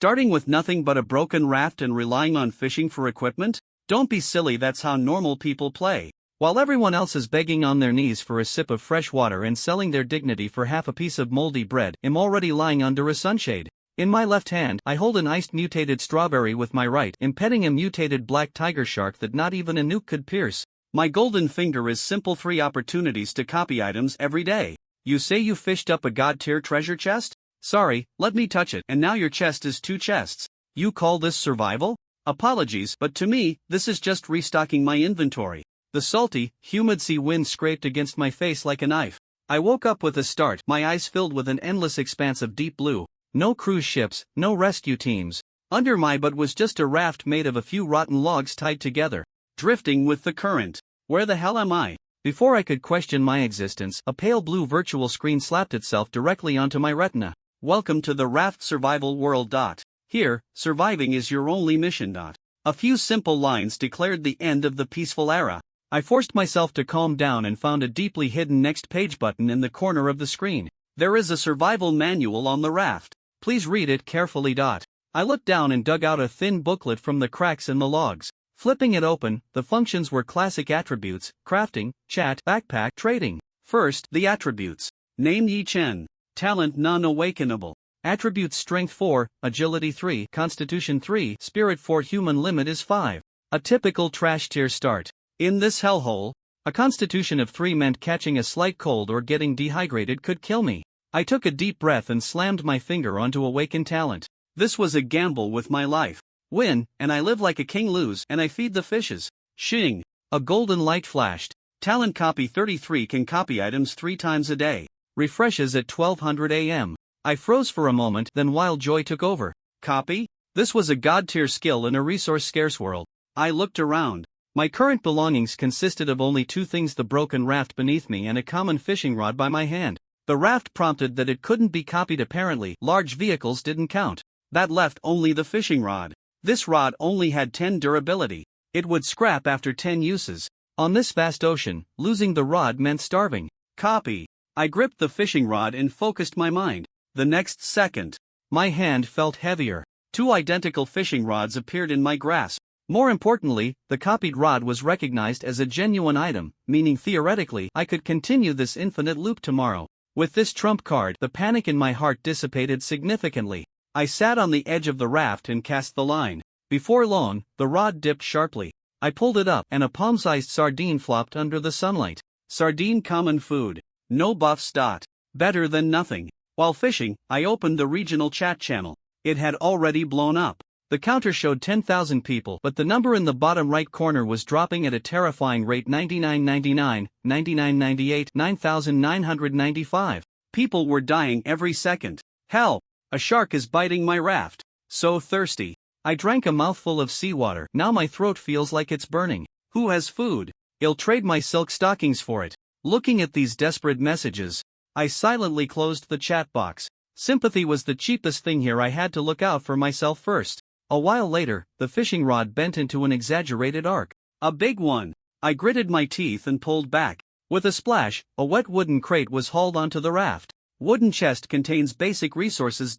Starting with nothing but a broken raft and relying on fishing for equipment? Don't be silly, that's how normal people play. While everyone else is begging on their knees for a sip of fresh water and selling their dignity for half a piece of moldy bread, I'm already lying under a sunshade. In my left hand, I hold an iced mutated strawberry, with my right, I'm petting a mutated black tiger shark that not even a nuke could pierce. My golden finger is simple: 3 opportunities to copy items every day. You say you fished up a god-tier treasure chest? Sorry, let me touch it, and now your chest is 2 chests. You call this survival? Apologies, but to me, this is just restocking my inventory. The salty, humid sea wind scraped against my face like a knife. I woke up with a start, my eyes filled with an endless expanse of deep blue. No cruise ships, no rescue teams. Under my butt was just a raft made of a few rotten logs tied together, drifting with the current. Where the hell am I? Before I could question my existence, a pale blue virtual screen slapped itself directly onto my retina. Welcome to the RAFT survival world. Here, surviving is your only mission. A few simple lines declared the end of the peaceful era. I forced myself to calm down and found a deeply hidden next page button in the corner of the screen. There is a survival manual on the raft. Please read it carefully. I looked down and dug out a thin booklet from the cracks in the logs. Flipping it open, the functions were classic attributes: crafting, chat, backpack, trading. First, the attributes. Name Yi Chen. Talent non-awakenable. Attributes: strength 4, agility 3, constitution 3, spirit 4, human limit is 5. A typical trash tier start. In this hellhole, a constitution of 3 meant catching a slight cold or getting dehydrated could kill me. I took a deep breath and slammed my finger onto awaken talent. This was a gamble with my life. Win, and I live like a king; lose, and I feed the fishes. Shing. A golden light flashed. Talent copy 33 can copy items 3 times a day. Refreshes at 1200 AM. I froze for a moment, then wild joy took over. Copy? This was a god-tier skill in a resource-scarce world. I looked around. My current belongings consisted of only 2 things: the broken raft beneath me and a common fishing rod by my hand. The raft prompted that it couldn't be copied. Apparently, large vehicles didn't count. That left only the fishing rod. This rod only had 10 durability. It would scrap after 10 uses. On this vast ocean, losing the rod meant starving. Copy. I gripped the fishing rod and focused my mind. The next second, my hand felt heavier. 2 identical fishing rods appeared in my grasp. More importantly, the copied rod was recognized as a genuine item, meaning theoretically I could continue this infinite loop tomorrow. With this trump card, the panic in my heart dissipated significantly. I sat on the edge of the raft and cast the line. Before long, the rod dipped sharply. I pulled it up, and a palm-sized sardine flopped under the sunlight. Sardine, common food. No buffs. Better than nothing. While fishing, I opened the regional chat channel. It had already blown up. The counter showed 10,000 people, but the number in the bottom right corner was dropping at a terrifying rate: 99.99, 99.98, 9,995. People were dying every second. Hell, a shark is biting my raft. So thirsty. I drank a mouthful of seawater. Now my throat feels like it's burning. Who has food? I'll trade my silk stockings for it. Looking at these desperate messages, I silently closed the chat box. Sympathy was the cheapest thing here. I had to look out for myself first. A while later, the fishing rod bent into an exaggerated arc. A big one. I gritted my teeth and pulled back. With a splash, a wet wooden crate was hauled onto the raft. Wooden chest contains basic resources.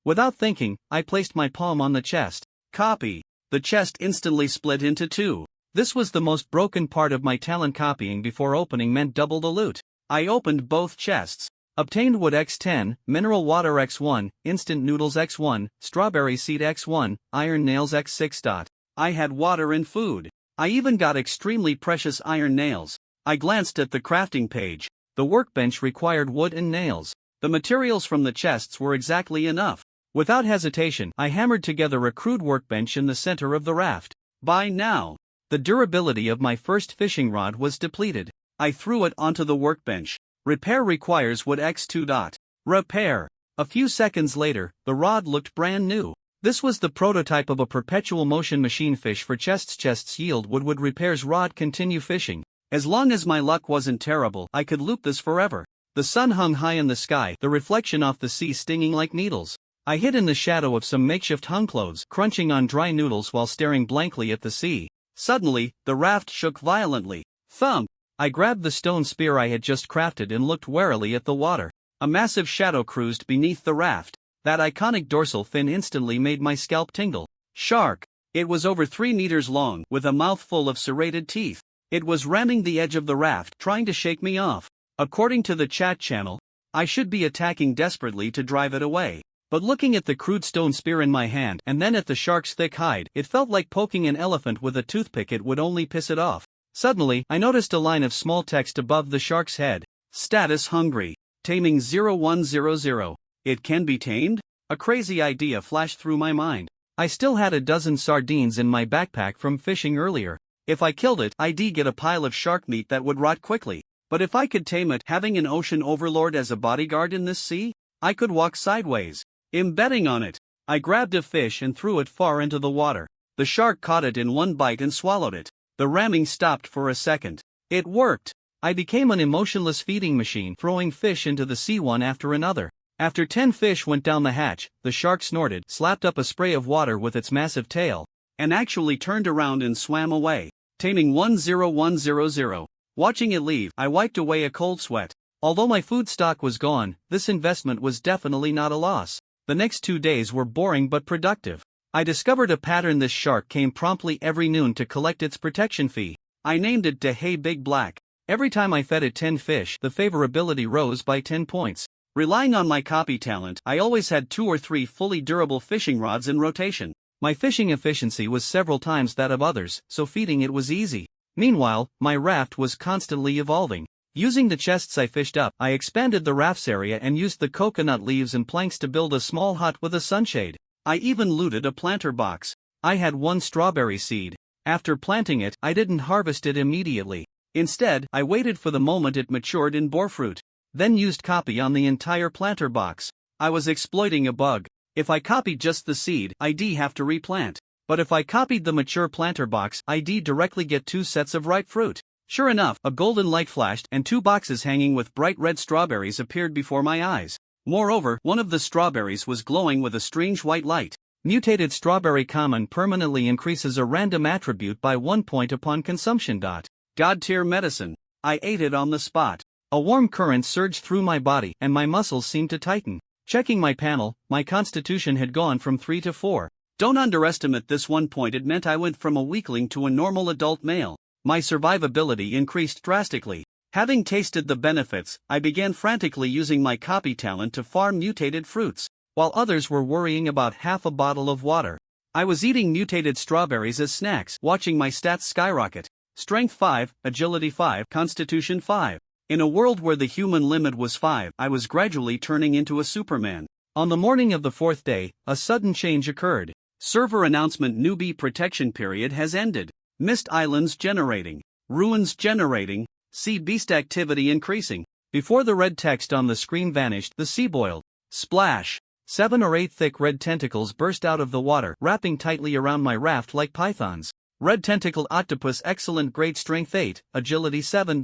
Without thinking, I placed my palm on the chest. Copy. The chest instantly split into 2. This was the most broken part of my talent. Copying before opening meant double the loot. I opened both chests. Obtained wood X10, mineral water X1, instant noodles X1, strawberry seed X1, iron nails X6. I had water and food. I even got extremely precious iron nails. I glanced at the crafting page. The workbench required wood and nails. The materials from the chests were exactly enough. Without hesitation, I hammered together a crude workbench in the center of the raft. By now, the durability of my first fishing rod was depleted. I threw it onto the workbench. Repair requires wood X2. Repair. A few seconds later, the rod looked brand new. This was the prototype of a perpetual motion machine. Fish for chests. Chests yield wood repairs rod. Continue fishing. As long as my luck wasn't terrible, I could loop this forever. The sun hung high in the sky, the reflection off the sea stinging like needles. I hid in the shadow of some makeshift hung clothes, crunching on dry noodles while staring blankly at the sea. Suddenly, the raft shook violently. Thump! I grabbed the stone spear I had just crafted and looked warily at the water. A massive shadow cruised beneath the raft. That iconic dorsal fin instantly made my scalp tingle. Shark. It was over 3 meters long, with a mouthful of serrated teeth. It was ramming the edge of the raft, trying to shake me off. According to the chat channel, I should be attacking desperately to drive it away. But looking at the crude stone spear in my hand and then at the shark's thick hide, it felt like poking an elephant with a toothpick. It would only piss it off. Suddenly, I noticed a line of small text above the shark's head. Status hungry. Taming 0100. It can be tamed? A crazy idea flashed through my mind. I still had a dozen sardines in my backpack from fishing earlier. If I killed it, I'd get a pile of shark meat that would rot quickly. But if I could tame it, having an ocean overlord as a bodyguard in this sea, I could walk sideways. I'm betting on it. I grabbed a fish and threw it far into the water. The shark caught it in one bite and swallowed it. The ramming stopped for a second. It worked. I became an emotionless feeding machine, throwing fish into the sea one after another. After 10 fish went down the hatch, the shark snorted, slapped up a spray of water with its massive tail, and actually turned around and swam away. Taming 10100. Watching it leave, I wiped away a cold sweat. Although my food stock was gone, this investment was definitely not a loss. The next 2 days were boring but productive. I discovered a pattern. This shark came promptly every noon to collect its protection fee. I named it Hey Big Black. Every time I fed it 10 fish, the favorability rose by 10 points. Relying on my copy talent, I always had 2 or 3 fully durable fishing rods in rotation. My fishing efficiency was several times that of others, so feeding it was easy. Meanwhile, my raft was constantly evolving. Using the chests I fished up, I expanded the raft's area and used the coconut leaves and planks to build a small hut with a sunshade. I even looted a planter box. I had 1 strawberry seed. After planting it, I didn't harvest it immediately. Instead, I waited for the moment it matured in boarfruit. Then used copy on the entire planter box. I was exploiting a bug. If I copied just the seed, I'd have to replant. But if I copied the mature planter box, I'd directly get 2 sets of ripe fruit. Sure enough, a golden light flashed and 2 boxes hanging with bright red strawberries appeared before my eyes. Moreover, one of the strawberries was glowing with a strange white light. Mutated strawberry common permanently increases a random attribute by 1 point upon consumption. God tier medicine. I ate it on the spot. A warm current surged through my body and my muscles seemed to tighten. Checking my panel, my constitution had gone from 3 to 4. Don't underestimate this 1 point. It meant I went from a weakling to a normal adult male. My survivability increased drastically. Having tasted the benefits, I began frantically using my copy talent to farm mutated fruits, while others were worrying about half a bottle of water. I was eating mutated strawberries as snacks, watching my stats skyrocket. Strength 5, Agility 5, Constitution 5. In a world where the human limit was 5, I was gradually turning into a Superman. On the morning of the 4th day, a sudden change occurred. Server announcement: newbie protection period has ended. Mist islands generating. Ruins generating. Sea beast activity increasing. Before the red text on the screen vanished, the sea boiled. Splash! 7 or 8 thick red tentacles burst out of the water, wrapping tightly around my raft like pythons. Red tentacled octopus. Excellent grade. Strength 8, Agility 7.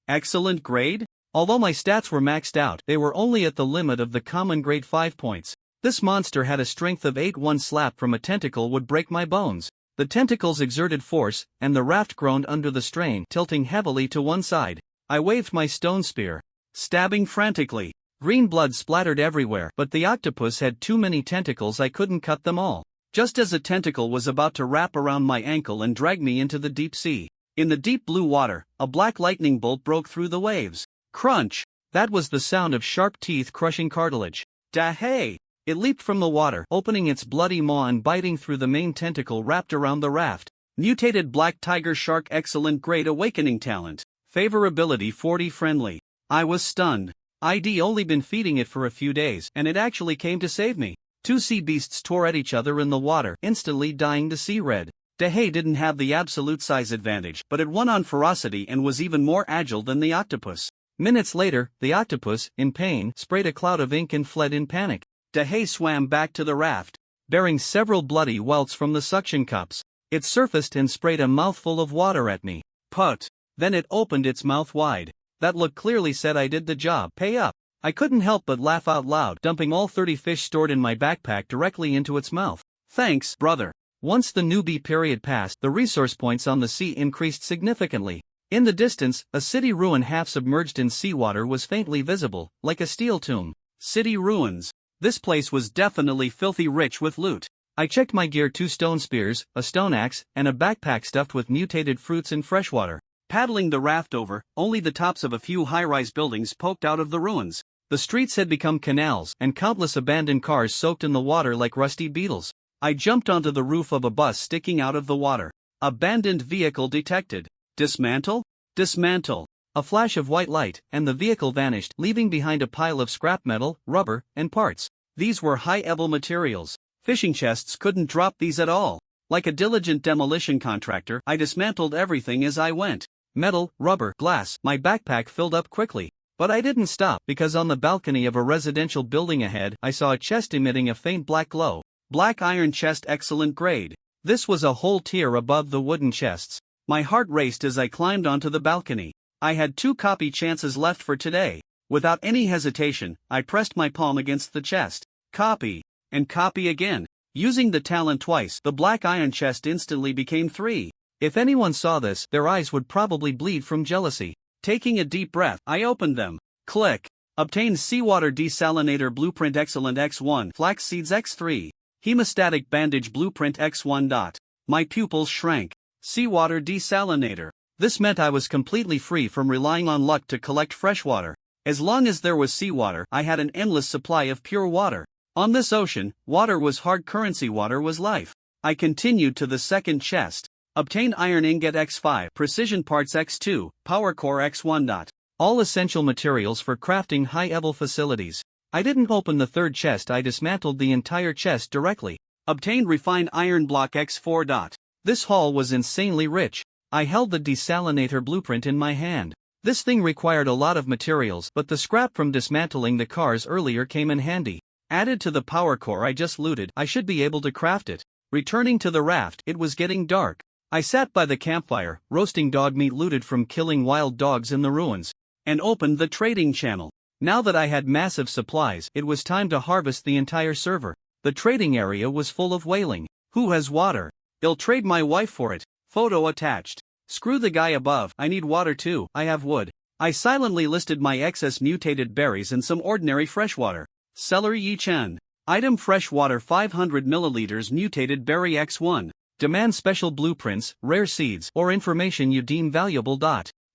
Excellent grade? Although my stats were maxed out, they were only at the limit of the common grade 5 points. This monster had a strength of 8. 1 slap from a tentacle would break my bones. The tentacles exerted force, and the raft groaned under the strain, tilting heavily to one side. I waved my stone spear, stabbing frantically. Green blood splattered everywhere, but the octopus had too many tentacles. I couldn't cut them all. Just as a tentacle was about to wrap around my ankle and drag me into the deep sea. In the deep blue water, a black lightning bolt broke through the waves. Crunch! That was the sound of sharp teeth crushing cartilage. Hey! It leaped from the water, opening its bloody maw and biting through the main tentacle wrapped around the raft. Mutated black tiger shark. Excellent grade. Awakening talent. Favorability 40. Friendly. I was stunned. I'd only been feeding it for a few days, and it actually came to save me. 2 sea beasts tore at each other in the water, instantly dyeing to sea red. Hey didn't have the absolute size advantage, but it won on ferocity and was even more agile than the octopus. Minutes later, the octopus, in pain, sprayed a cloud of ink and fled in panic. Hey swam back to the raft, bearing several bloody welts from the suction cups. It surfaced and sprayed a mouthful of water at me. Put. Then it opened its mouth wide. That look clearly said I did the job. Pay up. I couldn't help but laugh out loud, dumping all 30 fish stored in my backpack directly into its mouth. Thanks, brother. Once the newbie period passed, the resource points on the sea increased significantly. In the distance, a city ruin half submerged in seawater was faintly visible, like a steel tomb. City ruins. This place was definitely filthy rich with loot. I checked my gear: 2 stone spears, a stone axe, and a backpack stuffed with mutated fruits and freshwater. Paddling the raft over, only the tops of a few high-rise buildings poked out of the ruins. The streets had become canals, and countless abandoned cars soaked in the water like rusty beetles. I jumped onto the roof of a bus sticking out of the water. Abandoned vehicle detected. Dismantle? Dismantle. A flash of white light, and the vehicle vanished, leaving behind a pile of scrap metal, rubber, and parts. These were high-level materials. Fishing chests couldn't drop these at all. Like a diligent demolition contractor, I dismantled everything as I went. Metal, rubber, glass. My backpack filled up quickly. But I didn't stop, because on the balcony of a residential building ahead, I saw a chest emitting a faint black glow. Black iron chest, excellent grade. This was a whole tier above the wooden chests. My heart raced as I climbed onto the balcony. I had 2 copy chances left for today. Without any hesitation, I pressed my palm against the chest. Copy. And copy again. Using the talent twice, the black iron chest instantly became 3. If anyone saw this, their eyes would probably bleed from jealousy. Taking a deep breath, I opened them. Click. Obtained seawater desalinator blueprint excellent X1, flax seeds X3. Hemostatic bandage blueprint X1. My pupils shrank. Seawater desalinator. This meant I was completely free from relying on luck to collect fresh water. As long as there was seawater, I had an endless supply of pure water. On this ocean, water was hard currency, water was life. I continued to the second chest. Obtain iron ingot X5, precision parts X2, power core X1. All essential materials for crafting high-level facilities. I didn't open the third chest, I dismantled the entire chest directly. Obtained refined iron block X4. This haul was insanely rich. I held the desalinator blueprint in my hand. This thing required a lot of materials, but the scrap from dismantling the cars earlier came in handy. Added to the power core I just looted, I should be able to craft it. Returning to the raft, it was getting dark. I sat by the campfire, roasting dog meat looted from killing wild dogs in the ruins, and opened the trading channel. Now that I had massive supplies, it was time to harvest the entire server. The trading area was full of wailing. Who has water? I'll trade my wife for it. Photo attached. Screw the guy above, I need water too, I have wood. I silently listed my excess mutated berries and some ordinary freshwater. Celery Yi-Chen. Item fresh water 500 milliliters mutated berry X1. Demand special blueprints, rare seeds, or information you deem valuable.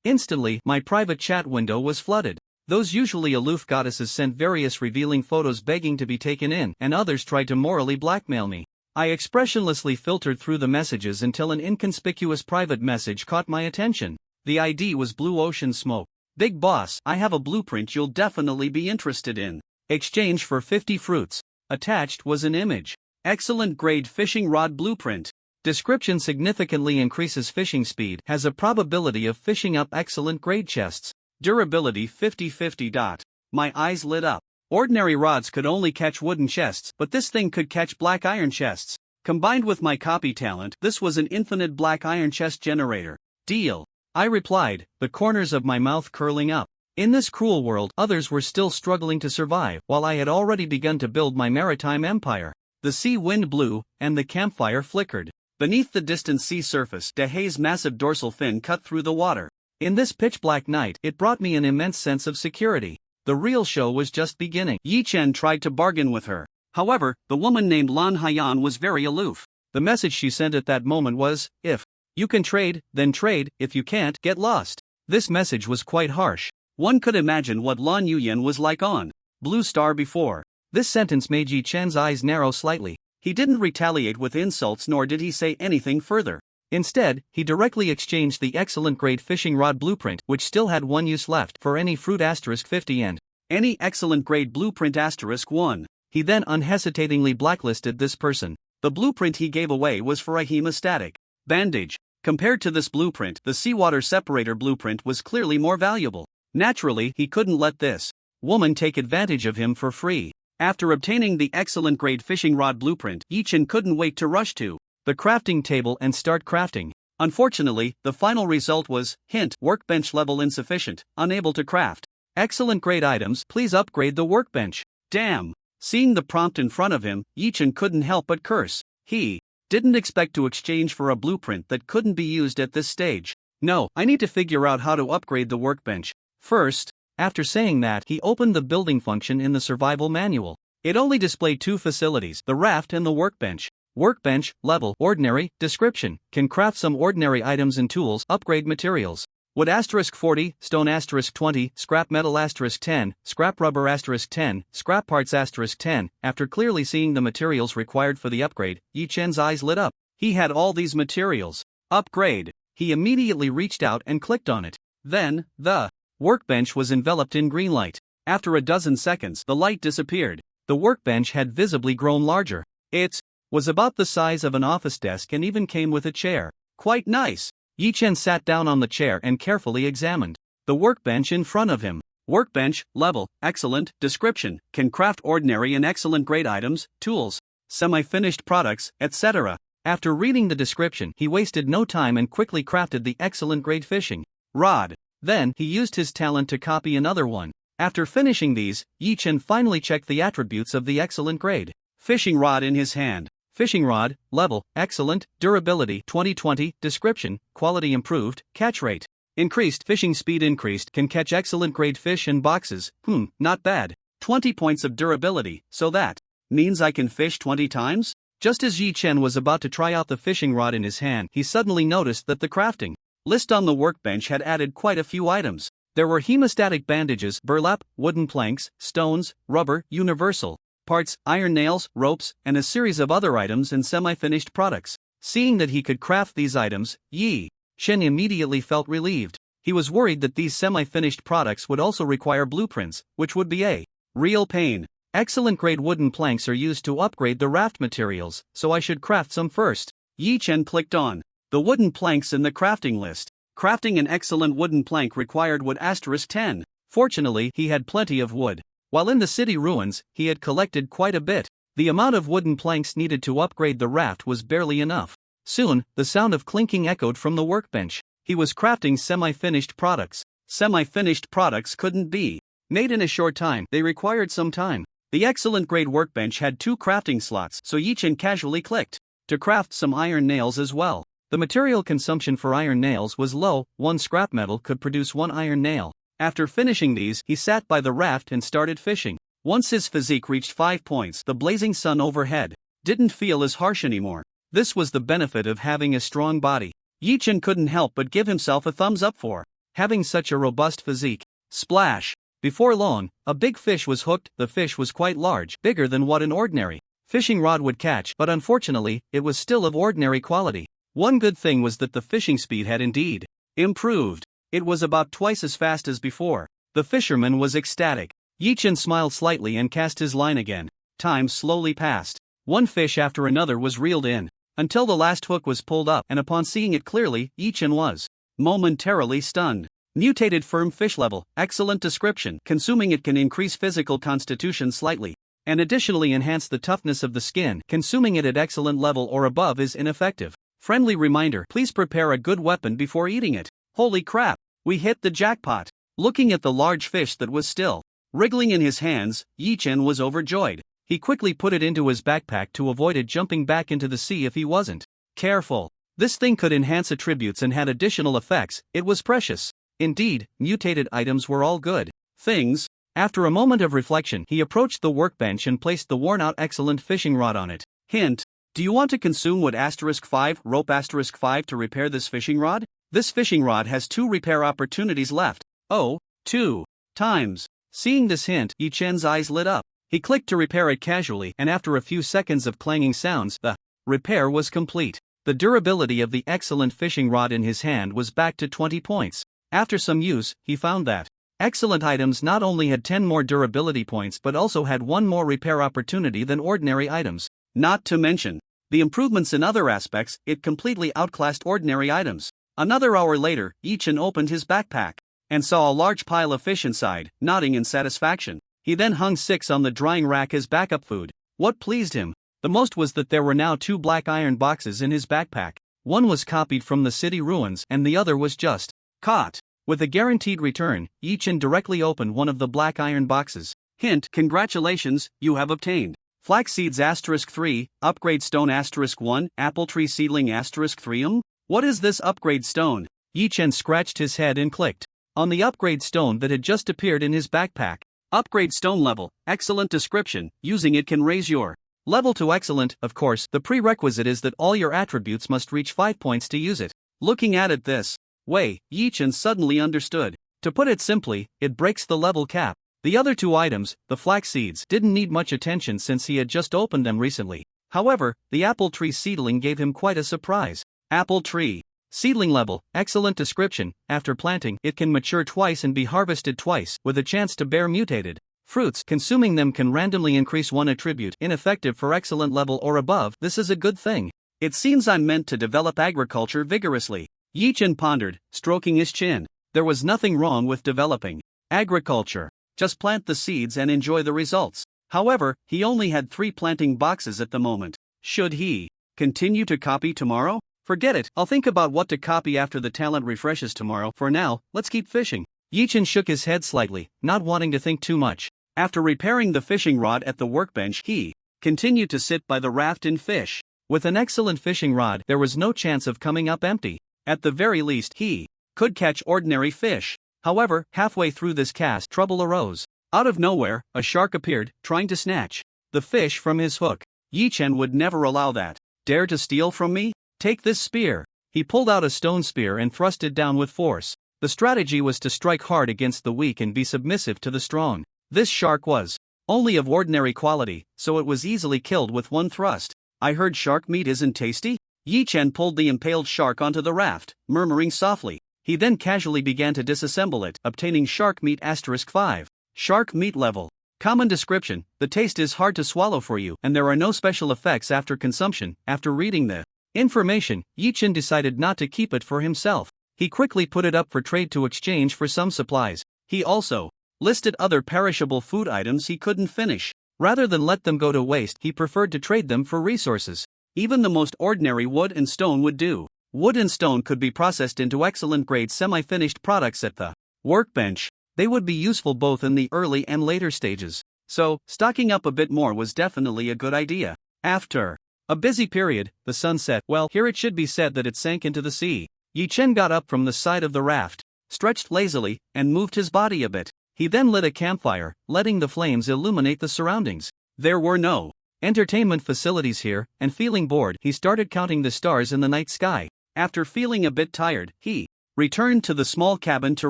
Instantly, my private chat window was flooded. Those usually aloof goddesses sent various revealing photos begging to be taken in, and others tried to morally blackmail me. I expressionlessly filtered through the messages until an inconspicuous private message caught my attention. The ID was Blue Ocean Smoke. Big boss, I have a blueprint you'll definitely be interested in. Exchange for 50 fruits. Attached was an image. Excellent grade fishing rod blueprint. Description: significantly increases fishing speed, has a probability of fishing up excellent grade chests. Durability 50-50. My eyes lit up. Ordinary rods could only catch wooden chests, but this thing could catch black iron chests. Combined with my copy talent, this was an infinite black iron chest generator. Deal. I replied, the corners of my mouth curling up. In this cruel world, others were still struggling to survive, while I had already begun to build my maritime empire. The sea wind blew, and the campfire flickered. Beneath the distant sea surface, Dehay's massive dorsal fin cut through the water. In this pitch-black night, it brought me an immense sense of security. The real show was just beginning. Yi-Chen tried to bargain with her. However, the woman named Lan Haiyan was very aloof. The message she sent at that moment was, if you can trade, then trade, if you can't, get lost. This message was quite harsh. One could imagine what Lan Yuyan was like on Blue Star before. This sentence made Yi-Chen's eyes narrow slightly. He didn't retaliate with insults, nor did he say anything further. Instead, he directly exchanged the excellent grade fishing rod blueprint, which still had one use left, for any fruit *50 and any excellent grade blueprint *1. He then unhesitatingly blacklisted this person. The blueprint he gave away was for a hemostatic bandage. Compared to this blueprint, the seawater separator blueprint was clearly more valuable. Naturally, he couldn't let this woman take advantage of him for free. After obtaining the excellent grade fishing rod blueprint, Yi-Chen couldn't wait to rush to the crafting table and start crafting. Unfortunately, the final result was, hint, workbench level insufficient, unable to craft excellent grade items, please upgrade the workbench. Damn. Seeing the prompt in front of him, Yi-Chen couldn't help but curse. He didn't expect to exchange for a blueprint that couldn't be used at this stage. No, I need to figure out how to upgrade the workbench first. After saying that, he opened the building function in the survival manual. It only displayed two facilities, the raft and the workbench. Workbench, level, ordinary, description, can craft some ordinary items and tools, upgrade materials. Wood *40, stone *20, scrap metal *10, scrap rubber *10, scrap parts *10. After clearly seeing the materials required for the upgrade, Yi Chen's eyes lit up. He had all these materials. Upgrade. He immediately reached out and clicked on it. Then, the workbench was enveloped in green light. After a dozen seconds, the light disappeared. The workbench had visibly grown larger. It was about the size of an office desk and even came with a chair. Quite nice. Yi Chen sat down on the chair and carefully examined the workbench in front of him. Workbench, level, excellent, description, can craft ordinary and excellent grade items, tools, semi-finished products, etc. After reading the description, he wasted no time and quickly crafted the excellent grade fishing rod. Then, he used his talent to copy another one. After finishing these, Yi Chen finally checked the attributes of the excellent grade fishing rod in his hand. Fishing rod, level, excellent, durability 2020, description, quality improved, catch rate increased, fishing speed increased, can catch excellent grade fish in boxes, not bad. 20 points of durability, so that means I can fish 20 times? Just as Yi Chen was about to try out the fishing rod in his hand, he suddenly noticed that the crafting list on the workbench had added quite a few items. There were hemostatic bandages, burlap, wooden planks, stones, rubber, universal parts, iron nails, ropes, and a series of other items and semi-finished products. Seeing that he could craft these items, Yi Chen immediately felt relieved. He was worried that these semi-finished products would also require blueprints, which would be a real pain. Excellent grade wooden planks are used to upgrade the raft materials, so I should craft some first. Yi Chen clicked on the wooden planks in the crafting list. Crafting an excellent wooden plank required wood *10. Fortunately, he had plenty of wood. While in the city ruins, he had collected quite a bit. The amount of wooden planks needed to upgrade the raft was barely enough. Soon, the sound of clinking echoed from the workbench. He was crafting semi-finished products. Semi-finished products couldn't be made in a short time, they required some time. The excellent grade workbench had 2 crafting slots, so Yi Chen casually clicked to craft some iron nails as well. The material consumption for iron nails was low, 1 scrap metal could produce 1 iron nail. After finishing these, he sat by the raft and started fishing. Once his physique reached 5 points, the blazing sun overhead didn't feel as harsh anymore. This was the benefit of having a strong body. Yi Chen couldn't help but give himself a thumbs up for having such a robust physique. Splash! Before long, a big fish was hooked. The fish was quite large, bigger than what an ordinary fishing rod would catch, but unfortunately, it was still of ordinary quality. One good thing was that the fishing speed had indeed improved. It was about twice as fast as before. The fisherman was ecstatic. Yi Chen smiled slightly and cast his line again. Time slowly passed. One fish after another was reeled in, until the last hook was pulled up, and upon seeing it clearly, Yi Chen was momentarily stunned. Mutated firm fish level, excellent description. Consuming it can increase physical constitution slightly, and additionally enhance the toughness of the skin. Consuming it at excellent level or above is ineffective. Friendly reminder, please prepare a good weapon before eating it. Holy crap, we hit the jackpot. Looking at the large fish that was still wriggling in his hands, Yi Chen was overjoyed. He quickly put it into his backpack to avoid it jumping back into the sea if he wasn't careful. This thing could enhance attributes and had additional effects. It was precious. Indeed, mutated items were all good things. After a moment of reflection, he approached the workbench and placed the worn-out excellent fishing rod on it. Hint: do you want to consume wood *5, rope *5 to repair this fishing rod? This fishing rod has 2 repair opportunities left. Oh, 2 times. Seeing this hint, Yi Chen's eyes lit up. He clicked to repair it casually, and after a few seconds of clanging sounds, the repair was complete. The durability of the excellent fishing rod in his hand was back to 20 points. After some use, he found that excellent items not only had 10 more durability points but also had 1 more repair opportunity than ordinary items. Not to mention the improvements in other aspects, it completely outclassed ordinary items. Another hour later, Yi Chen opened his backpack and saw a large pile of fish inside, nodding in satisfaction. He then hung 6 on the drying rack as backup food. What pleased him the most was that there were now 2 black iron boxes in his backpack. One was copied from the city ruins and the other was just caught. With a guaranteed return, Yi Chen directly opened one of the black iron boxes. Hint: congratulations, you have obtained flax seeds *3, upgrade stone *1, apple tree seedling *3. What is this upgrade stone? Yi Chen scratched his head and clicked on the upgrade stone that had just appeared in his backpack. Upgrade stone level, excellent description, using it can raise your level to excellent. Of course, the prerequisite is that all your attributes must reach 5 points to use it. Looking at it this way, Yi-chan suddenly understood. To put it simply, it breaks the level cap. The other two items, the flax seeds, didn't need much attention since he had just opened them recently. However, the apple tree seedling gave him quite a surprise. Apple tree. Seedling level, excellent description. After planting, it can mature twice and be harvested twice, with a chance to bear mutated fruits. Consuming them can randomly increase one attribute, ineffective for excellent level or above. This is a good thing. It seems I'm meant to develop agriculture vigorously. Yi-chan pondered, stroking his chin. There was nothing wrong with developing agriculture. Just plant the seeds and enjoy the results. However, he only had 3 planting boxes at the moment. Should he continue to copy tomorrow? Forget it, I'll think about what to copy after the talent refreshes tomorrow. For now, let's keep fishing. Yi-chan shook his head slightly, not wanting to think too much. After repairing the fishing rod at the workbench, he continued to sit by the raft and fish. With an excellent fishing rod, there was no chance of coming up empty. At the very least, he could catch ordinary fish. However, halfway through this cast, trouble arose. Out of nowhere, a shark appeared, trying to snatch the fish from his hook. Yi-chan would never allow that. Dare to steal from me? Take this spear. He pulled out a stone spear and thrust it down with force. The strategy was to strike hard against the weak and be submissive to the strong. This shark was only of ordinary quality, so it was easily killed with one thrust. I heard shark meat isn't tasty? Yi-chan pulled the impaled shark onto the raft, murmuring softly. He then casually began to disassemble it, obtaining shark meat *5. Shark meat level. Common description, the taste is hard to swallow for you, and there are no special effects after consumption. After reading the information, Yi-chan decided not to keep it for himself. He quickly put it up for trade to exchange for some supplies. He also listed other perishable food items he couldn't finish. Rather than let them go to waste, he preferred to trade them for resources. Even the most ordinary wood and stone would do. Wood and stone could be processed into excellent grade semi-finished products at the workbench. They would be useful both in the early and later stages. So, stocking up a bit more was definitely a good idea. After a busy period, the sun set. Well, here it should be said that it sank into the sea. Yi-chan got up from the side of the raft, stretched lazily, and moved his body a bit. He then lit a campfire, letting the flames illuminate the surroundings. There were no entertainment facilities here, and feeling bored, he started counting the stars in the night sky. After feeling a bit tired, he returned to the small cabin to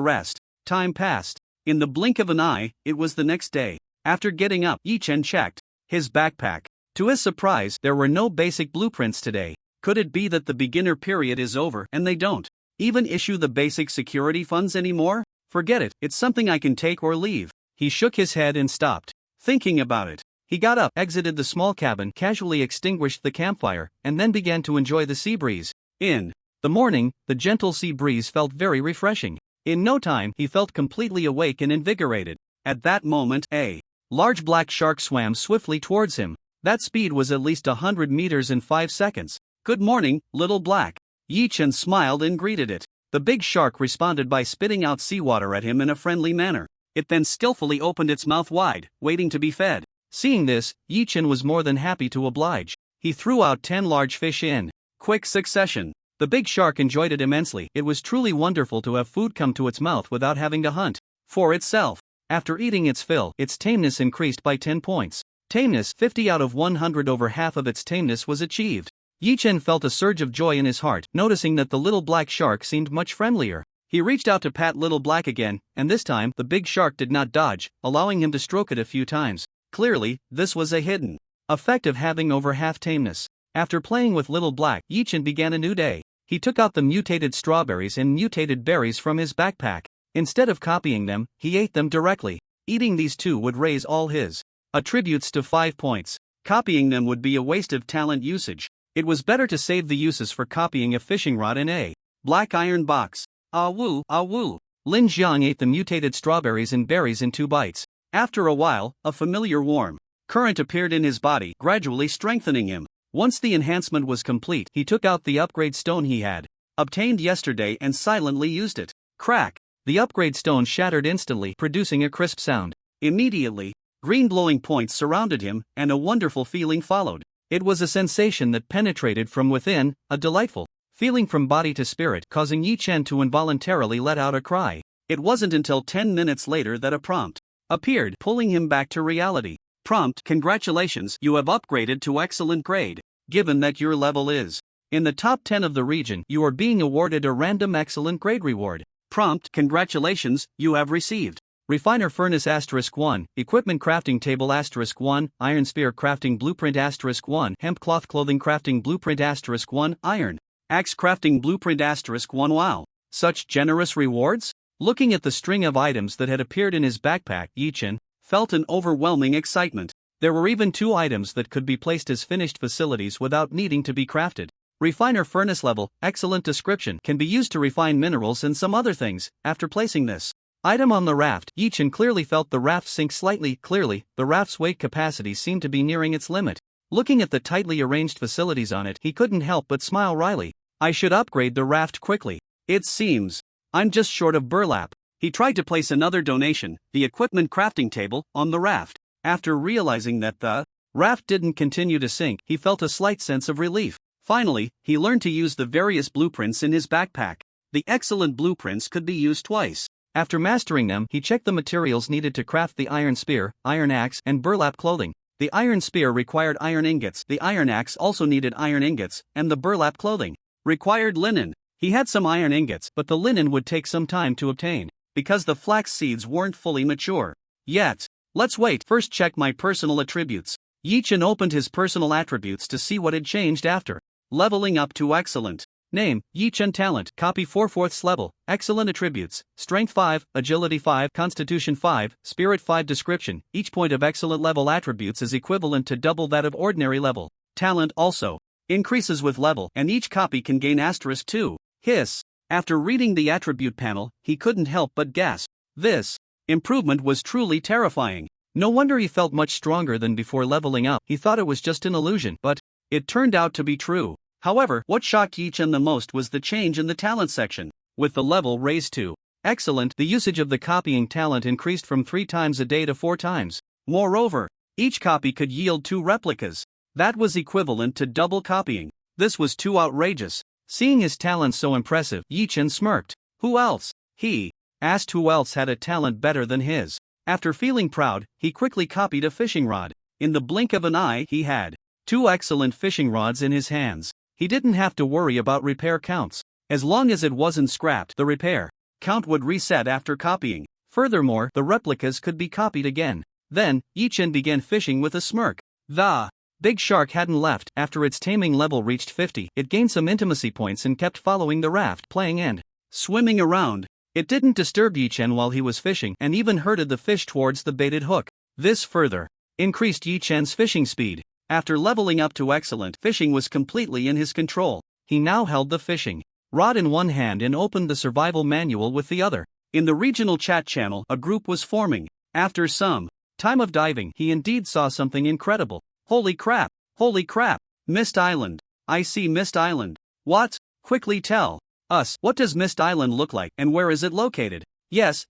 rest. Time passed. In the blink of an eye, it was the next day. After getting up, Yi-chan checked his backpack. To his surprise, there were no basic blueprints today. Could it be that the beginner period is over and they don't even issue the basic security funds anymore? Forget it, it's something I can take or leave. He shook his head and stopped thinking about it. He got up, exited the small cabin, casually extinguished the campfire, and then began to enjoy the sea breeze. In the morning, the gentle sea breeze felt very refreshing. In no time, he felt completely awake and invigorated. At that moment, a large black shark swam swiftly towards him. That speed was at least 100 meters in 5 seconds. Good morning, little black. Yi-chan smiled and greeted it. The big shark responded by spitting out seawater at him in a friendly manner. It then skillfully opened its mouth wide, waiting to be fed. Seeing this, Yi-chan was more than happy to oblige. He threw out 10 large fish in quick succession. The big shark enjoyed it immensely. It was truly wonderful to have food come to its mouth without having to hunt for itself. After eating its fill, its tameness increased by 10 points. Tameness, 50 out of 100, over half of its tameness was achieved. Yi-chan felt a surge of joy in his heart, noticing that the little black shark seemed much friendlier. He reached out to pat little black again, and this time, the big shark did not dodge, allowing him to stroke it a few times. Clearly, this was a hidden effect of having over half tameness. After playing with little black, Yi-chan began a new day. He took out the mutated strawberries and mutated berries from his backpack. Instead of copying them, he ate them directly. Eating these two would raise all his attributes to 5 points. Copying them would be a waste of talent usage. It was better to save the uses for copying a fishing rod in a black iron box. Ah woo, ah woo. Lin Jiang ate the mutated strawberries and berries in 2 bites. After a while, a familiar warm current appeared in his body, gradually strengthening him. Once the enhancement was complete, he took out the upgrade stone he had obtained yesterday and silently used it. Crack! The upgrade stone shattered instantly, producing a crisp sound. Immediately, green glowing points surrounded him, and a wonderful feeling followed. It was a sensation that penetrated from within, a delightful feeling from body to spirit, causing Yi-chan to involuntarily let out a cry. It wasn't until 10 minutes later that a prompt appeared, pulling him back to reality. Prompt: congratulations, you have upgraded to excellent grade. Given that your level is in the top 10 of the region, you are being awarded a random excellent grade reward. Prompt: congratulations, you have received Refiner Furnace *1, Equipment Crafting Table *1, Iron Spear Crafting Blueprint *1, Hemp Cloth Clothing Crafting Blueprint *1, Iron Axe Crafting Blueprint *1. Wow! Such generous rewards? Looking at the string of items that had appeared in his backpack, Yi-chan felt an overwhelming excitement. There were even 2 items that could be placed as finished facilities without needing to be crafted. Refiner Furnace level, excellent description, can be used to refine minerals and some other things. After placing this item on the raft, Yi-chan clearly felt the raft sink slightly. Clearly, the raft's weight capacity seemed to be nearing its limit. Looking at the tightly arranged facilities on it, he couldn't help but smile wryly. I should upgrade the raft quickly. It seems I'm just short of burlap. He tried to place another donation, the equipment crafting table, on the raft. After realizing that the raft didn't continue to sink, he felt a slight sense of relief. Finally, he learned to use the various blueprints in his backpack. The excellent blueprints could be used twice. After mastering them, he checked the materials needed to craft the iron spear, iron axe, and burlap clothing. The iron spear required iron ingots, the iron axe also needed iron ingots, and the burlap clothing required linen. He had some iron ingots, but the linen would take some time to obtain, because the flax seeds weren't fully mature yet. Let's wait. First check my personal attributes. Yi-chan opened his personal attributes to see what had changed after leveling up to excellent. Name: Yi-chan. Talent: copy 4/4 level. Excellent attributes: Strength 5, Agility 5, Constitution 5, Spirit 5. Description: each point of excellent level attributes is equivalent to double that of ordinary level. Talent also increases with level, and each copy can gain *2. Hiss. After reading the attribute panel, he couldn't help but gasp. This improvement was truly terrifying. No wonder he felt much stronger than before leveling up. He thought it was just an illusion, but it turned out to be true. However, what shocked Yi-chan the most was the change in the talent section. With the level raised to excellent, the usage of the copying talent increased from 3 times a day to 4 times. Moreover, each copy could yield 2 replicas. That was equivalent to double copying. This was too outrageous. Seeing his talent so impressive, Yi-chan smirked. Who else? He asked who else had a talent better than his. After feeling proud, he quickly copied a fishing rod. In the blink of an eye, he had 2 excellent fishing rods in his hands. He didn't have to worry about repair counts. As long as it wasn't scrapped, the repair count would reset after copying. Furthermore, the replicas could be copied again. Then, Yi-chan began fishing with a smirk. The big shark hadn't left. After its taming level reached 50, it gained some intimacy points and kept following the raft, playing and swimming around. It didn't disturb Yi-chan while he was fishing, and even herded the fish towards the baited hook. This further increased Yi-chan's fishing speed. After leveling up to excellent, fishing was completely in his control. He now held the fishing rod in one hand and opened the survival manual with the other. In the regional chat channel, a group was forming. After some time of diving, he indeed saw something incredible. Holy crap! Holy crap! Mist Island! I see Mist Island! What? Quickly tell us, what does Mist Island look like, and where is it located? Yes.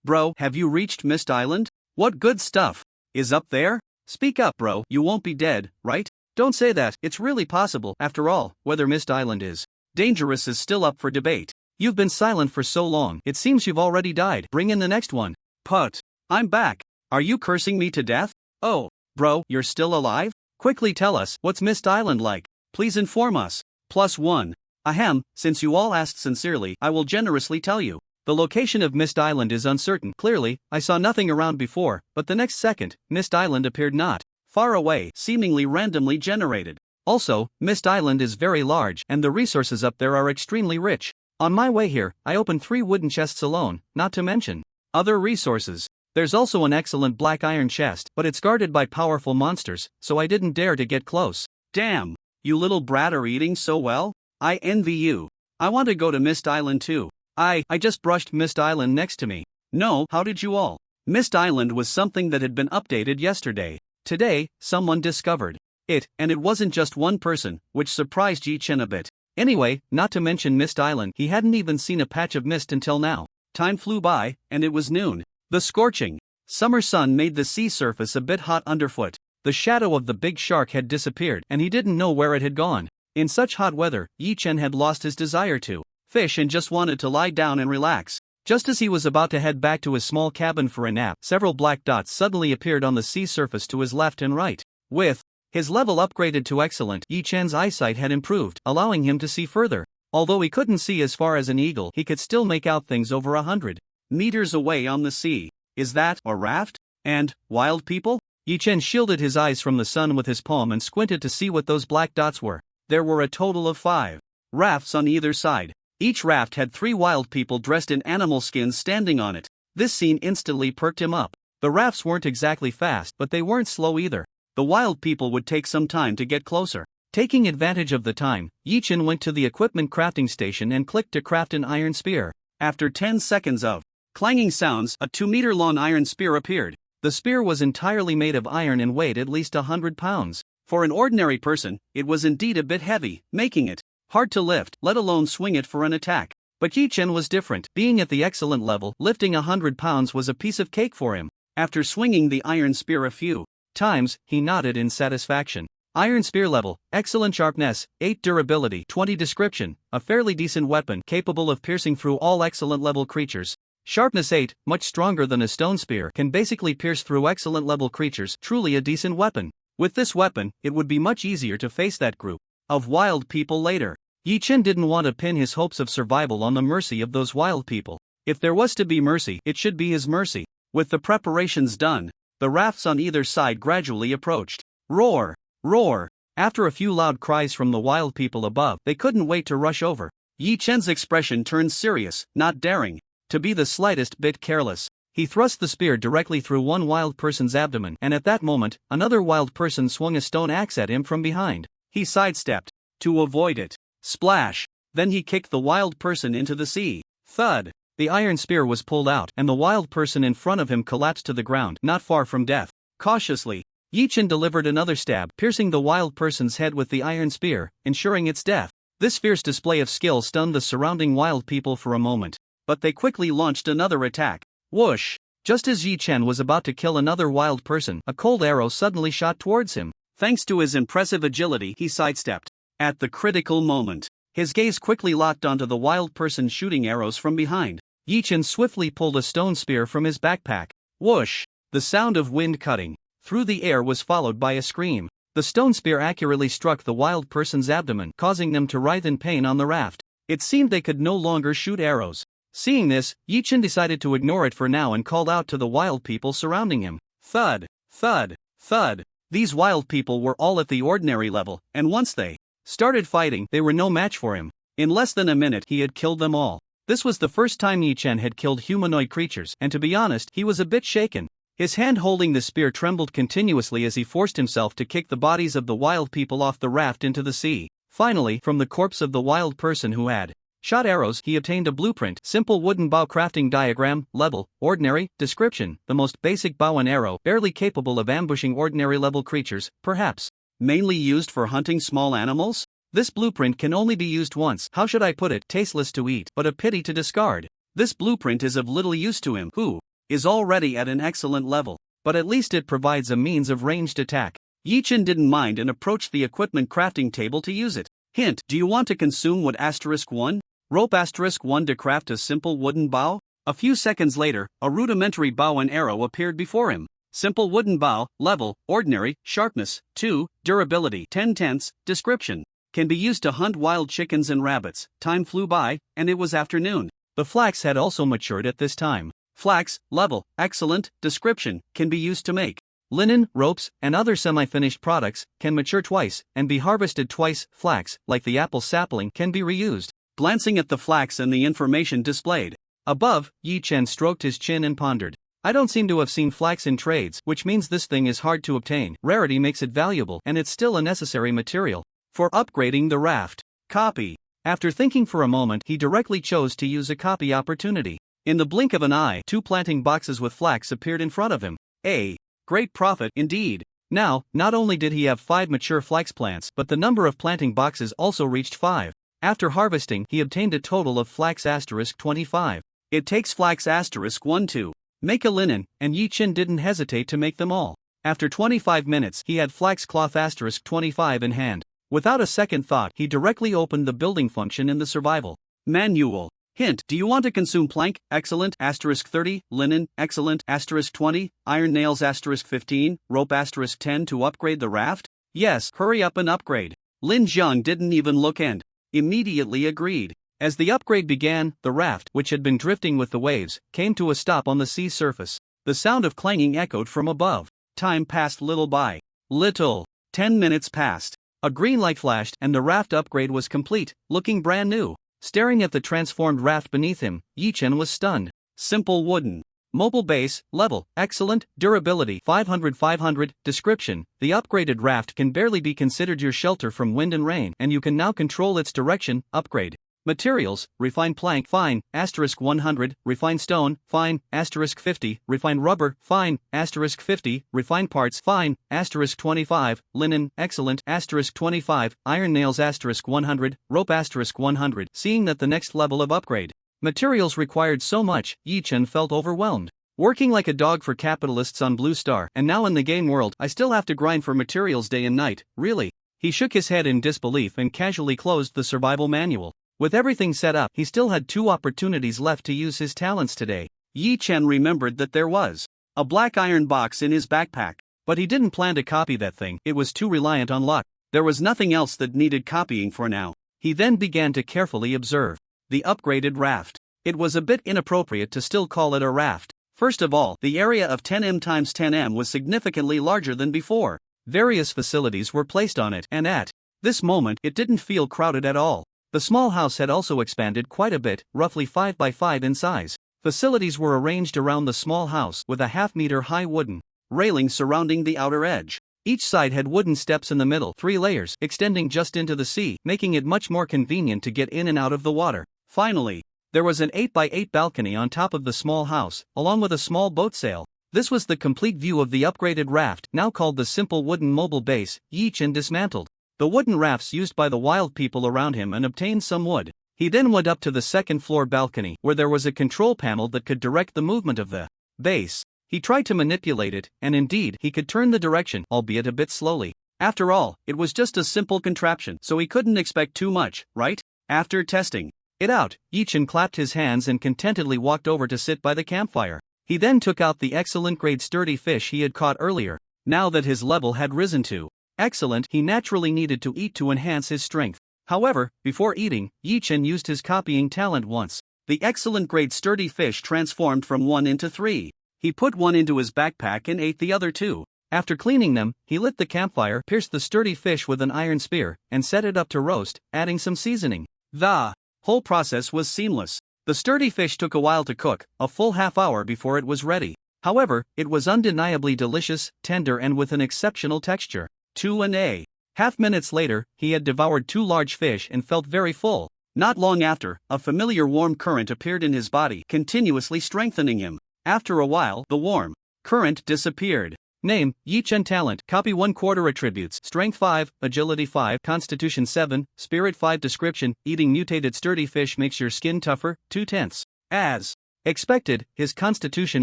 Bro, have you reached Mist Island? What good stuff is up there? Speak up, bro, you won't be dead, right? Don't say that, it's really possible. After all, whether Mist Island is dangerous is still up for debate. You've been silent for so long, it seems you've already died. Bring in the next one. Put. I'm back. Are you cursing me to death? Oh, bro, you're still alive? Quickly tell us, what's Mist Island like? Please inform us. +1. Ahem, since you all asked sincerely, I will generously tell you. The location of Mist Island is uncertain. Clearly, I saw nothing around before, but the next second, Mist Island appeared not far away, seemingly randomly generated. Also, Mist Island is very large, and the resources up there are extremely rich. On my way here, I opened 3 wooden chests alone, not to mention other resources. There's also an excellent black iron chest, but it's guarded by powerful monsters, so I didn't dare to get close. Damn, you little brat are eating so well. I envy you. I want to go to Mist Island too. I just brushed Mist Island next to me. No, how did you all? Mist Island was something that had been updated yesterday. Today, someone discovered it, and it wasn't just one person, which surprised Yi-chan a bit. Anyway, not to mention Mist Island, he hadn't even seen a patch of mist until now. Time flew by, and it was noon. The scorching summer sun made the sea surface a bit hot underfoot. The shadow of the big shark had disappeared, and he didn't know where it had gone. In such hot weather, Yi-chan had lost his desire to fish and just wanted to lie down and relax. Just as he was about to head back to his small cabin for a nap, several black dots suddenly appeared on the sea surface to his left and right. With his level upgraded to excellent, Yi Chen's eyesight had improved, allowing him to see further. Although he couldn't see as far as an eagle, he could still make out things over 100 meters away on the sea. Is that a raft? And wild people? Yi Chen shielded his eyes from the sun with his palm and squinted to see what those black dots were. There were a total of 5 rafts on either side. Each raft had 3 wild people dressed in animal skins standing on it. This scene instantly perked him up. The rafts weren't exactly fast, but they weren't slow either. The wild people would take some time to get closer. Taking advantage of the time, Yi Chen went to the equipment crafting station and clicked to craft an iron spear. After 10 seconds of clanging sounds, a 2-meter-long iron spear appeared. The spear was entirely made of iron and weighed at least 100 pounds. For an ordinary person, it was indeed a bit heavy, making it hard to lift, let alone swing it for an attack. But Yi Chen was different. Being at the excellent level, lifting 100 pounds was a piece of cake for him. After swinging the iron spear a few times, he nodded in satisfaction. Iron spear level, excellent sharpness, 8 durability, 20 description, a fairly decent weapon capable of piercing through all excellent level creatures. Sharpness 8, much stronger than a stone spear, can basically pierce through excellent level creatures, truly a decent weapon. With this weapon, it would be much easier to face that group of wild people later. Yi Chen didn't want to pin his hopes of survival on the mercy of those wild people. If there was to be mercy, it should be his mercy. With the preparations done, the rafts on either side gradually approached. Roar! Roar! After a few loud cries from the wild people above, they couldn't wait to rush over. Yi Chen's expression turned serious, not daring to be the slightest bit careless. He thrust the spear directly through one wild person's abdomen, and at that moment, another wild person swung a stone axe at him from behind. He sidestepped to avoid it. Splash! Then he kicked the wild person into the sea. Thud! The iron spear was pulled out, and the wild person in front of him collapsed to the ground, not far from death. Cautiously, Yi Chen delivered another stab, piercing the wild person's head with the iron spear, ensuring its death. This fierce display of skill stunned the surrounding wild people for a moment, but they quickly launched another attack. Whoosh! Just as Yi Chen was about to kill another wild person, a cold arrow suddenly shot towards him. Thanks to his impressive agility, he sidestepped. At the critical moment, his gaze quickly locked onto the wild person shooting arrows from behind. Yi Chen swiftly pulled a stone spear from his backpack. Whoosh! The sound of wind cutting through the air was followed by a scream. The stone spear accurately struck the wild person's abdomen, causing them to writhe in pain on the raft. It seemed they could no longer shoot arrows. Seeing this, Yi Chen decided to ignore it for now and called out to the wild people surrounding him. Thud! Thud! Thud! These wild people were all at the ordinary level, and once they started fighting, they were no match for him. In less than a minute, he had killed them all. This was the first time Yi Chen had killed humanoid creatures, and to be honest, he was a bit shaken. His hand holding the spear trembled continuously as he forced himself to kick the bodies of the wild people off the raft into the sea. Finally, from the corpse of the wild person who had shot arrows, he obtained a blueprint, simple wooden bow crafting diagram, level, ordinary, description, the most basic bow and arrow, barely capable of ambushing ordinary level creatures, perhaps mainly used for hunting small animals? This blueprint can only be used once. How should I put it? Tasteless to eat, but a pity to discard. This blueprint is of little use to him, who is already at an excellent level, but at least it provides a means of ranged attack. Yi Chen didn't mind and approached the equipment crafting table to use it. Hint: do you want to consume wood *1? Rope *1 to craft a simple wooden bow? A few seconds later, a rudimentary bow and arrow appeared before him. Simple wooden bow, level, ordinary, sharpness, 2, durability, 10/10, description. Can be used to hunt wild chickens and rabbits. Time flew by, and it was afternoon. The flax had also matured at this time. Flax, level, excellent, description, can be used to make linen, ropes, and other semi-finished products, can mature twice, and be harvested twice. Flax, like the apple sapling, can be reused. Glancing at the flax and the information displayed above, Yi Chen stroked his chin and pondered. I don't seem to have seen flax in trades, which means this thing is hard to obtain. Rarity makes it valuable, and it's still a necessary material for upgrading the raft. Copy. After thinking for a moment, he directly chose to use a copy opportunity. In the blink of an eye, 2 planting boxes with flax appeared in front of him. A great profit, indeed. Now, not only did he have 5 mature flax plants, but the number of planting boxes also reached 5. After harvesting, he obtained a total of flax *25. It takes flax *1 to make a linen, and Yi Chen didn't hesitate to make them all. After 25 minutes, he had flax cloth *25 in hand. Without a second thought, he directly opened the building function in the survival manual. Hint: do you want to consume plank? Excellent, *30, linen, excellent, *20, iron nails, *15, rope, *10 to upgrade the raft? Yes, hurry up and upgrade. Lin Jiang didn't even look and immediately agreed. As the upgrade began, the raft, which had been drifting with the waves, came to a stop on the sea surface. The sound of clanging echoed from above. Time passed little by little. 10 minutes passed. A green light flashed and the raft upgrade was complete, looking brand new. Staring at the transformed raft beneath him, Yi Chen was stunned. Simple wooden. Mobile base, level, excellent, durability 500/500, description: the upgraded raft can barely be considered your shelter from wind and rain, and you can now control its direction. Upgrade. Materials: refined plank, fine, *100, refined stone, fine, *50, refined rubber, fine, *50, refined parts, fine, *25, linen, excellent, *25, iron nails, *100, rope, *100. Seeing that the next level of upgrade materials required so much, Yi Chen felt overwhelmed. Working like a dog for capitalists on Blue Star, and now in the game world, I still have to grind for materials day and night, really? He shook his head in disbelief and casually closed the survival manual. With everything set up, he still had 2 opportunities left to use his talents today. Yi Chen remembered that there was a black iron box in his backpack, but he didn't plan to copy that thing. It was too reliant on luck. There was nothing else that needed copying for now. He then began to carefully observe the upgraded raft. It was a bit inappropriate to still call it a raft. First of all, the area of 10m times 10m was significantly larger than before. Various facilities were placed on it, and at this moment it didn't feel crowded at all. The small house had also expanded quite a bit, roughly 5 by 5 in size. Facilities were arranged around the small house with a half-meter high wooden railing surrounding the outer edge. Each side had wooden steps in the middle, 3 layers, extending just into the sea, making it much more convenient to get in and out of the water. Finally, there was an 8 by 8 balcony on top of the small house, along with a small boat sail. This was the complete view of the upgraded raft, now called the simple wooden mobile base. Yi Chen dismantled the wooden rafts used by the wild people around him and obtained some wood. He then went up to the second-floor balcony, where there was a control panel that could direct the movement of the base. He tried to manipulate it, and indeed, he could turn the direction, albeit a bit slowly. After all, it was just a simple contraption, so he couldn't expect too much, right? After testing it out, Yi Chen clapped his hands and contentedly walked over to sit by the campfire. He then took out the excellent-grade sturdy fish he had caught earlier. Now that his level had risen to excellent, he naturally needed to eat to enhance his strength. However, before eating, Yi Chen used his copying talent once. The excellent-grade sturdy fish transformed from 1 into 3. He put 1 into his backpack and ate the other 2. After cleaning them, he lit the campfire, pierced the sturdy fish with an iron spear, and set it up to roast, adding some seasoning. The whole process was seamless. The sturdy fish took a while to cook, a full half-hour before it was ready. However, it was undeniably delicious, tender and with an exceptional texture. 2.5 minutes later, he had devoured 2 large fish and felt very full. Not long after, a familiar warm current appeared in his body, continuously strengthening him. After a while, the warm current disappeared. Name: Yi Chen. Talent: copy 1/4 attributes, strength 5, agility 5, constitution 7, spirit 5. Description: eating mutated sturdy fish makes your skin tougher, 2/10. As expected, his constitution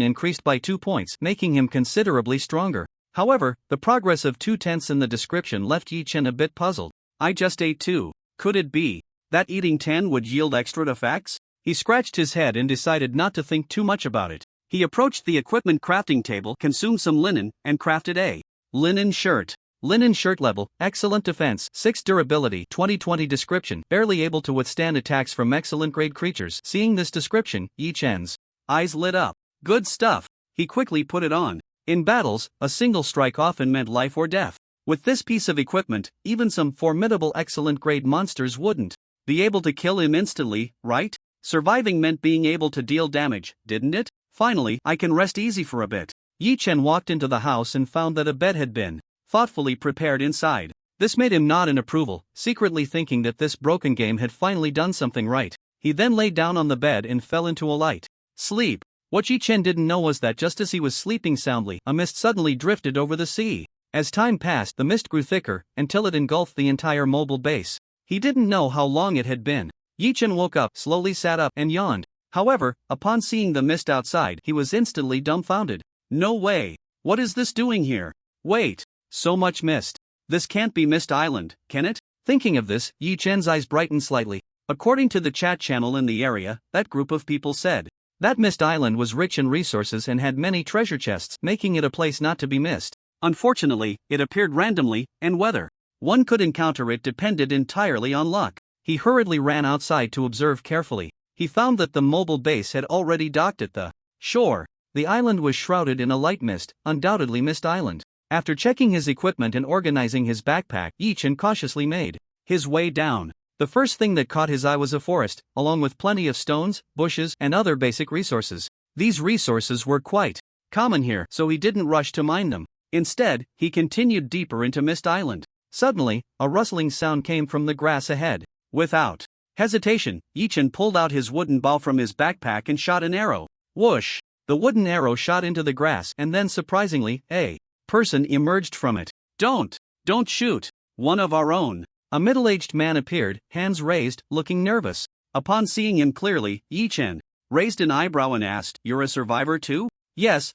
increased by 2 points, making him considerably stronger. However, the progress of 2/10 in the description left Yi Chen a bit puzzled. I just ate 2. Could it be that eating 10 would yield extra effects? He scratched his head and decided not to think too much about it. He approached the equipment crafting table, consumed some linen, and crafted a linen shirt. Linen shirt level, excellent defense, 6 durability, 20/20 description, barely able to withstand attacks from excellent grade creatures. Seeing this description, Yi Chen's eyes lit up. Good stuff. He quickly put it on. In battles, a single strike often meant life or death. With this piece of equipment, even some formidable excellent grade monsters wouldn't be able to kill him instantly, right? Surviving meant being able to deal damage, didn't it? Finally, I can rest easy for a bit. Yi Chen walked into the house and found that a bed had been thoughtfully prepared inside. This made him nod in approval, secretly thinking that this broken game had finally done something right. He then lay down on the bed and fell into a light sleep. What Yi Chen didn't know was that just as he was sleeping soundly, a mist suddenly drifted over the sea. As time passed, the mist grew thicker, until it engulfed the entire mobile base. He didn't know how long it had been. Yi Chen woke up, slowly sat up, and yawned. However, upon seeing the mist outside, he was instantly dumbfounded. No way! What is this doing here? Wait! So much mist. This can't be Mist Island, can it? Thinking of this, Yi Chen's eyes brightened slightly. According to the chat channel in the area, that group of people said that Mist Island was rich in resources and had many treasure chests, making it a place not to be missed. Unfortunately, it appeared randomly, and whether one could encounter it depended entirely on luck. He hurriedly ran outside to observe carefully. He found that the mobile base had already docked at the shore. The island was shrouded in a light mist, undoubtedly Mist Island. After checking his equipment and organizing his backpack, Yi-Chen cautiously made his way down. The first thing that caught his eye was a forest, along with plenty of stones, bushes, and other basic resources. These resources were quite common here, so he didn't rush to mine them. Instead, he continued deeper into Mist Island. Suddenly, a rustling sound came from the grass ahead. Without hesitation, Yi-Chen pulled out his wooden bow from his backpack and shot an arrow. Whoosh! The wooden arrow shot into the grass, and then surprisingly, a person emerged from it. Don't shoot! One of our own. A middle-aged man appeared, hands raised, looking nervous. Upon seeing him clearly, Yi-Chen raised an eyebrow and asked, "You're a survivor too?" Yes.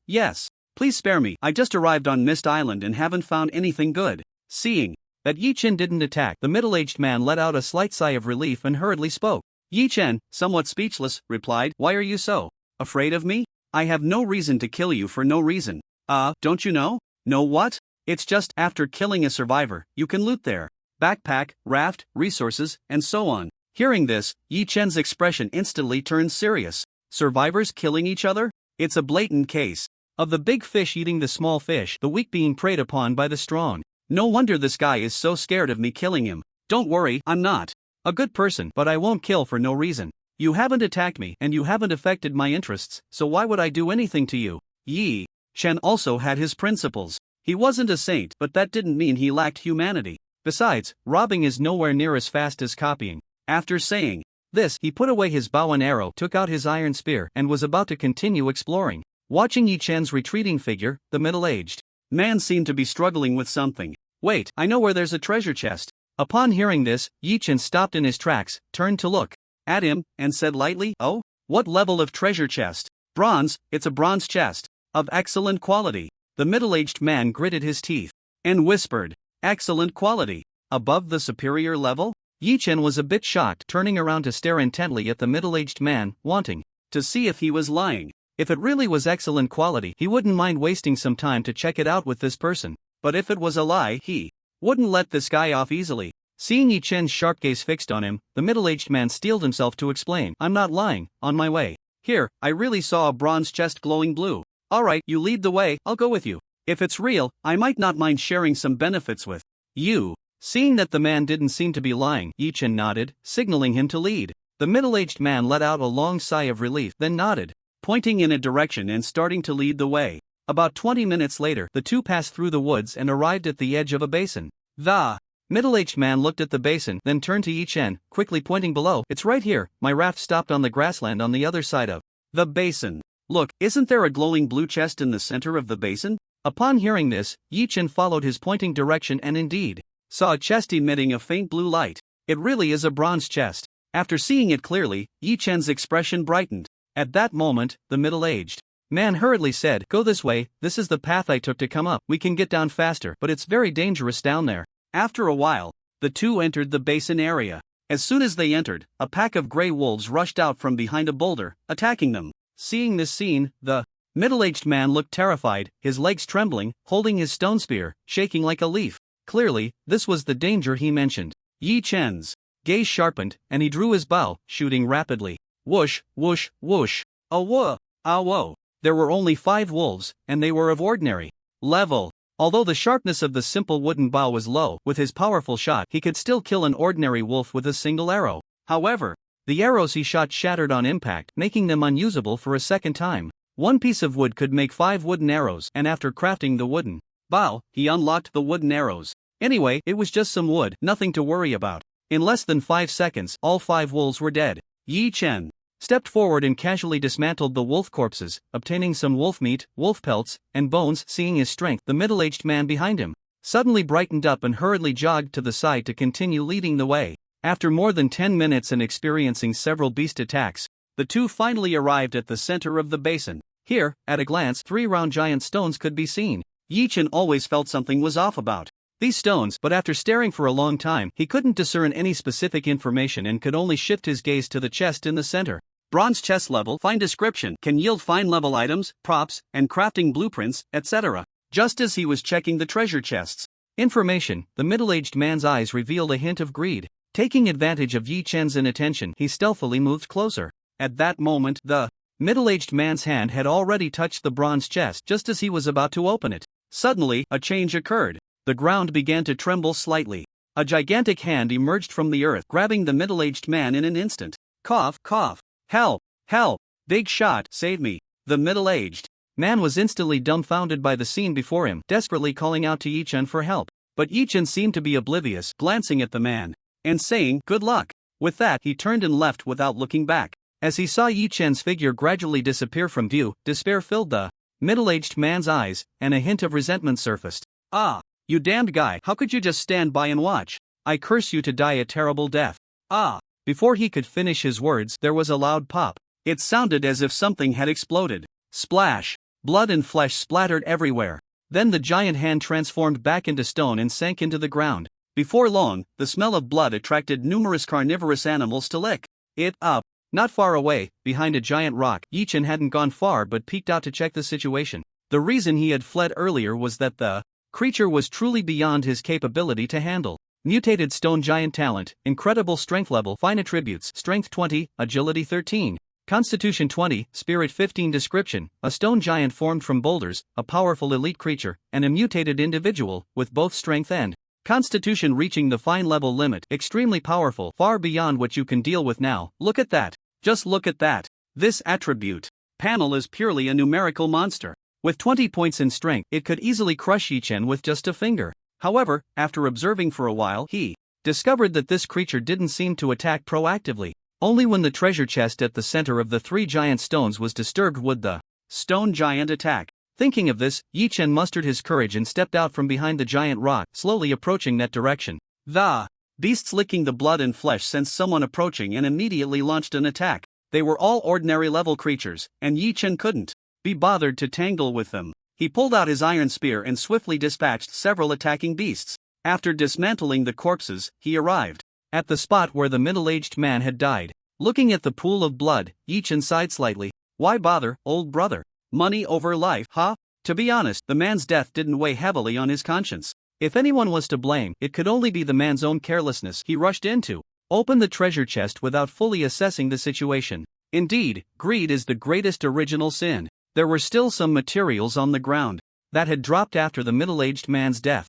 Please spare me, I just arrived on Mist Island and haven't found anything good." Seeing that Yi-Chen didn't attack, the middle-aged man let out a slight sigh of relief and hurriedly spoke. Yi-Chen, somewhat speechless, replied, "Why are you so afraid of me? I have no reason to kill you for no reason." Don't you know? Know what? It's just, after killing a survivor, you can loot their backpack, raft, resources, and so on. Hearing this, Yi-Chen's expression instantly turned serious. Survivors killing each other? It's a blatant case of the big fish eating the small fish, the weak being preyed upon by the strong. No wonder this guy is so scared of me killing him. Don't worry, I'm not a good person, but I won't kill for no reason. You haven't attacked me, and you haven't affected my interests, so why would I do anything to you? Yi-Chen also had his principles. He wasn't a saint, but that didn't mean he lacked humanity. Besides, robbing is nowhere near as fast as copying. After saying this, he put away his bow and arrow, took out his iron spear, and was about to continue exploring. Watching Yi-Chen's retreating figure, the middle-aged man seemed to be struggling with something. Wait, I know where there's a treasure chest. Upon hearing this, Yi-Chen stopped in his tracks, turned to look at him, and said lightly, "Oh? What level of treasure chest?" "Bronze, it's a bronze chest. Of excellent quality." The middle-aged man gritted his teeth and whispered, "Excellent quality? Above the superior level?" Yi-Chen was a bit shocked, turning around to stare intently at the middle-aged man, wanting to see if he was lying. If it really was excellent quality, he wouldn't mind wasting some time to check it out with this person. But if it was a lie, he wouldn't let this guy off easily. Seeing Yi-Chen's sharp gaze fixed on him, the middle-aged man steeled himself to explain, "I'm not lying, on my way. Here, I really saw a bronze chest glowing blue." "Alright, you lead the way, I'll go with you. If it's real, I might not mind sharing some benefits with you." Seeing that the man didn't seem to be lying, Yi-Chen nodded, signaling him to lead. The middle-aged man let out a long sigh of relief, then nodded, pointing in a direction and starting to lead the way. About 20 minutes later, the two passed through the woods and arrived at the edge of a basin. The middle-aged man looked at the basin, then turned to Yi-Chen, quickly pointing below. "It's right here, my raft stopped on the grassland on the other side of the basin. Look, isn't there a glowing blue chest in the center of the basin?" Upon hearing this, Yi-Chen followed his pointing direction and indeed saw a chest emitting a faint blue light. It really is a bronze chest. After seeing it clearly, Yi-Chen's expression brightened. At that moment, the middle-aged man hurriedly said, "Go this way, this is the path I took to come up. We can get down faster, but it's very dangerous down there." After a while, the two entered the basin area. As soon as they entered, a pack of gray wolves rushed out from behind a boulder, attacking them. Seeing this scene, the middle-aged man looked terrified, his legs trembling, holding his stone spear, shaking like a leaf. Clearly, this was the danger he mentioned. Yi-Chen's gaze sharpened, and he drew his bow, shooting rapidly. Whoosh, whoosh, whoosh. Ah whoa. There were only 5 wolves, and they were of ordinary level. Although the sharpness of the simple wooden bow was low, with his powerful shot he could still kill an ordinary wolf with a single arrow. However, the arrows he shot shattered on impact, making them unusable for a second time. One piece of wood could make 5 wooden arrows, and after crafting the wooden bow, he unlocked the wooden arrows. Anyway, it was just some wood, nothing to worry about. In less than 5 seconds, all 5 wolves were dead. Yi-Chen stepped forward and casually dismantled the wolf corpses, obtaining some wolf meat, wolf pelts, and bones. Seeing his strength, the middle-aged man behind him suddenly brightened up and hurriedly jogged to the side to continue leading the way. After more than 10 minutes and experiencing several beast attacks, the two finally arrived at the center of the basin. Here, at a glance, 3 round giant stones could be seen. Yi-Chen always felt something was off about these stones, but after staring for a long time, he couldn't discern any specific information and could only shift his gaze to the chest in the center. Bronze chest level, fine description, can yield fine level items, props, and crafting blueprints, etc. Just as he was checking the treasure chests information, the middle-aged man's eyes revealed a hint of greed. Taking advantage of Yi Chen's inattention, he stealthily moved closer. At that moment, the middle-aged man's hand had already touched the bronze chest just as he was about to open it. Suddenly, a change occurred. The ground began to tremble slightly. A gigantic hand emerged from the earth, grabbing the middle-aged man in an instant. Cough, cough. Help, help, big shot, save me. The middle-aged man was instantly dumbfounded by the scene before him, desperately calling out to Yi Chen for help. But Yi Chen seemed to be oblivious, glancing at the man and saying, "Good luck." With that, he turned and left without looking back. As he saw Yi Chen's figure gradually disappear from view, despair filled the middle-aged man's eyes, and a hint of resentment surfaced. "Ah, you damned guy, how could you just stand by and watch? I curse you to die a terrible death." "Ah." Before he could finish his words, there was a loud pop. It sounded as if something had exploded. Splash! Blood and flesh splattered everywhere. Then the giant hand transformed back into stone and sank into the ground. Before long, the smell of blood attracted numerous carnivorous animals to lick it up. Not far away, behind a giant rock, Yi Chen hadn't gone far but peeked out to check the situation. The reason he had fled earlier was that the creature was truly beyond his capability to handle. Mutated stone giant talent, incredible strength level, fine attributes, strength 20, agility 13, constitution 20, spirit 15. Description: a stone giant formed from boulders, a powerful elite creature, and a mutated individual, with both strength and constitution reaching the fine level limit, extremely powerful, far beyond what you can deal with now. Look at that. Just look at that. This attribute panel is purely a numerical monster. With 20 points in strength, it could easily crush Yi Chen with just a finger. However, after observing for a while, he discovered that this creature didn't seem to attack proactively. Only when the treasure chest at the center of the three giant stones was disturbed would the stone giant attack. Thinking of this, Yi Chen mustered his courage and stepped out from behind the giant rock, slowly approaching that direction. The beasts licking the blood and flesh sensed someone approaching and immediately launched an attack. They were all ordinary level creatures, and Yi Chen couldn't be bothered to tangle with them. He pulled out his iron spear and swiftly dispatched several attacking beasts. After dismantling the corpses, he arrived at the spot where the middle-aged man had died. Looking at the pool of blood, Yi Chen sighed slightly. Why bother, old brother? Money over life, huh? To be honest, the man's death didn't weigh heavily on his conscience. If anyone was to blame, it could only be the man's own carelessness. He rushed into open the treasure chest without fully assessing the situation. Indeed, greed is the greatest original sin. There were still some materials on the ground that had dropped after the middle-aged man's death.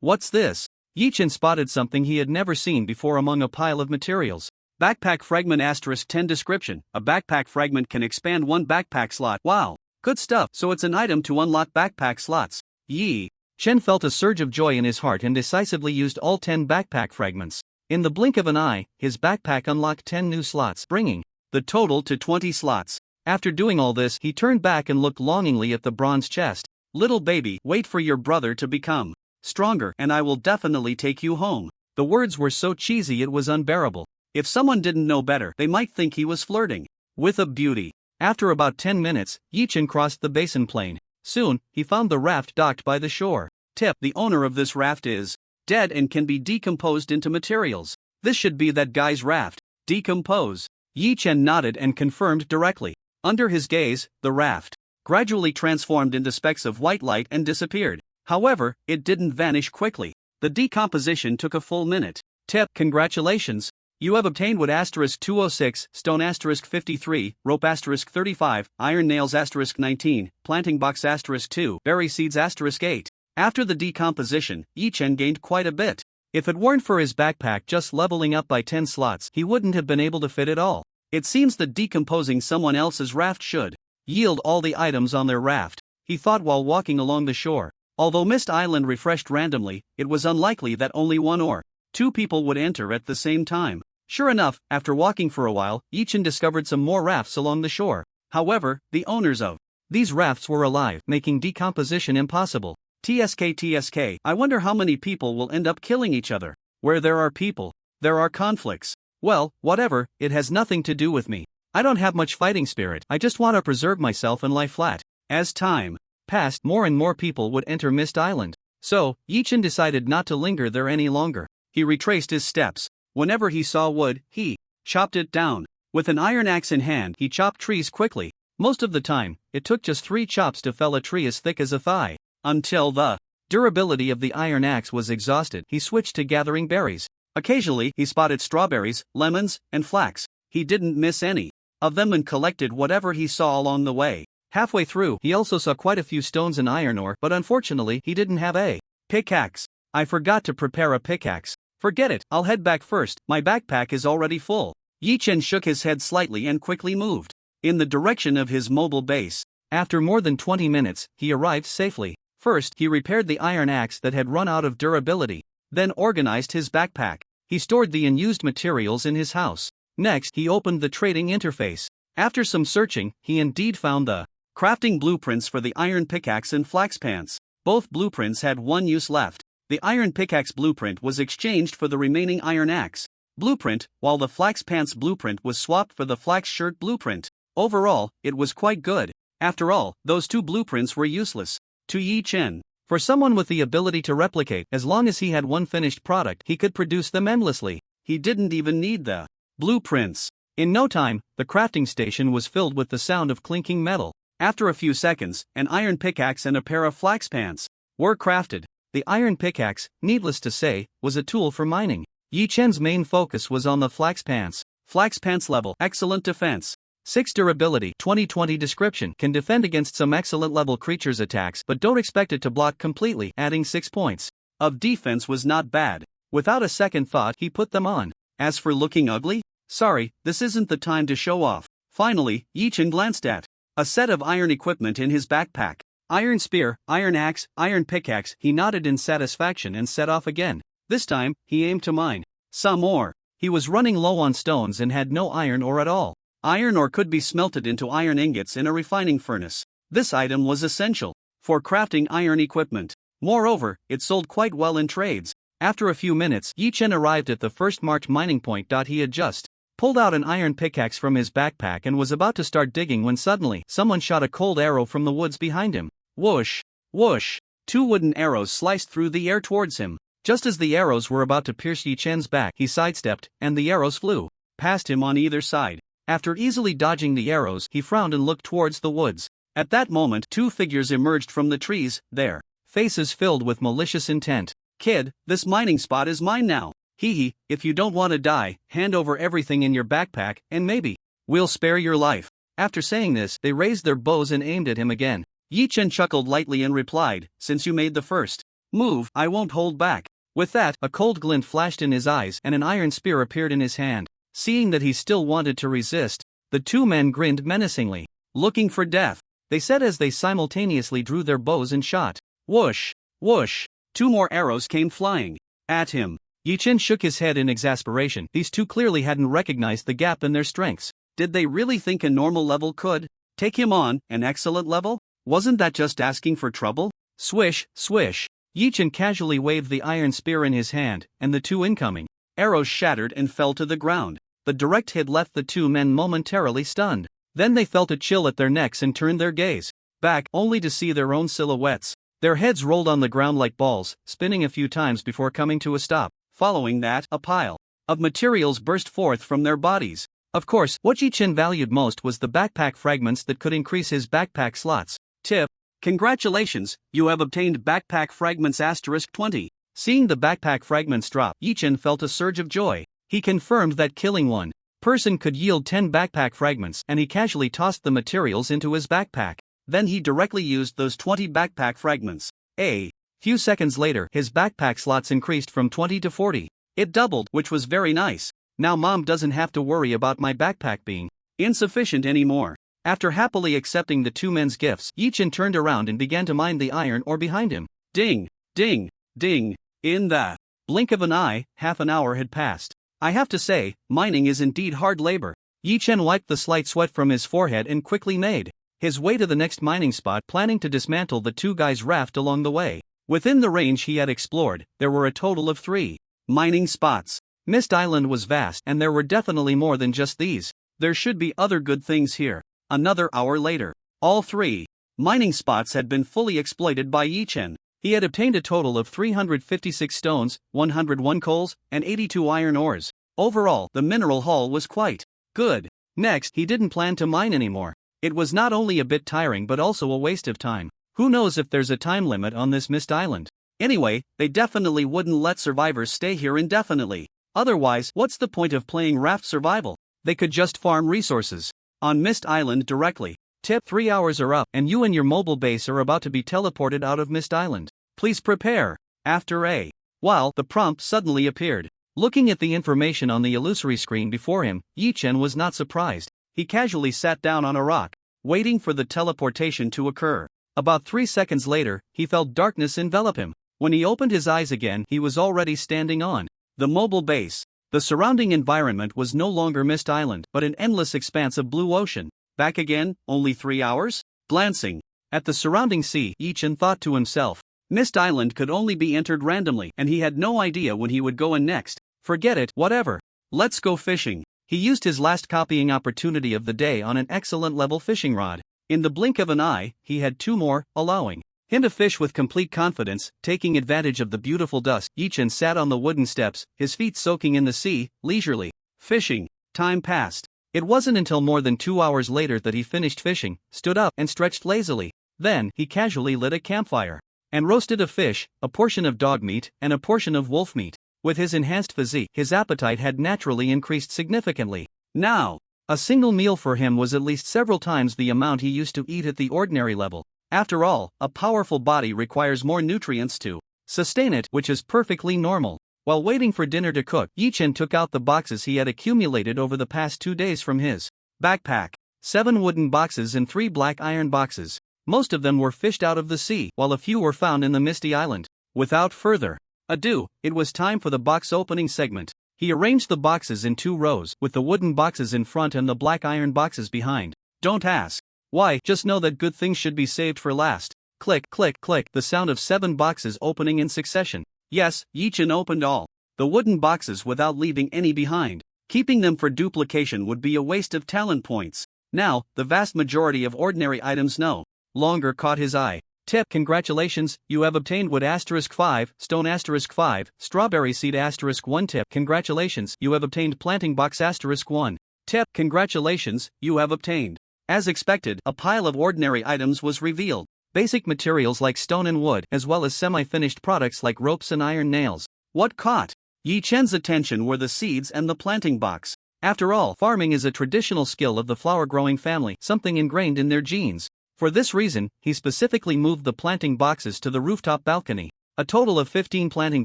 What's this? Yi Chen spotted something he had never seen before among a pile of materials. Backpack fragment *10 description. A backpack fragment can expand one backpack slot. Wow, good stuff. So it's an item to unlock backpack slots. Yi Chen felt a surge of joy in his heart and decisively used all 10 backpack fragments. In the blink of an eye, his backpack unlocked 10 new slots, bringing the total to 20 slots. After doing all this, he turned back and looked longingly at the bronze chest. Little baby, wait for your brother to become stronger, and I will definitely take you home. The words were so cheesy it was unbearable. If someone didn't know better, they might think he was flirting with a beauty. After about 10 minutes, Yi Chen crossed the basin plain. Soon, he found the raft docked by the shore. Tip: the owner of this raft is dead and can be decomposed into materials. This should be that guy's raft. Decompose. Yi Chen nodded and confirmed directly. Under his gaze, the raft gradually transformed into specks of white light and disappeared. However, it didn't vanish quickly. The decomposition took a full minute. Tip: congratulations. You have obtained wood *206, stone *53, rope *35, iron nails *19, planting box *2, berry seeds *8. After the decomposition, Yi Chen gained quite a bit. If it weren't for his backpack just leveling up by 10 slots, he wouldn't have been able to fit it all. It seems that decomposing someone else's raft should yield all the items on their raft, he thought while walking along the shore. Although Mist Island refreshed randomly, it was unlikely that only one or two people would enter at the same time. Sure enough, after walking for a while, Yi Chen discovered some more rafts along the shore. However, the owners of these rafts were alive, making decomposition impossible. TSK, I wonder how many people will end up killing each other. Where there are people, there are conflicts. Well, whatever, it has nothing to do with me. I don't have much fighting spirit, I just want to preserve myself and lie flat. As time passed, more and more people would enter Mist Island. So, Yi-Chen decided not to linger there any longer. He retraced his steps. Whenever he saw wood, he chopped it down. With an iron axe in hand, he chopped trees quickly. Most of the time, it took just 3 chops to fell a tree as thick as a thigh. Until the durability of the iron axe was exhausted, he switched to gathering berries. Occasionally, he spotted strawberries, lemons, and flax. He didn't miss any of them and collected whatever he saw along the way. Halfway through, he also saw quite a few stones and iron ore, but unfortunately, he didn't have a pickaxe. I forgot to prepare a pickaxe. Forget it, I'll head back first, my backpack is already full. Yi-Chen shook his head slightly and quickly moved in the direction of his mobile base. After more than 20 minutes, he arrived safely. First, he repaired the iron axe that had run out of durability, then organized his backpack. He stored the unused materials in his house. Next, he opened the trading interface. After some searching, he indeed found the crafting blueprints for the iron pickaxe and flax pants. Both blueprints had one use left. The iron pickaxe blueprint was exchanged for the remaining iron axe blueprint, while the flax pants blueprint was swapped for the flax shirt blueprint. Overall, it was quite good. After all, those 2 blueprints were useless to Yi-Chen. For someone with the ability to replicate, as long as he had one finished product, he could produce them endlessly. He didn't even need the blueprints. In no time, the crafting station was filled with the sound of clinking metal. After a few seconds, an iron pickaxe and a pair of flax pants were crafted. The iron pickaxe, needless to say, was a tool for mining. Yi-Chen's main focus was on the flax pants. Flax pants level, excellent defense. 6 durability, 20/20 description, can defend against some excellent level creatures' attacks, but don't expect it to block completely, adding 6 points of defense was not bad. Without a second thought, he put them on. As for looking ugly? Sorry, this isn't the time to show off. Finally, Yi-Chen glanced at a set of iron equipment in his backpack. Iron spear, iron axe, iron pickaxe. He nodded in satisfaction and set off again. This time, he aimed to mine some ore. He was running low on stones and had no iron ore at all. Iron ore could be smelted into iron ingots in a refining furnace. This item was essential for crafting iron equipment. Moreover, it sold quite well in trades. After a few minutes, Yi-Chen arrived at the first marked mining point. He had just pulled out an iron pickaxe from his backpack and was about to start digging when suddenly, someone shot a cold arrow from the woods behind him. Whoosh! Whoosh! 2 wooden arrows sliced through the air towards him. Just as the arrows were about to pierce Yi-Chen's back, he sidestepped, and the arrows flew past him on either side. After easily dodging the arrows, he frowned and looked towards the woods. At that moment, 2 figures emerged from the trees, their faces filled with malicious intent. Kid, this mining spot is mine now. Hee, if you don't want to die, hand over everything in your backpack, and maybe we'll spare your life. After saying this, they raised their bows and aimed at him again. Yi-Chen chuckled lightly and replied, since you made the first move, I won't hold back. With that, a cold glint flashed in his eyes and an iron spear appeared in his hand. Seeing that he still wanted to resist, the 2 men grinned menacingly. Looking for death, they said as they simultaneously drew their bows and shot. Whoosh! Whoosh! 2 more arrows came flying at him. Yi-Chen shook his head in exasperation. These 2 clearly hadn't recognized the gap in their strengths. Did they really think a normal level could take him on, an excellent level? Wasn't that just asking for trouble? Swish, swish. Yi-Chen casually waved the iron spear in his hand, and the 2 incoming arrows shattered and fell to the ground. The direct hit left the 2 men momentarily stunned. Then they felt a chill at their necks and turned their gaze back, only to see their own silhouettes. Their heads rolled on the ground like balls, spinning a few times before coming to a stop. Following that, a pile of materials burst forth from their bodies. Of course, what Yi-Chen valued most was the backpack fragments that could increase his backpack slots. Tip: congratulations, you have obtained backpack fragments *20. Seeing the backpack fragments drop, Yi-Chen felt a surge of joy. He confirmed that killing one person could yield 10 backpack fragments, and he casually tossed the materials into his backpack. Then he directly used those 20 backpack fragments. A few seconds later, his backpack slots increased from 20 to 40. It doubled, which was very nice. Now Mom doesn't have to worry about my backpack being insufficient anymore. After happily accepting the 2 men's gifts, Yi-Chen turned around and began to mine the iron ore behind him. Ding, ding, ding. In the blink of an eye, half an hour had passed. I have to say, mining is indeed hard labor. Yi-Chen wiped the slight sweat from his forehead and quickly made his way to the next mining spot, planning to dismantle the 2 guys' raft along the way. Within the range he had explored, there were a total of 3 mining spots. Mist Island was vast, and there were definitely more than just these. There should be other good things here. Another hour later, all 3 mining spots had been fully exploited by Yi-Chen. He had obtained a total of 356 stones, 101 coals, and 82 iron ores. Overall, the mineral haul was quite good. Next, he didn't plan to mine anymore. It was not only a bit tiring but also a waste of time. Who knows if there's a time limit on this mist island? Anyway, they definitely wouldn't let survivors stay here indefinitely. Otherwise, what's the point of playing raft survival? They could just farm resources on Mist Island directly. Tip: 3 hours are up, and you and your mobile base are about to be teleported out of Mist Island. Please prepare. After a while, the prompt suddenly appeared. Looking at the information on the illusory screen before him, Yi Chen was not surprised. He casually sat down on a rock, waiting for the teleportation to occur. About 3 seconds later, he felt darkness envelop him. When he opened his eyes again, he was already standing on the mobile base. The surrounding environment was no longer Mist Island, but an endless expanse of blue ocean. Back again, only 3 hours? Glancing at the surrounding sea, Yi Chen thought to himself, Mist Island could only be entered randomly, and he had no idea when he would go in next. Forget it, whatever. Let's go fishing. He used his last copying opportunity of the day on an excellent level fishing rod. In the blink of an eye, he had 2 more, allowing him to fish with complete confidence. Taking advantage of the beautiful dusk, Yi Chen sat on the wooden steps, his feet soaking in the sea, leisurely fishing. Time passed. It wasn't until more than 2 hours later that he finished fishing, stood up, and stretched lazily. Then, he casually lit a campfire and roasted a fish, a portion of dog meat, and a portion of wolf meat. With his enhanced physique, his appetite had naturally increased significantly. Now, a single meal for him was at least several times the amount he used to eat at the ordinary level. After all, a powerful body requires more nutrients to sustain it, which is perfectly normal. While waiting for dinner to cook, Yi Chen took out the boxes he had accumulated over the past 2 days from his backpack. 7 wooden boxes and 3 black iron boxes. Most of them were fished out of the sea, while a few were found in the Misty Island. Without further ado, it was time for the box opening segment. He arranged the boxes in 2 rows, with the wooden boxes in front and the black iron boxes behind. Don't ask why, just know that good things should be saved for last. Click, click, click, the sound of 7 boxes opening in succession. Yes, Yi Chen opened all the wooden boxes without leaving any behind. Keeping them for duplication would be a waste of talent points. Now, the vast majority of ordinary items no longer caught his eye. Tip: congratulations, you have obtained wood *5, stone *5, strawberry seed *1. Tip: congratulations, you have obtained planting box *1. Tip: congratulations, you have obtained. As expected, a pile of ordinary items was revealed. Basic materials like stone and wood, as well as semi-finished products like ropes and iron nails. What caught Yi Chen's attention were the seeds and the planting box. After all, farming is a traditional skill of the flower-growing family, something ingrained in their genes. For this reason, he specifically moved the planting boxes to the rooftop balcony. A total of 15 planting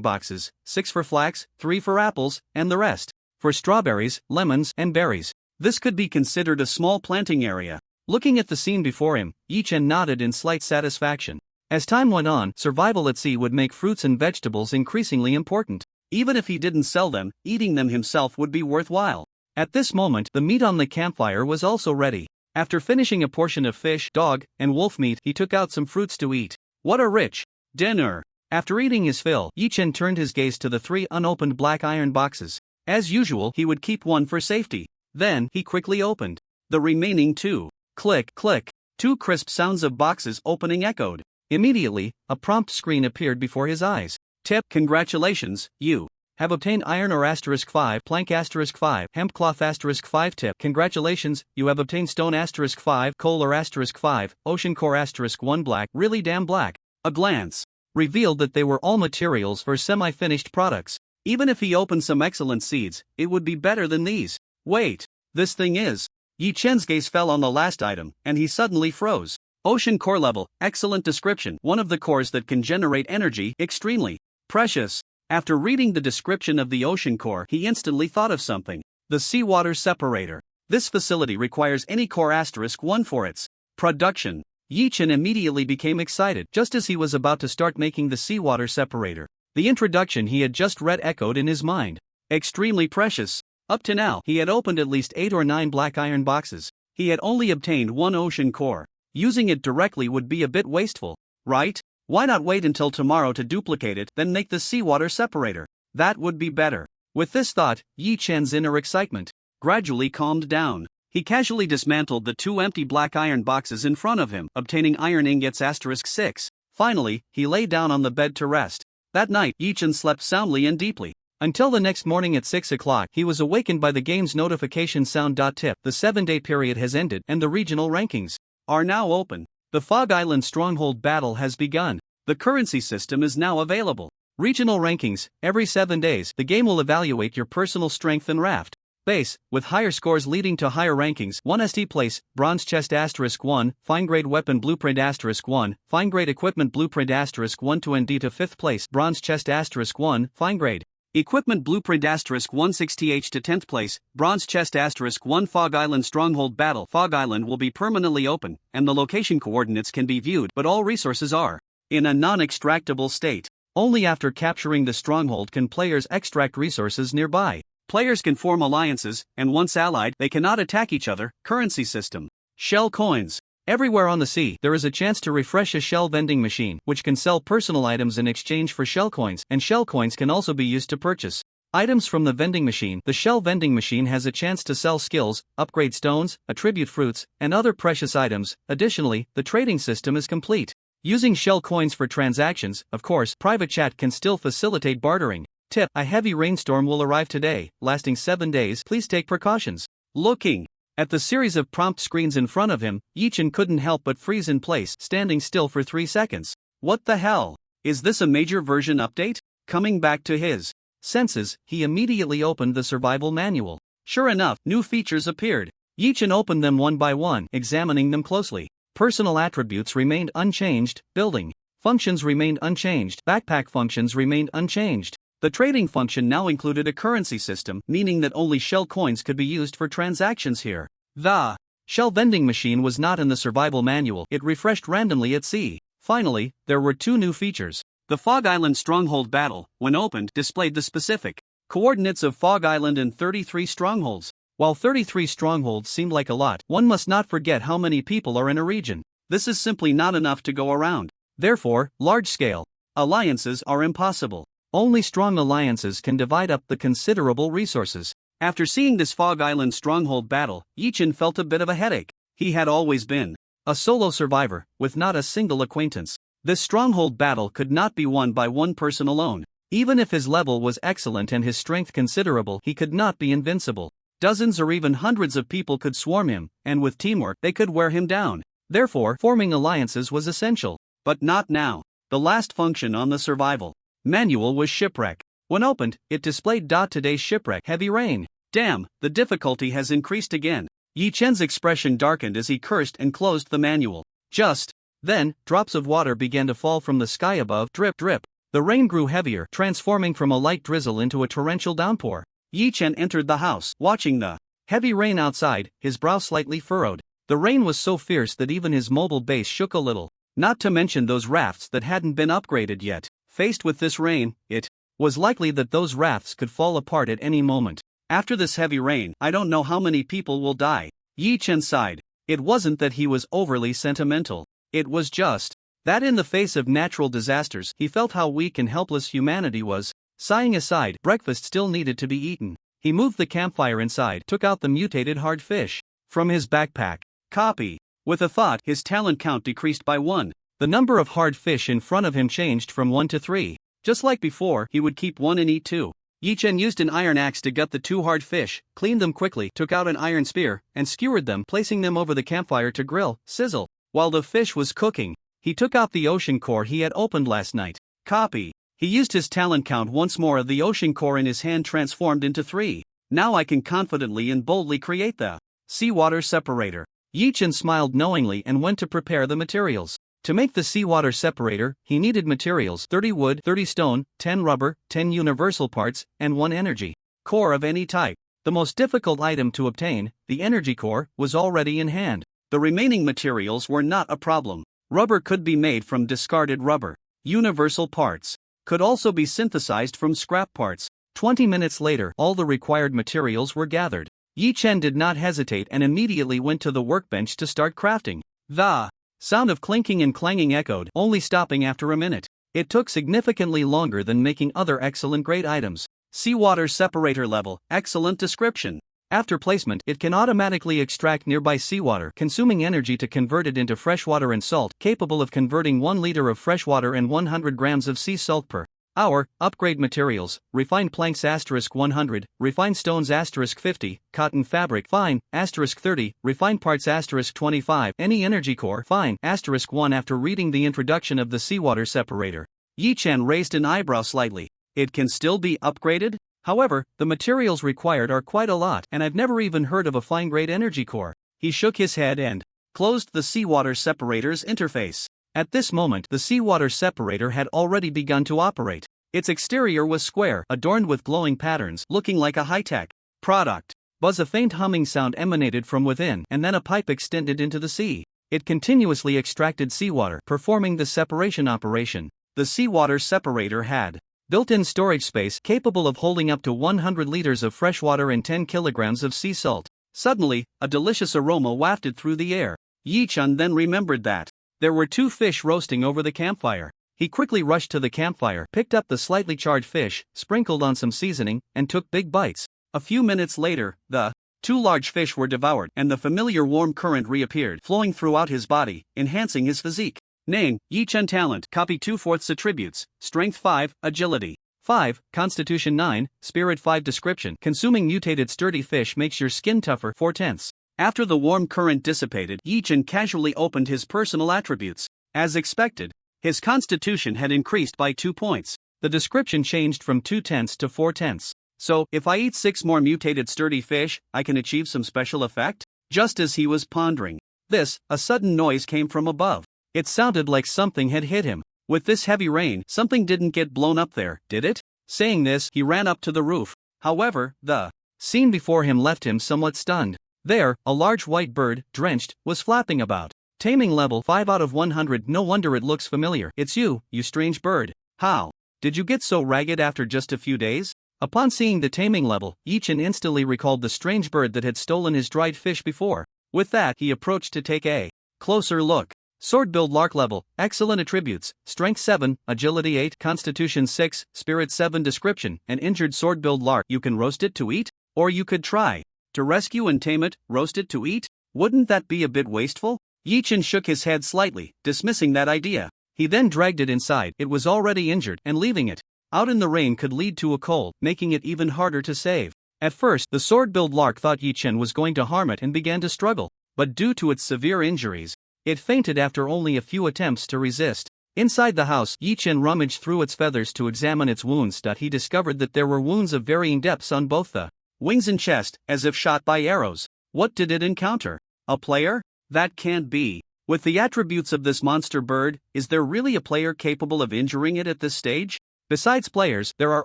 boxes, 6 for flax, 3 for apples, and the rest for strawberries, lemons, and berries. This could be considered a small planting area. Looking at the scene before him, Yi Chen nodded in slight satisfaction. As time went on, survival at sea would make fruits and vegetables increasingly important. Even if he didn't sell them, eating them himself would be worthwhile. At this moment, the meat on the campfire was also ready. After finishing a portion of fish, dog, and wolf meat, he took out some fruits to eat. What a rich dinner! After eating his fill, Yi Chen turned his gaze to the 3 unopened black iron boxes. As usual, he would keep one for safety. Then, he quickly opened the remaining 2. Click, click. 2 crisp sounds of boxes opening echoed. Immediately, a prompt screen appeared before his eyes. Tip: congratulations, you have obtained iron ore *5, plank *5, hemp cloth *5. Tip: congratulations, you have obtained stone *5, coal ore *5, ocean core *1. Black, really damn black. A glance revealed that they were all materials for semi-finished products. Even if he opened some excellent seeds, it would be better than these. Wait, this thing is. Yi Chen's gaze fell on the last item, and he suddenly froze. Ocean core level, excellent description. One of the cores that can generate energy, extremely precious. After reading the description of the ocean core, he instantly thought of something. The seawater separator. This facility requires any core *1 for its production. Yi Chen immediately became excited just as he was about to start making the seawater separator. The introduction he had just read echoed in his mind. Extremely precious. Up to now, he had opened at least 8 or 9 black iron boxes. He had only obtained 1 ocean core. Using it directly would be a bit wasteful, right? Why not wait until tomorrow to duplicate it, then make the seawater separator? That would be better. With this thought, Yi Chen's inner excitement gradually calmed down. He casually dismantled the 2 empty black iron boxes in front of him, obtaining iron ingots *6, Finally, he lay down on the bed to rest. That night, Yi-chan slept soundly and deeply. Until the next morning at 6 o'clock, he was awakened by the game's notification sound. Tip: the 7-day period has ended and the regional rankings are now open. The Fog Island Stronghold battle has begun. The currency system is now available. Regional rankings: every 7 days, the game will evaluate your personal strength and RAFT base, with higher scores leading to higher rankings. 1 ST place, Bronze Chest *1, Fine Grade Weapon Blueprint *1, Fine Grade Equipment Blueprint *1 to ND to 5th place, Bronze Chest *1, Fine Grade Equipment Blueprint *160H to 10th place, Bronze Chest *1. Fog Island Stronghold battle. Fog Island will be permanently open, and the location coordinates can be viewed, but all resources are in a non-extractable state. Only after capturing the stronghold can players extract resources nearby. Players can form alliances, and once allied, they cannot attack each other. Currency system: shell coins. Everywhere on the sea, there is a chance to refresh a shell vending machine, which can sell personal items in exchange for shell coins, and shell coins can also be used to purchase items from the vending machine. The shell vending machine has a chance to sell skills, upgrade stones, attribute fruits, and other precious items. Additionally, the trading system is complete. Using shell coins for transactions, of course, private chat can still facilitate bartering. Tip: a heavy rainstorm will arrive today, lasting 7 days. Please take precautions. Looking at the series of prompt screens in front of him, Yi-chan couldn't help but freeze in place, standing still for 3 seconds. What the hell? Is this a major version update? Coming back to his senses, he immediately opened the survival manual. Sure enough, new features appeared. Yi-chan opened them one by one, examining them closely. Personal attributes remained unchanged, building functions remained unchanged, backpack functions remained unchanged. The trading function now included a currency system, meaning that only shell coins could be used for transactions here. The shell vending machine was not in the survival manual, it refreshed randomly at sea. Finally, there were 2 new features. The Fog Island Stronghold battle, when opened, displayed the specific coordinates of Fog Island and 33 strongholds. While 33 strongholds seemed like a lot, one must not forget how many people are in a region. This is simply not enough to go around. Therefore, large-scale alliances are impossible. Only strong alliances can divide up the considerable resources. After seeing this Fog Island Stronghold battle, Yi-chan felt a bit of a headache. He had always been a solo survivor, with not a single acquaintance. This stronghold battle could not be won by one person alone. Even if his level was excellent and his strength considerable, he could not be invincible. Dozens or even hundreds of people could swarm him, and with teamwork, they could wear him down. Therefore, forming alliances was essential. But not now. The last function on the survival manual was shipwreck. When opened, it displayed today's shipwreck, heavy rain. Damn, the difficulty has increased again. Yi-chan's expression darkened as he cursed and closed the manual. Just then, drops of water began to fall from the sky above, drip, drip. The rain grew heavier, transforming from a light drizzle into a torrential downpour. Yi-chan entered the house, watching the heavy rain outside, his brow slightly furrowed. The rain was so fierce that even his mobile base shook a little. Not to mention those rafts that hadn't been upgraded yet. Faced with this rain, it was likely that those rafts could fall apart at any moment. After this heavy rain, I don't know how many people will die. Yi-chan sighed. It wasn't that he was overly sentimental. It was just that in the face of natural disasters, he felt how weak and helpless humanity was. Sighing aside, breakfast still needed to be eaten. He moved the campfire inside, took out the mutated hard fish from his backpack. Copy. With a thought, his talent count decreased by 1. The number of hard fish in front of him changed from 1 to 3. Just like before, he would keep 1 and eat 2. Yi-chan used an iron axe to gut the 2 hard fish, cleaned them quickly, took out an iron spear, and skewered them, placing them over the campfire to grill, sizzle. While the fish was cooking, he took out the ocean core he had opened last night. Copy. He used his talent count once more. The ocean core in his hand transformed into 3. Now I can confidently and boldly create the seawater separator. Yi-chan smiled knowingly and went to prepare the materials. To make the seawater separator, he needed materials: 30 wood, 30 stone, 10 rubber, 10 universal parts, and 1 energy core of any type. The most difficult item to obtain, the energy core, was already in hand. The remaining materials were not a problem. Rubber could be made from discarded rubber. Universal parts could also be synthesized from scrap parts. 20 minutes later, all the required materials were gathered. Yi-chan did not hesitate and immediately went to the workbench to start crafting. The sound of clinking and clanging echoed, only stopping after a minute. It took significantly longer than making other excellent great items. Seawater separator level, excellent description. After placement, it can automatically extract nearby seawater, consuming energy to convert it into freshwater and salt, capable of converting 1 liter of freshwater and 100 grams of sea salt per hour. Upgrade materials: refined planks *100, refined stones *50, cotton fabric fine *30, refined parts *25, any energy core fine *1. After reading the introduction of the seawater separator, Yi-chan raised an eyebrow slightly. It can still be upgraded? However, the materials required are quite a lot, and I've never even heard of a fine-grade energy core. He shook his head and closed the seawater separator's interface. At this moment, the seawater separator had already begun to operate. Its exterior was square, adorned with glowing patterns, looking like a high-tech product. A faint humming sound emanated from within, and then a pipe extended into the sea. It continuously extracted seawater, performing the separation operation. The seawater separator had built-in storage space capable of holding up to 100 liters of freshwater and 10 kilograms of sea salt. Suddenly, a delicious aroma wafted through the air. Yi-chan then remembered that there were 2 fish roasting over the campfire. He quickly rushed to the campfire, picked up the slightly charred fish, sprinkled on some seasoning, and took big bites. A few minutes later, the 2 large fish were devoured, and the familiar warm current reappeared, flowing throughout his body, enhancing his physique. Name: Yi-chan. Talent: copy 2/4 attributes, Strength 5, Agility 5, Constitution 9, Spirit 5. Description: consuming mutated sturdy fish makes your skin tougher 4/10. After the warm current dissipated, Yi-chan casually opened his personal attributes. As expected, his constitution had increased by 2 points. The description changed from 2/10 to 4/10. So, if I eat 6 more mutated sturdy fish, I can achieve some special effect? Just as he was pondering this, a sudden noise came from above. It sounded like something had hit him. With this heavy rain, something didn't get blown up there, did it? Saying this, he ran up to the roof. However, the scene before him left him somewhat stunned. There, a large white bird, drenched, was flapping about. Taming level 5 out of 100. No wonder it looks familiar. It's you strange bird. How did you get so ragged after just a few days? Upon seeing the taming level, Yi-chan instantly recalled the strange bird that had stolen his dried fish before. With that, he approached to take a closer look. Sword-build lark level, excellent attributes, Strength 7, Agility 8, Constitution 6, Spirit 7. Description: an injured sword-build lark. You can roast it to eat? Or you could try to rescue and tame it, roast it to eat? Wouldn't that be a bit wasteful? Yi-chan shook his head slightly, dismissing that idea. He then dragged it inside. It was already injured, and leaving it out in the rain could lead to a cold, making it even harder to save. At first, the sword-build lark thought Yi-chan was going to harm it and began to struggle, but due to its severe injuries, it fainted after only a few attempts to resist. Inside the house, Yi-chan rummaged through its feathers to examine its wounds. He discovered that there were wounds of varying depths on both the wings and chest, as if shot by arrows. What did it encounter? A player? That can't be. With the attributes of this monster bird, is there really a player capable of injuring it at this stage? Besides players, there are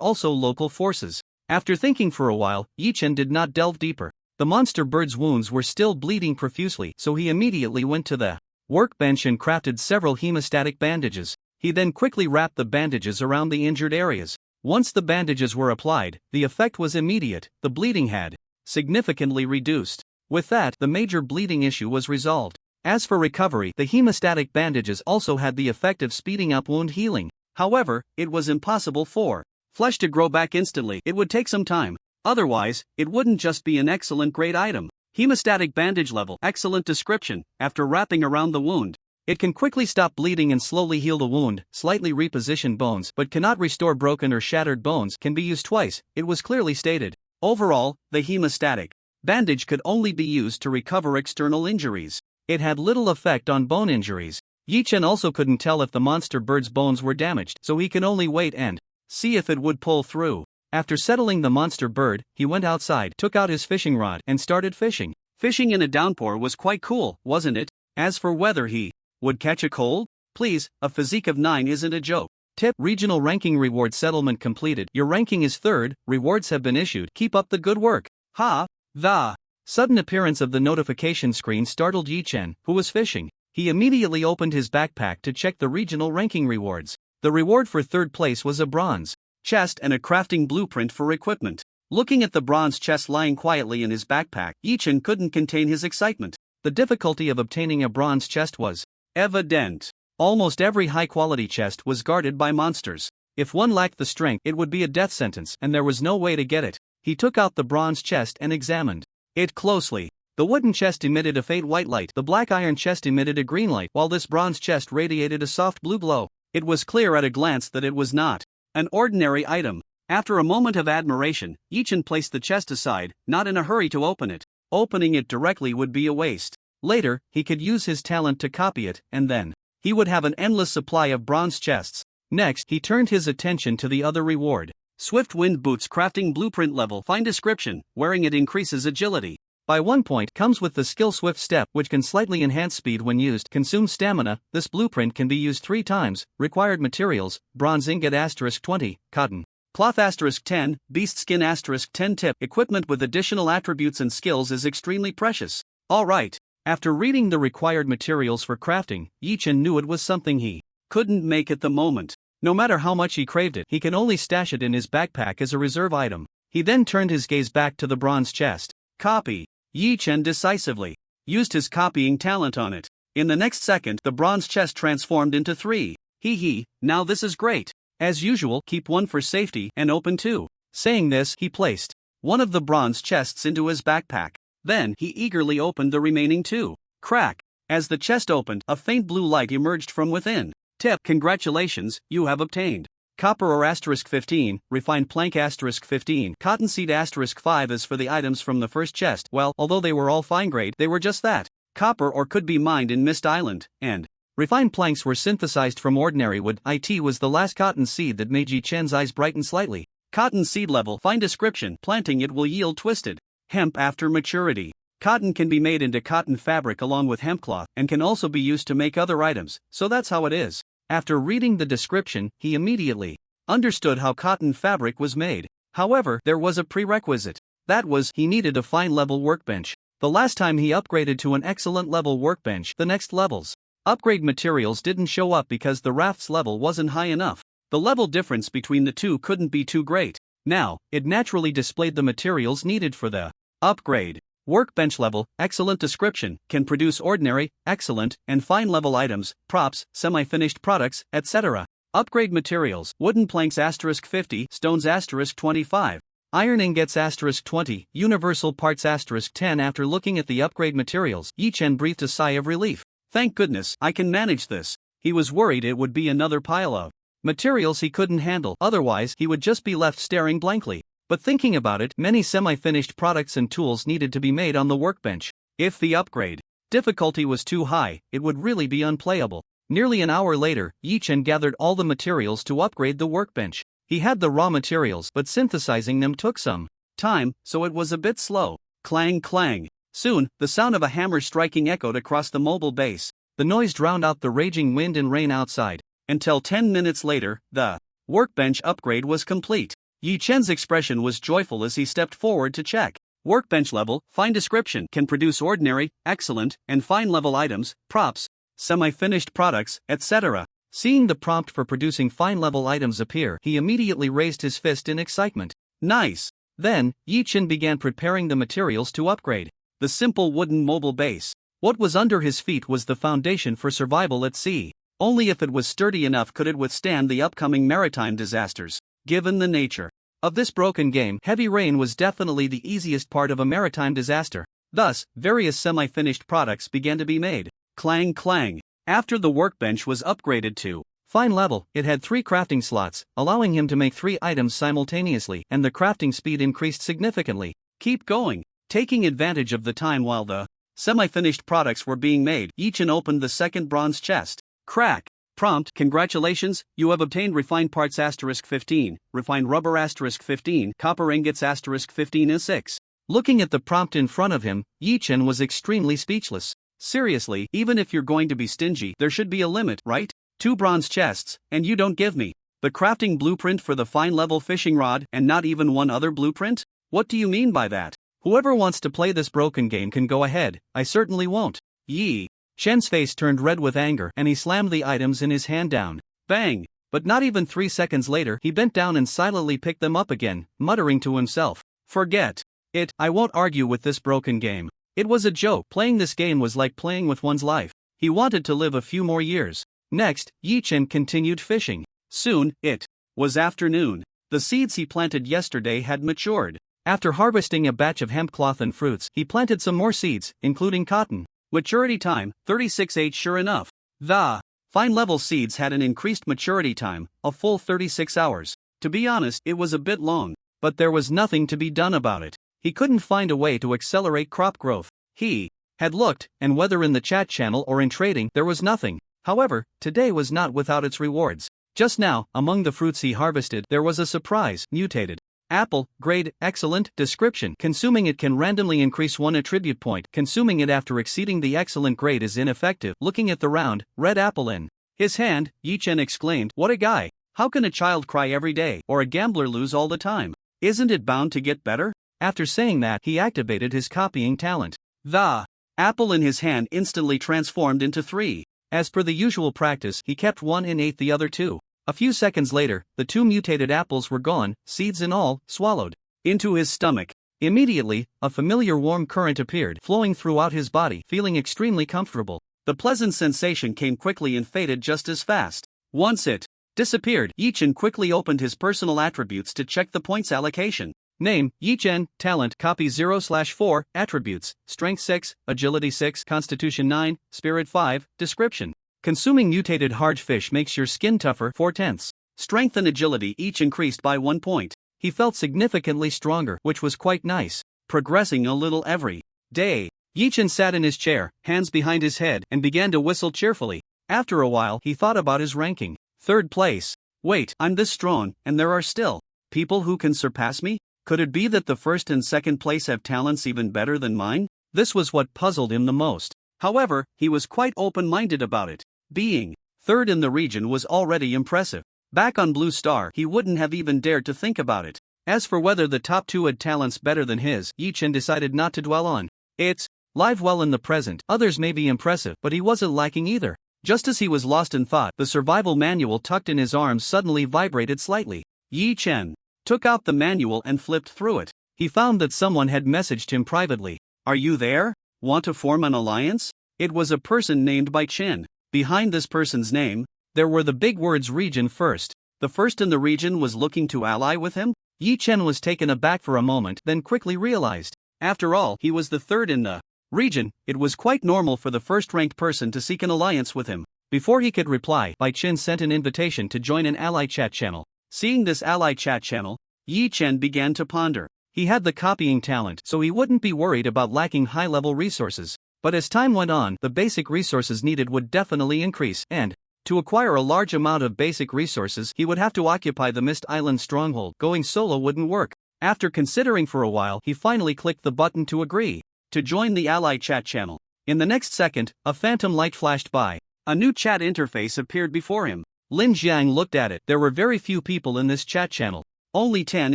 also local forces. After thinking for a while, Yi-chan did not delve deeper. The monster bird's wounds were still bleeding profusely, so he immediately went to the workbench and crafted several hemostatic bandages. He then quickly wrapped the bandages around the injured areas. Once the bandages were applied, the effect was immediate. The bleeding had significantly reduced. With that, the major bleeding issue was resolved. As for recovery, the hemostatic bandages also had the effect of speeding up wound healing. However, it was impossible for flesh to grow back instantly. It would take some time. Otherwise, it wouldn't just be an excellent great item. Hemostatic bandage level, excellent description. After wrapping around the wound, it can quickly stop bleeding and slowly heal the wound, slightly reposition bones, but cannot restore broken or shattered bones, can be used twice, it was clearly stated. Overall, the hemostatic bandage could only be used to recover external injuries. It had little effect on bone injuries. Yi-chan also couldn't tell if the monster bird's bones were damaged, so he could only wait and see if it would pull through. After settling the monster bird, he went outside, took out his fishing rod, and started fishing. Fishing in a downpour was quite cool, wasn't it? As for whether he would catch a cold? Please, a physique of 9 isn't a joke. Tip: regional ranking reward settlement completed. Your ranking is 3rd, rewards have been issued. Keep up the good work. Ha! The sudden appearance of the notification screen startled Yi-chan, who was fishing. He immediately opened his backpack to check the regional ranking rewards. The reward for 3rd place was a bronze chest and a crafting blueprint for equipment. Looking at the bronze chest lying quietly in his backpack, Yi-chan couldn't contain his excitement. The difficulty of obtaining a bronze chest was evident. Almost every high-quality chest was guarded by monsters. If one lacked the strength, it would be a death sentence, and there was no way to get it. He took out the bronze chest and examined it closely. The wooden chest emitted a faint white light, the black iron chest emitted a green light, while this bronze chest radiated a soft blue glow. It was clear at a glance that it was not an ordinary item. After a moment of admiration, Yichin placed the chest aside, not in a hurry to open it. Opening it directly would be a waste. Later, he could use his talent to copy it, and then he would have an endless supply of bronze chests. Next, he turned his attention to the other reward. Swift Wind Boots crafting blueprint level. Fine description, wearing it increases agility. By 1 point comes with the skill Swift Step, which can slightly enhance speed when used, consume stamina. This blueprint can be used 3 times. Required materials: bronze ingot *20, cotton cloth *10, beast skin *10 tip. Equipment with additional attributes and skills is extremely precious. Alright. After reading the required materials for crafting, Yichin knew it was something he couldn't make at the moment. No matter how much he craved it, he can only stash it in his backpack as a reserve item. He then turned his gaze back to the bronze chest. Copy. Yichin decisively used his copying talent on it. In the next second, the bronze chest transformed into 3. Hee, now this is great. As usual, keep 1 for safety and open 2. Saying this, he placed one of the bronze chests into his backpack. Then, he eagerly opened the remaining 2. Crack. As the chest opened, a faint blue light emerged from within. Tip: congratulations, you have obtained copper ore *15, refined plank *15, cottonseed *5. As for the items from the first chest, well, although they were all fine grade, they were just that. Copper ore could be mined in Mist Island, and refined planks were synthesized from ordinary wood. It was the last cotton seed that made Yichen's eyes brighten slightly. Cotton seed level. Fine description, planting it will yield twisted hemp after maturity. Cotton can be made into cotton fabric along with hemp cloth, and can also be used to make other items, so that's how it is. After reading the description, he immediately understood how cotton fabric was made. However, there was a prerequisite. That was, he needed a fine level workbench. The last time he upgraded to an excellent level workbench, the next levels upgrade materials didn't show up because the RAFT's level wasn't high enough. The level difference between the two couldn't be too great. Now, it naturally displayed the materials needed for the upgrade. Workbench level, excellent description, can produce ordinary, excellent, and fine level items, props, semi-finished products, etc. Upgrade materials: wooden planks *50, stones *25, iron ingots *20, universal parts *10. After looking at the upgrade materials, Yichin breathed a sigh of relief. Thank goodness, I can manage this. He was worried it would be another pile of materials he couldn't handle, otherwise he would just be left staring blankly. But thinking about it, many semi-finished products and tools needed to be made on the workbench. If the upgrade difficulty was too high, it would really be unplayable. Nearly an hour later, Yichin gathered all the materials to upgrade the workbench. He had the raw materials, but synthesizing them took some time, so it was a bit slow. Clang clang. Soon, the sound of a hammer striking echoed across the mobile base. The noise drowned out the raging wind and rain outside. Until 10 minutes later, the workbench upgrade was complete. Yichen's expression was joyful as he stepped forward to check. Workbench level, fine description, can produce ordinary, excellent, and fine level items, props, semi-finished products, etc. Seeing the prompt for producing fine level items appear, he immediately raised his fist in excitement. Nice! Then, Yichin began preparing the materials to upgrade the simple wooden mobile base. What was under his feet was the foundation for survival at sea. Only if it was sturdy enough could it withstand the upcoming maritime disasters. Given the nature of this broken game, heavy rain was definitely the easiest part of a maritime disaster. Thus, various semi-finished products began to be made. Clang clang. After the workbench was upgraded to fine level, it had 3 crafting slots, allowing him to make 3 items simultaneously, and the crafting speed increased significantly. Keep going. Taking advantage of the time while the semi-finished products were being made, Yichin opened the second bronze chest. Crack. Prompt: congratulations, you have obtained refined parts *15, refined rubber *15, copper ingots *15 and 6. Looking at the prompt in front of him, Yichin was extremely speechless. Seriously, even if you're going to be stingy, there should be a limit, right? 2 bronze chests, and you don't give me the crafting blueprint for the fine level fishing rod, and not even one other blueprint? What do you mean by that? Whoever wants to play this broken game can go ahead, I certainly won't. Yi Shen's face turned red with anger, and he slammed the items in his hand down. Bang! But not even 3 seconds later, he bent down and silently picked them up again, muttering to himself, "Forget it, I won't argue with this broken game." It was a joke. Playing this game was like playing with one's life. He wanted to live a few more years. Next, Yichin continued fishing. Soon, it was afternoon. The seeds he planted yesterday had matured. After harvesting a batch of hemp cloth and fruits, he planted some more seeds, including cotton. Maturity time, 36H. Sure enough, the fine-level seeds had an increased maturity time, a full 36 hours. To be honest, it was a bit long, but there was nothing to be done about it. He couldn't find a way to accelerate crop growth. He had looked, and whether in the chat channel or in trading, there was nothing. However, today was not without its rewards. Just now, among the fruits he harvested, there was a surprise: mutated apple, grade, excellent, description. Consuming it can randomly increase 1 attribute point. Consuming it after exceeding the excellent grade is ineffective. Looking at the round, red apple in his hand, Yi Chen exclaimed, "What a guy! How can a child cry every day, or a gambler lose all the time? Isn't it bound to get better?" After saying that, he activated his copying talent. The apple in his hand instantly transformed into 3. As per the usual practice, he kept one and ate the other 2. A few seconds later, the 2 mutated apples were gone, seeds and all, swallowed into his stomach. Immediately, a familiar warm current appeared, flowing throughout his body, feeling extremely comfortable. The pleasant sensation came quickly and faded just as fast. Once it disappeared, Yi Chen quickly opened his personal attributes to check the points allocation. Name, Yi Chen, talent, copy 0/4, attributes, strength 6, agility 6, constitution 9, spirit 5, description. Consuming mutated hard fish makes your skin tougher 4/10. Strength and agility each increased by 1 point. He felt significantly stronger, which was quite nice, progressing a little every day. Yi Chen sat in his chair, hands behind his head, and began to whistle cheerfully. After a while, he thought about his ranking. 3rd place. Wait, I'm this strong, and there are still people who can surpass me? Could it be that the 1st and 2nd place have talents even better than mine? This was what puzzled him the most. However, he was quite open-minded about it. Being 3rd in the region was already impressive. Back on Blue Star, he wouldn't have even dared to think about it. As for whether the top 2 had talents better than his, Yi Chen decided not to dwell on it. Live well in the present. Others may be impressive, but he wasn't lacking either. Just as he was lost in thought, the survival manual tucked in his arms suddenly vibrated slightly. Yi Chen took out the manual and flipped through it. He found that someone had messaged him privately. "Are you there? Want to form an alliance?" It was a person named Bai Chen. Behind this person's name, there were the big words region first. The 1st in the region was looking to ally with him? Yi Chen was taken aback for a moment, then quickly realized. After all, he was the 3rd in the region. It was quite normal for the 1st-ranked person to seek an alliance with him. Before he could reply, Bai Chen sent an invitation to join an ally chat channel. Seeing this ally chat channel, Yi Chen began to ponder. He had the copying talent, so he wouldn't be worried about lacking high-level resources. But as time went on, the basic resources needed would definitely increase, and to acquire a large amount of basic resources, he would have to occupy the Mist Island stronghold. Going solo wouldn't work. After considering for a while, he finally clicked the button to agree to join the ally chat channel. In the next second, a phantom light flashed by. A new chat interface appeared before him. Lin Jiang looked at it. There were very few people in this chat channel, only 10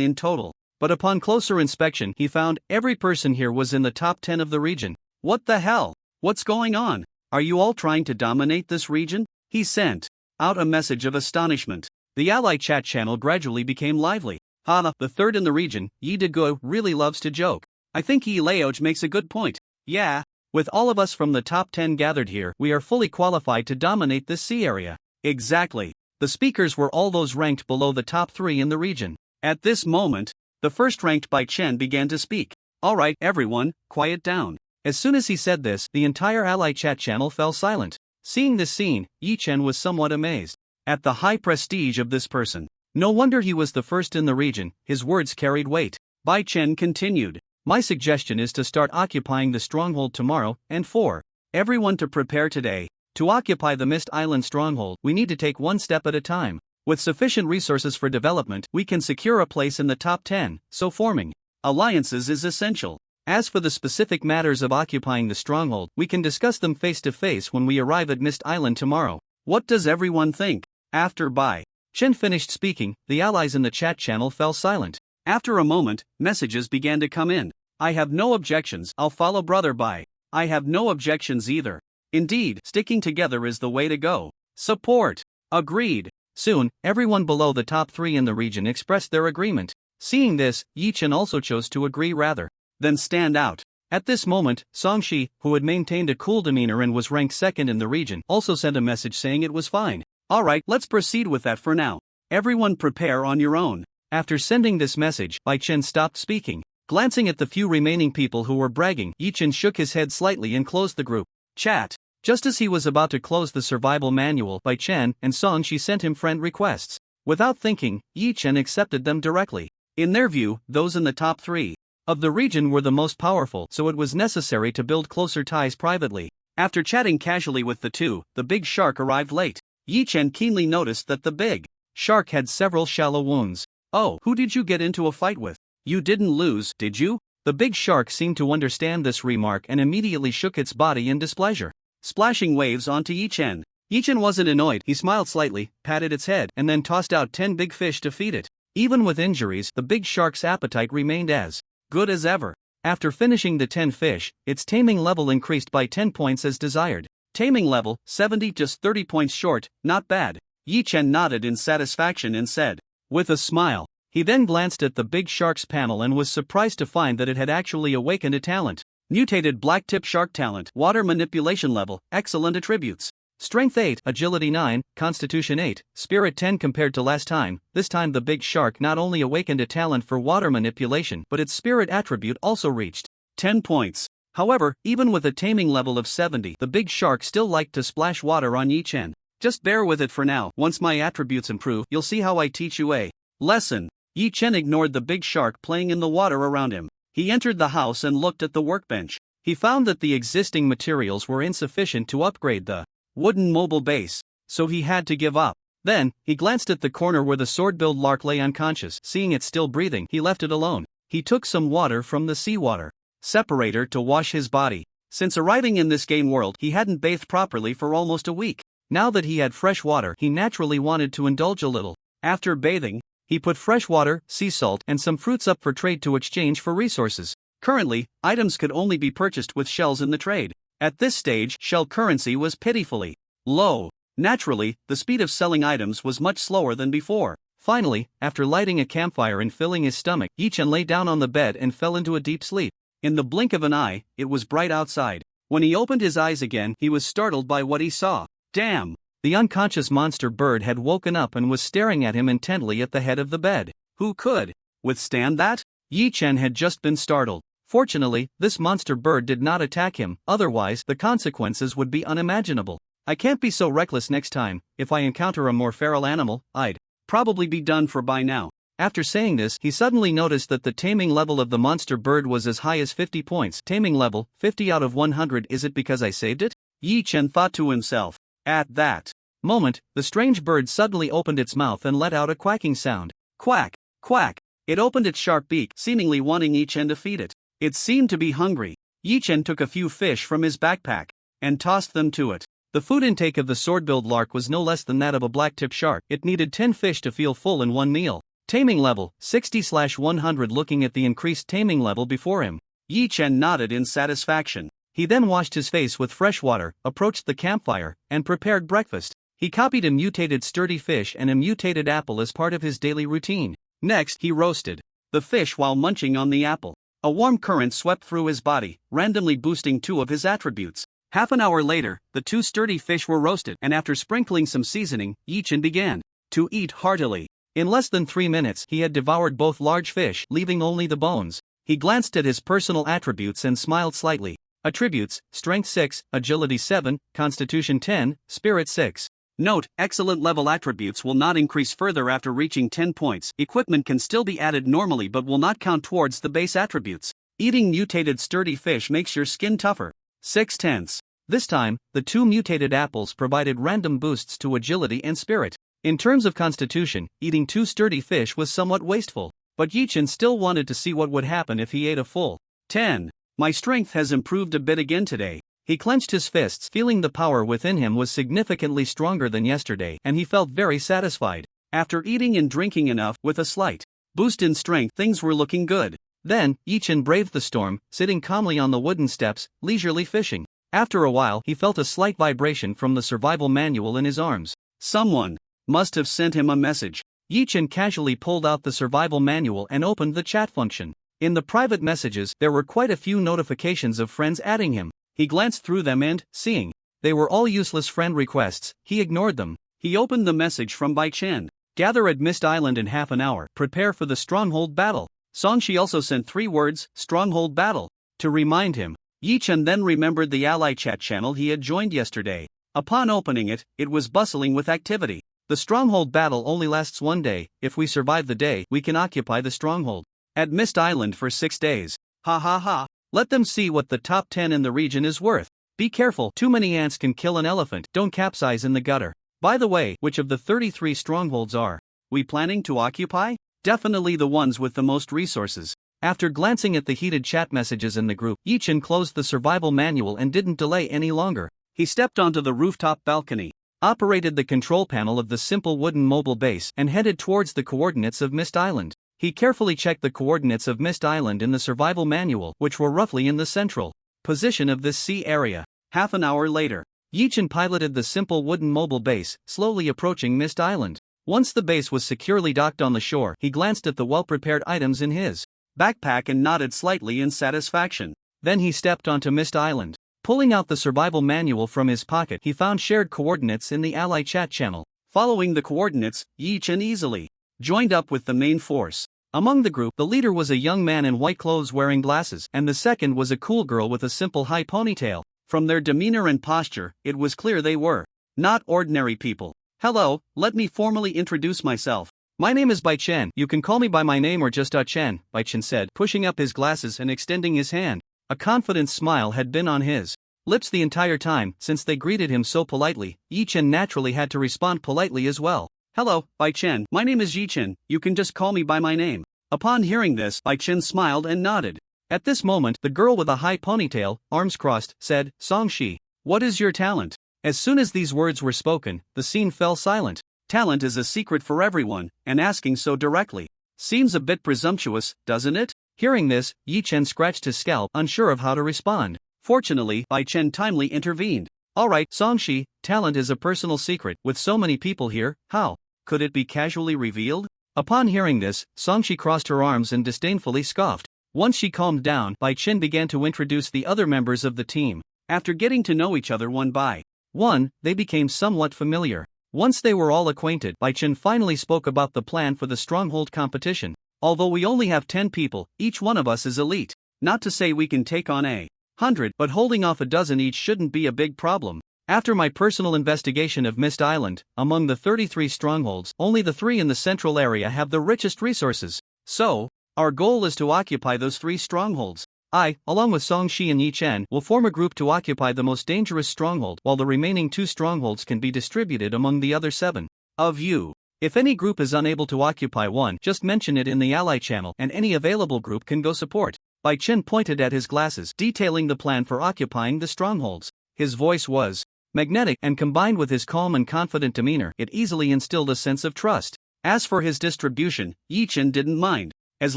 in total. But upon closer inspection, he found every person here was in the top 10 of the region. What the hell? What's going on? Are you all trying to dominate this region? He sent out a message of astonishment. The ally chat channel gradually became lively. Haha, the 3rd in the region, Yi Degu really loves to joke. I think Yi Laoj makes a good point. Yeah, with all of us from the top 10 gathered here, we are fully qualified to dominate this sea area. Exactly. The speakers were all those ranked below the top 3 in the region. At this moment, the 1st-ranked Bai Chen began to speak. Alright, everyone, quiet down. As soon as he said this, the entire ally chat channel fell silent. Seeing this scene, Yi Chen was somewhat amazed at the high prestige of this person. No wonder he was the 1st in the region. His words carried weight. Bai Chen continued. My suggestion is to start occupying the stronghold tomorrow, and for everyone to prepare today. To occupy the Mist Island stronghold, we need to take one step at a time. With sufficient resources for development, we can secure a place in the top 10, so forming alliances is essential. As for the specific matters of occupying the stronghold, we can discuss them face to face when we arrive at Mist Island tomorrow. What does everyone think? After Bai Chen finished speaking, the allies in the chat channel fell silent. After a moment, messages began to come in. I have no objections, I'll follow Brother Bai. I have no objections either. Indeed, sticking together is the way to go. Support. Agreed. Soon, everyone below the top 3 in the region expressed their agreement. Seeing this, Yi Chen also chose to agree rather than stand out. At this moment, Songshi, who had maintained a cool demeanor and was ranked 2nd in the region, also sent a message saying it was fine. Alright, let's proceed with that for now. Everyone prepare on your own. After sending this message, Bai Chen stopped speaking. Glancing at the few remaining people who were bragging, Yi-Chen shook his head slightly and closed the group chat. Just as he was about to close the survival manual by Chen and Song, she sent him friend requests. Without thinking, Yi-Chen accepted them directly. In their view, those in the top 3 of the region were the most powerful, so it was necessary to build closer ties privately. After chatting casually with the two, the big shark arrived late. Yi-Chen keenly noticed that the big shark had several shallow wounds. "Oh, who did you get into a fight with? You didn't lose, did you?" The big shark seemed to understand this remark and immediately shook its body in displeasure, splashing waves onto Yi-Chen. Yi-Chen wasn't annoyed. He smiled slightly, patted its head, and then tossed out 10 big fish to feed it. Even with injuries, the big shark's appetite remained as good as ever. After finishing the 10 fish, its taming level increased by 10 points as desired. Taming level, 70, just 30 points short, not bad. Yi-Chen nodded in satisfaction and said, with a smile. He then glanced at the big shark's panel and was surprised to find that it had actually awakened a talent. Mutated black-tip shark talent, water manipulation level, excellent attributes. Strength 8, Agility 9, Constitution 8, Spirit 10. Compared to last time, this time the big shark not only awakened a talent for water manipulation, but its spirit attribute also reached 10 points. However, even with a taming level of 70, the big shark still liked to splash water on Yi-Chen. "Just bear with it for now. Once my attributes improve, you'll see how I teach you a lesson." Yi-Chen ignored the big shark playing in the water around him. He entered the house and looked at the workbench. He found that the existing materials were insufficient to upgrade the wooden mobile base, so he had to give up. Then, he glanced at the corner where the sword-billed lark lay unconscious. Seeing it still breathing, he left it alone. He took some water from the seawater separator to wash his body. Since arriving in this game world, he hadn't bathed properly for almost a week. Now that he had fresh water, he naturally wanted to indulge a little. After bathing, he put fresh water, sea salt, and some fruits up for trade to exchange for resources. Currently, items could only be purchased with shells in the trade. At this stage, shell currency was pitifully low. Naturally, the speed of selling items was much slower than before. Finally, after lighting a campfire and filling his stomach, Yi-Chen lay down on the bed and fell into a deep sleep. In the blink of an eye, it was bright outside. When he opened his eyes again, he was startled by what he saw. Damn! The unconscious monster bird had woken up and was staring at him intently at the head of the bed. Who could withstand that? Yi-Chen had just been startled. Fortunately, this monster bird did not attack him, otherwise the consequences would be unimaginable. I can't be so reckless next time. If I encounter a more feral animal, I'd probably be done for by now. After saying this, he suddenly noticed that the taming level of the monster bird was as high as 50 points. Taming level, 50 out of 100. Is it because I saved it? Yi-Chen thought to himself. At that moment, the strange bird suddenly opened its mouth and let out a quacking sound. Quack, quack. It opened its sharp beak, seemingly wanting Yi-Chen to feed it. It seemed to be hungry. Yi-Chen took a few fish from his backpack and tossed them to it. The food intake of the sword-billed lark was no less than that of a black-tip shark. It needed 10 fish to feel full in one meal. Taming level, 60/100. Looking at the increased taming level before him, Yi-Chen nodded in satisfaction. He then washed his face with fresh water, approached the campfire, and prepared breakfast. He copied a mutated sturdy fish and a mutated apple as part of his daily routine. Next, he roasted the fish while munching on the apple. A warm current swept through his body, randomly boosting 2 of his attributes. Half an hour later, the 2 sturdy fish were roasted, and after sprinkling some seasoning, Yi-Chen began to eat heartily. In less than 3 minutes, he had devoured both large fish, leaving only the bones. He glanced at his personal attributes and smiled slightly. Attributes: Strength 6, Agility 7, Constitution 10, Spirit 6. Note: excellent level attributes will not increase further after reaching 10 points. Equipment can still be added normally but will not count towards the base attributes. Eating mutated sturdy fish makes your skin tougher. 6/10. This time, the 2 mutated apples provided random boosts to agility and spirit. In terms of constitution, eating 2 sturdy fish was somewhat wasteful, but Yi-Chen still wanted to see what would happen if he ate a full 10. My strength has improved a bit again today. He clenched his fists, feeling the power within him was significantly stronger than yesterday, and he felt very satisfied. After eating and drinking enough, with a slight boost in strength, things were looking good. Then, Yi-Chen braved the storm, sitting calmly on the wooden steps, leisurely fishing. After a while, he felt a slight vibration from the survival manual in his arms. Someone must have sent him a message. Yi-Chen casually pulled out the survival manual and opened the chat function. In the private messages, there were quite a few notifications of friends adding him. He glanced through them and, seeing they were all useless friend requests, he ignored them. He opened the message from Bai Chen. Gather at Mist Island in half an hour. Prepare for the stronghold battle. Songshi also sent 3 words, stronghold battle, to remind him. Yi Chen then remembered the ally chat channel he had joined yesterday. Upon opening it, it was bustling with activity. The stronghold battle only lasts 1 day. If we survive the day, we can occupy the stronghold at Mist Island for 6 days. Ha ha ha. Let them see what the top 10 in the region is worth. Be careful, too many ants can kill an elephant. Don't capsize in the gutter. By the way, which of the 33 strongholds are we planning to occupy? Definitely the ones with the most resources. After glancing at the heated chat messages in the group, Yi Chen closed the survival manual and didn't delay any longer. He stepped onto the rooftop balcony, operated the control panel of the simple wooden mobile base, and headed towards the coordinates of Mist Island. He carefully checked the coordinates of Mist Island in the survival manual, which were roughly in the central position of this sea area. Half an hour later, Yi Chen piloted the simple wooden mobile base, slowly approaching Mist Island. Once the base was securely docked on the shore, he glanced at the well-prepared items in his backpack and nodded slightly in satisfaction. Then he stepped onto Mist Island. Pulling out the survival manual from his pocket, he found shared coordinates in the ally chat channel. Following the coordinates, Yi Chen easily joined up with the main force. Among the group, the leader was a young man in white clothes wearing glasses, and the second was a cool girl with a simple high ponytail. From their demeanor and posture, it was clear they were not ordinary people. Hello, let me formally introduce myself. My name is Bai Chen. You can call me by my name or just Chen, Bai Chen said, pushing up his glasses and extending his hand. A confident smile had been on his lips the entire time. Since they greeted him so politely, Yi Chen naturally had to respond politely as well. Hello, Bai Chen. My name is Yi Chen. You can just call me by my name. Upon hearing this, Bai Chen smiled and nodded. At this moment, the girl with a high ponytail, arms crossed, said, Songshi, what is your talent? As soon as these words were spoken, the scene fell silent. Talent is a secret for everyone, and asking so directly seems a bit presumptuous, doesn't it? Hearing this, Yi Chen scratched his scalp, unsure of how to respond. Fortunately, Bai Chen timely intervened. Alright, Songshi, talent is a personal secret. With so many people here, how could it be casually revealed? Upon hearing this, Songshi crossed her arms and disdainfully scoffed. Once she calmed down, Bai Chen began to introduce the other members of the team. After getting to know each other one by one, they became somewhat familiar. Once they were all acquainted, Bai Chen finally spoke about the plan for the stronghold competition. Although we only have 10 people, each one of us is elite. Not to say we can take on 100, but holding off a dozen each shouldn't be a big problem. After my personal investigation of Mist Island, among the 33 strongholds, only the 3 in the central area have the richest resources. So, our goal is to occupy those 3 strongholds. I, along with Songshi and Yi Chen, will form a group to occupy the most dangerous stronghold, while the remaining 2 strongholds can be distributed among the other 7 of you. If any group is unable to occupy one, just mention it in the ally channel, and any available group can go support. Bai Chen pointed at his glasses, detailing the plan for occupying the strongholds. His voice was magnetic, and combined with his calm and confident demeanor, it easily instilled a sense of trust. As for his distribution, Yi Chen didn't mind. As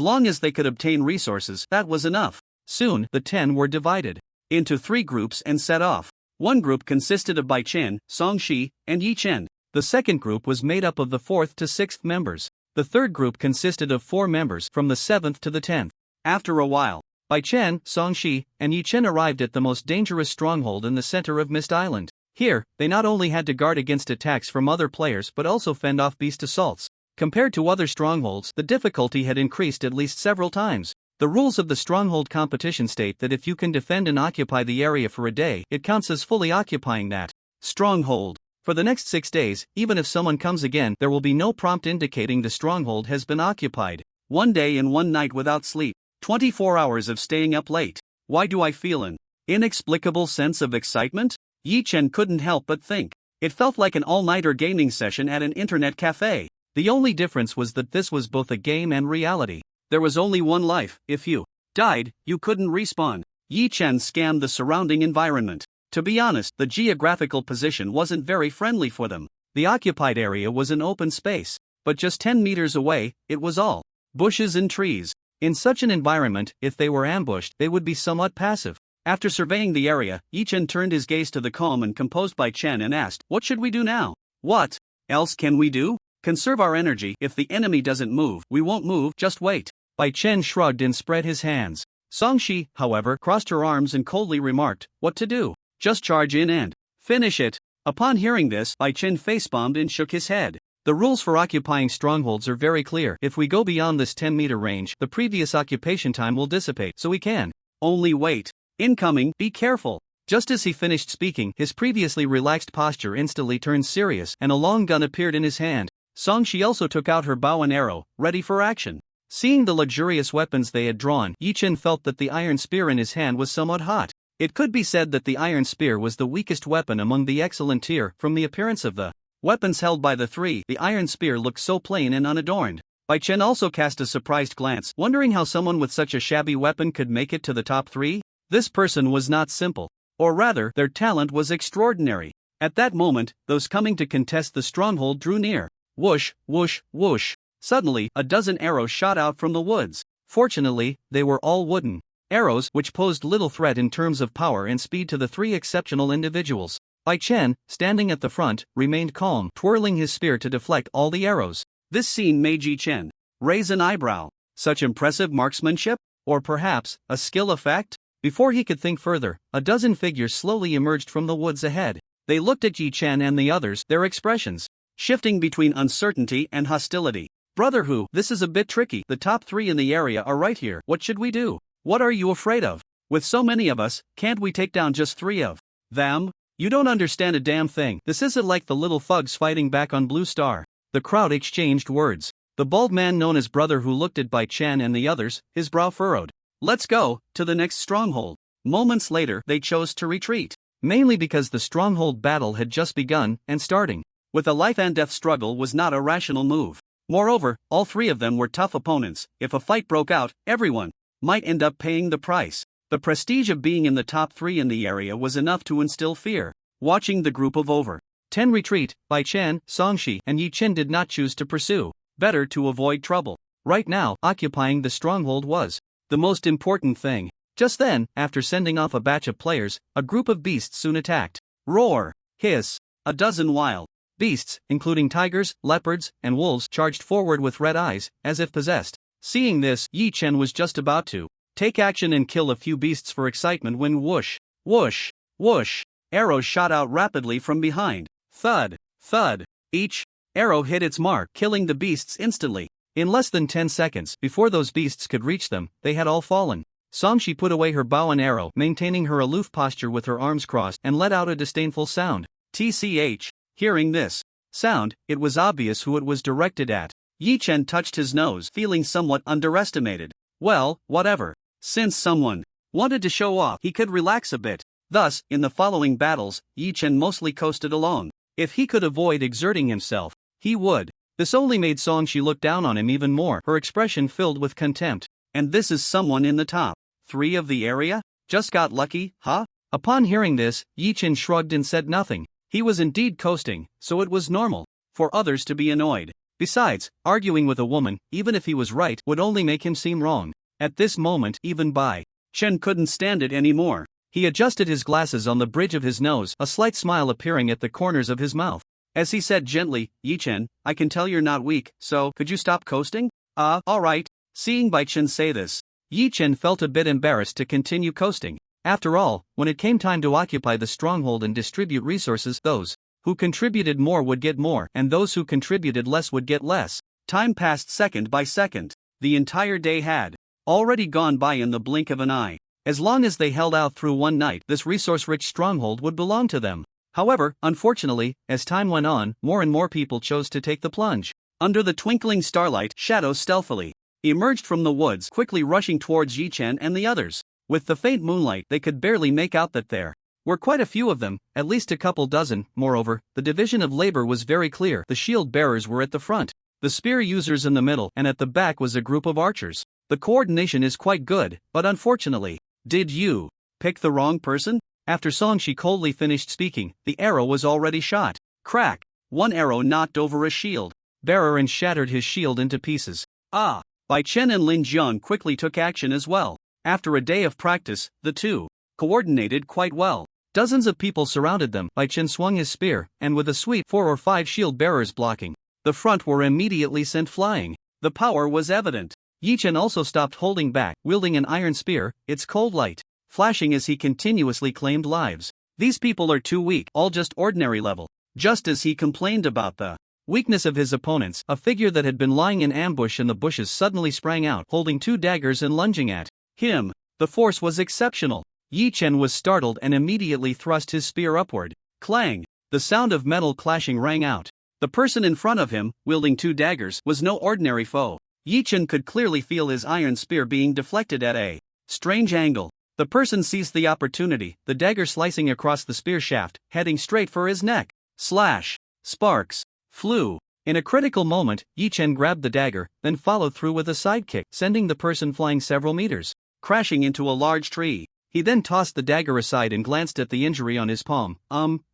long as they could obtain resources, that was enough. Soon, the 10 were divided into 3 groups and set off. One group consisted of Bai Chen, Songshi, and Yi Chen. The second group was made up of the 4th to 6th members. The third group consisted of 4 members from the 7th to the 10th. After a while, Bai Chen, Songshi, and Yi Chen arrived at the most dangerous stronghold in the center of Mist Island. Here, they not only had to guard against attacks from other players but also fend off beast assaults. Compared to other strongholds, the difficulty had increased at least several times. The rules of the stronghold competition state that if you can defend and occupy the area for a day, it counts as fully occupying that stronghold. For the next 6 days, even if someone comes again, there will be no prompt indicating the stronghold has been occupied. 1 day and 1 night without sleep. 24 hours of staying up late. Why do I feel an inexplicable sense of excitement? Yi Chen couldn't help but think. It felt like an all-nighter gaming session at an internet cafe. The only difference was that this was both a game and reality. There was only one life. If you died, you couldn't respawn. Yi Chen scanned the surrounding environment. To be honest, the geographical position wasn't very friendly for them. The occupied area was an open space, but just 10 meters away, it was all bushes and trees. In such an environment, if they were ambushed, they would be somewhat passive. After surveying the area, Yi Chen turned his gaze to the calm and composed Bai Chen and asked, "What should we do now? What else can we do? Conserve our energy. If the enemy doesn't move, we won't move, just wait." Bai Chen shrugged and spread his hands. Songshi, however, crossed her arms and coldly remarked, "What to do? Just charge in and finish it." Upon hearing this, Bai Chen facepalmed and shook his head. The rules for occupying strongholds are very clear. If we go beyond this 10-meter range, the previous occupation time will dissipate, so we can only wait. Incoming, be careful. Just as he finished speaking, his previously relaxed posture instantly turned serious, and a long gun appeared in his hand. Songshi also took out her bow and arrow, ready for action. Seeing the luxurious weapons they had drawn, Yi-Chen felt that the iron spear in his hand was somewhat hot. It could be said that the iron spear was the weakest weapon among the excellent tier. From the appearance of the weapons held by the three, the iron spear looked so plain and unadorned. Bai Chen also cast a surprised glance, wondering how someone with such a shabby weapon could make it to the top three. This person was not simple. Or rather, their talent was extraordinary. At that moment, those coming to contest the stronghold drew near. Whoosh, whoosh, whoosh. Suddenly, a dozen arrows shot out from the woods. Fortunately, they were all wooden arrows, which posed little threat in terms of power and speed to the three exceptional individuals. Bai Chen, standing at the front, remained calm, twirling his spear to deflect all the arrows. This scene made Yi-Chen raise an eyebrow. Such impressive marksmanship? Or perhaps, a skill effect? Before he could think further, a dozen figures slowly emerged from the woods ahead. They looked at Yi-Chen and the others, their expressions shifting between uncertainty and hostility. Brother Hu, this is a bit tricky. The top three in the area are right here. What should we do? What are you afraid of? With so many of us, can't we take down just three of them? You don't understand a damn thing. This isn't like the little thugs fighting back on Blue Star. The crowd exchanged words. The bald man known as Brother Hu looked at Bai Chen and the others, his brow furrowed. Let's go to the next stronghold. Moments later, they chose to retreat. Mainly because the stronghold battle had just begun, and starting with a life and death struggle was not a rational move. Moreover, all three of them were tough opponents. If a fight broke out, everyone might end up paying the price. The prestige of being in the top three in the area was enough to instill fear. Watching the group of over 10 retreat, Bai Chen, Songshi, and Yi-Chen did not choose to pursue. Better to avoid trouble. Right now, occupying the stronghold was the most important thing. Just then, after sending off a batch of players, a group of beasts soon attacked. Roar, hiss. A dozen wild beasts, including tigers, leopards, and wolves, charged forward with red eyes, as if possessed. Seeing this, Yi-Chen was just about to take action and kill a few beasts for excitement when whoosh, whoosh, whoosh, arrows shot out rapidly from behind. Thud, thud. Each arrow hit its mark, killing the beasts instantly. In less than 10 seconds, before those beasts could reach them, they had all fallen. Songshi put away her bow and arrow, maintaining her aloof posture with her arms crossed, and let out a disdainful sound. TCH. Hearing this sound, it was obvious who it was directed at. Yi-Chen touched his nose, feeling somewhat underestimated. Well, whatever. Since someone wanted to show off, he could relax a bit. Thus, in the following battles, Yi-Chen mostly coasted along. If he could avoid exerting himself, he would. This only made Songshi look down on him even more, her expression filled with contempt. And this is someone in the top three of the area? Just got lucky, huh? Upon hearing this, Yi-Chen shrugged and said nothing. He was indeed coasting, so it was normal for others to be annoyed. Besides, arguing with a woman, even if he was right, would only make him seem wrong. At this moment, even Bai Chen couldn't stand it anymore. He adjusted his glasses on the bridge of his nose, a slight smile appearing at the corners of his mouth. As he said gently, Yi-Chen, I can tell you're not weak, so could you stop coasting? Alright. Seeing Bai Chen say this, Yi-Chen felt a bit embarrassed to continue coasting. After all, when it came time to occupy the stronghold and distribute resources, those who contributed more would get more, and those who contributed less would get less. Time passed second by second. The entire day had already gone by in the blink of an eye. As long as they held out through one night, this resource-rich stronghold would belong to them. However, unfortunately, as time went on, more and more people chose to take the plunge. Under the twinkling starlight, shadows stealthily emerged from the woods, quickly rushing towards Yi-Chen and the others. With the faint moonlight, they could barely make out that there were quite a few of them, at least a couple dozen. Moreover, the division of labor was very clear. The shield bearers were at the front, the spear users in the middle, and at the back was a group of archers. The coordination is quite good, but unfortunately, did you pick the wrong person? After Songshi coldly finished speaking, the arrow was already shot. Crack! One arrow knocked over a shield bearer and shattered his shield into pieces. Bai Chen and Lin Jiang quickly took action as well. After a day of practice, the two coordinated quite well. Dozens of people surrounded them. Bai Chen swung his spear, and with a sweep, 4 or 5 shield bearers blocking the front were immediately sent flying. The power was evident. Yi-Chen also stopped holding back, wielding an iron spear, its cold light flashing as he continuously claimed lives. These people are too weak, all just ordinary level. Just as he complained about the weakness of his opponents, a figure that had been lying in ambush in the bushes suddenly sprang out, holding 2 daggers and lunging at him. The force was exceptional. Yi Chen was startled and immediately thrust his spear upward. Clang! The sound of metal clashing rang out. The person in front of him, wielding 2 daggers, was no ordinary foe. Yi Chen could clearly feel his iron spear being deflected at a strange angle. The person seized the opportunity, the dagger slicing across the spear shaft, heading straight for his neck. Slash! Sparks flew. In a critical moment, Yi Chen grabbed the dagger, then followed through with a sidekick, sending the person flying several meters, crashing into a large tree. He then tossed the dagger aside and glanced at the injury on his palm.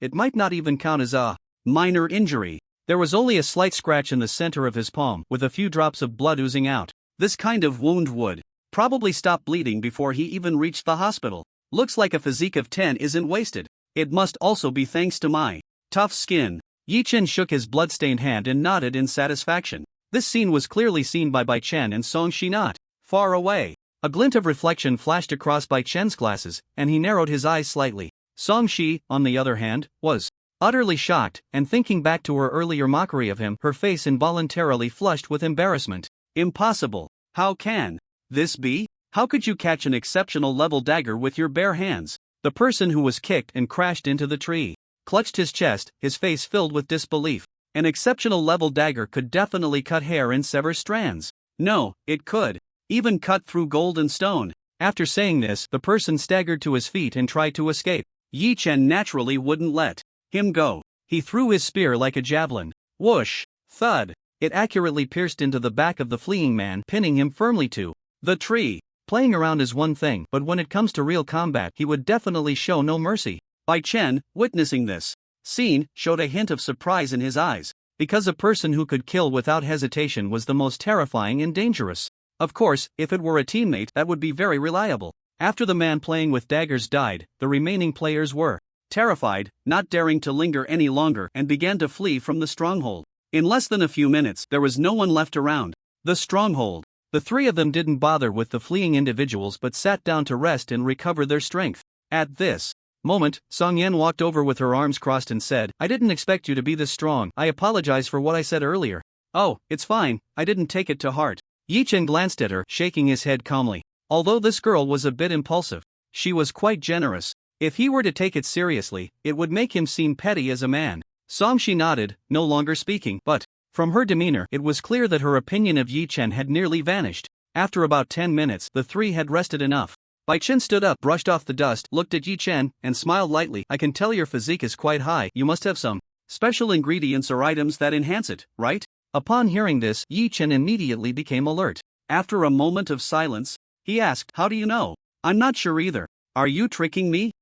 It might not even count as a minor injury. There was only a slight scratch in the center of his palm, with a few drops of blood oozing out. This kind of wound would probably stop bleeding before he even reached the hospital. Looks like a physique of 10 isn't wasted. It must also be thanks to my tough skin. Yi Chen shook his blood-stained hand and nodded in satisfaction. This scene was clearly seen by Bai Chen and Song Shi not far away. A glint of reflection flashed across Bai Chen's glasses, and he narrowed his eyes slightly. Song Shi, on the other hand, was utterly shocked, and thinking back to her earlier mockery of him, her face involuntarily flushed with embarrassment. Impossible. How can this be? How could you catch an exceptional level dagger with your bare hands? The person who was kicked and crashed into the tree clutched his chest, his face filled with disbelief. An exceptional level dagger could definitely cut hair and sever strands. No, it could even cut through gold and stone. After saying this, the person staggered to his feet and tried to escape. Yi Chen naturally wouldn't let him go. He threw his spear like a javelin. Whoosh! Thud! It accurately pierced into the back of the fleeing man, pinning him firmly to the tree. Playing around is one thing, but when it comes to real combat, he would definitely show no mercy. Bai Chen, witnessing this scene, showed a hint of surprise in his eyes, because a person who could kill without hesitation was the most terrifying and dangerous. Of course, if it were a teammate, that would be very reliable. After the man playing with daggers died, the remaining players were terrified, not daring to linger any longer, and began to flee from the stronghold. In less than a few minutes, there was no one left around the stronghold. The 3 of them didn't bother with the fleeing individuals but sat down to rest and recover their strength. At this moment, Song Yan walked over with her arms crossed and said, "I didn't expect you to be this strong. I apologize for what I said earlier." "Oh, it's fine, I didn't take it to heart." Yi Chen glanced at her, shaking his head calmly. Although this girl was a bit impulsive, she was quite generous. If he were to take it seriously, it would make him seem petty as a man. Song Shi nodded, no longer speaking, but from her demeanor, it was clear that her opinion of Yi Chen had nearly vanished. After about 10 minutes, the 3 had rested enough. Bai Chen stood up, brushed off the dust, looked at Yi Chen, and smiled lightly. "I can tell your physique is quite high. You must have some special ingredients or items that enhance it, right?" Upon hearing this, Yi Chen immediately became alert. After a moment of silence, he asked, "How do you know?" "I'm not sure either." "Are you tricking me?"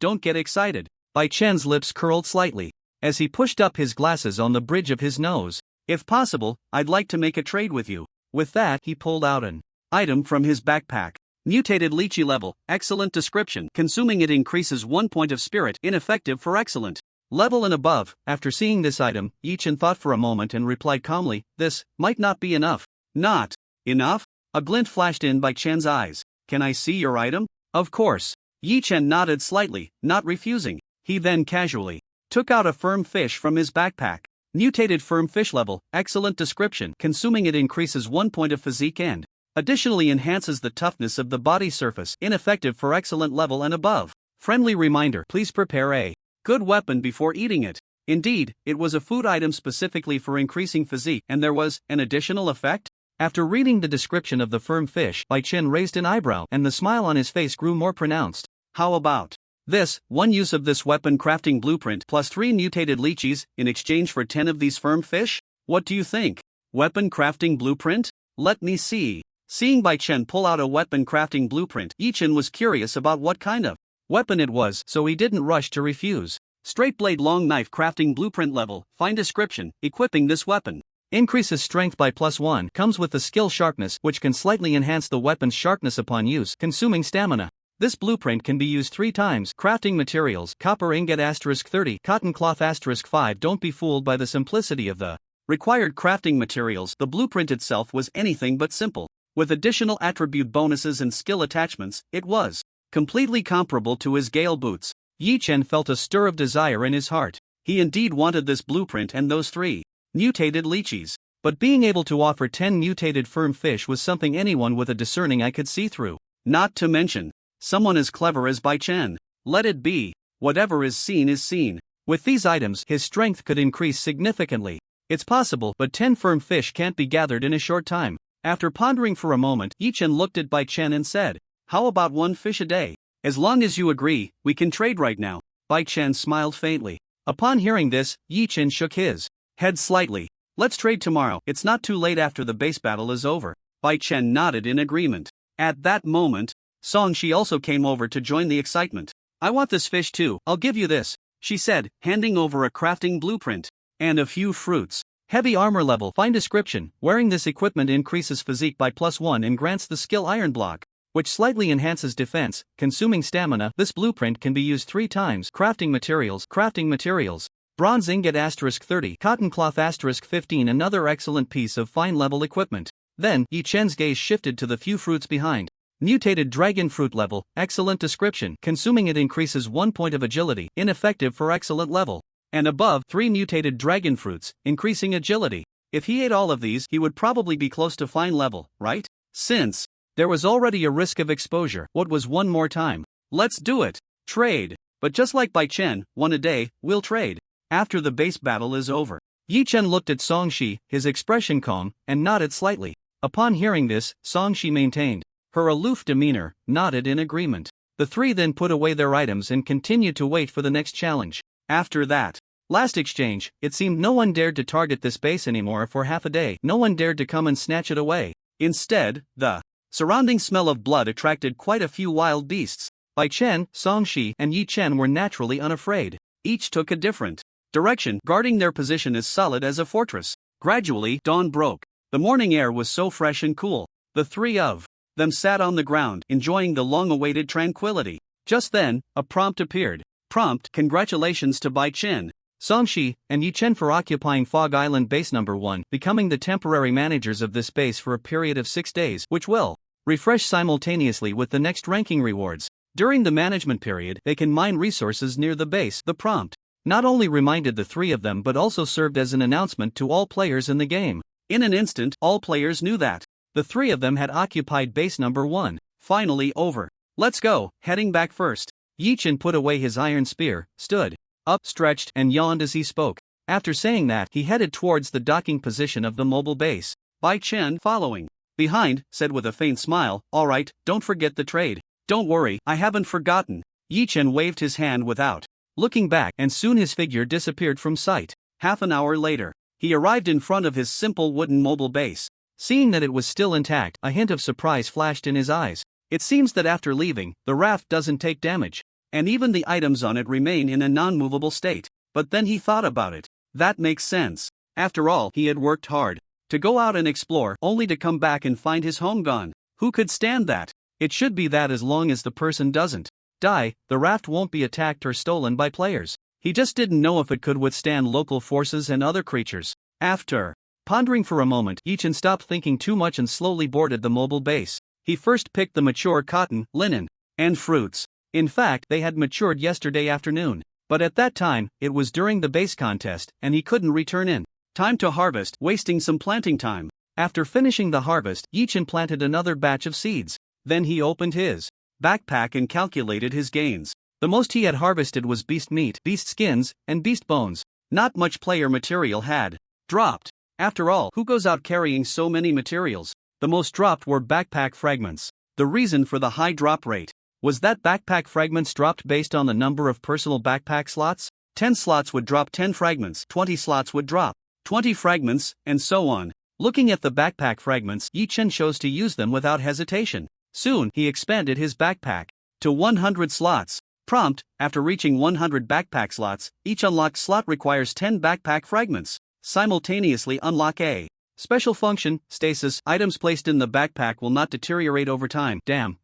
Don't get excited." Bai Chen's lips curled slightly, as he pushed up his glasses on the bridge of his nose. "If possible, I'd like to make a trade with you." With that, he pulled out an item from his backpack. Mutated lychee level, excellent description. Consuming it increases 1 point of spirit, ineffective for excellent level and above. After seeing this item, Yi Chen thought for a moment and replied calmly, "This might not be enough." "Not enough?" A glint flashed in Bai Chen's eyes. "Can I see your item?" "Of course." Yi Chen nodded slightly, not refusing. He then casually took out a firm fish from his backpack. Mutated firm fish level, excellent description. Consuming it increases 1 point of physique and additionally enhances the toughness of the body surface, ineffective for excellent level and above. Friendly reminder, please prepare a good weapon before eating it. Indeed, it was a food item specifically for increasing physique, and there was an additional effect? After reading the description of the firm fish, Bai Chen raised an eyebrow, and the smile on his face grew more pronounced. "How about this? 1 use of this weapon crafting blueprint plus 3 mutated lychees in exchange for 10 of these firm fish? What do you think? Weapon crafting blueprint? Let me see." Seeing Bai Chen pull out a weapon crafting blueprint, Yi Chen was curious about what kind of weapon it was, so he didn't rush to refuse. Straight blade long knife crafting blueprint level, fine description. Equipping this weapon increases strength by +1, comes with the skill sharpness, which can slightly enhance the weapon's sharpness upon use, consuming stamina. This blueprint can be used 3 times. Crafting materials: copper ingot *30, cotton cloth *5. Don't be fooled by the simplicity of the required crafting materials. The blueprint itself was anything but simple. With additional attribute bonuses and skill attachments, it was completely comparable to his Gale boots. Yi Chen felt a stir of desire in his heart. He indeed wanted this blueprint and those 3 mutated lychees. But being able to offer 10 mutated firm fish was something anyone with a discerning eye could see through. Not to mention, someone as clever as Bai Chen. Let it be. Whatever is seen is seen. With these items, his strength could increase significantly. It's possible, but 10 firm fish can't be gathered in a short time. After pondering for a moment, Yi Chen looked at Bai Chen and said, "How about 1 fish a day? As long as you agree, we can trade right now." Bai Chen smiled faintly. Upon hearing this, Yi Chen shook his head slightly. "Let's trade tomorrow. It's not too late after the base battle is over." Bai Chen nodded in agreement. At that moment, Song Shi also came over to join the excitement. "I want this fish too, I'll give you this," she said, handing over a crafting blueprint. "And a few fruits. Heavy armor level. Fine description. Wearing this equipment increases physique by +1 and grants the skill Iron Block, which slightly enhances defense, consuming stamina. This blueprint can be used 3 times. Crafting materials. Bronze ingot *30, cotton cloth *15. Another excellent piece of fine level equipment." Then, Yi Chen's gaze shifted to the few fruits behind. Mutated dragon fruit level, excellent description. Consuming it increases 1 point of agility, ineffective for excellent level. And above, 3 mutated dragon fruits, increasing agility. If he ate all of these, he would probably be close to fine level, right? Since there was already a risk of exposure, what was one more time? Let's do it. Trade. But just like Bai Chen, 1 a day, we'll trade. After the base battle is over. Yi Chen looked at Song Shi, his expression calm, and nodded slightly. Upon hearing this, Song Shi maintained her aloof demeanor, nodded in agreement. The 3 then put away their items and continued to wait for the next challenge. After that last exchange, it seemed no one dared to target this base anymore for half a day. No one dared to come and snatch it away. Instead, the surrounding smell of blood attracted quite a few wild beasts. Bai Chen, Song Shi, and Yi Chen were naturally unafraid. Each took a different direction, guarding their position as solid as a fortress. Gradually, dawn broke. The morning air was so fresh and cool. The 3 of them sat on the ground, enjoying the long-awaited tranquility. Just then, a prompt appeared. Prompt: "Congratulations to Bai Chen, Song Shi, and Yi Chen for occupying Fog Island Base Number 1, becoming the temporary managers of this base for a period of 6 days, which will refresh simultaneously with the next ranking rewards. During the management period, they can mine resources near the base." The prompt not only reminded the 3 of them but also served as an announcement to all players in the game. In an instant, all players knew that the 3 of them had occupied base number 1. Finally over. "Let's go." Heading back first, Yi Chen put away his iron spear, stood up, stretched, and yawned as he spoke. After saying that, he headed towards the docking position of the mobile base. Bai Chen, following behind, said with a faint smile, "All right, don't forget the trade." "Don't worry, I haven't forgotten." Yi Chen waved his hand without looking back, and soon his figure disappeared from sight. Half an hour later, he arrived in front of his simple wooden mobile base. Seeing that it was still intact, a hint of surprise flashed in his eyes. It seems that after leaving, the raft doesn't take damage, and even the items on it remain in a non-movable state. But then he thought about it. That makes sense. After all, he had worked hard to go out and explore, only to come back and find his home gone. Who could stand that? It should be that as long as the person doesn't die, the raft won't be attacked or stolen by players. He just didn't know if it could withstand local forces and other creatures. After pondering for a moment, Yi Chen stopped thinking too much and slowly boarded the mobile base. He first picked the mature cotton, linen, and fruits. In fact, they had matured yesterday afternoon. But at that time, it was during the base contest, and he couldn't return in time to harvest, wasting some planting time. After finishing the harvest, Yi Chen planted another batch of seeds. Then he opened his backpack and calculated his gains. The most he had harvested was beast meat, beast skins, and beast bones. Not much player material had dropped. After all, who goes out carrying so many materials? The most dropped were backpack fragments. The reason for the high drop rate was that backpack fragments dropped based on the number of personal backpack slots. 10 slots would drop 10 fragments, 20 slots would drop 20 fragments, and so on. Looking at the backpack fragments, Yi Chen chose to use them without hesitation. Soon, he expanded his backpack to 100 slots. Prompt: after reaching 100 backpack slots, each unlocked slot requires 10 backpack fragments. Simultaneously unlock a special function, stasis. Items placed in the backpack will not deteriorate over time. Damn,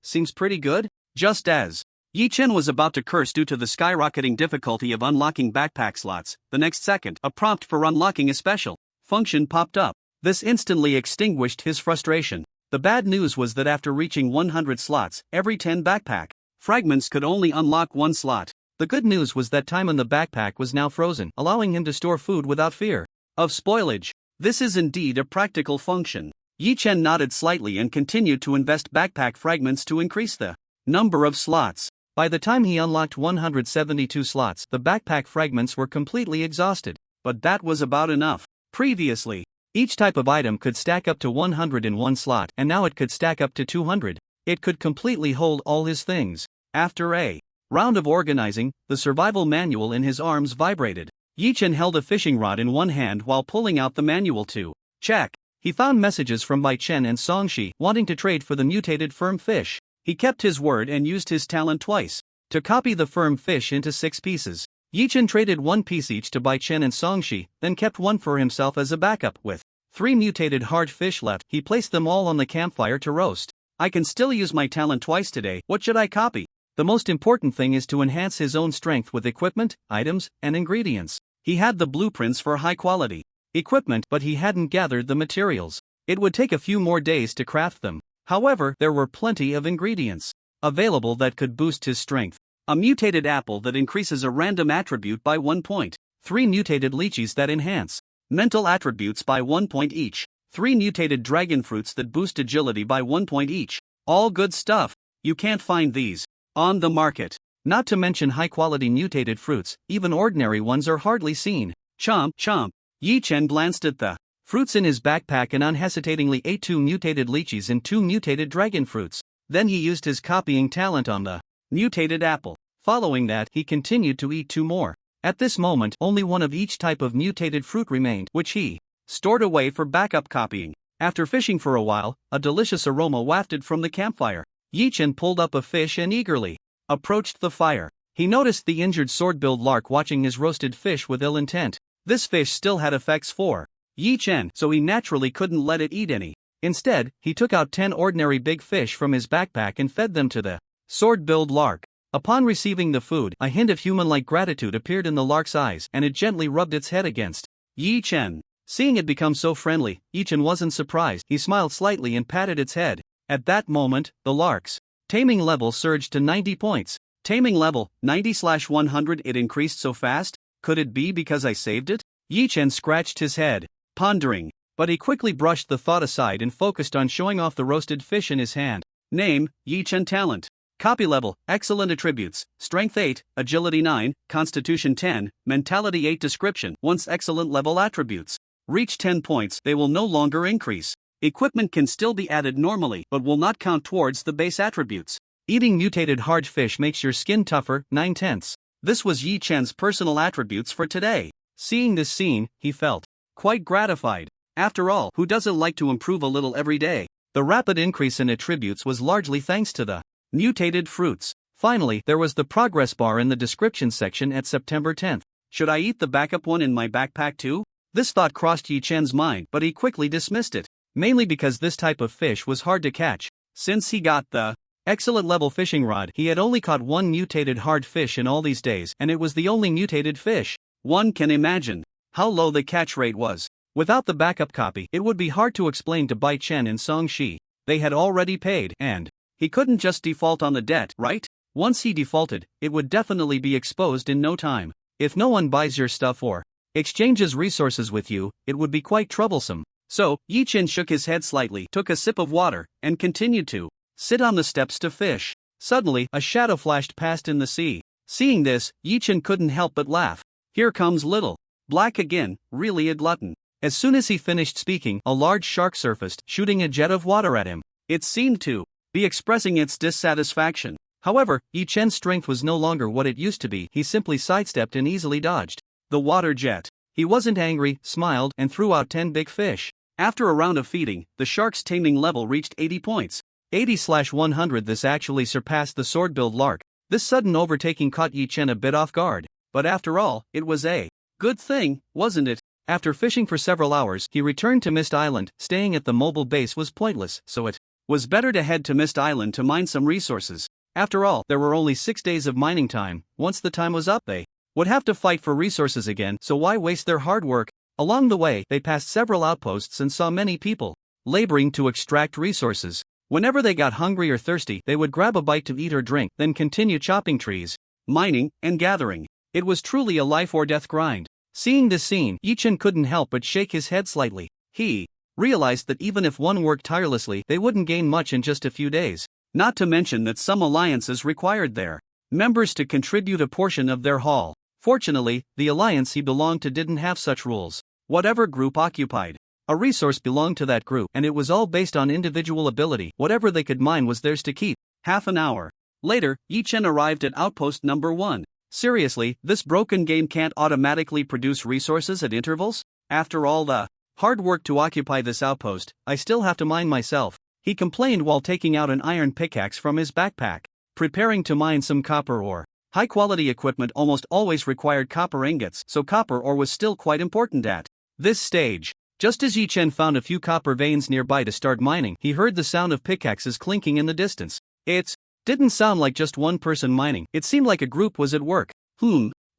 seems pretty good? Just as Yi Chen was about to curse due to the skyrocketing difficulty of unlocking backpack slots, the next second, a prompt for unlocking a special function popped up. This instantly extinguished his frustration. The bad news was that after reaching 100 slots, every 10 backpack fragments could only unlock 1 slot. The good news was that time in the backpack was now frozen, allowing him to store food without fear. of spoilage. This is indeed a practical function. Yi Chen nodded slightly and continued to invest backpack fragments to increase the number of slots. By the time he unlocked 172 slots, the backpack fragments were completely exhausted. But that was about enough. Previously, each type of item could stack up to 100 in one slot, and now it could stack up to 200. It could completely hold all his things. After a round of organizing, the survival manual in his arms vibrated. Yi Chen held a fishing rod in one hand while pulling out the manual to check. He found messages from Bai Chen and Songshi wanting to trade for the mutated firm fish. He kept his word and used his talent twice to copy the firm fish into 6 pieces. Yi Chen traded 1 piece each to Bai Chen and Songshi, then kept one for himself as a backup. With 3 mutated hard fish left, he placed them all on the campfire to roast. I can still use my talent twice today, what should I copy? The most important thing is to enhance his own strength with equipment, items, and ingredients. He had the blueprints for high-quality equipment, but he hadn't gathered the materials. It would take a few more days to craft them. However, there were plenty of ingredients available that could boost his strength. A mutated apple that increases a random attribute by 1 point. 3 mutated lychees that enhance mental attributes by 1 point each. 3 mutated dragon fruits that boost agility by 1 point each. All good stuff. You can't find these on the market. Not to mention high-quality mutated fruits, even ordinary ones are hardly seen. Chomp, chomp. Yi Chen glanced at the fruits in his backpack and unhesitatingly ate 2 mutated lychees and 2 mutated dragon fruits. Then he used his copying talent on the mutated apple. Following that, he continued to eat 2 more. At this moment, only 1 of each type of mutated fruit remained, which he stored away for backup copying. After fishing for a while, a delicious aroma wafted from the campfire. Yi Chen pulled up a fish and eagerly approached the fire. He noticed the injured sword-billed lark watching his roasted fish with ill intent. This fish still had effects for Yi Chen, so he naturally couldn't let it eat any. Instead, he took out 10 ordinary big fish from his backpack and fed them to the sword-billed lark. Upon receiving the food, a hint of human-like gratitude appeared in the lark's eyes, and it gently rubbed its head against Yi Chen. Seeing it become so friendly, Yi Chen wasn't surprised. He smiled slightly and patted its head. At that moment, the lark's taming level surged to 90 points. Taming level, 90/100. It increased so fast? Could it be because I saved it? Yi Chen scratched his head, pondering. But he quickly brushed the thought aside and focused on showing off the roasted fish in his hand. Name, Yi Chen. Talent. Copy level, excellent attributes, strength 8, agility 9, constitution 10, mentality 8. Description, once excellent level attributes reach 10 points, they will no longer increase. Equipment can still be added normally, but will not count towards the base attributes. Eating mutated hard fish makes your skin tougher, 9/10. This was Yi Chen's personal attributes for today. Seeing this scene, he felt quite gratified. After all, who doesn't like to improve a little every day? The rapid increase in attributes was largely thanks to the mutated fruits. Finally, there was the progress bar in the description section at September 10th. Should I eat the backup one in my backpack too? This thought crossed Yi Chen's mind, but he quickly dismissed it. Mainly because this type of fish was hard to catch. Since he got the excellent level fishing rod, he had only caught 1 mutated hard fish in all these days, and it was the only mutated fish. One can imagine how low the catch rate was. Without the backup copy, it would be hard to explain to Bai Chen and Songshi. They had already paid, and he couldn't just default on the debt, right? Once he defaulted, it would definitely be exposed in no time. If no one buys your stuff or exchanges resources with you, it would be quite troublesome. So, Yi Chen shook his head slightly, took a sip of water, and continued to sit on the steps to fish. Suddenly, a shadow flashed past in the sea. Seeing this, Yi Chen couldn't help but laugh. Here comes Little Black again, really a glutton. As soon as he finished speaking, a large shark surfaced, shooting a jet of water at him. It seemed to be expressing its dissatisfaction. However, Yi Chen's strength was no longer what it used to be. He simply sidestepped and easily dodged the water jet. He wasn't angry, smiled, and threw out 10 big fish. After a round of feeding, the shark's taming level reached 80 points. 80/100. This actually surpassed the sword-billed lark. This sudden overtaking caught Yi Chen a bit off guard. But after all, it was a good thing, wasn't it? After fishing for several hours, he returned to Mist Island. Staying at the mobile base was pointless, so it was better to head to Mist Island to mine some resources. After all, there were only 6 days of mining time. Once the time was up, they would have to fight for resources again, so why waste their hard work? Along the way, they passed several outposts and saw many people laboring to extract resources. Whenever they got hungry or thirsty, they would grab a bite to eat or drink, then continue chopping trees, mining, and gathering. It was truly a life or death grind. Seeing this scene, Yi-Chen couldn't help but shake his head slightly. He realized that even if one worked tirelessly, they wouldn't gain much in just a few days. Not to mention that some alliances required their members to contribute a portion of their haul. Fortunately, the alliance he belonged to didn't have such rules. Whatever group occupied a resource belonged to that group, and it was all based on individual ability. Whatever they could mine was theirs to keep. Half an hour later, Yi-Chen arrived at outpost number 1. Seriously, this broken game can't automatically produce resources at intervals? After all the hard work to occupy this outpost, I still have to mine myself, he complained while taking out an iron pickaxe from his backpack. Preparing to mine some copper ore. High-quality equipment almost always required copper ingots, so copper ore was still quite important at this stage. Just as Yi-Chen found a few copper veins nearby to start mining, he heard the sound of pickaxes clinking in the distance. It didn't sound like just one person mining, it seemed like a group was at work.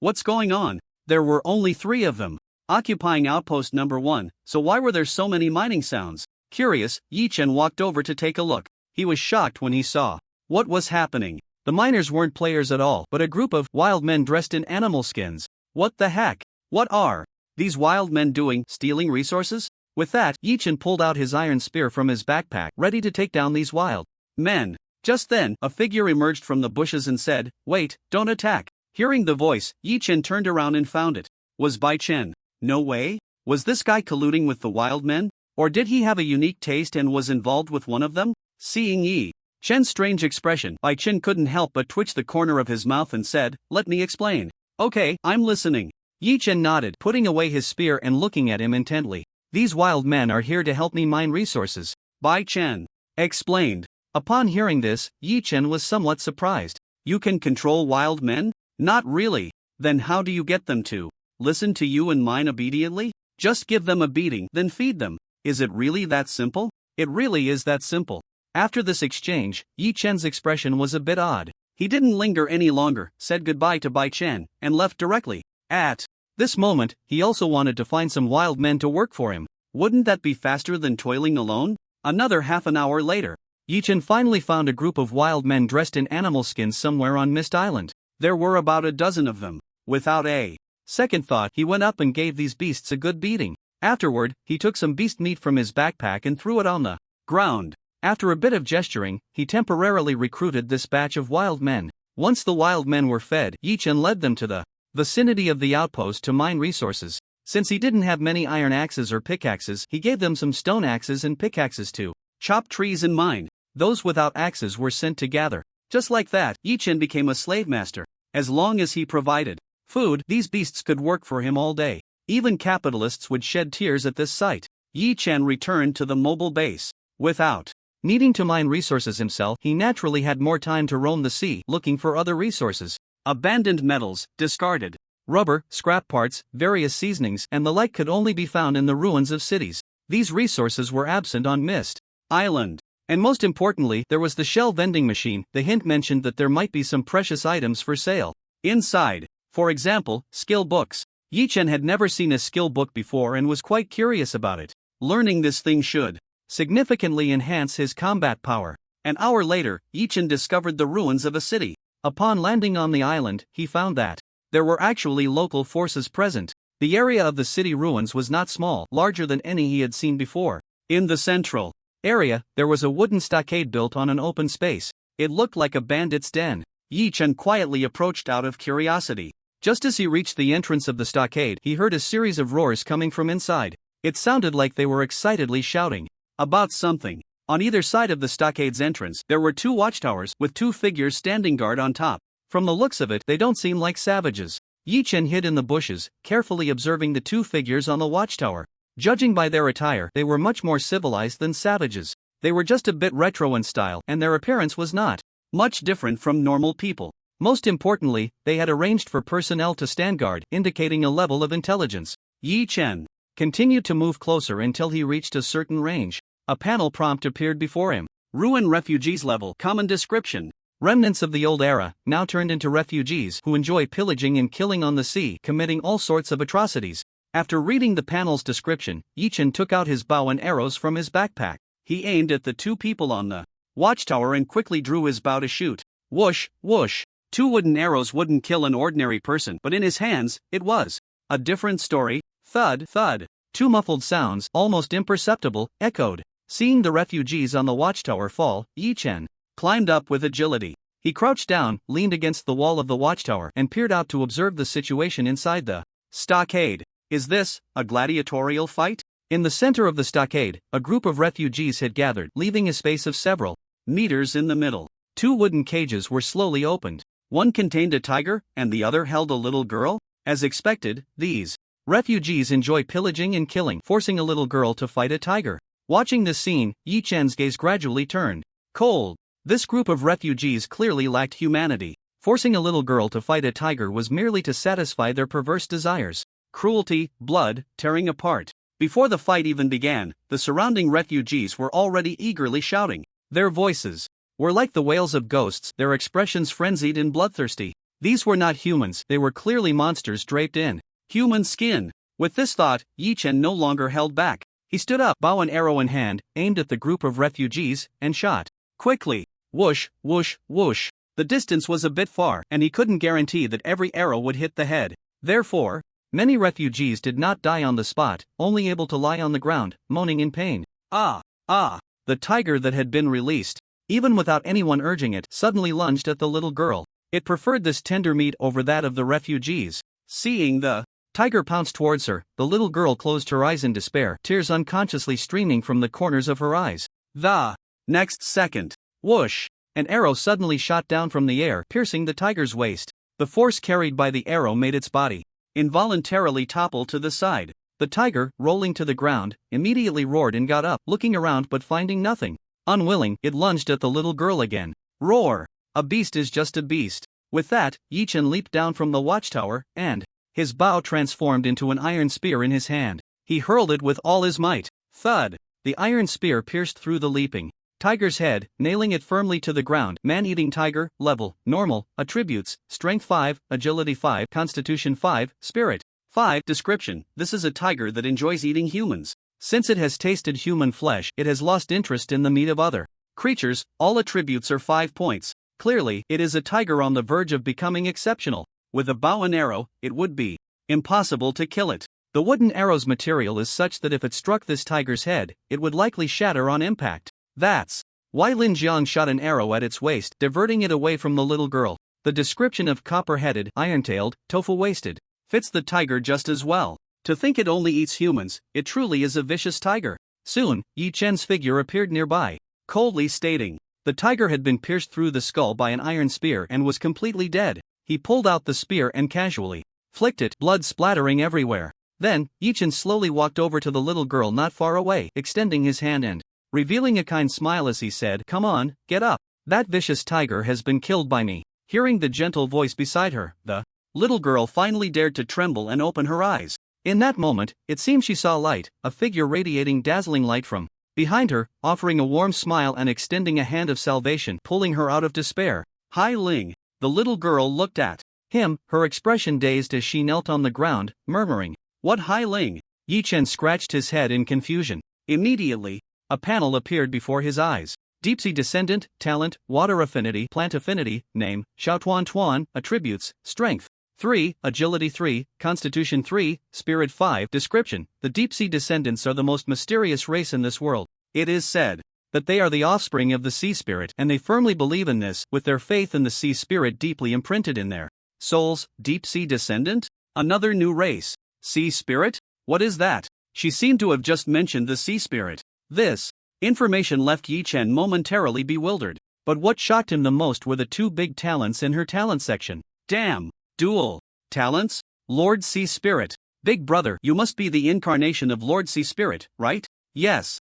What's going on? There were only 3 of them occupying outpost number 1, so why were there so many mining sounds? Curious, Yi-Chen walked over to take a look. He was shocked when he saw what was happening. The miners weren't players at all, but a group of wild men dressed in animal skins. What the heck? What are these wild men doing, stealing resources? With that, Yi-Chen pulled out his iron spear from his backpack, ready to take down these wild men. Just then, a figure emerged from the bushes and said, "Wait, don't attack." Hearing the voice, Yi-Chen turned around and found it was Bai Chen. No way? Was this guy colluding with the wild men? Or did he have a unique taste and was involved with one of them? Seeing Yi-Chen's strange expression, Bai Chen couldn't help but twitch the corner of his mouth and said, "Let me explain." "Okay, I'm listening." Yi-Chen nodded, putting away his spear and looking at him intently. "These wild men are here to help me mine resources," Bai Chen explained. Upon hearing this, Yi-Chen was somewhat surprised. "You can control wild men?" "Not really." "Then how do you get them to listen to you and mine obediently?" "Just give them a beating, then feed them." "Is it really that simple?" "It really is that simple." After this exchange, Yi-Chen's expression was a bit odd. He didn't linger any longer, said goodbye to Bai Chen, and left directly. At this moment, he also wanted to find some wild men to work for him. Wouldn't that be faster than toiling alone? Another half an hour later, Yi-Chen finally found a group of wild men dressed in animal skins somewhere on Mist Island. There were about a dozen of them. Without a second thought, he went up and gave these beasts a good beating. Afterward, he took some beast meat from his backpack and threw it on the ground. After a bit of gesturing, he temporarily recruited this batch of wild men. Once the wild men were fed, Yi-Chen led them to the vicinity of the outpost to mine resources. Since he didn't have many iron axes or pickaxes, he gave them some stone axes and pickaxes to chop trees and mine. Those without axes were sent to gather. Just like that, Yi-Chen became a slave master. As long as he provided food, these beasts could work for him all day. Even capitalists would shed tears at this sight. Yi-Chen returned to the mobile base. Without needing to mine resources himself, he naturally had more time to roam the sea, looking for other resources. Abandoned metals, discarded rubber, scrap parts, various seasonings, and the like could only be found in the ruins of cities. These resources were absent on Mist Island. And most importantly, there was the shell vending machine. The hint mentioned that there might be some precious items for sale inside. For example, skill books. Yi-Chen had never seen a skill book before and was quite curious about it. Learning this thing should significantly enhance his combat power. An hour later, Yi-Chen discovered the ruins of a city. Upon landing on the island, he found that there were actually local forces present. The area of the city ruins was not small, larger than any he had seen before. In the central area, there was a wooden stockade built on an open space. It looked like a bandit's den. Yi-Chen quietly approached out of curiosity. Just as he reached the entrance of the stockade, he heard a series of roars coming from inside. It sounded like they were excitedly shouting about something. On either side of the stockade's entrance, there were 2 watchtowers with 2 figures standing guard on top. From the looks of it, they don't seem like savages. Yi-Chen hid in the bushes, carefully observing the 2 figures on the watchtower. Judging by their attire, they were much more civilized than savages. They were just a bit retro in style, and their appearance was not much different from normal people. Most importantly, they had arranged for personnel to stand guard, indicating a level of intelligence. Yi-Chen continued to move closer until he reached a certain range. A panel prompt appeared before him. Ruin refugees level, common description. Remnants of the old era, now turned into refugees who enjoy pillaging and killing on the sea, committing all sorts of atrocities. After reading the panel's description, Yi-Chen took out his bow and arrows from his backpack. He aimed at the 2 people on the watchtower and quickly drew his bow to shoot. Whoosh, whoosh. 2 wooden arrows wouldn't kill an ordinary person, but in his hands, it was A different story. Thud, thud. Two muffled sounds, almost imperceptible, echoed. Seeing the refugees on the watchtower fall, Yi Chen climbed up with agility. He crouched down, leaned against the wall of the watchtower, and peered out to observe the situation inside the stockade. Is this a gladiatorial fight? In the center of the stockade, a group of refugees had gathered, leaving a space of several meters in the middle. Two wooden cages were slowly opened. One contained a tiger, and the other held a little girl. As expected, these refugees enjoy pillaging and killing, forcing a little girl to fight a tiger. Watching this scene, Yi Chen's gaze gradually turned cold. This group of refugees clearly lacked humanity. Forcing a little girl to fight a tiger was merely to satisfy their perverse desires. Cruelty, blood, tearing apart. Before the fight even began, the surrounding refugees were already eagerly shouting. Their voices were like the wails of ghosts, their expressions frenzied and bloodthirsty. These were not humans, they were clearly monsters draped in human skin. With this thought, Yi Chen no longer held back. He stood up, bow and arrow in hand, aimed at the group of refugees, and shot. Quickly. Whoosh, whoosh, whoosh. The distance was a bit far, and he couldn't guarantee that every arrow would hit the head. Therefore, many refugees did not die on the spot, only able to lie on the ground, moaning in pain. Ah! Ah! The tiger that had been released, even without anyone urging it, suddenly lunged at the little girl. It preferred this tender meat over that of the refugees. Seeing the tiger pounce towards her, the little girl closed her eyes in despair, tears unconsciously streaming from the corners of her eyes. The next second, whoosh! An arrow suddenly shot down from the air, piercing the tiger's waist. The force carried by the arrow made its body involuntarily topple to the side. The tiger, rolling to the ground, immediately roared and got up, looking around but finding nothing. Unwilling, it lunged at the little girl again. Roar! A beast is just a beast. With that, Yi Chen leaped down from the watchtower, and his bow transformed into an iron spear in his hand. He hurled it with all his might. Thud! The iron spear pierced through the leaping tiger's head, nailing it firmly to the ground. Man-eating tiger, level, normal, attributes, strength 5, agility 5, constitution 5, spirit 5. Description: this is a tiger that enjoys eating humans. Since it has tasted human flesh, it has lost interest in the meat of other creatures. All attributes are 5 points. Clearly, it is a tiger on the verge of becoming exceptional. With a bow and arrow, it would be impossible to kill it. The wooden arrow's material is such that if it struck this tiger's head, it would likely shatter on impact. That's why Lin Jiang shot an arrow at its waist, diverting it away from the little girl. The description of copper-headed, iron-tailed, tofu-waisted fits the tiger just as well. To think it only eats humans, it truly is a vicious tiger. Soon, Yi Chen's figure appeared nearby, coldly stating, the tiger had been pierced through the skull by an iron spear and was completely dead. He pulled out the spear and casually flicked it, blood splattering everywhere. Then, Yi Chen slowly walked over to the little girl not far away, extending his hand and revealing a kind smile as he said, "Come on, get up. That vicious tiger has been killed by me." Hearing the gentle voice beside her, the little girl finally dared to tremble and open her eyes. In that moment, it seemed she saw light, a figure radiating dazzling light from behind her, offering a warm smile and extending a hand of salvation, pulling her out of despair. Hai Ling. The little girl looked at him, her expression dazed as she knelt on the ground, murmuring, "What Hai Ling?" Yi Chen scratched his head in confusion. Immediately, a panel appeared before his eyes. Deep-sea descendant, talent, water affinity, plant affinity, name, Xiaotuan Tuan, attributes, strength 3, agility 3, constitution 3, spirit 5. Description: the deep-sea descendants are the most mysterious race in this world. It is said that they are the offspring of the sea spirit, and they firmly believe in this, with their faith in the sea spirit deeply imprinted in their souls. Deep-sea descendant? Another new race. Sea spirit? What is that? She seemed to have just mentioned the sea spirit. This information left Yi Chen momentarily bewildered, but what shocked him the most were the two big talents in her talent section. Damn! Dual talents? Lord Sea Spirit. Big brother, you must be the incarnation of Lord Sea Spirit, right? Yes,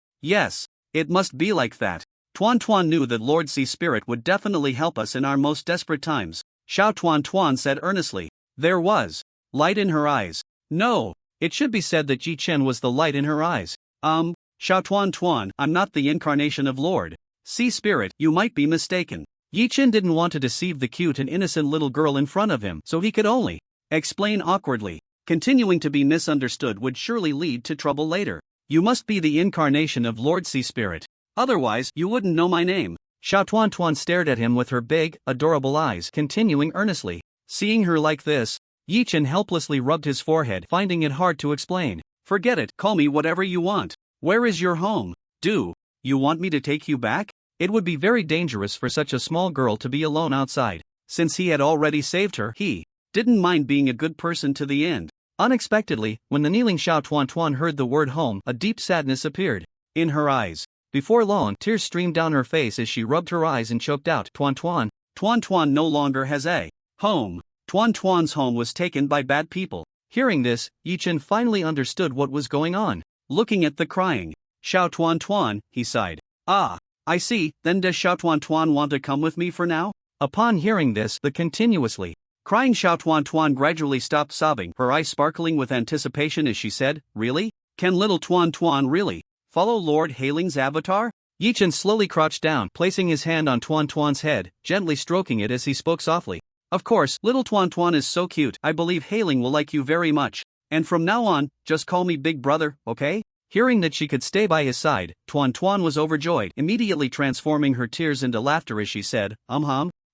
it must be like that. Tuan Tuan knew that Lord Sea Spirit would definitely help us in our most desperate times. Xiao Tuan Tuan said earnestly. There was light in her eyes. No, it should be said that Yi Chen was the light in her eyes. Xiao Tuan Tuan, I'm not the incarnation of Lord Sea Spirit, you might be mistaken. Yi Chen didn't want to deceive the cute and innocent little girl in front of him, so he could only explain awkwardly. Continuing to be misunderstood would surely lead to trouble later. You must be the incarnation of Lord Sea Spirit. Otherwise, you wouldn't know my name. Xiao Tuan Tuan stared at him with her big, adorable eyes, continuing earnestly. Seeing her like this, Yi Chen helplessly rubbed his forehead, finding it hard to explain. Forget it, call me whatever you want. Where is your home? Do you want me to take you back? It would be very dangerous for such a small girl to be alone outside. Since he had already saved her, he didn't mind being a good person to the end. Unexpectedly, when the kneeling Xiao Tuan heard the word home, a deep sadness appeared in her eyes. Before long, tears streamed down her face as she rubbed her eyes and choked out, Tuan no longer has a home. Tuan's home was taken by bad people. Hearing this, Yi Chen finally understood what was going on. Looking at the crying Xiao Tuan, he sighed. Ah, I see, then does Xiao Tuan want to come with me for now? Upon hearing this, the continuously crying Xiao Tuan gradually stopped sobbing, her eyes sparkling with anticipation as she said, Really? Can little Tuan really follow Lord Hailing's avatar? Yi Chen slowly crouched down, placing his hand on Tuan's head, gently stroking it as he spoke softly. Of course, little Tuan is so cute, I believe Hailing will like you very much. And from now on, just call me Big Brother, okay? Hearing that she could stay by his side, Tuan was overjoyed, immediately transforming her tears into laughter as she said,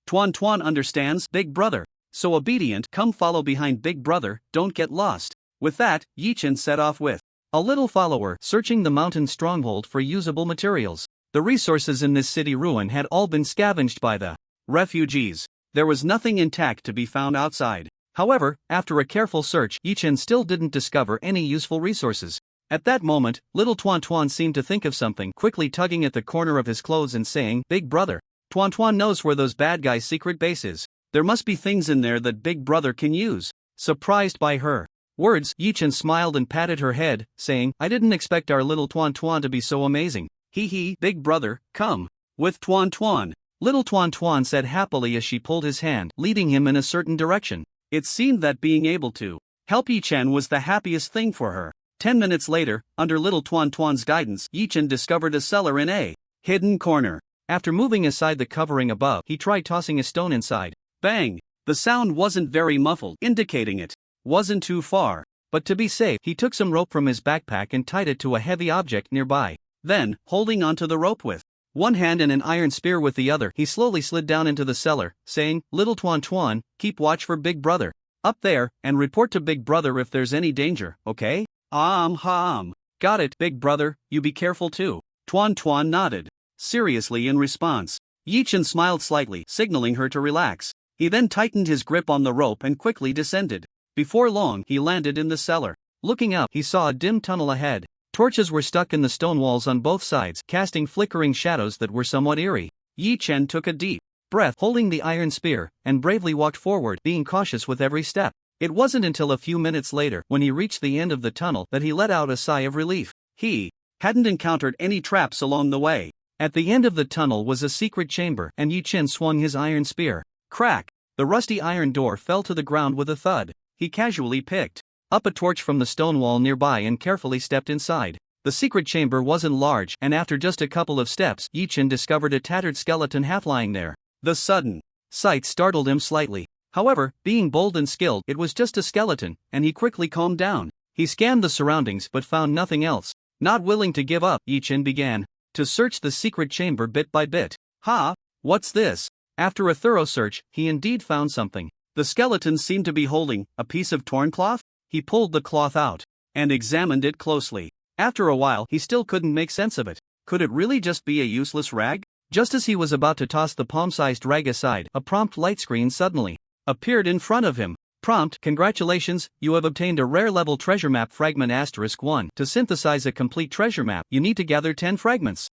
Tuan understands, Big Brother. So obedient, come follow behind Big Brother, don't get lost. With that, Yi Chen set off with a little follower, searching the mountain stronghold for usable materials. The resources in this city ruin had all been scavenged by the refugees. There was nothing intact to be found outside. However, after a careful search, Yi Chen still didn't discover any useful resources. At that moment, little Tuan seemed to think of something, quickly tugging at the corner of his clothes and saying, Big Brother, Tuan knows where those bad guys' secret base is. There must be things in there that Big Brother can use. Surprised by her words, Yi Chen smiled and patted her head, saying, I didn't expect our little Tuan to be so amazing. Hee, Big Brother, come with Tuan. Little Tuan said happily as she pulled his hand, leading him in a certain direction. It seemed that being able to help Yi Chen was the happiest thing for her. 10 minutes later, under little Tuan's guidance, Yi Chen discovered a cellar in a hidden corner. After moving aside the covering above, he tried tossing a stone inside. Bang! The sound wasn't very muffled, indicating it wasn't too far. But to be safe, he took some rope from his backpack and tied it to a heavy object nearby. Then, holding onto the rope with one hand and an iron spear with the other, he slowly slid down into the cellar, saying, Little Tuan, keep watch for Big Brother up there, and report to Big Brother if there's any danger, okay? Got it, Big Brother, you be careful too. Tuan nodded seriously in response. Yi Chen smiled slightly, signaling her to relax. He then tightened his grip on the rope and quickly descended. Before long, he landed in the cellar. Looking up, he saw a dim tunnel ahead. Torches were stuck in the stone walls on both sides, casting flickering shadows that were somewhat eerie. Yi Chen took a deep breath, holding the iron spear, and bravely walked forward, being cautious with every step. It wasn't until a few minutes later, when he reached the end of the tunnel, that he let out a sigh of relief. He hadn't encountered any traps along the way. At the end of the tunnel was a secret chamber, and Yi Chen swung his iron spear. Crack! The rusty iron door fell to the ground with a thud. He casually picked up a torch from the stone wall nearby and carefully stepped inside. The secret chamber wasn't large, and after just a couple of steps, Yi Chen discovered a tattered skeleton half lying there. The sudden sight startled him slightly. However, being bold and skilled, it was just a skeleton, and he quickly calmed down. He scanned the surroundings but found nothing else. Not willing to give up, Yi Chen began to search the secret chamber bit by bit. What's this? After a thorough search, he indeed found something. The skeleton seemed to be holding a piece of torn cloth. He pulled the cloth out and examined it closely. After a while, he still couldn't make sense of it. Could it really just be a useless rag? Just as he was about to toss the palm-sized rag aside, a prompt light screen suddenly appeared in front of him. Prompt: Congratulations, you have obtained a rare level treasure map fragment *1. To synthesize a complete treasure map, you need to gather 10 fragments.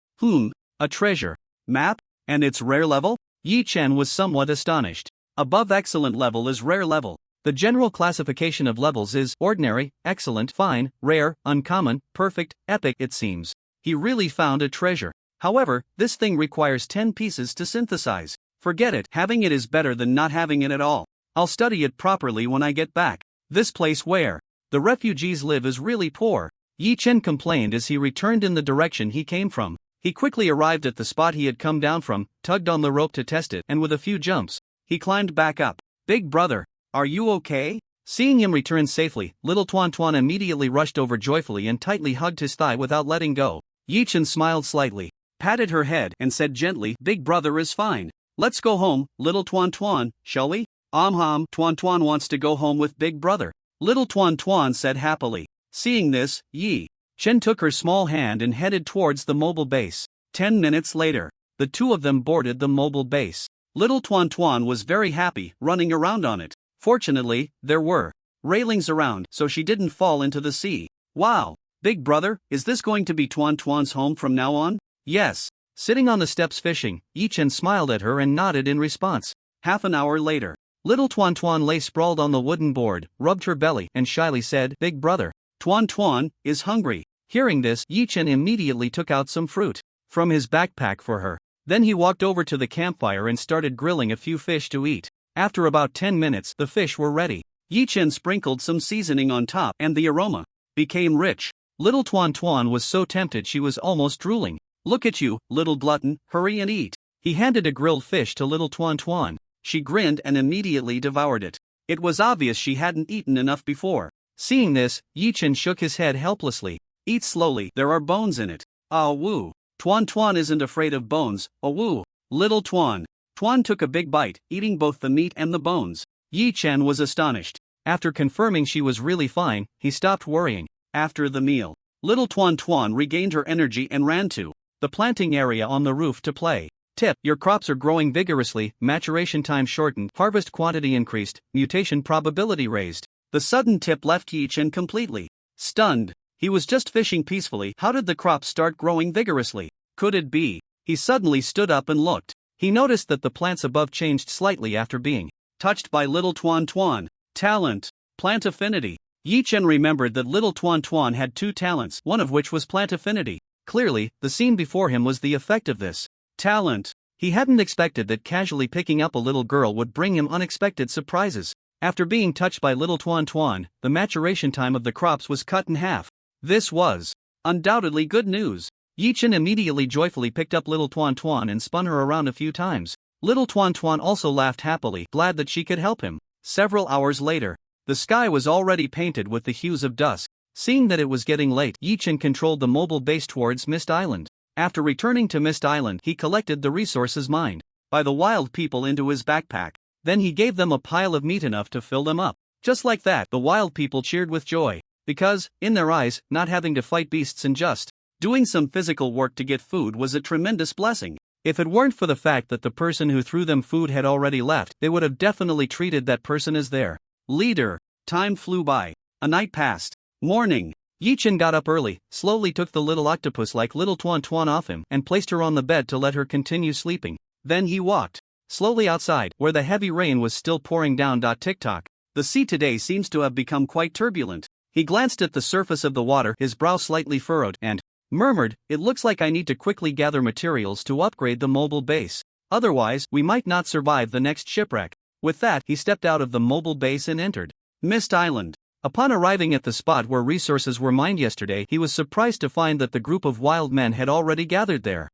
A treasure map? And it's rare level? Yi Chen was somewhat astonished. Above excellent level is rare level. The general classification of levels is ordinary, excellent, fine, rare, uncommon, perfect, epic. It seems he really found a treasure. However, this thing requires 10 pieces to synthesize. Forget it, having it is better than not having it at all. I'll study it properly when I get back. This place where the refugees live is really poor, Yi Chen complained as he returned in the direction he came from. He quickly arrived at the spot he had come down from, tugged on the rope to test it, and with a few jumps, he climbed back up. Big Brother, are you okay? Seeing him return safely, little Tuan immediately rushed over joyfully and tightly hugged his thigh without letting go. Yi Chen smiled slightly, patted her head, and said gently, Big Brother is fine. Let's go home, little Tuan, shall we? Tuan Tuan wants to go home with Big Brother, little Tuan Tuan said happily. Seeing this, Yi Chen took her small hand and headed towards the mobile base. 10 minutes later, the two of them boarded the mobile base. Little Tuan Tuan was very happy, running around on it. Fortunately, there were railings around, so she didn't fall into the sea. Wow, Big Brother, is this going to be Tuan Tuan's home from now on? Yes. Sitting on the steps fishing, Yi Chen smiled at her and nodded in response. Half an hour later, little Tuan Tuan lay sprawled on the wooden board, rubbed her belly, and shyly said, Big Brother, Tuan Tuan is hungry. Hearing this, Yi Chen immediately took out some fruit from his backpack for her. Then he walked over to the campfire and started grilling a few fish to eat. After about 10 minutes, the fish were ready. Yi Chen sprinkled some seasoning on top, and the aroma became rich. Little Tuan Tuan was so tempted she was almost drooling. Look at you, little glutton, hurry and eat. He handed a grilled fish to little Tuan Tuan. She grinned and immediately devoured it. It was obvious she hadn't eaten enough before. Seeing this, Yi Chen shook his head helplessly. Eat slowly, there are bones in it. Ah woo. Tuan Tuan isn't afraid of bones, oh woo. Little Tuan. Tuan took a big bite, eating both the meat and the bones. Yi Chen was astonished. After confirming she was really fine, he stopped worrying. After the meal, little Tuan Tuan regained her energy and ran to the planting area on the roof to play. Tip: your crops are growing vigorously, maturation time shortened, harvest quantity increased, mutation probability raised. The sudden tip left Yi Chen completely stunned. He was just fishing peacefully. How did the crops start growing vigorously? Could it be? He suddenly stood up and looked. He noticed that the plants above changed slightly after being touched by little Tuan Tuan. Talent. Plant affinity. Yi Chen remembered that little Tuan Tuan had two talents, one of which was plant affinity. Clearly, the scene before him was the effect of this talent. He hadn't expected that casually picking up a little girl would bring him unexpected surprises. After being touched by little Tuan Tuan, the maturation time of the crops was cut in half. This was undoubtedly good news. Yi Chen immediately joyfully picked up little Tuan Tuan and spun her around a few times. Little Tuan Tuan also laughed happily, glad that she could help him. Several hours later, the sky was already painted with the hues of dusk. Seeing that it was getting late, Yi Chen controlled the mobile base towards Mist Island. After returning to Mist Island, he collected the resources mined by the wild people into his backpack. Then he gave them a pile of meat enough to fill them up. Just like that, the wild people cheered with joy. Because, in their eyes, not having to fight beasts and just doing some physical work to get food was a tremendous blessing. If it weren't for the fact that the person who threw them food had already left, they would have definitely treated that person as their leader. Time flew by. A night passed. Morning. Yi Chen got up early, slowly took the little octopus like little Tuan Tuan off him, and placed her on the bed to let her continue sleeping. Then he walked slowly outside, where the heavy rain was still pouring down. Tick-tock. The sea today seems to have become quite turbulent. He glanced at the surface of the water, his brow slightly furrowed, and murmured, it looks like I need to quickly gather materials to upgrade the mobile base. Otherwise, we might not survive the next shipwreck. With that, he stepped out of the mobile base and entered Mist Island. Upon arriving at the spot where resources were mined yesterday, he was surprised to find that the group of wild men had already gathered there.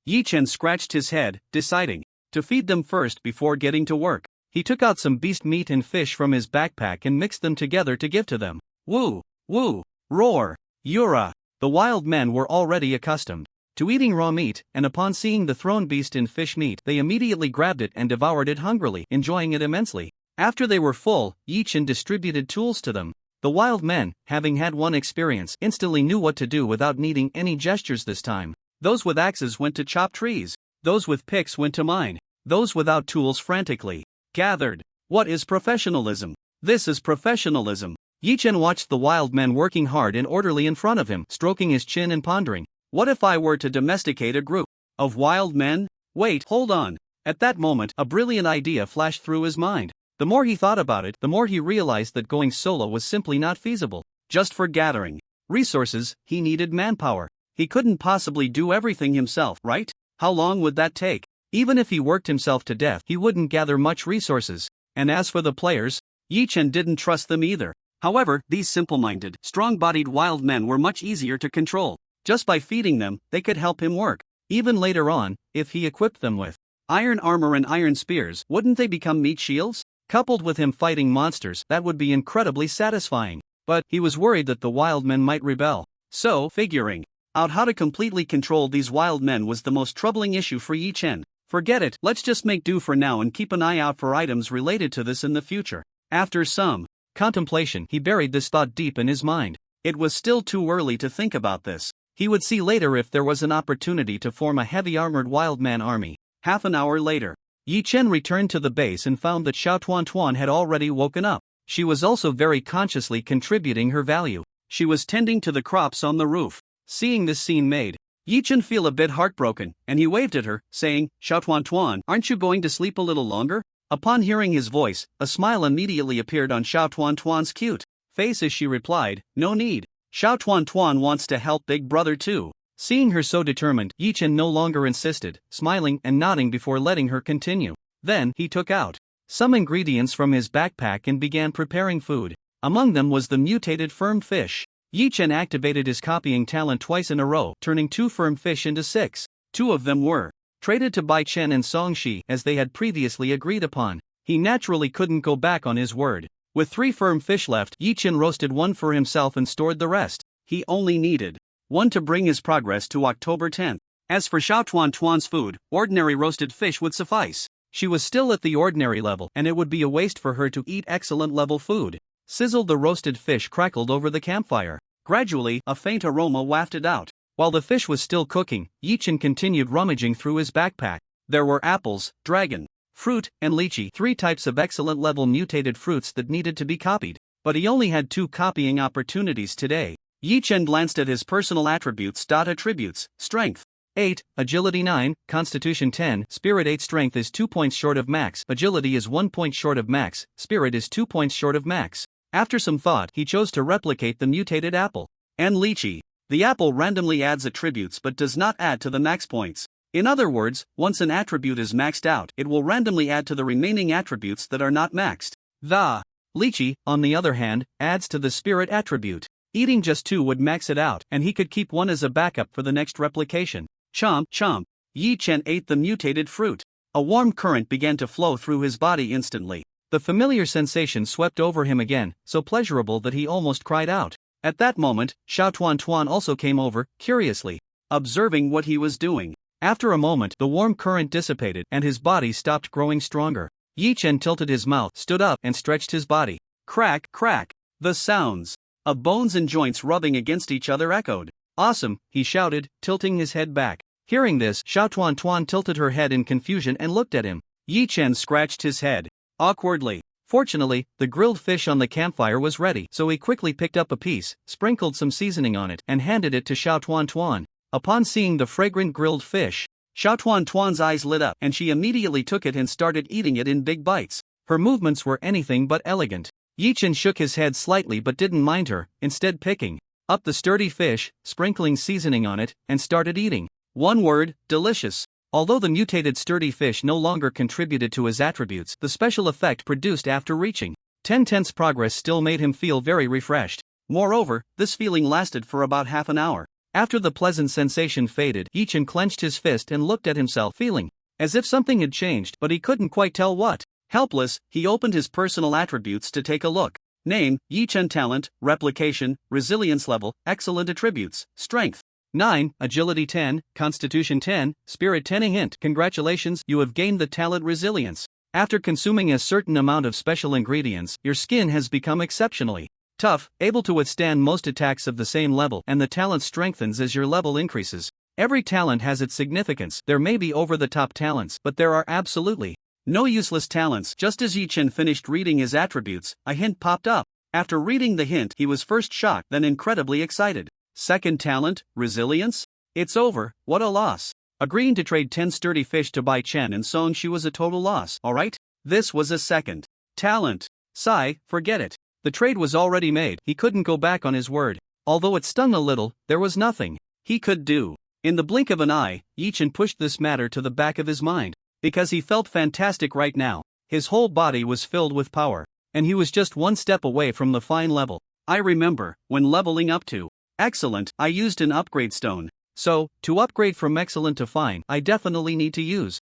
Yi Chen scratched his head, deciding to feed them first before getting to work. He took out some beast meat and fish from his backpack and mixed them together to give to them. Woo! Woo! Roar! Yura! The wild men were already accustomed to eating raw meat, and upon seeing the thrown beast in fish meat, they immediately grabbed it and devoured it hungrily, enjoying it immensely. After they were full, Yi Chen distributed tools to them. The wild men, having had one experience, instantly knew what to do without needing any gestures this time. Those with axes went to chop trees. Those with picks went to mine. Those without tools frantically gathered. What is professionalism? This is professionalism. Yi Chen watched the wild men working hard and orderly in front of him, stroking his chin and pondering. What if I were to domesticate a group of wild men? Wait, hold on. At that moment, a brilliant idea flashed through his mind. The more he thought about it, the more he realized that going solo was simply not feasible. Just for gathering resources, he needed manpower. He couldn't possibly do everything himself, right? How long would that take? Even if he worked himself to death, he wouldn't gather much resources. And as for the players, Yi Chen didn't trust them either. However, these simple-minded, strong-bodied wild men were much easier to control. Just by feeding them, they could help him work. Even later on, if he equipped them with iron armor and iron spears, wouldn't they become meat shields? Coupled with him fighting monsters, that would be incredibly satisfying. But he was worried that the wild men might rebel. So, figuring out how to completely control these wild men was the most troubling issue for Yi Chen. Forget it, let's just make do for now and keep an eye out for items related to this in the future. After some contemplation, he buried this thought deep in his mind. It was still too early to think about this. He would see later if there was an opportunity to form a heavy armored wildman army. Half an hour later, Yi Chen returned to the base and found that Xiao Tuan had already woken up. She was also very consciously contributing her value. She was tending to the crops on the roof. Seeing this scene made Yi Chen feel a bit heartbroken, and he waved at her, saying, "Xiao Tuan, aren't you going to sleep a little longer?" Upon hearing his voice, a smile immediately appeared on Xiao Tuan's cute face as she replied, "No need. Xiao Tuan wants to help big brother too." Seeing her so determined, Yi Chen no longer insisted, smiling and nodding before letting her continue. Then, he took out some ingredients from his backpack and began preparing food. Among them was the mutated firm fish. Yi Chen activated his copying talent twice in a row, turning 2 firm fish into 6. 2 of them were traded to Bai Chen and Song Shi as they had previously agreed upon. He naturally couldn't go back on his word. With 3 firm fish left, Yi Chen roasted 1 for himself and stored the rest. He only needed 1 to bring his progress to October 10th. As for Xiao Tuan's food, ordinary roasted fish would suffice. She was still at the ordinary level, and it would be a waste for her to eat excellent level food. Sizzled, the roasted fish crackled over the campfire. Gradually, a faint aroma wafted out. While the fish was still cooking, Yi Chen continued rummaging through his backpack. There were apples, dragon fruit, and lychee, 3 types of excellent level mutated fruits that needed to be copied. But he only had 2 copying opportunities today. Yi Chen glanced at his personal attributes. Attributes: Strength 8, Agility 9, Constitution 10, Spirit 8. Strength is 2 points short of max, Agility is 1 point short of max, Spirit is 2 points short of max. After some thought, he chose to replicate the mutated apple and lychee. The apple randomly adds attributes but does not add to the max points. In other words, once an attribute is maxed out, it will randomly add to the remaining attributes that are not maxed. The lychee, on the other hand, adds to the spirit attribute. Eating just 2 would max it out, and he could keep 1 as a backup for the next replication. Chomp, chomp. Yi Chen ate the mutated fruit. A warm current began to flow through his body instantly. The familiar sensation swept over him again, so pleasurable that he almost cried out. At that moment, Xiao Tuan also came over, curiously observing what he was doing. After a moment, the warm current dissipated, and his body stopped growing stronger. Yi Chen tilted his mouth, stood up, and stretched his body. Crack, crack. The sounds of bones and joints rubbing against each other echoed. "Awesome," he shouted, tilting his head back. Hearing this, Xiao Tuan tilted her head in confusion and looked at him. Yi Chen scratched his head awkwardly. Fortunately, the grilled fish on the campfire was ready, so he quickly picked up a piece, sprinkled some seasoning on it, and handed it to Xiao Tuan. Upon seeing the fragrant grilled fish, Xiao Tuan's eyes lit up, and she immediately took it and started eating it in big bites. Her movements were anything but elegant. Yi Chen shook his head slightly but didn't mind her, instead picking up the sturdy fish, sprinkling seasoning on it, and started eating. One word: delicious. Although the mutated sturdy fish no longer contributed to his attributes, the special effect produced after reaching 10/10 progress still made him feel very refreshed. Moreover, this feeling lasted for about half an hour. After the pleasant sensation faded, Yi Chen clenched his fist and looked at himself, feeling as if something had changed, but he couldn't quite tell what. Helpless, he opened his personal attributes to take a look. Name: Yi Chen. Talent: Replication, Resilience level, Excellent attributes, Strength 9, Agility 10, Constitution 10, Spirit 10. Hint: congratulations, you have gained the talent Resilience. After consuming a certain amount of special ingredients, your skin has become exceptionally tough, able to withstand most attacks of the same level, and the talent strengthens as your level increases. Every talent has its significance. There may be over-the-top talents, but there are absolutely no useless talents. Just as Yi Chen finished reading his attributes, a hint popped up. After reading the hint, he was first shocked, then incredibly excited. Second talent: Resilience? It's over, what a loss. Agreeing to trade 10 sturdy fish to Bai Chen and Song Shi was a total loss, alright? This was a second talent. Sigh, forget it. The trade was already made, he couldn't go back on his word. Although it stung a little, there was nothing he could do. In the blink of an eye, Yi Chen pushed this matter to the back of his mind. Because he felt fantastic right now. His whole body was filled with power. And he was just one step away from the fine level. I remember, when leveling up to Excellent, I used an upgrade stone. So, to upgrade from Excellent to Fine, I definitely need to use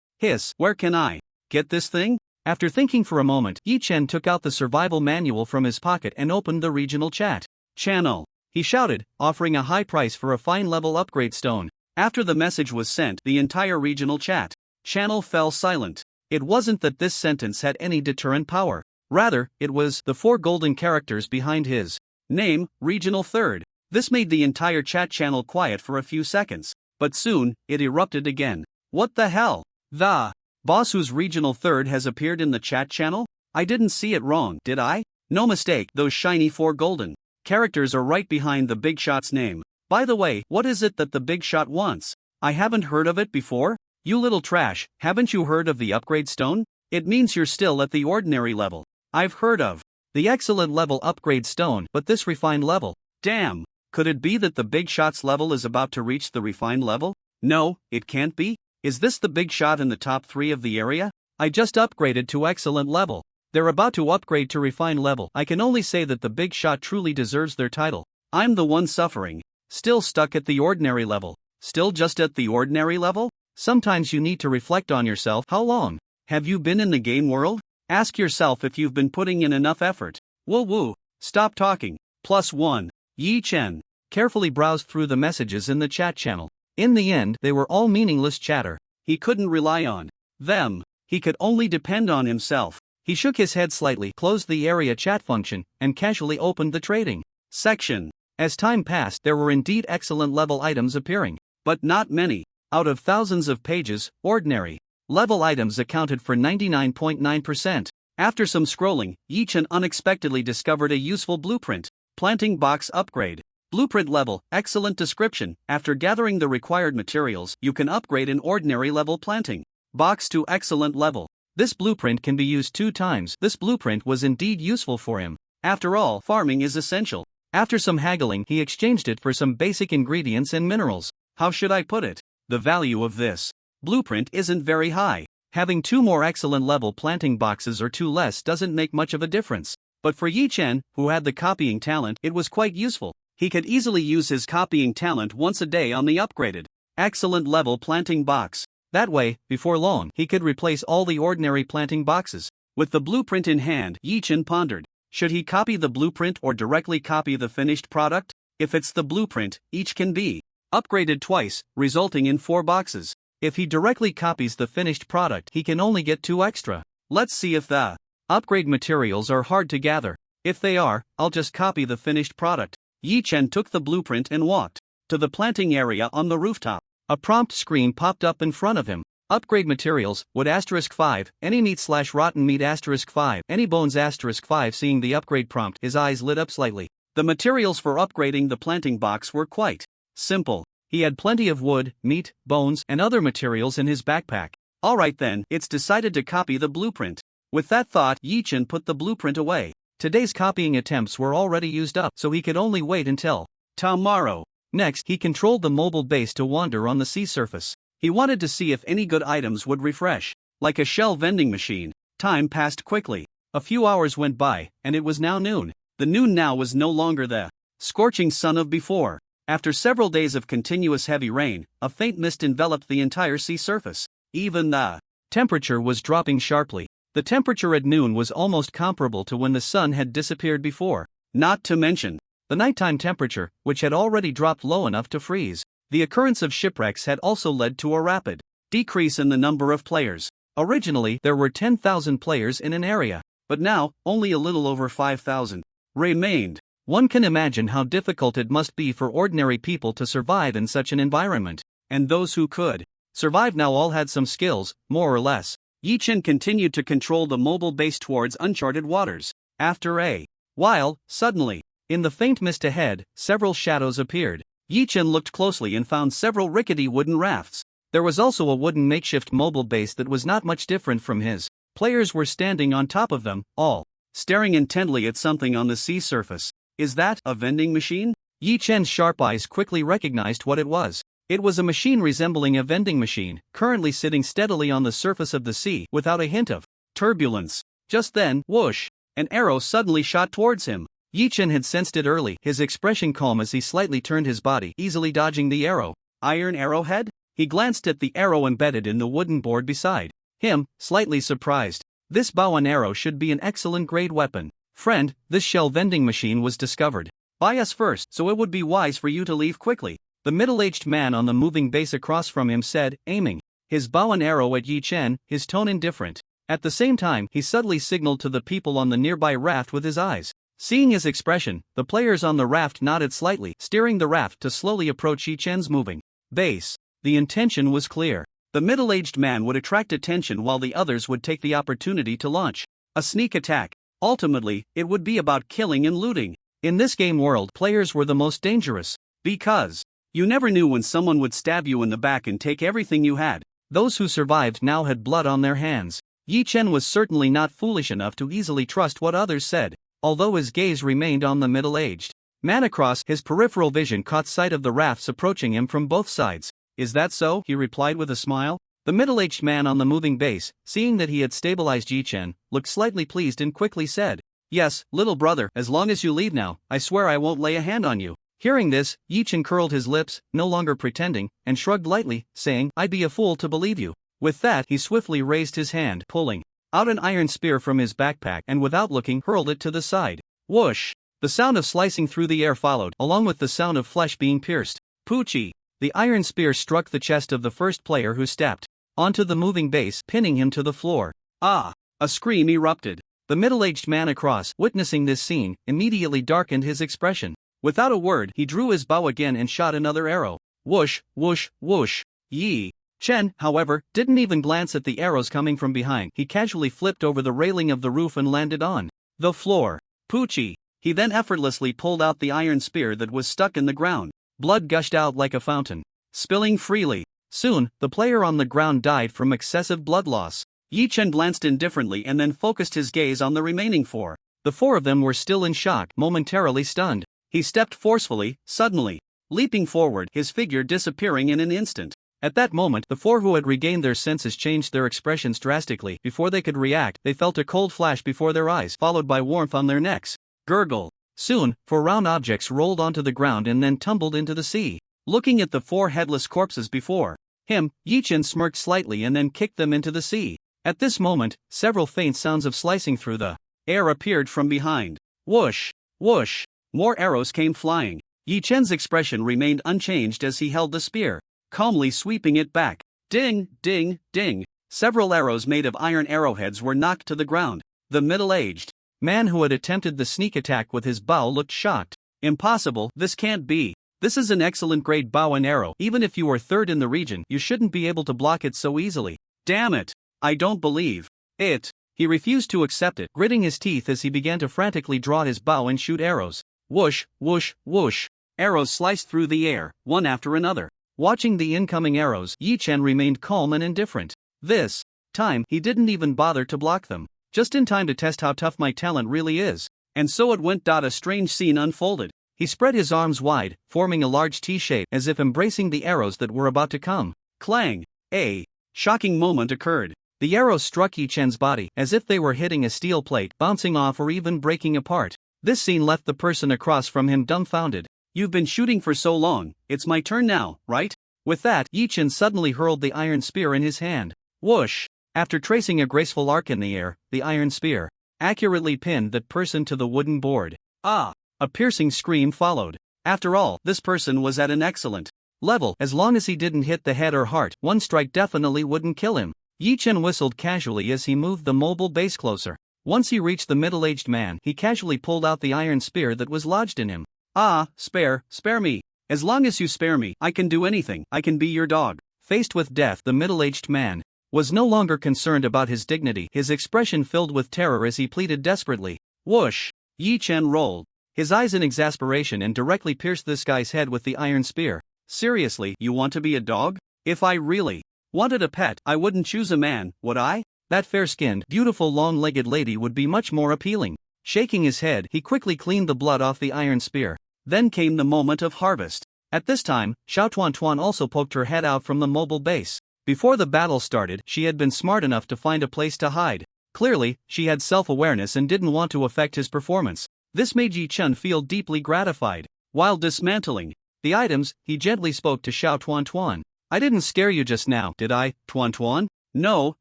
where can I get this thing? After thinking for a moment, Yi Chen took out the survival manual from his pocket and opened the regional chat channel. He shouted, offering a high price for a fine level upgrade stone. After the message was sent, the entire regional chat channel fell silent. It wasn't that this sentence had any deterrent power. Rather, it was the 4 golden characters behind his name, Regional Third. This made the entire chat channel quiet for a few seconds. But soon, it erupted again. What the hell? The boss whose Regional Third has appeared in the chat channel? I didn't see it wrong, did I? No mistake, those shiny 4 golden characters are right behind the big shot's name. By the way, what is it that the big shot wants? I haven't heard of it before? You little trash, haven't you heard of the upgrade stone? It means you're still at the ordinary level. I've heard of the excellent level upgrade stone, but this refined level. Damn, could it be that the big shot's level is about to reach the refined level? No, it can't be. Is this the big shot in the top 3 of the area? I just upgraded to excellent level. They're about to upgrade to refined level. I can only say that the big shot truly deserves their title. I'm the one suffering. Still stuck at the ordinary level. Still just at the ordinary level? Sometimes you need to reflect on yourself. How long have you been in the game world? Ask yourself if you've been putting in enough effort. Woo woo. Stop talking. +1. Yi Chen carefully browsed through the messages in the chat channel. In the end, they were all meaningless chatter. He couldn't rely on them. He could only depend on himself. He shook his head slightly, closed the area chat function, and casually opened the trading section. As time passed, there were indeed excellent level items appearing, but not many. Out of thousands of pages, ordinary level items accounted for 99.9%. After some scrolling, Yi Chen unexpectedly discovered a useful blueprint. Planting box upgrade. Blueprint level, excellent description. After gathering the required materials, you can upgrade an ordinary level planting box to excellent level. This blueprint can be used 2 times. This blueprint was indeed useful for him. After all, farming is essential. After some haggling, he exchanged it for some basic ingredients and minerals. How should I put it? The value of this blueprint isn't very high. Having 2 more excellent level planting boxes or 2 less doesn't make much of a difference. But for Yi Chen, who had the copying talent, it was quite useful. He could easily use his copying talent once a day on the upgraded excellent level planting box. That way, before long, he could replace all the ordinary planting boxes. With the blueprint in hand, Yi Chen pondered. Should he copy the blueprint or directly copy the finished product? If it's the blueprint, each can be upgraded twice, resulting in 4 boxes. If he directly copies the finished product, he can only get 2 extra. Let's see if the upgrade materials are hard to gather. If they are, I'll just copy the finished product. Yi Chen took the blueprint and walked to the planting area on the rooftop. A prompt screen popped up in front of him. Upgrade materials, wood *5, any meat / rotten meat *5, any bones *5. Seeing the upgrade prompt, his eyes lit up slightly. The materials for upgrading the planting box were quite simple. He had plenty of wood, meat, bones, and other materials in his backpack. Alright then, it's decided to copy the blueprint. With that thought, Yi Chen put the blueprint away. Today's copying attempts were already used up, so he could only wait until tomorrow. Next, he controlled the mobile base to wander on the sea surface. He wanted to see if any good items would refresh. Like a shell vending machine. Time passed quickly. A few hours went by, and it was now noon. The noon now was no longer the scorching sun of before. After several days of continuous heavy rain, a faint mist enveloped the entire sea surface. Even the temperature was dropping sharply. The temperature at noon was almost comparable to when the sun had disappeared before. Not to mention the nighttime temperature, which had already dropped low enough to freeze. The occurrence of shipwrecks had also led to a rapid decrease in the number of players. Originally, there were 10,000 players in an area, but now, only a little over 5,000 remained. One can imagine how difficult it must be for ordinary people to survive in such an environment. And those who could survive now all had some skills, more or less. Yi Chen continued to control the mobile base towards uncharted waters. After a while, suddenly, in the faint mist ahead, several shadows appeared. Yi Chen looked closely and found several rickety wooden rafts. There was also a wooden makeshift mobile base that was not much different from his. Players were standing on top of them, all staring intently at something on the sea surface. Is that a vending machine? Yi Chen's sharp eyes quickly recognized what it was. It was a machine resembling a vending machine, currently sitting steadily on the surface of the sea without a hint of turbulence. Just then, whoosh, an arrow suddenly shot towards him. Yi Chen had sensed it early, his expression calm as he slightly turned his body, easily dodging the arrow. Iron arrowhead? He glanced at the arrow embedded in the wooden board beside him, slightly surprised. This bow and arrow should be an excellent grade weapon. Friend, this shell vending machine was discovered by us first, so it would be wise for you to leave quickly. The middle-aged man on the moving base across from him said, aiming his bow and arrow at Yi Chen, his tone indifferent. At the same time, he subtly signaled to the people on the nearby raft with his eyes. Seeing his expression, the players on the raft nodded slightly, steering the raft to slowly approach Yi Chen's moving base. The intention was clear. The middle-aged man would attract attention while the others would take the opportunity to launch a sneak attack. Ultimately, it would be about killing and looting. In this game world, players were the most dangerous, because you never knew when someone would stab you in the back and take everything you had. Those who survived now had blood on their hands. Yi Chen was certainly not foolish enough to easily trust what others said, although his gaze remained on the middle-aged man across. His peripheral vision caught sight of the rafts approaching him from both sides. "Is that so?" he replied with a smile. The middle-aged man on the moving base, seeing that he had stabilized Yi Chen, looked slightly pleased and quickly said, "Yes, little brother, as long as you leave now, I swear I won't lay a hand on you." Hearing this, Yi Chen curled his lips, no longer pretending, and shrugged lightly, saying, "I'd be a fool to believe you." With that, he swiftly raised his hand, pulling out an iron spear from his backpack and without looking, hurled it to the side. Whoosh! The sound of slicing through the air followed, along with the sound of flesh being pierced. Poochie! The iron spear struck the chest of the first player who stepped onto the moving base, pinning him to the floor. Ah! A scream erupted. The middle-aged man across, witnessing this scene, immediately darkened his expression. Without a word, he drew his bow again and shot another arrow. Whoosh, whoosh, whoosh. Yi Chen, however, didn't even glance at the arrows coming from behind. He casually flipped over the railing of the roof and landed on the floor. Poochie! He then effortlessly pulled out the iron spear that was stuck in the ground. Blood gushed out like a fountain, spilling freely. Soon, the player on the ground died from excessive blood loss. Yi Chen glanced indifferently and then focused his gaze on the remaining four. The four of them were still in shock, momentarily stunned. He stepped forcefully, suddenly, leaping forward, his figure disappearing in an instant. At that moment, the four who had regained their senses changed their expressions drastically. Before they could react, they felt a cold flash before their eyes, followed by warmth on their necks. Gurgle. Soon, four round objects rolled onto the ground and then tumbled into the sea. Looking at the four headless corpses before him, Yi Chen smirked slightly and then kicked them into the sea. At this moment, several faint sounds of slicing through the air appeared from behind. Whoosh! Whoosh! More arrows came flying. Yi Chen's expression remained unchanged as he held the spear, calmly sweeping it back. Ding, ding, ding. Several arrows made of iron arrowheads were knocked to the ground. The middle-aged man who had attempted the sneak attack with his bow looked shocked. Impossible, this can't be. This is an excellent grade bow and arrow. Even if you are third in the region, you shouldn't be able to block it so easily. Damn it! I don't believe it. He refused to accept it, gritting his teeth as he began to frantically draw his bow and shoot arrows. Whoosh, whoosh, whoosh. Arrows sliced through the air, one after another. Watching the incoming arrows, Yi Chen remained calm and indifferent. This time, he didn't even bother to block them. Just in time to test how tough my talent really is. And so it went. A strange scene unfolded. He spread his arms wide, forming a large T-shape as if embracing the arrows that were about to come. Clang! A shocking moment occurred. The arrows struck Yi Chen's body as if they were hitting a steel plate, bouncing off or even breaking apart. This scene left the person across from him dumbfounded. You've been shooting for so long, it's my turn now, right? With that, Yi Chen suddenly hurled the iron spear in his hand. Whoosh! After tracing a graceful arc in the air, the iron spear accurately pinned that person to the wooden board. Ah! A piercing scream followed. After all, this person was at an excellent level. As long as he didn't hit the head or heart, one strike definitely wouldn't kill him. Yi Chen whistled casually as he moved the mobile base closer. Once he reached the middle-aged man, he casually pulled out the iron spear that was lodged in him. Ah, spare me. As long as you spare me, I can do anything. I can be your dog. Faced with death, the middle-aged man was no longer concerned about his dignity. His expression filled with terror as he pleaded desperately. Whoosh! Yi Chen rolled his eyes in exasperation and directly pierced this guy's head with the iron spear. Seriously, you want to be a dog? If I really wanted a pet, I wouldn't choose a man, would I? That fair-skinned, beautiful long-legged lady would be much more appealing. Shaking his head, he quickly cleaned the blood off the iron spear. Then came the moment of harvest. At this time, Xiao Tuan also poked her head out from the mobile base. Before the battle started, she had been smart enough to find a place to hide. Clearly, she had self-awareness and didn't want to affect his performance. This made Yi Chen feel deeply gratified. While dismantling the items, he gently spoke to Xiao Tuan. I didn't scare you just now, did I, Tuan? No,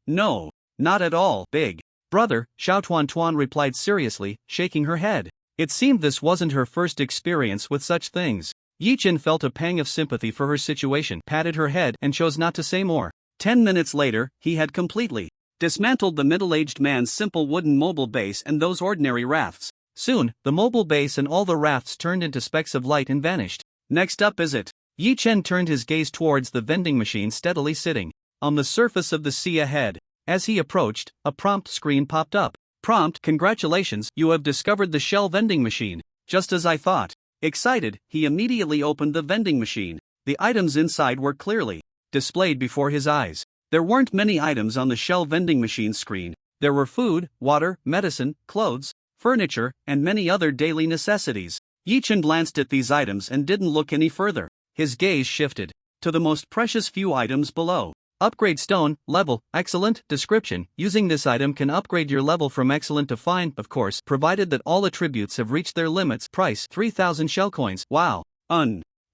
not at all, big brother, Xiao Tuan replied seriously, shaking her head. It seemed this wasn't her first experience with such things. Yi Chen felt a pang of sympathy for her situation, patted her head, and chose not to say more. 10 minutes later, he had completely dismantled the middle-aged man's simple wooden mobile base and those ordinary rafts. Soon, the mobile base and all the rafts turned into specks of light and vanished. Next up is it. Yi Chen turned his gaze towards the vending machine steadily sitting on the surface of the sea ahead. As he approached, a prompt screen popped up. Prompt: congratulations, you have discovered the shell vending machine. Just as I thought. Excited, he immediately opened the vending machine. The items inside were clearly displayed before his eyes. There weren't many items on the shell vending machine screen. There were food, water, medicine, clothes, furniture, and many other daily necessities. Yi Chen glanced at these items and didn't look any further. His gaze shifted to the most precious few items below. Upgrade stone, level, excellent. Description: using this item can upgrade your level from excellent to fine, of course, provided that all attributes have reached their limits. Price: 3,000 shell coins. Wow.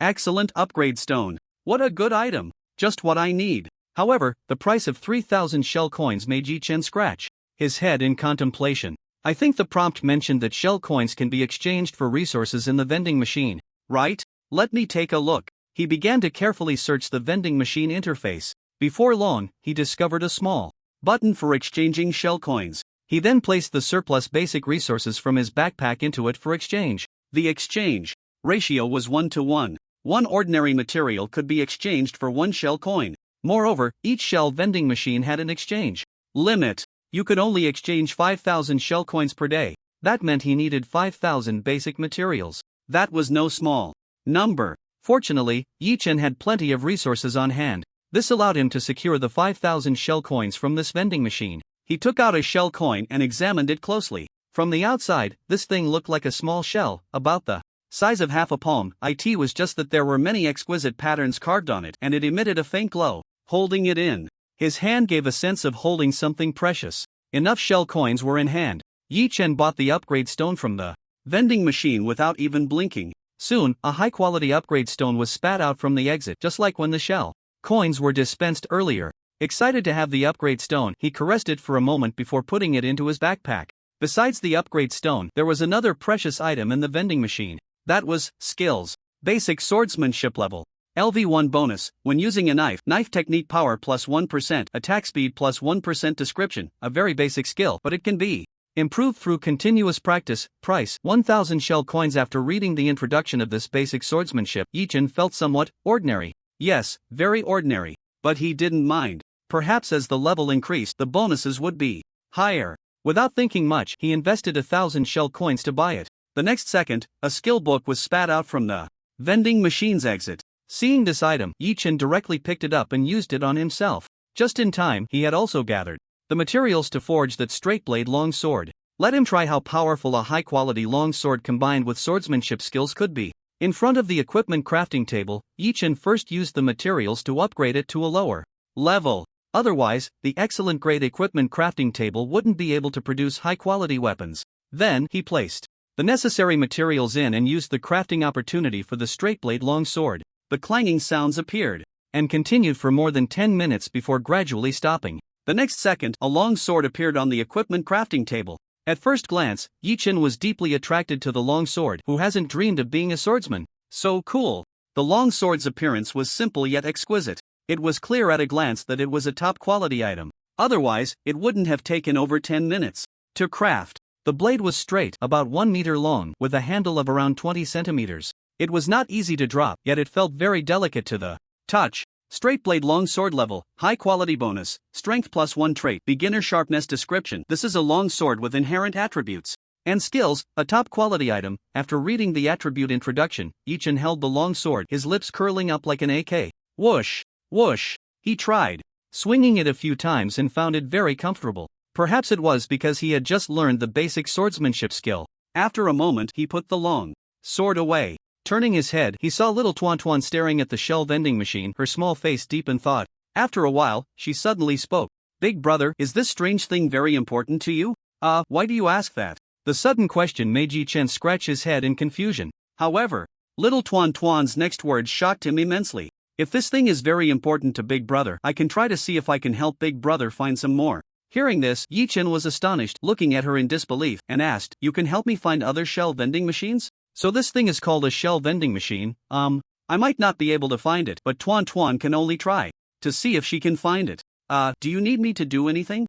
Excellent upgrade stone. What a good item. Just what I need. However, the price of 3,000 shell coins made Yi Chen scratch his head in contemplation. I think the prompt mentioned that shell coins can be exchanged for resources in the vending machine, right? Let me take a look. He began to carefully search the vending machine interface. Before long, he discovered a small button for exchanging shell coins. He then placed the surplus basic resources from his backpack into it for exchange. The exchange ratio was 1:1. One ordinary material could be exchanged for one shell coin. Moreover, each shell vending machine had an exchange limit. You could only exchange 5,000 shell coins per day. That meant he needed 5,000 basic materials. That was no small number. Fortunately, Yi Chen had plenty of resources on hand. This allowed him to secure the 5,000 shell coins from this vending machine. He took out a shell coin and examined it closely. From the outside, this thing looked like a small shell, about the size of half a palm. It was just that there were many exquisite patterns carved on it, and it emitted a faint glow. Holding it in his hand gave a sense of holding something precious. Enough shell coins were in hand. Yi Chen bought the upgrade stone from the vending machine without even blinking. Soon, a high-quality upgrade stone was spat out from the exit, just like when the shell coins were dispensed earlier. Excited to have the upgrade stone, he caressed it for a moment before putting it into his backpack. Besides the upgrade stone, there was another precious item in the vending machine. That was skills. Basic swordsmanship level. LV1 bonus, when using a knife technique power plus 1%, attack speed plus 1%. Description: a very basic skill, but it can be improved through continuous practice. Price: 1,000 shell coins. After reading the introduction of this basic swordsmanship, Yi Chen felt somewhat ordinary. Yes, very ordinary. But he didn't mind. Perhaps as the level increased, the bonuses would be higher. Without thinking much, he invested 1,000 shell coins to buy it. The next second, a skill book was spat out from the vending machine's exit. Seeing this item, Yi Chen directly picked it up and used it on himself. Just in time, he had also gathered the materials to forge that straight-blade long sword. Let him try how powerful a high-quality long sword combined with swordsmanship skills could be. In front of the equipment crafting table, Yi Chen first used the materials to upgrade it to a lower level. Otherwise, the excellent grade equipment crafting table wouldn't be able to produce high-quality weapons. Then, he placed the necessary materials in and used the crafting opportunity for the straight-blade long sword. The clanging sounds appeared and continued for more than 10 minutes before gradually stopping. The next second, a long sword appeared on the equipment crafting table. At first glance, Yi Chen was deeply attracted to the long sword. Who hasn't dreamed of being a swordsman? So cool. The long sword's appearance was simple yet exquisite. It was clear at a glance that it was a top-quality item. Otherwise, it wouldn't have taken over 10 minutes to craft. The blade was straight, about 1 meter long, with a handle of around 20 centimeters. It was not easy to drop, yet it felt very delicate to the touch. Straight blade long sword level, high quality bonus, strength +1 trait, beginner sharpness. Description: this is a long sword with inherent attributes and skills, a top quality item. After reading the attribute introduction, Yi Chen held the long sword, his lips curling up like an AK. Whoosh, whoosh. He tried swinging it a few times and found it very comfortable. Perhaps it was because he had just learned the basic swordsmanship skill. After a moment, he put the long sword away. Turning his head, he saw little Tuan Tuan staring at the shell vending machine, her small face deep in thought. After a while, she suddenly spoke. Big brother, is this strange thing very important to you? Why do you ask that? The sudden question made Yi Chen scratch his head in confusion. However, little Tuan Tuan's next words shocked him immensely. If this thing is very important to Big Brother, I can try to see if I can help Big Brother find some more. Hearing this, Yi Chen was astonished, looking at her in disbelief, and asked, you can help me find other shell vending machines? So this thing is called a shell vending machine. I might not be able to find it, but Tuan Tuan can only try. to see if she can find it. Do you need me to do anything?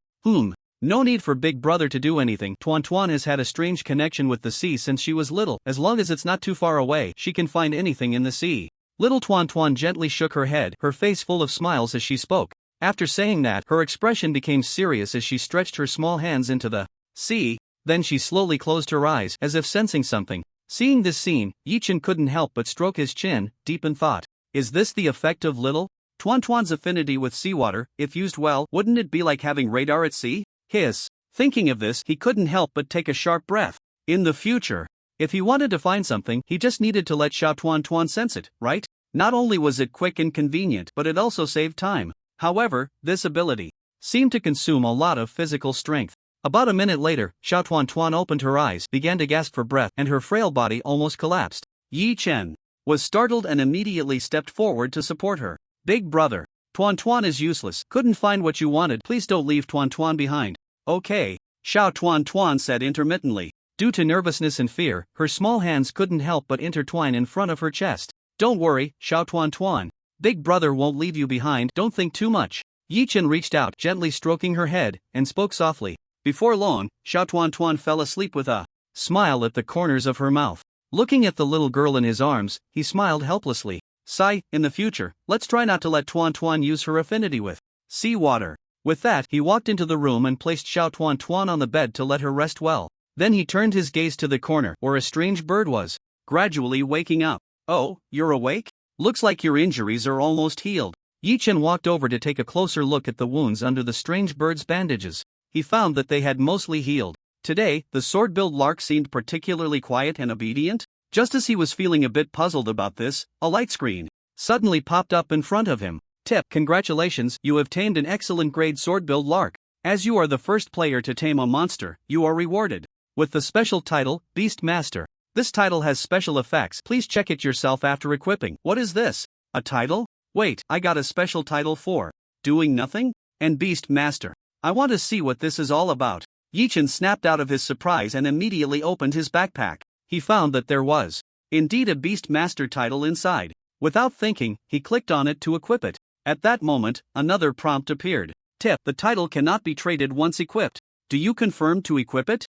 No need for Big Brother to do anything. Tuan Tuan has had a strange connection with the sea since she was little. As long as it's not too far away, she can find anything in the sea. Little Tuan Tuan gently shook her head, her face full of smiles as she spoke. After saying that, her expression became serious as she stretched her small hands into the sea. Then she slowly closed her eyes, as if sensing something. Seeing this scene, Yi-chan couldn't help but stroke his chin, deep in thought. Is this the effect of little Tuan Tuan's affinity with seawater? If used well, wouldn't it be like having radar at sea? Hiss. Thinking of this, he couldn't help but take a sharp breath. In the future, if he wanted to find something, he just needed to let Xiao Tuan Tuan sense it, right? Not only was it quick and convenient, but it also saved time. However, this ability seemed to consume a lot of physical strength. About a minute later, Xiao Tuan Tuan opened her eyes, began to gasp for breath, and her frail body almost collapsed. Yi Chen was startled and immediately stepped forward to support her. Big Brother, Tuan Tuan is useless. Couldn't find what you wanted. Please don't leave Tuan Tuan behind. Okay, Xiao Tuan Tuan said intermittently. Due to nervousness and fear, her small hands couldn't help but intertwine in front of her chest. Don't worry, Xiao Tuan Tuan. Big Brother won't leave you behind. Don't think too much. Yi Chen reached out, gently stroking her head, and spoke softly. Before long, Xiao Tuan Tuan fell asleep with a smile at the corners of her mouth. Looking at the little girl in his arms, he smiled helplessly. Sigh, in the future, let's try not to let Tuan Tuan use her affinity with seawater. With that, he walked into the room and placed Xiao Tuan Tuan on the bed to let her rest well. Then he turned his gaze to the corner where a strange bird was gradually waking up. Oh, you're awake? Looks like your injuries are almost healed. Yi Chen walked over to take a closer look at the wounds under the strange bird's bandages. He found that they had mostly healed. Today, the sword-billed lark seemed particularly quiet and obedient. Just as he was feeling a bit puzzled about this, a light screen suddenly popped up in front of him. Tip: congratulations, you have tamed an excellent grade sword-billed lark. As you are the first player to tame a monster, you are rewarded with the special title, Beast Master. This title has special effects. Please check it yourself after equipping. What is this? A title? Wait, I got a special title for doing nothing? And Beast Master. I want to see what this is all about. Yi Chen snapped out of his surprise and immediately opened his backpack. He found that there was indeed a Beast Master title inside. Without thinking, he clicked on it to equip it. At that moment, another prompt appeared. Tip: the title cannot be traded once equipped. Do you confirm to equip it?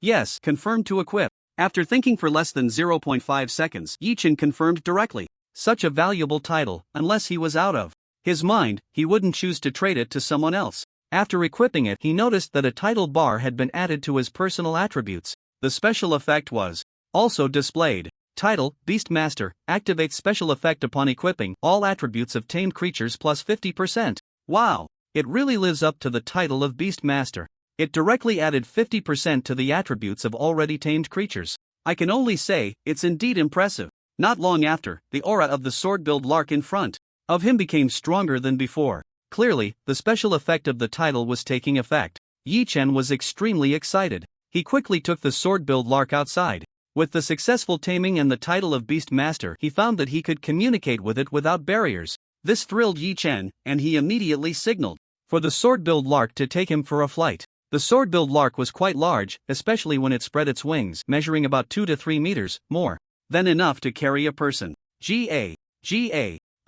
Yes, confirm to equip. After thinking for less than 0.5 seconds, Yi Chen confirmed directly. Such a valuable title, unless he was out of his mind, he wouldn't choose to trade it to someone else. After equipping it, he noticed that a title bar had been added to his personal attributes. The special effect was also displayed. Title: Beastmaster, activates special effect upon equipping all attributes of tamed creatures plus 50%. Wow! It really lives up to the title of Beastmaster. It directly added 50% to the attributes of already tamed creatures. I can only say, it's indeed impressive. Not long after, the aura of the sword-billed lark in front of him became stronger than before. Clearly, the special effect of the title was taking effect. Yi Chen was extremely excited. He quickly took the sword-billed lark outside. With the successful taming and the title of Beast Master, he found that he could communicate with it without barriers. This thrilled Yi Chen, and he immediately signaled for the sword-billed lark to take him for a flight. The sword-billed lark was quite large, especially when it spread its wings, measuring about 2 to 3 meters, more than enough to carry a person. Ga.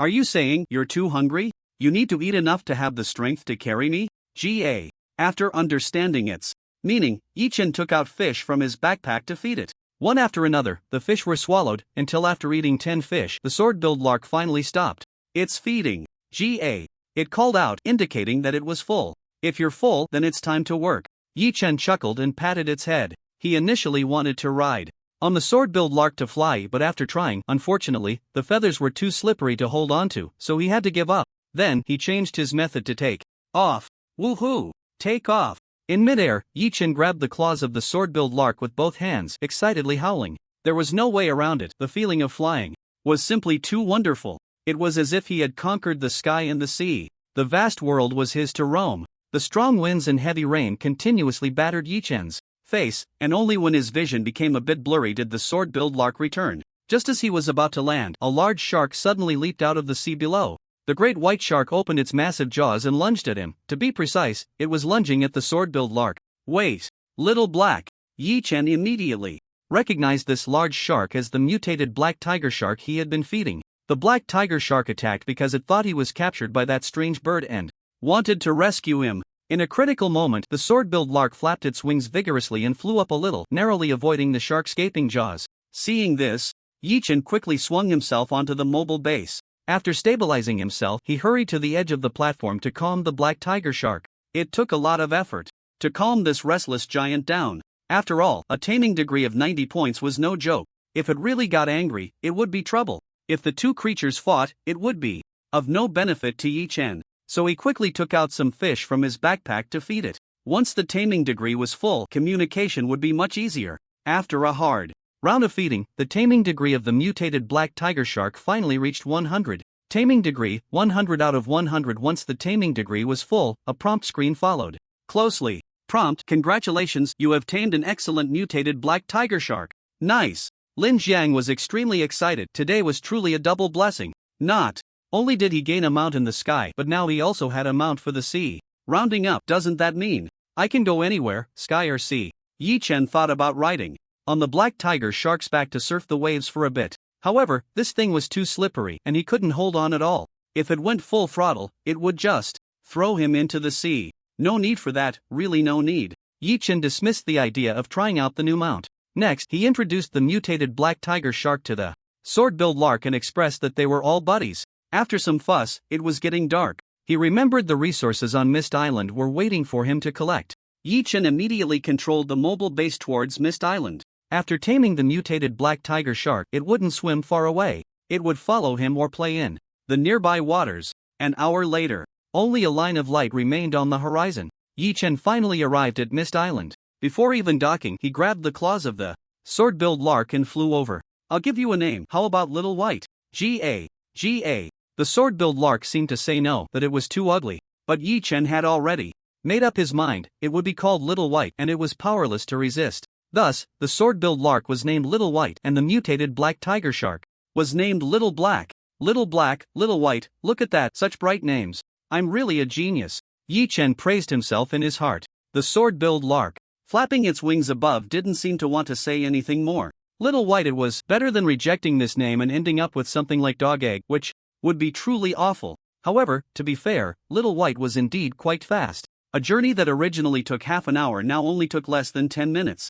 Are you saying you're too hungry? You need to eat enough to have the strength to carry me? Ga. After understanding its meaning, Yi Chen took out fish from his backpack to feed it. One after another, the fish were swallowed, until after eating 10 fish, the sword-billed lark finally stopped its feeding. Ga. It called out, indicating that it was full. If you're full, then it's time to work. Yi Chen chuckled and patted its head. He initially wanted to ride on the sword-billed lark to fly, but after trying, unfortunately, the feathers were too slippery to hold onto, so he had to give up. Then, he changed his method to take off. Woohoo! Take off! In midair, Yi Chen grabbed the claws of the sword-billed lark with both hands, excitedly howling. There was no way around it. The feeling of flying was simply too wonderful. It was as if he had conquered the sky and the sea. The vast world was his to roam. The strong winds and heavy rain continuously battered Yi Chen's face, and only when his vision became a bit blurry did the sword-billed lark return. Just as he was about to land, a large shark suddenly leaped out of the sea below. The great white shark opened its massive jaws and lunged at him. To be precise, it was lunging at the sword-billed lark. Wait! Little Black! Yi Chen immediately recognized this large shark as the mutated black tiger shark he had been feeding. The black tiger shark attacked because it thought he was captured by that strange bird and wanted to rescue him. In a critical moment, the sword-billed lark flapped its wings vigorously and flew up a little, narrowly avoiding the shark's gaping jaws. Seeing this, Yi-Chen quickly swung himself onto the mobile base. After stabilizing himself, he hurried to the edge of the platform to calm the black tiger shark. It took a lot of effort to calm this restless giant down. After all, a taming degree of 90 points was no joke. If it really got angry, it would be trouble. If the two creatures fought, it would be of no benefit to Yi-Chen. So he quickly took out some fish from his backpack to feed it. Once the taming degree was full, communication would be much easier. After a hard round of feeding, the taming degree of the mutated black tiger shark finally reached 100. Taming degree, 100 out of 100. Once the taming degree was full, a prompt screen followed. Closely. Prompt: congratulations, you have tamed an excellent mutated black tiger shark. Nice. Lin Jiang was extremely excited. Today was truly a double blessing. Not only did he gain a mount in the sky, but now he also had a mount for the sea. Rounding up, doesn't that mean I can go anywhere, sky or sea? Yi-Chen thought about riding on the black tiger shark's back to surf the waves for a bit. However, this thing was too slippery and he couldn't hold on at all. If it went full throttle, it would just throw him into the sea. No need for that, really no need. Yi-Chen dismissed the idea of trying out the new mount. Next, he introduced the mutated black tiger shark to the sword-billed lark and expressed that they were all buddies. After some fuss, it was getting dark. He remembered the resources on Mist Island were waiting for him to collect. Yi-Chen immediately controlled the mobile base towards Mist Island. After taming the mutated black tiger shark, it wouldn't swim far away. It would follow him or play in the nearby waters. An hour later, only a line of light remained on the horizon. Yi-Chen finally arrived at Mist Island. Before even docking, he grabbed the claws of the sword-billed lark and flew over. I'll give you a name, how about Little White? G.A. G.A. The sword-billed lark seemed to say no, that it was too ugly. But Yi-Chen had already made up his mind, it would be called Little White and it was powerless to resist. Thus, the sword-billed lark was named Little White and the mutated black tiger shark was named Little Black. Little Black, Little White, look at that, such bright names. I'm really a genius. Yi-Chen praised himself in his heart. The sword-billed lark, flapping its wings above, didn't seem to want to say anything more. Little White, it was better than rejecting this name and ending up with something like Dog Egg, which would be truly awful. However, to be fair, Little White was indeed quite fast. A journey that originally took half an hour now only took less than 10 minutes.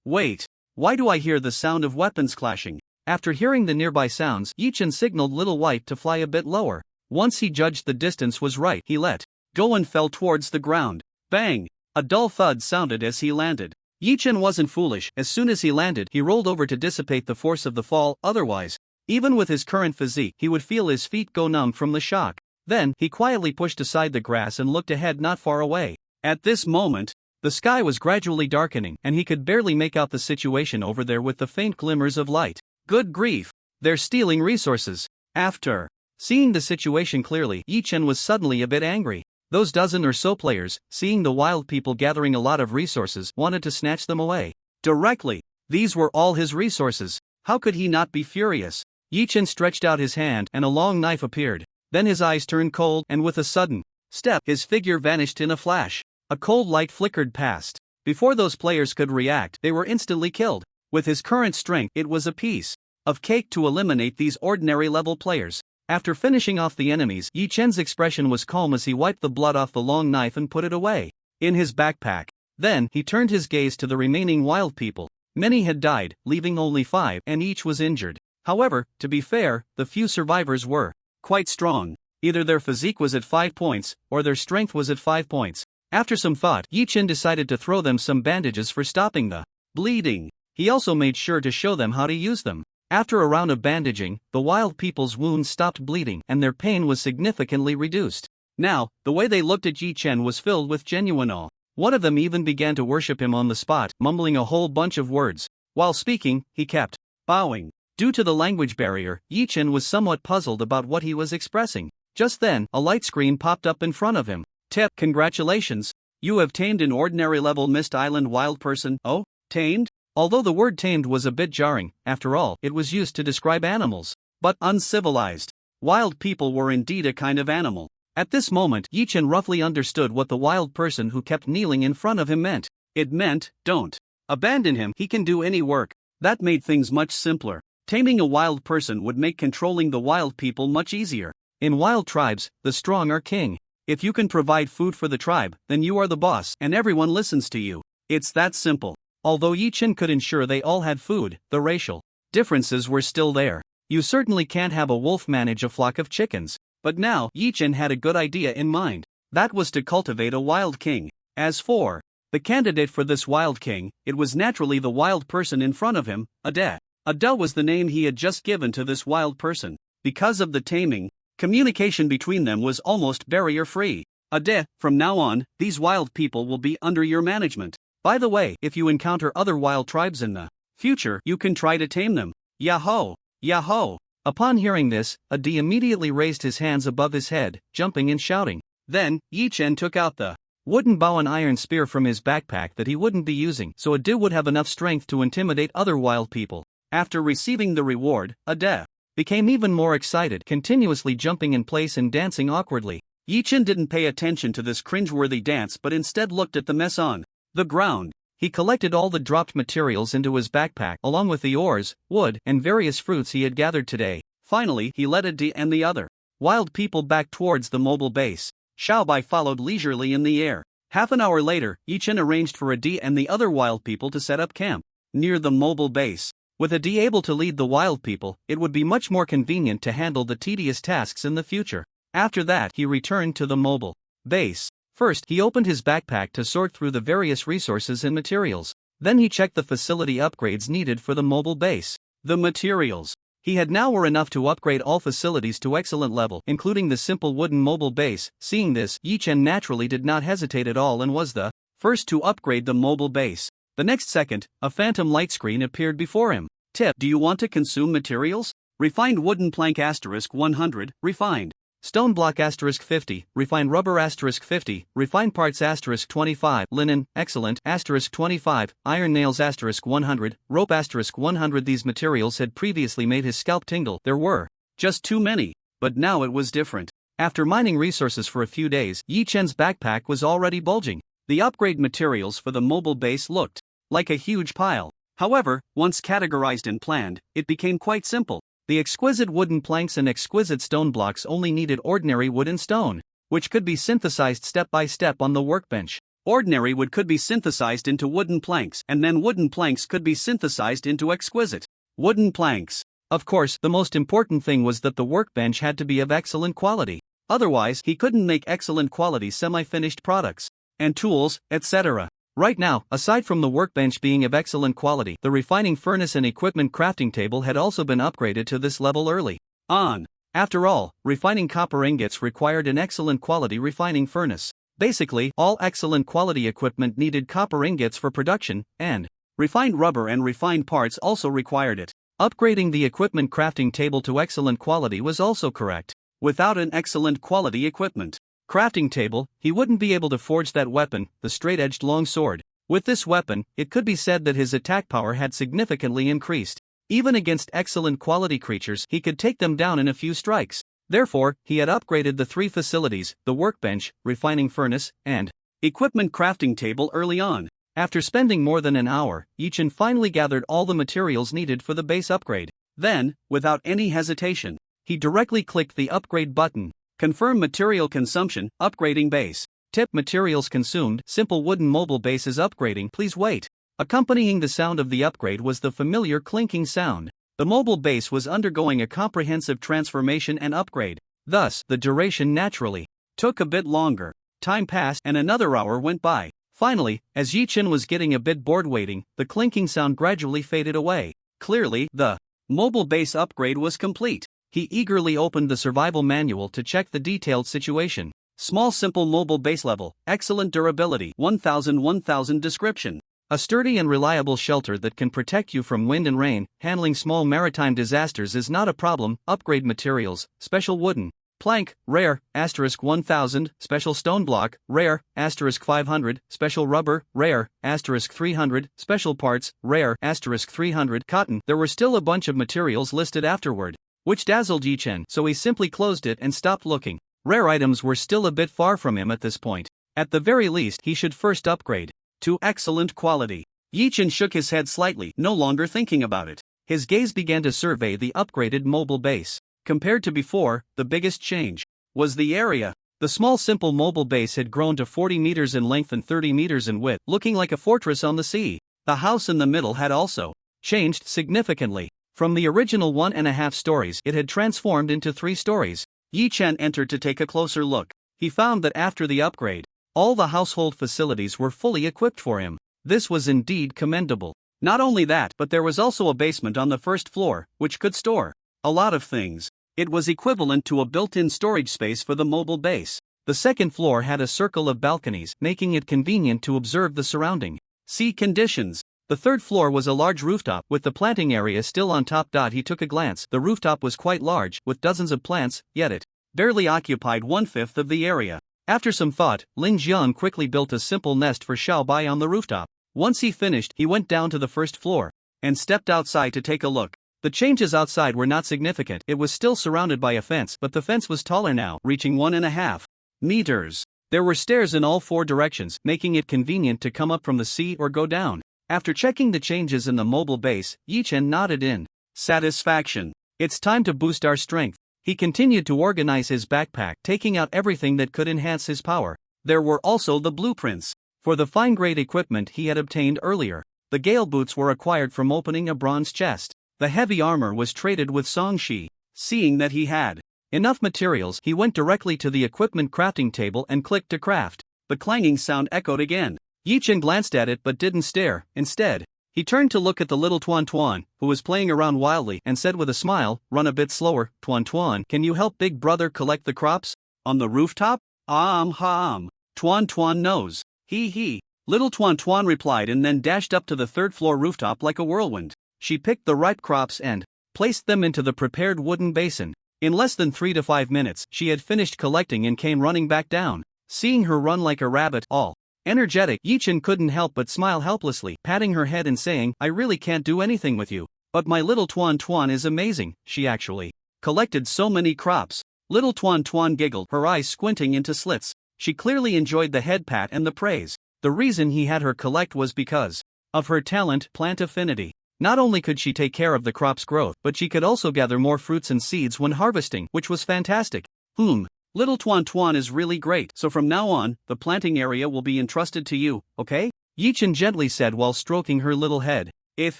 Wait. Why do I hear the sound of weapons clashing? After hearing the nearby sounds, Yi-Chen signaled Little White to fly a bit lower. Once he judged the distance was right, he let go and fell towards the ground. Bang! A dull thud sounded as he landed. Yi-Chen wasn't foolish. As soon as he landed, he rolled over to dissipate the force of the fall, otherwise, even with his current physique, he would feel his feet go numb from the shock. Then, he quietly pushed aside the grass and looked ahead not far away. At this moment, the sky was gradually darkening and he could barely make out the situation over there with the faint glimmers of light. Good grief! They're stealing resources. After seeing the situation clearly, Yi-Chen was suddenly a bit angry. Those dozen or so players, seeing the wild people gathering a lot of resources, wanted to snatch them away directly. These were all his resources. How could he not be furious? Yi-Chen stretched out his hand and a long knife appeared. Then his eyes turned cold and with a sudden step, his figure vanished in a flash. A cold light flickered past. Before those players could react, they were instantly killed. With his current strength, it was a piece of cake to eliminate these ordinary level players. After finishing off the enemies, Yi-Chen's expression was calm as he wiped the blood off the long knife and put it away in his backpack. Then, he turned his gaze to the remaining wild people. Many had died, leaving only 5, and each was injured. However, to be fair, the few survivors were quite strong. Either their physique was at 5 points, or their strength was at 5 points. After some thought, Yi-Chen decided to throw them some bandages for stopping the bleeding. He also made sure to show them how to use them. After a round of bandaging, the wild people's wounds stopped bleeding and their pain was significantly reduced. Now, the way they looked at Yi-Chen was filled with genuine awe. One of them even began to worship him on the spot, mumbling a whole bunch of words. While speaking, he kept bowing. Due to the language barrier, Yi-Chen was somewhat puzzled about what he was expressing. Just then, a light screen popped up in front of him. Tip: congratulations, you have tamed an ordinary level Mist Island wild person. Oh, tamed? Although the word tamed was a bit jarring, after all, it was used to describe animals. But uncivilized. Wild people were indeed a kind of animal. At this moment, Yi-Chen roughly understood what the wild person who kept kneeling in front of him meant. It meant, don't abandon him, he can do any work. That made things much simpler. Taming a wild person would make controlling the wild people much easier. In wild tribes, the strong are king. If you can provide food for the tribe, then you are the boss and everyone listens to you. It's that simple. Although Yi Chen could ensure they all had food, the racial differences were still there. You certainly can't have a wolf manage a flock of chickens. But now, Yi Chen had a good idea in mind. That was to cultivate a wild king. As for the candidate for this wild king, it was naturally the wild person in front of him, Ade. Ade was the name he had just given to this wild person. Because of the taming, communication between them was almost barrier-free. Ade, from now on, these wild people will be under your management. By the way, if you encounter other wild tribes in the future, you can try to tame them. Yahoo! Yahoo! Upon hearing this, Ade immediately raised his hands above his head, jumping and shouting. Then, Yi Chen took out the wooden bow and iron spear from his backpack that he wouldn't be using, so Ade would have enough strength to intimidate other wild people. After receiving the reward, Ade became even more excited, continuously jumping in place and dancing awkwardly. Yi Chen didn't pay attention to this cringeworthy dance but instead looked at the mess on the ground. He collected all the dropped materials into his backpack along with the ores, wood, and various fruits he had gathered today. Finally, he led Ade and the other wild people back towards the mobile base. Xiaobai followed leisurely in the air. Half an hour later, Yi Chen arranged for Ade and the other wild people to set up camp near the mobile base. With Ade able to lead the wild people, it would be much more convenient to handle the tedious tasks in the future. After that, he returned to the mobile base. First, he opened his backpack to sort through the various resources and materials. Then he checked the facility upgrades needed for the mobile base. The materials he had now were enough to upgrade all facilities to excellent level, including the simple wooden mobile base. Seeing this, Yi Chen naturally did not hesitate at all and was the first to upgrade the mobile base. The next second, a phantom light screen appeared before him. Tip: do you want to consume materials? Refined wooden plank *100, refined stone block *50, refined rubber *50, refined parts *25, linen, excellent *25, iron nails *100, rope *100. These materials had previously made his scalp tingle. There were just too many, but now it was different. After mining resources for a few days, Yi Chen's backpack was already bulging. The upgrade materials for the mobile base looked like a huge pile. However, once categorized and planned, it became quite simple. The exquisite wooden planks and exquisite stone blocks only needed ordinary wood and stone, which could be synthesized step by step on the workbench. Ordinary wood could be synthesized into wooden planks, and then wooden planks could be synthesized into exquisite wooden planks. Of course, the most important thing was that the workbench had to be of excellent quality. Otherwise, he couldn't make excellent quality semi-finished products and tools, etc. Right now, aside from the workbench being of excellent quality, the refining furnace and equipment crafting table had also been upgraded to this level early on. After all, refining copper ingots required an excellent quality refining furnace. Basically, all excellent quality equipment needed copper ingots for production, and refined rubber and refined parts also required it. Upgrading the equipment crafting table to excellent quality was also correct. Without an excellent quality equipment crafting table, he wouldn't be able to forge that weapon, the straight-edged long sword. With this weapon, it could be said that his attack power had significantly increased. Even against excellent quality creatures, he could take them down in a few strikes. Therefore, he had upgraded the three facilities, the workbench, refining furnace, and equipment crafting table early on. After spending more than an hour, Yi Chen finally gathered all the materials needed for the base upgrade. Then, without any hesitation, he directly clicked the upgrade button. Confirm material consumption, upgrading base. Tip: materials consumed, simple wooden mobile base is upgrading, please wait. Accompanying the sound of the upgrade was the familiar clinking sound. The mobile base was undergoing a comprehensive transformation and upgrade. Thus, the duration naturally took a bit longer. Time passed and another hour went by. Finally, as Yi Chen was getting a bit bored waiting, the clinking sound gradually faded away. Clearly, the mobile base upgrade was complete. He eagerly opened the survival manual to check the detailed situation. Small simple mobile base level, excellent durability, 1000 description. A sturdy and reliable shelter that can protect you from wind and rain. Handling small maritime disasters is not a problem. Upgrade materials, special wooden plank, rare, *1000, special stone block, rare, *500, special rubber, rare, *300, special parts, rare, *300, cotton. There were still a bunch of materials listed afterward, which dazzled Yi Chen, so he simply closed it and stopped looking. Rare items were still a bit far from him at this point. At the very least, he should first upgrade to excellent quality. Yi Chen shook his head slightly, no longer thinking about it. His gaze began to survey the upgraded mobile base. Compared to before, the biggest change was the area. The small simple mobile base had grown to 40 meters in length and 30 meters in width, looking like a fortress on the sea. The house in the middle had also changed significantly. From the original 1.5 stories, it had transformed into 3 stories. Yi Chen entered to take a closer look. He found that after the upgrade, all the household facilities were fully equipped for him. This was indeed commendable. Not only that, but there was also a basement on the first floor, which could store a lot of things. It was equivalent to a built-in storage space for the mobile base. The second floor had a circle of balconies, making it convenient to observe the surrounding sea conditions. The third floor was a large rooftop, with the planting area still on top. He took a glance. The rooftop was quite large, with dozens of plants, yet it barely occupied 1/5 of the area. After some thought, Lin Jian quickly built a simple nest for Xiao Bai on the rooftop. Once he finished, he went down to the first floor and stepped outside to take a look. The changes outside were not significant. It was still surrounded by a fence, but the fence was taller now, reaching 1.5 meters. There were stairs in all 4 directions, making it convenient to come up from the sea or go down. After checking the changes in the mobile base, Yi Chen nodded in satisfaction. It's time to boost our strength. He continued to organize his backpack, taking out everything that could enhance his power. There were also the blueprints for the fine-grade equipment he had obtained earlier. The gale boots were acquired from opening a bronze chest. The heavy armor was traded with Song Shi. Seeing that he had enough materials, he went directly to the equipment crafting table and clicked to craft. The clanging sound echoed again. Yi Chen glanced at it but didn't stare. Instead, he turned to look at the little Tuan Tuan, who was playing around wildly, and said with a smile, "Run a bit slower, Tuan Tuan. Can you help big brother collect the crops? On the rooftop?" Tuan Tuan knows. He. Little Tuan Tuan replied and then dashed up to the third-floor rooftop like a whirlwind. She picked the ripe crops and placed them into the prepared wooden basin. In less than 3 to 5 minutes, she had finished collecting and came running back down. Seeing her run like a rabbit, all energetic, Yi Chen couldn't help but smile helplessly, patting her head and saying, "I really can't do anything with you. But my little Tuan Tuan is amazing. She actually collected so many crops." Little Tuan Tuan giggled, her eyes squinting into slits. She clearly enjoyed the head pat and the praise. The reason he had her collect was because of her talent, plant affinity. Not only could she take care of the crop's growth, but she could also gather more fruits and seeds when harvesting, which was fantastic. Little Tuan Tuan is really great, so from now on, the planting area will be entrusted to you, okay? Yi Chen gently said while stroking her little head. If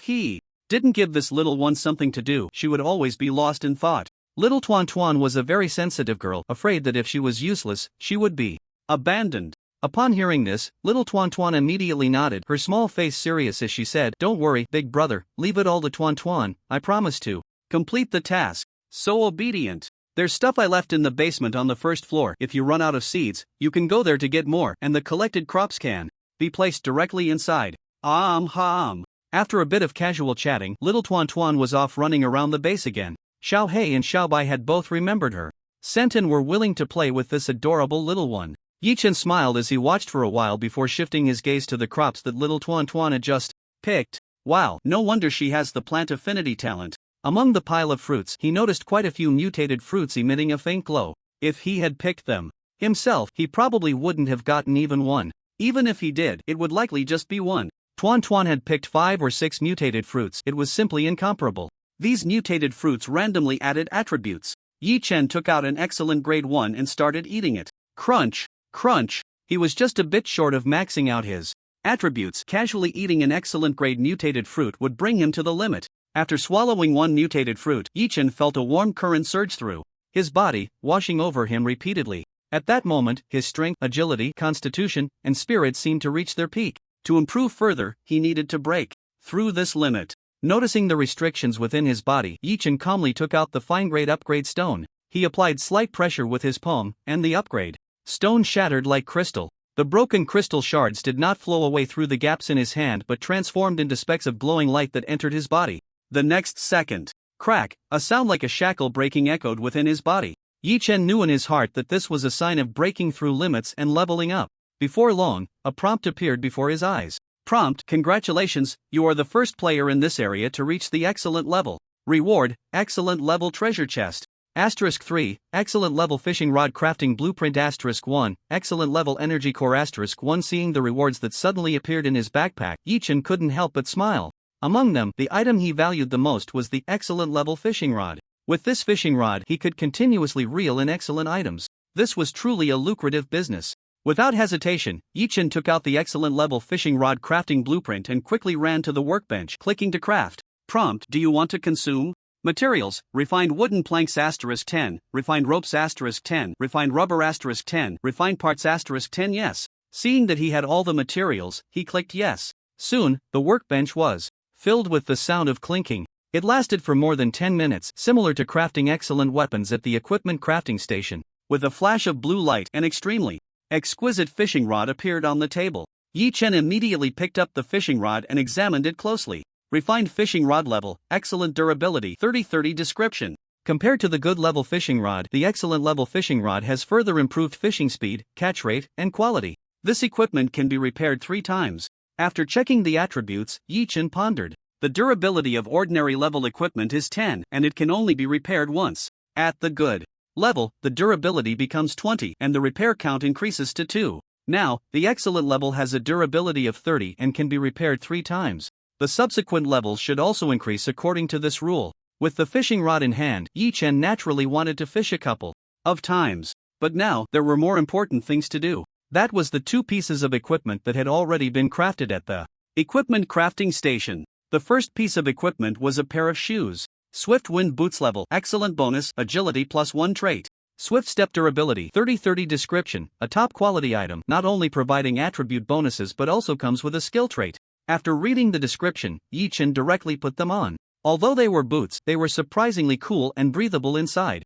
he didn't give this little one something to do, she would always be lost in thought. Little Tuan Tuan was a very sensitive girl, afraid that if she was useless, she would be abandoned. Upon hearing this, little Tuan Tuan immediately nodded, her small face serious as she said, "Don't worry, big brother, leave it all to Tuan Tuan. I promise to complete the task." So obedient. "There's stuff I left in the basement on the first floor. If you run out of seeds, you can go there to get more, and the collected crops can be placed directly inside." After a bit of casual chatting, little Tuan Tuan was off running around the base again. Xiao Hei and Xiao Bai had both remembered her scent and were willing to play with this adorable little one. Yi Chen smiled as he watched for a while before shifting his gaze to the crops that little Tuan Tuan had just picked. Wow, no wonder she has the plant affinity talent. Among the pile of fruits, he noticed quite a few mutated fruits emitting a faint glow. If he had picked them himself, he probably wouldn't have gotten even one. Even if he did, it would likely just be one. Tuan Tuan had picked 5 or 6 mutated fruits. It was simply incomparable. These mutated fruits randomly added attributes. Yi Chen took out an excellent grade 1 and started eating it. Crunch, crunch. He was just a bit short of maxing out his attributes. Casually eating an excellent grade mutated fruit would bring him to the limit. After swallowing one mutated fruit, Yi Chen felt a warm current surge through his body, washing over him repeatedly. At that moment, his strength, agility, constitution, and spirit seemed to reach their peak. To improve further, he needed to break through this limit. Noticing the restrictions within his body, Yi Chen calmly took out the fine-grade upgrade stone. He applied slight pressure with his palm, and the upgrade stone shattered like crystal. The broken crystal shards did not flow away through the gaps in his hand but transformed into specks of glowing light that entered his body. The next second, crack, a sound like a shackle breaking echoed within his body. Yi Chen knew in his heart that this was a sign of breaking through limits and leveling up. Before long, a prompt appeared before his eyes. Prompt: congratulations, you are the first player in this area to reach the excellent level. Reward: excellent level treasure chest. *3, excellent level fishing rod crafting blueprint. *1, excellent level energy core. *1. Seeing the rewards that suddenly appeared in his backpack, Yi Chen couldn't help but smile. Among them, the item he valued the most was the excellent level fishing rod. With this fishing rod, he could continuously reel in excellent items. This was truly a lucrative business. Without hesitation, Yi-chan took out the excellent level fishing rod crafting blueprint and quickly ran to the workbench, clicking to craft. Prompt: do you want to consume? Materials: refined wooden planks *10, refined ropes *10, refined rubber *10, refined parts *10. Yes. Seeing that he had all the materials, he clicked yes. Soon, the workbench was filled with the sound of clinking. It lasted for more than 10 minutes, similar to crafting excellent weapons at the equipment crafting station. With a flash of blue light, an extremely exquisite fishing rod appeared on the table. Yi-chan immediately picked up the fishing rod and examined it closely. Refined fishing rod level, excellent durability, 30/30 description. Compared to the good level fishing rod, the excellent level fishing rod has further improved fishing speed, catch rate, and quality. This equipment can be repaired 3 times. After checking the attributes, Yi-chan pondered. The durability of ordinary level equipment is 10, and it can only be repaired once. At the good level, the durability becomes 20, and the repair count increases to 2. Now, the excellent level has a durability of 30 and can be repaired 3 times. The subsequent levels should also increase according to this rule. With the fishing rod in hand, Yi-chan naturally wanted to fish a couple of times. But now, there were more important things to do. That was the 2 pieces of equipment that had already been crafted at the equipment crafting station. The first piece of equipment was a pair of shoes. Swift wind boots level, excellent bonus, agility +1 trait. Swift step durability, 30/30 description, a top quality item, not only providing attribute bonuses but also comes with a skill trait. After reading the description, Yi-chan directly put them on. Although they were boots, they were surprisingly cool and breathable inside.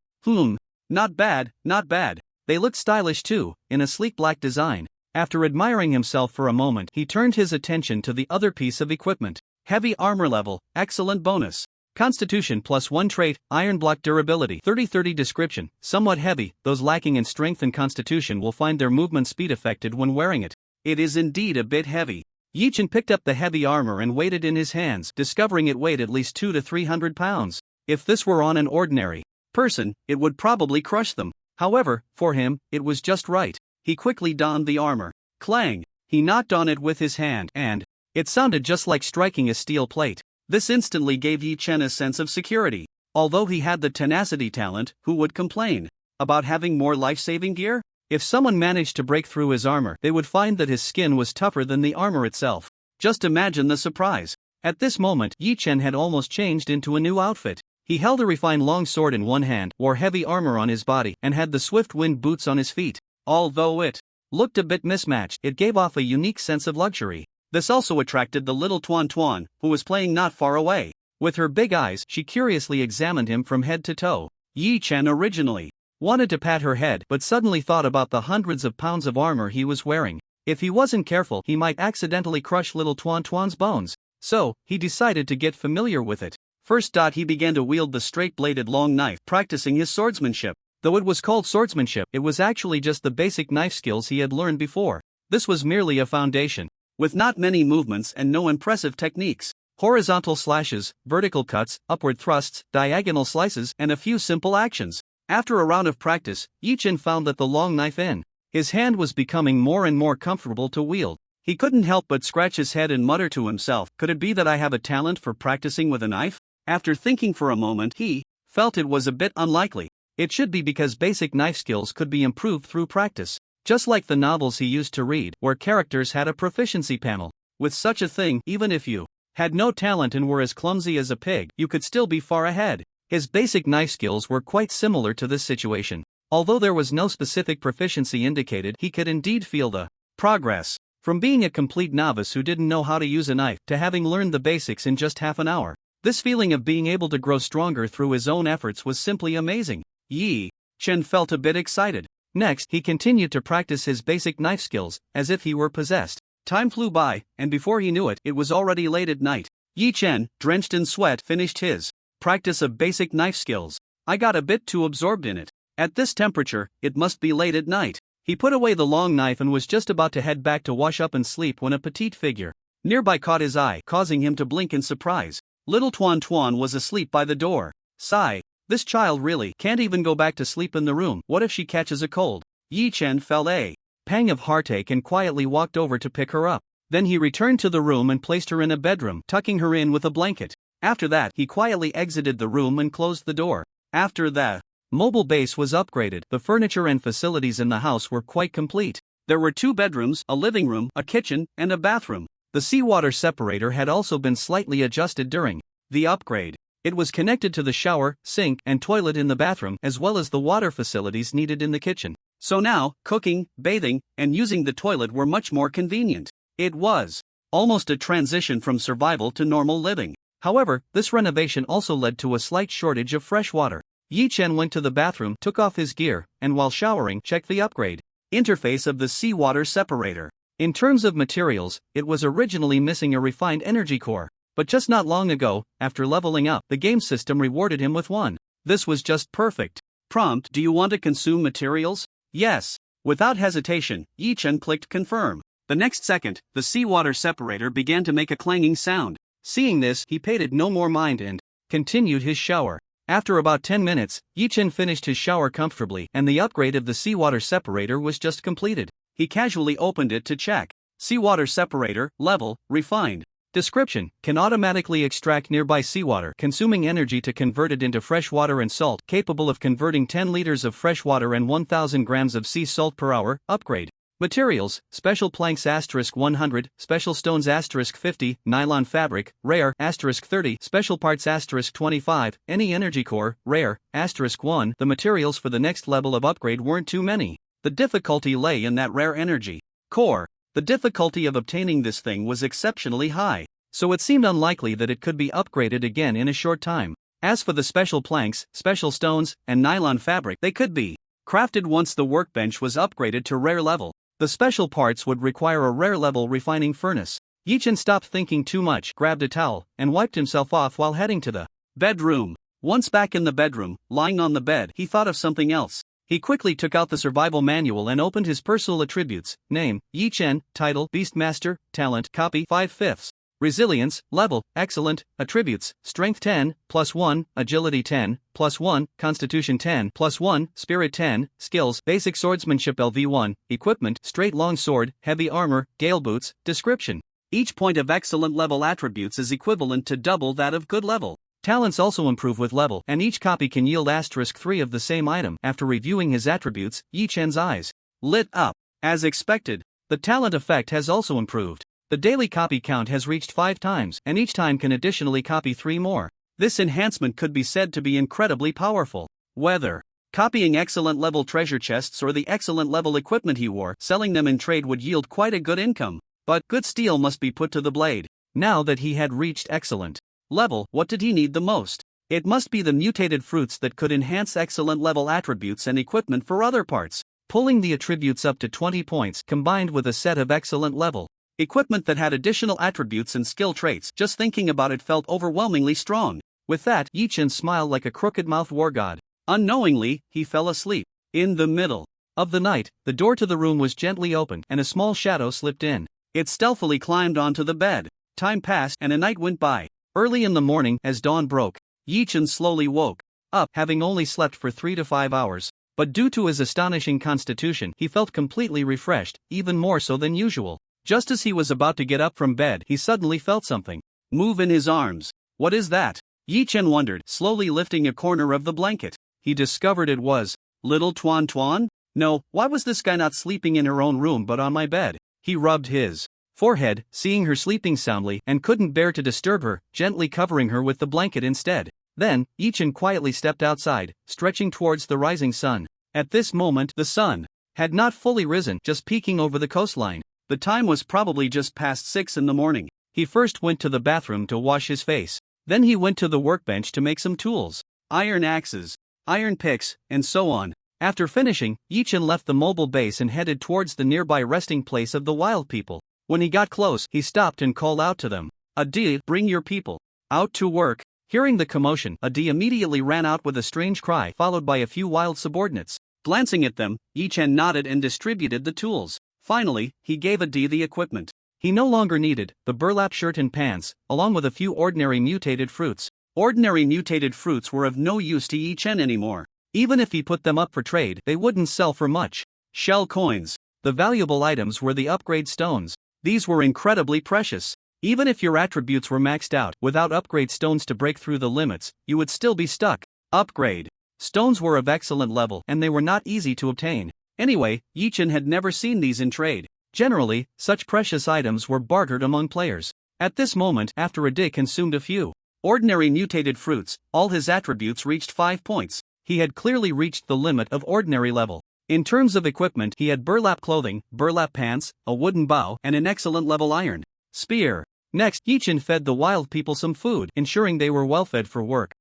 Not bad, not bad. They looked stylish too, in a sleek black design. After admiring himself for a moment, he turned his attention to the other piece of equipment. Heavy armor level, excellent bonus. Constitution +1 trait, iron block durability, 30/30 description, somewhat heavy. Those lacking in strength and constitution will find their movement speed affected when wearing it. It is indeed a bit heavy. Yi-chan picked up the heavy armor and weighed it in his hands, discovering it weighed at least 200 to 300 pounds. If this were on an ordinary person, it would probably crush them. However, for him, it was just right. He quickly donned the armor. Clang! He knocked on it with his hand, and it sounded just like striking a steel plate. This instantly gave Yi-chan a sense of security. Although he had the tenacity talent, who would complain about having more life-saving gear? If someone managed to break through his armor, they would find that his skin was tougher than the armor itself. Just imagine the surprise. At this moment, Yi-chan had almost changed into a new outfit. He held a refined long sword in one hand, wore heavy armor on his body, and had the swift wind boots on his feet. Although it looked a bit mismatched, it gave off a unique sense of luxury. This also attracted the little Tuan, who was playing not far away. With her big eyes, she curiously examined him from head to toe. Yi-chan originally wanted to pat her head but suddenly thought about the hundreds of pounds of armor he was wearing. If he wasn't careful, he might accidentally crush little Tuan's bones. So, he decided to get familiar with it. First, he began to wield the straight-bladed long knife, practicing his swordsmanship. Though it was called swordsmanship, it was actually just the basic knife skills he had learned before. This was merely a foundation, with not many movements and no impressive techniques. Horizontal slashes, vertical cuts, upward thrusts, diagonal slices, and a few simple actions. After a round of practice, Yi-chan found that the long knife in his hand was becoming more and more comfortable to wield. He couldn't help but scratch his head and mutter to himself, could it be that I have a talent for practicing with a knife? After thinking for a moment, he felt it was a bit unlikely. It should be because basic knife skills could be improved through practice. Just like the novels he used to read, where characters had a proficiency panel. With such a thing, even if you had no talent and were as clumsy as a pig, you could still be far ahead. His basic knife skills were quite similar to this situation. Although there was no specific proficiency indicated, he could indeed feel the progress. From being a complete novice who didn't know how to use a knife, to having learned the basics in just half an hour. This feeling of being able to grow stronger through his own efforts was simply amazing. Yi-chan felt a bit excited. Next, he continued to practice his basic knife skills, as if he were possessed. Time flew by, and before he knew it, it was already late at night. Yi-chan, drenched in sweat, finished his practice of basic knife skills. I got a bit too absorbed in it. At this temperature, it must be late at night. He put away the long knife and was just about to head back to wash up and sleep when a petite figure nearby caught his eye, causing him to blink in surprise. Little Tuan was asleep by the door. Sigh. This child really can't even go back to sleep in the room. What if she catches a cold? Yi-chan felt a pang of heartache and quietly walked over to pick her up. Then he returned to the room and placed her in a bedroom, tucking her in with a blanket. After that, he quietly exited the room and closed the door. After the mobile base was upgraded, the furniture and facilities in the house were quite complete. There were 2 bedrooms, a living room, a kitchen, and a bathroom. The seawater separator had also been slightly adjusted during the upgrade. It was connected to the shower, sink, and toilet in the bathroom, as well as the water facilities needed in the kitchen. So now, cooking, bathing, and using the toilet were much more convenient. It was almost a transition from survival to normal living. However, this renovation also led to a slight shortage of fresh water. Yi Chen went to the bathroom, took off his gear, and while showering, checked the upgrade interface of the seawater separator. In terms of materials, it was originally missing a refined energy core. But just not long ago, after leveling up, the game system rewarded him with one. This was just perfect. Prompt: do you want to consume materials? Yes. Without hesitation, Yi Chen clicked confirm. The next second, the seawater separator began to make a clanging sound. Seeing this, he paid it no more mind and continued his shower. After about 10 minutes, Yi Chen finished his shower comfortably, and the upgrade of the seawater separator was just completed. He casually opened it to check. Seawater separator, level, refined. Description: can automatically extract nearby seawater, consuming energy to convert it into fresh water and salt, capable of converting 10 liters of fresh water and 1,000 grams of sea salt per hour. Upgrade. Materials: special planks *100, special stones *50, nylon fabric, rare *30, special parts *25, any energy core, rare *1. The materials for the next level of upgrade weren't too many. The difficulty lay in that rare energy core. The difficulty of obtaining this thing was exceptionally high, so it seemed unlikely that it could be upgraded again in a short time. As for the special planks, special stones, and nylon fabric, they could be crafted once the workbench was upgraded to rare level. The special parts would require a rare level refining furnace. Yi Chen stopped thinking too much, grabbed a towel, and wiped himself off while heading to the bedroom. Once back in the bedroom, lying on the bed, he thought of something else. He quickly took out the survival manual and opened his personal attributes. Name: Yi Chen. Title: Beastmaster. Talent: Copy 5/5. Resilience, level, excellent. Attributes: Strength 10, +1, Agility 10, +1, Constitution 10, +1, Spirit 10, Skills: Basic Swordsmanship LV1, Equipment: Straight Long Sword, Heavy Armor, Gale Boots. Description: each point of excellent level attributes is equivalent to double that of good level. Talents also improve with level, and each copy can yield *3 of the same item. After reviewing his attributes, Yi Chen's eyes lit up. As expected, the talent effect has also improved. The daily copy count has reached 5 times, and each time can additionally copy 3 more. This enhancement could be said to be incredibly powerful. Whether copying excellent level treasure chests or the excellent level equipment he wore, selling them in trade would yield quite a good income. But good steel must be put to the blade. Now that he had reached excellent level, what did he need the most? It must be the mutated fruits that could enhance excellent level attributes and equipment for other parts. Pulling the attributes up to 20 points, combined with a set of excellent level equipment that had additional attributes and skill traits, just thinking about it felt overwhelmingly strong. With that, Yi Chen smiled like a crooked-mouthed war god. Unknowingly, he fell asleep. In the middle of the night, the door to the room was gently opened, and a small shadow slipped in. It stealthily climbed onto the bed. Time passed, and a night went by. Early in the morning, as dawn broke, Yi Chen slowly woke up, having only slept for 3 to 5 hours. But due to his astonishing constitution, he felt completely refreshed, even more so than usual. Just as he was about to get up from bed, he suddenly felt something move in his arms. What is that? Yi Chen wondered, slowly lifting a corner of the blanket. He discovered it was little Tuan Tuan? No, why was this guy not sleeping in her own room but on my bed? He rubbed his forehead, seeing her sleeping soundly, and couldn't bear to disturb her, gently covering her with the blanket instead. Then, Yi Chen quietly stepped outside, stretching towards the rising sun. At this moment, the sun had not fully risen, just peeking over the coastline. The time was probably just past 6 in the morning. He first went to the bathroom to wash his face. Then he went to the workbench to make some tools. Iron axes, iron picks, and so on. After finishing, Yi Chen left the mobile base and headed towards the nearby resting place of the wild people. When he got close, he stopped and called out to them. Adi, bring your people out to work. Hearing the commotion, Adi immediately ran out with a strange cry, followed by a few wild subordinates. Glancing at them, Yi Chen nodded and distributed the tools. Finally, he gave Adi the equipment he no longer needed, the burlap shirt and pants, along with a few ordinary mutated fruits. Ordinary mutated fruits were of no use to Yi Chen anymore. Even if he put them up for trade, they wouldn't sell for much. Shell coins. The valuable items were the upgrade stones. These were incredibly precious. Even if your attributes were maxed out, without upgrade stones to break through the limits, you would still be stuck. Upgrade stones were of excellent level and they were not easy to obtain. Anyway, Yichen had never seen these in trade. Generally, such precious items were bartered among players. At this moment, after a day consumed a few ordinary mutated fruits, all his attributes reached 5 points. He had clearly reached the limit of ordinary level. In terms of equipment, he had burlap clothing, burlap pants, a wooden bow, and an excellent level iron spear. Next, Yichen fed the wild people some food, ensuring they were well fed for work.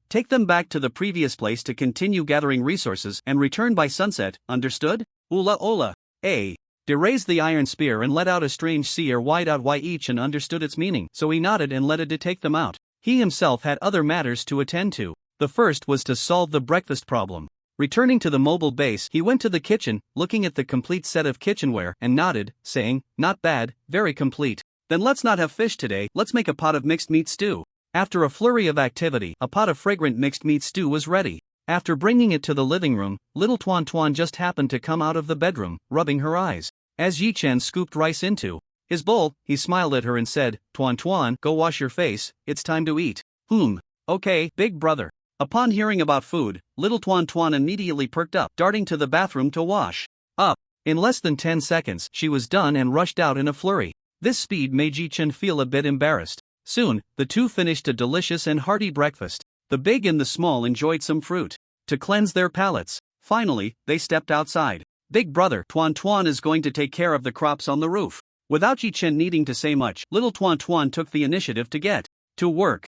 Take them back to the previous place to continue gathering resources and return by sunset, understood? Ula ola. De raised the iron spear and let out a strange seer wide out why Yichen understood its meaning, so he nodded and let it take them out. He himself had other matters to attend to. The first was to solve the breakfast problem. Returning to the mobile base, he went to the kitchen, looking at the complete set of kitchenware, and nodded, saying, "Not bad, very complete. Then let's not have fish today, let's make a pot of mixed meat stew." After a flurry of activity, a pot of fragrant mixed meat stew was ready. After bringing it to the living room, little Tuan Tuan just happened to come out of the bedroom, rubbing her eyes. As Yichen scooped rice into his bowl, he smiled at her and said, "Tuan Tuan, go wash your face, it's time to eat." Okay, big brother." Upon hearing about food, little Tuan Tuan immediately perked up, darting to the bathroom to wash up. In less than 10 seconds, she was done and rushed out in a flurry. This speed made Yichen feel a bit embarrassed. Soon, the two finished a delicious and hearty breakfast. The big and the small enjoyed some fruit to cleanse their palates. Finally, they stepped outside. Big brother Tuan Tuan is going to take care of the crops on the roof. Without Yichen needing to say much, little Tuan Tuan took the initiative to get to work.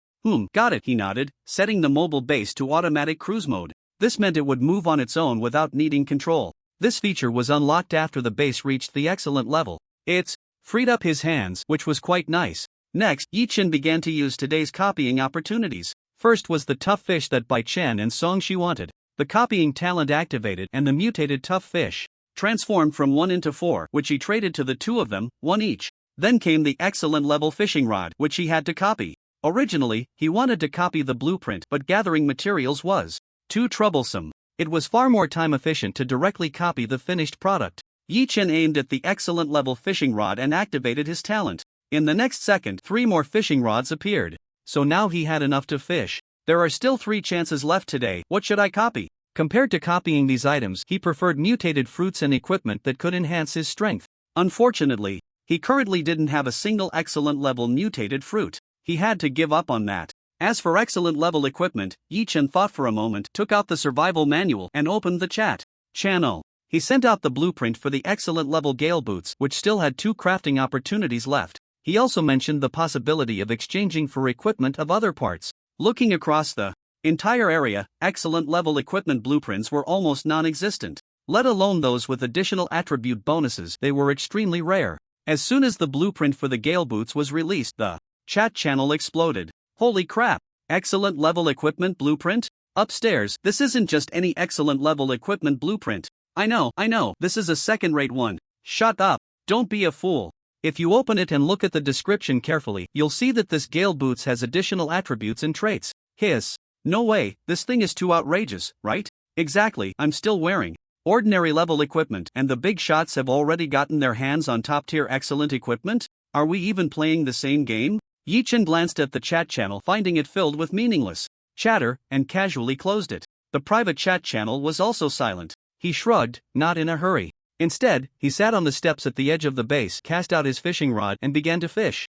Got it, he nodded, setting the mobile base to automatic cruise mode. This meant it would move on its own without needing control. This feature was unlocked after the base reached the excellent level. It's freed up his hands, which was quite nice. Next, Yichen began to use today's copying opportunities. First was the tough fish that Bai Chen and Song Shi wanted. The copying talent activated and the mutated tough fish transformed from 1 into 4, which he traded to the two of them, 1 each. Then came the excellent level fishing rod, which he had to copy. Originally, he wanted to copy the blueprint, but gathering materials was too troublesome. It was far more time efficient to directly copy the finished product. Yichen aimed at the excellent level fishing rod and activated his talent. In the next second, 3 more fishing rods appeared. So now he had enough to fish. There are still 3 chances left today, what should I copy? Compared to copying these items, he preferred mutated fruits and equipment that could enhance his strength. Unfortunately, he currently didn't have a single excellent level mutated fruit. He had to give up on that. As for excellent level equipment, Yichen thought for a moment, took out the survival manual, and opened the chat channel. He sent out the blueprint for the excellent level gale boots, which still had 2 crafting opportunities left. He also mentioned the possibility of exchanging for equipment of other parts. Looking across the entire area, excellent level equipment blueprints were almost non-existent. Let alone those with additional attribute bonuses, they were extremely rare. As soon as the blueprint for the gale boots was released, the chat channel exploded. Holy crap! Excellent level equipment blueprint? Upstairs, this isn't just any excellent level equipment blueprint. I know, this is a second-rate one. Shut up, don't be a fool. If you open it and look at the description carefully, you'll see that this gale boots has additional attributes and traits. Hiss. No way, this thing is too outrageous, right? Exactly, I'm still wearing ordinary level equipment, and the big shots have already gotten their hands on top-tier excellent equipment? Are we even playing the same game? Yichen glanced at the chat channel, finding it filled with meaningless chatter, and casually closed it. The private chat channel was also silent. He shrugged, not in a hurry. Instead, he sat on the steps at the edge of the base, cast out his fishing rod, and began to fish.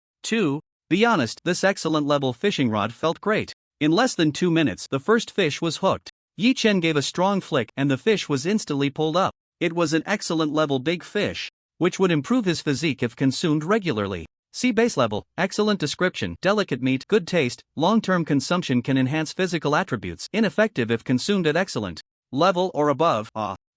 Be honest, this excellent level fishing rod felt great. In less than 2 minutes, the first fish was hooked. Yichen gave a strong flick, and the fish was instantly pulled up. It was an excellent level big fish, which would improve his physique if consumed regularly. See base level, excellent description, delicate meat, good taste, long-term consumption can enhance physical attributes, ineffective if consumed at excellent level or above.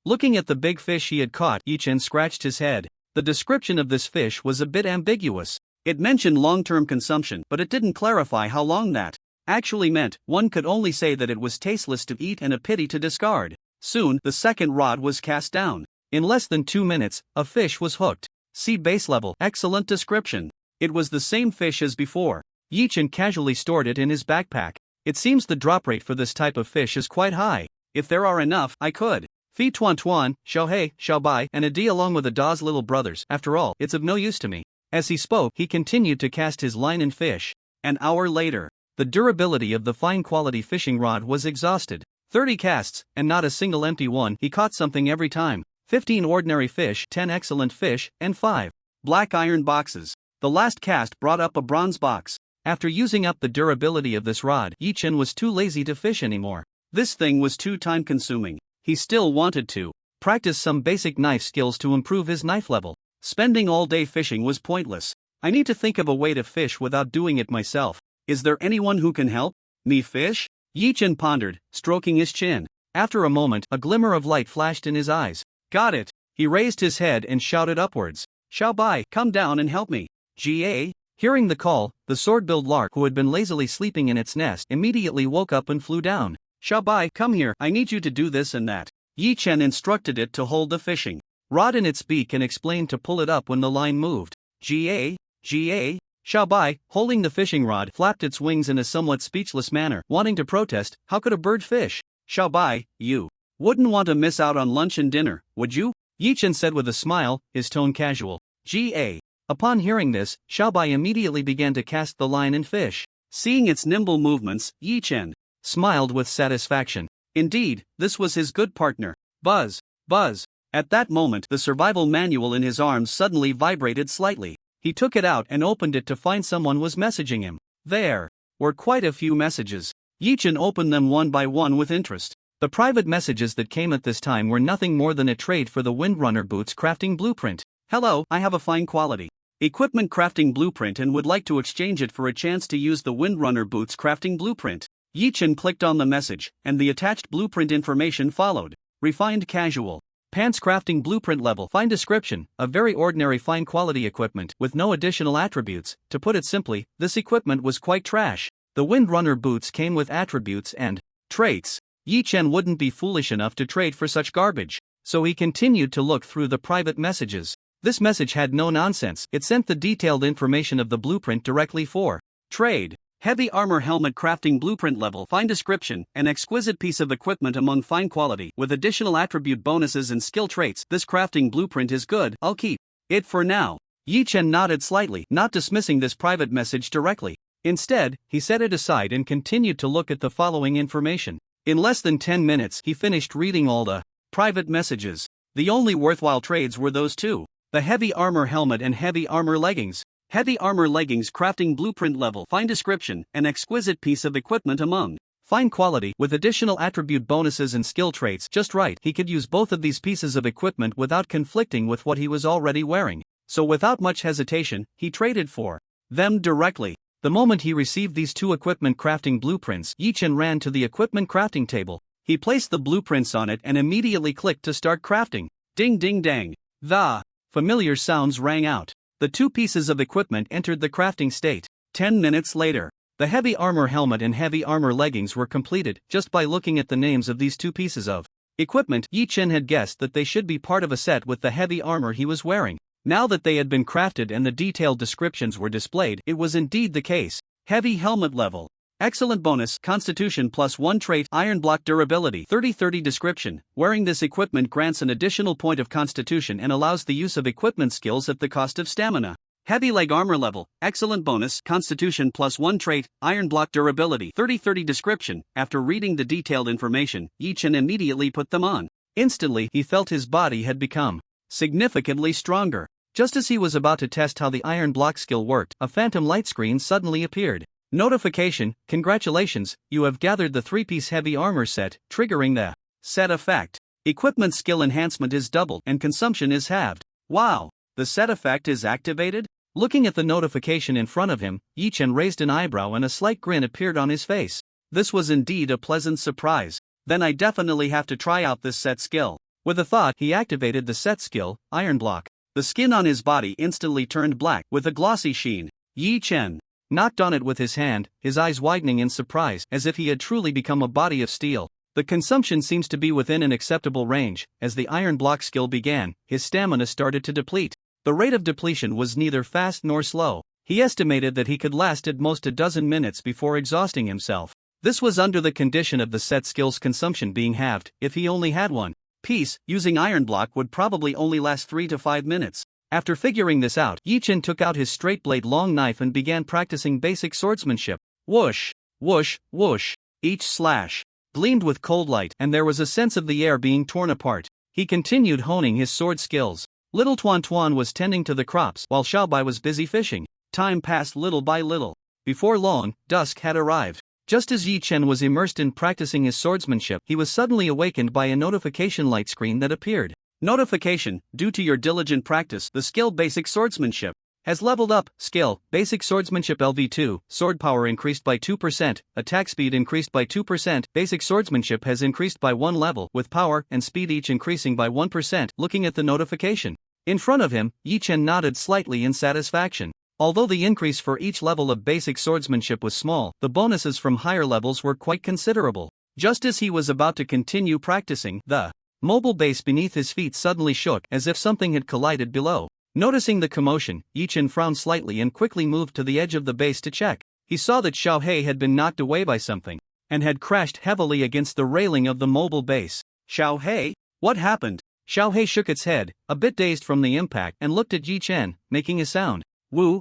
Looking at the big fish he had caught, Yichen scratched his head. The description of this fish was a bit ambiguous. It mentioned long-term consumption, but it didn't clarify how long that actually meant. One could only say that it was tasteless to eat and a pity to discard. Soon, the second rod was cast down. In less than 2 minutes, a fish was hooked. See base level, excellent description. It was the same fish as before. Yichen casually stored it in his backpack. It seems the drop rate for this type of fish is quite high. If there are enough, I could feed Tuan Tuan, Xiao Hei, Xiao Bai, and Adi along with Ada's little brothers. After all, it's of no use to me. As he spoke, he continued to cast his line and fish. An hour later, the durability of the fine-quality fishing rod was exhausted. 30 casts, and not a single empty one. He caught something every time. 15 ordinary fish, 10 excellent fish, and 5 black iron boxes. The last cast brought up a bronze box. After using up the durability of this rod, Yi-Chen was too lazy to fish anymore. This thing was too time-consuming. He still wanted to practice some basic knife skills to improve his knife level. Spending all day fishing was pointless. I need to think of a way to fish without doing it myself. Is there anyone who can help me fish? Yi-Chen pondered, stroking his chin. After a moment, a glimmer of light flashed in his eyes. Got it! He raised his head and shouted upwards. Xiaobai, come down and help me. Ga? Hearing the call, the sword-billed lark who had been lazily sleeping in its nest immediately woke up and flew down. Xiaobai, come here, I need you to do this and that. Yi-Chen instructed it to hold the fishing rod in its beak and explained to pull it up when the line moved. Ga? Xiaobai, holding the fishing rod, flapped its wings in a somewhat speechless manner, wanting to protest. How could a bird fish? Xiaobai, you wouldn't want to miss out on lunch and dinner, would you? Yi-Chen said with a smile, his tone casual. Ga. Upon hearing this, Xiaobai immediately began to cast the line and fish. Seeing its nimble movements, Yi-Chen smiled with satisfaction. Indeed, this was his good partner. Buzz, buzz. At that moment, the survival manual in his arms suddenly vibrated slightly. He took it out and opened it to find someone was messaging him. There were quite a few messages. Yi-Chen opened them one by one with interest. The private messages that came at this time were nothing more than a trade for the Windrunner boots crafting blueprint. Hello, I have a fine quality equipment crafting blueprint and would like to exchange it for a chance to use the Windrunner boots crafting blueprint. Yi-Chen clicked on the message, and the attached blueprint information followed. Refined casual pants crafting blueprint level. Fine description, a very ordinary fine quality equipment with no additional attributes. To put it simply, this equipment was quite trash. The Windrunner boots came with attributes and traits. Yi-Chen wouldn't be foolish enough to trade for such garbage, so he continued to look through the private messages. This message had no nonsense. It sent the detailed information of the blueprint directly for trade. Heavy armor helmet crafting blueprint level. Fine description, an exquisite piece of equipment among fine quality, with additional attribute bonuses and skill traits. This crafting blueprint is good, I'll keep it for now. Yi-Chen nodded slightly, not dismissing this private message directly. Instead, he set it aside and continued to look at the following information. In less than 10 minutes, he finished reading all the private messages. The only worthwhile trades were those two: the heavy armor helmet and heavy armor leggings. Heavy armor leggings crafting blueprint level. Fine description, an exquisite piece of equipment among fine quality, with additional attribute bonuses and skill traits. Just right, he could use both of these pieces of equipment without conflicting with what he was already wearing. So without much hesitation, he traded for them directly. The moment he received these two equipment crafting blueprints, Yi-Chen ran to the equipment crafting table. He placed the blueprints on it and immediately clicked to start crafting. Ding ding dang. The familiar sounds rang out. The two pieces of equipment entered the crafting state. 10 minutes later, the heavy armor helmet and heavy armor leggings were completed. Just by looking at the names of these two pieces of equipment, Yi-Chen had guessed that they should be part of a set with the heavy armor he was wearing. Now that they had been crafted and the detailed descriptions were displayed, it was indeed the case. Heavy helmet level. Excellent bonus, Constitution +1 trait, Iron block durability, 30-30 description. Wearing this equipment grants an additional point of Constitution and allows the use of equipment skills at the cost of stamina. Heavy leg armor level, excellent bonus, Constitution +1 trait, Iron block durability, 30-30 description. After reading the detailed information, Yi-Chen immediately put them on. Instantly, he felt his body had become significantly stronger. Just as he was about to test how the iron block skill worked, a phantom light screen suddenly appeared. Notification: congratulations, you have gathered the 3-piece heavy armor set, triggering the set effect. Equipment skill enhancement is doubled and consumption is halved. Wow, the set effect is activated? Looking at the notification in front of him, Yi-Chen raised an eyebrow and a slight grin appeared on his face. This was indeed a pleasant surprise. Then I definitely have to try out this set skill. With a thought, he activated the set skill, Iron Block. The skin on his body instantly turned black with a glossy sheen. Yi-Chen knocked on it with his hand, his eyes widening in surprise, as if he had truly become a body of steel. The consumption seems to be within an acceptable range. As the Iron Block skill began, his stamina started to deplete. The rate of depletion was neither fast nor slow. He estimated that he could last at most a dozen minutes before exhausting himself. This was under the condition of the set skill's consumption being halved. If he only had one piece, using Iron Block would probably only last 3 to 5 minutes. After figuring this out, Yi-Chen took out his straight-blade long knife and began practicing basic swordsmanship. Whoosh, whoosh, whoosh. Each slash gleamed with cold light, and there was a sense of the air being torn apart. He continued honing his sword skills. Little Tuan Tuan was tending to the crops while Xiaobai was busy fishing. Time passed little by little. Before long, dusk had arrived. Just as Yi-Chen was immersed in practicing his swordsmanship, he was suddenly awakened by a notification light screen that appeared. Notification: due to your diligent practice, the skill Basic Swordsmanship has leveled up. Skill: Basic Swordsmanship LV2, sword power increased by 2%, attack speed increased by 2%. Basic Swordsmanship has increased by 1 level, with power and speed each increasing by 1%. Looking at the notification in front of him, Yi-Chen nodded slightly in satisfaction. Although the increase for each level of Basic Swordsmanship was small, the bonuses from higher levels were quite considerable. Just as he was about to continue practicing, the mobile base beneath his feet suddenly shook as if something had collided below. Noticing the commotion, Yi-Chen frowned slightly and quickly moved to the edge of the base to check. He saw that Xiaohei had been knocked away by something and had crashed heavily against the railing of the mobile base. Xiaohei? What happened? Xiaohei shook its head, a bit dazed from the impact, and looked at Yi-Chen, making a sound. Woo,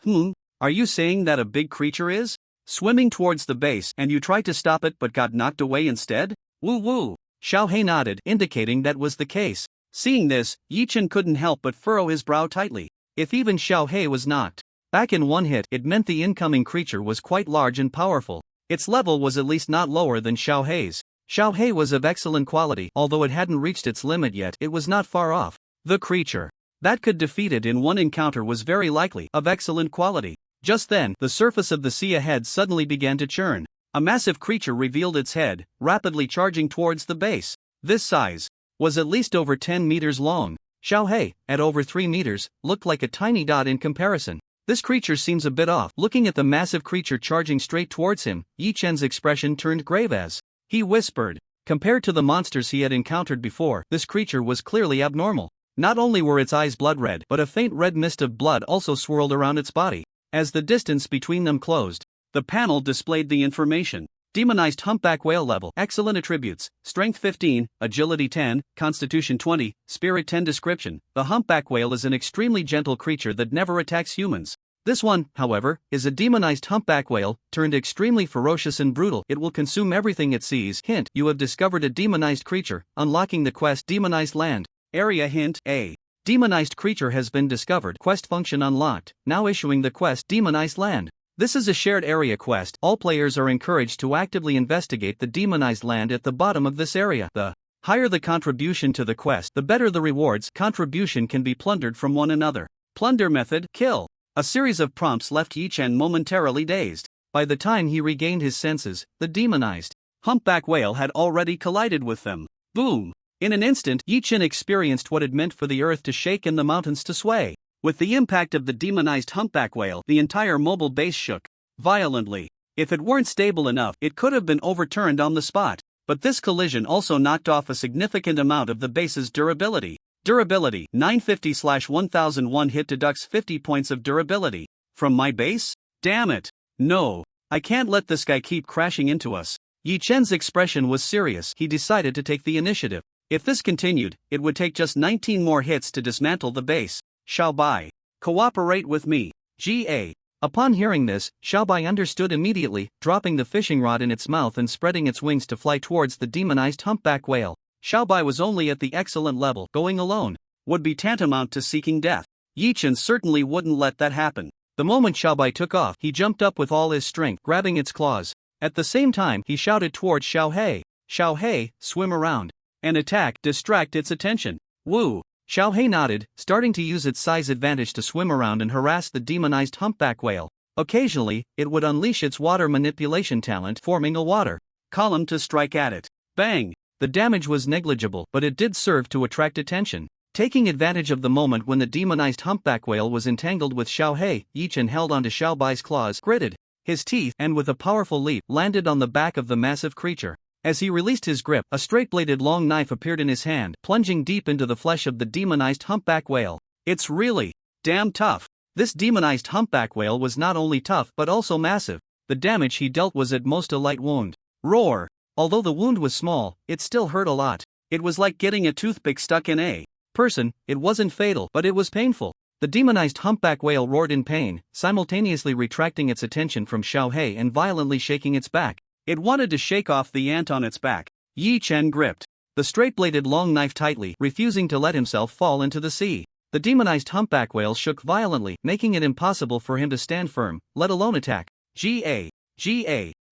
are you saying that a big creature is swimming towards the base and you tried to stop it but got knocked away instead? Woo. Xiaohei nodded, indicating that was the case. Seeing this, Yi-Chen couldn't help but furrow his brow tightly. If even Xiaohei was knocked back in one hit, it meant the incoming creature was quite large and powerful. Its level was at least not lower than Xiaohei's. Xiaohei was of excellent quality, although it hadn't reached its limit yet, it was not far off. The creature that could defeat it in one encounter was very likely of excellent quality. Just then, the surface of the sea ahead suddenly began to churn. A massive creature revealed its head, rapidly charging towards the base. This size was at least over 10 meters long. Xiaohei, at over 3 meters, looked like a tiny dot in comparison. This creature seems a bit off. Looking at the massive creature charging straight towards him, Yi-Chen's expression turned grave as he whispered. Compared to the monsters he had encountered before, this creature was clearly abnormal. Not only were its eyes blood red, but a faint red mist of blood also swirled around its body. As the distance between them closed, the panel displayed the information. Demonized humpback whale level. Excellent attributes. Strength 15, agility 10, constitution 20, spirit 10. Description: the humpback whale is an extremely gentle creature that never attacks humans. This one, however, is a demonized humpback whale, turned extremely ferocious and brutal. It will consume everything it sees. Hint: you have discovered a demonized creature, unlocking the quest Demonized Land. Area hint: A demonized creature has been discovered. Quest function unlocked, now issuing the quest Demonized Land. This is a shared area quest. All players are encouraged to actively investigate the demonized land at the bottom of this area. The higher the contribution to the quest, the better the rewards. Contribution can be plundered from one another. Plunder method: kill. A series of prompts left Yi-Chen momentarily dazed. By the time he regained his senses, the demonized humpback whale had already collided with them. Boom! In an instant, Yi-Chen experienced what it meant for the earth to shake and the mountains to sway. With the impact of the demonized humpback whale, the entire mobile base shook violently. If it weren't stable enough, it could have been overturned on the spot. But this collision also knocked off a significant amount of the base's durability. Durability: 950/1001 hit deducts 50 points of durability. From my base? Damn it. No. I can't let this guy keep crashing into us. Yi-Chen's expression was serious. He decided to take the initiative. If this continued, it would take just 19 more hits to dismantle the base. Xiaobai, cooperate with me. Ga. Upon hearing this, Xiaobai understood immediately, dropping the fishing rod in its mouth and spreading its wings to fly towards the demonized humpback whale. Xiaobai was only at the excellent level. Going alone would be tantamount to seeking death. Yi-Chen certainly wouldn't let that happen. The moment Xiaobai took off, he jumped up with all his strength, grabbing its claws. At the same time, he shouted towards Xiaohei. Xiaohei, swim around and attack, distract its attention. Woo! Xiaohei nodded, starting to use its size advantage to swim around and harass the demonized humpback whale. Occasionally, it would unleash its water manipulation talent, forming a water column to strike at it. Bang! The damage was negligible, but it did serve to attract attention. Taking advantage of the moment when the demonized humpback whale was entangled with Xiaohei, Yi-Chen held onto Xiaobai's claws, gritted his teeth, and with a powerful leap, landed on the back of the massive creature. As he released his grip, a straight-bladed long knife appeared in his hand, plunging deep into the flesh of the demonized humpback whale. It's really damn tough. This demonized humpback whale was not only tough but also massive. The damage he dealt was at most a light wound. Roar! Although the wound was small, it still hurt a lot. It was like getting a toothpick stuck in a person. It wasn't fatal, but it was painful. The demonized humpback whale roared in pain, simultaneously retracting its attention from Xiaohei and violently shaking its back. It wanted to shake off the ant on its back. Yi Chen gripped the straight-bladed long knife tightly, refusing to let himself fall into the sea. The demonized humpback whale shook violently, making it impossible for him to stand firm, let alone attack. Ga.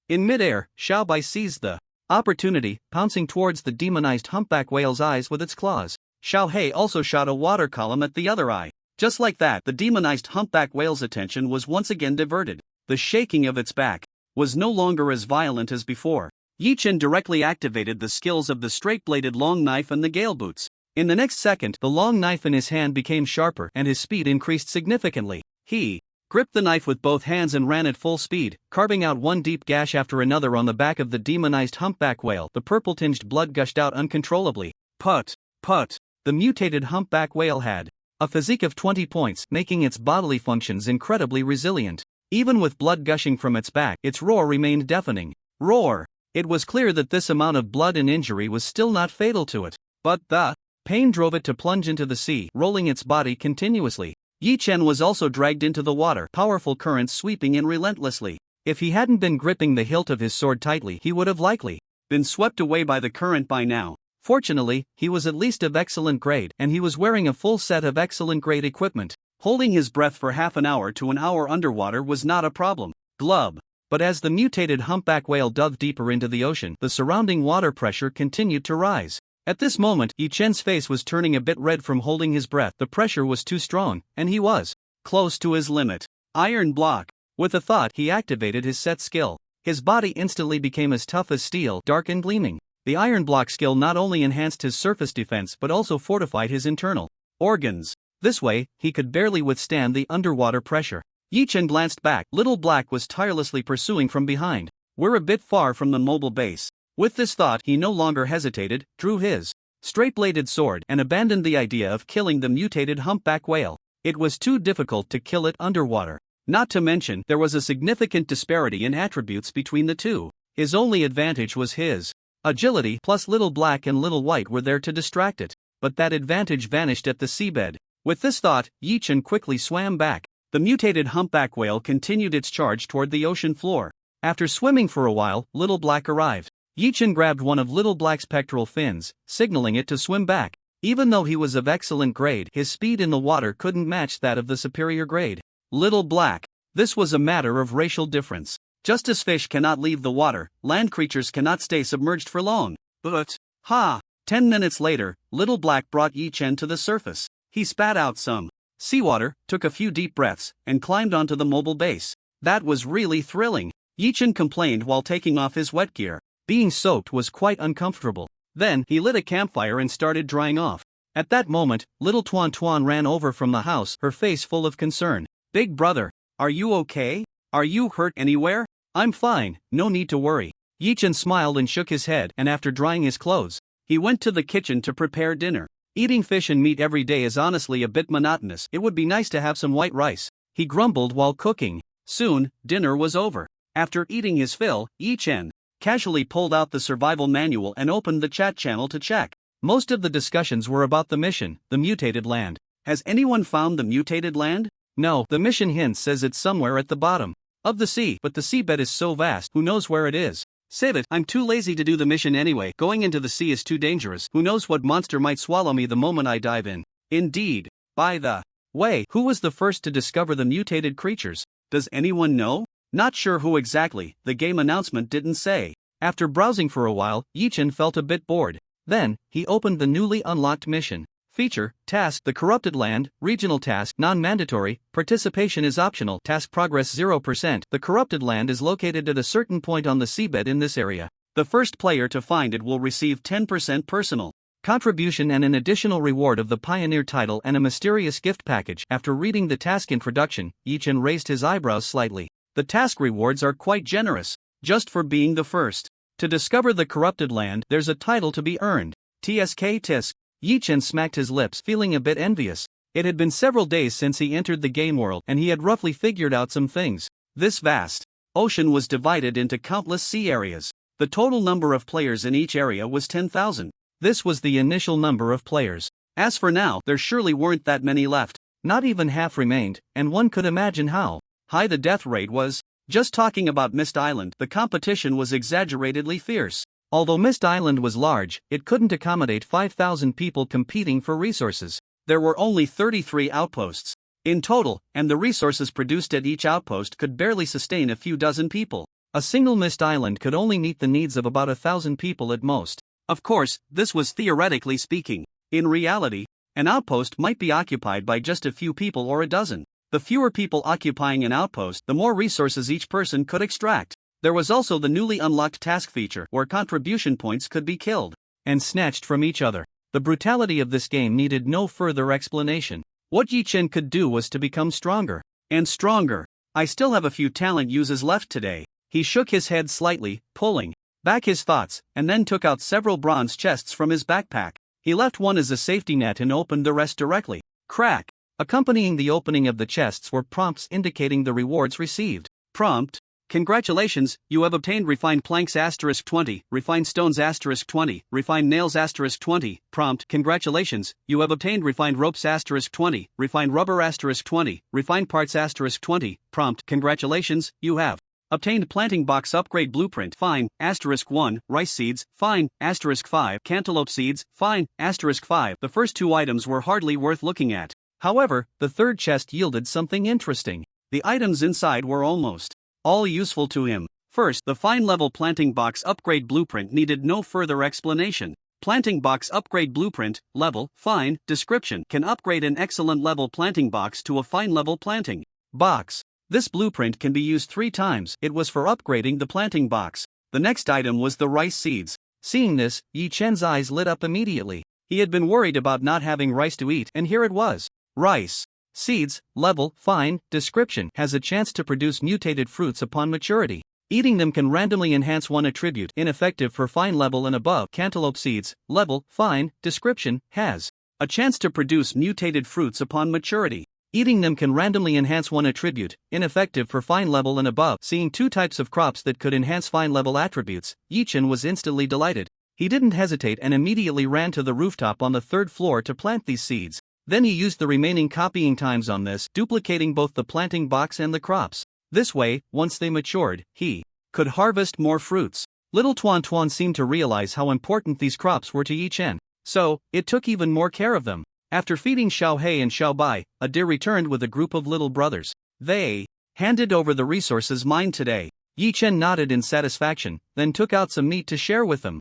In midair, Xiaobai seized the opportunity, pouncing towards the demonized humpback whale's eyes with its claws. Xiaohei also shot a water column at the other eye. Just like that, the demonized humpback whale's attention was once again diverted. The shaking of its back was no longer as violent as before. Yi Chen directly activated the skills of the straight-bladed long knife and the gale boots. In the next second, the long knife in his hand became sharper and his speed increased significantly. He gripped the knife with both hands and ran at full speed, carving out one deep gash after another on the back of the demonized humpback whale. The purple-tinged blood gushed out uncontrollably. Put. The mutated humpback whale had a physique of 20 points, making its bodily functions incredibly resilient. Even with blood gushing from its back, its roar remained deafening. Roar! It was clear that this amount of blood and injury was still not fatal to it. But the pain drove it to plunge into the sea, rolling its body continuously. Yi Chen was also dragged into the water, powerful currents sweeping in relentlessly. If he hadn't been gripping the hilt of his sword tightly, he would have likely been swept away by the current by now. Fortunately, he was at least of excellent grade, and he was wearing a full set of excellent grade equipment. Holding his breath for half an hour to an hour underwater was not a problem. Glub. But as the mutated humpback whale dove deeper into the ocean, the surrounding water pressure continued to rise. At this moment, Yi Chen's face was turning a bit red from holding his breath. The pressure was too strong, and he was close to his limit. Iron block. With a thought, he activated his set skill. His body instantly became as tough as steel, dark and gleaming. The iron block skill not only enhanced his surface defense but also fortified his internal organs. This way, he could barely withstand the underwater pressure. Yi Chen glanced back. Little Black was tirelessly pursuing from behind. We're a bit far from the mobile base. With this thought, he no longer hesitated, drew his straight-bladed sword, and abandoned the idea of killing the mutated humpback whale. It was too difficult to kill it underwater. Not to mention, there was a significant disparity in attributes between the two. His only advantage was his agility, plus Little Black and Little White were there to distract it. But that advantage vanished at the seabed. With this thought, Yi Chen quickly swam back. The mutated humpback whale continued its charge toward the ocean floor. After swimming for a while, Little Black arrived. Yi Chen grabbed one of Little Black's pectoral fins, signaling it to swim back. Even though he was of excellent grade, his speed in the water couldn't match that of the superior grade. Little Black. This was a matter of racial difference. Just as fish cannot leave the water, land creatures cannot stay submerged for long. But, 10 minutes later, Little Black brought Yi Chen to the surface. He spat out some seawater, took a few deep breaths, and climbed onto the mobile base. That was really thrilling. Yi Chen complained while taking off his wet gear. Being soaked was quite uncomfortable. Then, he lit a campfire and started drying off. At that moment, Little Tuan Tuan ran over from the house, her face full of concern. Big brother, are you okay? Are you hurt anywhere? I'm fine, no need to worry. Yi Chen smiled and shook his head, and after drying his clothes, he went to the kitchen to prepare dinner. Eating fish and meat every day is honestly a bit monotonous. It would be nice to have some white rice, he grumbled while cooking. Soon, dinner was over. After eating his fill, Yi Chen casually pulled out the survival manual and opened the chat channel to check. Most of the discussions were about the mission, the mutated land. Has anyone found the mutated land? No, the mission hint says it's somewhere at the bottom of the sea, but the seabed is so vast, who knows where it is? Save it, I'm too lazy to do the mission anyway. Going into the sea is too dangerous. Who knows what monster might swallow me the moment I dive in. Indeed. By the way, who was the first to discover the mutated creatures? Does anyone know? Not sure who exactly, the game announcement didn't say. After browsing for a while, Yi Chen felt a bit bored. Then, he opened the newly unlocked mission. Feature, Task, The Corrupted Land, Regional Task, Non-Mandatory, Participation is optional, Task Progress 0%. The Corrupted Land is located at a certain point on the seabed in this area. The first player to find it will receive 10% personal contribution and an additional reward of the Pioneer title and a mysterious gift package. After reading the task introduction, Yi Chen raised his eyebrows slightly. The task rewards are quite generous, just for being the first to discover the Corrupted Land. There's a title to be earned. Tisk. Yi Chen smacked his lips, feeling a bit envious. It had been several days since he entered the game world, and he had roughly figured out some things. This vast ocean was divided into countless sea areas. The total number of players in each area was 10,000. This was the initial number of players. As for now, there surely weren't that many left. Not even half remained, and one could imagine how high the death rate was. Just talking about Mist Island, the competition was exaggeratedly fierce. Although Mist Island was large, it couldn't accommodate 5,000 people competing for resources. There were only 33 outposts in total, and the resources produced at each outpost could barely sustain a few dozen people. A single Mist Island could only meet the needs of about 1,000 people at most. Of course, this was theoretically speaking. In reality, an outpost might be occupied by just a few people or a dozen. The fewer people occupying an outpost, the more resources each person could extract. There was also the newly unlocked task feature, where contribution points could be killed and snatched from each other. The brutality of this game needed no further explanation. What Yi Chen could do was to become stronger and stronger. I still have a few talent uses left today. He shook his head slightly, pulling back his thoughts, and then took out several bronze chests from his backpack. He left one as a safety net and opened the rest directly. Crack! Accompanying the opening of the chests were prompts indicating the rewards received. Prompt: congratulations, you have obtained refined planks *20, refined stones *20, refined nails *20. Prompt: congratulations, you have obtained refined ropes *20, refined rubber *20, refined parts *20. Prompt: congratulations, you have obtained planting box upgrade blueprint fine *1, rice seeds fine *5, cantaloupe seeds fine *5. The first two items were hardly worth looking at. However, the third chest yielded something interesting. The items inside were almost all useful to him. First, the fine level planting box upgrade blueprint needed no further explanation. Planting box upgrade blueprint, level, fine, description: can upgrade an excellent level planting box to a fine level planting box. This blueprint can be used 3 times. It was for upgrading the planting box. The next item was the rice seeds. Seeing this, Yi Chen's eyes lit up immediately. He had been worried about not having rice to eat, and here it was. Rice seeds, level, fine, description: has a chance to produce mutated fruits upon maturity. Eating them can randomly enhance one attribute, ineffective for fine level and above. Cantaloupe seeds, level, fine, description: has a chance to produce mutated fruits upon maturity. Eating them can randomly enhance one attribute, ineffective for fine level and above. Seeing 2 types of crops that could enhance fine level attributes, Yi Chen was instantly delighted. He didn't hesitate and immediately ran to the rooftop on the 3rd floor to plant these seeds. Then he used the remaining copying times on this, duplicating both the planting box and the crops. This way, once they matured, he could harvest more fruits. Little Tuan Tuan seemed to realize how important these crops were to Yi Chen, so it took even more care of them. After feeding Xiao He and Xiao Bai, a deer returned with a group of little brothers. They handed over the resources mined today. Yi Chen nodded in satisfaction, then took out some meat to share with them.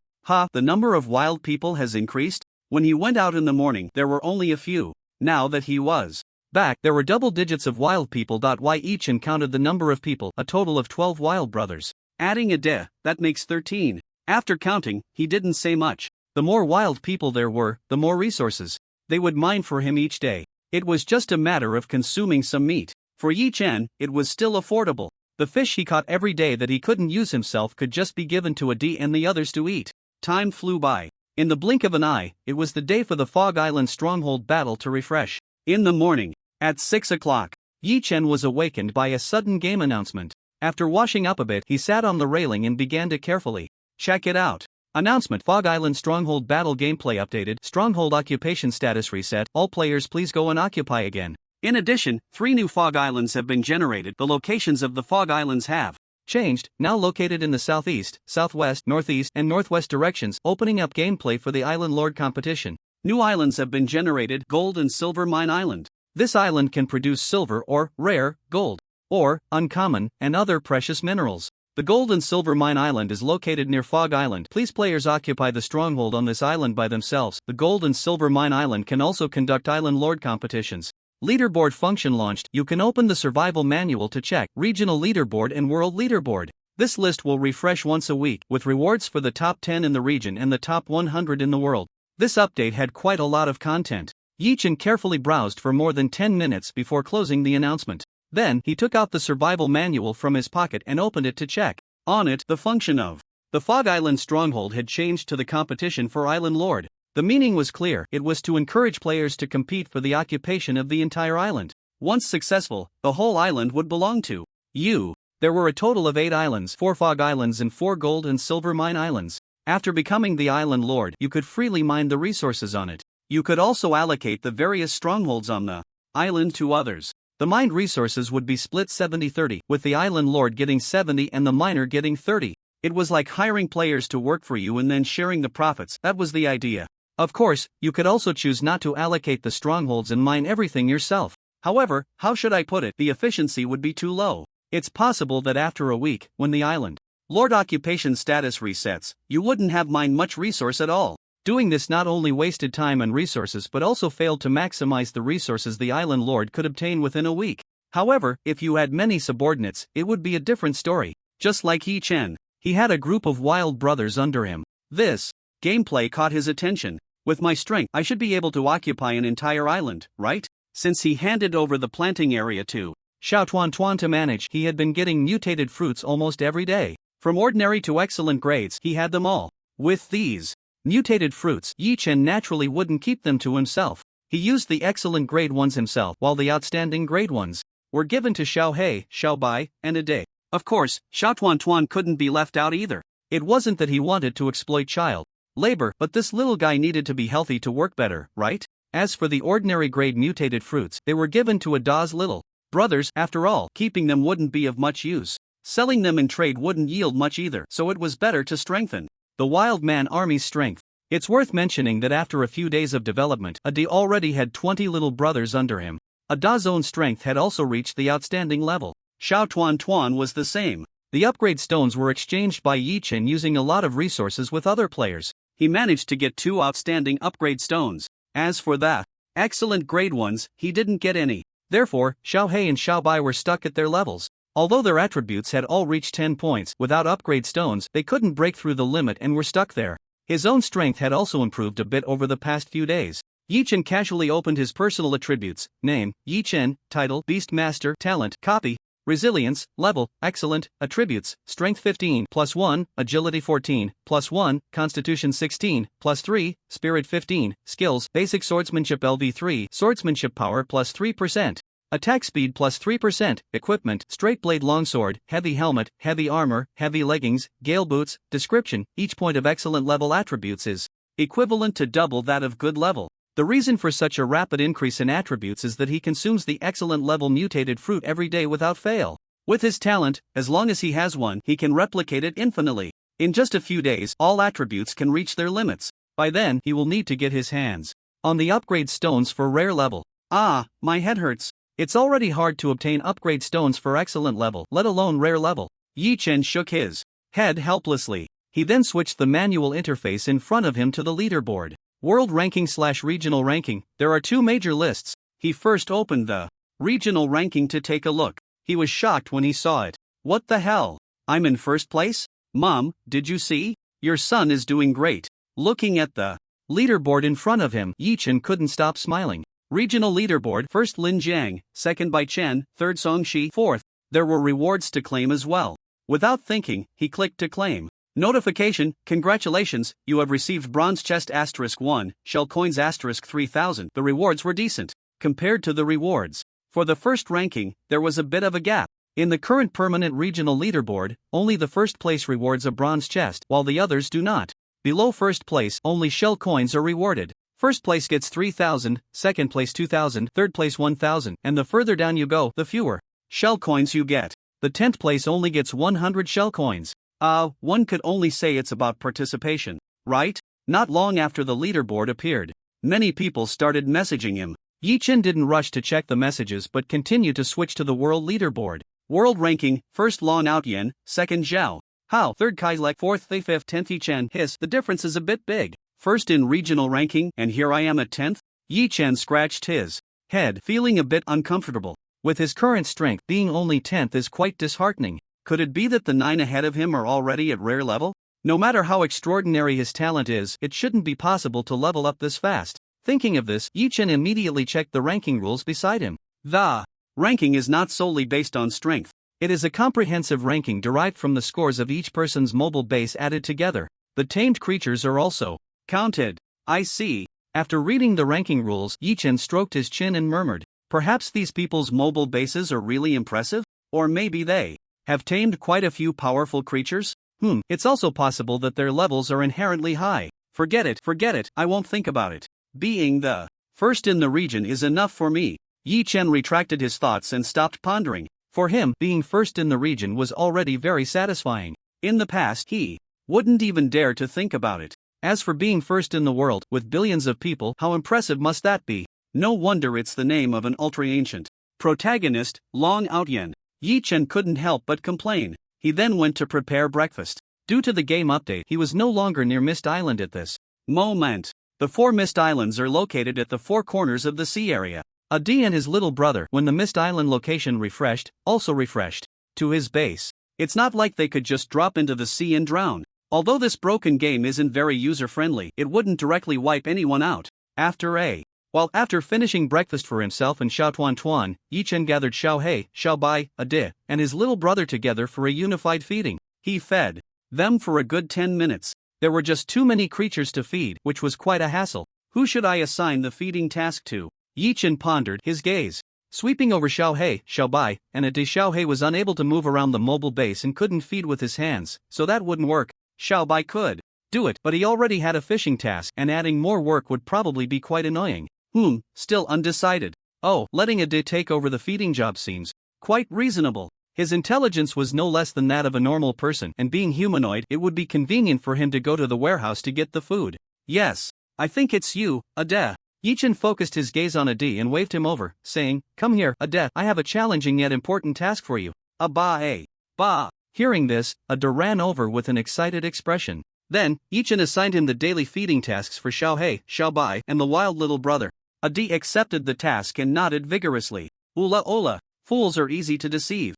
The number of wild people has increased? When he went out in the morning, there were only a few. Now that he was back, there were double digits of wild people. Yi Chen counted the number of people, a total of 12 wild brothers. Adding a de, that makes 13. After counting, he didn't say much. The more wild people there were, the more resources they would mine for him each day. It was just a matter of consuming some meat. For Yi Chen, it was still affordable. The fish he caught every day that he couldn't use himself could just be given to a D and the others to eat. Time flew by. In the blink of an eye, it was the day for the Fog Island Stronghold battle to refresh. In the morning, at 6 o'clock, Yi Chen was awakened by a sudden game announcement. After washing up a bit, he sat on the railing and began to carefully check it out. Announcement: Fog Island Stronghold battle gameplay updated. Stronghold occupation status reset. All players please go and occupy again. In addition, 3 new Fog Islands have been generated. The locations of the Fog Islands have changed, now located in the southeast, southwest, northeast, and northwest directions, opening up gameplay for the Island Lord competition. New islands have been generated. Gold and Silver Mine Island. This island can produce silver or rare, gold, or uncommon, and other precious minerals. The Gold and Silver Mine Island is located near Fog Island. Please players occupy the stronghold on this island by themselves. The Gold and Silver Mine Island can also conduct Island Lord competitions. Leaderboard function launched. You can open the survival manual to check regional leaderboard and world leaderboard. This list will refresh once a week, with rewards for the top 10 in the region and the top 100 in the world. This update had quite a lot of content. Yi Chen carefully browsed for more than 10 minutes before closing the announcement. Then, he took out the survival manual from his pocket and opened it to check. On it, the function of the Fog Island Stronghold had changed to the competition for Island Lord. The meaning was clear. It was to encourage players to compete for the occupation of the entire island. Once successful, the whole island would belong to you. There were a total of 8 islands, 4 Fog Islands and 4 Gold and Silver Mine Islands. After becoming the Island Lord, you could freely mine the resources on it. You could also allocate the various strongholds on the island to others. The mined resources would be split 70-30, with the island lord getting 70 and the miner getting 30. It was like hiring players to work for you and then sharing the profits. That was the idea. Of course, you could also choose not to allocate the strongholds and mine everything yourself. However, how should I put it? The efficiency would be too low. It's possible that after a week, when the island lord occupation status resets, you wouldn't have mined much resource at all. Doing this not only wasted time and resources but also failed to maximize the resources the island lord could obtain within a week. However, if you had many subordinates, it would be a different story. Just like Yi Chen, he had a group of wild brothers under him. This gameplay caught his attention. With my strength, I should be able to occupy an entire island, right? Since he handed over the planting area to Xiao Tuan to manage, he had been getting mutated fruits almost every day. From ordinary to excellent grades, he had them all. With these mutated fruits, Yi Chen naturally wouldn't keep them to himself. He used the excellent grade ones himself, while the outstanding grade ones were given to Xiao He, Xiao Bai, and Ade. Of course, Xiao Tuan couldn't be left out either. It wasn't that he wanted to exploit child labor, but this little guy needed to be healthy to work better, right? As for the ordinary grade mutated fruits, they were given to Ada's little brothers. After all, keeping them wouldn't be of much use. Selling them in trade wouldn't yield much either, so it was better to strengthen the wild man army's strength. It's worth mentioning that after a few days of development, Ade already had 20 little brothers under him. Ada's own strength had also reached the outstanding level. Xiao Tuan was the same. The upgrade stones were exchanged by Yi Chen using a lot of resources with other players. He managed to get 2 outstanding upgrade stones. As for the excellent grade ones, he didn't get any. Therefore, Xiao He and Xiao Bai were stuck at their levels. Although their attributes had all reached 10 points, without upgrade stones, they couldn't break through the limit and were stuck there. His own strength had also improved a bit over the past few days. Yi Chen casually opened his personal attributes: name, Yi Chen, title, Beast Master, talent, copy, resilience, level, excellent, attributes, strength 15, +1, agility 14, +1, constitution 16, +3, spirit 15, skills, basic swordsmanship LV3, swordsmanship power +3%. Attack speed +3%, equipment, straight blade longsword, heavy helmet, heavy armor, heavy leggings, gale boots. Description: each point of excellent level attributes is equivalent to double that of good level. The reason for such a rapid increase in attributes is that he consumes the excellent level mutated fruit every day without fail. With his talent, as long as he has one, he can replicate it infinitely. In just a few days, all attributes can reach their limits. By then, he will need to get his hands on the upgrade stones for rare level. Ah, my head hurts. It's already hard to obtain upgrade stones for excellent level, let alone rare level. Yi Chen shook his head helplessly. He then switched the manual interface in front of him to the leaderboard. World ranking/regional ranking. There are 2 major lists. He first opened the regional ranking to take a look. He was shocked when he saw it. What the hell? I'm in first place? Mom, did you see? Your son is doing great. Looking at the leaderboard in front of him, Yi Chen couldn't stop smiling. Regional leaderboard: first Lin Jiang, second Bai Chen, third Song Shi, fourth. There were rewards to claim as well. Without thinking, he clicked to claim. Notification: congratulations, you have received bronze chest *1, shell coins *3000. The rewards were decent compared to the rewards for the first ranking. There was a bit of a gap. In the current permanent regional leaderboard, only the first place rewards a bronze chest, while the others do not. Below first place, only shell coins are rewarded. First place gets 3,000, second place 2,000, third place 1,000, and the further down you go, the fewer shell coins you get. The 10th place only gets 100 shell coins. One could only say it's about participation, right? Not long after the leaderboard appeared, many people started messaging him. Yi Chen didn't rush to check the messages but continued to switch to the world leaderboard. World ranking: first Lan Outyen, second Zhao Hao, third Kaizlek, fourth They, fifth 10th Yi Chen. The difference is a bit big. First in regional ranking, and here I am at 10th? Yi Chen scratched his head, feeling a bit uncomfortable. With his current strength, being only 10th is quite disheartening. Could it be that the 9 ahead of him are already at rare level? No matter how extraordinary his talent is, it shouldn't be possible to level up this fast. Thinking of this, Yi Chen immediately checked the ranking rules beside him. The ranking is not solely based on strength. It is a comprehensive ranking derived from the scores of each person's mobile base added together. The tamed creatures are also counted. I see. After reading the ranking rules, Yi Chen stroked his chin and murmured, perhaps these people's mobile bases are really impressive? Or maybe they have tamed quite a few powerful creatures? It's also possible that their levels are inherently high. Forget it, I won't think about it. Being the first in the region is enough for me. Yi Chen retracted his thoughts and stopped pondering. For him, being first in the region was already very satisfying. In the past, he wouldn't even dare to think about it. As for being first in the world, with billions of people, how impressive must that be? No wonder it's the name of an ultra-ancient protagonist, Long Outyen. Yi Chen couldn't help but complain. He then went to prepare breakfast. Due to the game update, he was no longer near Mist Island at this moment. The 4 Mist Islands are located at the 4 corners of the sea area. Adi and his little brother, when the Mist Island location refreshed, also refreshed to his base. It's not like they could just drop into the sea and drown. Although this broken game isn't very user-friendly, it wouldn't directly wipe anyone out. After finishing breakfast for himself and Xiao Tuan Tuan, Yi Chen gathered Xiao He, Xiao Bai, Adi, and his little brother together for a unified feeding. He fed them for a good 10 minutes. There were just too many creatures to feed, which was quite a hassle. Who should I assign the feeding task to? Yi Chen pondered, his gaze sweeping over Xiao He, Xiao Bai, and Adi. Xiao He was unable to move around the mobile base and couldn't feed with his hands, so that wouldn't work. Xiao Bai could do it, but he already had a fishing task, and adding more work would probably be quite annoying. Still undecided. Letting Adi take over the feeding job seems quite reasonable. His intelligence was no less than that of a normal person, and being humanoid, it would be convenient for him to go to the warehouse to get the food. Yes, I think it's you, Adi. Yi Chen focused his gaze on Adi and waved him over, saying, "Come here, Adi, I have a challenging yet important task for you." Ba. Hearing this, Adi ran over with an excited expression. Then, Yi Chen assigned him the daily feeding tasks for Xiao He, Xiao Bai, and the wild little brother. Adi accepted the task and nodded vigorously. Ola, fools are easy to deceive.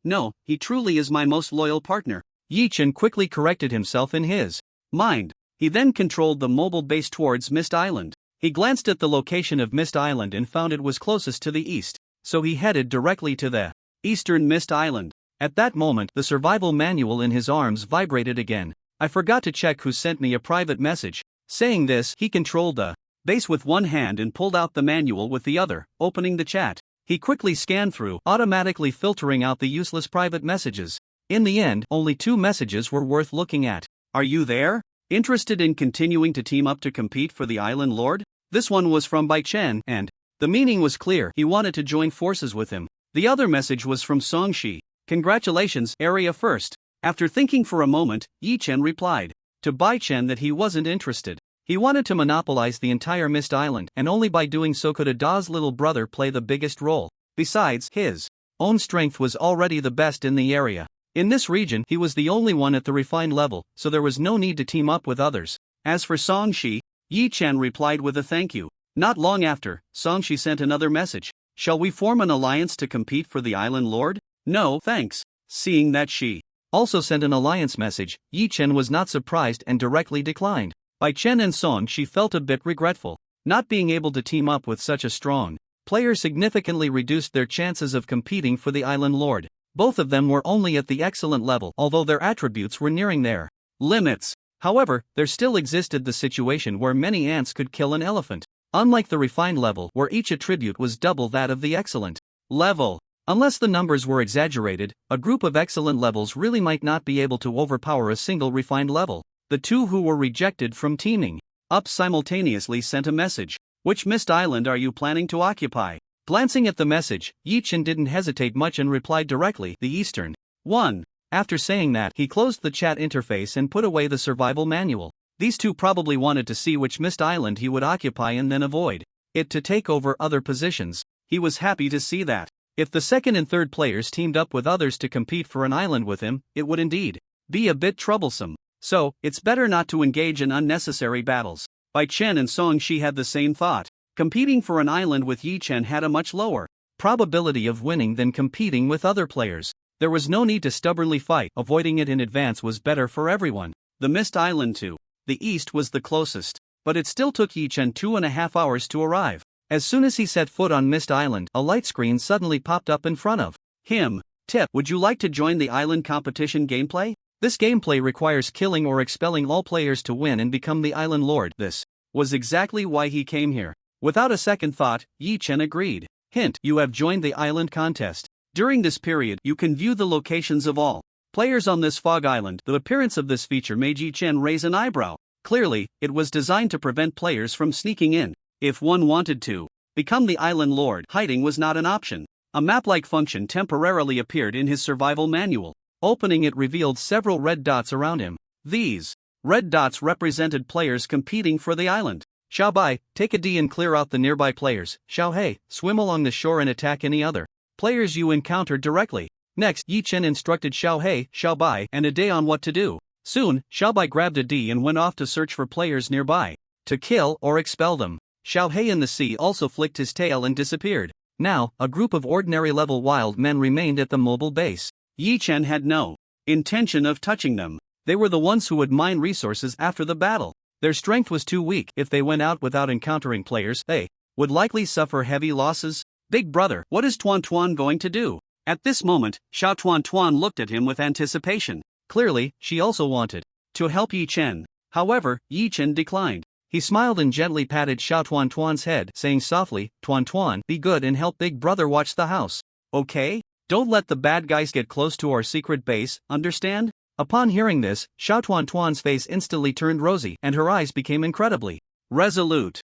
No, he truly is my most loyal partner. Yi Chen quickly corrected himself in his mind. He then controlled the mobile base towards Mist Island. He glanced at the location of Mist Island and found it was closest to the east, so he headed directly to the eastern Mist Island. At that moment, the survival manual in his arms vibrated again. I forgot to check who sent me a private message. Saying this, he controlled the base with one hand and pulled out the manual with the other, opening the chat. He quickly scanned through, automatically filtering out the useless private messages. In the end, only 2 messages were worth looking at. Are you there? Interested in continuing to team up to compete for the Island Lord? This one was from Bai Chen, and the meaning was clear. He wanted to join forces with him. The other message was from Song Shi. Congratulations, Area First. After thinking for a moment, Yi Chen replied to Bai Chen that he wasn't interested. He wanted to monopolize the entire Mist Island, and only by doing so could Ada's little brother play the biggest role. Besides, his own strength was already the best in the area. In this region, he was the only one at the refined level, so there was no need to team up with others. As for Song Shi, Yi Chen replied with a thank you. Not long after, Song Shi sent another message. Shall we form an alliance to compete for the Island Lord? No, thanks. Seeing that she also sent an alliance message, Yi Chen was not surprised and directly declined. Bai Chen and Song Shi felt a bit regretful. Not being able to team up with such a strong player significantly reduced their chances of competing for the Island Lord. Both of them were only at the excellent level, although their attributes were nearing their limits. However, there still existed the situation where many ants could kill an elephant. Unlike the refined level, where each attribute was double that of the excellent level. Unless the numbers were exaggerated, a group of excellent levels really might not be able to overpower a single refined level. The 2 who were rejected from teaming up simultaneously sent a message. Which Mist Island are you planning to occupy? Glancing at the message, Yi Chen didn't hesitate much and replied directly, the eastern one. After saying that, he closed the chat interface and put away the survival manual. These 2 probably wanted to see which Mist Island he would occupy and then avoid it to take over other positions. He was happy to see that. If the second and third players teamed up with others to compete for an island with him, it would indeed be a bit troublesome. So, it's better not to engage in unnecessary battles. Bai Chen and Song Shi had the same thought. Competing for an island with Yi Chen had a much lower probability of winning than competing with other players. There was no need to stubbornly fight. Avoiding it in advance was better for everyone. The Mist Island to the east was the closest, but it still took Yi Chen 2.5 hours to arrive. As soon as he set foot on Mist Island, a light screen suddenly popped up in front of him. Tip: would you like to join the island competition gameplay? This gameplay requires killing or expelling all players to win and become the Island Lord. This was exactly why he came here. Without a second thought, Yi Chen agreed. Hint: you have joined the island contest. During this period, you can view the locations of all players on this fog island. The appearance of this feature made Yi Chen raise an eyebrow. Clearly, it was designed to prevent players from sneaking in. If one wanted to become the island lord. Hiding was not an option. A map-like function temporarily appeared in his survival manual. Opening it revealed several red dots around him. These red dots represented players competing for the island. Xiao Bai, take a D and clear out the nearby players. Xiao He, swim along the shore and attack any other players you encounter directly. Next, Yi Chen instructed Xiao He, Xiao Bai, and a D on what to do. Soon, Xiao Bai grabbed a D and went off to search for players nearby, to kill or expel them. Xiao He in the sea also flicked his tail and disappeared. Now, a group of ordinary-level wild men remained at the mobile base. Yi Chen had no intention of touching them. They were the ones who would mine resources after the battle. Their strength was too weak. If they went out without encountering players, they would likely suffer heavy losses. Big brother, what is Tuan Tuan going to do? At this moment, Xiao Tuan Tuan looked at him with anticipation. Clearly, she also wanted to help Yi Chen. However, Yi Chen declined. He smiled and gently patted Xiao Tuan Tuan's head, saying softly, Tuan Tuan, be good and help big brother watch the house. Okay? Don't let the bad guys get close to our secret base, understand? Upon hearing this, Xiao Tuan Tuan's face instantly turned rosy and her eyes became incredibly resolute.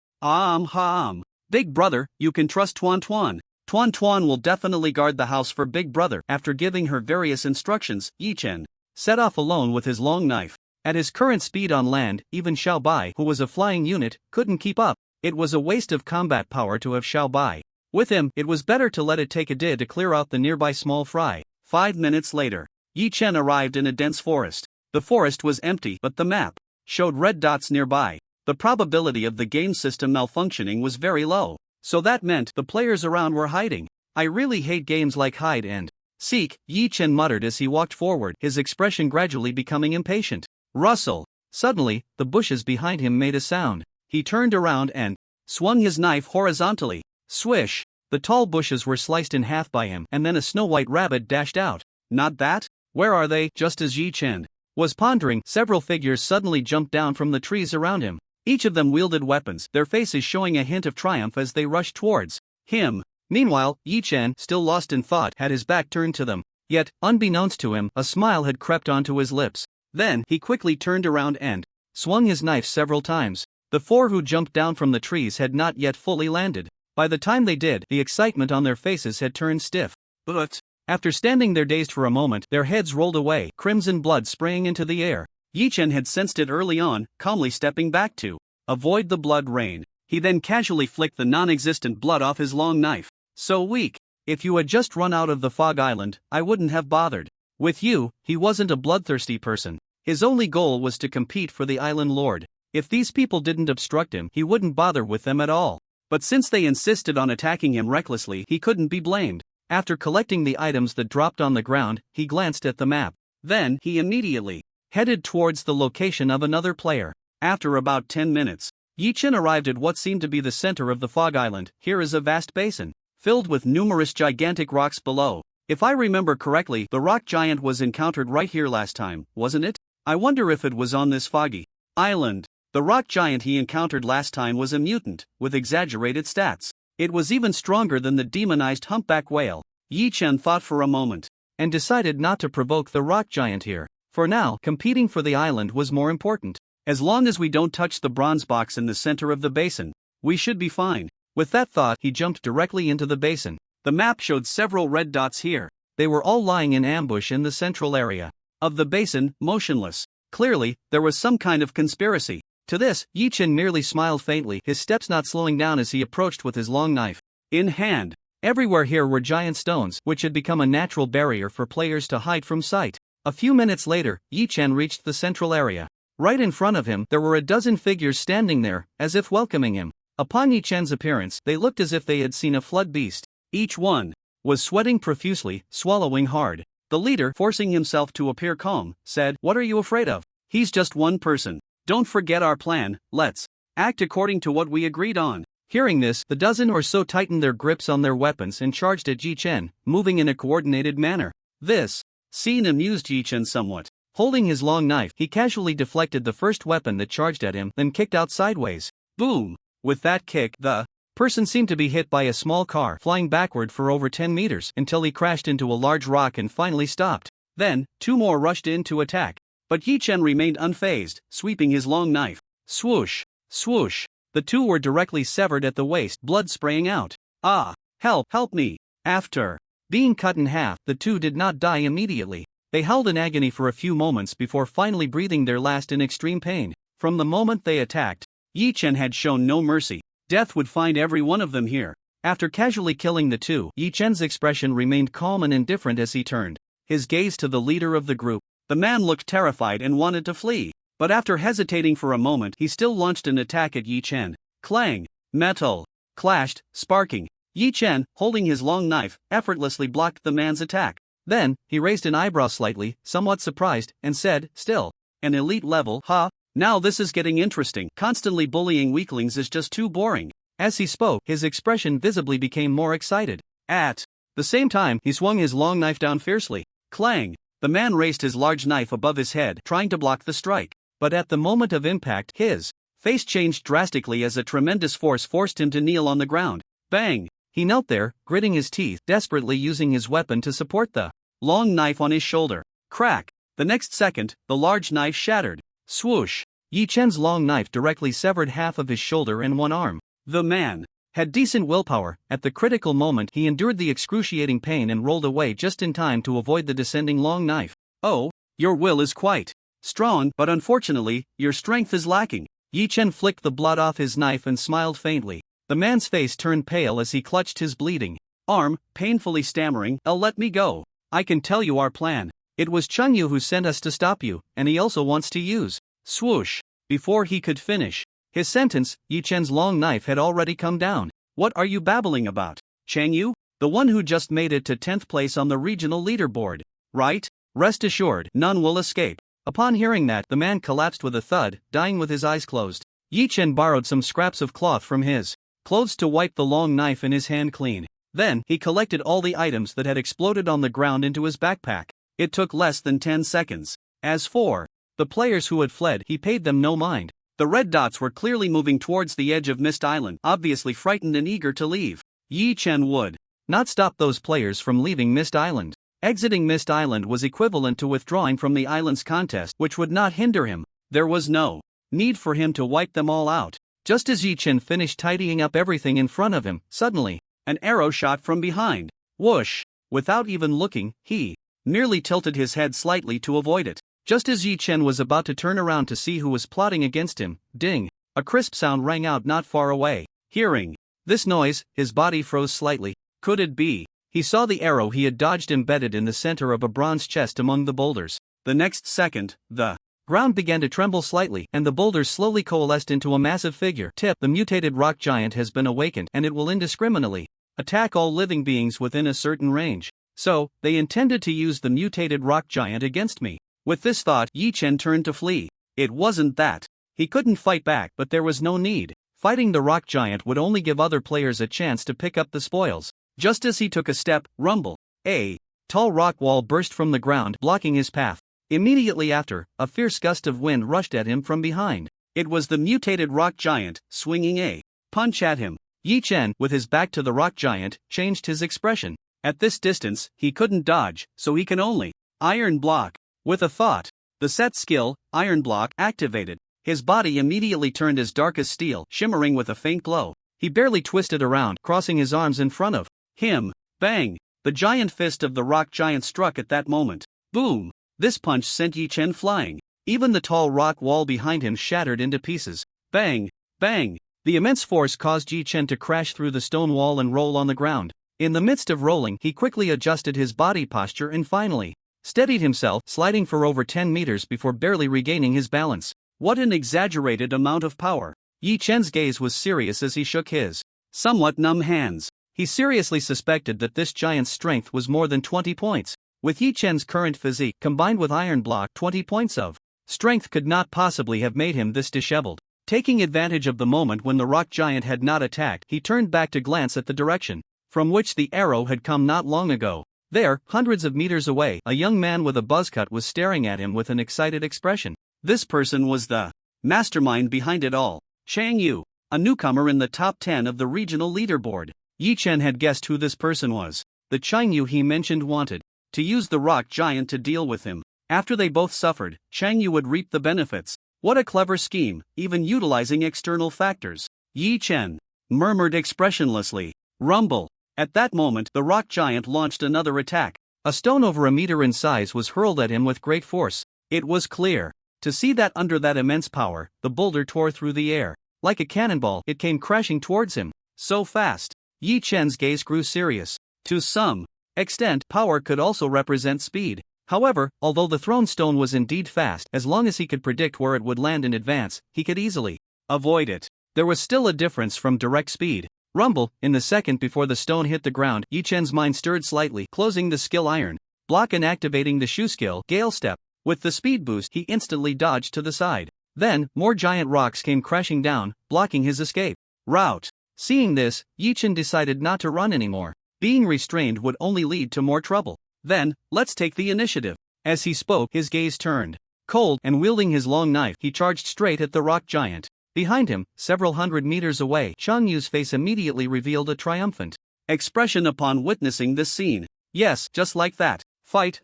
Big brother, you can trust Tuan Tuan. Tuan Tuan will definitely guard the house for big brother. After giving her various instructions, Yi Chen set off alone with his long knife. At his current speed on land, even Xiao Bai, who was a flying unit, couldn't keep up. It was a waste of combat power to have Xiao Bai with him. It was better to let it take a day to clear out the nearby small fry. 5 minutes later, Yi Chen arrived in a dense forest. The forest was empty, but the map showed red dots nearby. The probability of the game system malfunctioning was very low, so that meant the players around were hiding. I really hate games like hide and seek, Yi Chen muttered as he walked forward, his expression gradually becoming impatient. Rustle. Suddenly, the bushes behind him made a sound. He turned around and swung his knife horizontally. Swish! The tall bushes were sliced in half by him, and then a snow-white rabbit dashed out. Not that? Where are they? Just as Yi Chen was pondering, several figures suddenly jumped down from the trees around him. Each of them wielded weapons, their faces showing a hint of triumph as they rushed towards him. Meanwhile, Yi Chen, still lost in thought, had his back turned to them. Yet, unbeknownst to him, a smile had crept onto his lips. Then, he quickly turned around and swung his knife several times. The four who jumped down from the trees had not yet fully landed. By the time they did, the excitement on their faces had turned stiff. But after standing there dazed for a moment, their heads rolled away, crimson blood spraying into the air. Yi Chen had sensed it early on, calmly stepping back to avoid the blood rain. He then casually flicked the non-existent blood off his long knife. So weak. If you had just run out of the fog island, I wouldn't have bothered with you. He wasn't a bloodthirsty person. His only goal was to compete for the island lord. If these people didn't obstruct him, he wouldn't bother with them at all. But since they insisted on attacking him recklessly, he couldn't be blamed. After collecting the items that dropped on the ground, he glanced at the map. Then, he immediately headed towards the location of another player. After about 10 minutes, Yi Chen arrived at what seemed to be the center of the fog island. Here is a vast basin, filled with numerous gigantic rocks below. If I remember correctly, the rock giant was encountered right here last time, wasn't it? I wonder if it was on this foggy island. The rock giant he encountered last time was a mutant, with exaggerated stats. It was even stronger than the demonized humpback whale. Yi Chen thought for a moment, and decided not to provoke the rock giant here. For now, competing for the island was more important. As long as we don't touch the bronze box in the center of the basin, we should be fine. With that thought, he jumped directly into the basin. The map showed several red dots here. They were all lying in ambush in the central area of the basin, motionless. Clearly, there was some kind of conspiracy. To this, Yi Chen merely smiled faintly, his steps not slowing down as he approached with his long knife in hand. Everywhere here were giant stones, which had become a natural barrier for players to hide from sight. A few minutes later, Yi Chen reached the central area. Right in front of him, there were a dozen figures standing there, as if welcoming him. Upon Yi Chen's appearance, they looked as if they had seen a flood beast. Each one was sweating profusely, swallowing hard. The leader, forcing himself to appear calm, said, "What are you afraid of? He's just one person. Don't forget our plan, let's act according to what we agreed on." Hearing this, the dozen or so tightened their grips on their weapons and charged at Yi Chen, moving in a coordinated manner. This scene amused Yi Chen somewhat. Holding his long knife, he casually deflected the first weapon that charged at him, then kicked out sideways. Boom! With that kick, the person seemed to be hit by a small car, flying backward for over 10 meters until he crashed into a large rock and finally stopped. Then, two more rushed in to attack. But Yi Chen remained unfazed, sweeping his long knife. Swoosh! Swoosh! The two were directly severed at the waist, blood spraying out. Ah! Help me! After being cut in half, the two did not die immediately. They held in agony for a few moments before finally breathing their last in extreme pain. From the moment they attacked, Yi Chen had shown no mercy. Death would find every one of them here. After casually killing the two, Yi Chen's expression remained calm and indifferent as he turned his gaze to the leader of the group. The man looked terrified and wanted to flee, but after hesitating for a moment, he still launched an attack at Yi Chen. Clang! Metal clashed, sparking. Yi Chen, holding his long knife, effortlessly blocked the man's attack. Then, he raised an eyebrow slightly, somewhat surprised, and said, "Still an elite level, huh? Now this is getting interesting. Constantly bullying weaklings is just too boring." As he spoke, his expression visibly became more excited. At the same time, he swung his long knife down fiercely. Clang! The man raised his large knife above his head, trying to block the strike. But at the moment of impact, his face changed drastically as a tremendous force forced him to kneel on the ground. Bang! He knelt there, gritting his teeth, desperately using his weapon to support the long knife on his shoulder. Crack! The next second, the large knife shattered. Swoosh! Yi Chen's long knife directly severed half of his shoulder and one arm. The man had decent willpower. At the critical moment, he endured the excruciating pain and rolled away just in time to avoid the descending long knife. "Oh, your will is quite strong, but unfortunately, your strength is lacking." Yi Chen flicked the blood off his knife and smiled faintly. The man's face turned pale as he clutched his bleeding arm, painfully stammering, "Let me go. I can tell you our plan. It was Chengyu who sent us to stop you, and he also wants to use." Swoosh! Before he could finish his sentence, Yi Chen's long knife had already come down. "What are you babbling about? Chengyu? The one who just made it to 10th place on the regional leaderboard, right? Rest assured, none will escape." Upon hearing that, the man collapsed with a thud, dying with his eyes closed. Yi Chen borrowed some scraps of cloth from his clothes to wipe the long knife in his hand clean. Then, he collected all the items that had exploded on the ground into his backpack. It took less than 10 seconds. As for the players who had fled, he paid them no mind. The red dots were clearly moving towards the edge of Mist Island, obviously frightened and eager to leave. Yi Chen would not stop those players from leaving Mist Island. Exiting Mist Island was equivalent to withdrawing from the island's contest, which would not hinder him. There was no need for him to wipe them all out. Just as Yi Chen finished tidying up everything in front of him, suddenly, an arrow shot from behind. Whoosh! Without even looking, he merely tilted his head slightly to avoid it. Just as Yi Chen was about to turn around to see who was plotting against him, ding! A crisp sound rang out not far away. Hearing this noise, his body froze slightly. Could it be? He saw the arrow he had dodged embedded in the center of a bronze chest among the boulders. The next second, the ground began to tremble slightly, and the boulders slowly coalesced into a massive figure. Tip: the mutated rock giant has been awakened, and it will indiscriminately attack all living beings within a certain range. So, they intended to use the mutated rock giant against me. With this thought, Yi Chen turned to flee. It wasn't that he couldn't fight back, but there was no need. Fighting the rock giant would only give other players a chance to pick up the spoils. Just as he took a step, rumble! A tall rock wall burst from the ground, blocking his path. Immediately after, a fierce gust of wind rushed at him from behind. It was the mutated rock giant, swinging a punch at him. Yi Chen, with his back to the rock giant, changed his expression. At this distance, he couldn't dodge, so he can only iron block. With a thought, the set skill, Iron Block, activated. His body immediately turned as dark as steel, shimmering with a faint glow. He barely twisted around, crossing his arms in front of him. Bang! The giant fist of the rock giant struck at that moment. Boom! This punch sent Yi Chen flying. Even the tall rock wall behind him shattered into pieces. Bang! Bang! The immense force caused Yi Chen to crash through the stone wall and roll on the ground. In the midst of rolling, he quickly adjusted his body posture and finally steadied himself, sliding for over 10 meters before barely regaining his balance. What an exaggerated amount of power! Yi Chen's gaze was serious as he shook his somewhat numb hands. He seriously suspected that this giant's strength was more than 20 points. With Yi Chen's current physique, combined with Iron Block, 20 points of strength could not possibly have made him this disheveled. Taking advantage of the moment when the rock giant had not attacked, he turned back to glance at the direction from which the arrow had come not long ago. There, hundreds of meters away, a young man with a buzz cut was staring at him with an excited expression. This person was the mastermind behind it all, Chengyu, a newcomer in the top 10 of the regional leaderboard. Yi Chen had guessed who this person was. The Chengyu he mentioned wanted to use the rock giant to deal with him. After they both suffered, Chengyu would reap the benefits. What a clever scheme, even utilizing external factors. Yi Chen murmured expressionlessly. Rumble. At that moment, the rock giant launched another attack. A stone over a meter in size was hurled at him with great force. It was clear to see that under that immense power, the boulder tore through the air. Like a cannonball, it came crashing towards him. So fast. Yi Chen's gaze grew serious. To some extent, power could also represent speed. However, although the thrown stone was indeed fast, as long as he could predict where it would land in advance, he could easily avoid it. There was still a difference from direct speed. Rumble. In the second before the stone hit the ground, Yi Chen's mind stirred slightly, closing the skill iron block and activating the shoe skill Gale Step. With the speed boost, he instantly dodged to the side. Then, more giant rocks came crashing down, blocking his escape route. Seeing this, Yi Chen decided not to run anymore. Being restrained would only lead to more trouble. Then, let's take the initiative. As he spoke, his gaze turned cold, and wielding his long knife, he charged straight at the rock giant. Behind him, several hundred meters away, Chang Yu's face immediately revealed a triumphant expression upon witnessing this scene. Yes, just like that. Fight,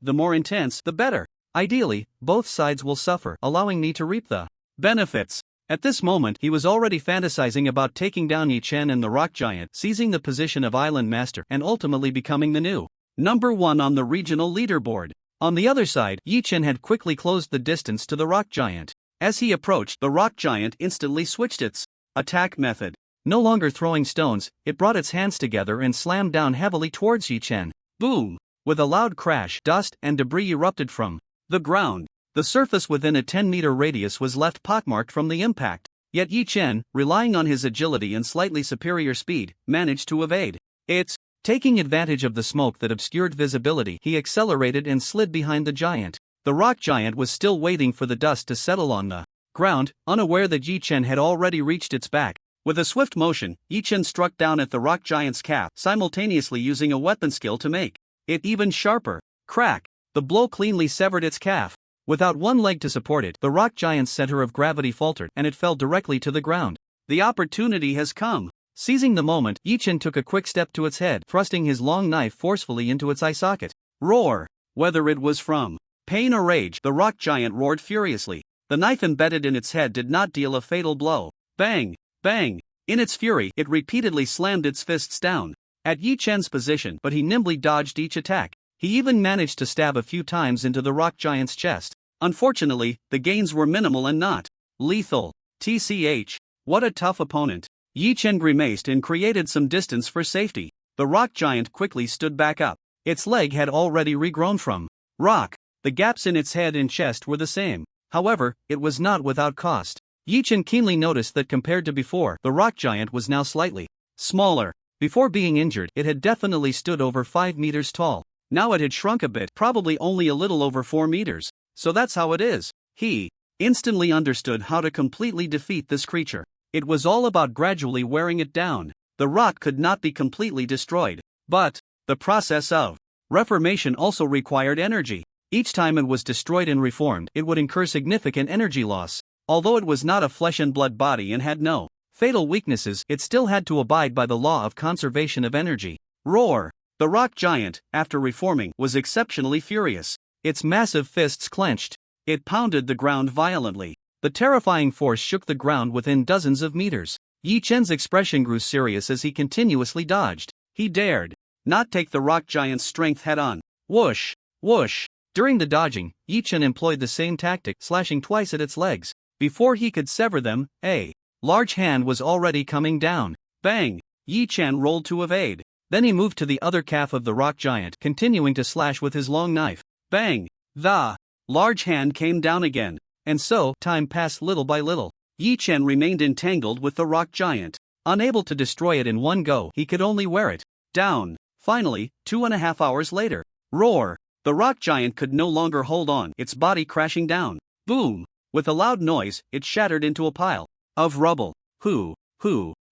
the more intense, the better. Ideally, both sides will suffer, allowing me to reap the benefits. At this moment, he was already fantasizing about taking down Yi Chen and the rock giant, seizing the position of island master, and ultimately becoming the new number 1 on the regional leaderboard. On the other side, Yi Chen had quickly closed the distance to the rock giant. As he approached, the rock giant instantly switched its attack method. No longer throwing stones, it brought its hands together and slammed down heavily towards Yi Chen. Boom! With a loud crash, dust and debris erupted from the ground. The surface within a 10-meter radius was left pockmarked from the impact. Yet Yi Chen, relying on his agility and slightly superior speed, managed to evade it. Taking advantage of the smoke that obscured visibility, he accelerated and slid behind the giant. The rock giant was still waiting for the dust to settle on the ground, unaware that Yi Chen had already reached its back. With a swift motion, Yi Chen struck down at the rock giant's calf, simultaneously using a weapon skill to make it even sharper. Crack! The blow cleanly severed its calf. Without one leg to support it, the rock giant's center of gravity faltered and it fell directly to the ground. The opportunity has come. Seizing the moment, Yi Chen took a quick step to its head, thrusting his long knife forcefully into its eye socket. Roar! Whether it was from pain or rage, the rock giant roared furiously. The knife embedded in its head did not deal a fatal blow. Bang! Bang! In its fury, it repeatedly slammed its fists down at Yi Chen's position, but he nimbly dodged each attack. He even managed to stab a few times into the rock giant's chest. Unfortunately, the gains were minimal and not lethal. TCH. What a tough opponent. Yi Chen grimaced and created some distance for safety. The rock giant quickly stood back up. Its leg had already regrown from rock. The gaps in its head and chest were the same. However, it was not without cost. Yi Chen keenly noticed that compared to before, the rock giant was now slightly smaller. Before being injured, it had definitely stood over 5 meters tall. Now it had shrunk a bit, probably only a little over 4 meters. So that's how it is. He instantly understood how to completely defeat this creature. It was all about gradually wearing it down. The rock could not be completely destroyed. But the process of reformation also required energy. Each time it was destroyed and reformed, it would incur significant energy loss. Although it was not a flesh and blood body and had no fatal weaknesses, it still had to abide by the law of conservation of energy. Roar! The rock giant, after reforming, was exceptionally furious. Its massive fists clenched. It pounded the ground violently. The terrifying force shook the ground within dozens of meters. Yi Chen's expression grew serious as he continuously dodged. He dared not take the rock giant's strength head-on. Whoosh! Whoosh! During the dodging, Yi Chen employed the same tactic, slashing twice at its legs. Before he could sever them, a large hand was already coming down. Bang! Yi Chen rolled to evade. Then he moved to the other calf of the rock giant, continuing to slash with his long knife. Bang! The large hand came down again. And so, time passed little by little. Yi Chen remained entangled with the rock giant. Unable to destroy it in one go, he could only wear it down. Finally, 2.5 hours later. Roar! The rock giant could no longer hold on, its body crashing down. Boom! With a loud noise, it shattered into a pile of rubble. Who?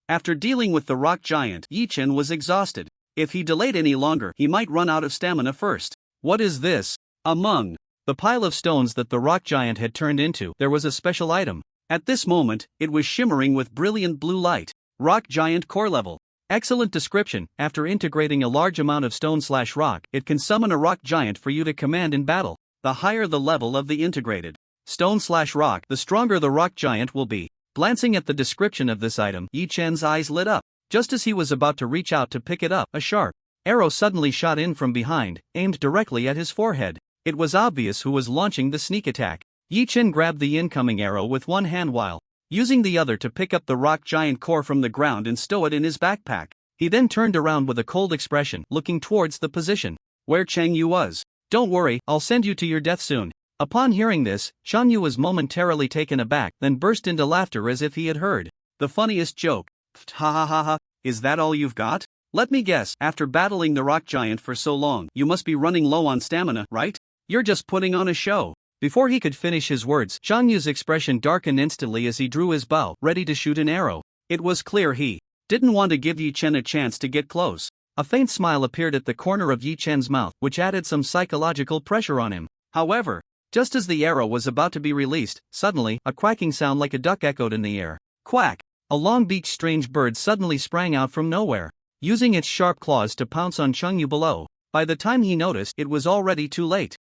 After dealing with the rock giant, Yi Chen was exhausted. If he delayed any longer, he might run out of stamina first. What is this? Among the pile of stones that the rock giant had turned into, there was a special item. At this moment, it was shimmering with brilliant blue light. Rock giant core level. Excellent description. After integrating a large amount of stone/rock, it can summon a rock giant for you to command in battle. The higher the level of the integrated stone/rock, the stronger the rock giant will be. Glancing at the description of this item, Yi Chen's eyes lit up. Just as he was about to reach out to pick it up, a sharp arrow suddenly shot in from behind, aimed directly at his forehead. It was obvious who was launching the sneak attack. Yi Chen grabbed the incoming arrow with one hand while using the other to pick up the rock giant core from the ground and stow it in his backpack. He then turned around with a cold expression, looking towards the position where Cheng Yu was. "Don't worry, I'll send you to your death soon." Upon hearing this, Cheng Yu was momentarily taken aback, then burst into laughter as if he had heard the funniest joke. "Ha ha ha ha, is that all you've got? Let me guess, after battling the rock giant for so long, you must be running low on stamina, right? You're just putting on a show." Before he could finish his words, Cheng Yu's expression darkened instantly as he drew his bow, ready to shoot an arrow. It was clear he didn't want to give Yi Chen a chance to get close. A faint smile appeared at the corner of Yi Chen's mouth, which added some psychological pressure on him. However, just as the arrow was about to be released, suddenly, a quacking sound like a duck echoed in the air. Quack! A long-beaked strange bird suddenly sprang out from nowhere, using its sharp claws to pounce on Cheng Yu below. By the time he noticed, it was already too late.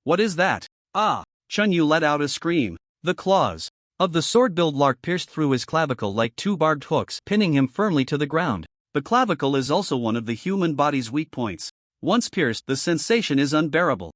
What is that? Ah! Cheng Yu let out a scream. The claws of the sword-billed lark pierced through his clavicle like two barbed hooks, pinning him firmly to the ground. The clavicle is also one of the human body's weak points. Once pierced, the sensation is unbearable.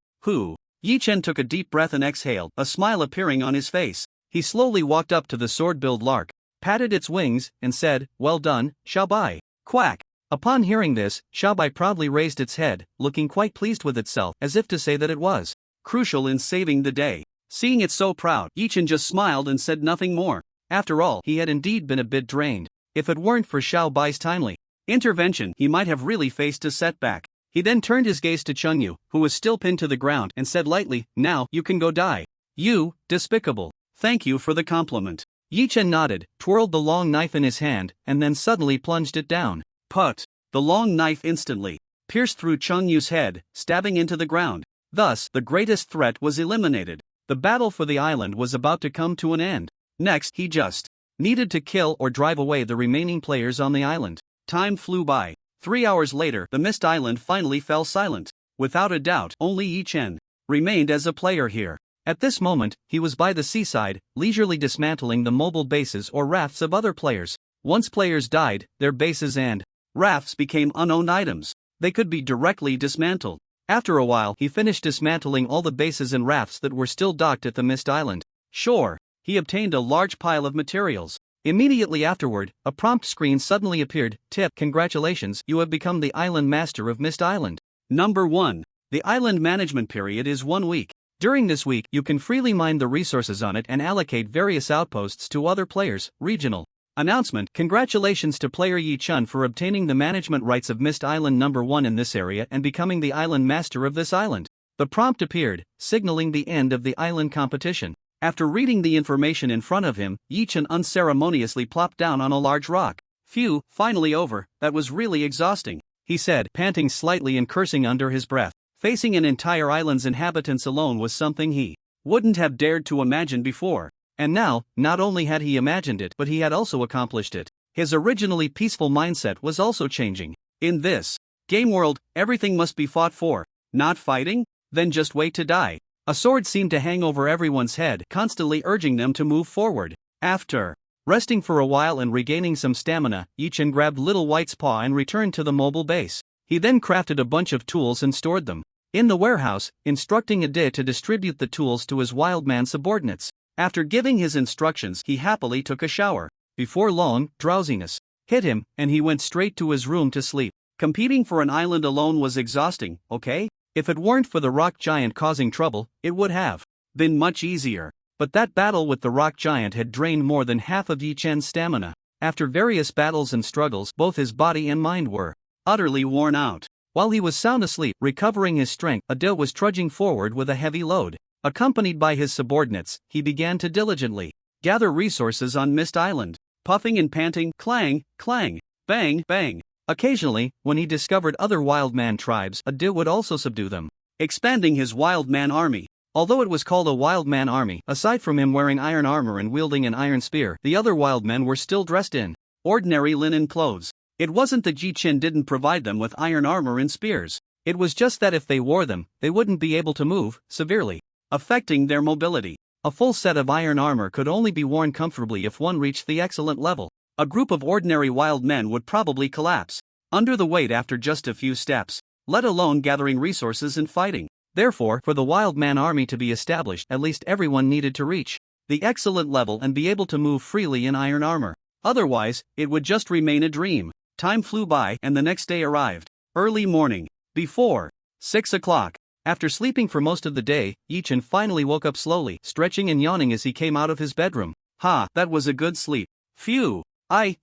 Yi Chen took a deep breath and exhaled, a smile appearing on his face. He slowly walked up to the sword-billed lark, patted its wings, and said, "Well done, Xiaobai." Quack! Upon hearing this, Xiaobai proudly raised its head, looking quite pleased with itself, as if to say that it was crucial in saving the day. Seeing it so proud, Yi Chen just smiled and said nothing more. After all, he had indeed been a bit drained. If it weren't for Xiaobai's timely intervention, he might have really faced a setback. He then turned his gaze to Cheng Yu, who was still pinned to the ground, and said lightly, "Now, you can go die." "You, despicable. Thank you for the compliment." Yi Chen nodded, twirled the long knife in his hand, and then suddenly plunged it down. Put! The long knife instantly pierced through Cheng Yu's head, stabbing into the ground. Thus, the greatest threat was eliminated. The battle for the island was about to come to an end. Next, he just needed to kill or drive away the remaining players on the island. Time flew by. 3 hours later, the Mist Island finally fell silent. Without a doubt, only Yi Chen remained as a player here. At this moment, he was by the seaside, leisurely dismantling the mobile bases or rafts of other players. Once players died, their bases and rafts became unowned items. They could be directly dismantled. After a while, he finished dismantling all the bases and rafts that were still docked at the Mist Island. Sure, he obtained a large pile of materials. Immediately afterward, a prompt screen suddenly appeared. Tip: congratulations, you have become the island master of Mist Island. Number 1. The island management period is 1 week. During this week, you can freely mine the resources on it and allocate various outposts to other players. Regional announcement: congratulations to player Yi Chen for obtaining the management rights of Mist Island number 1 in this area and becoming the island master of this island. The prompt appeared, signaling the end of the island competition. After reading the information in front of him, Yi Chen unceremoniously plopped down on a large rock. "Phew, finally over, that was really exhausting," he said, panting slightly and cursing under his breath. Facing an entire island's inhabitants alone was something he wouldn't have dared to imagine before. And now, not only had he imagined it, but he had also accomplished it. His originally peaceful mindset was also changing. In this game world, everything must be fought for. Not fighting? Then just wait to die. A sword seemed to hang over everyone's head, constantly urging them to move forward. After resting for a while and regaining some stamina, Yi Chen grabbed Little White's paw and returned to the mobile base. He then crafted a bunch of tools and stored them in the warehouse, instructing Ade to distribute the tools to his wildman subordinates. After giving his instructions, he happily took a shower. Before long, drowsiness hit him, and he went straight to his room to sleep. Competing for an island alone was exhausting, okay? If it weren't for the rock giant causing trouble, it would have been much easier. But that battle with the rock giant had drained more than half of Yi Chen's stamina. After various battles and struggles, both his body and mind were utterly worn out. While he was sound asleep, recovering his strength, Ade was trudging forward with a heavy load. Accompanied by his subordinates, he began to diligently gather resources on Mist Island. Puffing and panting, clang, clang, bang, bang. Occasionally, when he discovered other wildman tribes, Ade would also subdue them, expanding his wildman army. Although it was called a wildman army, aside from him wearing iron armor and wielding an iron spear, the other wildmen were still dressed in ordinary linen clothes. It wasn't that Yi Chen didn't provide them with iron armor and spears. It was just that if they wore them, they wouldn't be able to move, severely affecting their mobility. A full set of iron armor could only be worn comfortably if one reached the excellent level. A group of ordinary wild men would probably collapse under the weight after just a few steps, let alone gathering resources and fighting. Therefore, for the wild man army to be established, at least everyone needed to reach the excellent level and be able to move freely in iron armor. Otherwise, it would just remain a dream. Time flew by and the next day arrived. Early morning. Before 6 o'clock. After sleeping for most of the day, Yi-chan finally woke up slowly, stretching and yawning as he came out of his bedroom. Ha, that was a good sleep. Phew.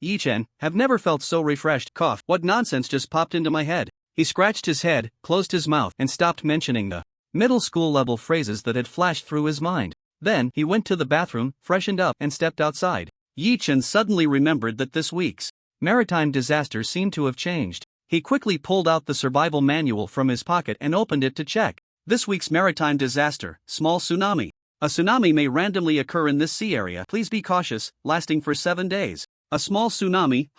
Yi-chan, have never felt so refreshed. Cough. What nonsense just popped into my head. He scratched his head, closed his mouth, and stopped mentioning the middle school level phrases that had flashed through his mind. Then, he went to the bathroom, freshened up, and stepped outside. Yi-chan suddenly remembered that this week's maritime disaster seemed to have changed. He quickly pulled out the survival manual from his pocket and opened it to check. This week's maritime disaster, small tsunami. A tsunami may randomly occur in this sea area. Please be cautious, lasting for 7 days. A small tsunami,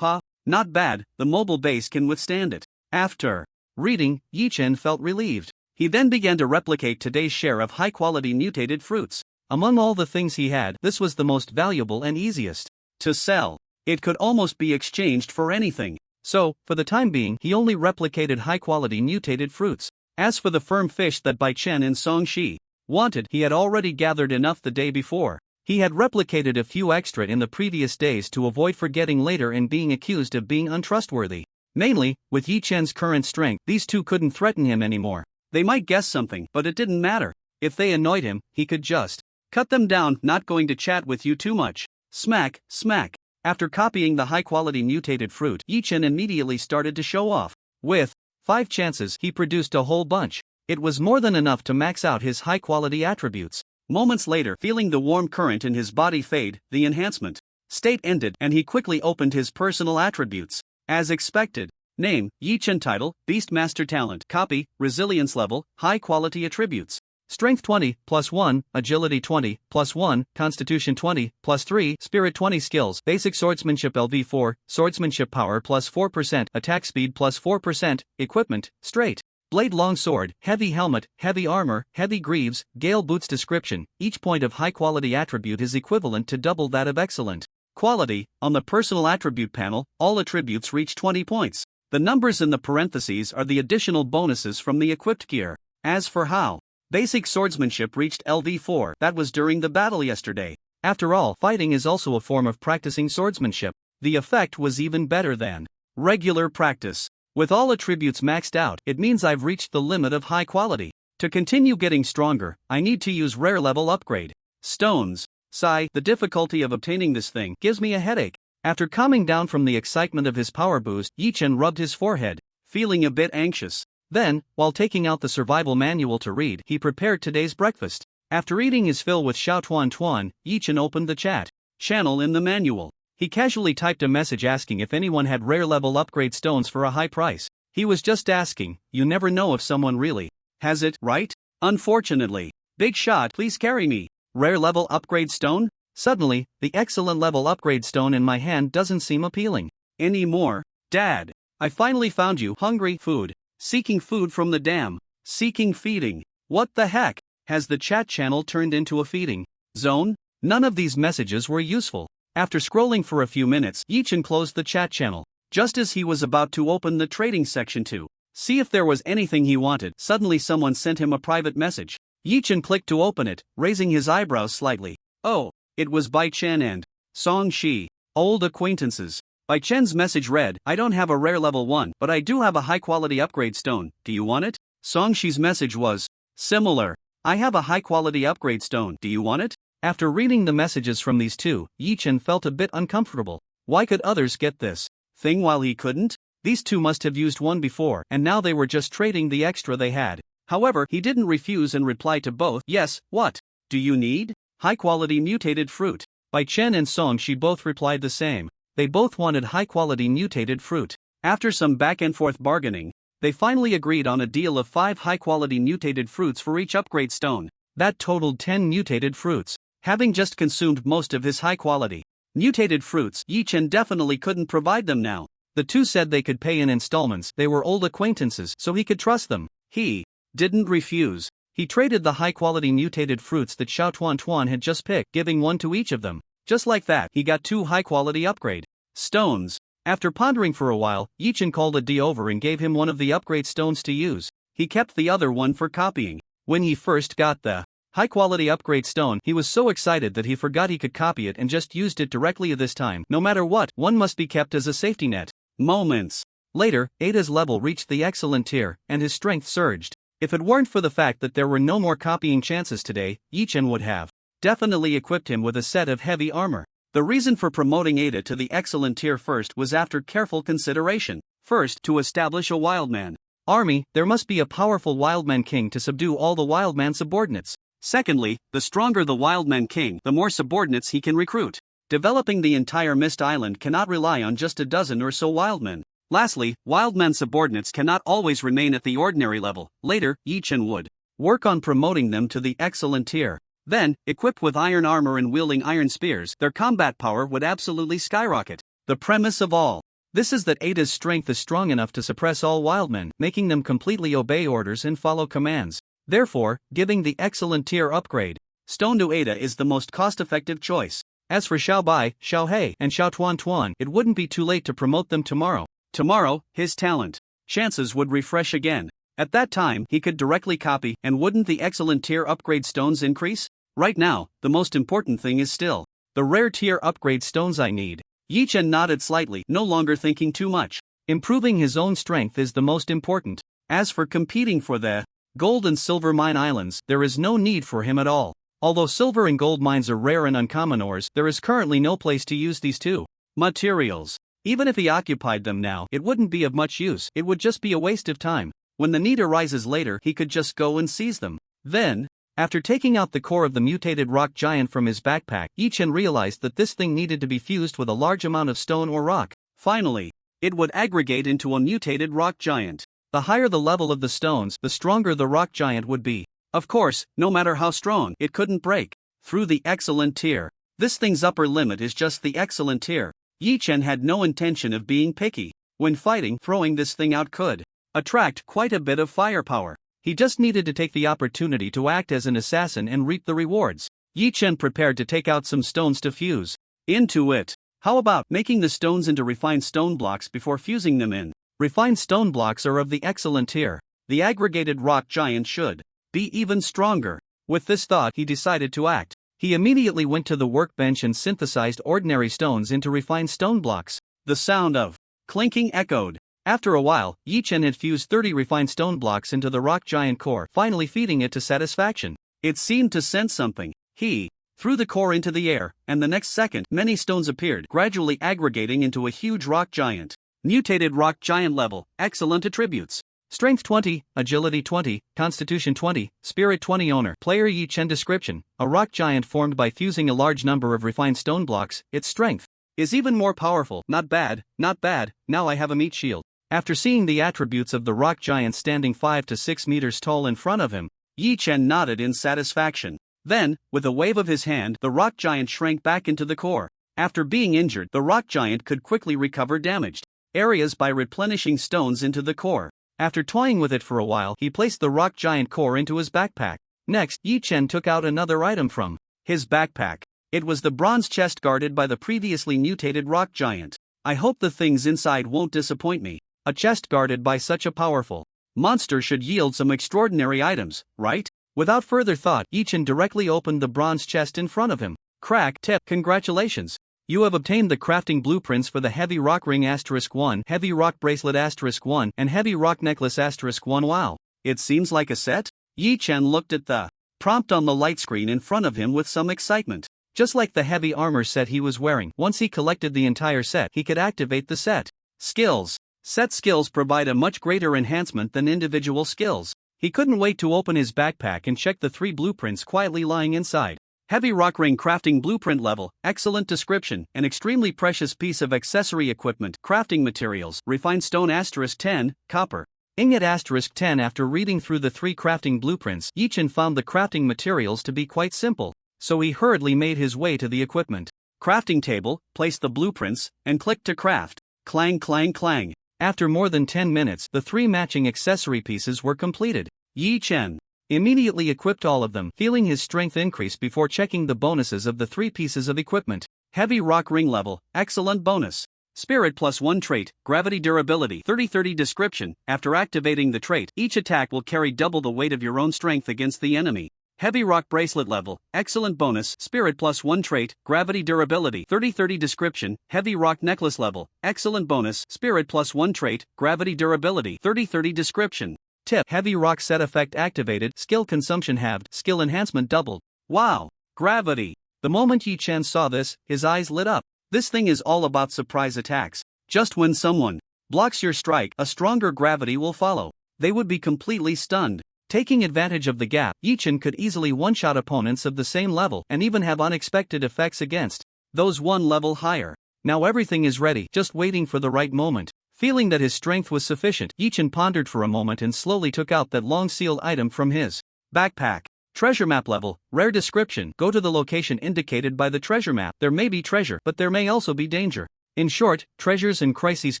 not bad, the mobile base can withstand it. After reading, Yi-chan felt relieved. He then began to replicate today's share of high-quality mutated fruits. Among all the things he had, this was the most valuable and easiest to sell. It could almost be exchanged for anything. So, for the time being, he only replicated high-quality mutated fruits. As for the firm fish that Bai Chen and Song Shi wanted, he had already gathered enough the day before. He had replicated a few extra in the previous days to avoid forgetting later and being accused of being untrustworthy. Mainly, with Yi-chan's current strength, these two couldn't threaten him anymore. They might guess something, but it didn't matter. If they annoyed him, he could just cut them down. Not going to chat with you too much. Smack, smack. After copying the high-quality mutated fruit, Yi-chan immediately started to show off. With 5 chances, he produced a whole bunch. It was more than enough to max out his high-quality attributes. Moments later, feeling the warm current in his body fade, the enhancement state ended and he quickly opened his personal attributes. As expected. Name, Yi-chan. Title, Beastmaster. Talent, Copy, Resilience Level, High Quality Attributes. Strength 20, +1, Agility 20, +1, Constitution 20, +3, Spirit 20. Skills, Basic Swordsmanship LV4, Swordsmanship Power +4%, Attack Speed +4%, Equipment, Straight Blade. Long Sword, Heavy Helmet, Heavy Armor, Heavy Greaves, Gale Boots. Description, each point of high-quality attribute is equivalent to double that of excellent quality. On the personal attribute panel, all attributes reach 20 points. The numbers in the parentheses are the additional bonuses from the equipped gear. As for how basic swordsmanship reached LV4, that was during the battle yesterday. After all, fighting is also a form of practicing swordsmanship. The effect was even better than regular practice. With all attributes maxed out, it means I've reached the limit of high quality. To continue getting stronger, I need to use rare level upgrade stones. Sigh, the difficulty of obtaining this thing gives me a headache. After calming down from the excitement of his power boost, Yi-chan rubbed his forehead, feeling a bit anxious. Then, while taking out the survival manual to read, he prepared today's breakfast. After eating his fill with Xiao Tuan Tuan, Yi-chan opened the chat channel in the manual. He casually typed a message asking if anyone had rare level upgrade stones for a high price. He was just asking, you never know if someone really has it, right? Unfortunately. Big shot, please carry me. Rare level upgrade stone? Suddenly, the excellent level upgrade stone in my hand doesn't seem appealing anymore. Dad, I finally found you. Hungry, food. Seeking food from the dam. Seeking feeding. What the heck? Has the chat channel turned into a feeding zone? None of these messages were useful. After scrolling for a few minutes, Yi-chan closed the chat channel. Just as he was about to open the trading section to see if there was anything he wanted, suddenly someone sent him a private message. Yi-chan clicked to open it, raising his eyebrows slightly. Oh, it was Bai Chen and Song Shi, old acquaintances. Bai Chen's message read, I don't have a rare level 1, but I do have a high-quality upgrade stone. Do you want it? Song Shi's message was similar. I have a high-quality upgrade stone. Do you want it? After reading the messages from these two, Yi-chan felt a bit uncomfortable. Why could others get this thing while he couldn't? These two must have used one before, and now they were just trading the extra they had. However, he didn't refuse and replied to both. Yes, what do you need? High-quality mutated fruit. Bai Chen and Song Shi both replied the same. They both wanted high-quality mutated fruit. After some back-and-forth bargaining, they finally agreed on a deal of 5 high-quality mutated fruits for each upgrade stone. That totaled 10 mutated fruits. Having just consumed most of his high-quality mutated fruits, Yi-chan definitely couldn't provide them now. The two said they could pay in installments. They were old acquaintances, so he could trust them. He didn't refuse. He traded the high-quality mutated fruits that Xiao Tuan had just picked, giving one to each of them. Just like that, he got 2 high-quality upgrade stones. After pondering for a while, Yichen called a D over and gave him one of the upgrade stones to use. He kept the other one for copying. When he first got the high-quality upgrade stone, he was so excited that he forgot he could copy it and just used it directly this time. No matter what, one must be kept as a safety net. Moments later, Ada's level reached the excellent tier, and his strength surged. If it weren't for the fact that there were no more copying chances today, Yichen would have definitely equipped him with a set of heavy armor. The reason for promoting Ada to the excellent tier first was after careful consideration. First, to establish a wildman army, there must be a powerful wildman king to subdue all the wildman subordinates. Secondly, the stronger the wildman king, the more subordinates he can recruit. Developing the entire Mist Island cannot rely on just a dozen or so wildmen. Lastly, wildman subordinates cannot always remain at the ordinary level. Later, Yichen would work on promoting them to the excellent tier. Then, equipped with iron armor and wielding iron spears, their combat power would absolutely skyrocket. The premise of all this is that Ada's strength is strong enough to suppress all wildmen, making them completely obey orders and follow commands. Therefore, giving the excellent tier upgrade stone to Ada is the most cost-effective choice. As for Xiao Bai, Xiao He, and Xiao Tuan, it wouldn't be too late to promote them tomorrow. Tomorrow, his talent chances would refresh again. At that time, he could directly copy, and wouldn't the excellent tier upgrade stones increase? Right now, the most important thing is still the rare tier upgrade stones I need. Yichen nodded slightly, no longer thinking too much. Improving his own strength is the most important. As for competing for the gold and silver mine islands, there is no need for him at all. Although silver and gold mines are rare and uncommon ores, there is currently no place to use these two materials. Even if he occupied them now, it wouldn't be of much use. It would just be a waste of time. When the need arises later, he could just go and seize them. Then, after taking out the core of the mutated rock giant from his backpack, Yichen realized that this thing needed to be fused with a large amount of stone or rock. Finally, it would aggregate into a mutated rock giant. The higher the level of the stones, the stronger the rock giant would be. Of course, no matter how strong, it couldn't break through the excellent tier. This thing's upper limit is just the excellent tier. Yichen had no intention of being picky. When fighting, throwing this thing out could attract quite a bit of firepower. He just needed to take the opportunity to act as an assassin and reap the rewards. Yichen prepared to take out some stones to fuse into it. How about making the stones into refined stone blocks before fusing them in? Refined stone blocks are of the excellent tier. The aggregated rock giant should be even stronger. With this thought, he decided to act. He immediately went to the workbench and synthesized ordinary stones into refined stone blocks. The sound of clinking echoed. After a while, Yichen had fused 30 refined stone blocks into the rock giant core, finally feeding it to satisfaction. It seemed to sense something. He threw the core into the air, and the next second, many stones appeared, gradually aggregating into a huge rock giant. Mutated rock giant level, excellent attributes. Strength 20, Agility 20, Constitution 20, Spirit 20 owner. Player Yichen description. A rock giant formed by fusing a large number of refined stone blocks. Its strength is even more powerful. Not bad, not bad. Now I have a meat shield. After seeing the attributes of the rock giant standing 5 to 6 meters tall in front of him, Yichen nodded in satisfaction. Then, with a wave of his hand, the rock giant shrank back into the core. After being injured, the rock giant could quickly recover damaged areas by replenishing stones into the core. After toying with it for a while, he placed the rock giant core into his backpack. Next, Yichen took out another item from his backpack. It was the bronze chest guarded by the previously mutated rock giant. I hope the things inside won't disappoint me. A chest guarded by such a powerful monster should yield some extraordinary items, right? Without further thought, Yichen directly opened the bronze chest in front of him. Crack tip. Congratulations. You have obtained the crafting blueprints for the Heavy Rock Ring *1, Heavy Rock Bracelet *1, and Heavy Rock Necklace *1. Wow. It seems like a set? Yichen looked at the prompt on the light screen in front of him with some excitement. Just like the heavy armor set he was wearing, once he collected the entire set, he could activate the set skills. Set skills provide a much greater enhancement than individual skills. He couldn't wait to open his backpack and check the 3 blueprints quietly lying inside. Heavy Rock Ring crafting blueprint level, excellent description, an extremely precious piece of accessory equipment, crafting materials, refined stone *10, copper, ingot *10. After reading through the 3 crafting blueprints, Yichen found the crafting materials to be quite simple, so he hurriedly made his way to the equipment crafting table, placed the blueprints, and clicked to craft. Clang clang clang. After more than 10 minutes, the 3 matching accessory pieces were completed. Yichen immediately equipped all of them, feeling his strength increase before checking the bonuses of the 3 pieces of equipment. Heavy rock ring level, excellent bonus. Spirit +1 trait, gravity durability 30-30 description. After activating the trait, each attack will carry double the weight of your own strength against the enemy. Heavy rock bracelet level, excellent bonus. Spirit +1 trait, gravity durability 30-30 description. Heavy rock necklace level, excellent bonus. Spirit +1 trait, gravity durability 30-30 description. Tip: heavy rock set effect activated, skill consumption halved, skill enhancement doubled. Wow! Gravity! The moment Yi Chen saw this, his eyes lit up. This thing is all about surprise attacks. Just when someone blocks your strike, a stronger gravity will follow. They would be completely stunned. Taking advantage of the gap, Yi Chen could easily one-shot opponents of the same level and even have unexpected effects against those one level higher. Now everything is ready, just waiting for the right moment. Feeling that his strength was sufficient, Yi Chen pondered for a moment and slowly took out that long sealed item from his backpack. Treasure map level, rare description. Go to the location indicated by the treasure map. There may be treasure, but there may also be danger. In short, treasures and crises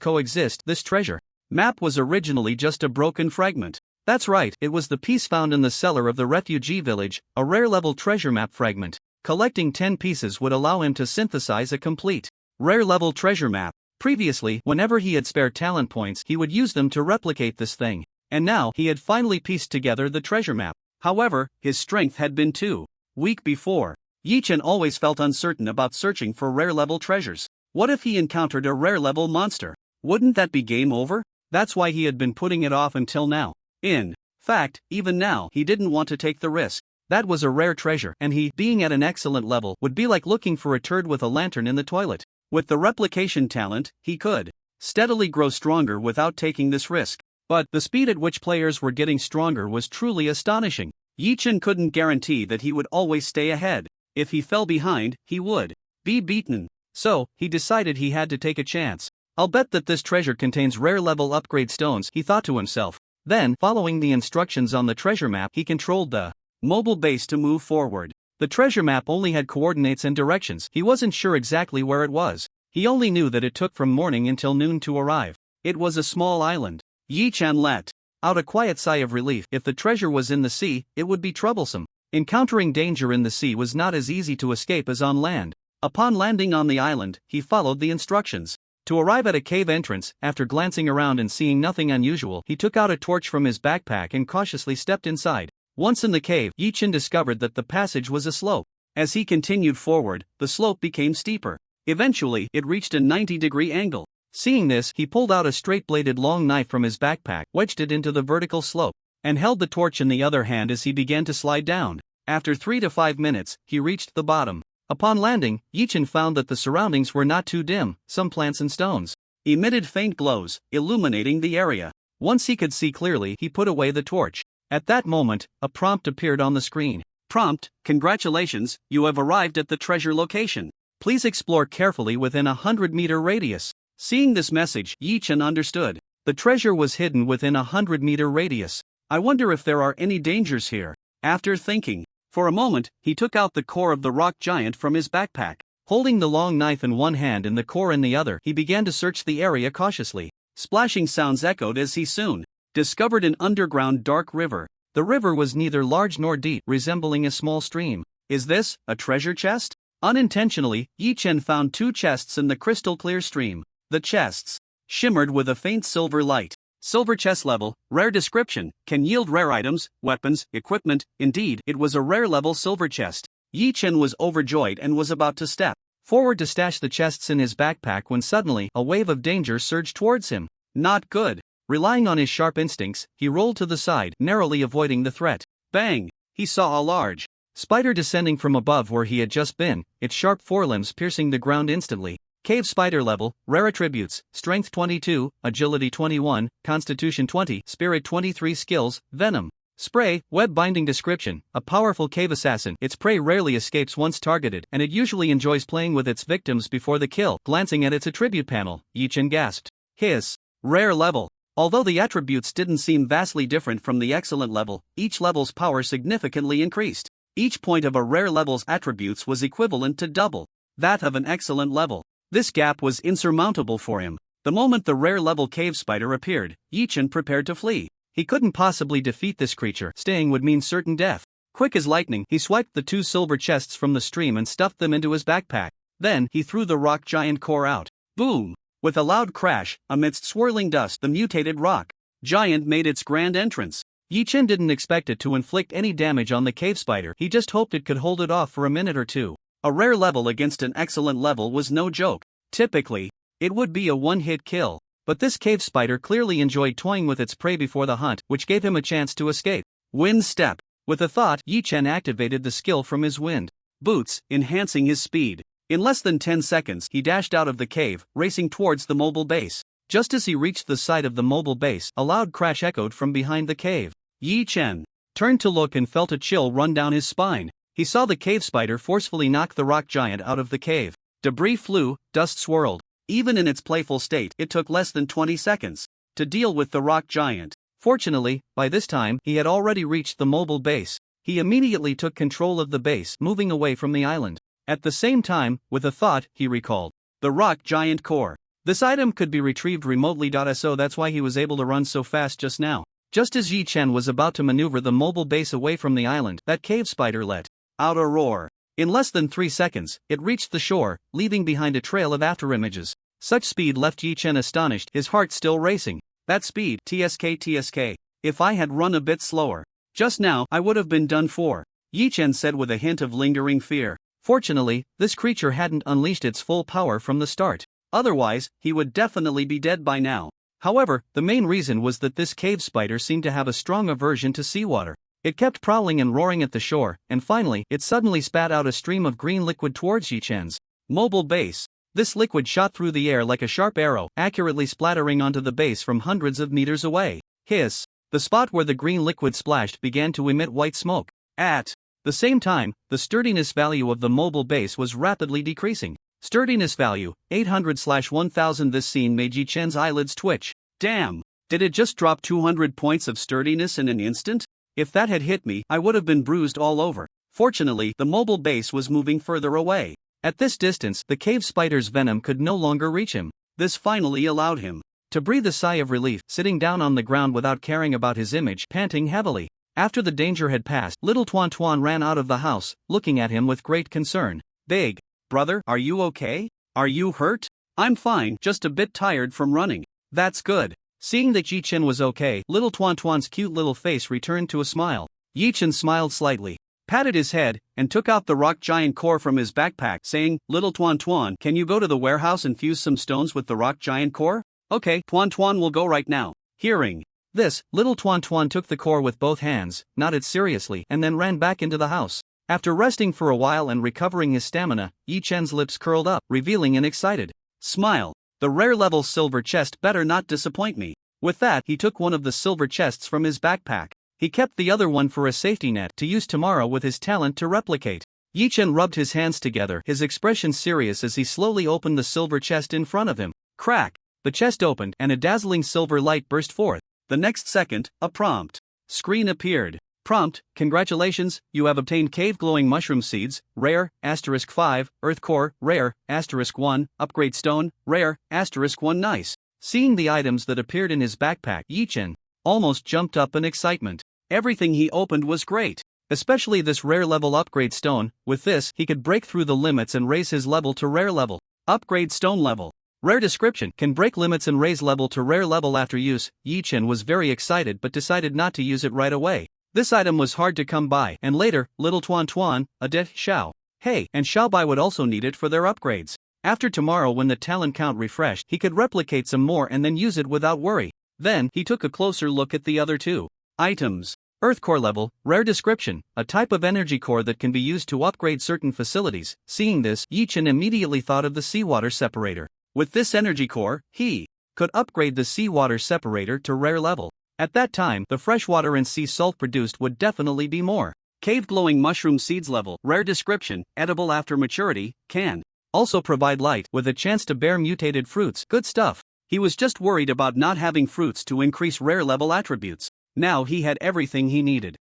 coexist. This treasure map was originally just a broken fragment. That's right, it was the piece found in the cellar of the refugee village, a rare level treasure map fragment. Collecting 10 pieces would allow him to synthesize a complete rare level treasure map. Previously, whenever he had spare talent points, he would use them to replicate this thing. And now, he had finally pieced together the treasure map. However, his strength had been too weak before. Yi Chen always felt uncertain about searching for rare-level treasures. What if he encountered a rare-level monster? Wouldn't that be game over? That's why he had been putting it off until now. In fact, even now, he didn't want to take the risk. That was a rare treasure, and he, being at an excellent level, would be like looking for a turd with a lantern in the toilet. With the replication talent, he could steadily grow stronger without taking this risk. But the speed at which players were getting stronger was truly astonishing. Yi Chen couldn't guarantee that he would always stay ahead. If he fell behind, he would be beaten. So, he decided he had to take a chance. I'll bet that this treasure contains rare level upgrade stones, he thought to himself. Then, following the instructions on the treasure map, he controlled the mobile base to move forward. The treasure map only had coordinates and directions. He wasn't sure exactly where it was. He only knew that it took from morning until noon to arrive. It was a small island. Yi Chen let out a quiet sigh of relief. If the treasure was in the sea, it would be troublesome. Encountering danger in the sea was not as easy to escape as on land. Upon landing on the island, he followed the instructions. To arrive at a cave entrance, after glancing around and seeing nothing unusual, he took out a torch from his backpack and cautiously stepped inside. Once in the cave, Yi Chen discovered that the passage was a slope. As he continued forward, the slope became steeper. Eventually, it reached a 90-degree angle. Seeing this, he pulled out a straight-bladed long knife from his backpack, wedged it into the vertical slope, and held the torch in the other hand as he began to slide down. After 3 to 5 minutes, he reached the bottom. Upon landing, Yi Chen found that the surroundings were not too dim. Some plants and stones emitted faint glows, illuminating the area. Once he could see clearly, he put away the torch. At that moment, a prompt appeared on the screen. Prompt: congratulations, you have arrived at the treasure location. Please explore carefully within a 100-meter radius. Seeing this message, Yi Chen understood. The treasure was hidden within a 100-meter radius. I wonder if there are any dangers here. After thinking for a moment, he took out the core of the rock giant from his backpack. Holding the long knife in one hand and the core in the other, he began to search the area cautiously. Splashing sounds echoed as he soon discovered an underground dark river. The river was neither large nor deep, resembling a small stream. Is this a treasure chest? Unintentionally, Yi Chen found 2 chests in the crystal-clear stream. The chests shimmered with a faint silver light. Silver chest level, rare description, can yield rare items, weapons, equipment. Indeed, it was a rare level silver chest. Yi Chen was overjoyed and was about to step forward to stash the chests in his backpack when suddenly, a wave of danger surged towards him. Not good. Relying on his sharp instincts, he rolled to the side, narrowly avoiding the threat. Bang! He saw a large spider descending from above where he had just been, its sharp forelimbs piercing the ground instantly. Cave spider level, rare attributes, strength 22, agility 21, constitution 20, spirit 23 skills, venom. Spray, web binding description, a powerful cave assassin. Its prey rarely escapes once targeted, and it usually enjoys playing with its victims before the kill. Glancing at its attribute panel, Yi Chen gasped. His rare level. Although the attributes didn't seem vastly different from the excellent level, each level's power significantly increased. Each point of a rare level's attributes was equivalent to double that of an excellent level. This gap was insurmountable for him. The moment the rare level cave spider appeared, Yi Chen prepared to flee. He couldn't possibly defeat this creature, staying would mean certain death. Quick as lightning, he swiped the 2 silver chests from the stream and stuffed them into his backpack. Then, he threw the rock giant core out. Boom! With a loud crash, amidst swirling dust, the mutated rock giant made its grand entrance. Yi Chen didn't expect it to inflict any damage on the cave spider, he just hoped it could hold it off for a minute or two. A rare level against an excellent level was no joke. Typically, it would be a one-hit kill. But this cave spider clearly enjoyed toying with its prey before the hunt, which gave him a chance to escape. Wind step. With a thought, Yi Chen activated the skill from his wind boots, enhancing his speed. In less than 10 seconds, he dashed out of the cave, racing towards the mobile base. Just as he reached the side of the mobile base, a loud crash echoed from behind the cave. Yi Chen turned to look and felt a chill run down his spine. He saw the cave spider forcefully knock the rock giant out of the cave. Debris flew, dust swirled. Even in its playful state, it took less than 20 seconds to deal with the rock giant. Fortunately, by this time, he had already reached the mobile base. He immediately took control of the base, moving away from the island. At the same time, with a thought, he recalled the rock giant core. This item could be retrieved remotely. So that's why he was able to run so fast just now. Just as Yi Chen was about to maneuver the mobile base away from the island, that cave spider let out a roar. In less than 3 seconds, it reached the shore, leaving behind a trail of afterimages. Such speed left Yi Chen astonished, his heart still racing. That speed, TSK. If I had run a bit slower just now, I would have been done for, Yi Chen said with a hint of lingering fear. Fortunately, this creature hadn't unleashed its full power from the start. Otherwise, he would definitely be dead by now. However, the main reason was that this cave spider seemed to have a strong aversion to seawater. It kept prowling and roaring at the shore, and finally, it suddenly spat out a stream of green liquid towards Yi Chen's mobile base. This liquid shot through the air like a sharp arrow, accurately splattering onto the base from hundreds of meters away. Hiss! The spot where the green liquid splashed began to emit white smoke. At the same time, the sturdiness value of the mobile base was rapidly decreasing. Sturdiness value, 800/1000. This scene made Yi Chen's eyelids twitch. Damn! Did it just drop 200 points of sturdiness in an instant? If that had hit me, I would have been bruised all over. Fortunately, the mobile base was moving further away. At this distance, the cave spider's venom could no longer reach him. This finally allowed him to breathe a sigh of relief, sitting down on the ground without caring about his image, panting heavily. After the danger had passed, little Tuan Tuan ran out of the house, looking at him with great concern. Big brother, are you okay? Are you hurt? I'm fine, just a bit tired from running. That's good. Seeing that Yi Chen was okay, little Tuan Tuan's cute little face returned to a smile. Yi Chen smiled slightly, patted his head, and took out the rock giant core from his backpack, saying, Little Tuan Tuan, can you go to the warehouse and fuse some stones with the rock giant core? Okay, Tuan Tuan will go right now. Hearing this, little Tuan Tuan took the core with both hands, nodded seriously, and then ran back into the house. After resting for a while and recovering his stamina, Yi Chen's lips curled up, revealing an excited smile. The rare level silver chest better not disappoint me. With that, he took one of the silver chests from his backpack. He kept the other one for a safety net to use tomorrow with his talent to replicate. Yi Chen rubbed his hands together, his expression serious as he slowly opened the silver chest in front of him. Crack! The chest opened and a dazzling silver light burst forth. The next second, a prompt screen appeared. Prompt: congratulations, you have obtained cave glowing mushroom seeds, rare, *5, earth core, rare, *1, upgrade stone, rare, *1. Nice. Seeing the items that appeared in his backpack, Yi Chen almost jumped up in excitement. Everything he opened was great, especially this rare level upgrade stone. With this, he could break through the limits and raise his level to rare level. Upgrade stone level. Rare description: can break limits and raise level to rare level after use. Yi Chen was very excited but decided not to use it right away. This item was hard to come by, and later, little Tuan Tuan, Adet, Xiao, Hey, and Xiaobai would also need it for their upgrades. After tomorrow, when the talent count refreshed, he could replicate some more and then use it without worry. Then, he took a closer look at the other two items. Earth core level, rare description, a type of energy core that can be used to upgrade certain facilities. Seeing this, Yi Chen immediately thought of the seawater separator. With this energy core, he could upgrade the seawater separator to rare level. At that time, the freshwater and sea salt produced would definitely be more. Cave glowing mushroom seeds level, rare description, edible after maturity, can also provide light with a chance to bear mutated fruits. Good stuff. He was just worried about not having fruits to increase rare level attributes. Now he had everything he needed.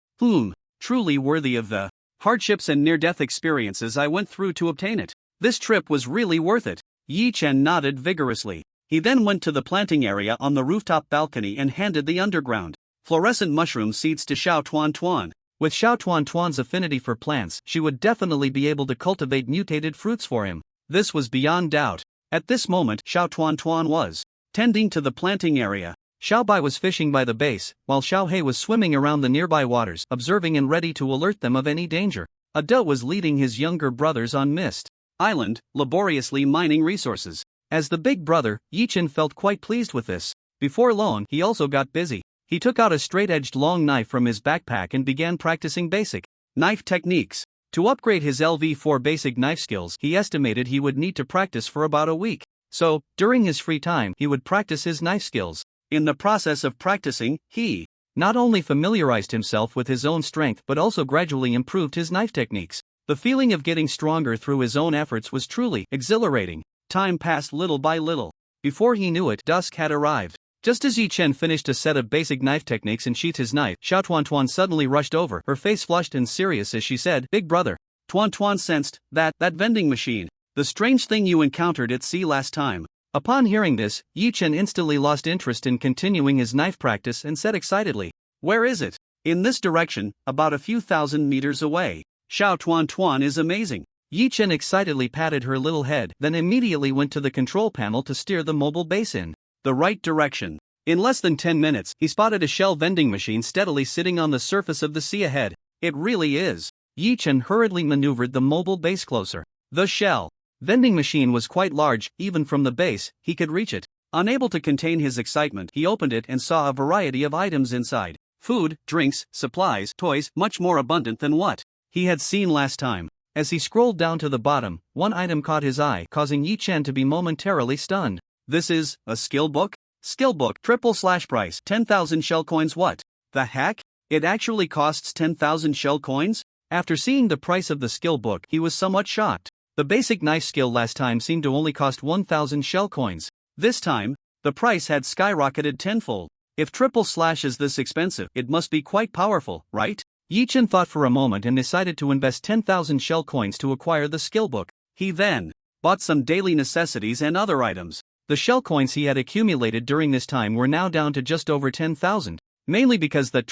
Truly worthy of the hardships and near-death experiences I went through to obtain it. This trip was really worth it. Yi Chen nodded vigorously. He then went to the planting area on the rooftop balcony and handed the underground fluorescent mushroom seeds to Xiao Tuan Tuan. With Xiao Tuan Tuan's affinity for plants, she would definitely be able to cultivate mutated fruits for him. This was beyond doubt. At this moment, Xiao Tuan Tuan was tending to the planting area. Xiao Bai was fishing by the base, while Xiao He was swimming around the nearby waters, observing and ready to alert them of any danger. Adele was leading his younger brothers on Mist Island, laboriously mining resources. As the big brother, Yichen felt quite pleased with this. Before long, he also got busy. He took out a straight-edged long knife from his backpack and began practicing basic knife techniques. To upgrade his LV4 basic knife skills, he estimated he would need to practice for about a week. So, during his free time, he would practice his knife skills. In the process of practicing, he not only familiarized himself with his own strength but also gradually improved his knife techniques. The feeling of getting stronger through his own efforts was truly exhilarating. Time passed little by little. Before he knew it, dusk had arrived. Just as Yichen finished a set of basic knife techniques and sheathed his knife, Xiao Tuan Tuan suddenly rushed over, her face flushed and serious as she said, "Big brother." Tuan Tuan sensed that vending machine. The strange thing you encountered at sea last time. Upon hearing this, Yichen instantly lost interest in continuing his knife practice and said excitedly, "Where is it?" "In this direction, about a few thousand meters away." Xiao Tuan Tuan is amazing. Yichen excitedly patted her little head, then immediately went to the control panel to steer the mobile base in the right direction. In less than 10 minutes, he spotted a shell vending machine steadily sitting on the surface of the sea ahead. It really is. Yichen hurriedly maneuvered the mobile base closer. The shell vending machine was quite large, even from the base, he could reach it. Unable to contain his excitement, he opened it and saw a variety of items inside. Food, drinks, supplies, toys, much more abundant than what he had seen last time. As he scrolled down to the bottom, one item caught his eye, causing Yichen to be momentarily stunned. This is a skill book? Skill book, // price, 10,000 shell coins. What the heck? It actually costs 10,000 shell coins? After seeing the price of the skill book, he was somewhat shocked. The basic knife skill last time seemed to only cost 1,000 shell coins. This time, the price had skyrocketed tenfold. If / is this expensive, it must be quite powerful, right? Yichen thought for a moment and decided to invest 10,000 shell coins to acquire the skill book. He then bought some daily necessities and other items. The shell coins he had accumulated during this time were now down to just over 10,000, mainly because that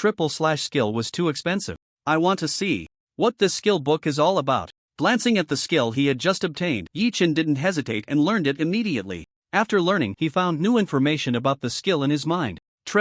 / skill was too expensive. I want to see what this skill book is all about. Glancing at the skill he had just obtained, Yichen didn't hesitate and learned it immediately. After learning, he found new information about the skill in his mind. /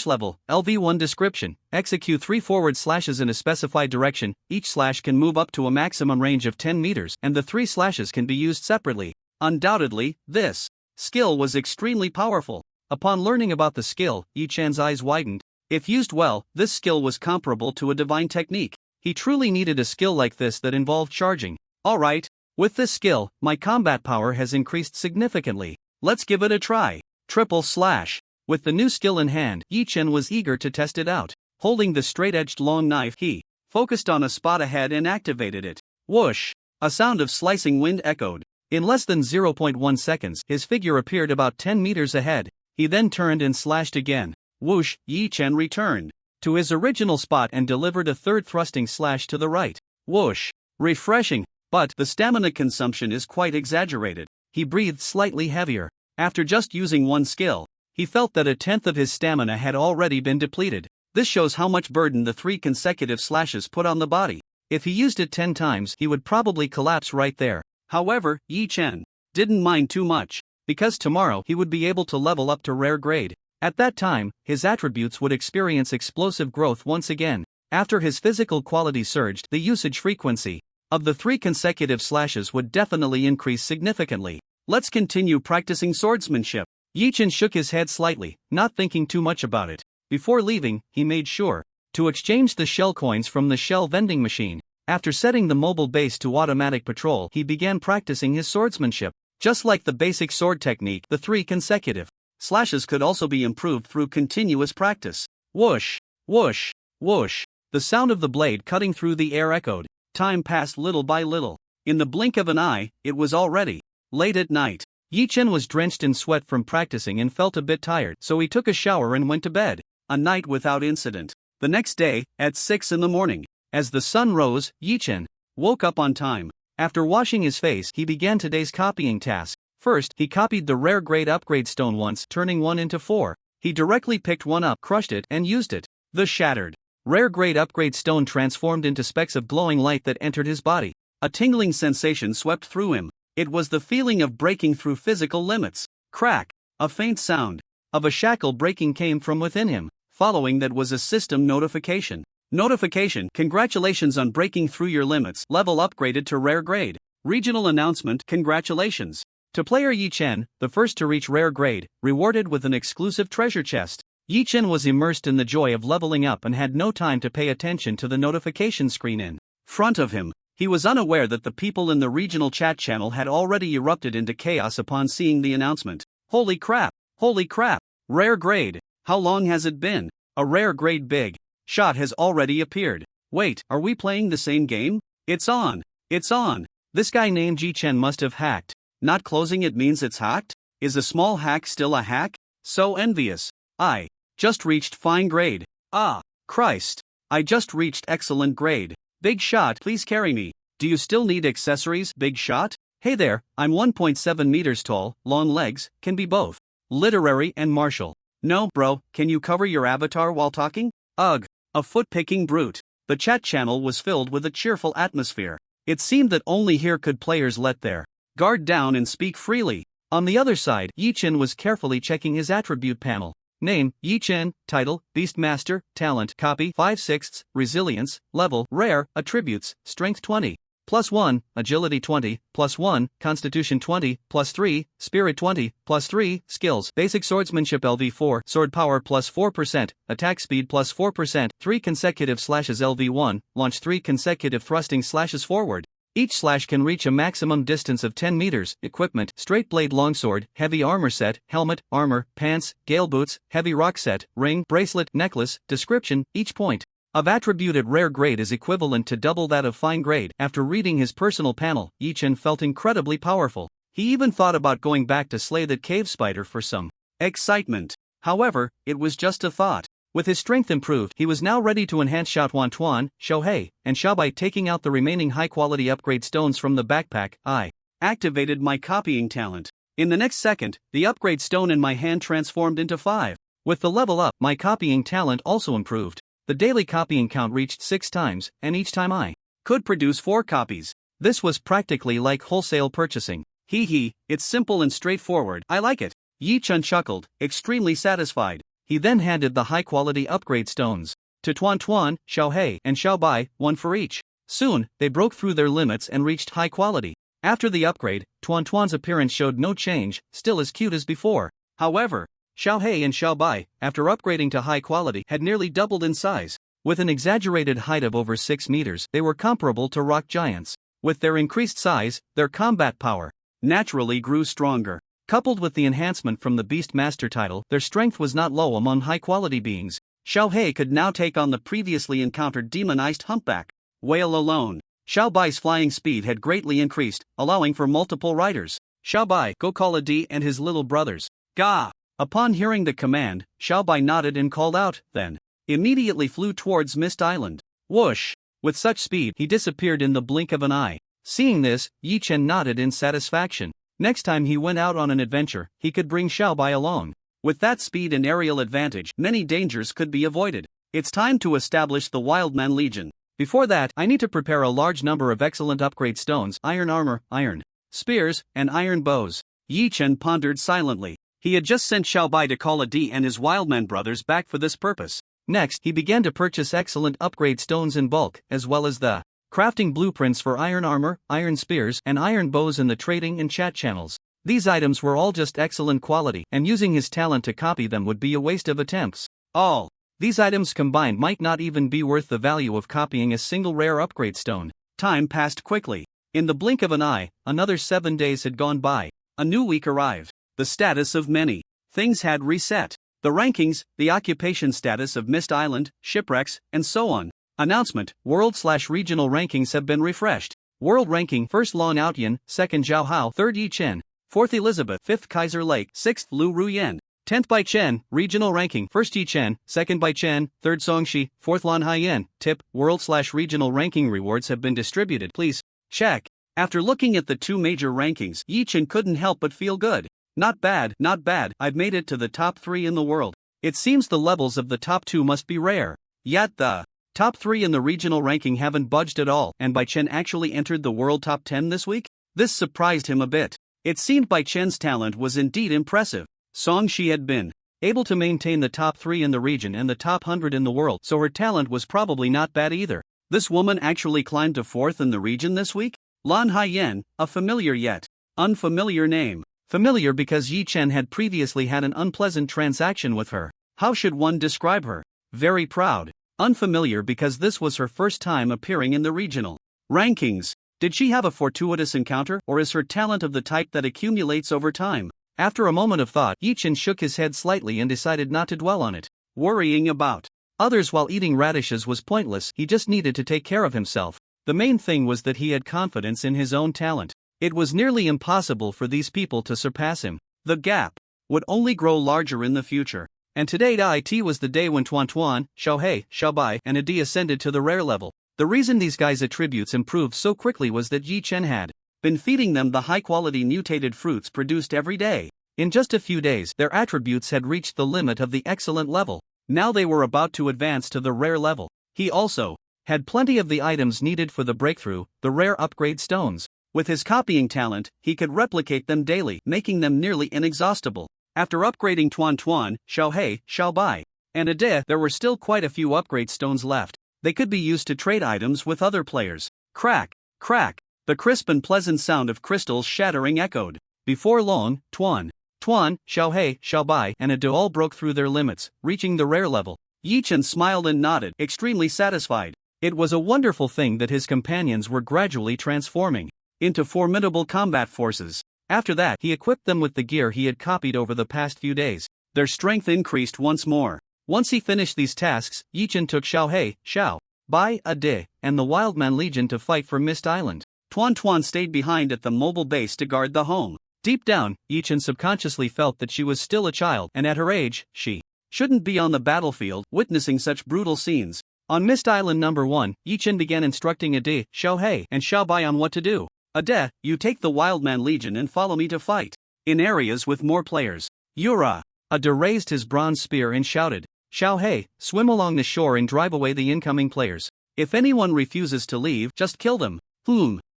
level, LV1 description, execute 3 forward slashes in a specified direction, each slash can move up to a maximum range of 10 meters, and the 3 slashes can be used separately. Undoubtedly, this skill was extremely powerful. Upon learning about the skill, Yichen's eyes widened. If used well, this skill was comparable to a divine technique. He truly needed a skill like this that involved charging. Alright, with this skill, my combat power has increased significantly. Let's give it a try. // With the new skill in hand, Yichen was eager to test it out. Holding the straight-edged long knife, he focused on a spot ahead and activated it. Whoosh! A sound of slicing wind echoed. In less than 0.1 seconds, his figure appeared about 10 meters ahead. He then turned and slashed again. Whoosh! Yichen returned to his original spot and delivered a third thrusting slash to the right. Whoosh! Refreshing, but the stamina consumption is quite exaggerated. He breathed slightly heavier. After just using one skill, he felt that a tenth of his stamina had already been depleted. This shows how much burden the 3 consecutive slashes put on the body. If he used it 10 times, he would probably collapse right there. However, Yichen didn't mind too much, because tomorrow he would be able to level up to rare grade. At that time, his attributes would experience explosive growth once again. After his physical quality surged, the usage frequency of the 3 consecutive slashes would definitely increase significantly. Let's continue practicing swordsmanship. Yichen shook his head slightly, not thinking too much about it. Before leaving, he made sure to exchange the shell coins from the shell vending machine. After setting the mobile base to automatic patrol, he began practicing his swordsmanship. Just like the basic sword technique, the 3 consecutive slashes could also be improved through continuous practice. Whoosh! Whoosh! Whoosh! The sound of the blade cutting through the air echoed. Time passed little by little. In the blink of an eye, it was already late at night. Yichen was drenched in sweat from practicing and felt a bit tired, so he took a shower and went to bed. A night without incident. The next day, at 6 in the morning, as the sun rose, Yichen woke up on time. After washing his face, he began today's copying task. First, he copied the rare grade upgrade stone once, turning 1 into 4. He directly picked one up, crushed it, and used it. The shattered, rare grade upgrade stone transformed into specks of glowing light that entered his body. A tingling sensation swept through him. It was the feeling of breaking through physical limits. Crack! A faint sound of a shackle breaking came from within him. Following that was a system notification. Notification: congratulations on breaking through your limits. Level upgraded to rare grade. Regional announcement: congratulations to player Yi Chen, the first to reach rare grade, rewarded with an exclusive treasure chest. Yi Chen was immersed in the joy of leveling up and had no time to pay attention to the notification screen in front of him. He was unaware that the people in the regional chat channel had already erupted into chaos upon seeing the announcement. Holy crap! Holy crap! Rare grade! How long has it been? A rare grade big shot has already appeared. Wait, are we playing the same game? It's on! It's on! This guy named Yi Chen must have hacked. Not closing it means it's hacked? Is a small hack still a hack? So envious. I just reached fine grade. Ah, Christ. I just reached excellent grade. Big shot, please carry me. Do you still need accessories, big shot? Hey there, I'm 1.7 meters tall, long legs, can be both literary and martial. No, bro, can you cover your avatar while talking? Ugh, a foot-picking brute. The chat channel was filled with a cheerful atmosphere. It seemed that only here could players let their guard down and speak freely. On the other side, Yi Chen was carefully checking his attribute panel. Name: Yi Chen. Title: Beastmaster. Talent: Copy 5/6. Resilience: Level: Rare. Attributes: Strength 20 +1, Agility 20 +1, Constitution 20 +3, Spirit 20 +3. Skills: Basic Swordsmanship LV4, Sword Power +4%, Attack Speed +4%, 3 consecutive slashes LV1, Launch 3 consecutive thrusting slashes forward. Each slash can reach a maximum distance of 10 meters. Equipment: Straight Blade Longsword, Heavy Armor Set, Helmet, Armor, Pants, Gale Boots, Heavy Rock Set, Ring, Bracelet, Necklace. Description: each point of attribute at rare grade is equivalent to double that of fine grade. After reading his personal panel, Yi Chen felt incredibly powerful. He even thought about going back to slay that cave spider for some excitement. However, it was just a thought. With his strength improved, he was now ready to enhance Xiao Tuan, Xiao Hei, and Xiao Bai. Taking out the remaining high-quality upgrade stones from the backpack, I activated my copying talent. In the next second, the upgrade stone in my hand transformed into 5. With the level up, my copying talent also improved. The daily copying count reached 6 times, and each time I could produce 4 copies. This was practically like wholesale purchasing. Hee hee, it's simple and straightforward. I like it. Yi Chen chuckled, extremely satisfied. He then handed the high-quality upgrade stones to Tuan, Xiao Hei, and Xiao Bai, one for each. Soon, they broke through their limits and reached high quality. After the upgrade, Tuan's appearance showed no change, still as cute as before. However, Xiao Hei and Xiao Bai, after upgrading to high quality, had nearly doubled in size. With an exaggerated height of over 6 meters, they were comparable to rock giants. With their increased size, their combat power naturally grew stronger. Coupled with the enhancement from the Beastmaster title, their strength was not low among high-quality beings. Xiao Hei could now take on the previously encountered demonized humpback whale alone. Xiao Bai's flying speed had greatly increased, allowing for multiple riders. Xiao Bai, go call a D and his little brothers. Gah! Upon hearing the command, Xiao Bai nodded and called out, then immediately flew towards Mist Island. Whoosh! With such speed, he disappeared in the blink of an eye. Seeing this, Yi Chen nodded in satisfaction. Next time he went out on an adventure, he could bring Xiao Bai along. With that speed and aerial advantage, many dangers could be avoided. It's time to establish the Wildman Legion. Before that, I need to prepare a large number of excellent upgrade stones, iron armor, iron spears, and iron bows. Yi Chen pondered silently. He had just sent Xiao Bai to call a D and his Wildman brothers back for this purpose. Next, he began to purchase excellent upgrade stones in bulk, as well as the crafting blueprints for iron armor, iron spears, and iron bows in the trading and chat channels. These items were all just excellent quality, and using his talent to copy them would be a waste of attempts. All these items combined might not even be worth the value of copying a single rare upgrade stone. Time passed quickly. In the blink of an eye, another 7 days had gone by. A new week arrived. The status of many things had reset. The rankings, the occupation status of Mist Island, shipwrecks, and so on. Announcement: World/regional rankings have been refreshed. World ranking: 1st Long Outyan, 2nd Zhao Hao, 3rd Yi Chen, 4th Elizabeth, 5th Kaiser Lake, 6th Lu Ruyan, 10th Bai Chen. Regional ranking: 1st Yi Chen, 2nd Bai Chen, 3rd Songxi, 4th Lan Haiyan. Tip: World/regional ranking rewards have been distributed. Please check. After looking at the 2 major rankings, Yi Chen couldn't help but feel good. Not bad, not bad. I've made it to the top 3 in the world. It seems the levels of the top 2 must be rare. Yet the top 3 in the regional ranking haven't budged at all, and Bai Chen actually entered the world top 10 this week? This surprised him a bit. It seemed Bai Chen's talent was indeed impressive. Song she had been able to maintain the top 3 in the region and the top 100 in the world, so her talent was probably not bad either. This woman actually climbed to 4th in the region this week? Lan Haiyan, a familiar yet unfamiliar name. Familiar because Yi Chen had previously had an unpleasant transaction with her. How should one describe her? Very proud. Unfamiliar because this was her first time appearing in the regional rankings. Did she have a fortuitous encounter, or is her talent of the type that accumulates over time? After a moment of thought, Yi Chen shook his head slightly and decided not to dwell on it. Worrying about others while eating radishes was pointless, he just needed to take care of himself. The main thing was that he had confidence in his own talent. It was nearly impossible for these people to surpass him. The gap would only grow larger in the future. And today it was the day when Tuan Tuan, Xiaohei, Xiaobai, and Adi ascended to the rare level. The reason these guys' attributes improved so quickly was that Yi Chen had been feeding them the high-quality mutated fruits produced every day. In just a few days, their attributes had reached the limit of the excellent level. Now they were about to advance to the rare level. He also had plenty of the items needed for the breakthrough, the rare upgrade stones. With his copying talent, he could replicate them daily, making them nearly inexhaustible. After upgrading Tuan Tuan, Xiaohei, Xiaobai, and Ade, there were still quite a few upgrade stones left. They could be used to trade items with other players. Crack, crack. The crisp and pleasant sound of crystals shattering echoed. Before long, Tuan, Xiaohei, Xiaobai, and Ade all broke through their limits, reaching the rare level. Yi Chen smiled and nodded, extremely satisfied. It was a wonderful thing that his companions were gradually transforming into formidable combat forces. After that, he equipped them with the gear he had copied over the past few days. Their strength increased once more. Once he finished these tasks, Yi Chen took Xiaohei, Xiaobai, Ade, and the Wildman Legion to fight for Mist Island. Tuan Tuan stayed behind at the mobile base to guard the home. Deep down, Yi Chen subconsciously felt that she was still a child, and at her age, she shouldn't be on the battlefield, witnessing such brutal scenes. On Mist Island number 1, Yi Chen began instructing Ade, Xiaohei, and Xiaobai on what to do. Ade, you take the Wildman Legion and follow me to fight in areas with more players. Yura. Ade raised his bronze spear and shouted, Xiaohei, swim along the shore and drive away the incoming players. If anyone refuses to leave, just kill them.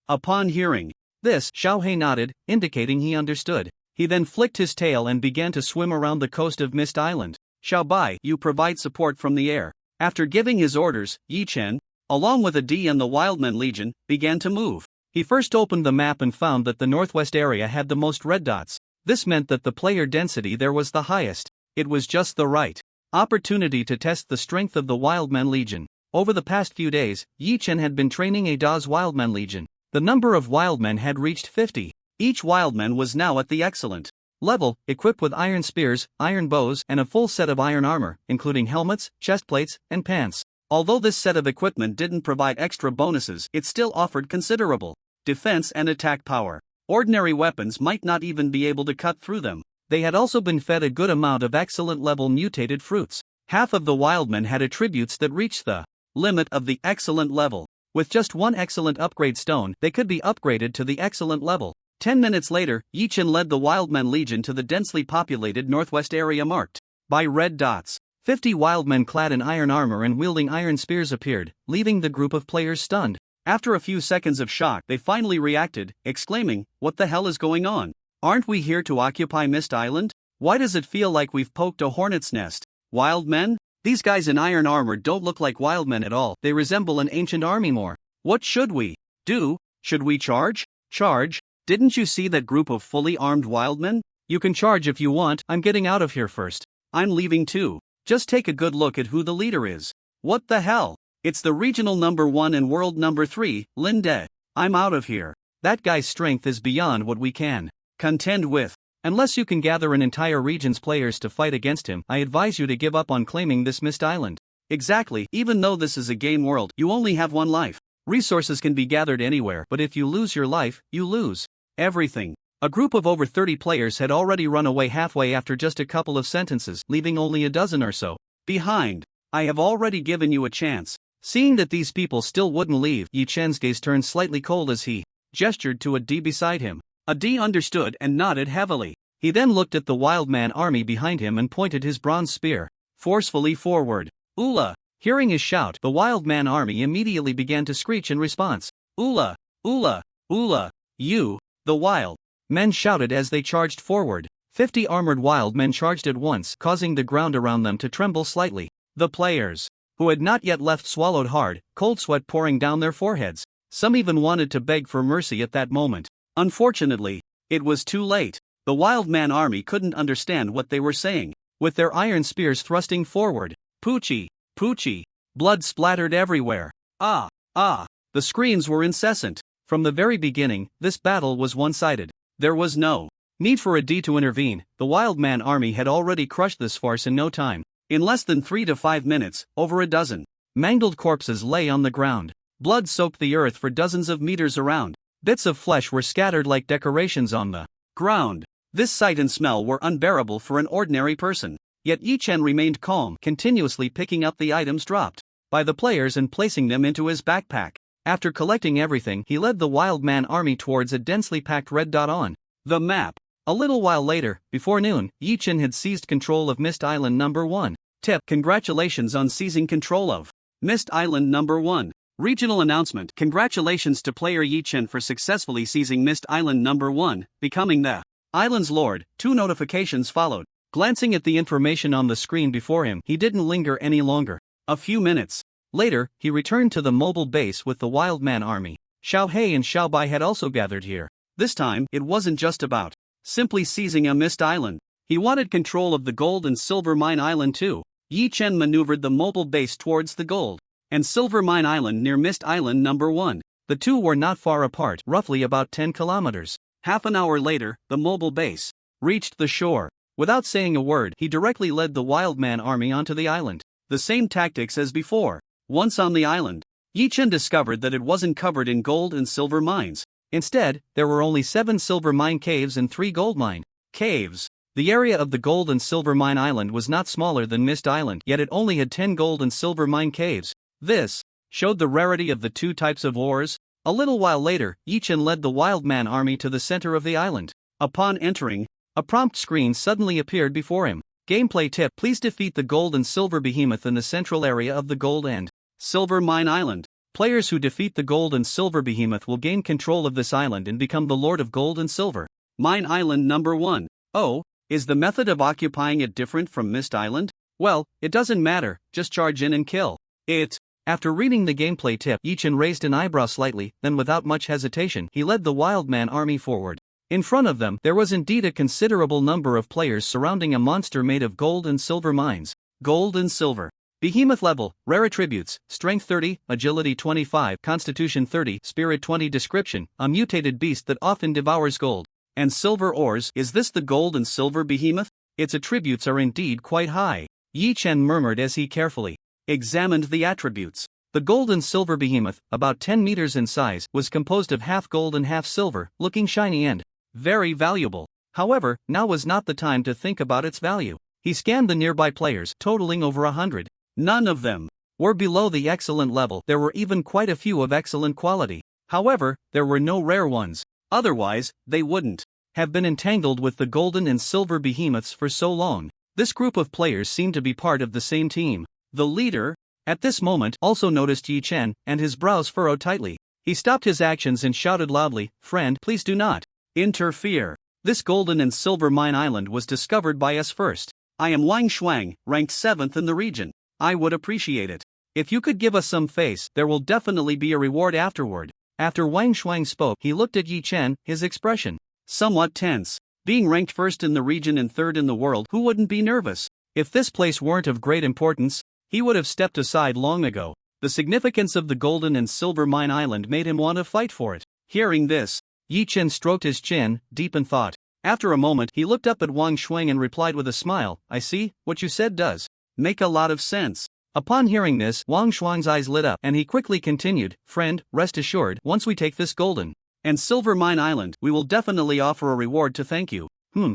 Upon hearing this, Xiaohei nodded, indicating he understood. He then flicked his tail and began to swim around the coast of Mist Island. Xiaobai, you provide support from the air. After giving his orders, Yi Chen, along with Ade and the Wildman Legion, began to move. He first opened the map and found that the northwest area had the most red dots. This meant that the player density there was the highest. It was just the right opportunity to test the strength of the Wildman Legion. Over the past few days, Yi Chen had been training Ada's Wildman Legion. The number of wildmen had reached 50. Each wildman was now at the excellent level, equipped with iron spears, iron bows, and a full set of iron armor, including helmets, chestplates, and pants. Although this set of equipment didn't provide extra bonuses, it still offered considerable defense and attack power. Ordinary weapons might not even be able to cut through them. They had also been fed a good amount of excellent level mutated fruits. Half of the wildmen had attributes that reached the limit of the excellent level. With just one excellent upgrade stone, they could be upgraded to the excellent level. 10 minutes later, Yi Chen led the Wildman Legion to the densely populated northwest area marked by red dots. 50 wildmen clad in iron armor and wielding iron spears appeared, leaving the group of players stunned. After a few seconds of shock, they finally reacted, exclaiming, "What the hell is going on? Aren't we here to occupy Mist Island? Why does it feel like we've poked a hornet's nest? Wild men? These guys in iron armor don't look like wild men at all, they resemble an ancient army more. What should we do? Should we charge? Charge? Didn't you see that group of fully armed wildmen? You can charge if you want, I'm getting out of here first. I'm leaving too. Just take a good look at who the leader is. What the hell? It's the regional number 1 and world number 3, Linde. I'm out of here. That guy's strength is beyond what we can contend with. Unless you can gather an entire region's players to fight against him, I advise you to give up on claiming this Mist Island." Exactly, even though this is a game world, you only have one life. Resources can be gathered anywhere, but if you lose your life, you lose everything. A group of over 30 players had already run away halfway after just a couple of sentences, leaving only a dozen or so behind. I have already given you a chance. Seeing that these people still wouldn't leave, Yi Chen's gaze turned slightly cold as he gestured to Ade beside him. Ade understood and nodded heavily. He then looked at the wild man army behind him and pointed his bronze spear forcefully forward. Ula! Hearing his shout, the wild man army immediately began to screech in response. Ula! Ula! Ula! You! The wild men shouted as they charged forward. 50 armored wild men charged at once, causing the ground around them to tremble slightly. The players, who had not yet left, swallowed hard, cold sweat pouring down their foreheads. Some even wanted to beg for mercy at that moment. Unfortunately, it was too late. The wild man army couldn't understand what they were saying. With their iron spears thrusting forward, Poochie! Poochie! Blood splattered everywhere. Ah! Ah! The screams were incessant. From the very beginning, this battle was one-sided. There was no need for a D to intervene. The wild man army had already crushed this farce in no time. In less than 3 to 5 minutes, over a dozen mangled corpses lay on the ground. Blood soaked the earth for dozens of meters around. Bits of flesh were scattered like decorations on the ground. This sight and smell were unbearable for an ordinary person. Yet Yi Chen remained calm, continuously picking up the items dropped by the players and placing them into his backpack. After collecting everything, he led the wild man army towards a densely packed red dot on the map. A little while later, before noon, Yi Chen had seized control of Mist Island number 1. Tip: congratulations on seizing control of Mist Island number 1. Regional announcement: congratulations to player Yi Chen for successfully seizing Mist Island number 1, becoming the island's lord. 2 notifications followed. Glancing at the information on the screen before him, he didn't linger any longer. A few minutes later, he returned to the mobile base with the wild man army. Xiao Hei and Xiao Bai had also gathered here. This time, it wasn't just about simply seizing a Mist Island. He wanted control of the gold and silver mine island too. Yi Chen maneuvered the mobile base towards the gold and silver mine island near Mist Island number 1. The two were not far apart, roughly about 10 kilometers. Half an hour later, the mobile base reached the shore. Without saying a word, he directly led the wild man army onto the island. The same tactics as before. Once on the island, Yi Chen discovered that it wasn't covered in gold and silver mines. Instead, there were only 7 silver mine caves and 3 gold mine caves. The area of the gold and silver mine island was not smaller than Mist Island, yet it only had 10 gold and silver mine caves. This showed the rarity of the two types of ores. A little while later, Yi Chen led the wild man army to the center of the island. Upon entering, a prompt screen suddenly appeared before him. Gameplay tip: please defeat the gold and silver behemoth in the central area of the gold and silver mine island. Players who defeat the gold and silver behemoth will gain control of this island and become the lord of gold and silver mine island number 1. Oh, is the method of occupying it different from Mist Island? Well, it doesn't matter, just charge in and kill it. After reading the gameplay tip, Yi Chen raised an eyebrow slightly, then without much hesitation, he led the wild man army forward. In front of them, there was indeed a considerable number of players surrounding a monster made of gold and silver mines. Gold and silver behemoth level, rare attributes, strength 30, agility 25, constitution 30, spirit 20. Description: a mutated beast that often devours gold and silver ores. Is this the gold and silver behemoth? Its attributes are indeed quite high, Yi Chen murmured as he carefully examined the attributes. The gold and silver behemoth, about 10 meters in size, was composed of half gold and half silver, looking shiny and very valuable. However, now was not the time to think about its value. He scanned the nearby players, totaling over 100. None of them were below the excellent level. There were even quite a few of excellent quality. However, there were no rare ones. Otherwise, they wouldn't have been entangled with the golden and silver behemoths for so long. This group of players seemed to be part of the same team. The leader, at this moment, also noticed Yi Chen, and his brows furrowed tightly. He stopped his actions and shouted loudly, "Friend, please do not interfere. This golden and silver mine island was discovered by us first. I am Wang Shuang, ranked 7th in the region. I would appreciate it if you could give us some face. There will definitely be a reward afterward." After Wang Shuang spoke, he looked at Yi Chen, his expression somewhat tense. Being ranked 1st in the region and 3rd in the world, who wouldn't be nervous? If this place weren't of great importance, he would have stepped aside long ago. The significance of the golden and silver mine island made him want to fight for it. Hearing this, Yi Chen stroked his chin, deep in thought. After a moment, he looked up at Wang Shuang and replied with a smile, "I see, what you said does make a lot of sense." Upon hearing this, Wang Shuang's eyes lit up, and he quickly continued, "Friend, rest assured, once we take this golden and silver mine island, we will definitely offer a reward to thank you."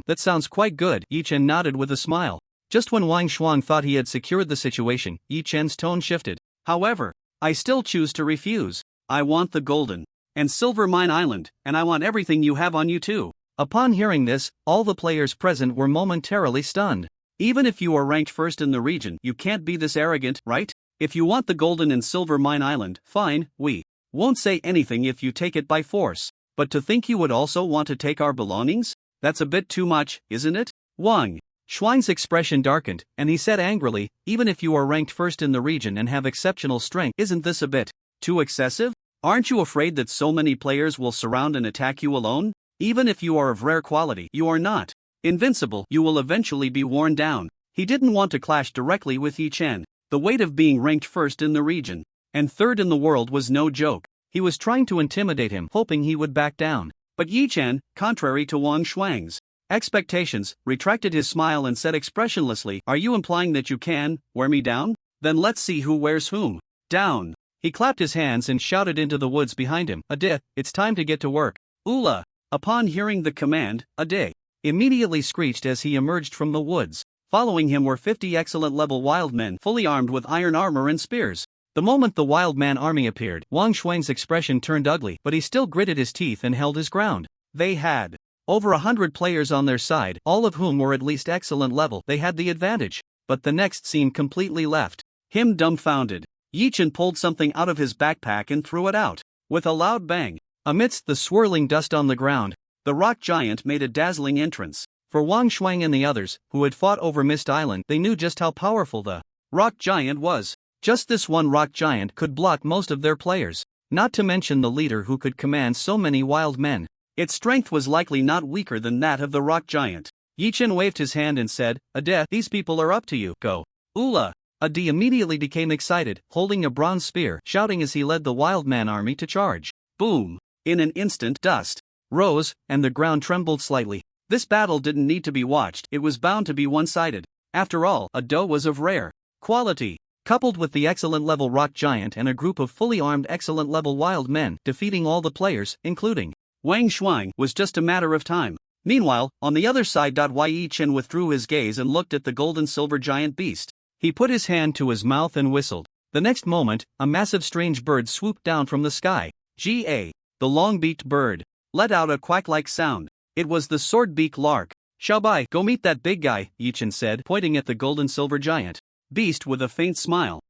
That sounds quite good, Yi Chen nodded with a smile. Just when Wang Shuang thought he had secured the situation, Yi Chen's tone shifted. "However, I still choose to refuse. I want the golden and silver mine island, and I want everything you have on you too." Upon hearing this, all the players present were momentarily stunned. Even if you are ranked first in the region, you can't be this arrogant, right? If you want the golden and silver mine island, fine, we won't say anything if you take it by force. But to think you would also want to take our belongings? That's a bit too much, isn't it? Wang Shuang's expression darkened, and he said angrily, even if you are ranked first in the region and have exceptional strength, isn't this a bit too excessive? Aren't you afraid that so many players will surround and attack you alone? Even if you are of rare quality, you are not invincible, you will eventually be worn down. He didn't want to clash directly with Yi Chen. The weight of being ranked first in the region and third in the world was no joke. He was trying to intimidate him, hoping he would back down. But Yi Chen, contrary to Wang Shuang's expectations, retracted his smile and said expressionlessly, "Are you implying that you can wear me down? Then let's see who wears whom down." He clapped his hands and shouted into the woods behind him, "Ade, it's time to get to work." Ula. Upon hearing the command, Ade immediately screeched as he emerged from the woods. Following him were 50 excellent-level wild men fully armed with iron armor and spears. The moment the wild man army appeared, Wang Shuang's expression turned ugly, but he still gritted his teeth and held his ground. They had over 100 players on their side, all of whom were at least excellent level. They had the advantage. But the next scene completely left him dumbfounded. Yi Chen pulled something out of his backpack and threw it out. With a loud bang, amidst the swirling dust on the ground, the rock giant made a dazzling entrance. For Wang Shuang and the others, who had fought over Mist Island, they knew just how powerful the rock giant was. Just this one rock giant could block most of their players, not to mention the leader who could command so many wild men. Its strength was likely not weaker than that of the rock giant. Yi Chen waved his hand and said, "Ade, these people are up to you, go." Ula. Ade immediately became excited, holding a bronze spear, shouting as he led the wild man army to charge. Boom! In an instant, dust rose, and the ground trembled slightly. This battle didn't need to be watched, it was bound to be one-sided. After all, Ade was of rare quality. Coupled with the excellent-level rock giant and a group of fully armed excellent-level wild men, defeating all the players, including Wang Shuang, was just a matter of time. Meanwhile, on the other side, Yi Chen withdrew his gaze and looked at the gold-and-silver giant beast. He put his hand to his mouth and whistled. The next moment, a massive strange bird swooped down from the sky. The long-beaked bird let out a quack-like sound. It was the sword-beak lark. "Xiaobai, go meet that big guy," Yi Chen said, pointing at the gold-and-silver giant beast with a faint smile.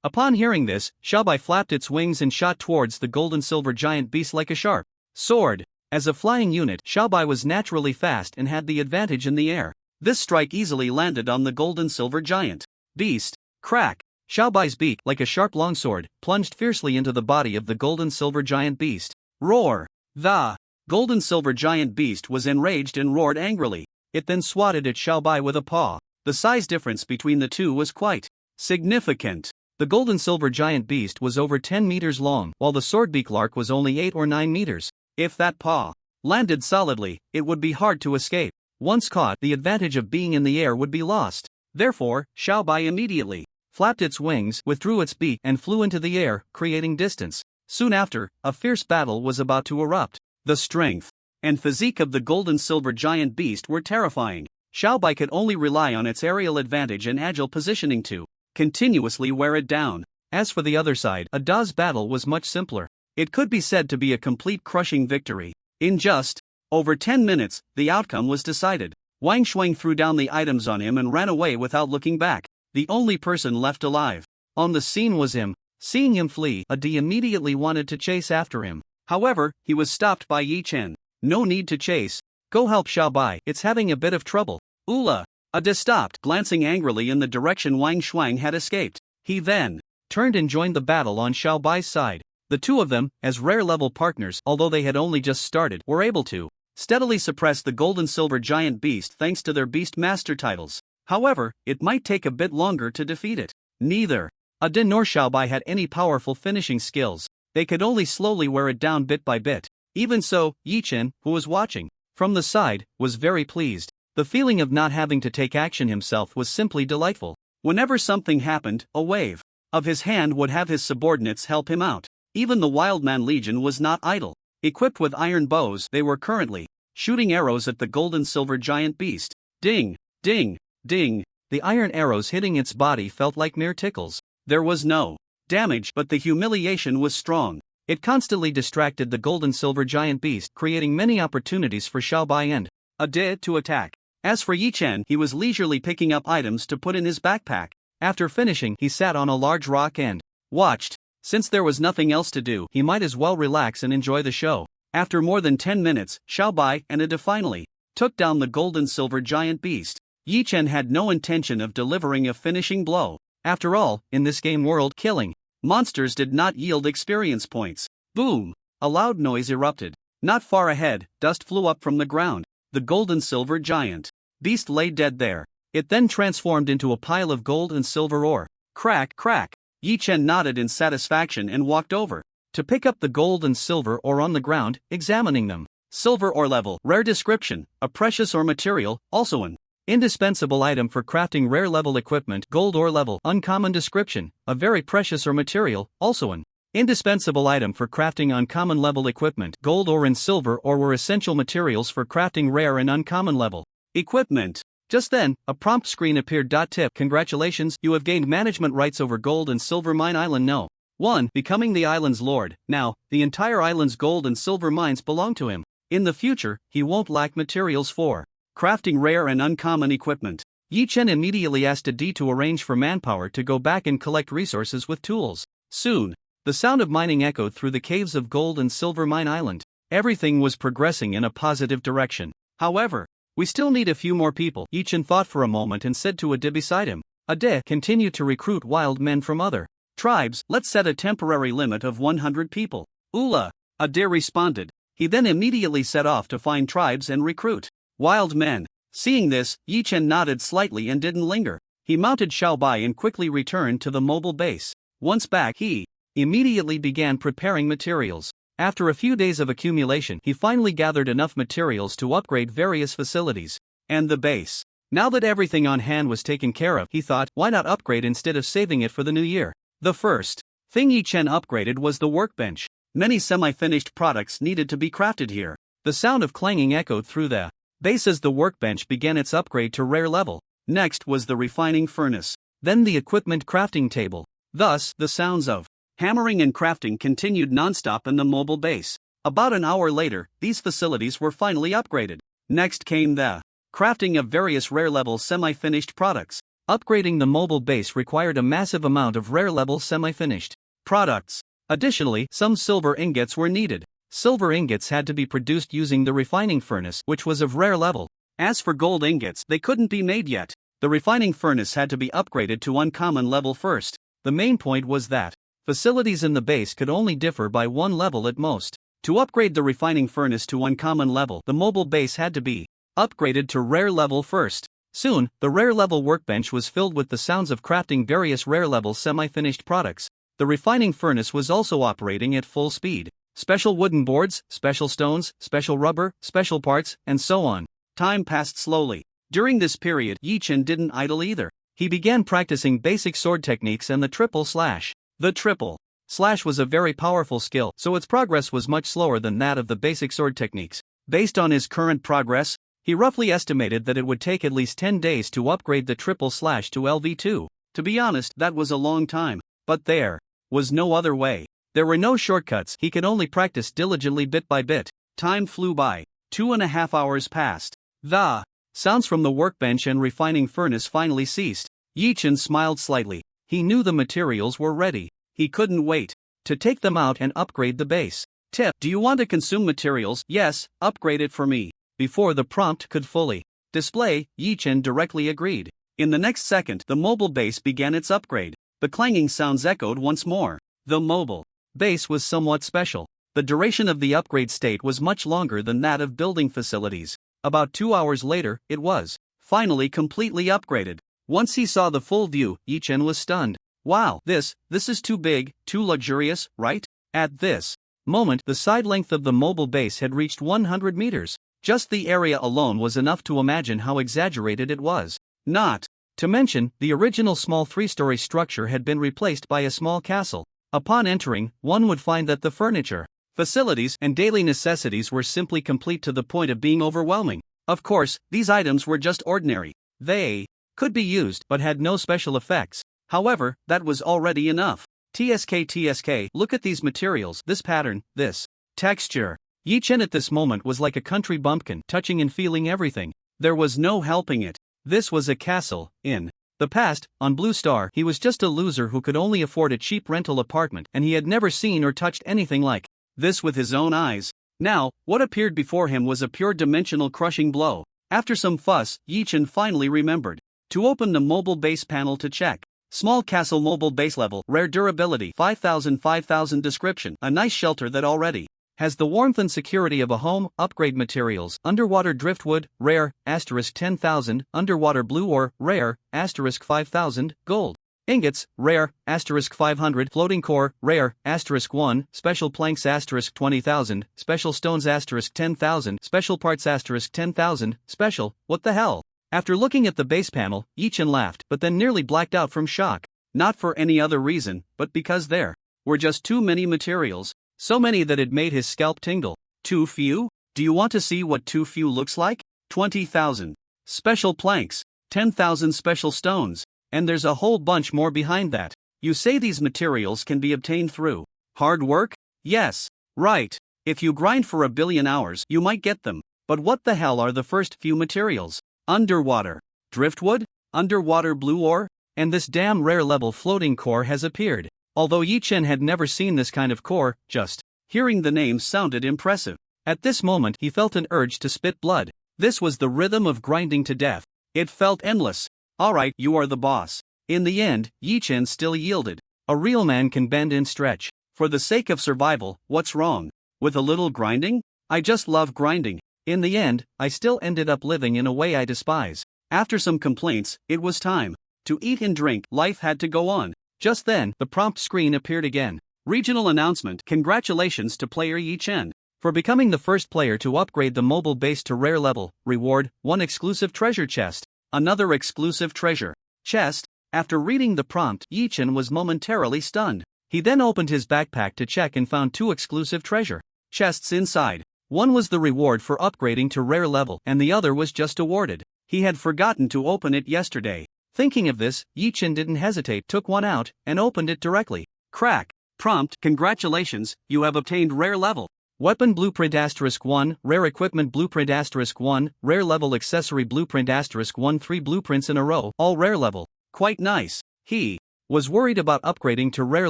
Upon hearing this, Xiaobai flapped its wings and shot towards the gold-and-silver giant beast like a sharp sword. As a flying unit, Xiaobai was naturally fast and had the advantage in the air. This strike easily landed on the gold-and-silver giant beast. Crack! Xiaobai's beak, like a sharp longsword, plunged fiercely into the body of the gold-and-silver giant beast. Roar! The gold-and-silver giant beast was enraged and roared angrily. It then swatted at Xiaobai with a paw. The size difference between the two was quite significant. The gold-and-silver giant beast was over 10 meters long, while the swordbeak lark was only 8 or 9 meters. If that paw landed solidly, it would be hard to escape. Once caught, the advantage of being in the air would be lost. Therefore, Xiaobai immediately flapped its wings, withdrew its beak, and flew into the air, creating distance. Soon after, a fierce battle was about to erupt. The strength and physique of the gold-and-silver giant beast were terrifying. Xiaobai could only rely on its aerial advantage and agile positioning to continuously wear it down. As for the other side, Ada's battle was much simpler. It could be said to be a complete crushing victory. In just over 10 minutes, the outcome was decided. Wang Shuang threw down the items on him and ran away without looking back. The only person left alive on the scene was him. Seeing him flee, Ade immediately wanted to chase after him. However, he was stopped by Yi Chen. "No need to chase. Go help Xiaobai, it's having a bit of trouble." Ula. Ade stopped, glancing angrily in the direction Wang Shuang had escaped. He then turned and joined the battle on Xiaobai's side. The two of them, as rare-level partners, although they had only just started, were able to steadily suppress the gold-and-silver giant beast thanks to their beast master titles. However, it might take a bit longer to defeat it. Neither Ade nor Xiaobai had any powerful finishing skills. They could only slowly wear it down bit by bit. Even so, Yi Chen, who was watching from the side, was very pleased. The feeling of not having to take action himself was simply delightful. Whenever something happened, a wave of his hand would have his subordinates help him out. Even the Wildman Legion was not idle. Equipped with iron bows, they were currently shooting arrows at the gold-and-silver giant beast. Ding! Ding! Ding! The iron arrows hitting its body felt like mere tickles. There was no damage, but the humiliation was strong. It constantly distracted the gold and silver giant beast, creating many opportunities for Xiaobai and Ade to attack. As for Yi Chen, he was leisurely picking up items to put in his backpack. After finishing, he sat on a large rock and watched. Since there was nothing else to do, he might as well relax and enjoy the show. After more than 10 minutes, Xiaobai and Ade finally took down the gold and silver giant beast. Yi Chen had no intention of delivering a finishing blow. After all, in this game world, killing monsters did not yield experience points. Boom! A loud noise erupted. Not far ahead, dust flew up from the ground. The gold and silver giant beast lay dead there. It then transformed into a pile of gold and silver ore. Crack, crack! Yi Chen nodded in satisfaction and walked over to pick up the gold and silver ore on the ground, examining them. Silver ore level, rare description, a precious ore material, also an indispensable item for crafting rare level equipment. Gold ore level, uncommon description, a very precious ore material, also an indispensable item for crafting uncommon level equipment. Gold ore and silver ore were essential materials for crafting rare and uncommon level equipment. Just then, a prompt screen appeared. Tip: congratulations, you have gained management rights over Gold and Silver Mine Island. No. 1. Becoming the island's lord. Now, the entire island's gold and silver mines belong to him. In the future, he won't lack materials for crafting rare and uncommon equipment. Yi Chen immediately asked Ade to arrange for manpower to go back and collect resources with tools. Soon, the sound of mining echoed through the caves of Gold and Silver Mine Island. Everything was progressing in a positive direction. However, we still need a few more people. Yi Chen thought for a moment and said to Ade beside him, Ade, continue to recruit wild men from other tribes. Let's set a temporary limit of 100 people. Ula, Ade responded. He then immediately set off to find tribes and recruit wild men. Seeing this, Yi Chen nodded slightly and didn't linger. He mounted Xiaobai and quickly returned to the mobile base. Once back, he immediately began preparing materials. After a few days of accumulation, he finally gathered enough materials to upgrade various facilities and the base. Now that everything on hand was taken care of, he thought, why not upgrade instead of saving it for the new year? The first thing Yi Chen upgraded was the workbench. Many semi-finished products needed to be crafted here. The sound of clanging echoed through the base as the workbench began its upgrade to rare level. Next was the refining furnace. Then the equipment crafting table. Thus, the sounds of hammering and crafting continued non-stop in the mobile base. About an hour later, these facilities were finally upgraded. Next came the crafting of various rare-level semi-finished products. Upgrading the mobile base required a massive amount of rare-level semi-finished products. Additionally, some silver ingots were needed. Silver ingots had to be produced using the refining furnace, which was of rare level. As for gold ingots, they couldn't be made yet. The refining furnace had to be upgraded to uncommon level first. The main point was that facilities in the base could only differ by one level at most. To upgrade the refining furnace to uncommon level, the mobile base had to be upgraded to rare level first. Soon, the rare level workbench was filled with the sounds of crafting various rare level semi-finished products. The refining furnace was also operating at full speed. Special wooden boards, special stones, special rubber, special parts, and so on. Time passed slowly. During this period, Yi Chen didn't idle either. He began practicing basic sword techniques and the triple slash. The triple slash was a very powerful skill, so its progress was much slower than that of the basic sword techniques. Based on his current progress, he roughly estimated that it would take at least 10 days to upgrade the triple slash to LV2. To be honest, that was a long time. But there was no other way. There were no shortcuts. He could only practice diligently bit by bit. Time flew by. 2.5 hours passed. The sounds from the workbench and refining furnace finally ceased. Yi Chen smiled slightly. He knew the materials were ready. He couldn't wait to take them out and upgrade the base. Tip: do you want to consume materials? Yes, upgrade it for me. Before the prompt could fully display, Yi Chen directly agreed. In the next second, the mobile base began its upgrade. The clanging sounds echoed once more. The mobile base was somewhat special. The duration of the upgrade state was much longer than that of building facilities. About 2 hours later, it was finally completely upgraded. Once he saw the full view, Yi Chen was stunned. Wow, this is too big, too luxurious, right? At this moment, the side length of the mobile base had reached 100 meters. Just the area alone was enough to imagine how exaggerated it was. Not to mention, the original small 3-story structure had been replaced by a small castle. Upon entering, one would find that the furniture, facilities, and daily necessities were simply complete to the point of being overwhelming. Of course, these items were just ordinary. They could be used but had no special effects. However, that was already enough. TSK, look at these materials, this pattern, this texture. Yi Chen at this moment was like a country bumpkin, touching and feeling everything. There was no helping it. This was a castle. In the past, on Blue Star, he was just a loser who could only afford a cheap rental apartment, and he had never seen or touched anything like this with his own eyes. Now, what appeared before him was a pure dimensional crushing blow. After some fuss, Yi Chen finally remembered to open the mobile base panel to check. Small castle mobile base level, rare durability, 5000 description, a nice shelter that already has the warmth and security of a home. Upgrade materials, underwater driftwood, rare, *10,000, underwater blue ore, rare, *5,000, gold. Ingots, rare, *500, floating core, rare, *1, special planks *20,000, special stones *10,000, special parts *10,000, special, what the hell? After looking at the base panel, Yi Chen laughed, but then nearly blacked out from shock. Not for any other reason, but because there were just too many materials. So many that it made his scalp tingle. Too few? Do you want to see what too few looks like? 20,000 special planks, 10,000 special stones, and there's a whole bunch more behind that. You say these materials can be obtained through hard work? Yes. Right. If you grind for 1 billion hours, you might get them. But what the hell are the first few materials? Underwater driftwood? Underwater blue ore? And this damn rare level floating core has appeared. Although Yi Chen had never seen this kind of core, just hearing the name sounded impressive. At this moment he felt an urge to spit blood. This was the rhythm of grinding to death. It felt endless. Alright, you are the boss. In the end, Yi Chen still yielded. A real man can bend and stretch. For the sake of survival, what's wrong with a little grinding? I just love grinding. In the end, I still ended up living in a way I despise. After some complaints, it was time to eat and drink. Life had to go on. Just then, the prompt screen appeared again. Regional announcement. Congratulations to player Yi Chen for becoming the first player to upgrade the mobile base to rare level. Reward, 1 exclusive treasure chest. Another exclusive treasure chest. After reading the prompt, Yi Chen was momentarily stunned. He then opened his backpack to check and found 2 exclusive treasure chests inside. One was the reward for upgrading to rare level, and the other was just awarded. He had forgotten to open it yesterday. Thinking of this, Yi Chen didn't hesitate, took one out, and opened it directly. Crack. Prompt. Congratulations, you have obtained rare level weapon blueprint *1, rare equipment blueprint *1, rare level accessory blueprint *1. 3 blueprints in a row, all rare level. Quite nice. He was worried about upgrading to rare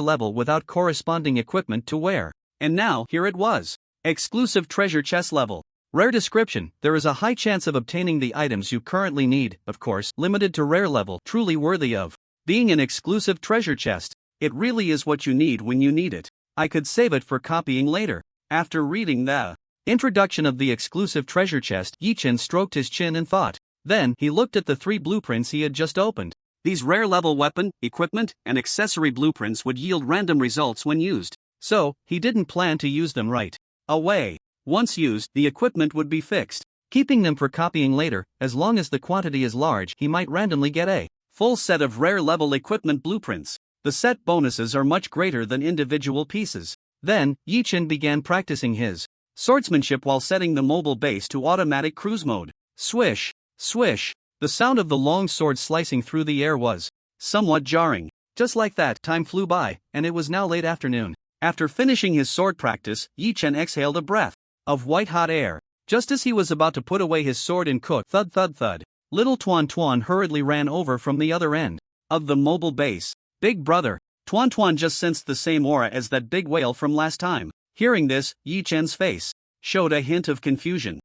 level without corresponding equipment to wear. And now, here it was. Exclusive treasure chest level. Rare description. There is a high chance of obtaining the items you currently need, of course, limited to rare level, truly worthy of being an exclusive treasure chest. It really is what you need when you need it. I could save it for copying later. After reading the introduction of the exclusive treasure chest, Yi Chen stroked his chin and thought. Then, he looked at the 3 blueprints he had just opened. These rare level weapon, equipment, and accessory blueprints would yield random results when used. So, he didn't plan to use them right away. Once used, the equipment would be fixed. Keeping them for copying later, as long as the quantity is large, he might randomly get a full set of rare level equipment blueprints. The set bonuses are much greater than individual pieces. Then, Yi Chen began practicing his swordsmanship while setting the mobile base to automatic cruise mode. Swish, swish. The sound of the long sword slicing through the air was somewhat jarring. Just like that, time flew by, and it was now late afternoon. After finishing his sword practice, Yi Chen exhaled a breath of white-hot air. Just as he was about to put away his sword and cook, thud thud thud, little Tuan Tuan hurriedly ran over from the other end of the mobile base. Big brother. Tuan Tuan just sensed the same aura as that big whale from last time. Hearing this, Yi Chen's face showed a hint of confusion.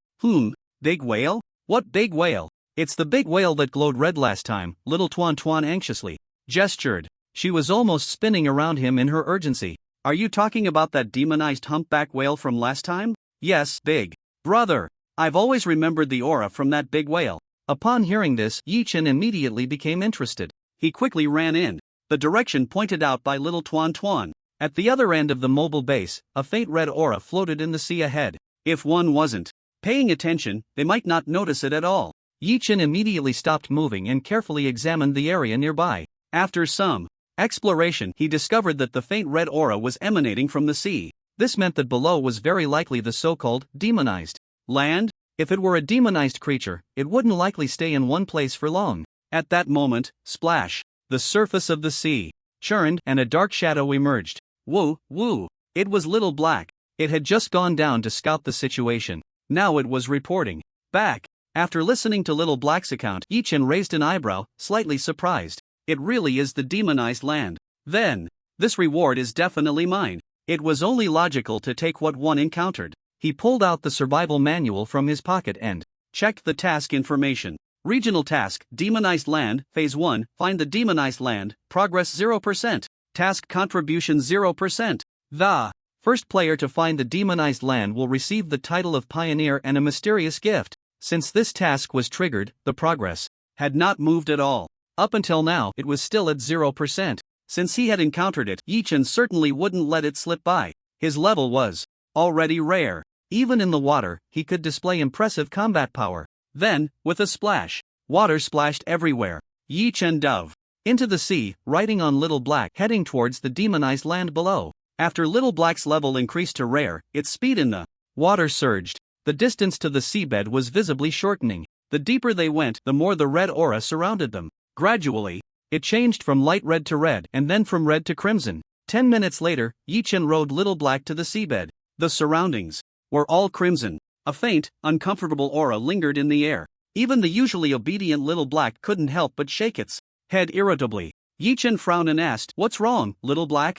Big whale? What big whale? It's the big whale that glowed red last time, little Tuan Tuan anxiously gestured. She was almost spinning around him in her urgency. Are you talking about that demonized humpback whale from last time? Yes, big brother. I've always remembered the aura from that big whale. Upon hearing this, Yi Chen immediately became interested. He quickly ran in the direction pointed out by little Tuan Tuan. At the other end of the mobile base, a faint red aura floated in the sea ahead. If one wasn't paying attention, they might not notice it at all. Yi Chen immediately stopped moving and carefully examined the area nearby. After some exploration, he discovered that the faint red aura was emanating from the sea. This meant that below was very likely the so-called demonized land. If it were a demonized creature, it wouldn't likely stay in one place for long. At that moment, splash! The surface of the sea churned, and a dark shadow emerged. Woo, woo. It was Little Black. It had just gone down to scout the situation. Now it was reporting back. After listening to Little Black's account, Yi-Chen raised an eyebrow, slightly surprised. It really is the demonized land. Then, this reward is definitely mine. It was only logical to take what one encountered. He pulled out the survival manual from his pocket and checked the task information. Regional task, Demonized Land, Phase 1, find the demonized land, progress 0%. Task contribution 0%. The first player to find the demonized land will receive the title of Pioneer and a mysterious gift. Since this task was triggered, the progress had not moved at all. Up until now, it was still at 0%. Since he had encountered it, Yi-Chen certainly wouldn't let it slip by. His level was already rare. Even in the water, he could display impressive combat power. Then, with a splash, water splashed everywhere. Yi-Chen dove into the sea, riding on Little Black, heading towards the demonized land below. After Little Black's level increased to rare, its speed in the water surged. The distance to the seabed was visibly shortening. The deeper they went, the more the red aura surrounded them. Gradually, it changed from light red to red, and then from red to crimson. 10 minutes later, Yi-Chen rode Little Black to the seabed. The surroundings were all crimson. A faint, uncomfortable aura lingered in the air. Even the usually obedient Little Black couldn't help but shake its head irritably. Yi-Chen frowned and asked, "What's wrong, Little Black?"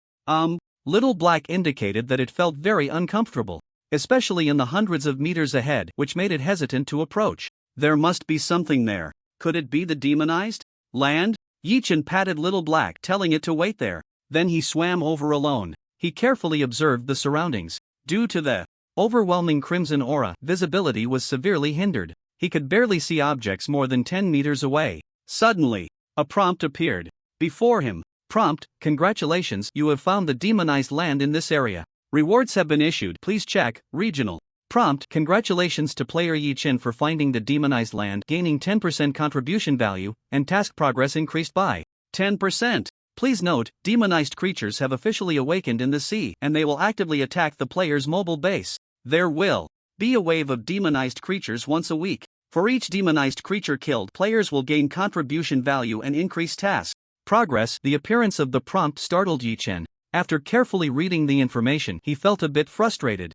Little Black indicated that it felt very uncomfortable, especially in the hundreds of meters ahead, which made it hesitant to approach. There must be something there. Could it be the demonized land? Yi-Chen patted Little Black, telling it to wait there. Then he swam over alone. He carefully observed the surroundings. Due to the overwhelming crimson aura, visibility was severely hindered. He could barely see objects more than 10 meters away. Suddenly, a prompt appeared before him. Prompt: congratulations, you have found the demonized land in this area. Rewards have been issued, please check. Regional. Prompt: congratulations to player Yi-Chen for finding the demonized land, gaining 10% contribution value, and task progress increased by 10%. Please note, demonized creatures have officially awakened in the sea, and they will actively attack the player's mobile base. There will be a wave of demonized creatures once a week. For each demonized creature killed, players will gain contribution value and increase task progress. The appearance of the prompt startled Yi-Chen. After carefully reading the information, he felt a bit frustrated.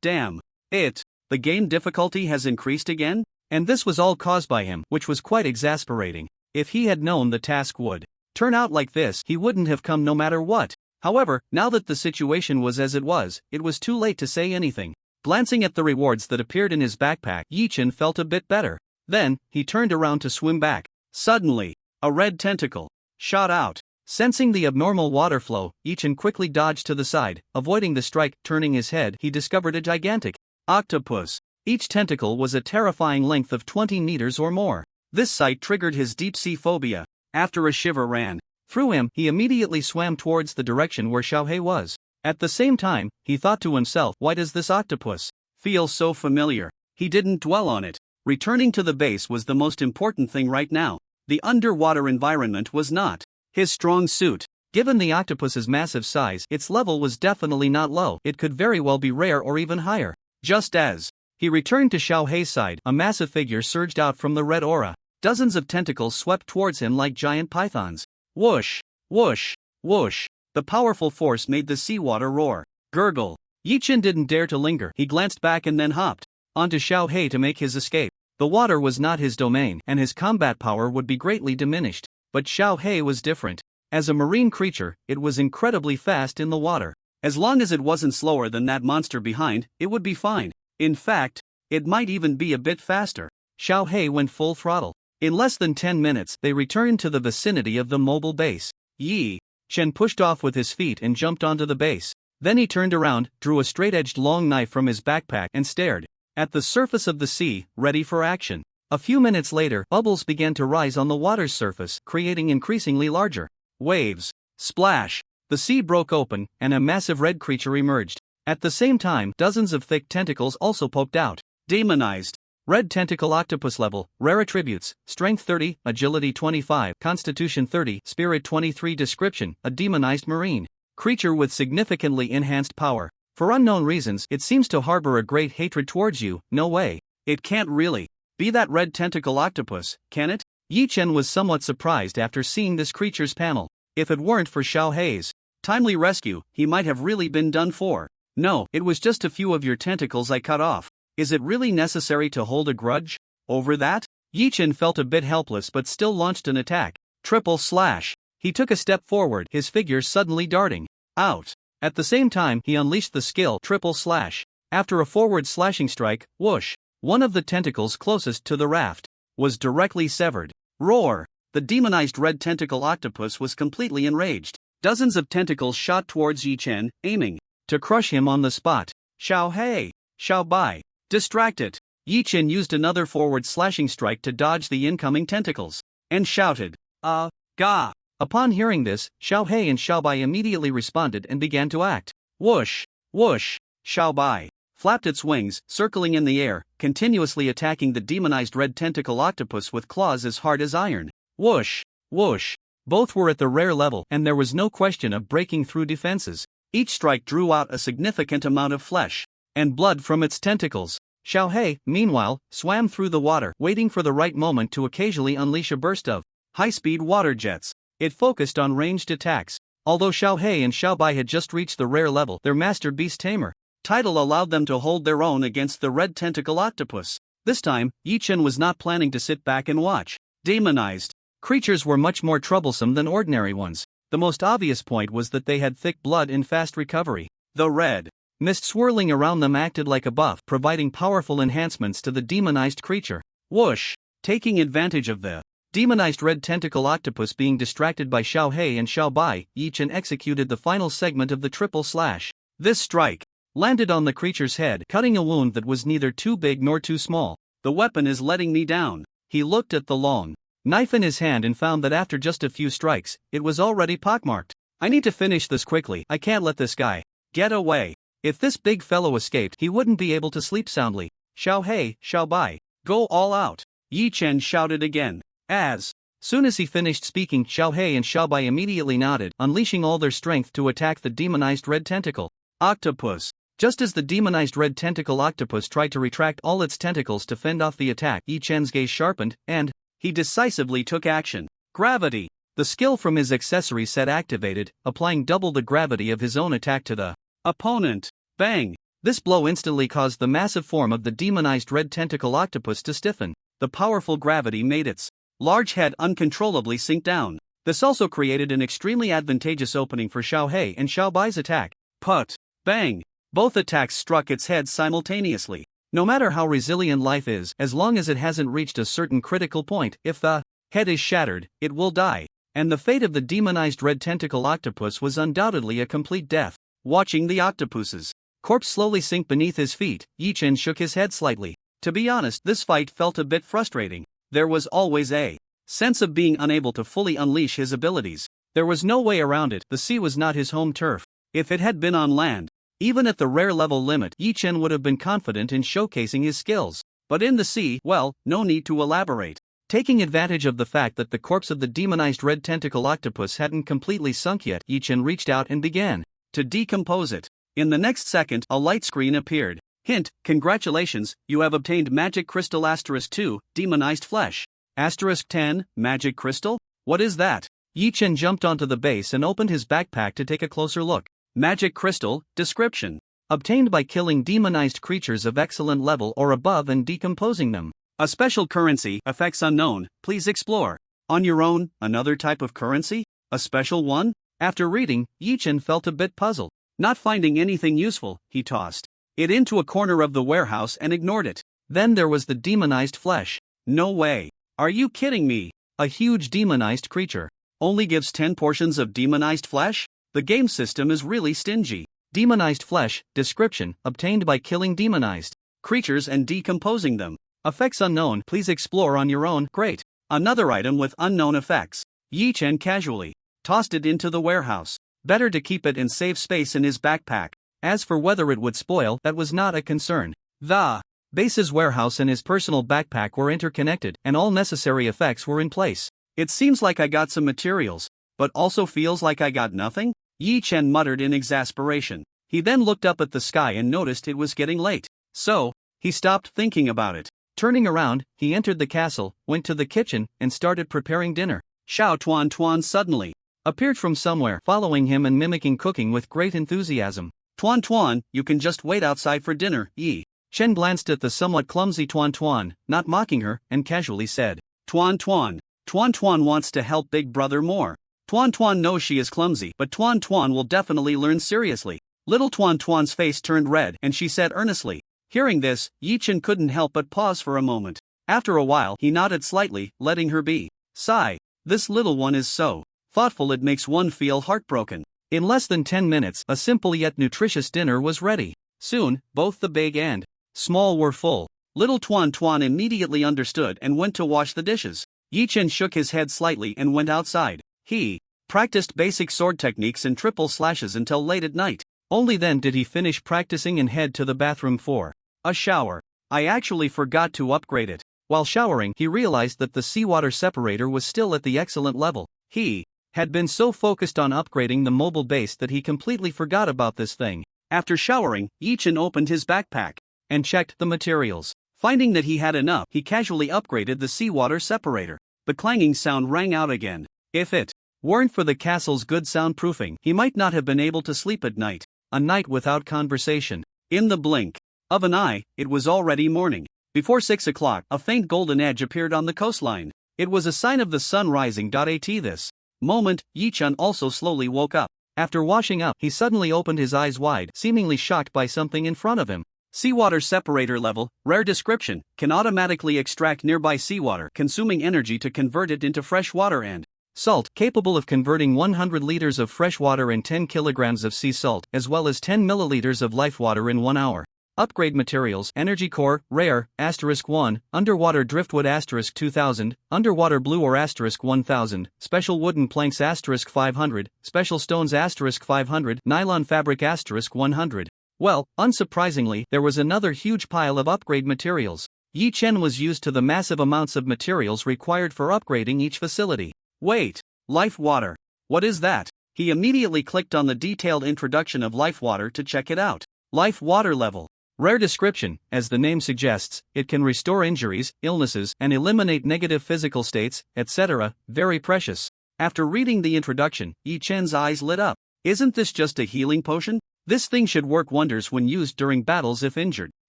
Damn it. The game difficulty has increased again? And this was all caused by him, which was quite exasperating. If he had known the task would turn out like this, he wouldn't have come no matter what. However, now that the situation was as it was too late to say anything. Glancing at the rewards that appeared in his backpack, Yi-Chen felt a bit better. Then, he turned around to swim back. Suddenly, a red tentacle shot out. Sensing the abnormal water flow, Yi-Chen quickly dodged to the side, avoiding the strike. Turning his head, he discovered a gigantic octopus. Each tentacle was a terrifying length of 20 meters or more. This sight triggered his deep-sea phobia. After a shiver ran through him, he immediately swam towards the direction where Xiaohei was. At the same time, he thought to himself, why does this octopus feel so familiar? He didn't dwell on it. Returning to the base was the most important thing right now. The underwater environment was not his strong suit. Given the octopus's massive size, its level was definitely not low. It could very well be rare or even higher. Just as he returned to Xiaohei's side, a massive figure surged out from the red aura. Dozens of tentacles swept towards him like giant pythons. Whoosh, whoosh, whoosh. The powerful force made the seawater roar. Gurgle. Yi-Chen didn't dare to linger. He glanced back and then hopped onto Xiaohei to make his escape. The water was not his domain, and his combat power would be greatly diminished. But Xiaohei was different. As a marine creature, it was incredibly fast in the water. As long as it wasn't slower than that monster behind, it would be fine. In fact, it might even be a bit faster. Xiaohei went full throttle. In less than 10 minutes, they returned to the vicinity of the mobile base. Yi-Chen pushed off with his feet and jumped onto the base. Then he turned around, drew a straight-edged long knife from his backpack and stared at the surface of the sea, ready for action. A few minutes later, bubbles began to rise on the water's surface, creating increasingly larger waves. Splash! The sea broke open, and a massive red creature emerged. At the same time, dozens of thick tentacles also poked out. Demonized. Red tentacle octopus level, rare attributes, strength 30, agility 25, constitution 30, spirit 23. Description: a demonized marine creature with significantly enhanced power. For unknown reasons, it seems to harbor a great hatred towards you. No way. It can't really be that red tentacle octopus, can it? Yi-Chen was somewhat surprised after seeing this creature's panel. If it weren't for Xiao Hei's timely rescue, he might have really been done for. No, it was just a few of your tentacles I cut off. Is it really necessary to hold a grudge over that? Yi Chen felt a bit helpless but still launched an attack. Triple slash. He took a step forward, his figure suddenly darting out. At the same time, he unleashed the skill triple slash. After a forward slashing strike, whoosh, one of the tentacles closest to the raft was directly severed. Roar! The demonized red tentacle octopus was completely enraged. Dozens of tentacles shot towards Yi Chen, aiming to crush him on the spot. Xiao Hei! Xiao Bai! Distract it! Yi Chen used another forward slashing strike to dodge the incoming tentacles, and shouted, Ga! Upon hearing this, Xiao Hei and Xiao Bai immediately responded and began to act. Whoosh! Whoosh! Xiao Bai flapped its wings, circling in the air, continuously attacking the demonized red tentacle octopus with claws as hard as iron. Whoosh! Whoosh! Both were at the rare level, and there was no question of breaking through defenses. Each strike drew out a significant amount of flesh and blood from its tentacles. Xiao Hei, meanwhile, swam through the water, waiting for the right moment to occasionally unleash a burst of high-speed water jets. It focused on ranged attacks. Although Xiao Hei and Xiao Bai had just reached the rare level, their master beast tamer title allowed them to hold their own against the red tentacle octopus. This time, Yi Chen was not planning to sit back and watch. Demonized creatures were much more troublesome than ordinary ones. The most obvious point was that they had thick blood and fast recovery. The red mist swirling around them acted like a buff, providing powerful enhancements to the demonized creature. Whoosh! Taking advantage of the demonized red tentacle octopus being distracted by Xiao Hei and Xiao Bai, Yi Chen executed the final segment of the triple slash. This strike landed on the creature's head, cutting a wound that was neither too big nor too small. The weapon is letting me down. He looked at the long knife in his hand and found that after just a few strikes, it was already pockmarked. I need to finish this quickly. I can't let this guy get away. If this big fellow escaped, he wouldn't be able to sleep soundly. Xiao Hei, Xiao Bai, go all out! Yi Chen shouted again. As soon as he finished speaking, Xiao Hei and Xiao Bai immediately nodded, unleashing all their strength to attack the demonized red tentacle octopus. Just as the demonized red tentacle octopus tried to retract all its tentacles to fend off the attack, Yi Chen's gaze sharpened, and he decisively took action. Gravity! The skill from his accessory set activated, applying double the gravity of his own attack to the opponent. Bang! This blow instantly caused the massive form of the demonized red tentacle octopus to stiffen. The powerful gravity made its large head uncontrollably sink down. This also created an extremely advantageous opening for Xiao Hei and Xiao Bai's attack. Put! Bang! Both attacks struck its head simultaneously. No matter how resilient life is, as long as it hasn't reached a certain critical point, if the head is shattered, it will die. And the fate of the demonized red tentacle octopus was undoubtedly a complete death. Watching the octopus's corpse slowly sink beneath his feet, Yi Chen shook his head slightly. To be honest, this fight felt a bit frustrating. There was always a sense of being unable to fully unleash his abilities. There was no way around it. The sea was not his home turf. If it had been on land, even at the rare level limit, Yi Chen would have been confident in showcasing his skills. But in the sea, well, no need to elaborate. Taking advantage of the fact that the corpse of the demonized red tentacle octopus hadn't completely sunk yet, Yi Chen reached out and began to decompose it. In the next second, a light screen appeared. Hint, congratulations, you have obtained Magic Crystal *2, Demonized Flesh. *10, Magic Crystal? What is that? Yi Chen jumped onto the base and opened his backpack to take a closer look. Magic Crystal, description. Obtained by killing demonized creatures of excellent level or above and decomposing them. A special currency, effects unknown, please explore. On your own, another type of currency? A special one? After reading, Yi Chen felt a bit puzzled. Not finding anything useful, he tossed it into a corner of the warehouse and ignored it. Then there was the demonized flesh. No way. Are you kidding me? A huge demonized creature only gives 10 portions of demonized flesh? The game system is really stingy. Demonized flesh, description, obtained by killing demonized creatures and decomposing them. Effects unknown, please explore on your own. Great. Another item with unknown effects. Yi Chen casually tossed it into the warehouse. Better to keep it and save space in his backpack. As for whether it would spoil, that was not a concern. The base's warehouse and his personal backpack were interconnected, and all necessary effects were in place. It seems like I got some materials, but also feels like I got nothing? Yi Chen muttered in exasperation. He then looked up at the sky and noticed it was getting late. So, he stopped thinking about it. Turning around, he entered the castle, went to the kitchen, and started preparing dinner. Xiao Tuan suddenly appeared from somewhere, following him and mimicking cooking with great enthusiasm. Tuan Tuan, you can just wait outside for dinner, Yi Chen glanced at the somewhat clumsy Tuan Tuan, not mocking her, and casually said, Tuan Tuan. Tuan Tuan wants to help big brother more. Tuan Tuan knows she is clumsy, but Tuan Tuan will definitely learn seriously. Little Tuan Tuan's face turned red and she said earnestly. Hearing this, Yi Chen couldn't help but pause for a moment. After a while, he nodded slightly, letting her be. Sigh. This little one is so thoughtful it makes one feel heartbroken. In less than 10 minutes, a simple yet nutritious dinner was ready. Soon, both the big and small were full. Little Tuan Tuan immediately understood and went to wash the dishes. Yi Chen shook his head slightly and went outside. He practiced basic sword techniques and triple slashes until late at night. Only then did he finish practicing and head to the bathroom for a shower. I actually forgot to upgrade it. While showering, he realized that the seawater separator was still at the excellent level. He had been so focused on upgrading the mobile base that he completely forgot about this thing. After showering, Yi Chen opened his backpack and checked the materials. Finding that he had enough, he casually upgraded the seawater separator. The clanging sound rang out again. If it weren't for the castle's good soundproofing, he might not have been able to sleep at night. A night without conversation. In the blink of an eye, it was already morning. Before 6 o'clock, a faint golden edge appeared on the coastline. It was a sign of the sun rising. At this moment, Yi Chen also slowly woke up. After washing up, he suddenly opened his eyes wide, seemingly shocked by something in front of him. Seawater separator level, rare description, can automatically extract nearby seawater, consuming energy to convert it into fresh water and salt, capable of converting 100 liters of fresh water and 10 kilograms of sea salt, as well as 10 milliliters of life water in 1 hour. Upgrade materials: Energy Core, Rare, *1, Underwater Driftwood *2000, Underwater Blue Ore *1000, Special Wooden Planks *500, Special Stones *500, Nylon Fabric *100. Well, unsurprisingly, there was another huge pile of upgrade materials. Yi Chen was used to the massive amounts of materials required for upgrading each facility. Wait, life water. What is that? He immediately clicked on the detailed introduction of life water to check it out. Life water level. Rare description: as the name suggests, it can restore injuries, illnesses, and eliminate negative physical states, etc. Very precious. After reading the introduction, Yi Chen's eyes lit up. Isn't this just a healing potion? This thing should work wonders when used during battles if injured.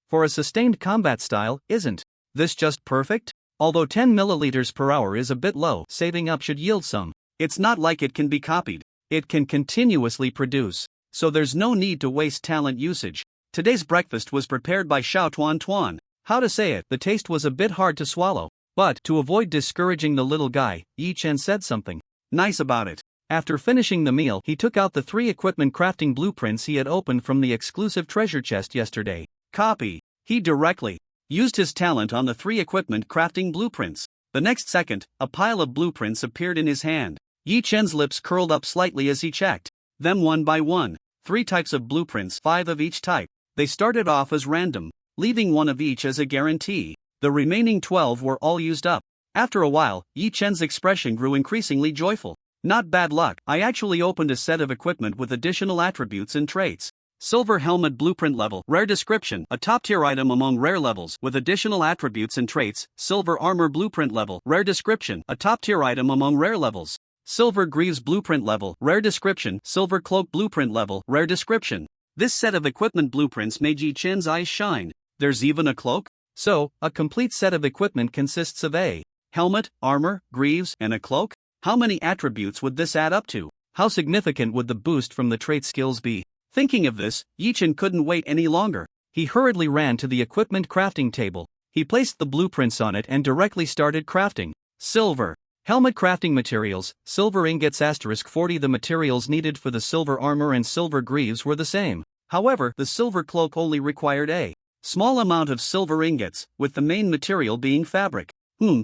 For a sustained combat style, isn't this just perfect? Although 10 milliliters per hour is a bit low, saving up should yield some. It's not like it can be copied. It can continuously produce. So there's no need to waste talent usage. Today's breakfast was prepared by Xiao Tuan Tuan. How to say it, the taste was a bit hard to swallow. But, to avoid discouraging the little guy, Yi Chen said something nice about it. After finishing the meal, he took out the 3 equipment crafting blueprints he had opened from the exclusive treasure chest yesterday. Copy. He directly used his talent on the 3 equipment crafting blueprints. The next second, a pile of blueprints appeared in his hand. Yi Chen's lips curled up slightly as he checked them one by one. 3 types of blueprints, 5 of each type. They started off as random, leaving 1 of each as a guarantee. The remaining 12 were all used up. After a while, Yi Chen's expression grew increasingly joyful. Not bad luck. I actually opened a set of equipment with additional attributes and traits. Silver Helmet Blueprint Level. Rare description: a top-tier item among rare levels, with additional attributes and traits. Silver Armor Blueprint Level. Rare description: a top-tier item among rare levels. Silver Greaves Blueprint Level. Rare description: Silver Cloak Blueprint Level. Rare description. This set of equipment blueprints made Yi Chen's eyes shine. There's even a cloak? So, a complete set of equipment consists of a helmet, armor, greaves, and a cloak? How many attributes would this add up to? How significant would the boost from the trait skills be? Thinking of this, Yi Chen couldn't wait any longer. He hurriedly ran to the equipment crafting table. He placed the blueprints on it and directly started crafting. Silver helmet crafting materials: silver ingots *40. The materials needed for the silver armor and silver greaves were the same. However, the silver cloak only required a small amount of silver ingots, with the main material being fabric.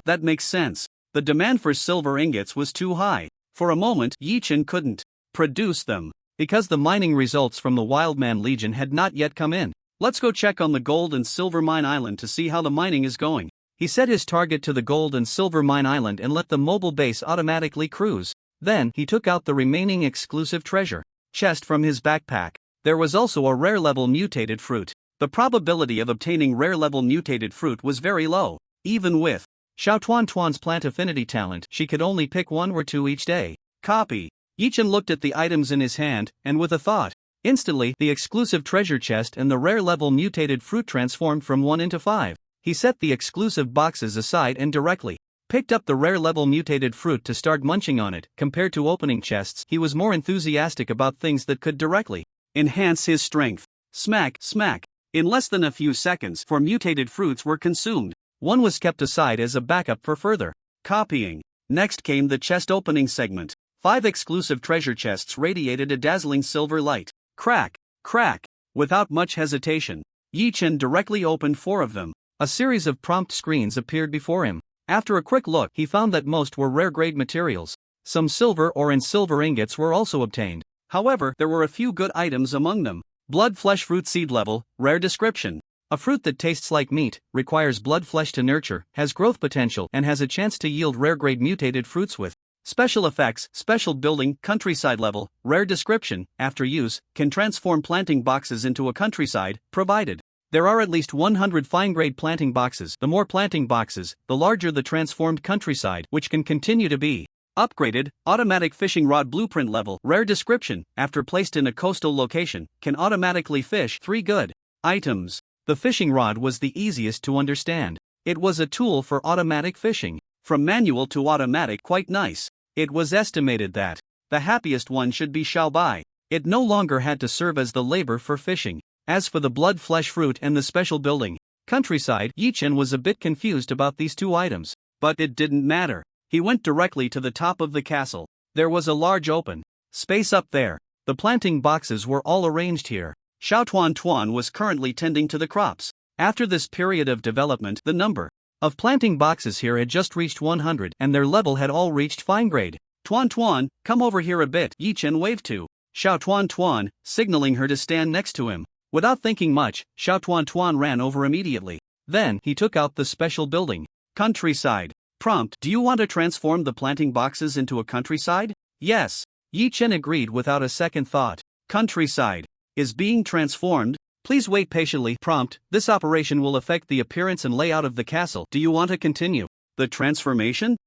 That makes sense. The demand for silver ingots was too high. For a moment, Yi Chen couldn't produce them, because the mining results from the Wildman Legion had not yet come in. Let's go check on the gold and silver mine island to see how the mining is going. He set his target to the gold and silver mine island and let the mobile base automatically cruise. Then, he took out the remaining exclusive treasure chest from his backpack. There was also a rare-level mutated fruit. The probability of obtaining rare-level mutated fruit was very low. Even with Xiao Tuan Tuan's plant affinity talent, she could only pick 1 or 2 each day. Copy. Yichen looked at the items in his hand, and with a thought. Instantly, the exclusive treasure chest and the rare-level mutated fruit transformed from 1 into 5. He set the exclusive boxes aside and directly picked up the rare-level mutated fruit to start munching on it. Compared to opening chests, he was more enthusiastic about things that could directly enhance his strength. Smack, smack. In less than a few seconds, 4 mutated fruits were consumed. One was kept aside as a backup for further copying. Next came the chest opening segment. 5 exclusive treasure chests radiated a dazzling silver light. Crack, crack. Without much hesitation, Yichen directly opened 4 of them. A series of prompt screens appeared before him. After a quick look, he found that most were rare-grade materials. Some silver or in silver ingots were also obtained. However, there were a few good items among them. Blood flesh fruit seed level, rare description. A fruit that tastes like meat, requires blood flesh to nurture, has growth potential, and has a chance to yield rare-grade mutated fruits with special effects. Special building, countryside level, rare description. After use, can transform planting boxes into a countryside, provided there are at least 100 fine-grade planting boxes. The more planting boxes, the larger the transformed countryside, which can continue to be upgraded. Automatic fishing rod blueprint level, rare description. After placed in a coastal location, can automatically fish. 3 good items. The fishing rod was the easiest to understand. It was a tool for automatic fishing. From manual to automatic, quite nice. It was estimated that the happiest one should be Xiaobai. It no longer had to serve as the labor for fishing. As for the blood flesh fruit and the special building countryside, Yichen was a bit confused about these 2 items. But it didn't matter. He went directly to the top of the castle. There was a large open space up there. The planting boxes were all arranged here. Xiao Tuan was currently tending to the crops. After this period of development, the number of planting boxes here had just reached 100, and their level had all reached fine grade. Tuan, come over here a bit, Yichen waved to Xiao Tuan, signaling her to stand next to him. Without thinking much, Xiao Tuan ran over immediately. Then, he took out the special building. Countryside. Prompt: do you want to transform the planting boxes into a countryside? Yes. Yichen agreed without a second thought. Countryside is being transformed. Please wait patiently. Prompt: this operation will affect the appearance and layout of the castle. Do you want to continue the transformation?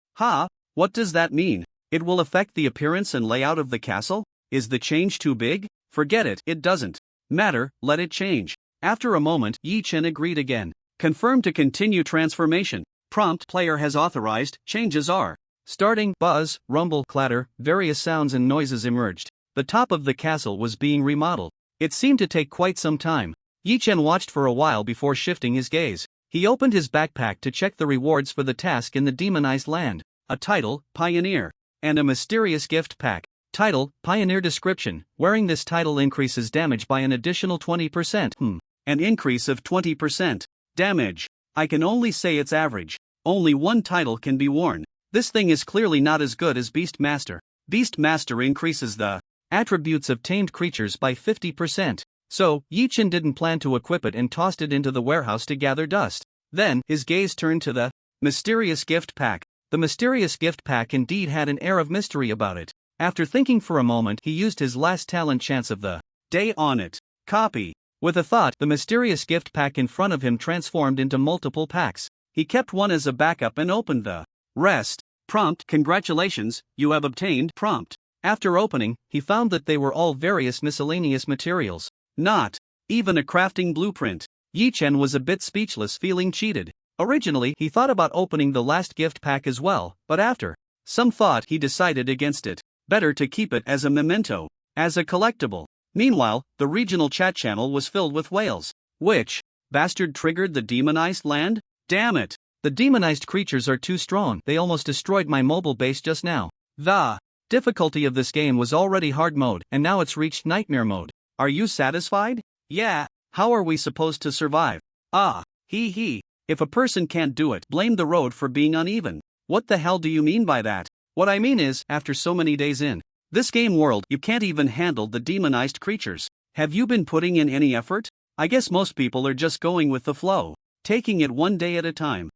What does that mean? It will affect the appearance and layout of the castle? Is the change too big? Forget it, it doesn't matter, let it change. After a moment, Yichen agreed again. Confirm to continue transformation. Prompt: player has authorized, changes are starting. Buzz, rumble, clatter, various sounds and noises emerged. The top of the castle was being remodeled. It seemed to take quite some time. Yichen watched for a while before shifting his gaze. He opened his backpack to check the rewards for the task in the demonized land. A title, Pioneer, and a mysterious gift pack. Title, Pioneer description: wearing this title increases damage by an additional 20%. An increase of 20%. Damage. I can only say it's average. Only one title can be worn. This thing is clearly not as good as Beastmaster. Beastmaster increases the attributes of tamed creatures by 50%. So, Yichen didn't plan to equip it and tossed it into the warehouse to gather dust. Then, his gaze turned to the mysterious gift pack. The mysterious gift pack indeed had an air of mystery about it. After thinking for a moment, he used his last talent chance of the day on it. Copy. With a thought, the mysterious gift pack in front of him transformed into multiple packs. He kept one as a backup and opened the rest. Prompt: congratulations, you have obtained. Prompt: after opening, he found that they were all various miscellaneous materials. Not even a crafting blueprint. Yichen was a bit speechless, feeling cheated. Originally, he thought about opening the last gift pack as well, but after some thought, he decided against it. Better to keep it as a memento, as a collectible. Meanwhile, the regional chat channel was filled with wails. Which bastard triggered the demonized land? Damn it! The demonized creatures are too strong. They almost destroyed my mobile base just now. The difficulty of this game was already hard mode, and now it's reached nightmare mode. Are you satisfied? Yeah. How are we supposed to survive? If a person can't do it, blame the road for being uneven. What the hell do you mean by that? What I mean is, after so many days in this game world, you can't even handle the demonized creatures. Have you been putting in any effort? I guess most people are just going with the flow, taking it one day at a time.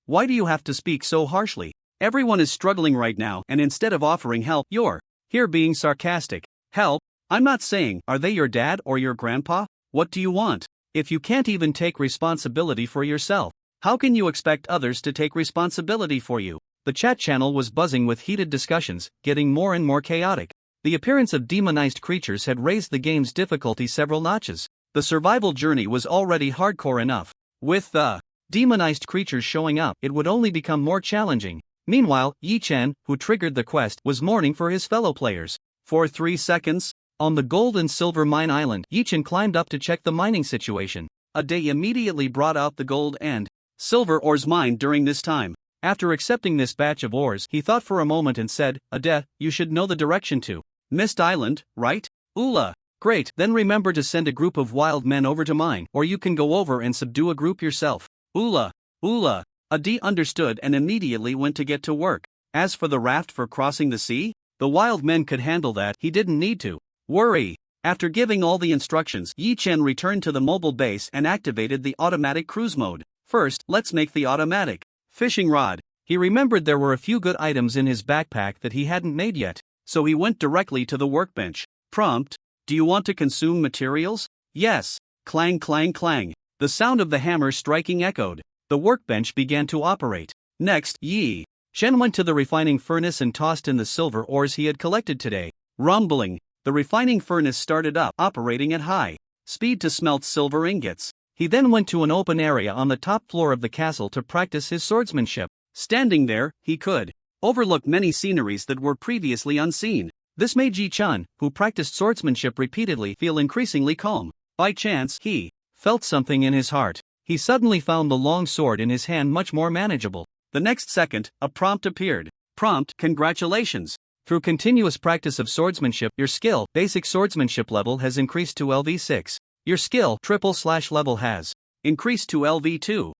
Why do you have to speak so harshly? Everyone is struggling right now, and instead of offering help, you're here being sarcastic. Help? I'm not saying, are they your dad or your grandpa? What do you want? If you can't even take responsibility for yourself, how can you expect others to take responsibility for you? The chat channel was buzzing with heated discussions, getting more and more chaotic. The appearance of demonized creatures had raised the game's difficulty several notches. The survival journey was already hardcore enough. With the demonized creatures showing up, it would only become more challenging. Meanwhile, Yi Chen, who triggered the quest, was mourning for his fellow players. For 3 seconds, on the gold and silver mine island, Yi Chen climbed up to check the mining situation. A day immediately brought out the gold and silver ores mined during this time. After accepting this batch of ores, he thought for a moment and said, Ade, you should know the direction to Mist Island, right? Ula. Great, then remember to send a group of wild men over to mine, or you can go over and subdue a group yourself. Ula. Ula. Ade understood and immediately went to get to work. As for the raft for crossing the sea, the wild men could handle that, he didn't need to worry. After giving all the instructions, Yi Chen returned to the mobile base and activated the automatic cruise mode. First, let's make the automatic fishing rod. He remembered there were a few good items in his backpack that he hadn't made yet, so he went directly to the workbench. Prompt: do you want to consume materials? Yes. Clang clang clang. The sound of the hammer striking echoed. The workbench began to operate. Next, Yi Chen went to the refining furnace and tossed in the silver ores he had collected today. Rumbling. The refining furnace started up, operating at high speed to smelt silver ingots. He then went to an open area on the top floor of the castle to practice his swordsmanship. Standing there, he could overlook many sceneries that were previously unseen. This made Yi Chen, who practiced swordsmanship repeatedly, feel increasingly calm. By chance, he felt something in his heart. He suddenly found the long sword in his hand much more manageable. The next second, a prompt appeared. Prompt: congratulations. Through continuous practice of swordsmanship, your skill, basic swordsmanship level has increased to LV6. Your skill, / level has increased to LV2.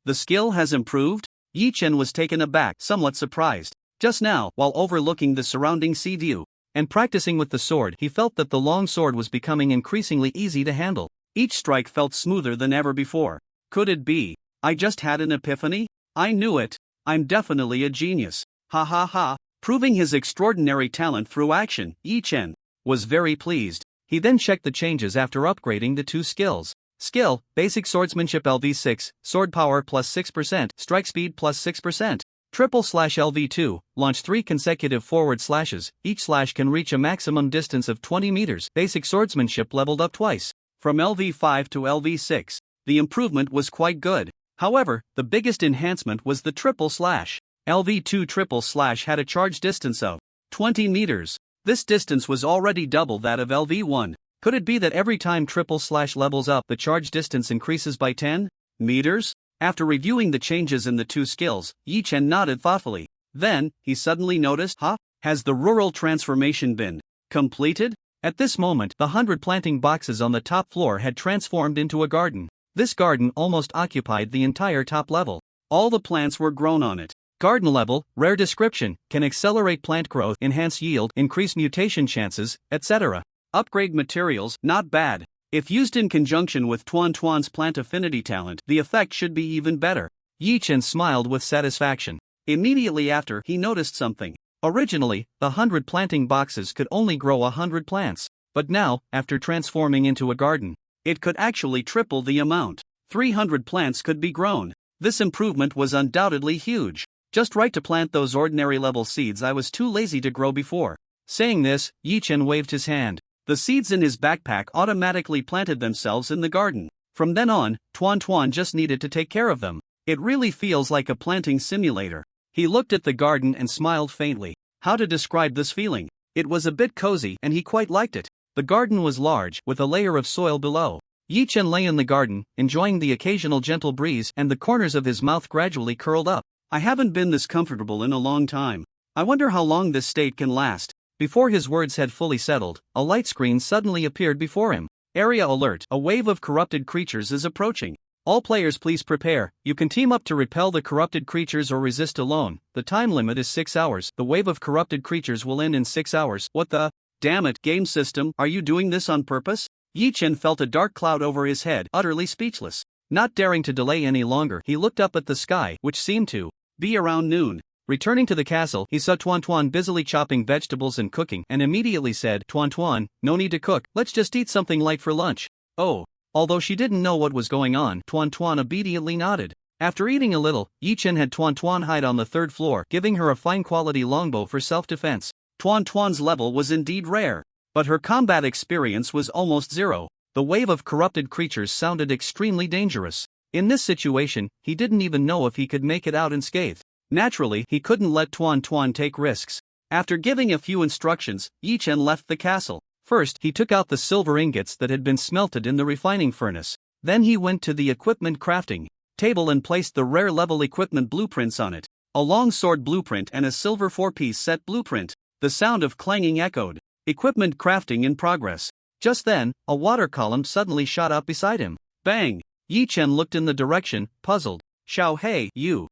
The skill has improved? Yi Chen was taken aback, somewhat surprised. Just now, while overlooking the surrounding sea view and practicing with the sword, he felt that the long sword was becoming increasingly easy to handle. Each strike felt smoother than ever before. Could it be? I just had an epiphany? I knew it. I'm definitely a genius. Ha ha ha. Proving his extraordinary talent through action, Yi Chen was very pleased. He then checked the changes after upgrading the 2 skills. Skill: basic swordsmanship LV6, sword power plus 6%, strike speed plus 6%. /LV2, launch 3 consecutive forward slashes, each slash can reach a maximum distance of 20 meters. Basic swordsmanship leveled up twice, from LV5 to LV6. The improvement was quite good. However, the biggest enhancement was the triple slash. LV2 triple slash had a charge distance of 20 meters. This distance was already double that of LV1. Could it be that every time triple slash levels up, the charge distance increases by 10 meters? After reviewing the changes in the 2 skills, Yi Chen nodded thoughtfully. Then, he suddenly noticed, has the rural transformation been completed? At this moment, the 100 planting boxes on the top floor had transformed into a garden. This garden almost occupied the entire top level. All the plants were grown on it. Garden level, rare description, can accelerate plant growth, enhance yield, increase mutation chances, etc. Upgrade materials, not bad. If used in conjunction with Tuan's plant affinity talent, the effect should be even better. Yi Chen smiled with satisfaction. Immediately after, he noticed something. Originally, the 100 planting boxes could only grow 100 plants. But now, after transforming into a garden, it could actually triple the amount. 300 plants could be grown. This improvement was undoubtedly huge. Just right to plant those ordinary level seeds I was too lazy to grow before. Saying this, Yi Chen waved his hand. The seeds in his backpack automatically planted themselves in the garden. From then on, Tuan just needed to take care of them. It really feels like a planting simulator. He looked at the garden and smiled faintly. How to describe this feeling? It was a bit cozy and he quite liked it. The garden was large, with a layer of soil below. Yi Chen lay in the garden, enjoying the occasional gentle breeze, and the corners of his mouth gradually curled up. I haven't been this comfortable in a long time. I wonder how long this state can last. Before his words had fully settled, a light screen suddenly appeared before him. Area alert: a wave of corrupted creatures is approaching. All players please prepare. You can team up to repel the corrupted creatures or resist alone. The time limit is 6 hours. The wave of corrupted creatures will end in 6 hours. What the? Damn it, game system, are you doing this on purpose? Yi Chen felt a dark cloud over his head, utterly speechless. Not daring to delay any longer, he looked up at the sky, which seemed to be around noon. Returning to the castle, he saw Tuan busily chopping vegetables and cooking, and immediately said, Tuan, no need to cook, let's just eat something light for lunch. Oh. Although she didn't know what was going on, Tuan obediently nodded. After eating a little, Yi Chen had Tuan Tuan hide on the third floor, giving her a fine quality longbow for self-defense. Tuan Tuan's level was indeed rare, but her combat experience was almost zero. The wave of corrupted creatures sounded extremely dangerous. In this situation, he didn't even know if he could make it out unscathed. Naturally, he couldn't let Tuan Tuan take risks. After giving a few instructions, Yi Chen left the castle. First, he took out the silver ingots that had been smelted in the refining furnace. Then he went to the equipment crafting table and placed the rare level equipment blueprints on it. A long sword blueprint and a silver 4-piece set blueprint. The sound of clanging echoed. Equipment crafting in progress. Just then, a water column suddenly shot up beside him. Bang! Yi Chen looked in the direction, puzzled. Xiao Hei, you.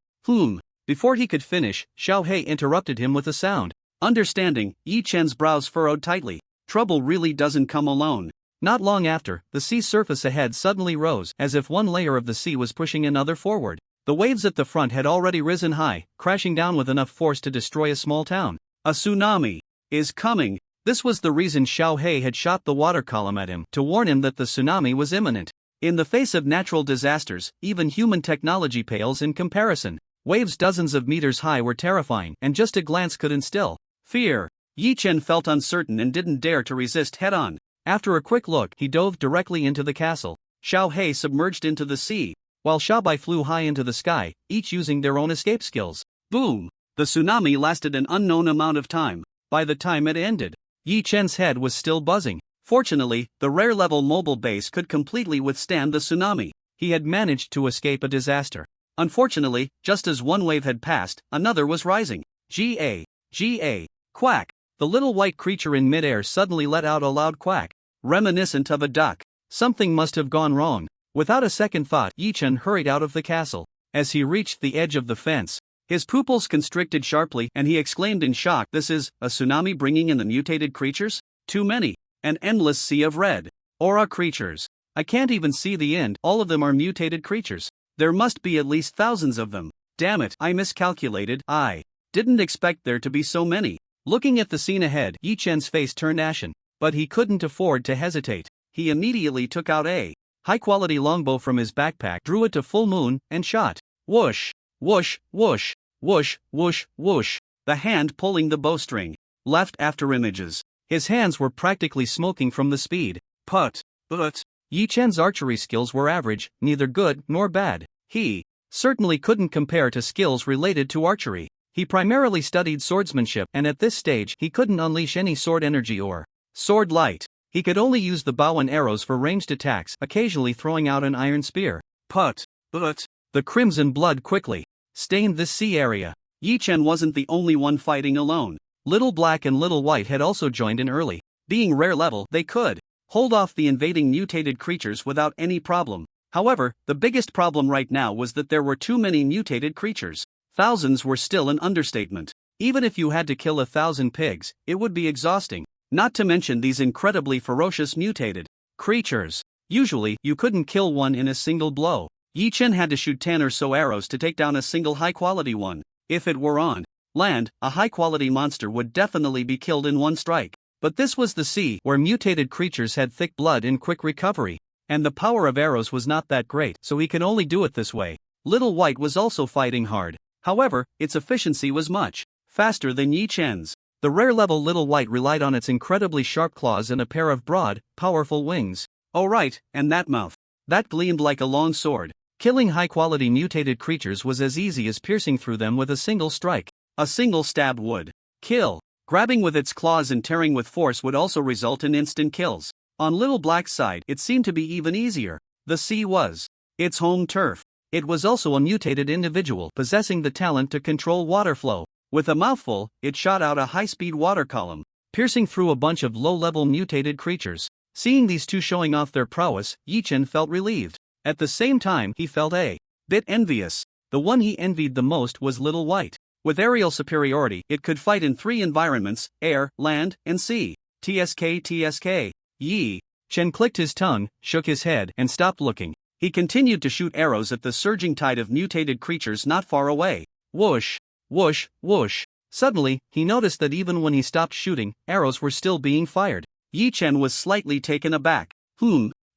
Before he could finish, Xiao Hei interrupted him with a sound. Understanding, Yi Chen's brows furrowed tightly. Trouble really doesn't come alone. Not long after, the sea surface ahead suddenly rose, as if one layer of the sea was pushing another forward. The waves at the front had already risen high, crashing down with enough force to destroy a small town. A tsunami is coming. This was the reason Xiao Hei had shot the water column at him, to warn him that the tsunami was imminent. In the face of natural disasters, even human technology pales in comparison. Waves dozens of meters high were terrifying, and just a glance could instill fear. Yi Chen felt uncertain and didn't dare to resist head-on. After a quick look, he dove directly into the castle. Xiao Hei submerged into the sea, while Xiaobai flew high into the sky, each using their own escape skills. Boom! The tsunami lasted an unknown amount of time. By the time it ended, Yi Chen's head was still buzzing. Fortunately, the rare-level mobile base could completely withstand the tsunami. He had managed to escape a disaster. Unfortunately, just as one wave had passed, another was rising. G.A. Quack! The little white creature in midair suddenly let out a loud quack, reminiscent of a duck. Something must have gone wrong. Without a second thought, Yi Chen hurried out of the castle. As he reached the edge of the fence, his pupils constricted sharply and he exclaimed in shock, "This is a tsunami bringing in the mutated creatures? Too many. An endless sea of red aura creatures. I can't even see the end. All of them are mutated creatures. There must be at least thousands of them. Damn it, I miscalculated. I didn't expect there to be so many." Looking at the scene ahead, Yi Chen's face turned ashen, but he couldn't afford to hesitate. He immediately took out a high-quality longbow from his backpack, drew it to full moon, and shot. Whoosh! Whoosh! Whoosh! Whoosh! Whoosh! Whoosh! The hand pulling the bowstring. Left after images. His hands were practically smoking from the speed. But Yi Chen's archery skills were average, neither good nor bad. He certainly couldn't compare to skills related to archery. He primarily studied swordsmanship, and at this stage he couldn't unleash any sword energy or sword light. He could only use the bow and arrows for ranged attacks, occasionally throwing out an iron spear. But the crimson blood quickly stained the sea area. Yi Chen wasn't the only one fighting alone. Little Black and Little White had also joined in early. Being rare level, they could hold off the invading mutated creatures without any problem. However, the biggest problem right now was that there were too many mutated creatures. Thousands were still an understatement. Even if you had to kill 1,000 pigs, it would be exhausting. Not to mention these incredibly ferocious mutated creatures. Usually, you couldn't kill one in a single blow. Yi Chen had to shoot 10 or so arrows to take down a single high-quality one. If it were on land, a high-quality monster would definitely be killed in one strike. But this was the sea, where mutated creatures had thick blood and quick recovery. And the power of arrows was not that great, so he could only do it this way. Little White was also fighting hard. However, its efficiency was much faster than Yi Chen's. The rare-level Little White relied on its incredibly sharp claws and a pair of broad, powerful wings. Oh right, and that mouth. That gleamed like a long sword. Killing high-quality mutated creatures was as easy as piercing through them with a single strike. A single stab would kill. Grabbing with its claws and tearing with force would also result in instant kills. On Little Black's side, it seemed to be even easier. The sea was its home turf. It was also a mutated individual possessing the talent to control water flow. With a mouthful, it shot out a high-speed water column, piercing through a bunch of low-level mutated creatures. Seeing these two showing off their prowess, Yi Chen felt relieved. At the same time, he felt a bit envious. The one he envied the most was Little White. With aerial superiority, it could fight in 3 environments: air, land, and sea. TSK. Yi Chen clicked his tongue, shook his head, and stopped looking. He continued to shoot arrows at the surging tide of mutated creatures not far away. Whoosh! Whoosh! Whoosh! Suddenly, he noticed that even when he stopped shooting, arrows were still being fired. Yi Chen was slightly taken aback.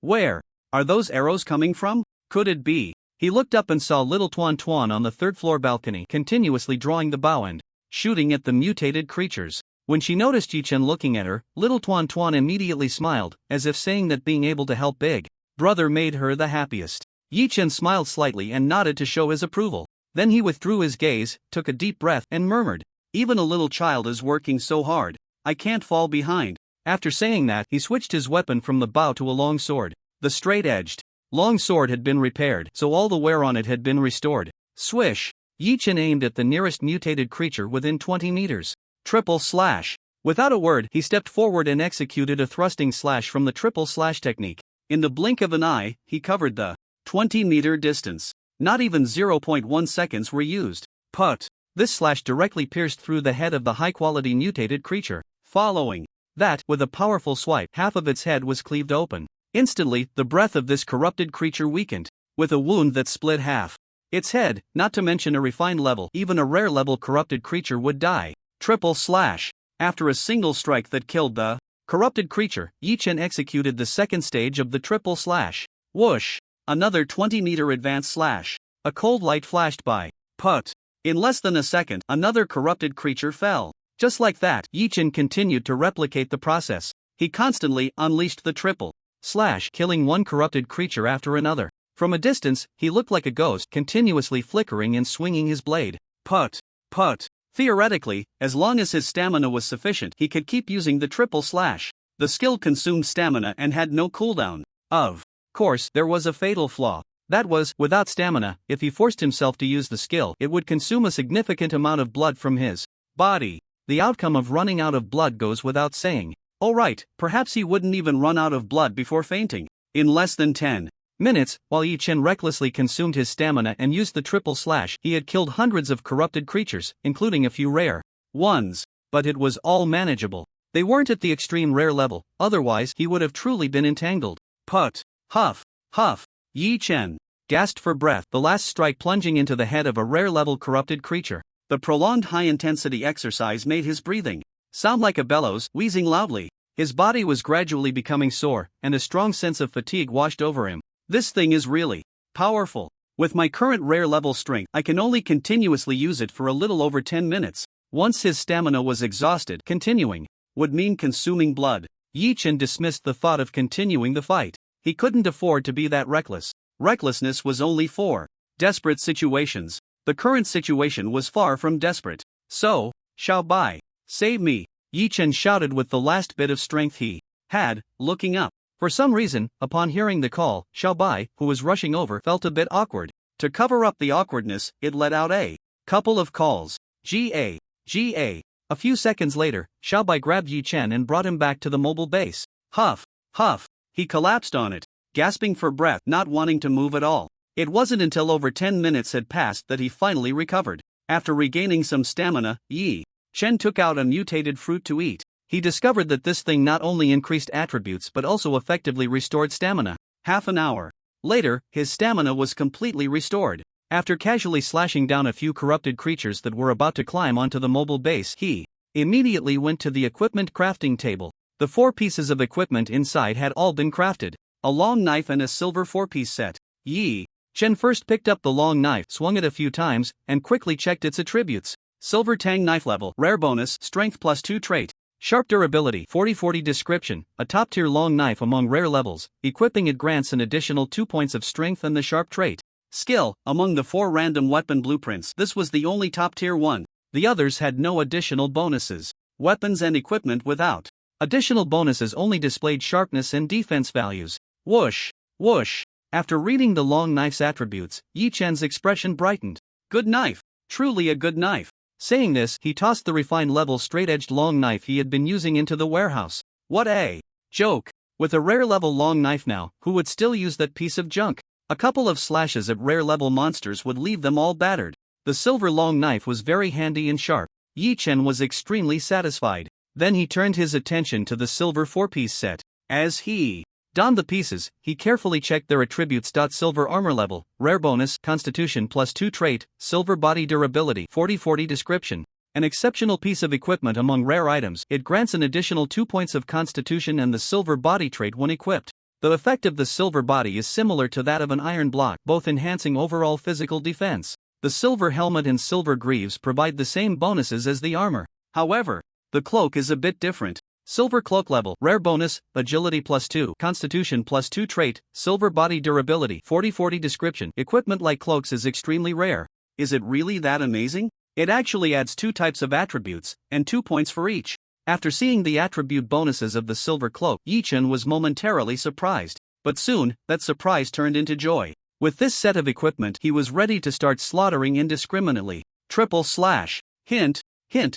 Where are those arrows coming from? Could it be He looked up and saw little Tuan Tuan on the third-floor balcony continuously drawing the bow and shooting at the mutated creatures. When she noticed Yi Chen looking at her, little Tuan Tuan immediately smiled, as if saying that being able to help Big Brother made her the happiest. Yi Chen smiled slightly and nodded to show his approval. Then he withdrew his gaze, took a deep breath, and murmured, "Even a little child is working so hard. I can't fall behind." After saying that, he switched his weapon from the bow to a long sword. The straight-edged long sword had been repaired, so all the wear on it had been restored. Swish! Yi Chen aimed at the nearest mutated creature within 20 meters. Triple slash! Without a word, he stepped forward and executed a thrusting slash from the triple slash technique. In the blink of an eye, he covered the 20-meter distance. Not even 0.1 seconds were used. Put! This slash directly pierced through the head of the high-quality mutated creature. Following that, with a powerful swipe, half of its head was cleaved open. Instantly, the breath of this corrupted creature weakened, with a wound that split half its head, not to mention a refined level, even a rare level corrupted creature would die. Triple slash! After a single strike that killed the corrupted creature, Yi Chen executed the second stage of the triple slash. Whoosh! Another 20-meter advance slash. A cold light flashed by. Put! In less than a second, another corrupted creature fell. Just like that, Yi Chen continued to replicate the process. He constantly unleashed the triple slash, killing one corrupted creature after another. From a distance, he looked like a ghost, continuously flickering and swinging his blade. Put! Put! Theoretically, as long as his stamina was sufficient, he could keep using the triple slash. The skill consumed stamina and had no cooldown. Of course, there was a fatal flaw. That was, without stamina, if he forced himself to use the skill, it would consume a significant amount of blood from his body. The outcome of running out of blood goes without saying. Oh right, perhaps he wouldn't even run out of blood before fainting. In less than 10 minutes, while Yi Chen recklessly consumed his stamina and used the triple slash, he had killed hundreds of corrupted creatures, including a few rare ones. But it was all manageable. They weren't at the extreme rare level, otherwise he would have truly been entangled. Put! Huff! Huff! Yi Chen gasped for breath, the last strike plunging into the head of a rare level corrupted creature. The prolonged high-intensity exercise made his breathing sound like a bellows, wheezing loudly. His body was gradually becoming sore, and a strong sense of fatigue washed over him. This thing is really powerful. With my current rare level strength, I can only continuously use it for a little over 10 minutes. Once his stamina was exhausted, continuing would mean consuming blood. Yi Chen dismissed the thought of continuing the fight. He couldn't afford to be that reckless. Recklessness was only for desperate situations. The current situation was far from desperate. So, Xiao Bai, save me! Yi Chen shouted with the last bit of strength he had, looking up. For some reason, upon hearing the call, Xiao Bai, who was rushing over, felt a bit awkward. To cover up the awkwardness, it let out a couple of calls. Ga. Ga. A few seconds later, Xiao Bai grabbed Yi Chen and brought him back to the mobile base. Huff! Huff! He collapsed on it, gasping for breath, not wanting to move at all. It wasn't until over 10 minutes had passed that he finally recovered. After regaining some stamina, Yi Chen took out a mutated fruit to eat. He discovered that this thing not only increased attributes but also effectively restored stamina. Half an hour later, his stamina was completely restored. After casually slashing down a few corrupted creatures that were about to climb onto the mobile base, he immediately went to the equipment crafting table. The 4 pieces of equipment inside had all been crafted. A long knife and a silver 4-piece set. Yi Chen first picked up the long knife, swung it a few times, and quickly checked its attributes. Silver Tang knife level, rare bonus, strength +2 trait. Sharp durability, 40/40 description, a top-tier long knife among rare levels. Equipping it grants an additional 2 points of strength and the sharp trait. Skill, among the 4 random weapon blueprints, this was the only top-tier one. The others had no additional bonuses. Weapons and equipment without additional bonuses only displayed sharpness and defense values. Whoosh! Whoosh! After reading the long knife's attributes, Yi Chen's expression brightened. Good knife! Truly a good knife! Saying this, he tossed the refined level straight-edged long knife he had been using into the warehouse. What a joke! With a rare level long knife now, who would still use that piece of junk? A couple of slashes at rare level monsters would leave them all battered. The silver long knife was very handy and sharp. Yi Chen was extremely satisfied. Then he turned his attention to the silver 4-piece set. As he donned the pieces, he carefully checked their attributes. Silver armor level, rare bonus, constitution +2 trait, silver body durability, 40/40 description. An exceptional piece of equipment among rare items, it grants an additional 2 points of constitution and the silver body trait when equipped. The effect of the silver body is similar to that of an iron block, both enhancing overall physical defense. The silver helmet and silver greaves provide the same bonuses as the armor. However, the cloak is a bit different. Silver cloak level, rare bonus, agility +2, constitution +2 trait, silver body durability, 40/40 description. Equipment like cloaks is extremely rare. Is it really that amazing? It actually adds 2 types of attributes, and 2 points for each. After seeing the attribute bonuses of the silver cloak, Yi-Chen was momentarily surprised. But soon, that surprise turned into joy. With this set of equipment, he was ready to start slaughtering indiscriminately. Triple slash. Hint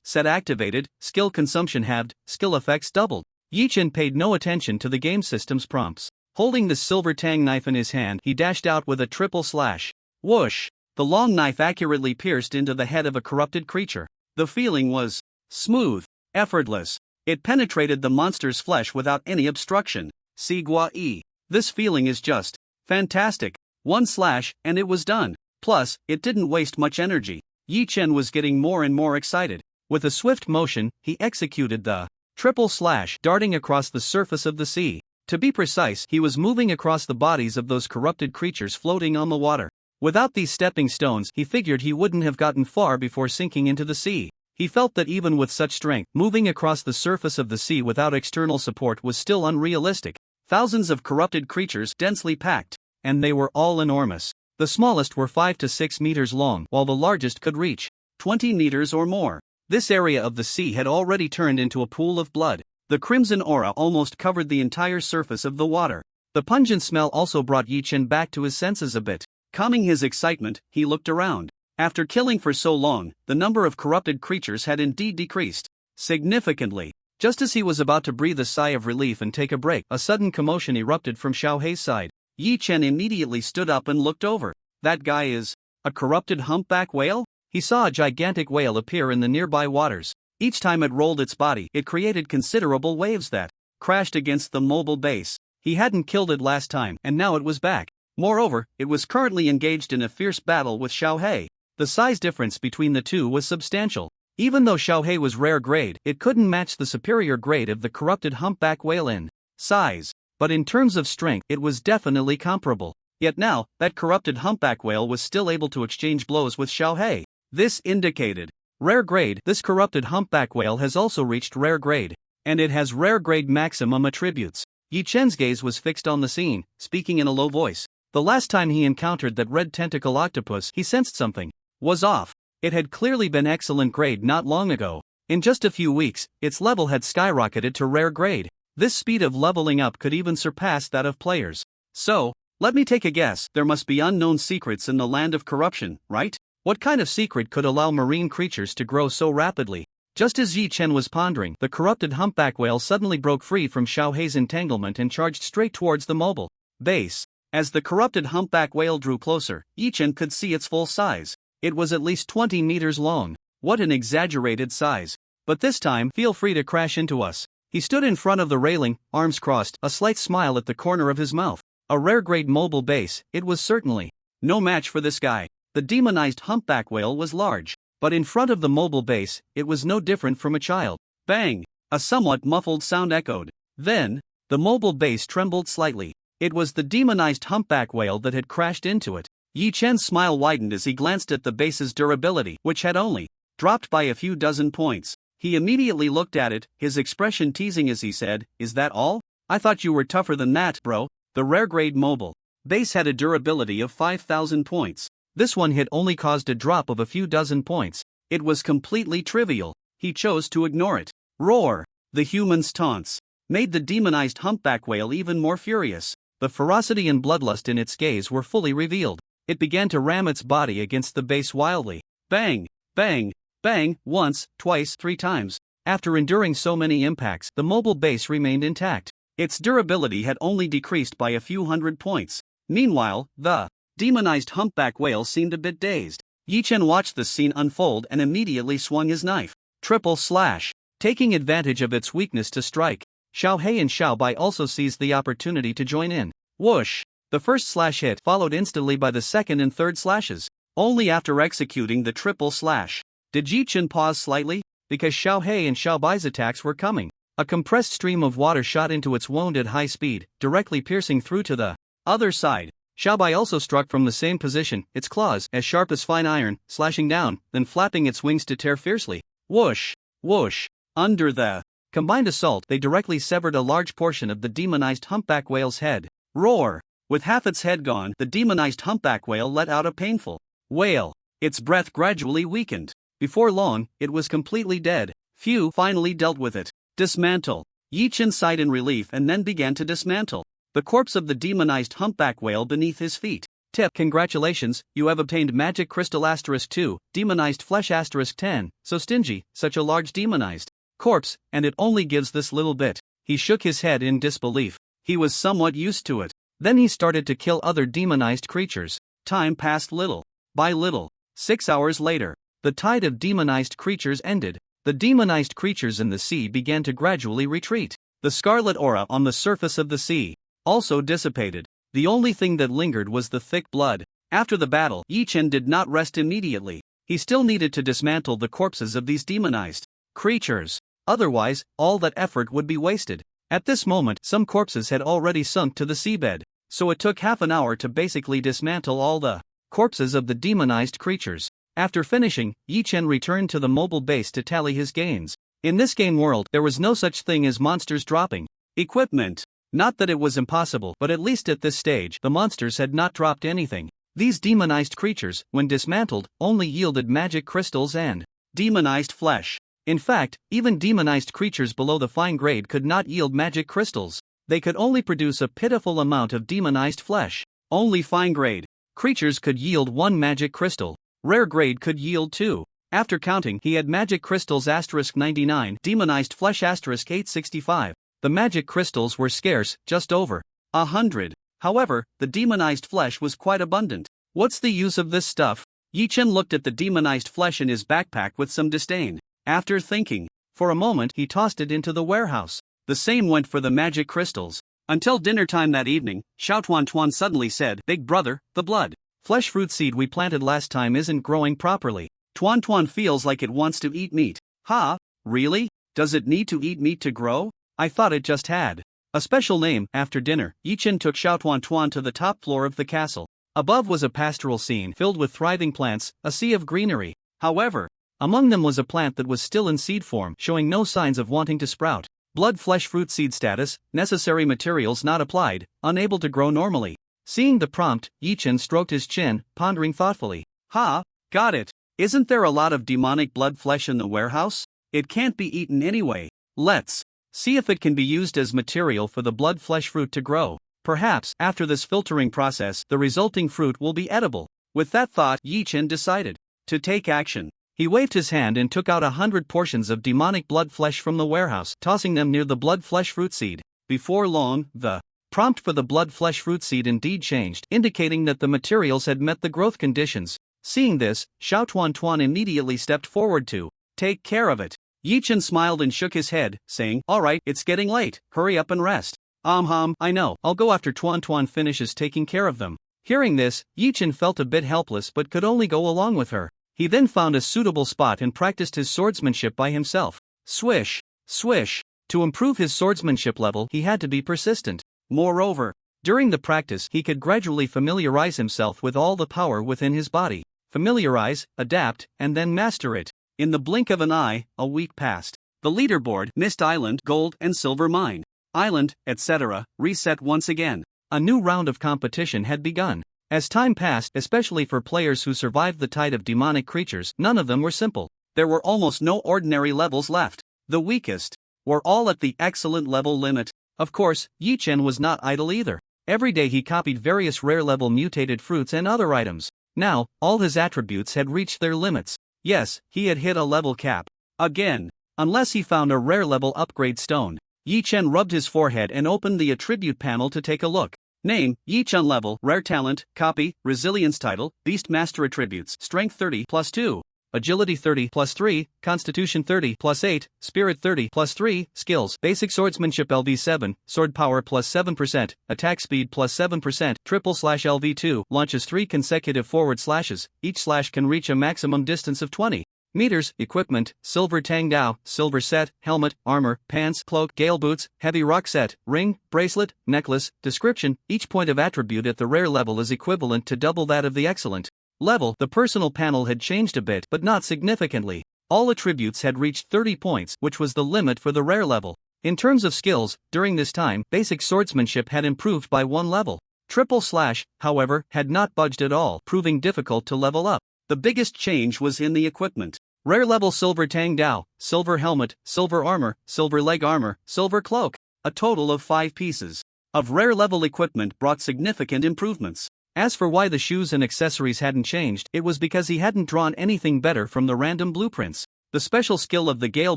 set activated, skill consumption halved, skill effects doubled. Yi-Chen paid no attention to the game system's prompts. Holding the silver tang knife in his hand, he dashed out with a triple slash. Whoosh! The long knife accurately pierced into the head of a corrupted creature. The feeling was smooth, effortless. It penetrated the monster's flesh without any obstruction. Sigua-e. This feeling is just fantastic. One slash, and it was done. Plus, it didn't waste much energy. Yi-Chen was getting more and more excited. With a swift motion, he executed the triple slash, darting across the surface of the sea. To be precise, he was moving across the bodies of those corrupted creatures floating on the water. Without these stepping stones, he figured he wouldn't have gotten far before sinking into the sea. He felt that even with such strength, moving across the surface of the sea without external support was still unrealistic. Thousands of corrupted creatures, densely packed, and they were all enormous. The smallest were 5 to 6 meters long, while the largest could reach 20 meters or more. This area of the sea had already turned into a pool of blood. The crimson aura almost covered the entire surface of the water. The pungent smell also brought Yi-Chen back to his senses a bit. Calming his excitement, he looked around. After killing for so long, the number of corrupted creatures had indeed decreased significantly. Just as he was about to breathe a sigh of relief and take a break, a sudden commotion erupted from Xiaohei's side. Yi-Chen immediately stood up and looked over. That guy is a corrupted humpback whale? He saw a gigantic whale appear in the nearby waters. Each time it rolled its body, it created considerable waves that crashed against the mobile base. He hadn't killed it last time, and now it was back. Moreover, it was currently engaged in a fierce battle with Xiaohei. The size difference between the two was substantial. Even though Xiaohei was rare grade, it couldn't match the superior grade of the corrupted humpback whale in size. But in terms of strength, it was definitely comparable. Yet now, that corrupted humpback whale was still able to exchange blows with Xiaohei. This indicated rare grade. This corrupted humpback whale has also reached rare grade, and it has rare grade maximum attributes. Yi-Chen's gaze was fixed on the scene, speaking in a low voice. The last time he encountered that red tentacle octopus, he sensed something was off. It had clearly been excellent grade not long ago. In just a few weeks, its level had skyrocketed to rare grade. This speed of leveling up could even surpass that of players. So, let me take a guess, there must be unknown secrets in the land of corruption, right? What kind of secret could allow marine creatures to grow so rapidly? Just as Yi-Chen was pondering, the corrupted humpback whale suddenly broke free from Xiaohei's entanglement and charged straight towards the mobile base. As the corrupted humpback whale drew closer, Yi-Chen could see its full size. It was at least 20 meters long. What an exaggerated size. But this time, feel free to crash into us. He stood in front of the railing, arms crossed, a slight smile at the corner of his mouth. A rare-grade mobile base, it was certainly no match for this guy. The demonized humpback whale was large, but in front of the mobile base, it was no different from a child. Bang! A somewhat muffled sound echoed. Then, the mobile base trembled slightly. It was the demonized humpback whale that had crashed into it. Yi-Chen's smile widened as he glanced at the base's durability, which had only dropped by a few dozen points. He immediately looked at it, his expression teasing as he said, "Is that all? I thought you were tougher than that, bro." The rare-grade mobile base had a durability of 5,000 points. This one hit only caused a drop of a few dozen points. It was completely trivial. He chose to ignore it. Roar! The human's taunts made the demonized humpback whale even more furious. The ferocity and bloodlust in its gaze were fully revealed. It began to ram its body against the base wildly. Bang! Bang! Bang! Once, twice, 3 times. After enduring so many impacts, the mobile base remained intact. Its durability had only decreased by a few hundred points. Meanwhile, the demonized humpback whale seemed a bit dazed. Yi-Chen watched the scene unfold and immediately swung his knife. Triple slash. Taking advantage of its weakness to strike, Xiaohei and Xiaobai also seized the opportunity to join in. Whoosh! The first slash hit, followed instantly by the second and third slashes. Only after executing the triple slash did Yi-Chen pause slightly, because Xiaohei and Xiaobai's attacks were coming A compressed stream of water shot into its wound at high speed, directly piercing through to the other side. Xiaobai also struck from the same position, its claws as sharp as fine iron, slashing down, then flapping its wings to tear fiercely. Whoosh! Whoosh! Under the combined assault, they directly severed a large portion of the demonized humpback whale's head. Roar! With half its head gone, the demonized humpback whale let out a painful wail. Its breath gradually weakened. Before long, it was completely dead. Phew! Finally dealt with it. Dismantle. Yi Chen sighed in relief and then began to dismantle the corpse of the demonized humpback whale beneath his feet. Tip: congratulations, you have obtained Magic Crystal *2, Demonized Flesh *10, so stingy, such a large demonized corpse, and it only gives this little bit. He shook his head in disbelief. He was somewhat used to it. Then he started to kill other demonized creatures. Time passed little by little. 6 hours later, the tide of demonized creatures ended. The demonized creatures in the sea began to gradually retreat. The scarlet aura on the surface of the sea also dissipated. The only thing that lingered was the thick blood. After the battle, Yi Chen did not rest immediately. He still needed to dismantle the corpses of these demonized creatures. Otherwise, all that effort would be wasted. At this moment, some corpses had already sunk to the seabed, so it took half an hour to basically dismantle all the corpses of the demonized creatures. After finishing, Yi Chen returned to the mobile base to tally his gains. In this game world, there was no such thing as monsters dropping equipment. Not that it was impossible, but at least at this stage, the monsters had not dropped anything. These demonized creatures, when dismantled, only yielded magic crystals and demonized flesh. In fact, even demonized creatures below the fine grade could not yield magic crystals. They could only produce a pitiful amount of demonized flesh. Only fine grade creatures could yield 1 magic crystal. Rare grade could yield 2. After counting, he had magic crystals *99, demonized flesh *865. The magic crystals were scarce, just over 100. However, the demonized flesh was quite abundant. What's the use of this stuff? Yi Chen looked at the demonized flesh in his backpack with some disdain. After thinking for a moment, he tossed it into the warehouse. The same went for the magic crystals. Until dinner time that evening, Xiao Tuan suddenly said, "Big brother, the blood flesh fruit seed we planted last time isn't growing properly. Tuan feels like it wants to eat meat." "Ha? Really? Does it need to eat meat to grow? I thought it just had a special name." After dinner, Yi Chen took Xiao Tuan to the top floor of the castle. Above was a pastoral scene filled with thriving plants, a sea of greenery. However, among them was a plant that was still in seed form, showing no signs of wanting to sprout. Blood flesh fruit seed status, necessary materials not applied, unable to grow normally. Seeing the prompt, Yi Chen stroked his chin, pondering thoughtfully. "Ha, got it. Isn't there a lot of demonic blood flesh in the warehouse? It can't be eaten anyway. Let's see if it can be used as material for the blood flesh fruit to grow. Perhaps, after this filtering process, the resulting fruit will be edible." With that thought, Yi Chen decided to take action. He waved his hand and took out 100 portions of demonic blood flesh from the warehouse, tossing them near the blood flesh fruit seed. Before long, the prompt for the blood flesh fruit seed indeed changed, indicating that the materials had met the growth conditions. Seeing this, Xiao Tuan immediately stepped forward to take care of it. Yi Chen smiled and shook his head, saying, "Alright, it's getting late, hurry up and rest." I know, I'll go after Tuan finishes taking care of them." Hearing this, Yi Chen felt a bit helpless but could only go along with her. He then found a suitable spot and practiced his swordsmanship by himself. Swish, swish. To improve his swordsmanship level, he had to be persistent. Moreover, during the practice, he could gradually familiarize himself with all the power within his body. Familiarize, adapt, and then master it. In the blink of an eye, a week passed. The leaderboard, Mist Island, Gold and Silver Mine Island, etc., reset once again. A new round of competition had begun. As time passed, especially for players who survived the tide of demonic creatures, none of them were simple. There were almost no ordinary levels left. The weakest were all at the excellent level limit. Of course, Yi Chen was not idle either. Every day he copied various rare level mutated fruits and other items. Now, all his attributes had reached their limits. Yes, he had hit a level cap. Again. Unless he found a rare level upgrade stone. Yi Chen rubbed his forehead and opened the attribute panel to take a look. Name, Yi Chen level, rare talent, copy, resilience title, beast master attributes, strength 30 plus 2, agility 30 plus 3, constitution 30 plus 8, spirit 30 plus 3, skills, basic swordsmanship LV7, sword power plus 7%, attack speed plus 7%, /LV2, launches 3 consecutive forward slashes, each slash can reach a maximum distance of 20 Meters, equipment, silver tang dao, silver set, helmet, armor, pants, cloak, gale boots, heavy rock set, ring, bracelet, necklace. Description: each point of attribute at the rare level is equivalent to double that of the excellent level. The personal panel had changed a bit, but not significantly. All attributes had reached 30 points, which was the limit for the rare level. In terms of skills, during this time, basic swordsmanship had improved by 1 level. Triple slash, however, had not budged at all, proving difficult to level up. The biggest change was in the equipment. Rare level silver tang dao, silver helmet, silver armor, silver leg armor, silver cloak. A total of 5 pieces of rare level equipment brought significant improvements. As for why the shoes and accessories hadn't changed, it was because he hadn't drawn anything better from the random blueprints. The special skill of the gale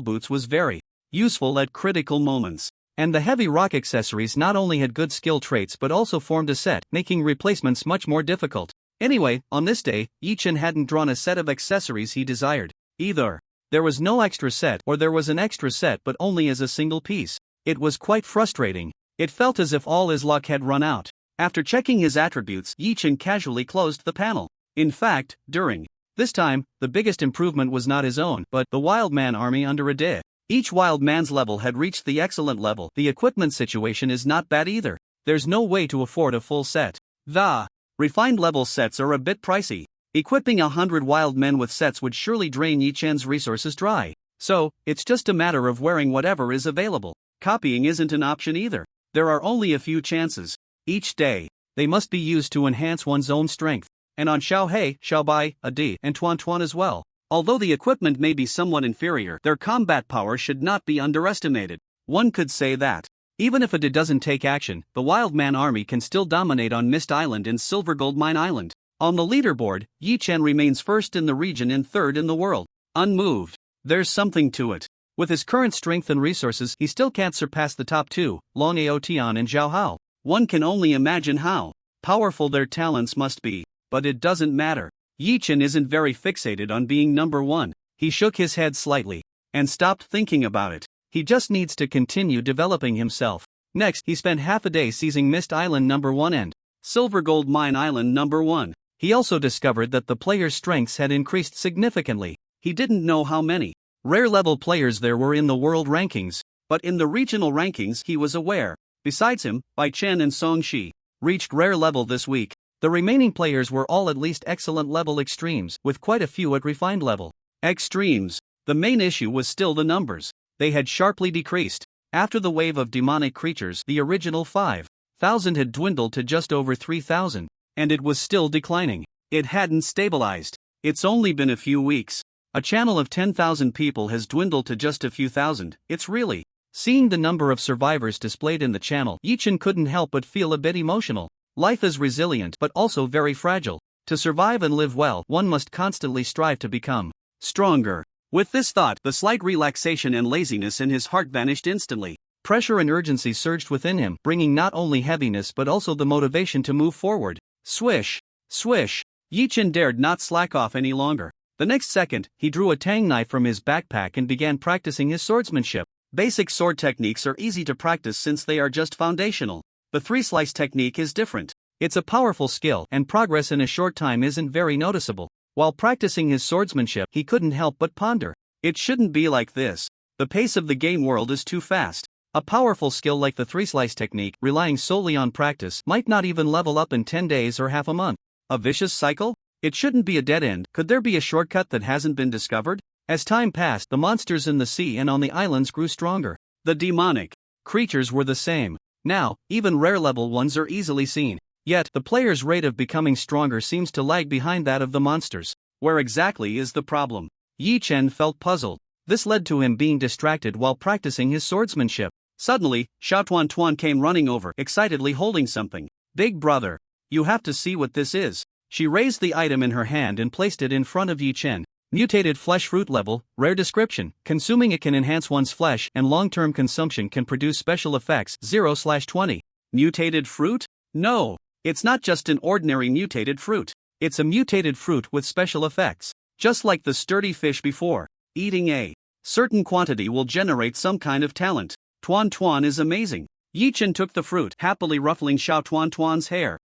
boots was very useful at critical moments. And the heavy rock accessories not only had good skill traits but also formed a set, making replacements much more difficult. Anyway, on this day, Yi-Chen hadn't drawn a set of accessories he desired. Either there was no extra set or there was an extra set but only as a single piece. It was quite frustrating. It felt as if all his luck had run out. After checking his attributes, Yi-Chen casually closed the panel. In fact, during this time, the biggest improvement was not his own, but the Wild Man army under Ade. Each Wild Man's level had reached the excellent level. The equipment situation is not bad either. There's no way to afford a full set. The refined level sets are a bit pricey. Equipping 100 wild men with sets would surely drain Yi-Chen's resources dry. So, it's just a matter of wearing whatever is available. Copying isn't an option either. There are only a few chances each day. They must be used to enhance one's own strength. And on Xiaohei, Xiaobai, Ade, and Tuan as well. Although the equipment may be somewhat inferior, their combat power should not be underestimated. One could say that even if Ade doesn't take action, the Wild Man army can still dominate on Mist Island and Silver Gold Mine Island. On the leaderboard, Yi-Chen remains first in the region and third in the world. Unmoved. There's something to it. With his current strength and resources, he still can't surpass the top 2, Long Ao Tian and Zhao Hao. One can only imagine how powerful their talents must be. But it doesn't matter. Yi-Chen isn't very fixated on being number 1. He shook his head slightly and stopped thinking about it. He just needs to continue developing himself. Next, he spent half a day seizing Mist Island number 1 and Silver Gold Mine Island number 1. He also discovered that the players' strengths had increased significantly. He didn't know how many rare level players there were in the world rankings, but in the regional rankings he was aware. Besides him, Bai Chen and Song Shi reached rare level this week. The remaining players were all at least excellent level extremes, with quite a few at refined level extremes. The main issue was still the numbers. They had sharply decreased. After the wave of demonic creatures, the original 5,000 had dwindled to just over 3,000. And it was still declining. It hadn't stabilized. It's only been a few weeks. A channel of 10,000 people has dwindled to just a few thousand. It's really. Seeing the number of survivors displayed in the channel, Yi-Chen couldn't help but feel a bit emotional. Life is resilient but also very fragile. To survive and live well, one must constantly strive to become stronger. With this thought, the slight relaxation and laziness in his heart vanished instantly. Pressure and urgency surged within him, bringing not only heaviness but also the motivation to move forward. Swish! Swish! Yi-Chen dared not slack off any longer. The next second, he drew a tang knife from his backpack and began practicing his swordsmanship. Basic sword techniques are easy to practice since they are just foundational. The 3-slice technique is different. It's a powerful skill, and progress in a short time isn't very noticeable. While practicing his swordsmanship, he couldn't help but ponder. It shouldn't be like this. The pace of the game world is too fast. A powerful skill like the 3-slice technique, relying solely on practice, might not even level up in 10 days or half a month. A vicious cycle? It shouldn't be a dead end. Could there be a shortcut that hasn't been discovered? As time passed, the monsters in the sea and on the islands grew stronger. The demonic creatures were the same. Now, even rare level ones are easily seen. Yet, the player's rate of becoming stronger seems to lag behind that of the monsters. Where exactly is the problem? Yi-Chen felt puzzled. This led to him being distracted while practicing his swordsmanship. Suddenly, Xiao Tuan came running over, excitedly holding something. Big brother, you have to see what this is. She raised the item in her hand and placed it in front of Yi-Chen. Mutated flesh fruit level, rare description. Consuming it can enhance one's flesh, and long-term consumption can produce special effects. 0/20. Mutated fruit? No, it's not just an ordinary mutated fruit. It's a mutated fruit with special effects. Just like the sturdy fish before. Eating a certain quantity will generate some kind of talent. Tuan is amazing. Yi-Chen took the fruit, happily ruffling Xiao Tuan's hair.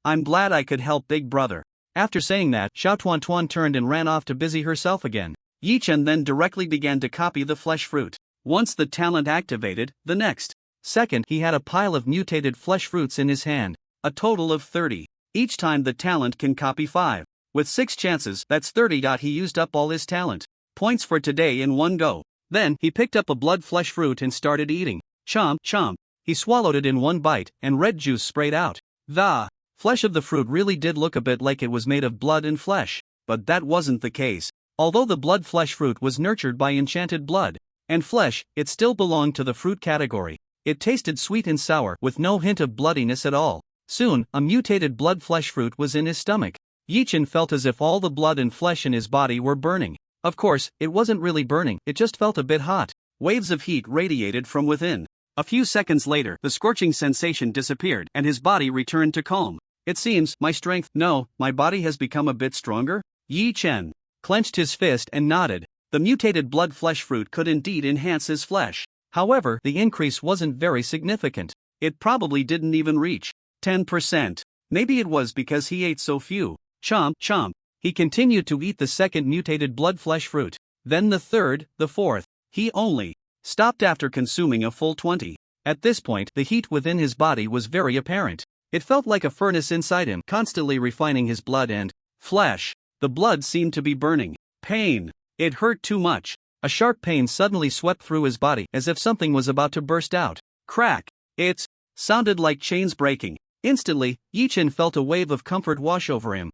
I'm glad I could help big brother. After saying that, Xiao Tuan turned and ran off to busy herself again. Yi Chen then directly began to copy the flesh fruit. Once the talent activated, the next second he had a pile of mutated flesh fruits in his hand, a total of 30. Each time the talent can copy 5. With 6 chances, that's 30. He used up all his talent points for today in one go. Then, he picked up a blood flesh fruit and started eating. Chomp, chomp. He swallowed it in one bite, and red juice sprayed out. The flesh of the fruit really did look a bit like it was made of blood and flesh, but that wasn't the case. Although the blood flesh fruit was nurtured by enchanted blood and flesh, it still belonged to the fruit category. It tasted sweet and sour, with no hint of bloodiness at all. Soon, a mutated blood flesh fruit was in his stomach. Yi Chen felt as if all the blood and flesh in his body were burning. Of course, it wasn't really burning, it just felt a bit hot. Waves of heat radiated from within. A few seconds later, the scorching sensation disappeared and his body returned to calm. It seems, my body has become a bit stronger? Yi Chen clenched his fist and nodded. The mutated blood flesh fruit could indeed enhance his flesh. However, the increase wasn't very significant. It probably didn't even reach 10%. Maybe it was because he ate so few. Chomp, chomp. He continued to eat the second mutated blood flesh fruit. Then the third, the fourth. He only stopped after consuming a full 20. At this point, the heat within his body was very apparent. It felt like a furnace inside him, constantly refining his blood and flesh. The blood seemed to be burning. Pain. It hurt too much. A sharp pain suddenly swept through his body, as if something was about to burst out. Crack. It sounded like chains breaking. Instantly, Yi Chen felt a wave of comfort wash over him.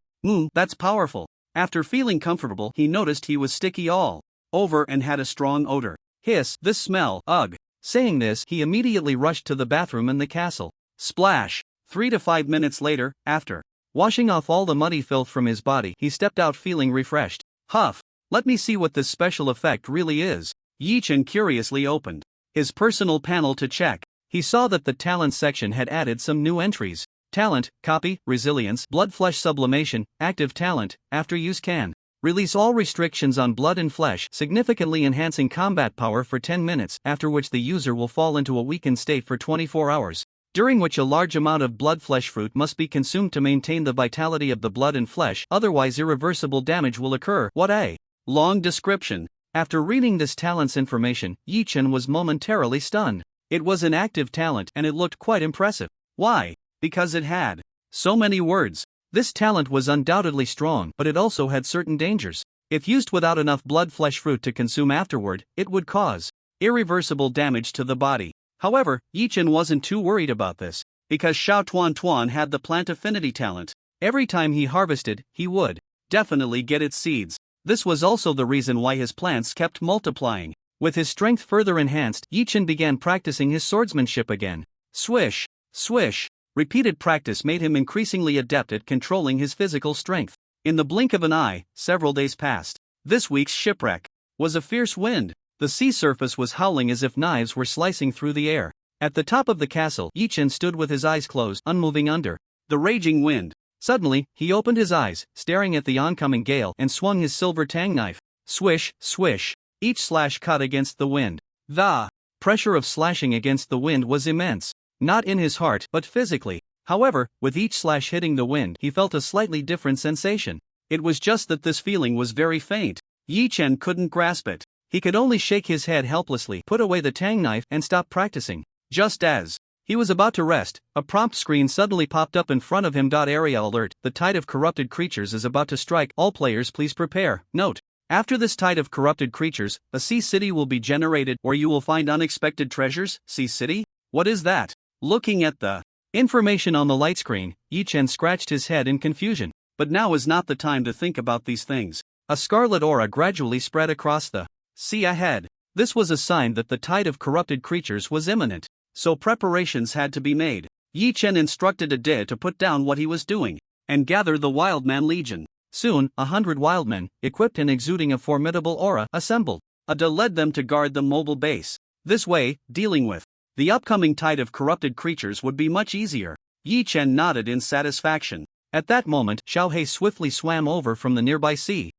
That's powerful. After feeling comfortable, he noticed he was sticky all over and had a strong odor. Hiss, this smell, ugh. Saying this, he immediately rushed to the bathroom in the castle. Splash. 3 to 5 minutes later, after washing off all the muddy filth from his body, he stepped out feeling refreshed. Huff. Let me see what this special effect really is. Yi Chen curiously opened his personal panel to check. He saw that the talent section had added some new entries. Talent, copy, resilience, blood flesh sublimation, active talent, after use can release all restrictions on blood and flesh, significantly enhancing combat power for 10 minutes, after which the user will fall into a weakened state for 24 hours, during which a large amount of blood flesh fruit must be consumed to maintain the vitality of the blood and flesh, otherwise irreversible damage will occur. What a long description. After reading this talent's information, Yi Chen was momentarily stunned. It was an active talent and it looked quite impressive. Why? Because it had so many words. This talent was undoubtedly strong, but it also had certain dangers. If used without enough blood flesh fruit to consume afterward, it would cause irreversible damage to the body. However, Yi Chen wasn't too worried about this, because Xiao Tuan had the plant affinity talent. Every time he harvested, he would definitely get its seeds. This was also the reason why his plants kept multiplying. With his strength further enhanced, Yi Chen began practicing his swordsmanship again. Swish, swish. Repeated practice made him increasingly adept at controlling his physical strength. In the blink of an eye, several days passed. This week's shipwreck was a fierce wind. The sea surface was howling as if knives were slicing through the air. At the top of the castle, Yi Chen stood with his eyes closed, unmoving under the raging wind. Suddenly, he opened his eyes, staring at the oncoming gale, and swung his silver tang knife. Swish, swish. Each slash cut against the wind. The pressure of slashing against the wind was immense. Not in his heart, but physically. However, with each slash hitting the wind, he felt a slightly different sensation. It was just that this feeling was very faint. Yi Chen couldn't grasp it. He could only shake his head helplessly, put away the tang knife, and stop practicing. Just as he was about to rest, a prompt screen suddenly popped up in front of him. Area alert, the tide of corrupted creatures is about to strike. All players please prepare. Note: after this tide of corrupted creatures, a sea city will be generated, where you will find unexpected treasures. Sea city? What is that? Looking at the information on the light screen, Yi Chen scratched his head in confusion. But now is not the time to think about these things. A scarlet aura gradually spread across the sea ahead. This was a sign that the tide of corrupted creatures was imminent. So preparations had to be made. Yi Chen instructed Ade to put down what he was doing and gather the Wildman Legion. Soon, 100 wildmen, equipped and exuding a formidable aura, assembled. Ade led them to guard the mobile base. This way, dealing with the upcoming tide of corrupted creatures would be much easier. Yi Chen nodded in satisfaction. At that moment, Xiao He swiftly swam over from the nearby sea,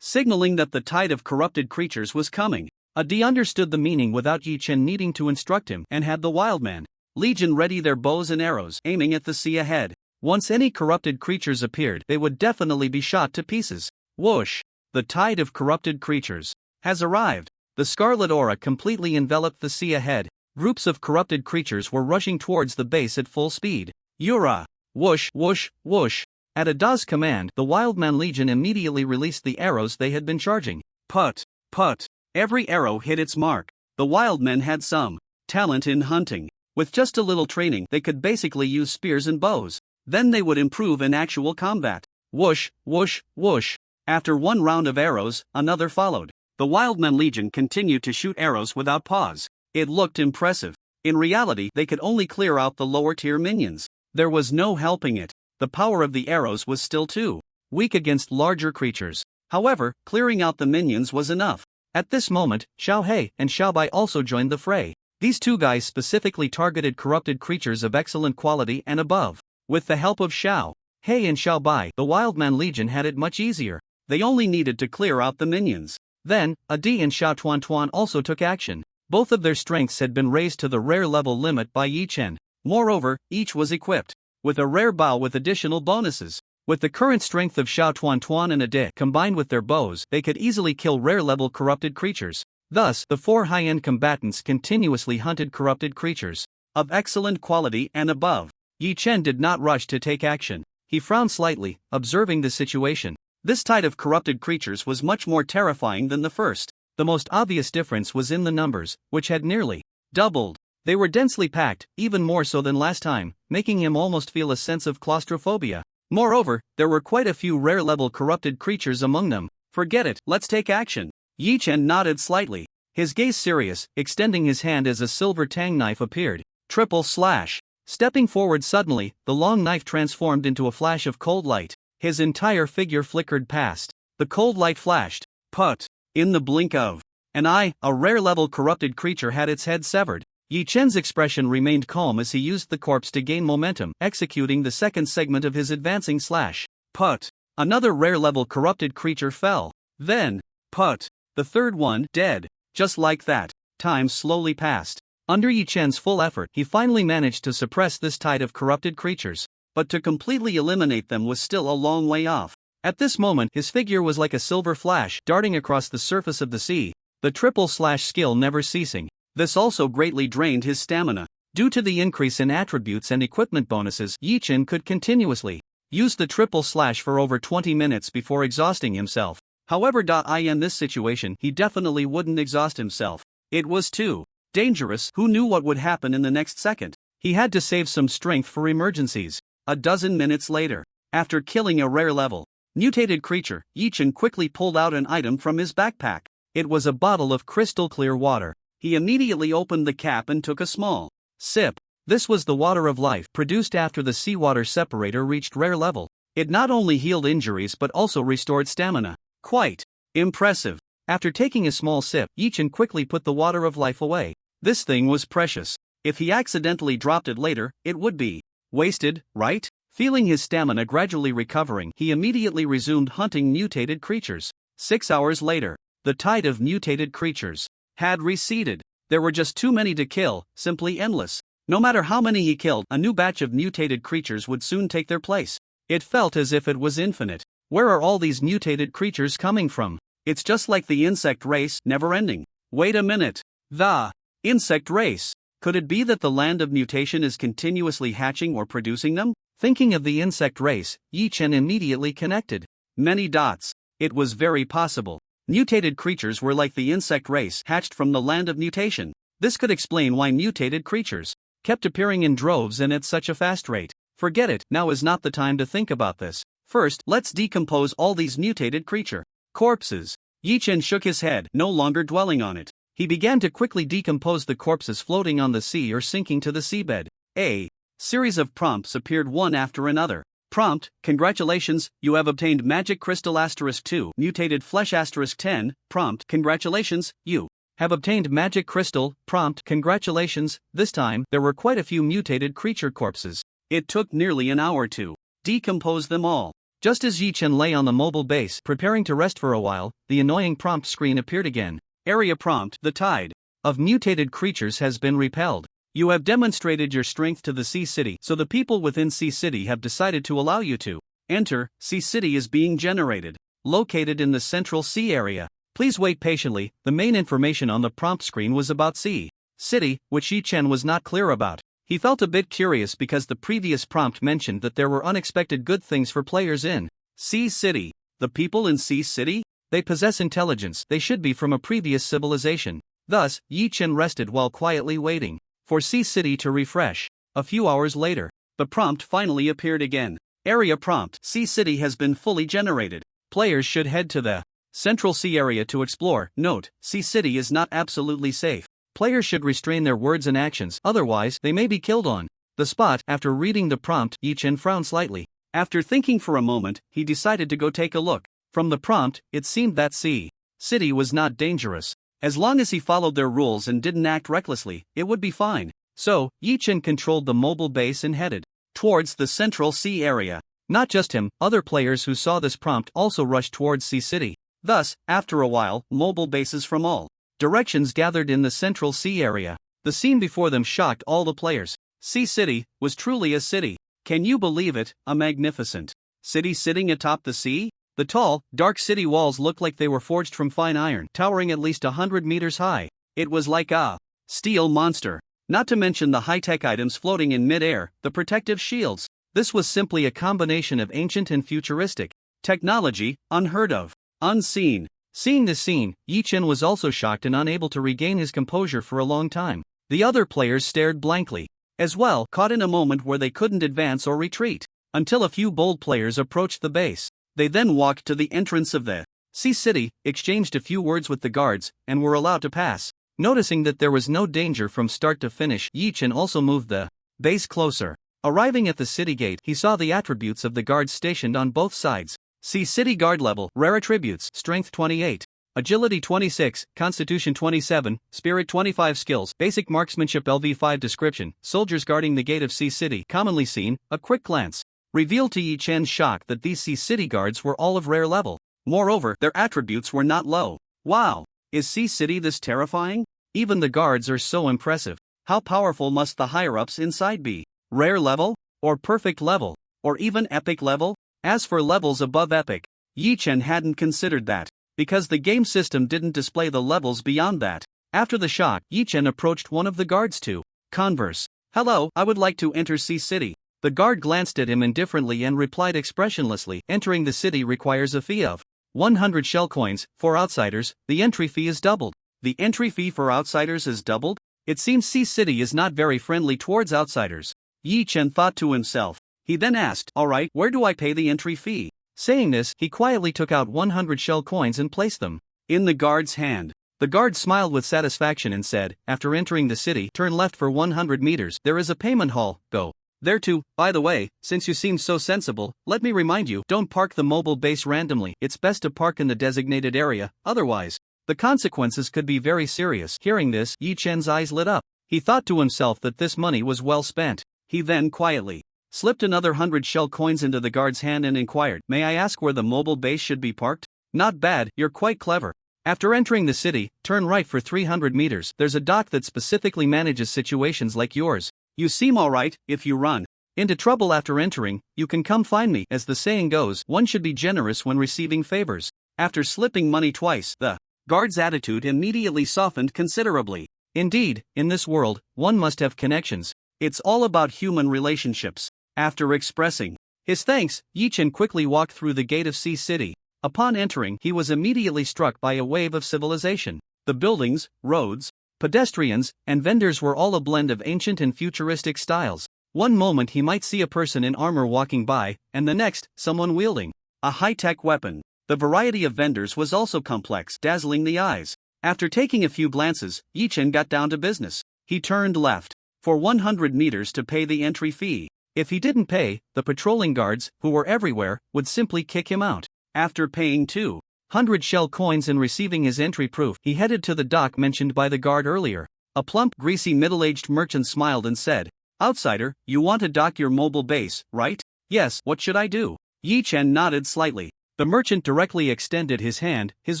signaling that the tide of corrupted creatures was coming. Ade understood the meaning without Yi Chen needing to instruct him, and had the Wildman Legion ready their bows and arrows, aiming at the sea ahead. Once any corrupted creatures appeared, they would definitely be shot to pieces. Whoosh! The tide of corrupted creatures has arrived. The scarlet aura completely enveloped the sea ahead. Groups of corrupted creatures were rushing towards the base at full speed. Yura! Whoosh, whoosh, whoosh! At Ada's command, the Wildman Legion immediately released the arrows they had been charging. Put! Put! Every arrow hit its mark. The Wildmen had some talent in hunting. With just a little training, they could basically use spears and bows. Then they would improve in actual combat. Whoosh, whoosh, whoosh! After one round of arrows, another followed. The Wildman Legion continued to shoot arrows without pause. It looked impressive. In reality, they could only clear out the lower-tier minions. There was no helping it. The power of the arrows was still too weak against larger creatures. However, clearing out the minions was enough. At this moment, Xiao He and Xiao Bai also joined the fray. These two guys specifically targeted corrupted creatures of excellent quality and above. With the help of Xiao He and Xiao Bai, the Wildman Legion had it much easier. They only needed to clear out the minions. Then, Adi and Xiao Tuan also took action. Both of their strengths had been raised to the rare level limit by Yi Chen. Moreover, each was equipped with a rare bow with additional bonuses. With the current strength of Xiao Tuan and Adi combined with their bows, they could easily kill rare level corrupted creatures. Thus, the four high-end combatants continuously hunted corrupted creatures of excellent quality and above. Yi Chen did not rush to take action. He frowned slightly, observing the situation. This tide of corrupted creatures was much more terrifying than the first. The most obvious difference was in the numbers, which had nearly doubled. They were densely packed, even more so than last time, making him almost feel a sense of claustrophobia. Moreover, there were quite a few rare-level corrupted creatures among them. Forget it, let's take action. Yi Chen nodded slightly, his gaze serious, extending his hand as a silver tang knife appeared. Triple slash. Stepping forward suddenly, the long knife transformed into a flash of cold light. His entire figure flickered past. The cold light flashed. Put! In the blink of an eye, a rare-level corrupted creature had its head severed. Yi Chen's expression remained calm as he used the corpse to gain momentum, executing the second segment of his advancing slash. Put! Another rare-level corrupted creature fell. Then, put! The third one, dead. Just like that, time slowly passed. Under Yi Chen's full effort, he finally managed to suppress this tide of corrupted creatures. But to completely eliminate them was still a long way off. At this moment, his figure was like a silver flash darting across the surface of the sea, the triple slash skill never ceasing. This also greatly drained his stamina. Due to the increase in attributes and equipment bonuses, Yi Chen could continuously use the triple slash for over 20 minutes before exhausting himself. However, in this situation, he definitely wouldn't exhaust himself. It was too dangerous. Who knew what would happen in the next second? He had to save some strength for emergencies. A dozen minutes later, after killing a rare level mutated creature, Yi Chen quickly pulled out an item from his backpack. It was a bottle of crystal clear water. He immediately opened the cap and took a small sip. This was the water of life produced after the seawater separator reached rare level. It not only healed injuries but also restored stamina. Quite impressive. After taking a small sip, Yi Chen quickly put the water of life away. This thing was precious. If he accidentally dropped it later, it would be wasted, right? Feeling his stamina gradually recovering, he immediately resumed hunting mutated creatures. 6 hours later, the tide of mutated creatures had receded. There were just too many to kill, simply endless. No matter how many he killed, a new batch of mutated creatures would soon take their place. It felt as if it was infinite. Where are all these mutated creatures coming from? It's just like the insect race, never ending. Wait a minute. The insect race. Could it be that the land of mutation is continuously hatching or producing them? Thinking of the insect race, Yi Chen immediately connected many dots. It was very possible. Mutated creatures were like the insect race hatched from the land of mutation. This could explain why mutated creatures kept appearing in droves and at such a fast rate. Forget it, now is not the time to think about this. First, let's decompose all these mutated creature corpses. Yi Chen shook his head, no longer dwelling on it. He began to quickly decompose the corpses floating on the sea or sinking to the seabed. A series of prompts appeared one after another. Prompt: congratulations, you have obtained Magic Crystal *2, Mutated Flesh *10. Prompt: congratulations, you have obtained Magic Crystal. Prompt: congratulations. This time, there were quite a few mutated creature corpses. It took nearly an hour to decompose them all. Just as Yi Chen lay on the mobile base preparing to rest for a while, the annoying prompt screen appeared again. Area prompt: the tide of mutated creatures has been repelled. You have demonstrated your strength to the Sea City, so the people within Sea City have decided to allow you to enter. Sea City is being generated. Located in the Central Sea area. Please wait patiently. The main information on the prompt screen was about Sea City, which Yi Chen was not clear about. He felt a bit curious because the previous prompt mentioned that there were unexpected good things for players in Sea City. The people in Sea City? They possess intelligence. They should be from a previous civilization. Thus, Yi Chen rested while quietly waiting for Sea City to refresh. A few hours later, the prompt finally appeared again. Area prompt: Sea City has been fully generated. Players should head to the Central Sea area to explore. Note: Sea City is not absolutely safe. Players should restrain their words and actions, otherwise they may be killed on the spot. After reading the prompt, Yi Chen frowned slightly. After thinking for a moment, he decided to go take a look. From the prompt, it seemed that Sea City was not dangerous. As long as he followed their rules and didn't act recklessly, it would be fine. So, Yi Chen controlled the mobile base and headed towards the Central Sea area. Not just him, other players who saw this prompt also rushed towards Sea City. Thus, after a while, mobile bases from all directions gathered in the Central Sea area. The scene before them shocked all the players. Sea City was truly a city. Can you believe it? A magnificent city sitting atop the sea? The tall, dark city walls looked like they were forged from fine iron, towering at least 100 meters high. It was like a steel monster. Not to mention the high-tech items floating in mid-air, the protective shields. This was simply a combination of ancient and futuristic technology, unheard of, unseen. Seeing this scene, Yi Chen was also shocked and unable to regain his composure for a long time. The other players stared blankly as well, caught in a moment where they couldn't advance or retreat, until a few bold players approached the base. They then walked to the entrance of the Sea City, exchanged a few words with the guards, and were allowed to pass. Noticing that there was no danger from start to finish, Yi Chen also moved the base closer. Arriving at the city gate, he saw the attributes of the guards stationed on both sides. Sea City guard level, rare attributes: Strength 28, Agility 26, Constitution 27, Spirit 25. Skills: Basic Marksmanship LV5. Description: Soldiers guarding the gate of Sea City. Commonly seen. A quick glance revealed to Yi Chen's shock that these Sea City guards were all of rare level. Moreover, their attributes were not low. Wow! Is Sea City this terrifying? Even the guards are so impressive. How powerful must the higher-ups inside be? Rare level? Or perfect level? Or even epic level? As for levels above epic, Yi Chen hadn't considered that, because the game system didn't display the levels beyond that. After the shock, Yi Chen approached one of the guards to converse. "Hello, I would like to enter Sea City." The guard glanced at him indifferently and replied expressionlessly, "Entering the city requires a fee of 100 shell coins. For outsiders, the entry fee is doubled." The entry fee for outsiders is doubled? It seems Sea City is not very friendly towards outsiders. Yi Chen thought to himself. He then asked, "Alright, where do I pay the entry fee?" Saying this, he quietly took out 100 shell coins and placed them in the guard's hand. The guard smiled with satisfaction and said, "After entering the city, turn left for 100 meters. There is a payment hall. Go there too. By the way, since you seem so sensible, let me remind you, don't park the mobile base randomly. It's best to park in the designated area, otherwise the consequences could be very serious." Hearing this, Yi Chen's eyes lit up. He thought to himself that this money was well spent. He then quietly slipped another 100 shell coins into the guard's hand and inquired, "May I ask where the mobile base should be parked?" "Not bad, you're quite clever. After entering the city, turn right for 300 meters. There's a dock that specifically manages situations like yours. You seem alright. If you run into trouble after entering, you can come find me. As the saying goes, one should be generous when receiving favors." After slipping money twice, the guard's attitude immediately softened considerably. Indeed, in this world, one must have connections. It's all about human relationships. After expressing his thanks, Yi Chen quickly walked through the gate of Sea City. Upon entering, he was immediately struck by a wave of civilization. The buildings, roads, pedestrians, and vendors were all a blend of ancient and futuristic styles. One moment he might see a person in armor walking by, and the next, someone wielding a high-tech weapon. The variety of vendors was also complex, dazzling the eyes. After taking a few glances, Yi Chen got down to business. He turned left for 100 meters to pay the entry fee. If he didn't pay, the patrolling guards, who were everywhere, would simply kick him out. After paying 200 shell coins and receiving his entry proof, he headed to the dock mentioned by the guard earlier. A plump, greasy middle-aged merchant smiled and said, "Outsider, you want to dock your mobile base, right?" "Yes, what should I do?" Yi Chen nodded slightly. The merchant directly extended his hand, his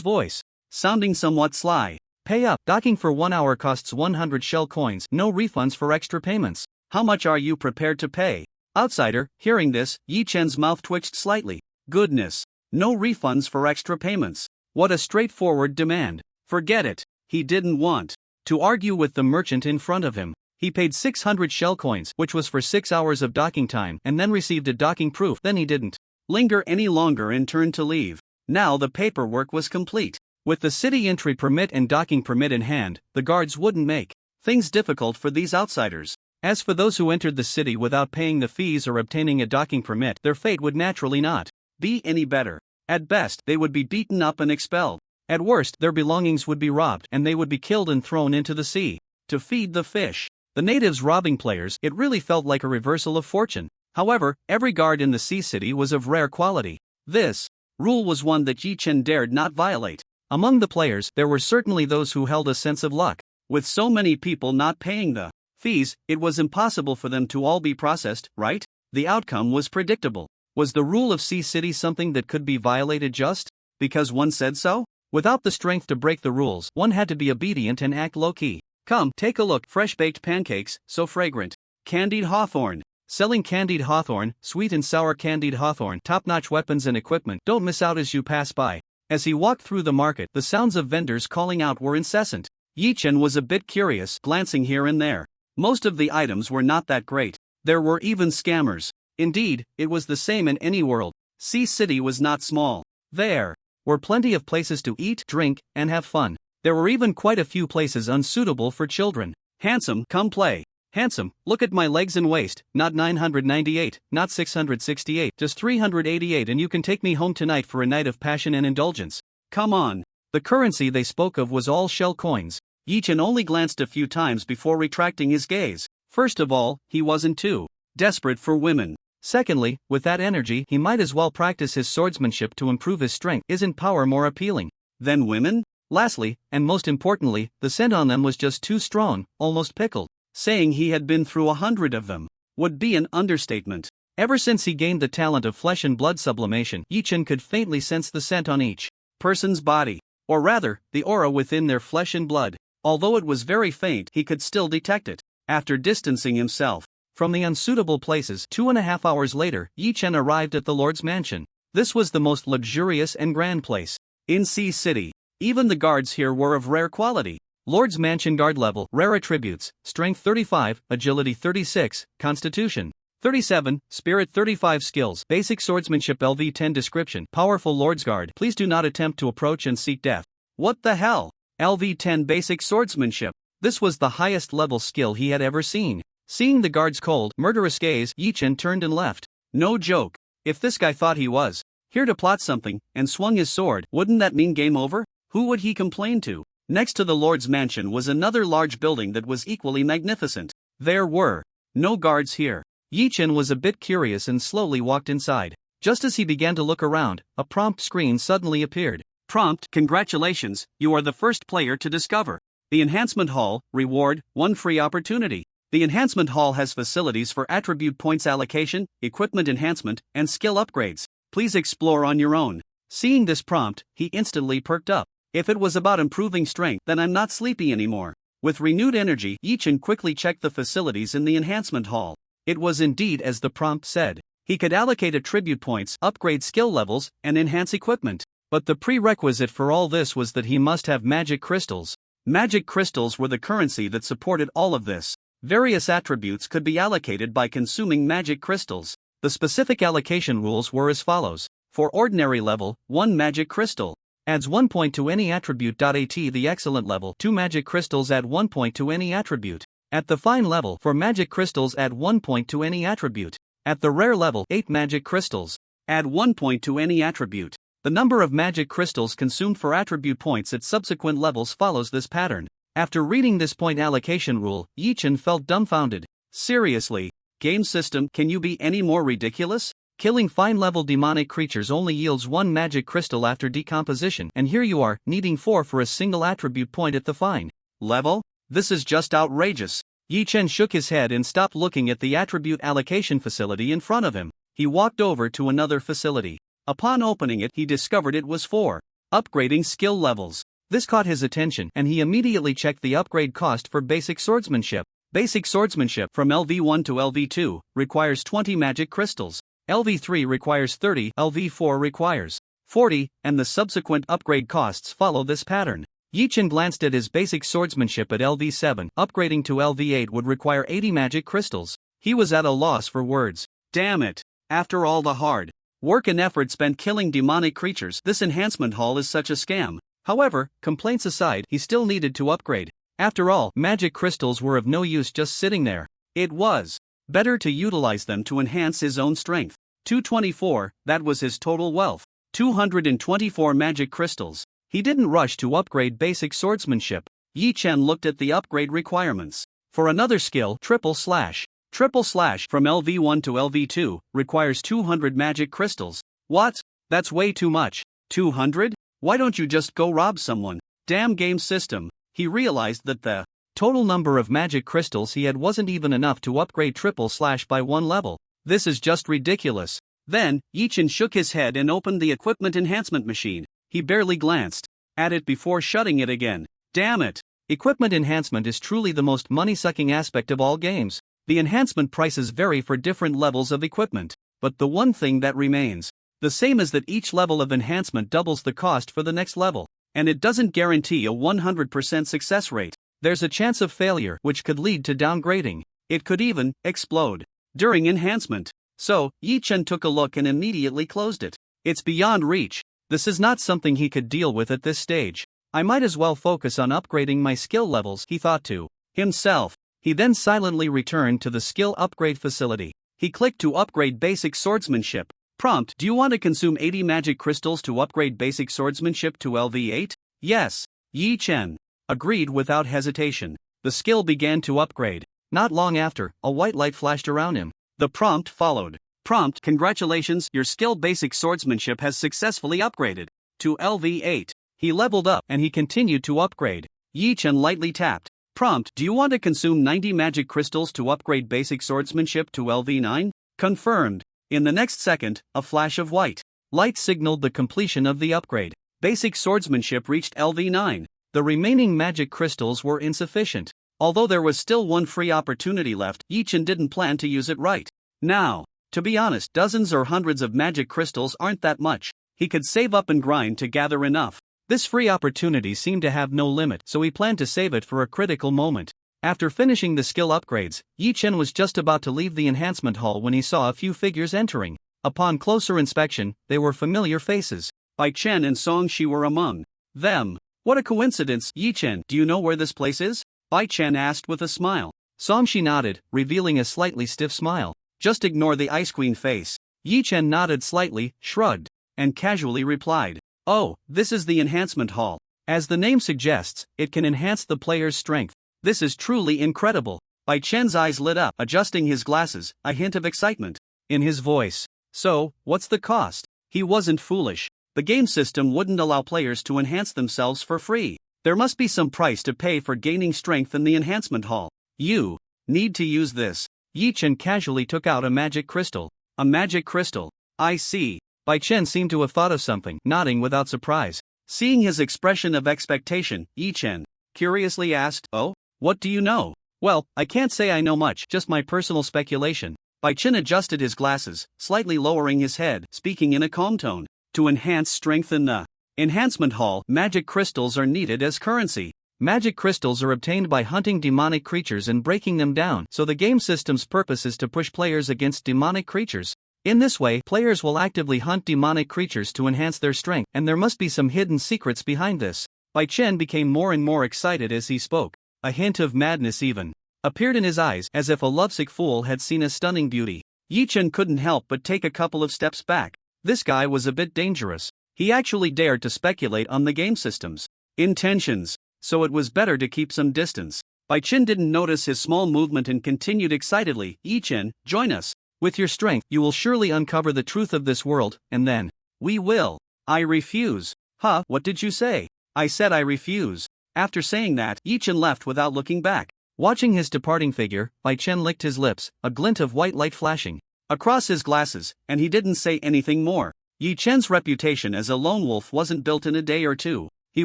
voice sounding somewhat sly. Pay up. Docking for 1 hour costs 100 shell coins. No refunds for extra payments. How much are you prepared to pay? Outsider, hearing this, Yi Chen's mouth twitched slightly. Goodness. No refunds for extra payments. What a straightforward demand. Forget it. He didn't want to argue with the merchant in front of him. He paid 600 shell coins, which was for 6 hours of docking time, and then received a docking proof. Then he didn't linger any longer and turned to leave. Now the paperwork was complete. With the city entry permit and docking permit in hand, the guards wouldn't make things difficult for these outsiders. As for those who entered the city without paying the fees or obtaining a docking permit, their fate would naturally not be any better. At best, they would be beaten up and expelled. At worst, their belongings would be robbed and they would be killed and thrown into the sea to feed the fish. The natives robbing players, it really felt like a reversal of fortune. However, every guard in the sea city was of rare quality. This rule was one that Yi Chen dared not violate. Among the players, there were certainly those who held a sense of luck. With so many people not paying the fees, it was impossible for them to all be processed, right? The outcome was predictable. Was the rule of Sea City something that could be violated just because one said so? Without the strength to break the rules, one had to be obedient and act low-key. Come, take a look. Fresh-baked pancakes, so fragrant. Candied hawthorn. Selling candied hawthorn, sweet and sour candied hawthorn, top-notch weapons and equipment. Don't miss out as you pass by. As he walked through the market, the sounds of vendors calling out were incessant. Yi Chen was a bit curious, glancing here and there. Most of the items were not that great. There were even scammers. Indeed, it was the same in any world. Sea City was not small. There were plenty of places to eat, drink, and have fun. There were even quite a few places unsuitable for children. Handsome, come play. Handsome, look at my legs and waist. Not 998, not 668, just 388, and you can take me home tonight for a night of passion and indulgence. Come on. The currency they spoke of was all shell coins. Yi Chen only glanced a few times before retracting his gaze. First of all, he wasn't too desperate for women. Secondly, with that energy, he might as well practice his swordsmanship to improve his strength. Isn't power more appealing than women? Lastly, and most importantly, the scent on them was just too strong, almost pickled. Saying he had been through 100 of them would be an understatement. Ever since he gained the talent of flesh and blood sublimation, Yi Chen could faintly sense the scent on each person's body. Or rather, the aura within their flesh and blood. Although it was very faint, he could still detect it. After distancing himself from the unsuitable places, 2.5 hours later, Yi Chen arrived at the Lord's mansion. This was the most luxurious and grand place in Sea City. Even the guards here were of rare quality. Lord's mansion guard level, rare attributes, strength 35, agility 36, constitution 37, spirit 35 skills, basic swordsmanship LV10 description, powerful Lord's guard, please do not attempt to approach and seek death. What the hell? LV10 basic swordsmanship. This was the highest level skill he had ever seen. Seeing the guard's cold, murderous gaze, Yi Chen turned and left. No joke. If this guy thought he was here to plot something, and swung his sword, wouldn't that mean game over? Who would he complain to? Next to the Lord's mansion was another large building that was equally magnificent. There were no guards here. Yi Chen was a bit curious and slowly walked inside. Just as he began to look around, a prompt screen suddenly appeared. Prompt: congratulations, you are the first player to discover the Enhancement Hall. Reward: 1 free opportunity. The Enhancement Hall has facilities for attribute points allocation, equipment enhancement, and skill upgrades. Please explore on your own. Seeing this prompt, he instantly perked up. If it was about improving strength, then I'm not sleepy anymore. With renewed energy, Yi Chen quickly checked the facilities in the Enhancement Hall. It was indeed as the prompt said. He could allocate attribute points, upgrade skill levels, and enhance equipment. But the prerequisite for all this was that he must have magic crystals. Magic crystals were the currency that supported all of this. Various attributes could be allocated by consuming magic crystals. The specific allocation rules were as follows. For ordinary level, 1 magic crystal adds 1 point to any attribute. At the excellent level, 2 magic crystals add 1 point to any attribute. At the fine level, 4 magic crystals add 1 point to any attribute. At the rare level, 8 magic crystals add 1 point to any attribute. The number of magic crystals consumed for attribute points at subsequent levels follows this pattern. After reading this point allocation rule, Yi Chen felt dumbfounded. Seriously? Game system, can you be any more ridiculous? Killing fine-level demonic creatures only yields 1 magic crystal after decomposition, and here you are, needing 4 for a single attribute point at the fine level? This is just outrageous. Yi Chen shook his head and stopped looking at the attribute allocation facility in front of him. He walked over to another facility. Upon opening it, he discovered it was for upgrading skill levels. This caught his attention and he immediately checked the upgrade cost for basic swordsmanship. Basic swordsmanship from LV1 to LV2 requires 20 magic crystals. LV3 requires 30, LV4 requires 40, and the subsequent upgrade costs follow this pattern. Yi-Chen glanced at his basic swordsmanship at LV7. Upgrading to LV8 would require 80 magic crystals. He was at a loss for words. Damn it! After all the hard work and effort spent killing demonic creatures, this enhancement hall is such a scam. However, complaints aside, he still needed to upgrade. After all, magic crystals were of no use just sitting there. It was better to utilize them to enhance his own strength. 224, that was his total wealth. 224 magic crystals. He didn't rush to upgrade basic swordsmanship. Yi-Chen looked at the upgrade requirements. For another skill, triple slash. Triple slash from LV1 to LV2 requires 200 magic crystals. What? That's way too much. 200? Why don't you just go rob someone? Damn game system. He realized that the total number of magic crystals he had wasn't even enough to upgrade triple slash by one level. This is just ridiculous. Then, Yi-Chen shook his head and opened the equipment enhancement machine. He barely glanced at it before shutting it again. Damn it! Equipment enhancement is truly the most money-sucking aspect of all games. The enhancement prices vary for different levels of equipment, but the one thing that remains the same is that each level of enhancement doubles the cost for the next level, and it doesn't guarantee a 100% success rate. There's a chance of failure, which could lead to downgrading. It could even explode during enhancement. So, Yi-Chen took a look and immediately closed it. It's beyond reach. This is not something he could deal with at this stage. I might as well focus on upgrading my skill levels, he thought to himself. He then silently returned to the skill upgrade facility. He clicked to upgrade basic swordsmanship. Prompt: do you want to consume 80 magic crystals to upgrade basic swordsmanship to LV8? Yes. Yi-Chen agreed without hesitation. The skill began to upgrade. Not long after, a white light flashed around him. The prompt followed. Prompt: congratulations, your skill basic swordsmanship has successfully upgraded to LV8. He leveled up and he continued to upgrade. Yi-Chen lightly tapped. Prompt: do you want to consume 90 magic crystals to upgrade basic swordsmanship to LV9? Confirmed. In the next second, a flash of white light signaled the completion of the upgrade. Basic swordsmanship reached LV9. The remaining magic crystals were insufficient. Although there was still one free opportunity left, Yi-Chen didn't plan to use it right now. To be honest, dozens or hundreds of magic crystals aren't that much. He could save up and grind to gather enough. This free opportunity seemed to have no limit, so he planned to save it for a critical moment. After finishing the skill upgrades, Yi-Chen was just about to leave the enhancement hall when he saw a few figures entering. Upon closer inspection, they were familiar faces. Bai Chen and Song Shi were among them. What a coincidence. Yi-Chen, do you know where this place is? Bai Chen asked with a smile. Song Shi nodded, revealing a slightly stiff smile. Just ignore the Ice Queen face. Yi-Chen nodded slightly, shrugged, and casually replied. Oh, this is the enhancement hall. As the name suggests, it can enhance the player's strength. This is truly incredible. Bai Chen's eyes lit up, adjusting his glasses, a hint of excitement in his voice. So, what's the cost? He wasn't foolish. The game system wouldn't allow players to enhance themselves for free. There must be some price to pay for gaining strength in the enhancement hall. You need to use this. Yi-Chen casually took out a magic crystal. A magic crystal. I see. Bai Chen seemed to have thought of something, nodding without surprise. Seeing his expression of expectation, Yi-Chen curiously asked, Oh? What do you know? Well, I can't say I know much, just my personal speculation. Bai Chen adjusted his glasses, slightly lowering his head, speaking in a calm tone. To enhance strength in the enhancement hall, magic crystals are needed as currency. Magic crystals are obtained by hunting demonic creatures and breaking them down, so the game system's purpose is to push players against demonic creatures. In this way, players will actively hunt demonic creatures to enhance their strength, and there must be some hidden secrets behind this. Bai Chen became more and more excited as he spoke. A hint of madness even appeared in his eyes, as if a lovesick fool had seen a stunning beauty. Yi-Chen couldn't help but take a couple of steps back. This guy was a bit dangerous. He actually dared to speculate on the game system's intentions, so it was better to keep some distance. Bai Chen didn't notice his small movement and continued excitedly, Yi-Chen, join us. With your strength, you will surely uncover the truth of this world, and then we will. I refuse. Huh, what did you say? I said I refuse. After saying that, Yi-Chen left without looking back. Watching his departing figure, Bai Chen licked his lips, a glint of white light flashing across his glasses, and he didn't say anything more. Yi-Chen's reputation as a lone wolf wasn't built in a day or two. He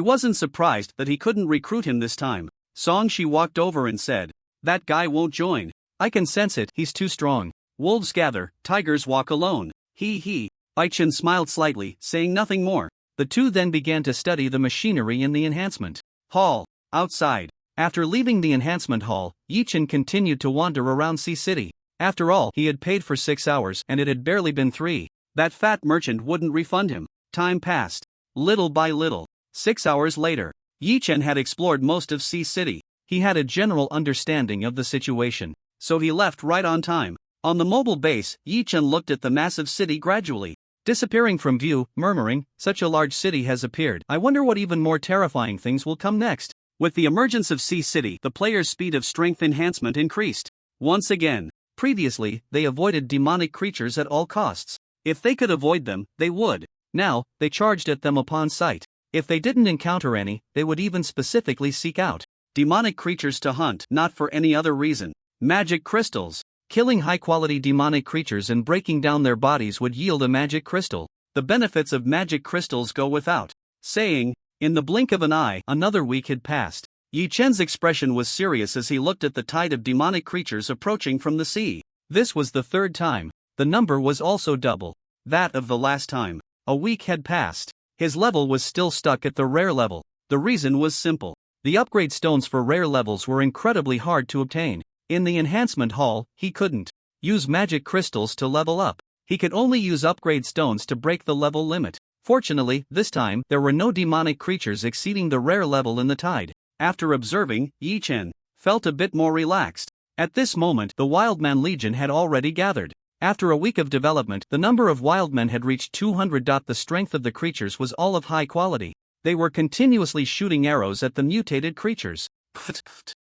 wasn't surprised that he couldn't recruit him this time. Song-shi walked over and said, "That guy won't join. I can sense it, he's too strong. Wolves gather, tigers walk alone. He. Ichin smiled slightly, saying nothing more. The two then began to study the machinery in the enhancement hall. Outside, after leaving the enhancement hall, Yichin continued to wander around Sea City. After all, he had paid for 6 hours and it had barely been 3. That fat merchant wouldn't refund him. Time passed. Little by little. 6 hours later, Yichin had explored most of Sea City. He had a general understanding of the situation, so he left right on time. On the mobile base, Yichin looked at the massive city gradually disappearing from view, murmuring, "Such a large city has appeared. I wonder what even more terrifying things will come next." With the emergence of Sea City, the player's speed of strength enhancement increased. Once again, previously, they avoided demonic creatures at all costs. If they could avoid them, they would. Now, they charged at them upon sight. If they didn't encounter any, they would even specifically seek out demonic creatures to hunt, not for any other reason. Magic crystals. Killing high-quality demonic creatures and breaking down their bodies would yield a magic crystal. The benefits of magic crystals go without saying. In the blink of an eye, another week had passed. Yi Chen's expression was serious as he looked at the tide of demonic creatures approaching from the sea. This was the 3rd time. The number was also double that of the last time. A week had passed. His level was still stuck at the rare level. The reason was simple. The upgrade stones for rare levels were incredibly hard to obtain. In the enhancement hall, he couldn't use magic crystals to level up. He could only use upgrade stones to break the level limit. Fortunately, this time, there were no demonic creatures exceeding the rare level in the tide. After observing, Yi Chen felt a bit more relaxed. At this moment, the Wildman Legion had already gathered. After a week of development, the number of wildmen had reached 200. The strength of the creatures was all of high quality. They were continuously shooting arrows at the mutated creatures.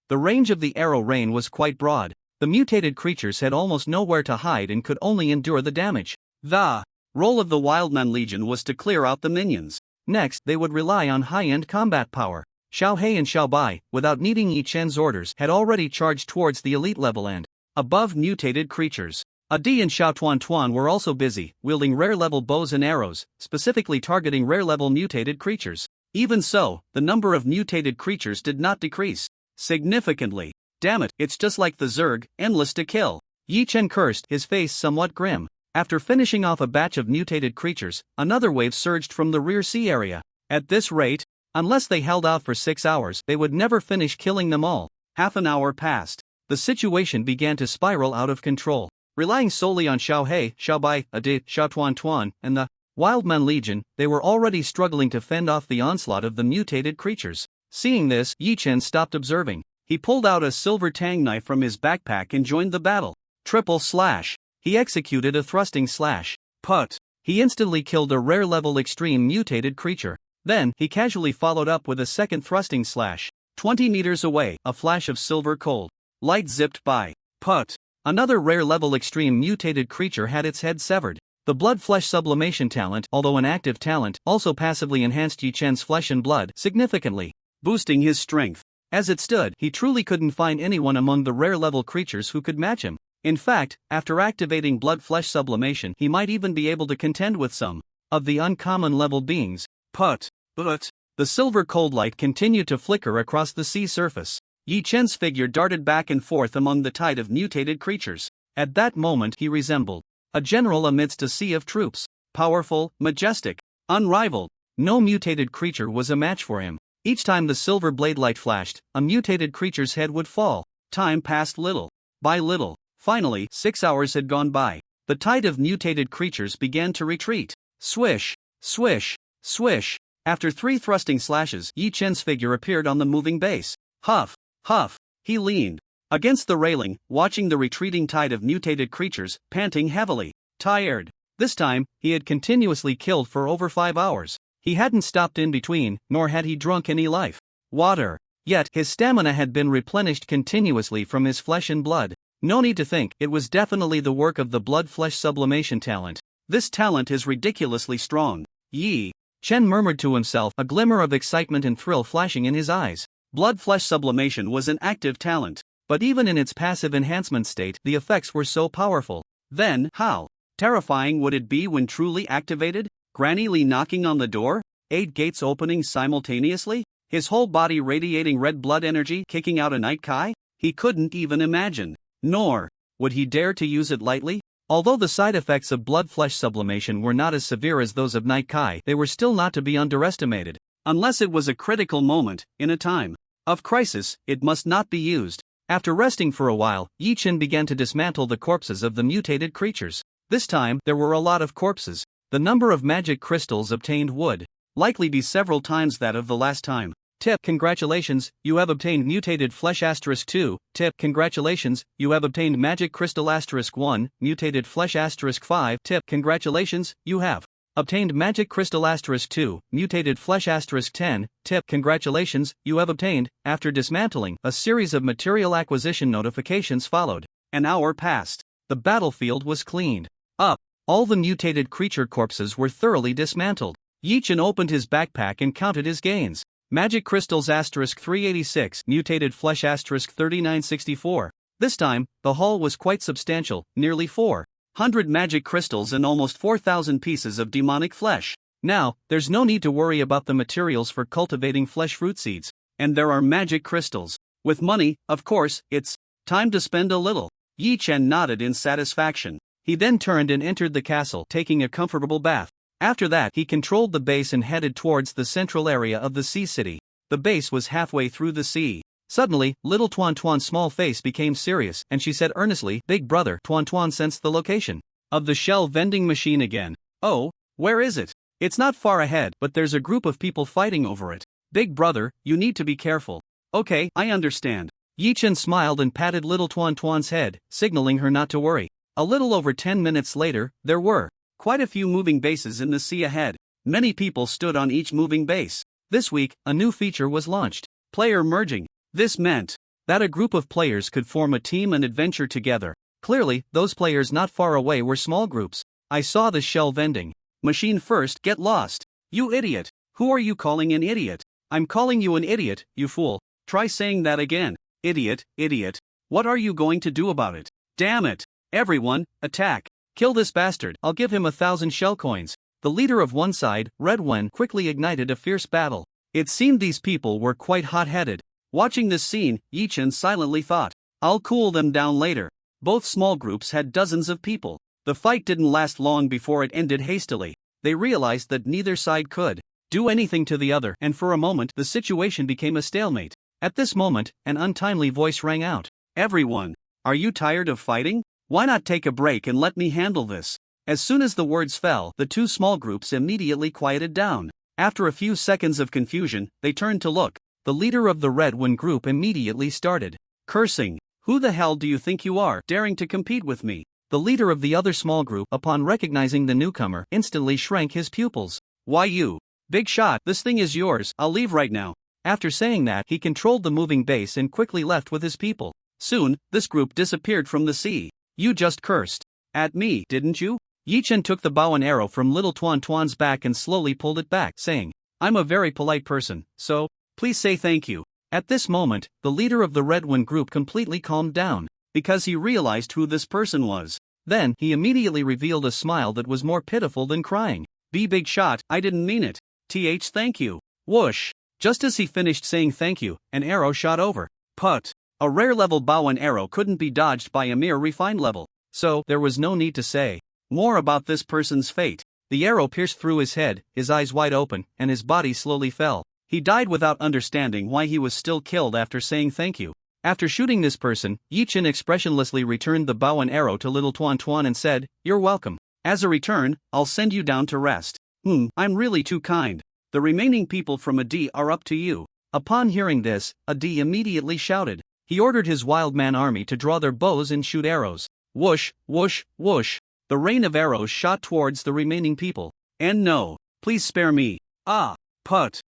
The range of the arrow rain was quite broad. The mutated creatures had almost nowhere to hide and could only endure the damage. The role of the Wildman Legion was to clear out the minions. Next, they would rely on high-end combat power. Xiao He and Xiao Bai, without needing Yi Chen's orders, had already charged towards the elite level and above mutated creatures. Adi and Xiao Tuan were also busy, wielding rare-level bows and arrows, specifically targeting rare-level mutated creatures. Even so, the number of mutated creatures did not decrease significantly. Damn it, it's just like the Zerg, endless to kill. Yi Chen cursed, his face somewhat grim. After finishing off a batch of mutated creatures, another wave surged from the rear sea area. At this rate, unless they held out for 6 hours, they would never finish killing them all. Half an hour passed. The situation began to spiral out of control. Relying solely on Xiao He, Xiao Bai, Adi, Xiao Tuan, and the Wildman Legion, they were already struggling to fend off the onslaught of the mutated creatures. Seeing this, Yi Chen stopped observing. He pulled out a silver tang knife from his backpack and joined the battle. Triple slash. He executed a thrusting slash. Put. He instantly killed a rare-level extreme mutated creature. Then, he casually followed up with a second thrusting slash. 20 meters away, a flash of silver cold light zipped by. Put. Another rare-level extreme mutated creature had its head severed. The blood-flesh sublimation talent, although an active talent, also passively enhanced Yi Chen's flesh and blood significantly, boosting his strength. As it stood, he truly couldn't find anyone among the rare-level creatures who could match him. In fact, after activating blood-flesh sublimation, he might even be able to contend with some of the uncommon-level beings. But the silver cold light continued to flicker across the sea surface. Yi Chen's figure darted back and forth among the tide of mutated creatures. At that moment, he resembled a general amidst a sea of troops. Powerful, majestic, unrivaled. No mutated creature was a match for him. Each time the silver blade light flashed, a mutated creature's head would fall. Time passed little by little. Finally, 6 hours had gone by. The tide of mutated creatures began to retreat. Swish, swish, swish. After 3 thrusting slashes, Yi Chen's figure appeared on the moving base. Huff, huff. He leaned against the railing, watching the retreating tide of mutated creatures, panting heavily. Tired. This time, he had continuously killed for over 5 hours. He hadn't stopped in between, nor had he drunk any life water. Yet, his stamina had been replenished continuously from his flesh and blood. No need to think, it was definitely the work of the blood-flesh sublimation talent. This talent is ridiculously strong. Yi Chen murmured to himself, a glimmer of excitement and thrill flashing in his eyes. Blood-flesh sublimation was an active talent, but even in its passive enhancement state, the effects were so powerful. Then, how terrifying would it be when truly activated? Granny Lee knocking on the door? 8 gates opening simultaneously? His whole body radiating red blood energy kicking out a night kai? He couldn't even imagine. Nor would he dare to use it lightly? Although the side effects of blood-flesh sublimation were not as severe as those of night kai, they were still not to be underestimated. Unless it was a critical moment, in a time of crisis, it must not be used. After resting for a while, Yi Chen began to dismantle the corpses of the mutated creatures. This time, there were a lot of corpses. The number of magic crystals obtained would likely be several times that of the last time. Tip: congratulations, you have obtained mutated flesh *2. Tip: congratulations, you have obtained magic crystal *1, mutated flesh *5. Tip: congratulations, you have obtained magic crystal *2, mutated flesh *10. Tip: congratulations, you have obtained. After dismantling, a series of material acquisition notifications followed. An hour passed. The battlefield was cleaned up. All the mutated creature corpses were thoroughly dismantled. Yi Chen opened his backpack and counted his gains. Magic crystals *386, mutated flesh *3964. This time, the haul was quite substantial, nearly 400 magic crystals and almost 4,000 pieces of demonic flesh. Now, there's no need to worry about the materials for cultivating flesh fruit seeds. And there are magic crystals. With money, of course, it's time to spend a little. Yi Chen nodded in satisfaction. He then turned and entered the castle, taking a comfortable bath. After that, he controlled the base and headed towards the central area of the sea city. The base was halfway through the sea. Suddenly, little Tuan Tuan's small face became serious, and she said earnestly, "Big brother." Tuan Tuan sensed the location of the shell vending machine again. "Oh, where is it? It's not far ahead, but there's a group of people fighting over it. Big brother, you need to be careful." "Okay, I understand." Yi Chen smiled and patted little Tuan Tuan's head, signaling her not to worry. A little over 10 minutes later, there were quite a few moving bases in the sea ahead. Many people stood on each moving base. This week, a new feature was launched: player merging. This meant that a group of players could form a team and adventure together. Clearly, those players not far away were small groups. "I saw the shell vending machine first. Get lost. You idiot. Who are you calling an idiot?" "I'm calling you an idiot, you fool. Try saying that again." "Idiot, idiot. What are you going to do about it?" "Damn it. Everyone, attack. Kill this bastard. I'll give him 1,000 shell coins." The leader of one side, Red Wen, quickly ignited a fierce battle. It seemed these people were quite hot-headed. Watching this scene, Yi Chen silently thought, "I'll cool them down later." Both small groups had dozens of people. The fight didn't last long before it ended hastily. They realized that neither side could do anything to the other, and for a moment the situation became a stalemate. At this moment, an untimely voice rang out. "Everyone, are you tired of fighting? Why not take a break and let me handle this?" As soon as the words fell, the two small groups immediately quieted down. After a few seconds of confusion, they turned to look. The leader of the Red One group immediately started cursing. "Who the hell do you think you are, daring to compete with me?" The leader of the other small group, upon recognizing the newcomer, instantly shrank his pupils. "Why you? Big shot, this thing is yours. I'll leave right now." After saying that, he controlled the moving base and quickly left with his people. Soon, this group disappeared from the sea. "You just cursed at me, didn't you?" Yi Chen took the bow and arrow from little Tuan Tuan's back and slowly pulled it back, saying, "I'm a very polite person, so please say thank you." At this moment, the leader of the Red One group completely calmed down, because he realized who this person was. Then, he immediately revealed a smile that was more pitiful than crying. Big shot, I didn't mean it. Thank you." Whoosh! Just as he finished saying thank you, an arrow shot over. Put! A rare level bow and arrow couldn't be dodged by a mere refined level, so there was no need to say more about this person's fate. The arrow pierced through his head, his eyes wide open, and his body slowly fell. He died without understanding why he was still killed after saying thank you. After shooting this person, Yi Chen expressionlessly returned the bow and arrow to little Tuan Tuan and said, "You're welcome. As a return, I'll send you down to rest." I'm really too kind. The remaining people from Adi are up to you." Upon hearing this, Adi immediately shouted. He ordered his wild man army to draw their bows and shoot arrows. Whoosh, whoosh, whoosh. The rain of arrows shot towards the remaining people. "And no, please spare me. Ah, put.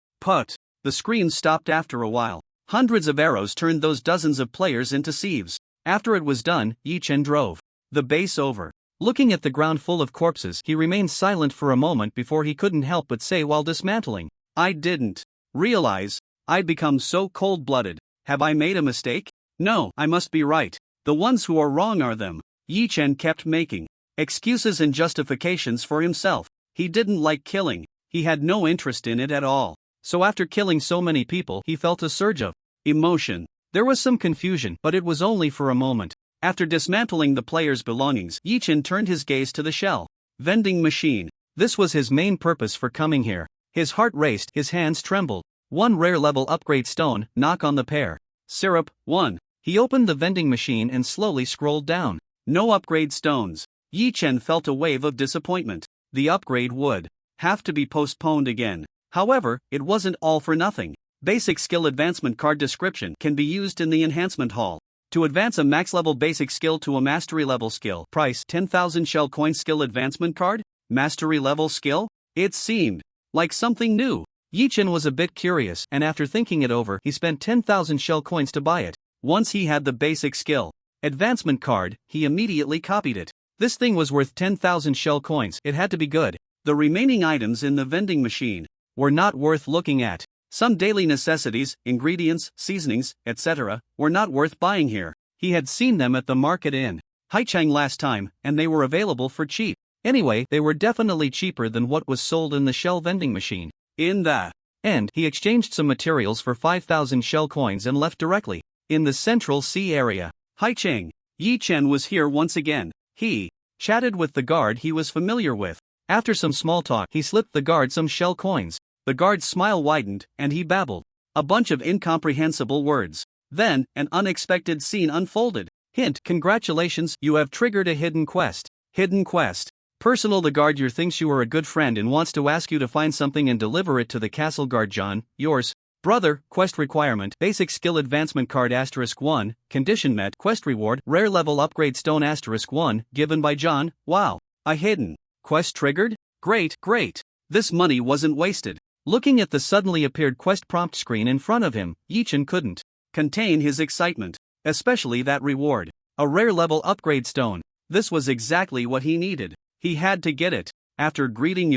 The screams stopped after a while. Hundreds of arrows turned those dozens of players into sieves. After it was done, Yi Chen drove the base over. Looking at the ground full of corpses, he remained silent for a moment before he couldn't help but say while dismantling, "I didn't realize I'd become so cold-blooded. Have I made a mistake? No, I must be right. The ones who are wrong are them." Yi Chen kept making excuses and justifications for himself. He didn't like killing. he had no interest in it at all. So after killing so many people, he felt a surge of emotion. There was some confusion, but it was only for a moment. After dismantling the player's belongings, Yi-Chen turned his gaze to the shell vending machine. This was his main purpose for coming here. His heart raced, his hands trembled. One rare level upgrade stone, knock on the pair. Syrup, 1. He opened the vending machine and slowly scrolled down. No upgrade stones. Yi-Chen felt a wave of disappointment. The upgrade would have to be postponed again. However, it wasn't all for nothing. Basic skill advancement card description can be used in the enhancement hall. To advance a max level basic skill to a mastery level skill. Price 10,000 shell coin skill advancement card? Mastery level skill? It seemed like something new. Yi-Chen was a bit curious, and after thinking it over, he spent 10,000 shell coins to buy it. Once he had the basic skill advancement card, he immediately copied it. This thing was worth 10,000 shell coins, it had to be good. The remaining items in the vending machine were not worth looking at. Some daily necessities, ingredients, seasonings, etc., were not worth buying here. He had seen them at the market in Haichang last time, and they were available for cheap. Anyway, they were definitely cheaper than what was sold in the shell vending machine. In the end, he exchanged some materials for 5,000 shell coins and left directly. In the Central Sea area, Haichang, Yi-Chen was here once again. He chatted with the guard he was familiar with. After some small talk, he slipped the guard some shell coins. The guard's smile widened, and he babbled a bunch of incomprehensible words. Then, an unexpected scene unfolded. Hint: congratulations, you have triggered a hidden quest. Hidden quest. Personal: the guard here thinks you are a good friend and wants to ask you to find something and deliver it to the castle guard John, yours. Brother. Quest requirement: basic skill advancement card *1, condition met. Quest reward: rare level upgrade stone *1, given by John. Wow. A hidden quest triggered? Great, great. This money wasn't wasted. Looking at the suddenly appeared quest prompt screen in front of him, Yi-Chen couldn't contain his excitement. Especially that reward. A rare level upgrade stone. This was exactly what he needed. He had to get it. After greeting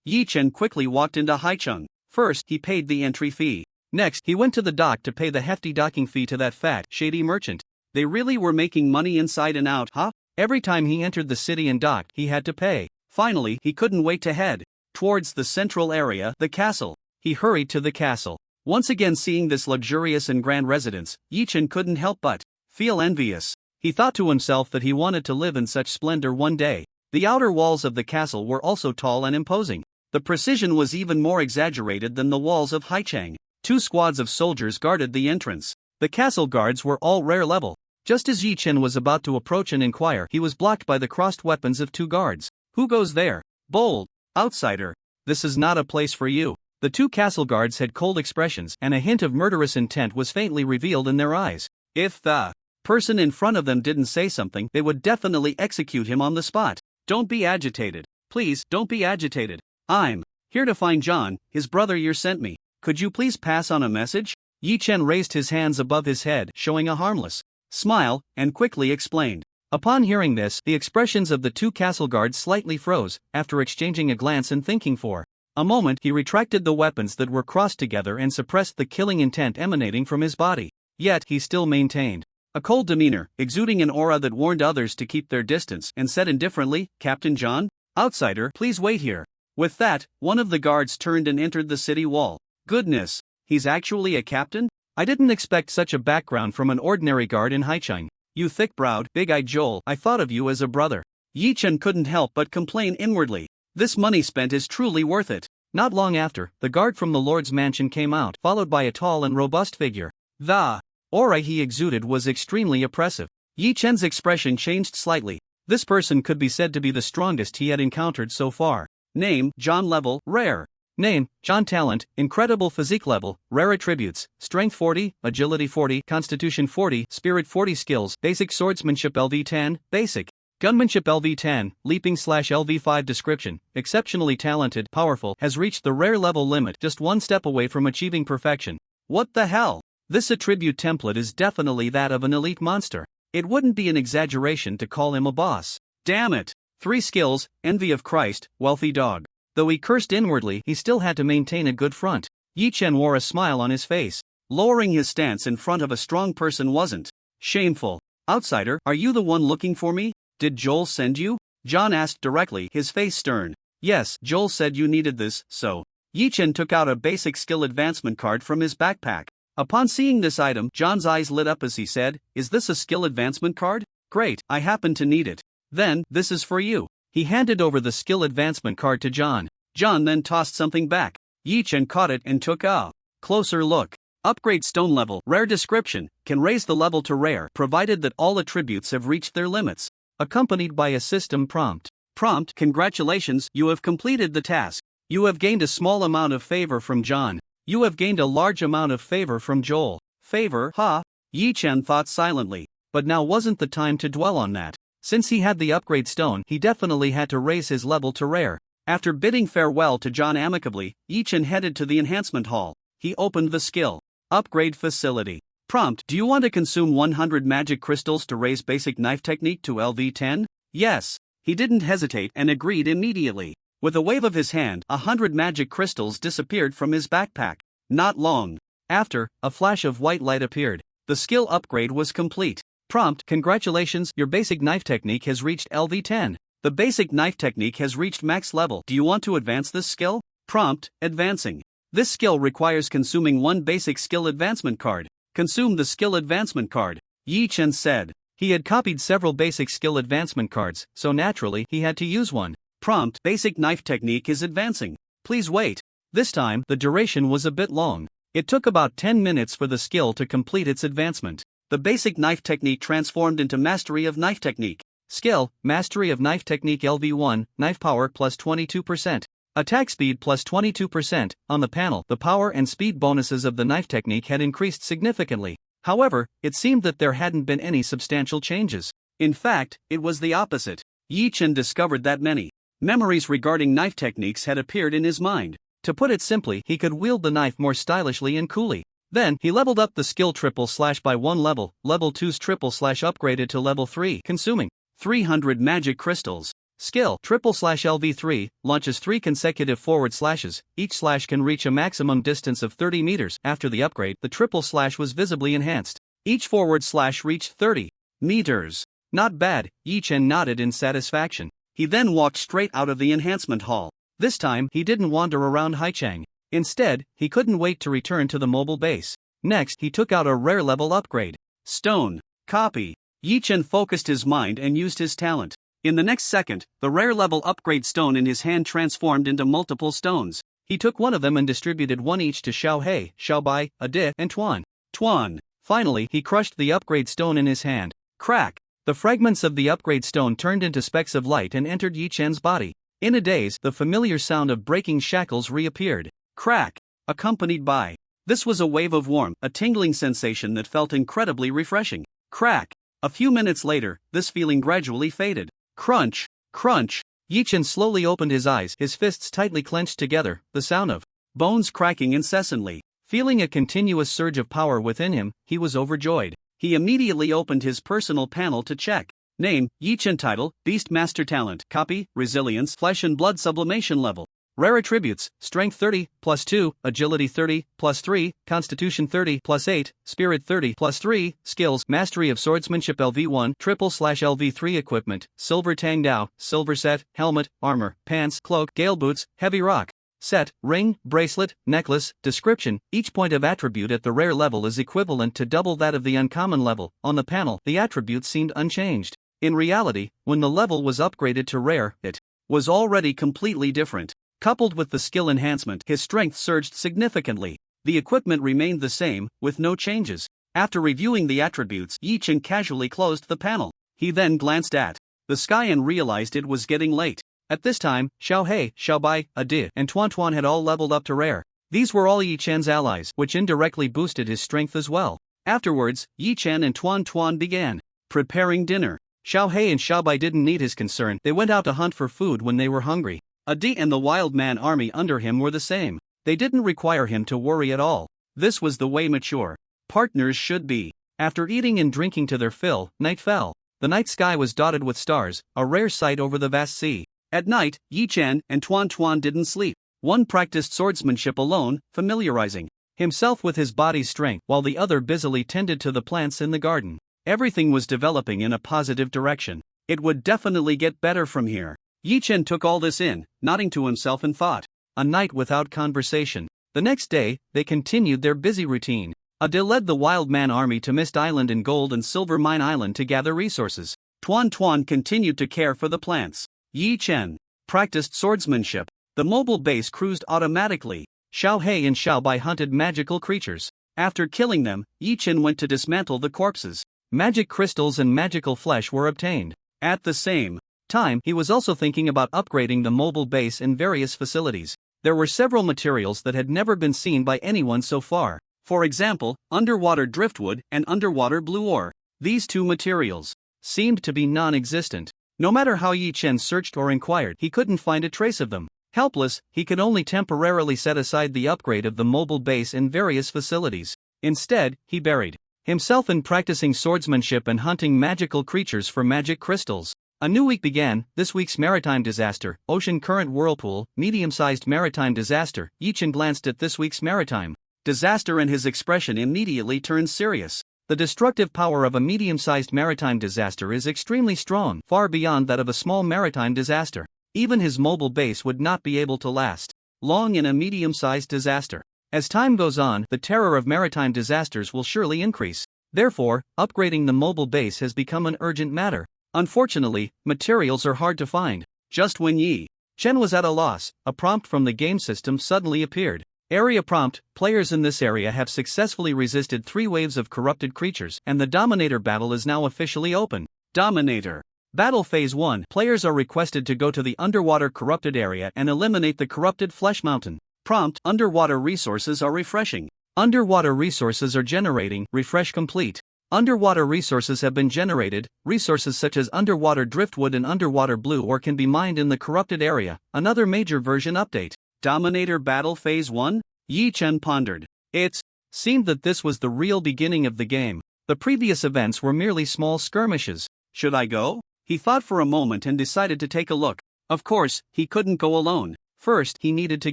Yi-Chen quickly walked into Haicheng. First, he paid the entry fee. Next, he went to the dock to pay the hefty docking fee to that fat, shady merchant. They really were making money inside and out, huh? Every time he entered the city and docked, he had to pay. Finally, he couldn't wait to head towards the central area, the castle. He hurried to the castle. Once again seeing this luxurious and grand residence, Yi-Chen couldn't help but feel envious. He thought to himself that he wanted to live in such splendor one day. The outer walls of the castle were also tall and imposing. The precision was even more exaggerated than the walls of Haichang. 2 squads of soldiers guarded the entrance. The castle guards were all rare level. Just as Yi-Chen was about to approach and inquire, he was blocked by the crossed weapons of 2 guards. Who goes there? Bold outsider. This is not a place for you. The 2 castle guards had cold expressions, and a hint of murderous intent was faintly revealed in their eyes. If the person in front of them didn't say something, they would definitely execute him on the spot. Don't be agitated. Please, don't be agitated. I'm here to find John, his brother you sent me. Could you please pass on a message? Yi-Chen raised his hands above his head, showing a harmless smile, and quickly explained. Upon hearing this, the expressions of the 2 castle guards slightly froze. After exchanging a glance and thinking for a moment, he retracted the weapons that were crossed together and suppressed the killing intent emanating from his body. Yet, he still maintained a cold demeanor, exuding an aura that warned others to keep their distance, and said indifferently, Captain John? Outsider, please wait here. With that, one of the guards turned and entered the city wall. Goodness, he's actually a captain? I didn't expect such a background from an ordinary guard in Haicheng. You thick-browed, big-eyed Joel, I thought of you as a brother. Yi-Chen couldn't help but complain inwardly. This money spent is truly worth it. Not long after, the guard from the Lord's mansion came out, followed by a tall and robust figure. The aura he exuded was extremely oppressive. Yi-Chen's expression changed slightly. This person could be said to be the strongest he had encountered so far. Name: John level, rare. Name: John talent, incredible physique level, rare attributes, strength 40, agility 40, constitution 40, spirit 40 skills, basic swordsmanship LV10, basic gunmanship LV10, leaping/LV5 description, exceptionally talented, powerful, has reached the rare level limit, just one step away from achieving perfection. What the hell? This attribute template is definitely that of an elite monster. It wouldn't be an exaggeration to call him a boss. Damn it. 3 skills, envy of Christ, wealthy dog. Though he cursed inwardly, he still had to maintain a good front. Yi-Chen wore a smile on his face. Lowering his stance in front of a strong person wasn't shameful. Outsider, are you the one looking for me? Did Joel send you? John asked directly, his face stern. Yes, Joel said you needed this, so. Yi-Chen took out a basic skill advancement card from his backpack. Upon seeing this item, John's eyes lit up as he said, "Is this a skill advancement card? Great, I happen to need it. Then, this is for you." He handed over the skill advancement card to John. John then tossed something back. Yi-Chen caught it and took a closer look. Upgrade stone level, rare description, can raise the level to rare provided that all attributes have reached their limits. Accompanied by a system prompt. Prompt: congratulations, you have completed the task. You have gained a small amount of favor from John. You have gained a large amount of favor from Joel. Favor, huh? Yi-Chen thought silently. But now wasn't the time to dwell on that. Since he had the upgrade stone, he definitely had to raise his level to rare. After bidding farewell to John amicably, Yi-Chen headed to the enhancement hall. He opened the skill upgrade facility. Prompt: do you want to consume 100 magic crystals to raise basic knife technique to LV10? Yes. He didn't hesitate and agreed immediately. With a wave of his hand, 100 magic crystals disappeared from his backpack. Not long after, a flash of white light appeared. The skill upgrade was complete. Prompt: congratulations, your basic knife technique has reached LV10. The basic knife technique has reached max level. Do you want to advance this skill? Prompt: advancing. This skill requires consuming one basic skill advancement card. Consume the skill advancement card, Yi-Chen said. He had copied several basic skill advancement cards, so naturally he had to use one. Prompt: basic knife technique is advancing. Please wait. This time, the duration was a bit long. It took about 10 minutes for the skill to complete its advancement. The basic knife technique transformed into mastery of knife technique. Skill: mastery of knife technique LV1, knife power plus 22%. Attack speed plus 22%. On the panel, the power and speed bonuses of the knife technique had increased significantly. However, it seemed that there hadn't been any substantial changes. In fact, it was the opposite. Yi-Chen discovered that many memories regarding knife techniques had appeared in his mind. To put it simply, he could wield the knife more stylishly and coolly. Then, he leveled up the skill / by 1 level, level 2's / upgraded to level 3, consuming 300 magic crystals. Skill / LV3 launches 3 consecutive forward slashes. Each slash can reach a maximum distance of 30 meters. After the upgrade, the triple slash was visibly enhanced. Each forward slash reached 30 meters. Not bad, Yi-Chen nodded in satisfaction. He then walked straight out of the enhancement hall. This time, he didn't wander around Haichang. Instead, he couldn't wait to return to the mobile base. Next, he took out a rare level upgrade. Stone. Copy. Yi-Chen focused his mind and used his talent. In the next second, the rare level upgrade stone in his hand transformed into multiple stones. He took one of them and distributed one each to Xiaohei, Xiaobai, Ade, and Tuan. Finally, he crushed the upgrade stone in his hand. Crack! The fragments of the upgrade stone turned into specks of light and entered Yi-Chen's body. In a daze, the familiar sound of breaking shackles reappeared. Crack! Accompanied by. This was a wave of warmth, a tingling sensation that felt incredibly refreshing. Crack! A few minutes later, this feeling gradually faded. Crunch! Crunch! Yi-Chen slowly opened his eyes, his fists tightly clenched together, the sound of bones cracking incessantly. Feeling a continuous surge of power within him, he was overjoyed. He immediately opened his personal panel to check. Name: Yi-Chen. Title: Beast Master Talent. Copy: Resilience, Flesh and Blood Sublimation Level. Rare attributes: Strength 30, +2, Agility 30, +3, Constitution 30, +8, Spirit 30, +3, Skills: Mastery of Swordsmanship LV1, /LV3 Equipment, Silver Tang Dao, Silver Set, Helmet, Armor, Pants, Cloak, Gale Boots, Heavy Rock. Set, Ring, Bracelet, Necklace. Description: each point of attribute at the rare level is equivalent to double that of the uncommon level. On the panel, the attributes seemed unchanged. In reality, when the level was upgraded to rare, it was already completely different. Coupled with the skill enhancement, his strength surged significantly. The equipment remained the same, with no changes. After reviewing the attributes, Yi-Chen casually closed the panel. He then glanced at the sky and realized it was getting late. At this time, Xiaohei, Xiaobai, Ade, and Tuan had all leveled up to rare. These were all Yi-Chen's allies, which indirectly boosted his strength as well. Afterwards, Yi-Chen and Tuan began preparing dinner. Xiaohei and Xiaobai didn't need his concern. They went out to hunt for food when they were hungry. Ade and the wild man army under him were the same. They didn't require him to worry at all. This was the way mature partners should be. After eating and drinking to their fill, night fell. The night sky was dotted with stars, a rare sight over the vast sea. At night, Yi-Chen and Tuan didn't sleep. One practiced swordsmanship alone, familiarizing himself with his body's strength, while the other busily tended to the plants in the garden. Everything was developing in a positive direction. It would definitely get better from here. Yi Chen took all this in, nodding to himself and thought. A night without conversation. The next day, they continued their busy routine. Ade led the Wild Man army to Mist Island and Gold and Silver Mine Island to gather resources. Tuan Tuan continued to care for the plants. Yi Chen practiced swordsmanship. The mobile base cruised automatically. Xiao He and Xiao Bai hunted magical creatures. After killing them, Yi Chen went to dismantle the corpses. Magic crystals and magical flesh were obtained. At the same time, he was also thinking about upgrading the mobile base and various facilities. There were several materials that had never been seen by anyone so far. For example, underwater driftwood and underwater blue ore. These two materials seemed to be non-existent. No matter how Yi Chen searched or inquired, he couldn't find a trace of them. Helpless, he could only temporarily set aside the upgrade of the mobile base and various facilities. Instead, he buried himself in practicing swordsmanship and hunting magical creatures for magic crystals. A new week began. This week's maritime disaster, ocean current whirlpool, medium-sized maritime disaster. Yi Chen glanced at this week's maritime disaster and his expression immediately turned serious. The destructive power of a medium-sized maritime disaster is extremely strong, far beyond that of a small maritime disaster. Even his mobile base would not be able to last long in a medium-sized disaster. As time goes on, the terror of maritime disasters will surely increase. Therefore, upgrading the mobile base has become an urgent matter. Unfortunately, materials are hard to find. Just when Yi Chen was at a loss, a prompt from the game system suddenly appeared. Area prompt: players in this area have successfully resisted 3 waves of corrupted creatures, and the Dominator battle is now officially open. Dominator Battle Phase 1. Players are requested to go to the underwater corrupted area and eliminate the corrupted flesh mountain. Prompt: underwater resources are refreshing. Underwater resources are generating. Refresh complete. Underwater resources have been generated. Resources such as underwater driftwood and underwater blue ore can be mined in the corrupted area. Another major version update. Dominator Battle Phase 1? Yi Chen pondered. It seemed that this was the real beginning of the game. The previous events were merely small skirmishes. Should I go? He thought for a moment and decided to take a look. Of course, he couldn't go alone. First, he needed to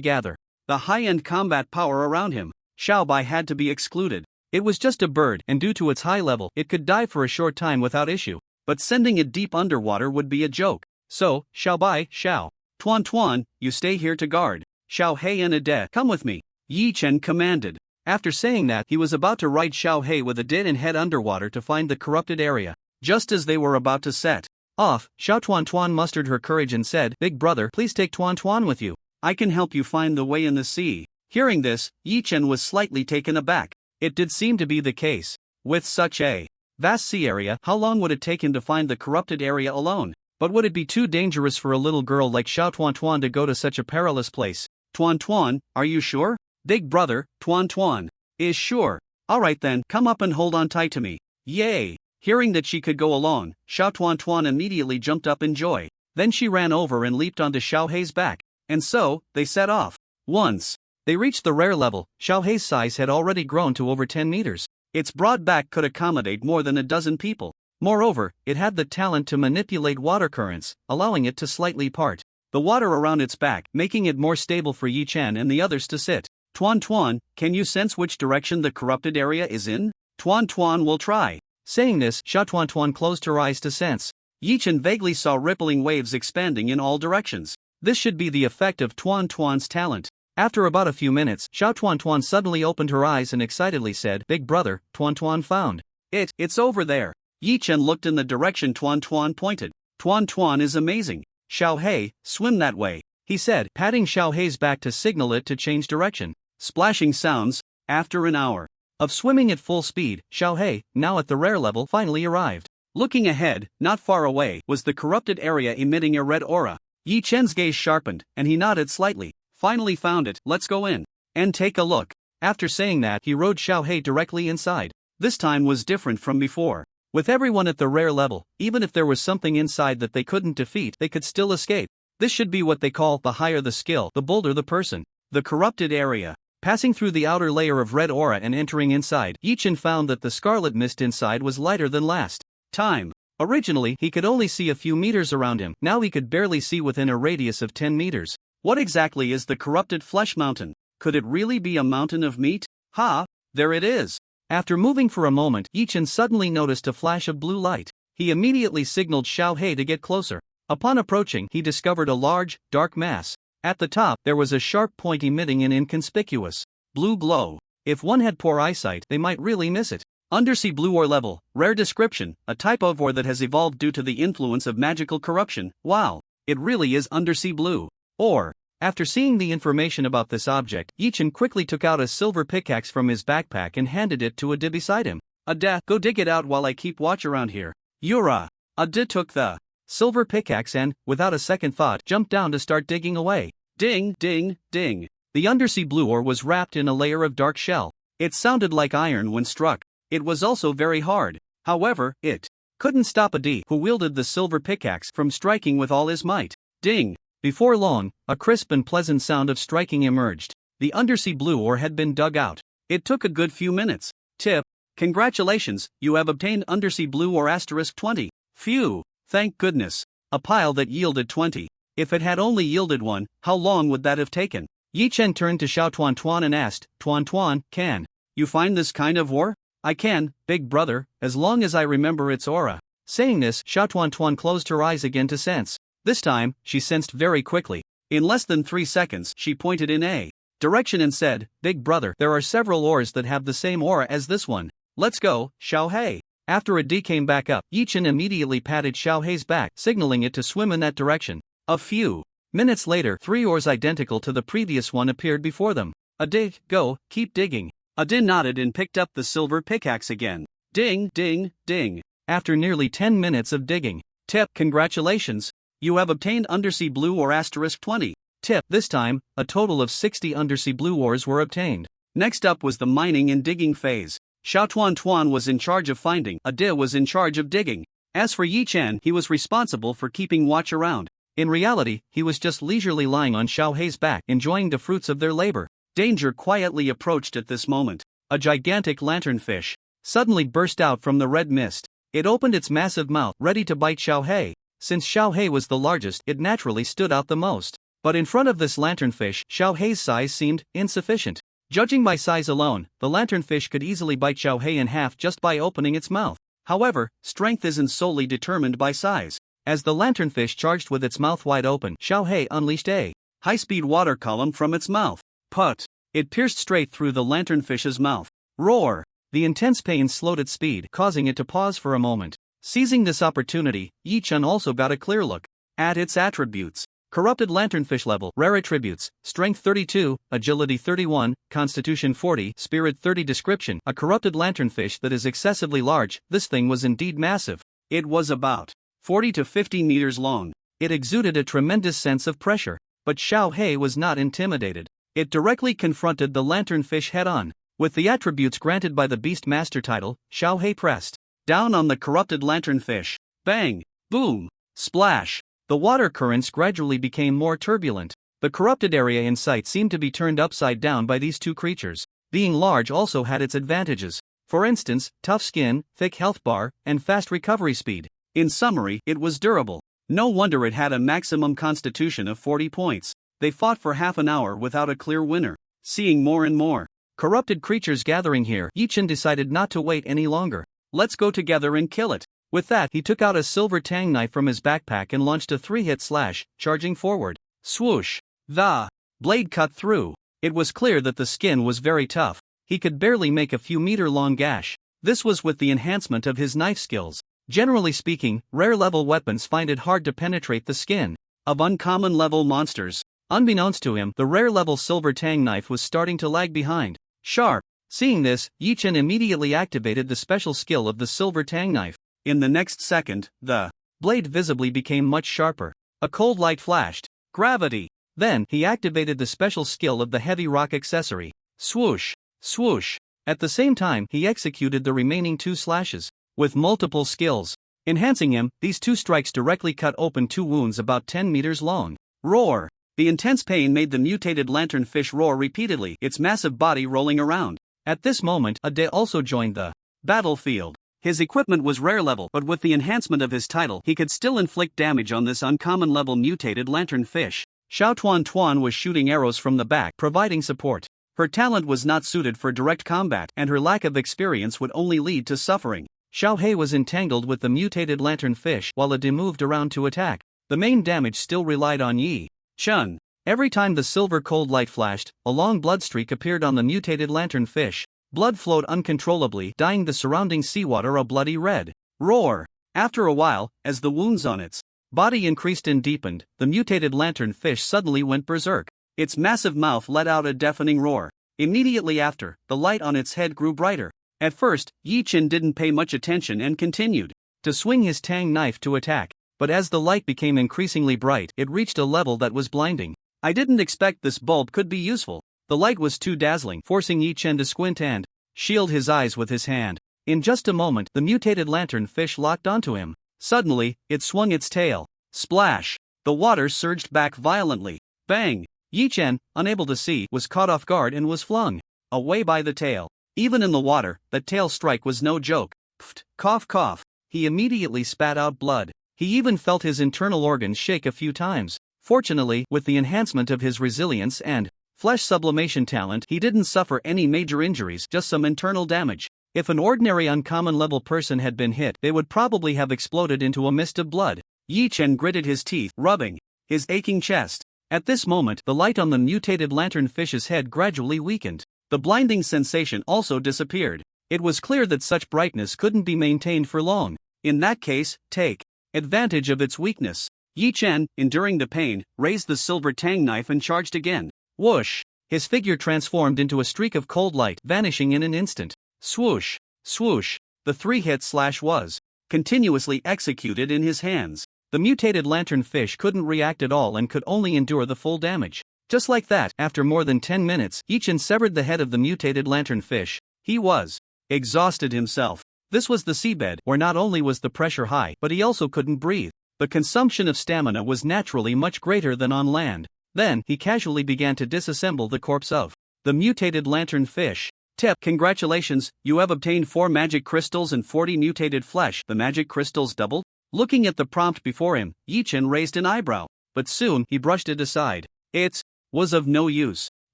gather the high-end combat power around him. Xiao Bai had to be excluded. It was just a bird, and due to its high level, it could dive for a short time without issue. But sending it deep underwater would be a joke. So, Xiao Bai, Xiao Tuan Tuan, you stay here to guard. Xiao He and Ade, come with me, Yi Chen commanded. After saying that, he was about to ride Xiao He with Ade and head underwater to find the corrupted area. Just as they were about to set off, Xiao Tuan Tuan mustered her courage and said, "Big brother, please take Tuan Tuan with you. I can help you find the way in the sea." Hearing this, Yi Chen was slightly taken aback. It did seem to be the case. With such a vast sea area, how long would it take him to find the corrupted area alone? But would it be too dangerous for a little girl like Xiao Tuan Tuan to go to such a perilous place? Tuan Tuan, are you sure? Big brother, Tuan Tuan is sure. Alright then, come up and hold on tight to me. Yay! Hearing that she could go alone, Xiao Tuan Tuan immediately jumped up in joy. Then she ran over and leaped onto Xiao He's back. And so, they set off. Once they reached the rare level, Xiao He's size had already grown to over 10 meters. Its broad back could accommodate more than a dozen people. Moreover, it had the talent to manipulate water currents, allowing it to slightly part the water around its back, making it more stable for Yi Chen and the others to sit. Tuan Tuan, can you sense which direction the corrupted area is in? Tuan Tuan will try. Saying this, Xiao Tuan Tuan closed her eyes to sense. Yi Chen vaguely saw rippling waves expanding in all directions. This should be the effect of Tuan Tuan's talent. After about a few minutes, Xiao Tuan Tuan suddenly opened her eyes and excitedly said, "Big brother, Tuan Tuan found it. It's over there." Yi Chen looked in the direction Tuan Tuan pointed. Tuan Tuan is amazing. Xiao He, swim that way, he said, patting Xiao He's back to signal it to change direction. Splashing sounds. After an hour of swimming at full speed, Xiao He, now at the rare level, finally arrived. Looking ahead, not far away, was the corrupted area emitting a red aura. Yi Chen's gaze sharpened, and he nodded slightly. Finally found it, let's go in and take a look. After saying that, he rode Xiao He directly inside. This time was different from before. With everyone at the rare level, even if there was something inside that they couldn't defeat, they could still escape. This should be what they call the higher the skill, the bolder the person. The corrupted area. Passing through the outer layer of red aura and entering inside, Yi Chen found that the scarlet mist inside was lighter than last time. Originally, he could only see a few meters around him. Now he could barely see within a radius of 10 meters. What exactly is the corrupted flesh mountain? Could it really be a mountain of meat? Ha! There it is! After moving for a moment, Yi Chen suddenly noticed a flash of blue light. He immediately signaled Xiao He to get closer. Upon approaching, he discovered a large, dark mass. At the top, there was a sharp point emitting an inconspicuous blue glow. If one had poor eyesight, they might really miss it. Undersea blue ore level, rare description, a type of ore that has evolved due to the influence of magical corruption. Wow, it really is undersea blue ore. After seeing the information about this object, Yichin quickly took out a silver pickaxe from his backpack and handed it to Ade beside him. Ade, go dig it out while I keep watch around here. Yura. Ade took the silver pickaxe and, without a second thought, jumped down to start digging away. Ding, ding, ding. The undersea blue ore was wrapped in a layer of dark shell. It sounded like iron when struck. It was also very hard. However, it couldn't stop Ade, who wielded the silver pickaxe, from striking with all his might. Ding. Before long, a crisp and pleasant sound of striking emerged. The undersea blue ore had been dug out. It took a good few minutes. Tip. Congratulations, you have obtained undersea blue ore *20. Phew, thank goodness. A pile that yielded 20. If it had only yielded 1, how long would that have taken? Yi Chen turned to Xiao Tuan Tuan and asked, Tuan Tuan, can you find this kind of ore? I can, big brother, as long as I remember its aura. Saying this, Xiao Tuan Tuan closed her eyes again to sense. This time, she sensed very quickly. In less than 3 seconds, she pointed in a direction and said, Big brother, there are several ores that have the same aura as this one. Let's go, Xiao Hei. After Ade came back up, Yichin immediately patted Xiao Hei's back, signaling it to swim in that direction. A few minutes later, 3 ores identical to the previous one appeared before them. Ade, go, keep digging. Ade nodded and picked up the silver pickaxe again. Ding, ding, ding. After nearly 10 minutes of digging. Tip, congratulations. You have obtained undersea blue ore *20. Tip, this time, a total of 60 undersea blue ores were obtained. Next up was the mining and digging phase. Xiao Tuan Tuan was in charge of finding, Ade was in charge of digging. As for Yi Chen, he was responsible for keeping watch around. In reality, he was just leisurely lying on Xiao Hei's back, enjoying the fruits of their labor. Danger quietly approached at this moment. A gigantic lanternfish suddenly burst out from the red mist. It opened its massive mouth, ready to bite Xiao Hei. Since Xiao Hei was the largest, it naturally stood out the most. But in front of this lanternfish, Xiao Hei's size seemed insufficient. Judging by size alone, the lanternfish could easily bite Xiao Hei in half just by opening its mouth. However, strength isn't solely determined by size. As the lanternfish charged with its mouth wide open, Xiao Hei unleashed a high-speed water column from its mouth. Put! It pierced straight through the lanternfish's mouth. Roar! The intense pain slowed its speed, causing it to pause for a moment. Seizing this opportunity, Yi Chen also got a clear look at its attributes. Corrupted lanternfish level, rare attributes, strength 32, agility 31, constitution 40, spirit 30. Description, a corrupted lanternfish that is excessively large. This thing was indeed massive. It was about 40 to 50 meters long. It exuded a tremendous sense of pressure. But Xiao Hei was not intimidated. It directly confronted the lanternfish head-on. With the attributes granted by the Beast Master title, Xiao Hei pressed down on the corrupted lanternfish. Bang! Boom! Splash! The water currents gradually became more turbulent. The corrupted area in sight seemed to be turned upside down by these two creatures. Being large also had its advantages. For instance, tough skin, thick health bar, and fast recovery speed. In summary, it was durable. No wonder it had a maximum constitution of 40 points. They fought for half an hour without a clear winner. Seeing more and more corrupted creatures gathering here, Yi Chen decided not to wait any longer. Let's go together and kill it. With that, he took out a silver tang knife from his backpack and launched a 3-hit slash, charging forward. Swoosh! The blade cut through. It was clear that the skin was very tough. He could barely make a few meter-long gash. This was with the enhancement of his knife skills. Generally speaking, rare-level weapons find it hard to penetrate the skin of uncommon-level monsters. Unbeknownst to him, the rare-level silver tang knife was starting to lag behind. Sharp! Seeing this, Yi Chen immediately activated the special skill of the silver tang knife. In the next second, the blade visibly became much sharper. A cold light flashed. Gravity! Then, he activated the special skill of the heavy rock accessory. Swoosh! Swoosh! At the same time, he executed the remaining 2 slashes. With multiple skills enhancing him, these 2 strikes directly cut open 2 wounds about 10 meters long. Roar! The intense pain made the mutated lanternfish roar repeatedly, its massive body rolling around. At this moment, Ade also joined the battlefield. His equipment was rare level, but with the enhancement of his title, he could still inflict damage on this uncommon level mutated lanternfish. Xiao Tuan Tuan was shooting arrows from the back, providing support. Her talent was not suited for direct combat, and her lack of experience would only lead to suffering. Xiao Hei was entangled with the mutated lanternfish while Ade moved around to attack. the main damage still relied on Yi Chun. Every time the silver cold light flashed, a long blood streak appeared on the mutated lanternfish. Blood flowed uncontrollably, dyeing the surrounding seawater a bloody red. Roar! After a while, as the wounds on its body increased and deepened, the mutated lanternfish suddenly went berserk. Its massive mouth let out a deafening roar. Immediately after, the light on its head grew brighter. At first, Yi Chen didn't pay much attention and continued to swing his tang knife to attack. But as the light became increasingly bright, it reached a level that was blinding. I didn't expect this bulb could be useful. The light was too dazzling, forcing Yi Chen to squint and shield his eyes with his hand. In just a moment, the mutated lanternfish locked onto him. Suddenly, it swung its tail. Splash! The water surged back violently. Bang! Yi Chen, unable to see, was caught off guard and was flung away by the tail. Even in the water, that tail strike was no joke. Pft! Cough cough! He immediately spat out blood. He even felt his internal organs shake a few times. Fortunately, with the enhancement of his resilience and flesh sublimation talent, he didn't suffer any major injuries, just some internal damage. If an ordinary uncommon level person had been hit, they would probably have exploded into a mist of blood. Yi Chen gritted his teeth, rubbing his aching chest. At this moment, the light on the mutated lanternfish's head gradually weakened. The blinding sensation also disappeared. It was clear that such brightness couldn't be maintained for long. In that case, take advantage of its weakness. Yi Chen, enduring the pain, raised the silver tang knife and charged again. Whoosh! His figure transformed into a streak of cold light, vanishing in an instant. Swoosh! Swoosh! The three-hit slash was continuously executed in his hands. The mutated lanternfish couldn't react at all and could only endure the full damage. Just like that, after more than 10 minutes, Yi Chen severed the head of the mutated lanternfish. He was exhausted himself. This was the seabed, where not only was the pressure high, but he also couldn't breathe. The consumption of stamina was naturally much greater than on land. Then, he casually began to disassemble the corpse of the mutated lanternfish. Tip: congratulations, you have obtained 4 magic crystals and 40 mutated flesh. The magic crystals doubled? Looking at the prompt before him, Yi Chen raised an eyebrow. But soon, he brushed it aside. It was of no use.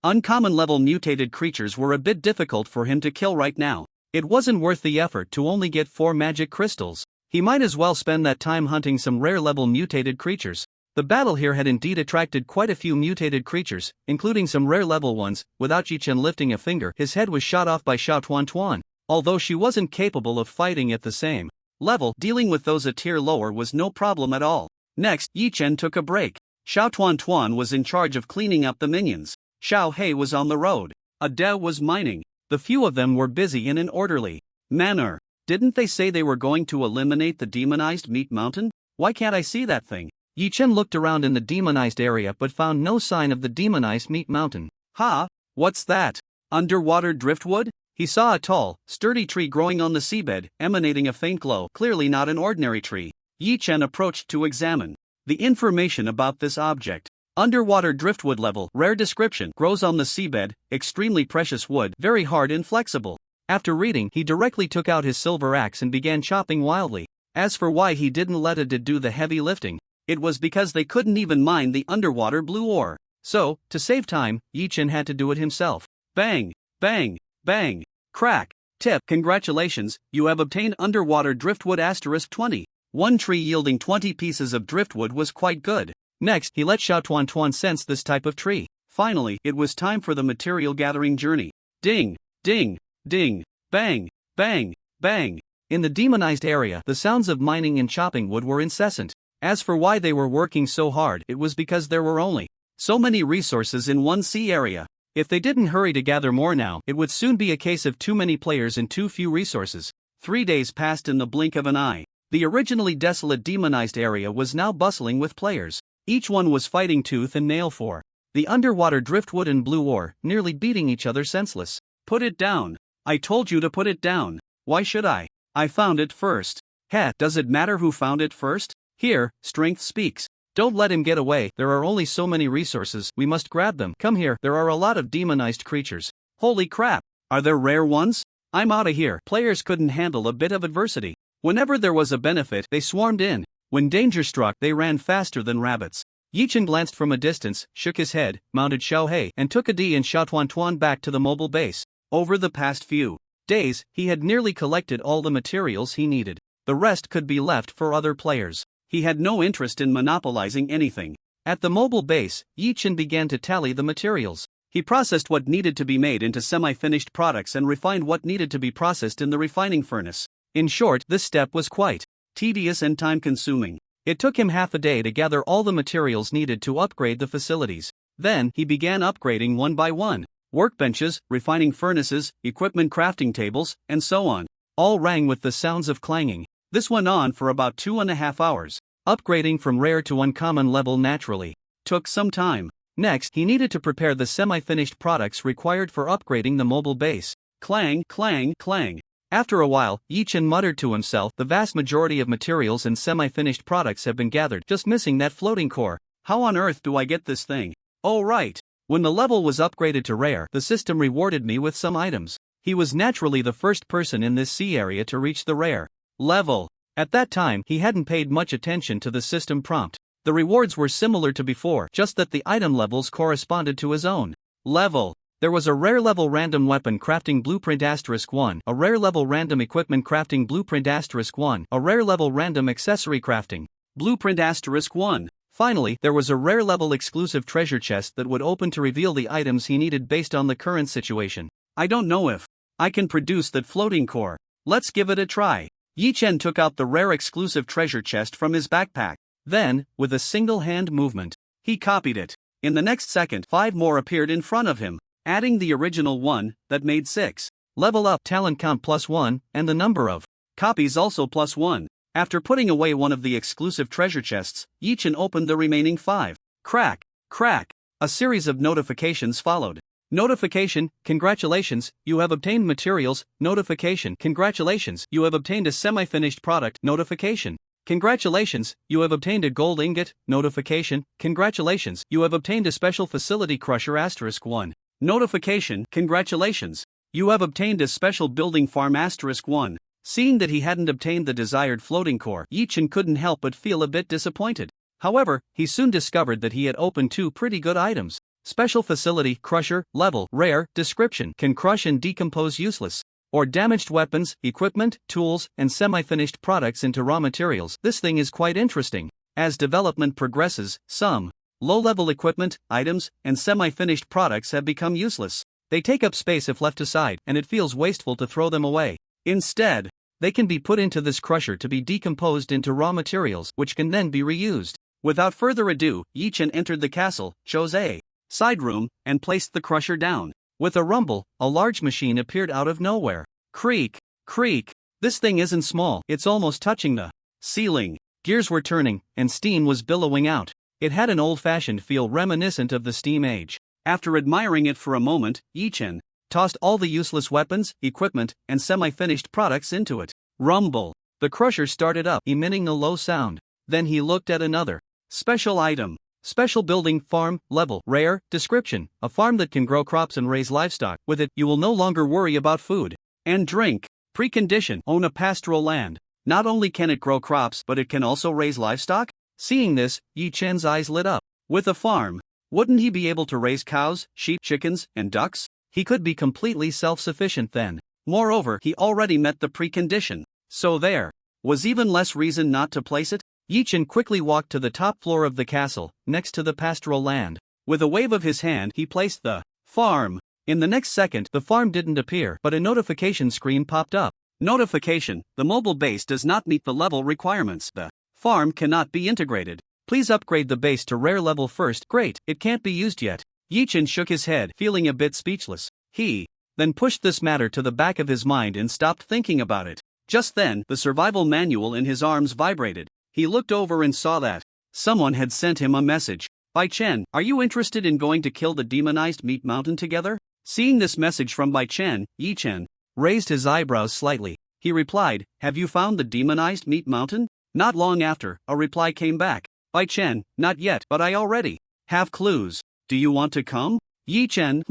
Uncommon level mutated creatures were a bit difficult for him to kill right now. It wasn't worth the effort to only get 4 magic crystals. He might as well spend that time hunting some rare level mutated creatures. The battle here had indeed attracted quite a few mutated creatures, including some rare level ones. Without Yi Chen lifting a finger, his head was shot off by Xiao Tuan. Although she wasn't capable of fighting at the same level, dealing with those a tier lower was no problem at all. Next, Yi Chen took a break. Xiao Tuan was in charge of cleaning up the minions. Xiao He was on the road. Ade was mining. The few of them were busy in an orderly manner. Didn't they say they were going to eliminate the demonized meat mountain? Why can't I see that thing? Yi Chen looked around in the demonized area but found no sign of the demonized meat mountain. Ha! What's that? Underwater driftwood? He saw a tall, sturdy tree growing on the seabed, emanating a faint glow, clearly not an ordinary tree. Yi Chen approached to examine the information about this object. Underwater driftwood level, rare description, grows on the seabed, extremely precious wood, very hard and flexible. After reading, he directly took out his silver axe and began chopping wildly. As for why he didn't let Ade do the heavy lifting, it was because they couldn't even mine the underwater blue ore. So, to save time, Yi Chen had to do it himself. Bang! Bang! Bang! Crack! Tip: congratulations, you have obtained underwater driftwood *20. One tree yielding 20 pieces of driftwood was quite good. Next, he let Xiao Tuan sense this type of tree. Finally, it was time for the material gathering journey. Ding! Ding! Ding! Bang! Bang! Bang! In the demonized area, the sounds of mining and chopping wood were incessant. As for why they were working so hard, it was because there were only so many resources in one sea area. If they didn't hurry to gather more now, it would soon be a case of too many players and too few resources. 3 days passed in the blink of an eye. The originally desolate demonized area was now bustling with players. Each one was fighting tooth and nail for the underwater driftwood and blue ore, nearly beating each other senseless. Put it down. I told you to put it down. Why should I? I found it first. Heh, does it matter who found it first? Here, strength speaks. Don't let him get away. There are only so many resources, we must grab them. Come here, there are a lot of demonized creatures. Holy crap, are there rare ones? I'm outta here. Players couldn't handle a bit of adversity. Whenever there was a benefit, they swarmed in. When danger struck, they ran faster than rabbits. Yi Chen glanced from a distance, shook his head, mounted Xiao He, and took Ade and Xiao Tuan back to the mobile base. Over the past few days, he had nearly collected all the materials he needed. The rest could be left for other players. He had no interest in monopolizing anything. At the mobile base, Yi-chan began to tally the materials. He processed what needed to be made into semi-finished products and refined what needed to be processed in the refining furnace. In short, this step was quite tedious and time-consuming. It took him half a day to gather all the materials needed to upgrade the facilities. Then, he began upgrading one by one. Workbenches, refining furnaces, equipment crafting tables, and so on. All rang with the sounds of clanging. This went on for about 2.5 hours. Upgrading from rare to uncommon level naturally took some time. Next, he needed to prepare the semi-finished products required for upgrading the mobile base. Clang, clang, clang. After a while, Yi-chan muttered to himself, the vast majority of materials and semi-finished products have been gathered, just missing that floating core. How on earth do I get this thing? Oh right. When the level was upgraded to rare, the system rewarded me with some items. He was naturally the first person in this sea area to reach the rare level. At that time, he hadn't paid much attention to the system prompt. The rewards were similar to before, just that the item levels corresponded to his own level. There was a rare level random weapon crafting blueprint *1, a rare level random equipment crafting blueprint *1, a rare level random accessory crafting blueprint *1. Finally, there was a rare level exclusive treasure chest that would open to reveal the items he needed based on the current situation. I don't know if I can produce that floating core. Let's give it a try. Yi-chan took out the rare exclusive treasure chest from his backpack. Then, with a single hand movement, he copied it. In the next second, 5 more appeared in front of him, adding the original 1, that made 6. Level up, talent count +1, and the number of copies also +1. After putting away one of the exclusive treasure chests, Yi-chan opened the remaining 5. Crack, crack. A series of notifications followed. Notification, congratulations, you have obtained materials. Notification, congratulations, you have obtained a semi-finished product. Notification, congratulations, you have obtained a gold ingot. Notification, congratulations, you have obtained a special facility crusher *1. Notification, congratulations, you have obtained a special building farm *1. Seeing that he hadn't obtained the desired floating core, Yi-chan couldn't help but feel a bit disappointed. However, he soon discovered that he had opened 2 pretty good items. Special facility crusher, level rare, description can crush and decompose useless or damaged weapons, equipment, tools, and semi-finished products into raw materials. This thing is quite interesting. As development progresses, some low-level equipment, items, and semi-finished products have become useless. They take up space if left aside, and it feels wasteful to throw them away. Instead, they can be put into this crusher to be decomposed into raw materials, which can then be reused. Without further ado, Yi-chan entered the castle, chose a side room, and placed the crusher down. With a rumble, a large machine appeared out of nowhere. Creak, creak. This thing isn't small, it's almost touching the ceiling. Gears were turning, and steam was billowing out. It had an old-fashioned feel reminiscent of the steam age. After admiring it for a moment, Yi-chan tossed all the useless weapons, equipment, and semi-finished products into it. Rumble. The crusher started up, emitting a low sound. Then he looked at another special item. Special building farm, level rare, description, a farm that can grow crops and raise livestock. With it, you will no longer worry about food and drink. Precondition, own a pastoral land. Not only can it grow crops, but it can also raise livestock? Seeing this, Yi-chan's eyes lit up. With a farm, wouldn't he be able to raise cows, sheep, chickens, and ducks? He could be completely self-sufficient then. Moreover, he already met the precondition. So there was even less reason not to place it. Yi-chan quickly walked to the top floor of the castle, next to the pastoral land. With a wave of his hand, he placed the farm. In the next second, the farm didn't appear, but a notification screen popped up. Notification: the mobile base does not meet the level requirements. The farm cannot be integrated. Please upgrade the base to rare level first. Great, it can't be used yet. Yi-chan shook his head, feeling a bit speechless. He then pushed this matter to the back of his mind and stopped thinking about it. Just then, the survival manual in his arms vibrated. He looked over and saw that someone had sent him a message. Bai Chen, are you interested in going to kill the demonized meat mountain together? Seeing this message from Bai Chen, Yi-chan raised his eyebrows slightly. He replied, have you found the demonized meat mountain? Not long after, a reply came back. Bai Chen, not yet, but I already have clues. Do you want to come? Yi-chan,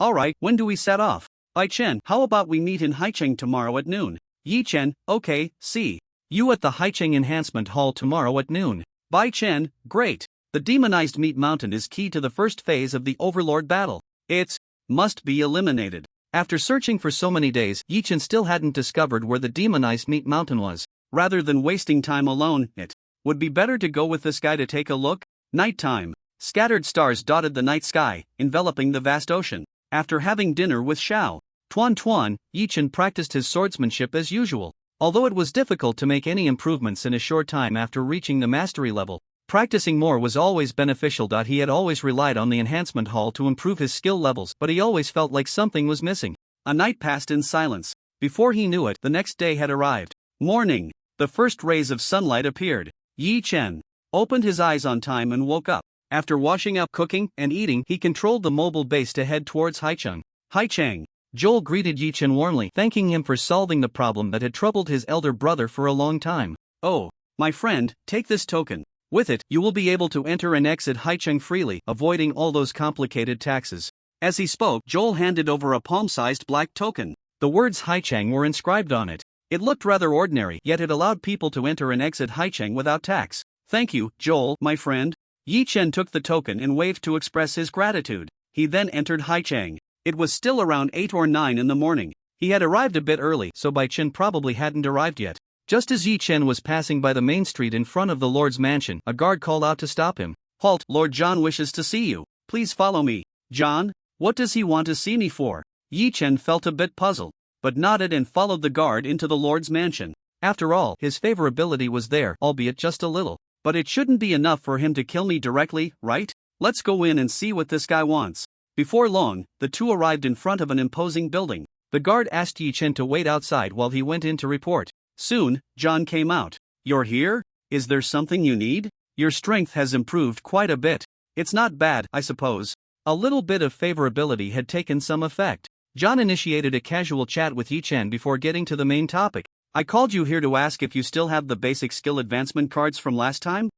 alright, when do we set off? Bai Chen, how about we meet in Haicheng tomorrow at noon? Yi-chan, okay, see you at the Haicheng Enhancement Hall tomorrow at noon. Bai Chen, great. The demonized meat mountain is key to the first phase of the Overlord battle. It must be eliminated. After searching for so many days, Yi-chan still hadn't discovered where the demonized meat mountain was. Rather than wasting time alone, it Would be better to go with this guy to take a look? Nighttime. Scattered stars dotted the night sky, enveloping the vast ocean. After having dinner with Xiao Tuan, Yichen practiced his swordsmanship as usual. Although it was difficult to make any improvements in a short time after reaching the mastery level, practicing more was always beneficial. He had always relied on the enhancement hall to improve his skill levels, but he always felt like something was missing. A night passed in silence. Before he knew it, the next day had arrived. Morning. The first rays of sunlight appeared. Yi Chen opened his eyes on time and woke up. After washing up, cooking, and eating, he controlled the mobile base to head towards Haicheng. Haicheng. Joel greeted Yi Chen warmly, thanking him for solving the problem that had troubled his elder brother for a long time. Oh, my friend, take this token. With it, you will be able to enter and exit Haicheng freely, avoiding all those complicated taxes. As he spoke, Joel handed over a palm-sized black token. The words Haicheng were inscribed on it. It looked rather ordinary, yet it allowed people to enter and exit Haicheng without tax. Thank you, Joel, my friend. Yi Chen took the token and waved to express his gratitude. He then entered Haicheng. It was still around 8 or 9 in the morning. He had arrived a bit early, so Bai Chen probably hadn't arrived yet. Just as Yi Chen was passing by the main street in front of the Lord's mansion, a guard called out to stop him. Halt, Lord John wishes to see you. Please follow me. John? What does he want to see me for? Yi Chen felt a bit puzzled, but nodded and followed the guard into the Lord's mansion. After all, his favorability was there, albeit just a little. But it shouldn't be enough for him to kill me directly, right? Let's go in and see what this guy wants. Before long, the two arrived in front of an imposing building. The guard asked Yi Chen to wait outside while he went in to report. Soon, John came out. You're here? Is there something you need? Your strength has improved quite a bit. It's not bad, I suppose. A little bit of favorability had taken some effect. John initiated a casual chat with Yi Chen before getting to the main topic. I called you here to ask if you still have the basic skill advancement cards from last time?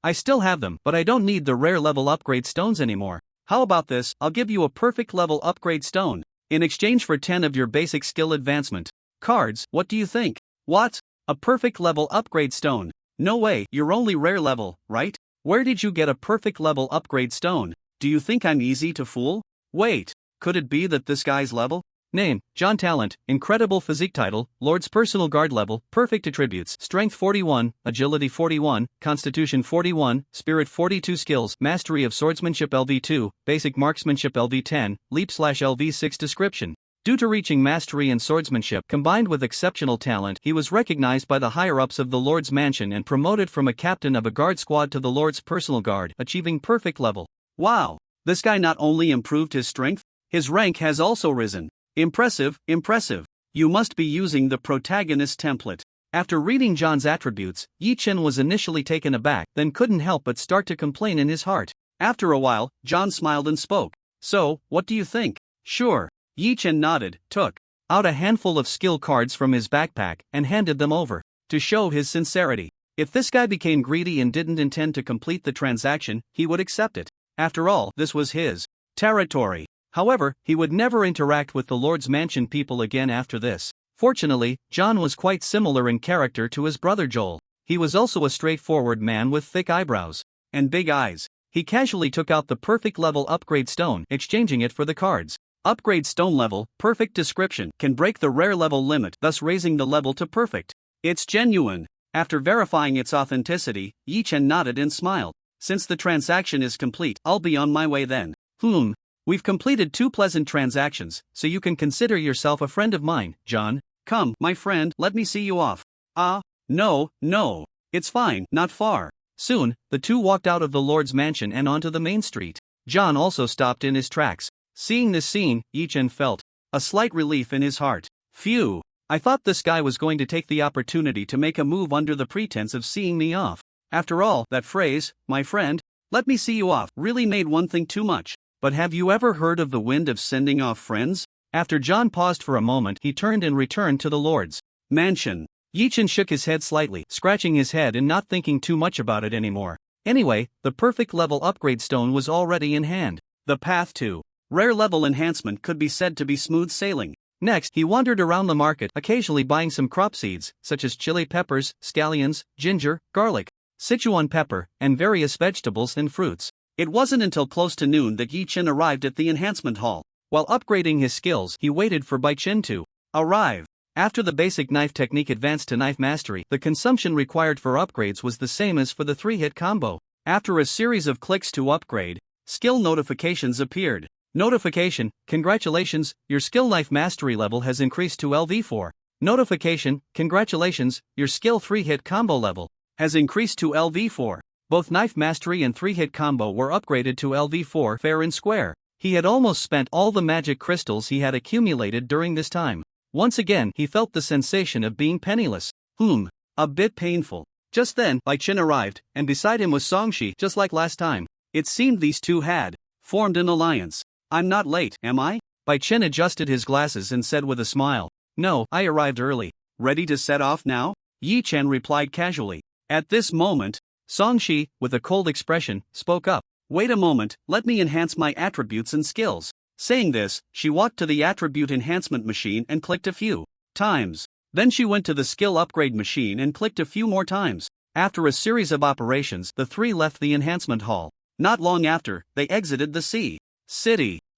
I still have them, but I don't need the rare level upgrade stones anymore. How about this? I'll give you a perfect level upgrade stone in exchange for 10 of your basic skill advancement cards. What do you think? What? A perfect level upgrade stone? No way, you're only rare level, right? Where did you get a perfect level upgrade stone? Do you think I'm easy to fool? Wait, could it be that this guy's level? Name, John. Talent, incredible physique. Title, Lord's personal guard level, perfect attributes, strength 41, agility 41, constitution 41, spirit 42. Skills, mastery of swordsmanship LV2, basic marksmanship LV10, leap/LV6. Description. Due to reaching mastery in swordsmanship combined with exceptional talent, he was recognized by the higher-ups of the Lord's mansion and promoted from a captain of a guard squad to the Lord's personal guard, achieving perfect level. Wow! This guy not only improved his strength, his rank has also risen. Impressive, impressive. You must be using the protagonist template. After reading John's attributes, Yi Chen was initially taken aback, then couldn't help but start to complain in his heart. After a while, John smiled and spoke. So, what do you think? Sure. Yi Chen nodded, took out a handful of skill cards from his backpack, and handed them over. To show his sincerity. If this guy became greedy and didn't intend to complete the transaction, he would accept it. After all, this was his territory. However, he would never interact with the Lord's mansion people again after this. Fortunately, John was quite similar in character to his brother Joel. He was also a straightforward man with thick eyebrows and big eyes. He casually took out the perfect level upgrade stone, exchanging it for the cards. Upgrade stone level, perfect. Description, can break the rare level limit, thus raising the level to perfect. It's genuine. After verifying its authenticity, Yi Chen nodded and smiled. Since the transaction is complete, I'll be on my way then. We've completed 2 pleasant transactions, so you can consider yourself a friend of mine, John. Come, my friend, let me see you off. No, it's fine, not far. Soon, the two walked out of the Lord's mansion and onto the main street. John also stopped in his tracks. Seeing this scene, Yi Chen felt a slight relief in his heart. Phew, I thought this guy was going to take the opportunity to make a move under the pretense of seeing me off. After all, that phrase, my friend, let me see you off, really made one think too much. But have you ever heard of the wind of sending off friends? After John paused for a moment, he turned and returned to the Lord's mansion. Yi Chen shook his head slightly, scratching his head and not thinking too much about it anymore. Anyway, the perfect level upgrade stone was already in hand. The path to rare level enhancement could be said to be smooth sailing. Next, he wandered around the market, occasionally buying some crop seeds, such as chili peppers, scallions, ginger, garlic, Sichuan pepper, and various vegetables and fruits. It wasn't until close to noon that Yi Chen arrived at the enhancement hall. While upgrading his skills, he waited for Bai Chen to arrive. After the basic knife technique advanced to knife mastery, the consumption required for upgrades was the same as for the 3-hit combo. After a series of clicks to upgrade, skill notifications appeared. Notification: congratulations, your skill knife mastery level has increased to LV4. Notification: congratulations, your skill 3-hit combo level has increased to LV4. Both knife mastery and 3-hit combo were upgraded to LV4 fair and square. He had almost spent all the magic crystals he had accumulated during this time. Once again, he felt the sensation of being penniless. A bit painful. Just then, Bai Chen arrived, and beside him was Songshi, just like last time. It seemed these two had formed an alliance. I'm not late, am I? Bai Chen adjusted his glasses and said with a smile. No, I arrived early. Ready to set off now? Yi Chen replied casually. At this moment, Songshi, with a cold expression, spoke up. Wait a moment, let me enhance my attributes and skills. Saying this, she walked to the attribute enhancement machine and clicked a few times. Then she went to the skill upgrade machine and clicked a few more times. After a series of operations, the three left the enhancement hall. Not long after, they exited the city.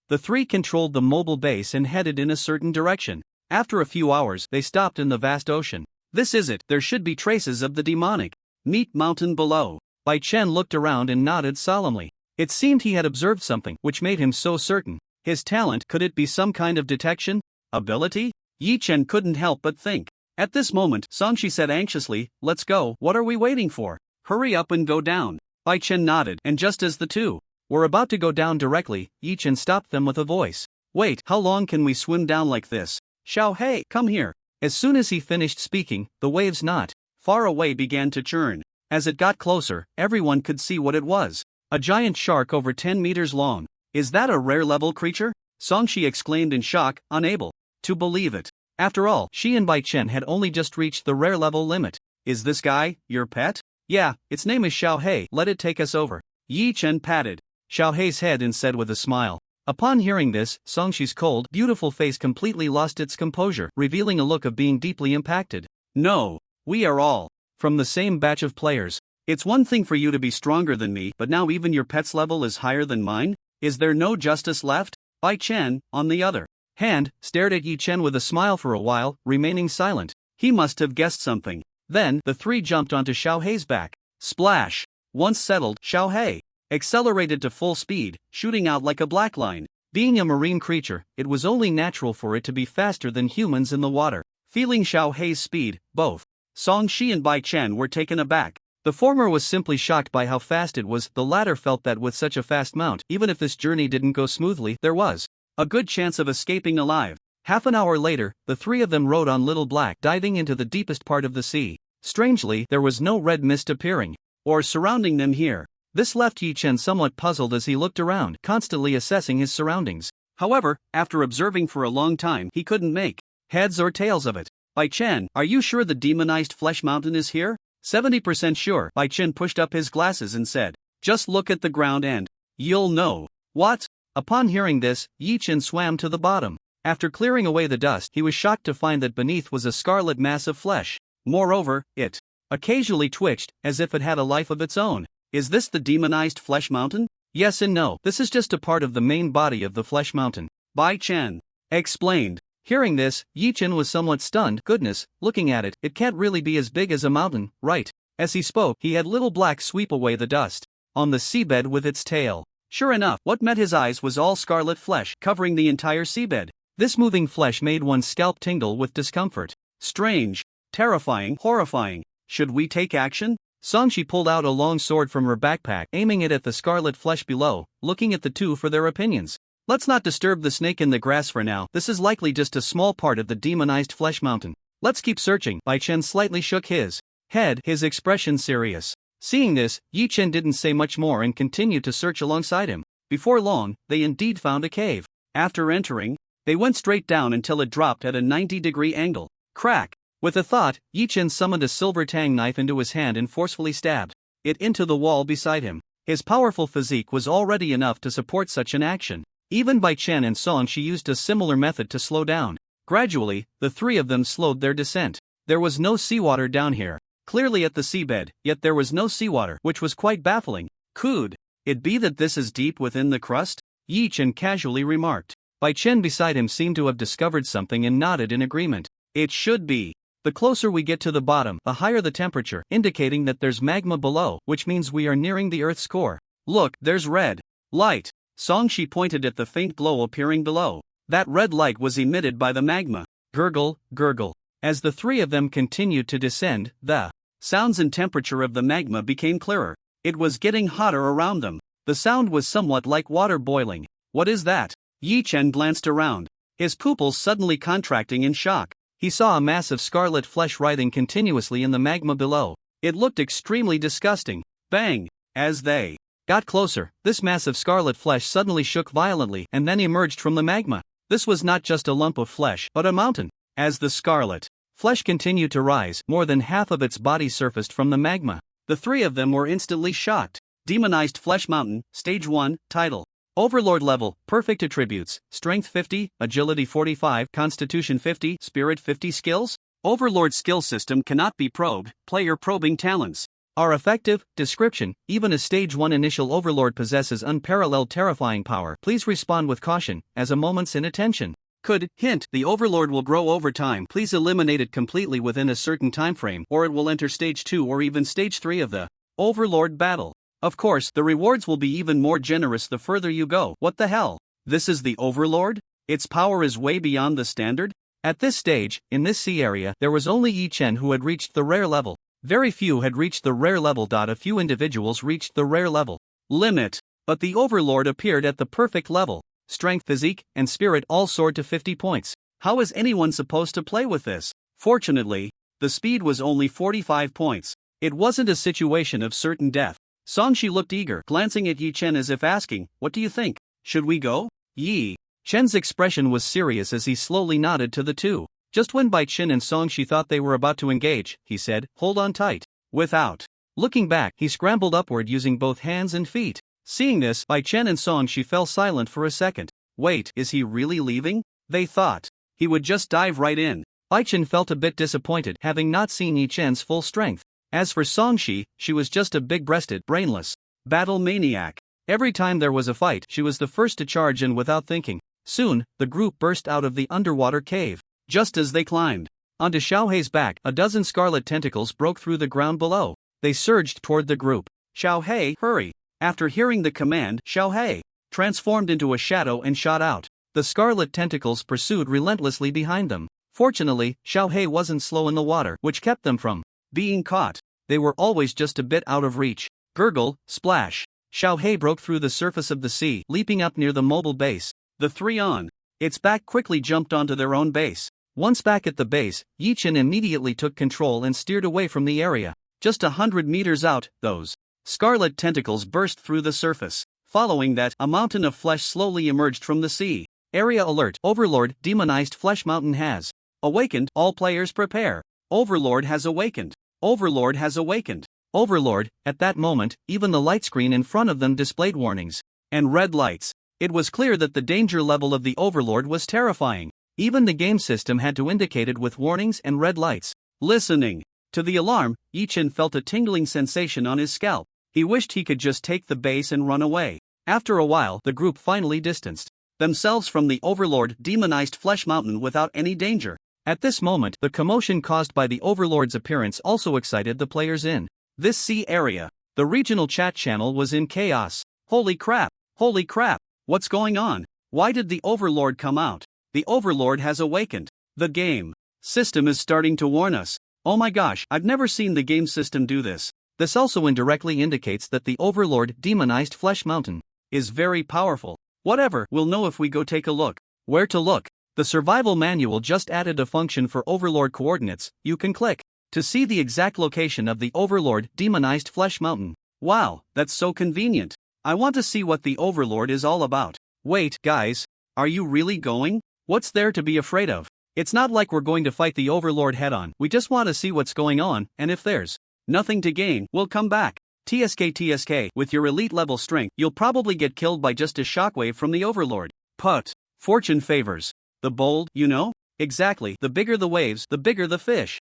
The three controlled the mobile base and headed in a certain direction. After a few hours, they stopped in the vast ocean. This is it, there should be traces of the demonic meat mountain below. Bai Chen looked around and nodded solemnly. It seemed he had observed something which made him so certain. His talent, could it be some kind of detection ability? Yi Chen couldn't help but think. At this moment, Songshi said anxiously, let's go, what are we waiting for? Hurry up and go down. Bai Chen nodded, and just as the two were about to go down directly, Yi Chen stopped them with a voice. Wait, how long can we swim down like this? Xiao Hei, come here. As soon as he finished speaking, the waves not far away began to churn. As it got closer, everyone could see what it was. A giant shark over 10 meters long. Is that a rare level creature? Songshi exclaimed in shock, unable to believe it. After all, she and Bai Chen had only just reached the rare level limit. Is this guy your pet? Yeah, its name is Xiao Hei, let it take us over. Yi Chen patted Xiao Hei's head and said with a smile. Upon hearing this, Songshi's cold, beautiful face completely lost its composure, revealing a look of being deeply impacted. No, we are all from the same batch of players. It's one thing for you to be stronger than me, but now even your pet's level is higher than mine? Is there no justice left? Bai Chen, on the other hand, stared at Yi Chen with a smile for a while, remaining silent. He must have guessed something. Then, the three jumped onto Xiao Hei's back. Splash! Once settled, Xiao Hei accelerated to full speed, shooting out like a black line. Being a marine creature, it was only natural for it to be faster than humans in the water. Feeling Xiao Hei's speed, both Songshi and Bai Chen were taken aback. The former was simply shocked by how fast it was, the latter felt that with such a fast mount, even if this journey didn't go smoothly, there was a good chance of escaping alive. Half an hour later, the three of them rode on Little Black, diving into the deepest part of the sea. Strangely, there was no red mist appearing or surrounding them here. This left Yi Chen somewhat puzzled as he looked around, constantly assessing his surroundings. However, after observing for a long time, he couldn't make heads or tails of it. Bai Chen, are you sure the demonized flesh mountain is here? 70% sure. Bai Chen pushed up his glasses and said, just look at the ground and you'll know. What? Upon hearing this, Yi Chen swam to the bottom. After clearing away the dust, he was shocked to find that beneath was a scarlet mass of flesh. Moreover, it occasionally twitched, as if it had a life of its own. Is this the demonized flesh mountain? Yes and no, this is just a part of the main body of the flesh mountain. Bai Chen explained. Hearing this, Yi Chen was somewhat stunned. Goodness, looking at it, it can't really be as big as a mountain, right? As he spoke, he had Little Black sweep away the dust on the seabed with its tail. Sure enough, what met his eyes was all scarlet flesh, covering the entire seabed. This moving flesh made one's scalp tingle with discomfort. Strange, terrifying, horrifying. Should we take action? Songshi pulled out a long sword from her backpack, aiming it at the scarlet flesh below, looking at the two for their opinions. Let's not disturb the snake in the grass for now, this is likely just a small part of the demonized flesh mountain. Let's keep searching. Bai Chen slightly shook his head, his expression serious. Seeing this, Yi Chen didn't say much more and continued to search alongside him. Before long, they indeed found a cave. After entering, they went straight down until it dropped at a 90-degree angle. Crack! With a thought, Yi Chen summoned a silver tang knife into his hand and forcefully stabbed it into the wall beside him. His powerful physique was already enough to support such an action. Even Bai Chen and Songshi used a similar method to slow down. Gradually, the three of them slowed their descent. There was no seawater down here. Clearly at the seabed, yet there was no seawater, which was quite baffling. Could it be that this is deep within the crust? Yi Chen casually remarked. Bai Chen beside him seemed to have discovered something and nodded in agreement. It should be. The closer we get to the bottom, the higher the temperature, indicating that there's magma below, which means we are nearing the Earth's core. Look, there's red light. Songshi pointed at the faint glow appearing below. That red light was emitted by the magma. Gurgle, gurgle. As the three of them continued to descend, the sounds and temperature of the magma became clearer. It was getting hotter around them. The sound was somewhat like water boiling. What is that? Yi Chen glanced around, his pupils suddenly contracting in shock. He saw a mass of scarlet flesh writhing continuously in the magma below. It looked extremely disgusting. Bang! As they got closer, this mass of scarlet flesh suddenly shook violently and then emerged from the magma. This was not just a lump of flesh, but a mountain. As the scarlet flesh continued to rise, more than half of its body surfaced from the magma. The three of them were instantly shocked. Demonized Flesh Mountain, Stage 1, Title. Overlord Level, Perfect Attributes, Strength 50, Agility 45, Constitution 50, Spirit 50 Skills. Overlord skill system cannot be probed, player probing talents are effective. Description: even a Stage 1 initial Overlord possesses unparalleled terrifying power. Please respond with caution, as a moment's inattention could. Hint: the Overlord will grow over time. Please eliminate it completely within a certain time frame, or it will enter Stage 2 or even Stage 3 of the Overlord battle. Of course, the rewards will be even more generous the further you go. What the hell? This is the Overlord? Its power is way beyond the standard? At this stage, in this sea area, there was only Yi Chen who had reached the rare level. Very few had reached the rare level. A few individuals reached the rare level limit. But the Overlord appeared at the perfect level. Strength, physique, and spirit all soared to 50 points. How is anyone supposed to play with this? Fortunately, the speed was only 45 points. It wasn't a situation of certain death. Songshi looked eager, glancing at Yi Chen as if asking, "What do you think? Should we go?" Yi Chen's expression was serious as he slowly nodded to the two. Just when Bai Chen and Songshi thought they were about to engage, he said, "Hold on tight." Without looking back, he scrambled upward using both hands and feet. Seeing this, Bai Chen and Songshi fell silent for a second. Wait, is he really leaving? They thought he would just dive right in. Bai Chen felt a bit disappointed, having not seen Yi Chen's full strength. As for Songshi, she was just a big-breasted, brainless battle maniac. Every time there was a fight, she was the first to charge in without thinking. Soon, the group burst out of the underwater cave. Just as they climbed onto Xiaohei's back, a dozen scarlet tentacles broke through the ground below. They surged toward the group. "Xiaohei, hurry!" After hearing the command, Xiaohei transformed into a shadow and shot out. The scarlet tentacles pursued relentlessly behind them. Fortunately, Xiaohei wasn't slow in the water, which kept them from being caught. They were always just a bit out of reach. Gurgle, splash. Xiaohei broke through the surface of the sea, leaping up near the mobile base. The three on its back quickly jumped onto their own base. Once back at the base, Yi Chen immediately took control and steered away from the area. Just 100 meters out, those scarlet tentacles burst through the surface. Following that, a mountain of flesh slowly emerged from the sea. Area alert: Overlord, demonized Flesh Mountain has awakened. All players prepare. Overlord has awakened. Overlord has awakened. Overlord. At that moment, even the light screen in front of them displayed warnings and red lights. It was clear that the danger level of the Overlord was terrifying. Even the game system had to indicate it with warnings and red lights. Listening to the alarm, Yi Chen felt a tingling sensation on his scalp. He wished he could just take the base and run away. After a while, the group finally distanced themselves from the Overlord demonized Flesh Mountain without any danger. At this moment, the commotion caused by the Overlord's appearance also excited the players in this sea area. The regional chat channel was in chaos. Holy crap! Holy crap! What's going on? Why did the Overlord come out? The Overlord has awakened. The game system is starting to warn us. Oh my gosh, I've never seen the game system do this. This also indirectly indicates that the Overlord demonized Flesh Mountain is very powerful. Whatever, we'll know if we go take a look. Where to look? The survival manual just added a function for Overlord coordinates. You can click to see the exact location of the Overlord demonized Flesh Mountain. Wow, that's so convenient. I want to see what the Overlord is all about. Wait, guys, are you really going? What's there to be afraid of? It's not like we're going to fight the Overlord head-on. We just want to see what's going on, and if there's nothing to gain, we'll come back. TSK, with your elite level strength, you'll probably get killed by just a shockwave from the Overlord. Put. Fortune favors the bold, you know? Exactly, the bigger the waves, the bigger the fish.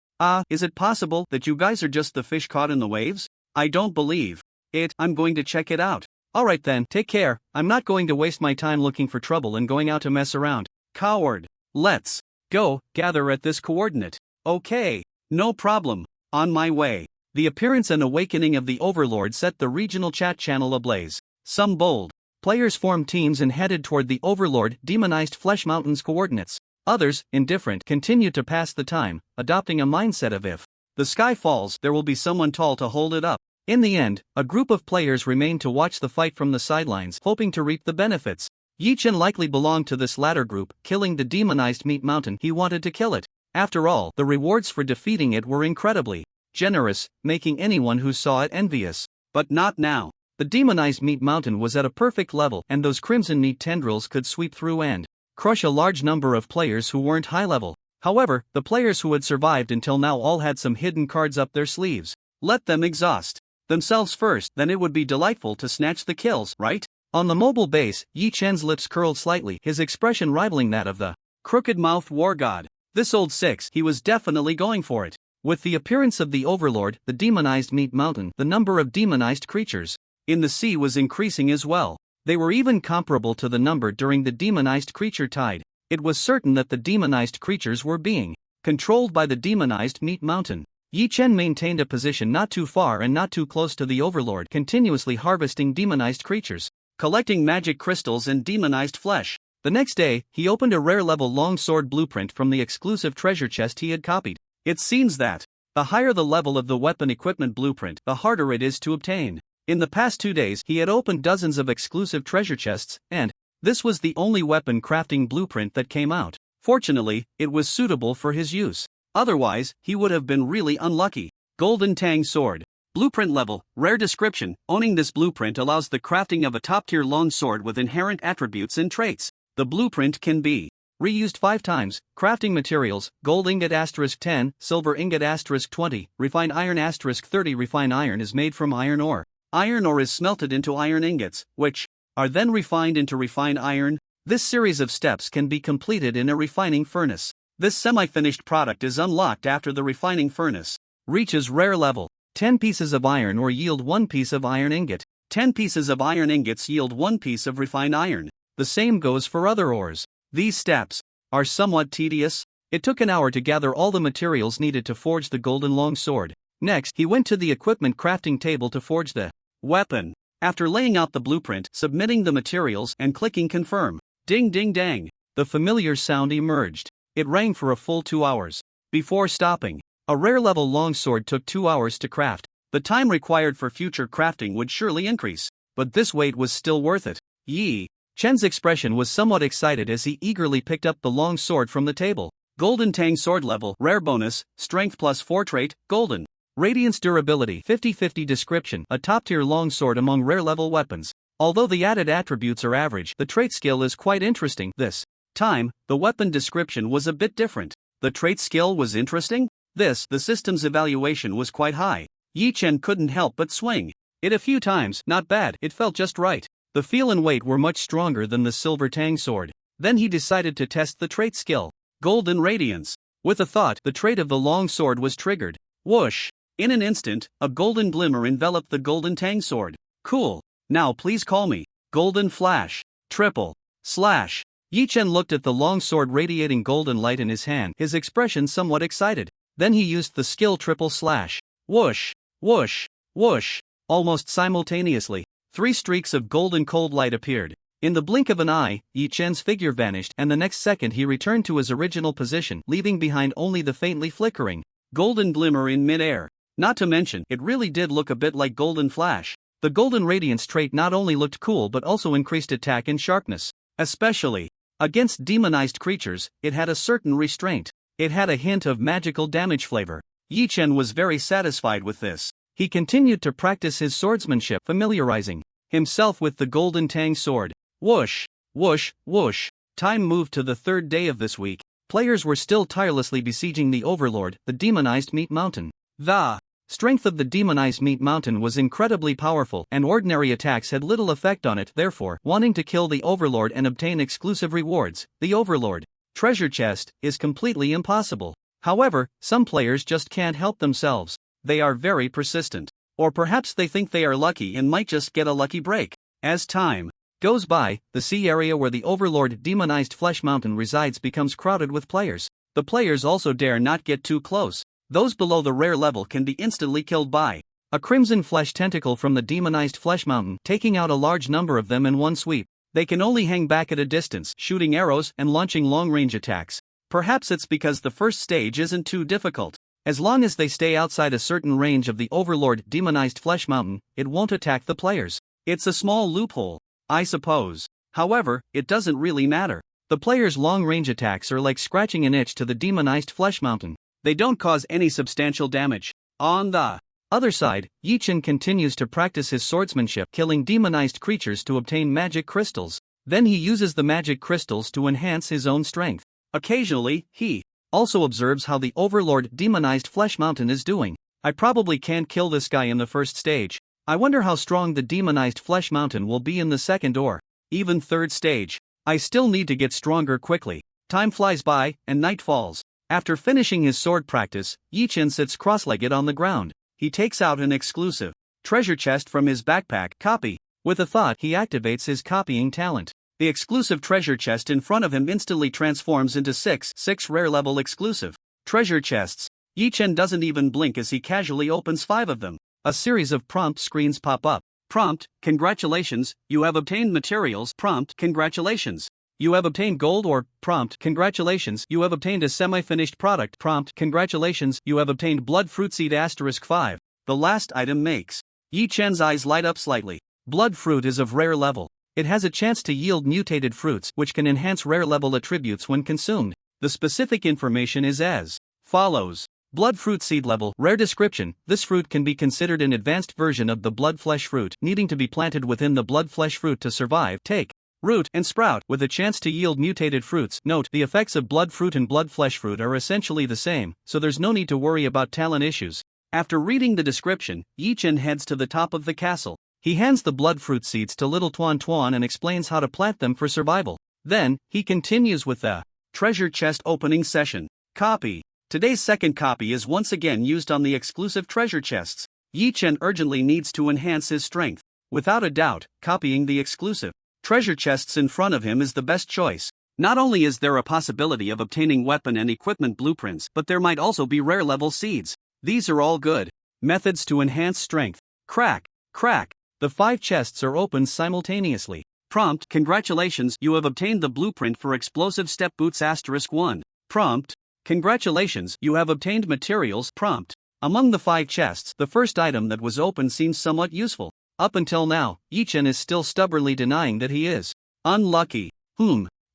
Is it possible that you guys are just the fish caught in the waves? I don't believe it. I'm going to check it out. Alright then, take care. I'm not going to waste my time looking for trouble and going out to mess around. Coward. Let's Go, gather at this coordinate. Okay. No problem. On my way. The appearance and awakening of the Overlord set the regional chat channel ablaze. Some bold players formed teams and headed toward the Overlord demonized Flesh Mountain's coordinates. Others, indifferent, continued to pass the time, adopting a mindset of if the sky falls, there will be someone tall to hold it up. In the end, a group of players remained to watch the fight from the sidelines, hoping to reap the benefits. Yi Chen likely belonged to this latter group, killing the demonized meat mountain. He wanted to kill it. After all, the rewards for defeating it were incredibly generous, making anyone who saw it envious. But not now. The demonized meat mountain was at a perfect level, and those crimson meat tendrils could sweep through and crush a large number of players who weren't high level. However, the players who had survived until now all had some hidden cards up their sleeves. Let them exhaust themselves first, then it would be delightful to snatch the kills, right? On the mobile base, Yi Chen's lips curled slightly, his expression rivaling that of the crooked-mouthed war god. This old six, he was definitely going for it. With the appearance of the Overlord, the demonized meat mountain, the number of demonized creatures in the sea was increasing as well. They were even comparable to the number during the demonized creature tide. It was certain that the demonized creatures were being controlled by the demonized meat mountain. Yi Chen maintained a position not too far and not too close to the Overlord, continuously harvesting demonized creatures, collecting magic crystals and demonized flesh. The next day, he opened a rare-level longsword blueprint from the exclusive treasure chest he had copied. It seems that the higher the level of the weapon equipment blueprint, the harder it is to obtain. In the past 2 days, he had opened dozens of exclusive treasure chests, and this was the only weapon crafting blueprint that came out. Fortunately, it was suitable for his use. Otherwise, he would have been really unlucky. Golden Tang Sword. Blueprint level, rare description. Owning this blueprint allows the crafting of a top-tier long sword with inherent attributes and traits. The blueprint can be reused 5 times. Crafting materials: gold ingot *10, silver ingot *20, refined iron *30. Refined iron is made from iron ore. Iron ore is smelted into iron ingots, which are then refined into refined iron. This series of steps can be completed in a refining furnace. This semi-finished product is unlocked after the refining furnace reaches rare level. 10 pieces of iron ore yield 1 piece of iron ingot. 10 pieces of iron ingots yield 1 piece of refined iron. The same goes for other ores. These steps are somewhat tedious. It took an hour to gather all the materials needed to forge the golden long sword. Next, he went to the equipment crafting table to forge the weapon. After laying out the blueprint, submitting the materials, and clicking confirm, ding ding dang, the familiar sound emerged. It rang for a full 2 hours. Before stopping, a rare-level longsword took 2 hours to craft. The time required for future crafting would surely increase, but this wait was still worth it. Yi Chen's expression was somewhat excited as he eagerly picked up the long sword from the table. Golden Tang Sword level, rare bonus, strength +4 trait, golden. Radiance durability 50/50 description, a top-tier longsword among rare-level weapons. Although the added attributes are average, the trait skill is quite interesting. This time, the weapon description was a bit different. The trait skill was interesting? The system's evaluation was quite high. Yi Chen couldn't help but swing it a few times. Not bad, it felt just right. The feel and weight were much stronger than the silver tang sword. Then he decided to test the trait skill. Golden Radiance. With a thought, the trait of the long sword was triggered. Whoosh! In an instant, a golden glimmer enveloped the golden tang sword. Cool. Now please call me Golden Flash. // Yi Chen looked at the long sword radiating golden light in his hand, his expression somewhat excited. Then he used the skill // Whoosh! Whoosh! Whoosh! Almost simultaneously, 3 streaks of golden cold light appeared. In the blink of an eye, Yi Chen's figure vanished, and the next second he returned to his original position, leaving behind only the faintly flickering golden glimmer in mid-air. Not to mention, it really did look a bit like Golden Flash. The Golden Radiance trait not only looked cool but also increased attack and sharpness. Especially against demonized creatures, it had a certain restraint. It had a hint of magical damage flavor. Yi Chen was very satisfied with this. He continued to practice his swordsmanship, familiarizing himself with the Golden Tang sword. Whoosh! Whoosh! Whoosh! Time moved to the 3rd day of this week. Players were still tirelessly besieging the Overlord, the demonized meat mountain. The strength of the demonized meat mountain was incredibly powerful, and ordinary attacks had little effect on it. Therefore, wanting to kill the Overlord and obtain exclusive rewards, the Overlord treasure chest, is completely impossible. However, some players just can't help themselves. They are very persistent. Or perhaps they think they are lucky and might just get a lucky break. As time goes by, the sea area where the Overlord demonized Flesh Mountain resides becomes crowded with players. The players also dare not get too close. Those below the rare level can be instantly killed by a crimson flesh tentacle from the demonized flesh mountain, taking out a large number of them in one sweep. They can only hang back at a distance, shooting arrows and launching long-range attacks. Perhaps it's because the first stage isn't too difficult. As long as they stay outside a certain range of the Overlord demonized flesh mountain, it won't attack the players. It's a small loophole, I suppose. However, it doesn't really matter. The players' long-range attacks are like scratching an itch to the demonized flesh mountain. They don't cause any substantial damage. On the other side, Yi-Chin continues to practice his swordsmanship, killing demonized creatures to obtain magic crystals. Then he uses the magic crystals to enhance his own strength. Occasionally, he also observes how the Overlord demonized flesh mountain is doing. I probably can't kill this guy in the first stage. I wonder how strong the demonized flesh mountain will be in the second or even third stage. I still need to get stronger quickly. Time flies by, and night falls. After finishing his sword practice, Yi-Chin sits cross-legged on the ground. He takes out an exclusive treasure chest from his backpack. Copy. With a thought, he activates his copying talent. The exclusive treasure chest in front of him instantly transforms into six rare-level exclusive treasure chests. Yi-Chin doesn't even blink as he casually opens 5 of them. A series of prompt screens pop up. Prompt: congratulations, you have obtained materials. Prompt: congratulations, you have obtained gold. Or prompt: congratulations, you have obtained a semi-finished product. Prompt: congratulations, you have obtained blood fruit seed *5. The last item makes Yi-Chen's eyes light up slightly. Blood fruit is of rare level. It has a chance to yield mutated fruits which can enhance rare level attributes when consumed. The specific information is as follows. Blood fruit seed level. Rare description: this fruit can be considered an advanced version of the blood flesh fruit, needing to be planted within the blood flesh fruit to survive. Take root and sprout with a chance to yield mutated fruits. Note: the effects of blood fruit and blood flesh fruit are essentially the same, so there's no need to worry about talent issues. After reading the description, Yi-Chin heads to the top of the castle. He hands the blood fruit seeds to little Tuan Tuan and explains how to plant them for survival. Then, he continues with the treasure chest opening session. Copy. Today's second copy is once again used on the exclusive treasure chests. Yi-Chin urgently needs to enhance his strength. Without a doubt, copying the exclusive treasure chests in front of him is the best choice. Not only is there a possibility of obtaining weapon and equipment blueprints, but there might also be rare level seeds. These are all good methods to enhance strength. Crack, crack. The 5 chests are opened simultaneously. Prompt: congratulations, you have obtained the blueprint for explosive step boots *1. Prompt: congratulations, you have obtained materials. Prompt: among the 5 chests, the first item that was opened seems somewhat useful. Up until now, Yi-Chin is still stubbornly denying that he is unlucky.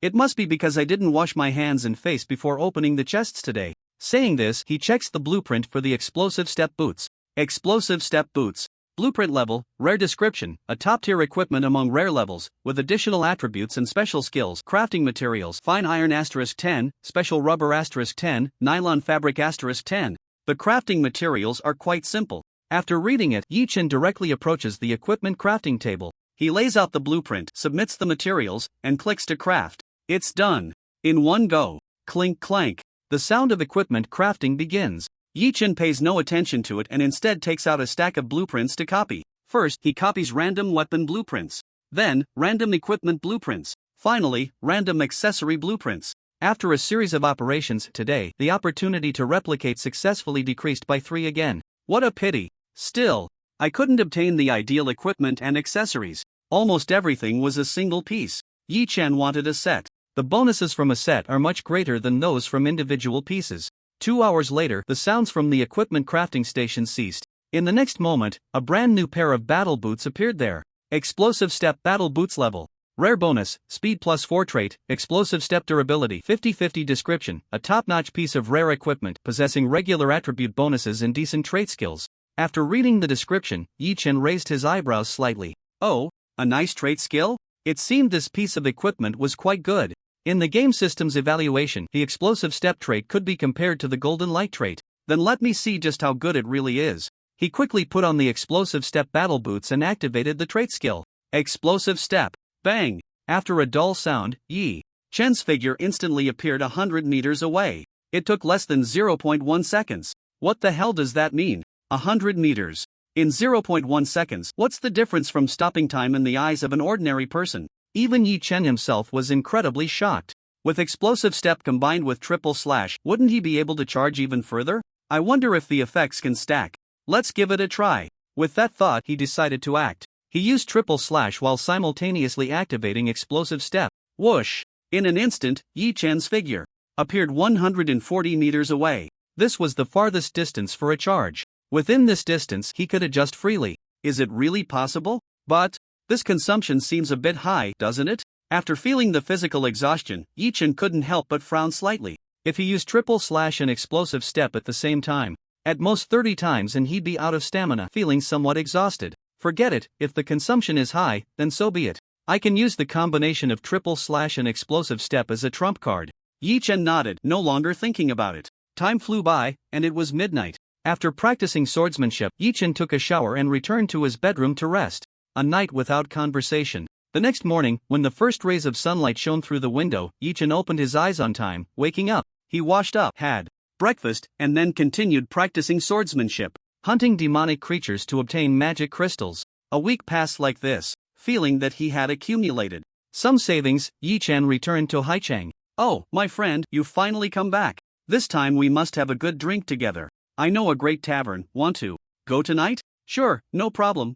It must be because I didn't wash my hands and face before opening the chests today. Saying this, he checks the blueprint for the explosive step boots. Explosive step boots. Blueprint level, rare description: a top-tier equipment among rare levels, with additional attributes and special skills. Crafting materials: fine iron *10, special rubber *10, nylon fabric *10. The crafting materials are quite simple. After reading it, Yi-Chin directly approaches the equipment crafting table. He lays out the blueprint, submits the materials, and clicks to craft. It's done. In one go. Clink clank. The sound of equipment crafting begins. Yi-Chin pays no attention to it and instead takes out a stack of blueprints to copy. First, he copies random weapon blueprints. Then, random equipment blueprints. Finally, random accessory blueprints. After a series of operations today, the opportunity to replicate successfully decreased by 3 again. What a pity. Still, I couldn't obtain the ideal equipment and accessories. Almost everything was a single piece. Yi-Chin wanted a set. The bonuses from a set are much greater than those from individual pieces. 2 hours later, the sounds from the equipment crafting station ceased. In the next moment, a brand new pair of battle boots appeared there. Explosive step battle boots level. Rare bonus, speed +4 trait, explosive step durability 50/50 description, a top-notch piece of rare equipment possessing regular attribute bonuses and decent trait skills. After reading the description, Yi-Chin raised his eyebrows slightly. Oh, a nice trait skill? It seemed this piece of equipment was quite good. In the game system's evaluation, the explosive step trait could be compared to the golden light trait. Then let me see just how good it really is. He quickly put on the explosive step battle boots and activated the trait skill. Explosive step. Bang! After a dull sound, Yi-Chen's figure instantly appeared 100 meters away. It took less than 0.1 seconds. What the hell does that mean? 100 meters. In 0.1 seconds, what's the difference from stopping time in the eyes of an ordinary person? Even Yi-Chen himself was incredibly shocked. With explosive step combined with triple slash, wouldn't he be able to charge even further? I wonder if the effects can stack. Let's give it a try. With that thought, he decided to act. He used triple slash while simultaneously activating explosive step. Whoosh! In an instant, Yi Chen's figure appeared 140 meters away. This was the farthest distance for a charge. Within this distance, he could adjust freely. Is it really possible? But this consumption seems a bit high, doesn't it? After feeling the physical exhaustion, Yi Chen couldn't help but frown slightly. If he used triple slash and explosive step at the same time, at most 30 times and he'd be out of stamina, feeling somewhat exhausted. Forget it, if the consumption is high, then so be it. I can use the combination of triple slash and explosive step as a trump card. Yi Chen nodded, no longer thinking about it. Time flew by, and it was midnight. After practicing swordsmanship, Yi Chen took a shower and returned to his bedroom to rest. A night without conversation. The next morning, when the first rays of sunlight shone through the window, Yi Chen opened his eyes on time, waking up. He washed up, had breakfast, and then continued practicing swordsmanship, hunting demonic creatures to obtain magic crystals. A week passed like this, feeling that he had accumulated some savings. Yi Chen returned to Haichang. Oh, my friend, you've finally come back. This time we must have a good drink together. I know a great tavern. Want to go tonight? Sure, no problem.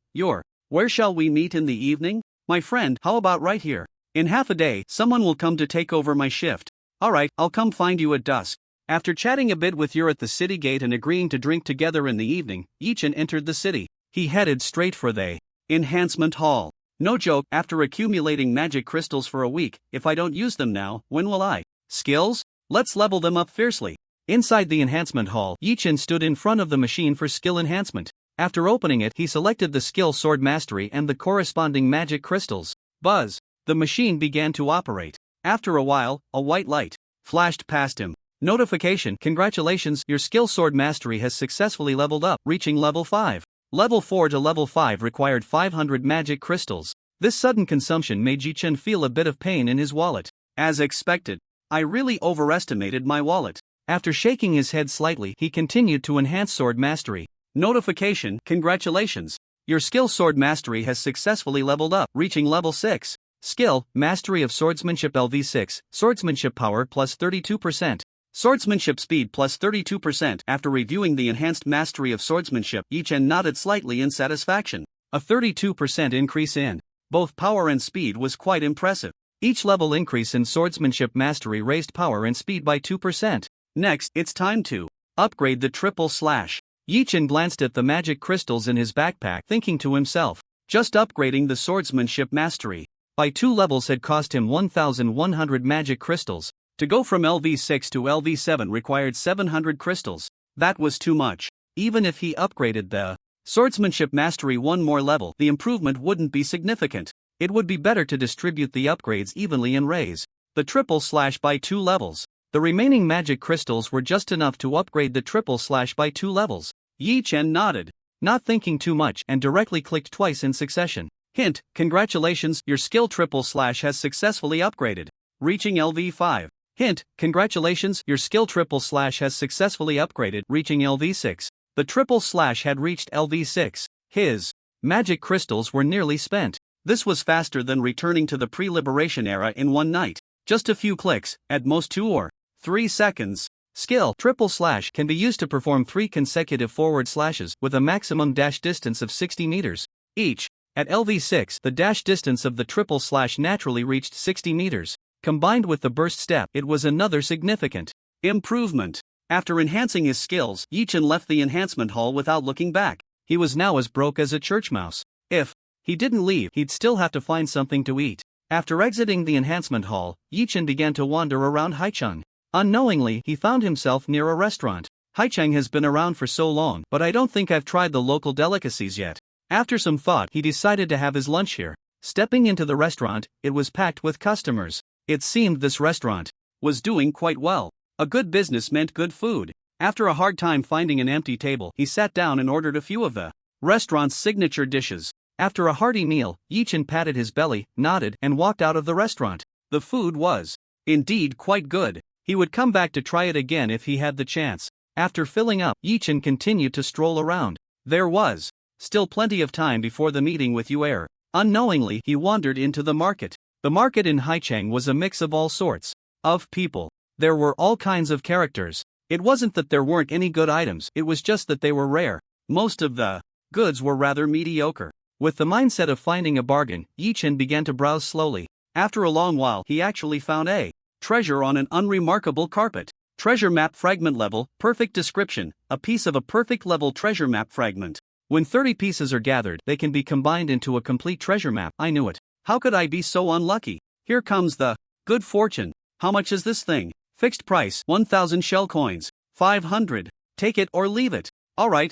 Where shall we meet in the evening? My friend, how about right here? In half a day, someone will come to take over my shift. Alright, I'll come find you at dusk. After chatting a bit with you at the city gate and agreeing to drink together in the evening, Yi Chen entered the city. He headed straight for the enhancement hall. No joke, after accumulating magic crystals for a week, if I don't use them now, when will I? Skills? Let's level them up fiercely. Inside the enhancement hall, Yi Chen stood in front of the machine for skill enhancement. After opening it, he selected the skill Sword Mastery and the corresponding magic crystals. Buzz! The machine began to operate. After a while, a white light flashed past him. Notification: congratulations, your skill Sword Mastery has successfully leveled up, reaching level 5. Level 4 to level 5 required 500 magic crystals. This sudden consumption made Yi Chen feel a bit of pain in his wallet. As expected, I really overestimated my wallet. After shaking his head slightly, he continued to enhance Sword Mastery. Notification: congratulations, your skill Sword Mastery has successfully leveled up, reaching level 6. Skill: Mastery of Swordsmanship LV6, Swordsmanship Power plus 32%. Swordsmanship Speed plus 32%. After reviewing the enhanced mastery of swordsmanship, Yi Chen nodded slightly in satisfaction. A 32% increase in both power and speed was quite impressive. Each level increase in swordsmanship mastery raised power and speed by 2%. Next, it's time to upgrade the triple slash. Yi Chen glanced at the magic crystals in his backpack, thinking to himself, just upgrading the swordsmanship mastery by 2 levels had cost him 1,100 magic crystals. To go from LV6 to LV7 required 700 crystals. That was too much. Even if he upgraded the swordsmanship mastery one more level, the improvement wouldn't be significant. It would be better to distribute the upgrades evenly and raise the triple slash by 2 levels. The remaining magic crystals were just enough to upgrade the triple slash by 2 levels. Yi Chen nodded, not thinking too much, and directly clicked twice in succession. Hint: congratulations, your skill triple slash has successfully upgraded, reaching LV5. Hint: congratulations, your skill triple slash has successfully upgraded, reaching LV6. The triple slash had reached LV6. His magic crystals were nearly spent. This was faster than returning to the pre-liberation era in one night. Just a few clicks, at most 2 or 3 seconds. Skill: triple slash can be used to perform 3 consecutive forward slashes with a maximum dash distance of 60 meters each. At LV6, the dash distance of the triple slash naturally reached 60 meters. Combined with the burst step, it was another significant improvement. After enhancing his skills, Yi Chen left the enhancement hall without looking back. He was now as broke as a church mouse. If he didn't leave, he'd still have to find something to eat. After exiting the enhancement hall, Yi Chen began to wander around Haichang. Unknowingly, he found himself near a restaurant. Haichang has been around for so long, but I don't think I've tried the local delicacies yet. After some thought, he decided to have his lunch here. Stepping into the restaurant, it was packed with customers. It seemed this restaurant was doing quite well. A good business meant good food. After a hard time finding an empty table, he sat down and ordered a few of the restaurant's signature dishes. After a hearty meal, Yi Chen patted his belly, nodded, and walked out of the restaurant. The food was indeed quite good. He would come back to try it again if he had the chance. After filling up, Yi Chen continued to stroll around. There was still plenty of time before the meeting with Yuer. Unknowingly, he wandered into the market. The market in Haichang was a mix of all sorts. of people. There were all kinds of characters. It wasn't that there weren't any good items, it was just that they were rare. Most of the goods were rather mediocre. With the mindset of finding a bargain, Yi-Chen began to browse slowly. After a long while, he actually found a treasure on an unremarkable carpet. Treasure map fragment level, perfect description, a piece of a perfect level treasure map fragment. When 30 pieces are gathered, they can be combined into a complete treasure map. I knew it. How could I be so unlucky? Here comes the good fortune. How much is this thing? Fixed price, 1,000 shell coins. 500. Take it or leave it. Alright.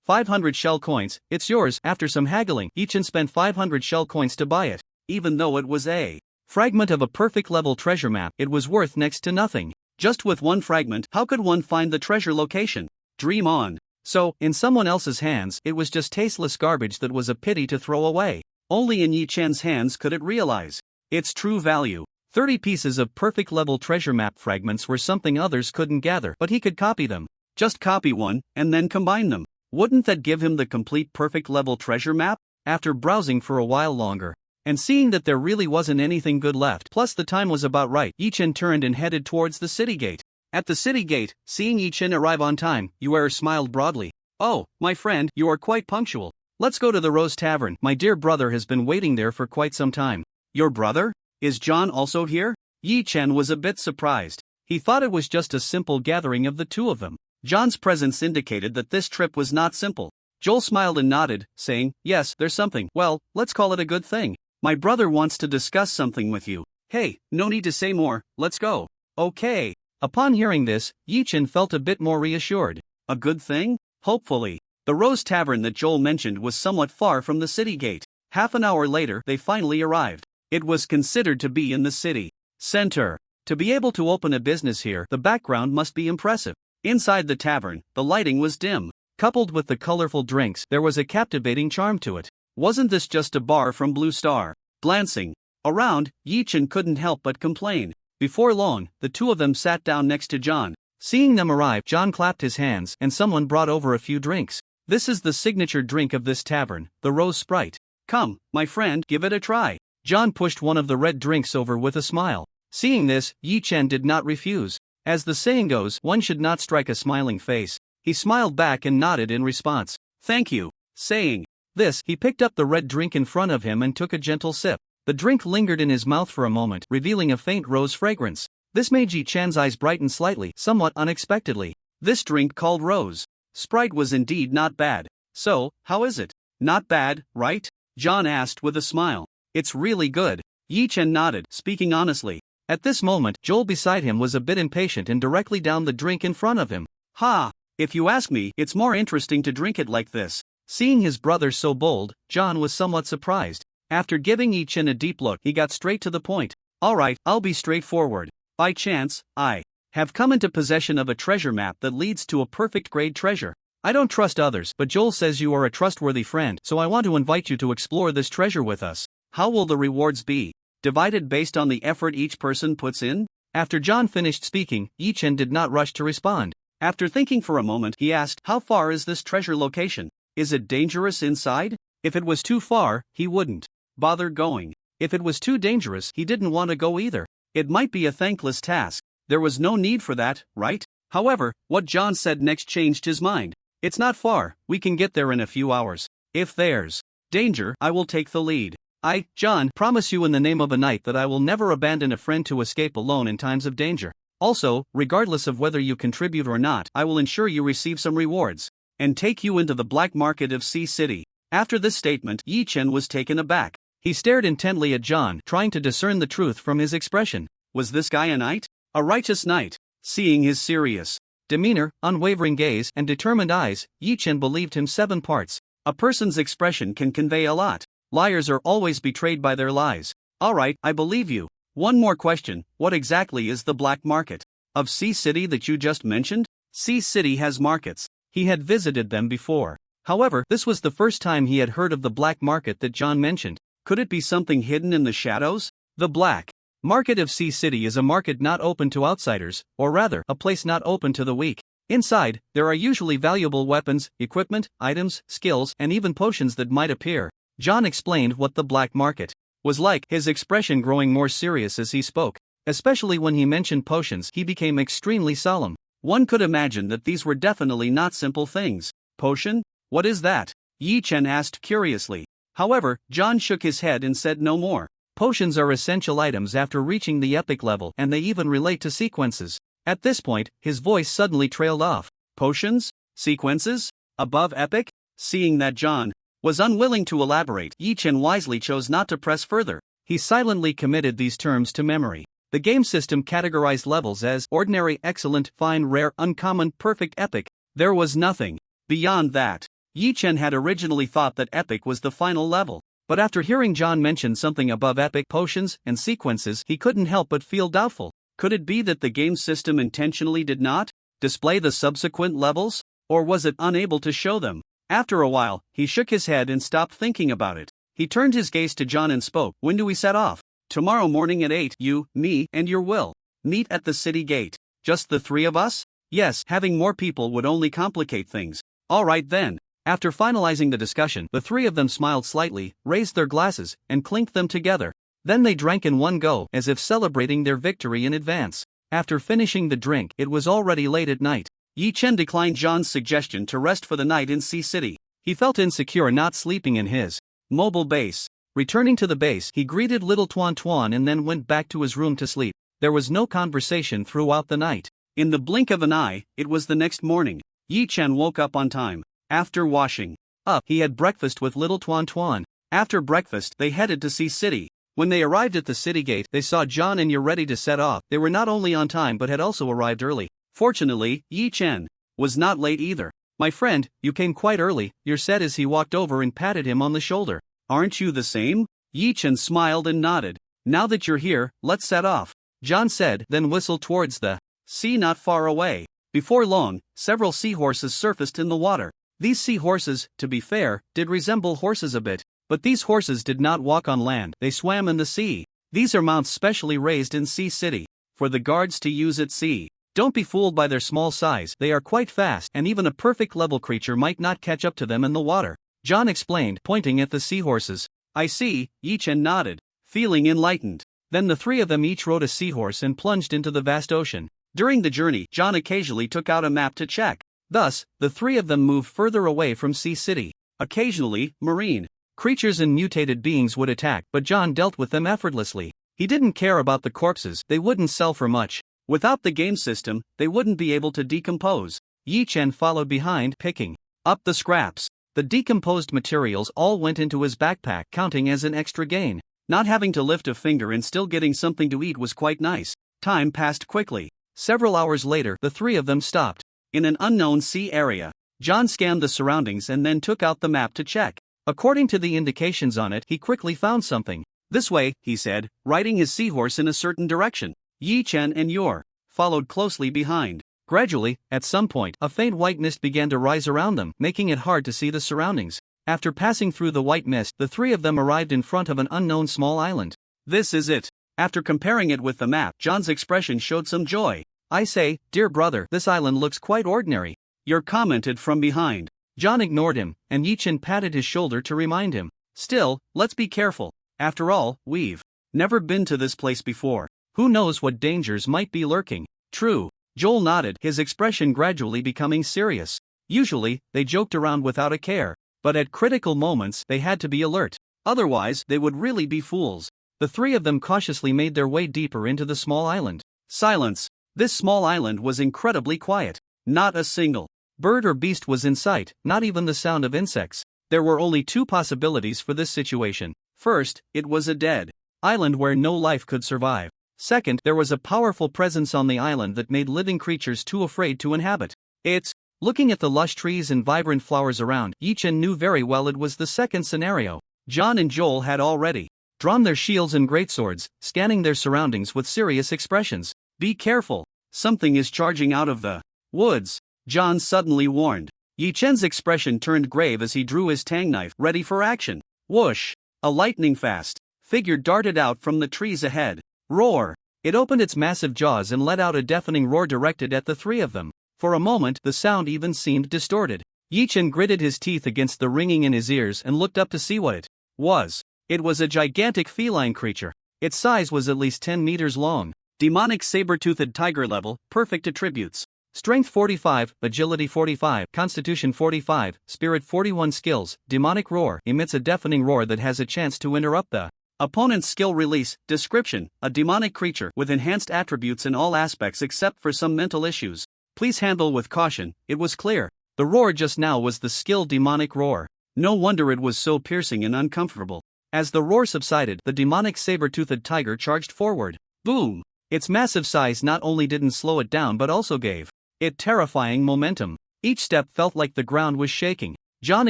500 shell coins, it's yours. After some haggling, Yi-Chen spent 500 shell coins to buy it. Even though it was a fragment of a perfect level treasure map, it was worth next to nothing. Just with one fragment, how could one find the treasure location? Dream on. So, in someone else's hands, it was just tasteless garbage that was a pity to throw away. Only in Yi-Chen's hands could it realize its true value. 30 pieces of perfect level treasure map fragments were something others couldn't gather, but he could copy them. Just copy one, and then combine them. Wouldn't that give him the complete perfect level treasure map? After browsing for a while longer, and seeing that there really wasn't anything good left, plus the time was about right, Yi-Chen turned and headed towards the city gate. At the city gate, seeing Yi-Chen arrive on time, Yuer smiled broadly. Oh, my friend, you are quite punctual. Let's go to the Rose Tavern. My dear brother has been waiting there for quite some time. Your brother? Is John also here? Yi-Chen was a bit surprised. He thought it was just a simple gathering of the two of them. John's presence indicated that this trip was not simple. Joel smiled and nodded, saying, yes, there's something. Well, let's call it a good thing. My brother wants to discuss something with you. Hey, no need to say more, let's go. Okay. Upon hearing this, Yi-Chen felt a bit more reassured. A good thing? Hopefully. The Rose Tavern that Joel mentioned was somewhat far from the city gate. Half an hour later, they finally arrived. It was considered to be in the city center. To be able to open a business here, the background must be impressive. Inside the tavern, the lighting was dim. Coupled with the colorful drinks, there was a captivating charm to it. Wasn't this just a bar from Blue Star? Glancing around, Yi-Chen couldn't help but complain. Before long, the two of them sat down next to John. Seeing them arrive, John clapped his hands, and someone brought over a few drinks. This is the signature drink of this tavern, the Rose Sprite. Come, my friend, give it a try. John pushed one of the red drinks over with a smile. Seeing this, Yi-Chen did not refuse. As the saying goes, one should not strike a smiling face. He smiled back and nodded in response. Thank you. Saying this, he picked up the red drink in front of him and took a gentle sip. The drink lingered in his mouth for a moment, revealing a faint rose fragrance. This made Yi-Chan's eyes brighten slightly, somewhat unexpectedly. This drink called Rose Sprite was indeed not bad. So, how is it? Not bad, right? John asked with a smile. It's really good. Yi-Chen nodded, speaking honestly. At this moment, Joel beside him was a bit impatient and directly downed the drink in front of him. Ha! If you ask me, it's more interesting to drink it like this. Seeing his brother so bold, John was somewhat surprised. After giving Yi-Chen a deep look, he got straight to the point. Alright, I'll be straightforward. By chance, I have come into possession of a treasure map that leads to a perfect grade treasure. I don't trust others, but Joel says you are a trustworthy friend, so I want to invite you to explore this treasure with us. How will the rewards be? Divided based on the effort each person puts in? After John finished speaking, Yi-Chen did not rush to respond. After thinking for a moment, he asked, how far is this treasure location? Is it dangerous inside? If it was too far, he wouldn't bother going. If it was too dangerous, he didn't want to go either. It might be a thankless task. There was no need for that, right? However, what John said next changed his mind. It's not far, we can get there in a few hours. If there's danger, I will take the lead. I, John, promise you in the name of a knight that I will never abandon a friend to escape alone in times of danger. Also, regardless of whether you contribute or not, I will ensure you receive some rewards, and take you into the black market of Sea City. After this statement, Yi-Chen was taken aback. He stared intently at John, trying to discern the truth from his expression. Was this guy a knight? A righteous knight? Seeing his serious demeanor, unwavering gaze, and determined eyes, Yi-Chen believed him 7 parts. A person's expression can convey a lot. Liars are always betrayed by their lies. Alright, I believe you. One more question, what exactly is the black market of Sea City that you just mentioned? Sea City has markets. He had visited them before. However, this was the first time he had heard of the black market that John mentioned. Could it be something hidden in the shadows? The black market of Sea City is a market not open to outsiders, or rather, a place not open to the weak. Inside, there are usually valuable weapons, equipment, items, skills, and even potions that might appear. John explained what the black market was like, his expression growing more serious as he spoke. Especially when he mentioned potions, he became extremely solemn. One could imagine that these were definitely not simple things. Potion? What is that? Yi Chen asked curiously. However, John shook his head and said no more. Potions are essential items after reaching the epic level, and they even relate to sequences. At this point, his voice suddenly trailed off. Potions? Sequences? Above epic? Seeing that John was unwilling to elaborate, Yi Chen wisely chose not to press further. He silently committed these terms to memory. The game system categorized levels as ordinary, excellent, fine, rare, uncommon, perfect, epic. There was nothing beyond that. Yi Chen had originally thought that epic was the final level, but after hearing John mention something above epic, potions, and sequences, he couldn't help but feel doubtful. Could it be that the game system intentionally did not display the subsequent levels? Or was it unable to show them? After a while, he shook his head and stopped thinking about it. He turned his gaze to John and spoke. When do we set off? Tomorrow morning at 8, you, me, and your will meet at the city gate. Just the three of us? Yes, having more people would only complicate things. All right then. After finalizing the discussion, the three of them smiled slightly, raised their glasses, and clinked them together. Then they drank in one go, as if celebrating their victory in advance. After finishing the drink, it was already late at night. Yi Chen declined John's suggestion to rest for the night in Sea City. He felt insecure not sleeping in his mobile base. Returning to the base, he greeted little Tuan Tuan and then went back to his room to sleep. There was no conversation throughout the night. In the blink of an eye, it was the next morning. Yi Chen woke up on time. After washing up, he had breakfast with little Tuan Tuan. After breakfast, they headed to Sea City. When they arrived at the city gate, they saw John and Ye ready to set off. They were not only on time but had also arrived early. Fortunately, Yi Chen was not late either. My friend, you came quite early, Ye said as he walked over and patted him on the shoulder. Aren't you the same? Yi Chen smiled and nodded. Now that you're here, let's set off, John said, then whistled towards the sea not far away. Before long, several seahorses surfaced in the water. These seahorses, to be fair, did resemble horses a bit, but these horses did not walk on land, they swam in the sea. These are mounts specially raised in Sea City for the guards to use at sea. Don't be fooled by their small size, they are quite fast, and even a perfect level creature might not catch up to them in the water, John explained, pointing at the seahorses. I see, Yi Chen nodded, feeling enlightened. Then the three of them each rode a seahorse and plunged into the vast ocean. During the journey, John occasionally took out a map to check. Thus, the three of them moved further away from Sea City. Occasionally, marine creatures and mutated beings would attack, but John dealt with them effortlessly. He didn't care about the corpses, they wouldn't sell for much. Without the game system, they wouldn't be able to decompose. Yi Chen followed behind, picking up the scraps. The decomposed materials all went into his backpack, counting as an extra gain. Not having to lift a finger and still getting something to eat was quite nice. Time passed quickly. Several hours later, the three of them stopped in an unknown sea area. John scanned the surroundings and then took out the map to check. According to the indications on it, he quickly found something. This way, he said, riding his seahorse in a certain direction. Yi Chen and Yor followed closely behind. Gradually, at some point, a faint white mist began to rise around them, making it hard to see the surroundings. After passing through the white mist, the three of them arrived in front of an unknown small island. This is it. After comparing it with the map, John's expression showed some joy. I say, dear brother, this island looks quite ordinary. Yor commented from behind. John ignored him, and Yi Chen patted his shoulder to remind him. Still, let's be careful. After all, we've never been to this place before. Who knows what dangers might be lurking? True. Joel nodded, his expression gradually becoming serious. Usually, they joked around without a care, but at critical moments they had to be alert. Otherwise, they would really be fools. The three of them cautiously made their way deeper into the small island. Silence. This small island was incredibly quiet. Not a single bird or beast was in sight, not even the sound of insects. There were only two possibilities for this situation. First, it was a dead island where no life could survive. Second, there was a powerful presence on the island that made living creatures too afraid to inhabit it. Looking at the lush trees and vibrant flowers around, Yi Chen knew very well it was the second scenario. John and Joel had already drawn their shields and greatswords, scanning their surroundings with serious expressions. Be careful, something is charging out of the woods, John suddenly warned. Yi Chen's expression turned grave as he drew his tang knife, ready for action. Whoosh! A lightning-fast figure darted out from the trees ahead. Roar! It opened its massive jaws and let out a deafening roar directed at the three of them. For a moment, the sound even seemed distorted. Yi Chen gritted his teeth against the ringing in his ears and looked up to see what it was. It was a gigantic feline creature. Its size was at least 10 meters long. Demonic saber-toothed tiger level, perfect attributes. Strength 45, Agility 45, Constitution 45, Spirit 41 skills. Demonic roar emits a deafening roar that has a chance to interrupt the opponent's skill release. Description: a demonic creature with enhanced attributes in all aspects except for some mental issues. Please handle with caution. It was clear. The roar just now was the skill demonic roar. No wonder it was so piercing and uncomfortable. As the roar subsided, the demonic saber-toothed tiger charged forward. Boom! Its massive size not only didn't slow it down but also gave it terrifying momentum. Each step felt like the ground was shaking. John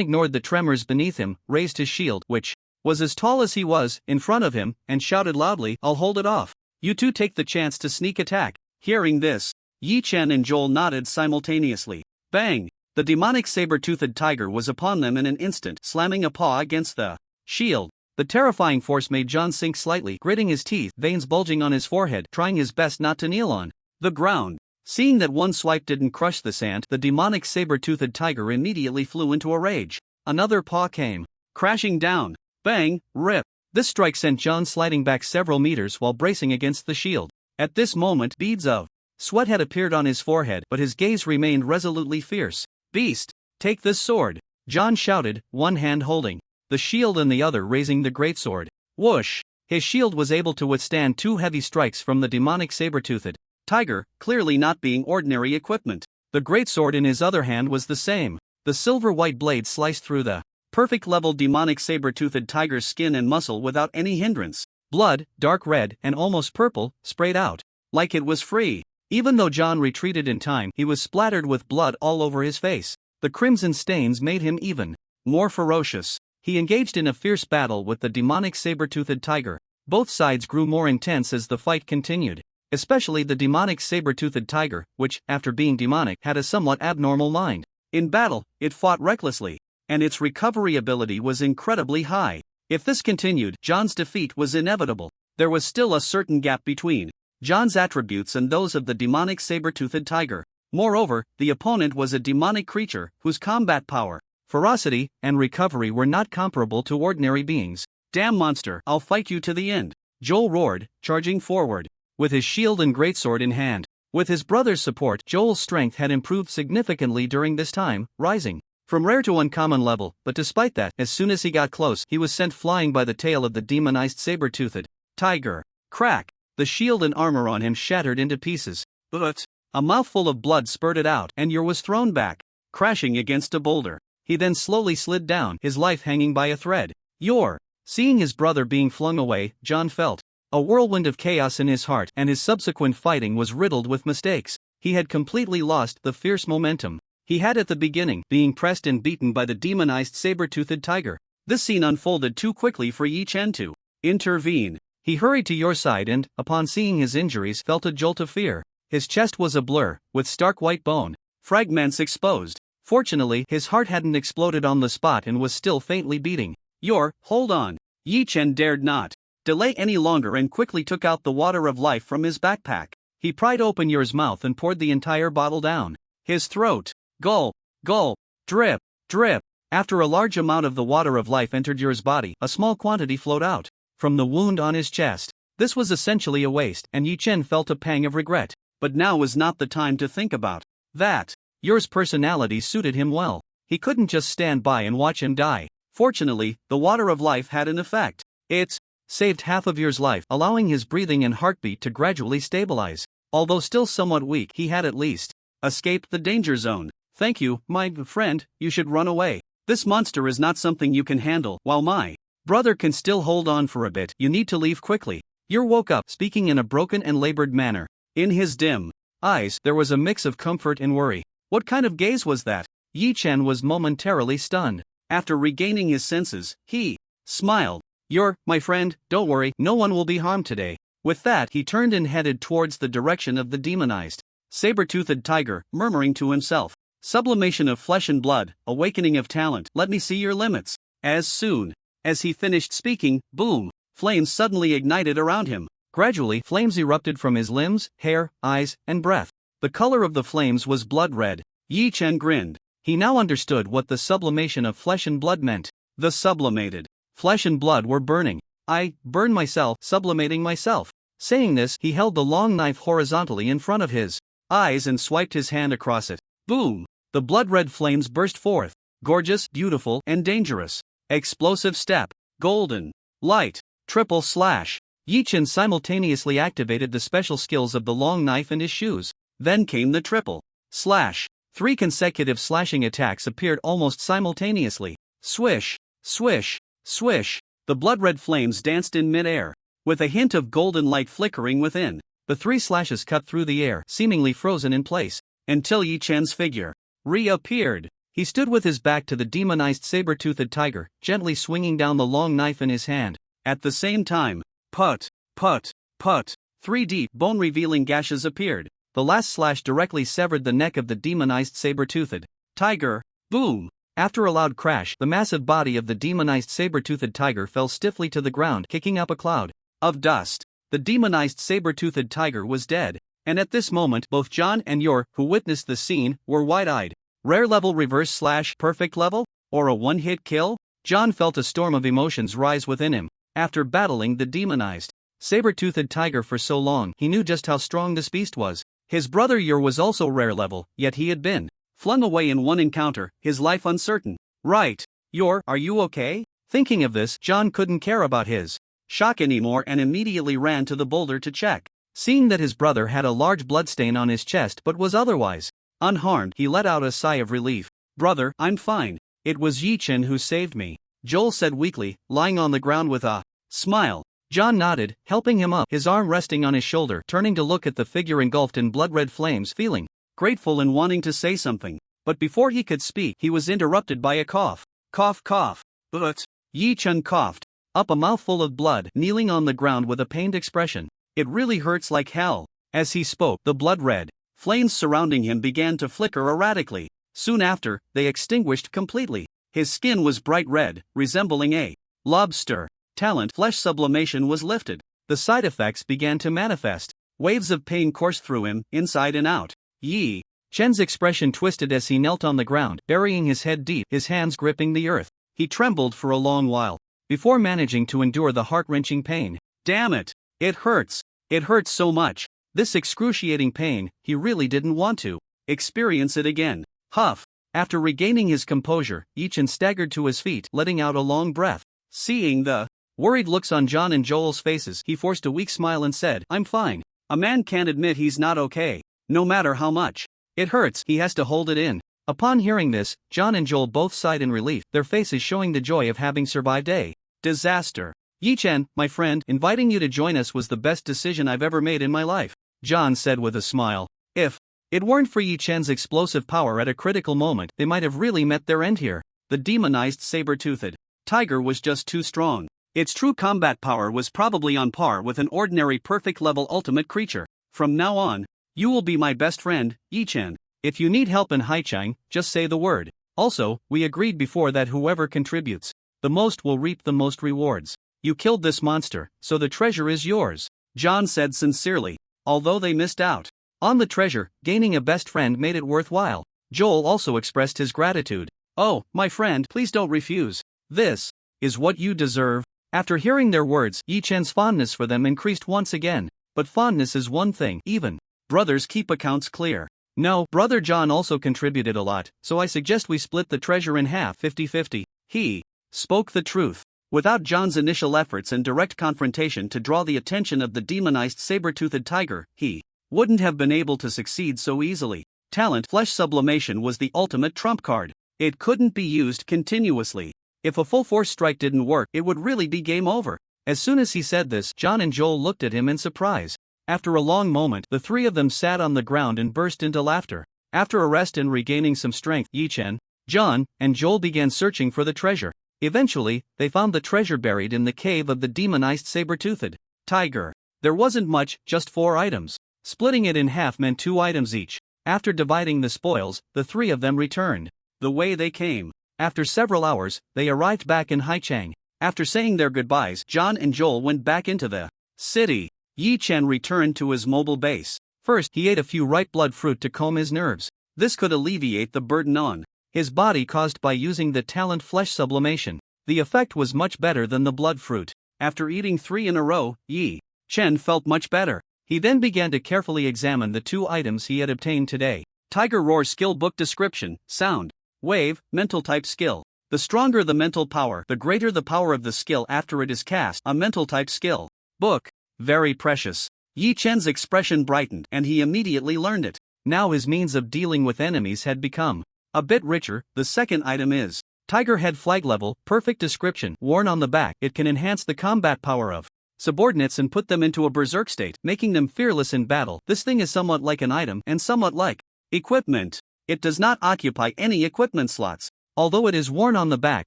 ignored the tremors beneath him, raised his shield, which was as tall as he was, in front of him, and shouted loudly, "I'll hold it off. You two take the chance to sneak attack." Hearing this, Yi Chen and Joel nodded simultaneously. Bang! The demonic saber-toothed tiger was upon them in an instant, slamming a paw against the shield. The terrifying force made John sink slightly, gritting his teeth, veins bulging on his forehead, trying his best not to kneel on the ground. Seeing that one swipe didn't crush the sand, the demonic saber-toothed tiger immediately flew into a rage. Another paw came crashing down. Bang! Rip! This strike sent John sliding back several meters while bracing against the shield. At this moment, beads of sweat had appeared on his forehead, but his gaze remained resolutely fierce. "Beast! Take this sword!" John shouted, one hand holding the shield and the other raising the greatsword. Whoosh! His shield was able to withstand two heavy strikes from the demonic saber-toothed tiger, clearly not being ordinary equipment. The greatsword in his other hand was the same. The silver-white blade sliced through the perfect-level demonic saber-toothed tiger's skin and muscle without any hindrance. Blood, dark red and almost purple, sprayed out like it was free. Even though John retreated in time, he was splattered with blood all over his face. The crimson stains made him even more ferocious. He engaged in a fierce battle with the demonic saber-toothed tiger. Both sides grew more intense as the fight continued. Especially the demonic saber-toothed tiger, which, after being demonic, had a somewhat abnormal mind. In battle, it fought recklessly, and its recovery ability was incredibly high. If this continued, John's defeat was inevitable. There was still a certain gap between John's attributes and those of the demonic saber-toothed tiger. Moreover, the opponent was a demonic creature whose combat power, ferocity, and recovery were not comparable to ordinary beings. "Damn monster, I'll fight you to the end," Joel roared, charging forward with his shield and greatsword in hand. With his brother's support, Joel's strength had improved significantly during this time, rising from rare to uncommon level, but despite that, as soon as he got close, he was sent flying by the tail of the demonized saber-toothed tiger. Crack! The shield and armor on him shattered into pieces. But a mouthful of blood spurted out, and Yor was thrown back, crashing against a boulder. He then slowly slid down, his life hanging by a thread. Yor! Seeing his brother being flung away, John felt a whirlwind of chaos in his heart, and his subsequent fighting was riddled with mistakes. He had completely lost the fierce momentum he had at the beginning, being pressed and beaten by the demonized saber-toothed tiger. This scene unfolded too quickly for Yi Chen to intervene. He hurried to Yor's side and, upon seeing his injuries, felt a jolt of fear. His chest was a blur, with stark white bone fragments exposed. Fortunately, his heart hadn't exploded on the spot and was still faintly beating. "Yor, hold on." Yi Chen dared not delay any longer and quickly took out the water of life from his backpack. He pried open Yor's mouth and poured the entire bottle down his throat. Gulp, gulp, drip, drip. After a large amount of the water of life entered Yor's body, a small quantity flowed out from the wound on his chest. This was essentially a waste, and Yi Chen felt a pang of regret. But now was not the time to think about that. Yor's personality suited him well. He couldn't just stand by and watch him die. Fortunately, the water of life had an effect. It saved half of Yor's life, allowing his breathing and heartbeat to gradually stabilize. Although still somewhat weak, he had at least escaped the danger zone. "Thank you, my friend, you should run away. This monster is not something you can handle, while my brother can still hold on for a bit. You need to leave quickly." Yor woke up, speaking in a broken and labored manner. In his dim eyes, there was a mix of comfort and worry. What kind of gaze was that? Yi Chen was momentarily stunned. After regaining his senses, he smiled. "Yor, my friend, don't worry, no one will be harmed today." With that, he turned and headed towards the direction of the demonized saber-toothed tiger, murmuring to himself, "Sublimation of flesh and blood, awakening of talent, let me see your limits." As soon as he finished speaking, boom, flames suddenly ignited around him. Gradually, flames erupted from his limbs, hair, eyes, and breath. The color of the flames was blood red. Yi Chen grinned. He now understood what the sublimation of flesh and blood meant. The sublimated flesh and blood were burning. "I burn myself, sublimating myself." Saying this, he held the long knife horizontally in front of his eyes and swiped his hand across it. Boom! The blood-red flames burst forth. Gorgeous, beautiful, and dangerous. Explosive step. Golden. Light. Triple slash. Yi-chan simultaneously activated the special skills of the long knife and his shoes. Then came the triple slash. 3 consecutive slashing attacks appeared almost simultaneously. Swish, swish, swish. The blood-red flames danced in mid-air, with a hint of golden light flickering within. The 3 slashes cut through the air, seemingly frozen in place, until Yi-chan's figure reappeared. He stood with his back to the demonized saber-toothed tiger, gently swinging down the long knife in his hand. At the same time, put, put, put, 3 deep, bone-revealing gashes appeared. The last slash directly severed the neck of the demonized saber-toothed tiger. Boom! After a loud crash, the massive body of the demonized saber-toothed tiger fell stiffly to the ground, kicking up a cloud of dust. The demonized saber-toothed tiger was dead, and at this moment both John and Yor, who witnessed the scene, were wide-eyed. Rare level reverse slash perfect level? Or a one-hit kill? John felt a storm of emotions rise within him. After battling the demonized saber-toothed tiger for so long, he knew just how strong this beast was. His brother Yor was also rare level, yet he had been flung away in one encounter, his life uncertain. Right. Yor, are you okay? Thinking of this, John couldn't care about his shock anymore and immediately ran to the boulder to check. Seeing that his brother had a large bloodstain on his chest but was otherwise unharmed, he let out a sigh of relief. Brother, I'm fine. It was Yi-chan who saved me, Joel said weakly, lying on the ground with a smile. John nodded, helping him up, his arm resting on his shoulder, turning to look at the figure engulfed in blood-red flames, feeling grateful and wanting to say something. But before he could speak, he was interrupted by a cough. Cough, cough. But Yi-chan coughed up a mouthful of blood, kneeling on the ground with a pained expression. It really hurts like hell. As he spoke, the blood-red flames surrounding him began to flicker erratically. Soon after, they extinguished completely. His skin was bright red, resembling a lobster. Talent flesh sublimation was lifted. The side effects began to manifest. Waves of pain coursed through him, inside and out. Yi-chan's expression twisted as he knelt on the ground, burying his head deep, his hands gripping the earth. He trembled for a long while, before managing to endure the heart-wrenching pain. Damn it! It hurts! It hurts so much. This excruciating pain, he really didn't want to experience it again. Huff! After regaining his composure, Yi-chan staggered to his feet, letting out a long breath. Seeing the worried looks on John and Joel's faces, he forced a weak smile and said, I'm fine. A man can't admit he's not okay, no matter how much it hurts, he has to hold it in. Upon hearing this, John and Joel both sighed in relief, their faces showing the joy of having survived a disaster. Yi-chan, my friend, inviting you to join us was the best decision I've ever made in my life, John said with a smile. If it weren't for Yi-chan's explosive power at a critical moment, they might have really met their end here. The demonized saber-toothed tiger was just too strong. Its true combat power was probably on par with an ordinary perfect-level ultimate creature. From now on, you will be my best friend, Yi-chan. If you need help in Haichang, just say the word. Also, we agreed before that whoever contributes the most will reap the most rewards. You killed this monster, so the treasure is yours, John said sincerely. Although they missed out on the treasure, gaining a best friend made it worthwhile. Joel also expressed his gratitude. Oh, my friend, please don't refuse. This is what you deserve. After hearing their words, Yi-chan's fondness for them increased once again. But fondness is one thing, even brothers keep accounts clear. No, brother John also contributed a lot, so I suggest we split the treasure in half 50-50. He spoke the truth. Without John's initial efforts and direct confrontation to draw the attention of the demonized saber-toothed tiger, he wouldn't have been able to succeed so easily. Talent flesh sublimation was the ultimate trump card. It couldn't be used continuously. If a full-force strike didn't work, it would really be game over. As soon as he said this, John and Joel looked at him in surprise. After a long moment, the three of them sat on the ground and burst into laughter. After a rest and regaining some strength, Yi-chan, John, and Joel began searching for the treasure. Eventually, they found the treasure buried in the cave of the demonized saber-toothed tiger. There wasn't much, just 4 items. Splitting it in half meant 2 items each. After dividing the spoils, the 3 of them returned the way they came. After several hours, they arrived back in Haichang. After saying their goodbyes, John and Joel went back into the city. Yi-chan returned to his mobile base. First, he ate a few ripe blood fruit to calm his nerves. This could alleviate the burden on his body caused by using the talent flesh sublimation. The effect was much better than the blood fruit. After eating 3 in a row, Yi Chen felt much better. He then began to carefully examine the 2 items he had obtained today. Tiger Roar Skill Book Description, Sound, Wave, Mental Type Skill. The stronger the mental power, the greater the power of the skill after it is cast. A mental type skill. Book. Very precious. Yi Chen's expression brightened and he immediately learned it. Now his means of dealing with enemies had become a bit richer. The second item is Tiger Head Flag Level, Perfect Description. Worn on the back, it can enhance the combat power of subordinates and put them into a berserk state, making them fearless in battle. This thing is somewhat like an item and somewhat like equipment. It does not occupy any equipment slots. Although it is worn on the back,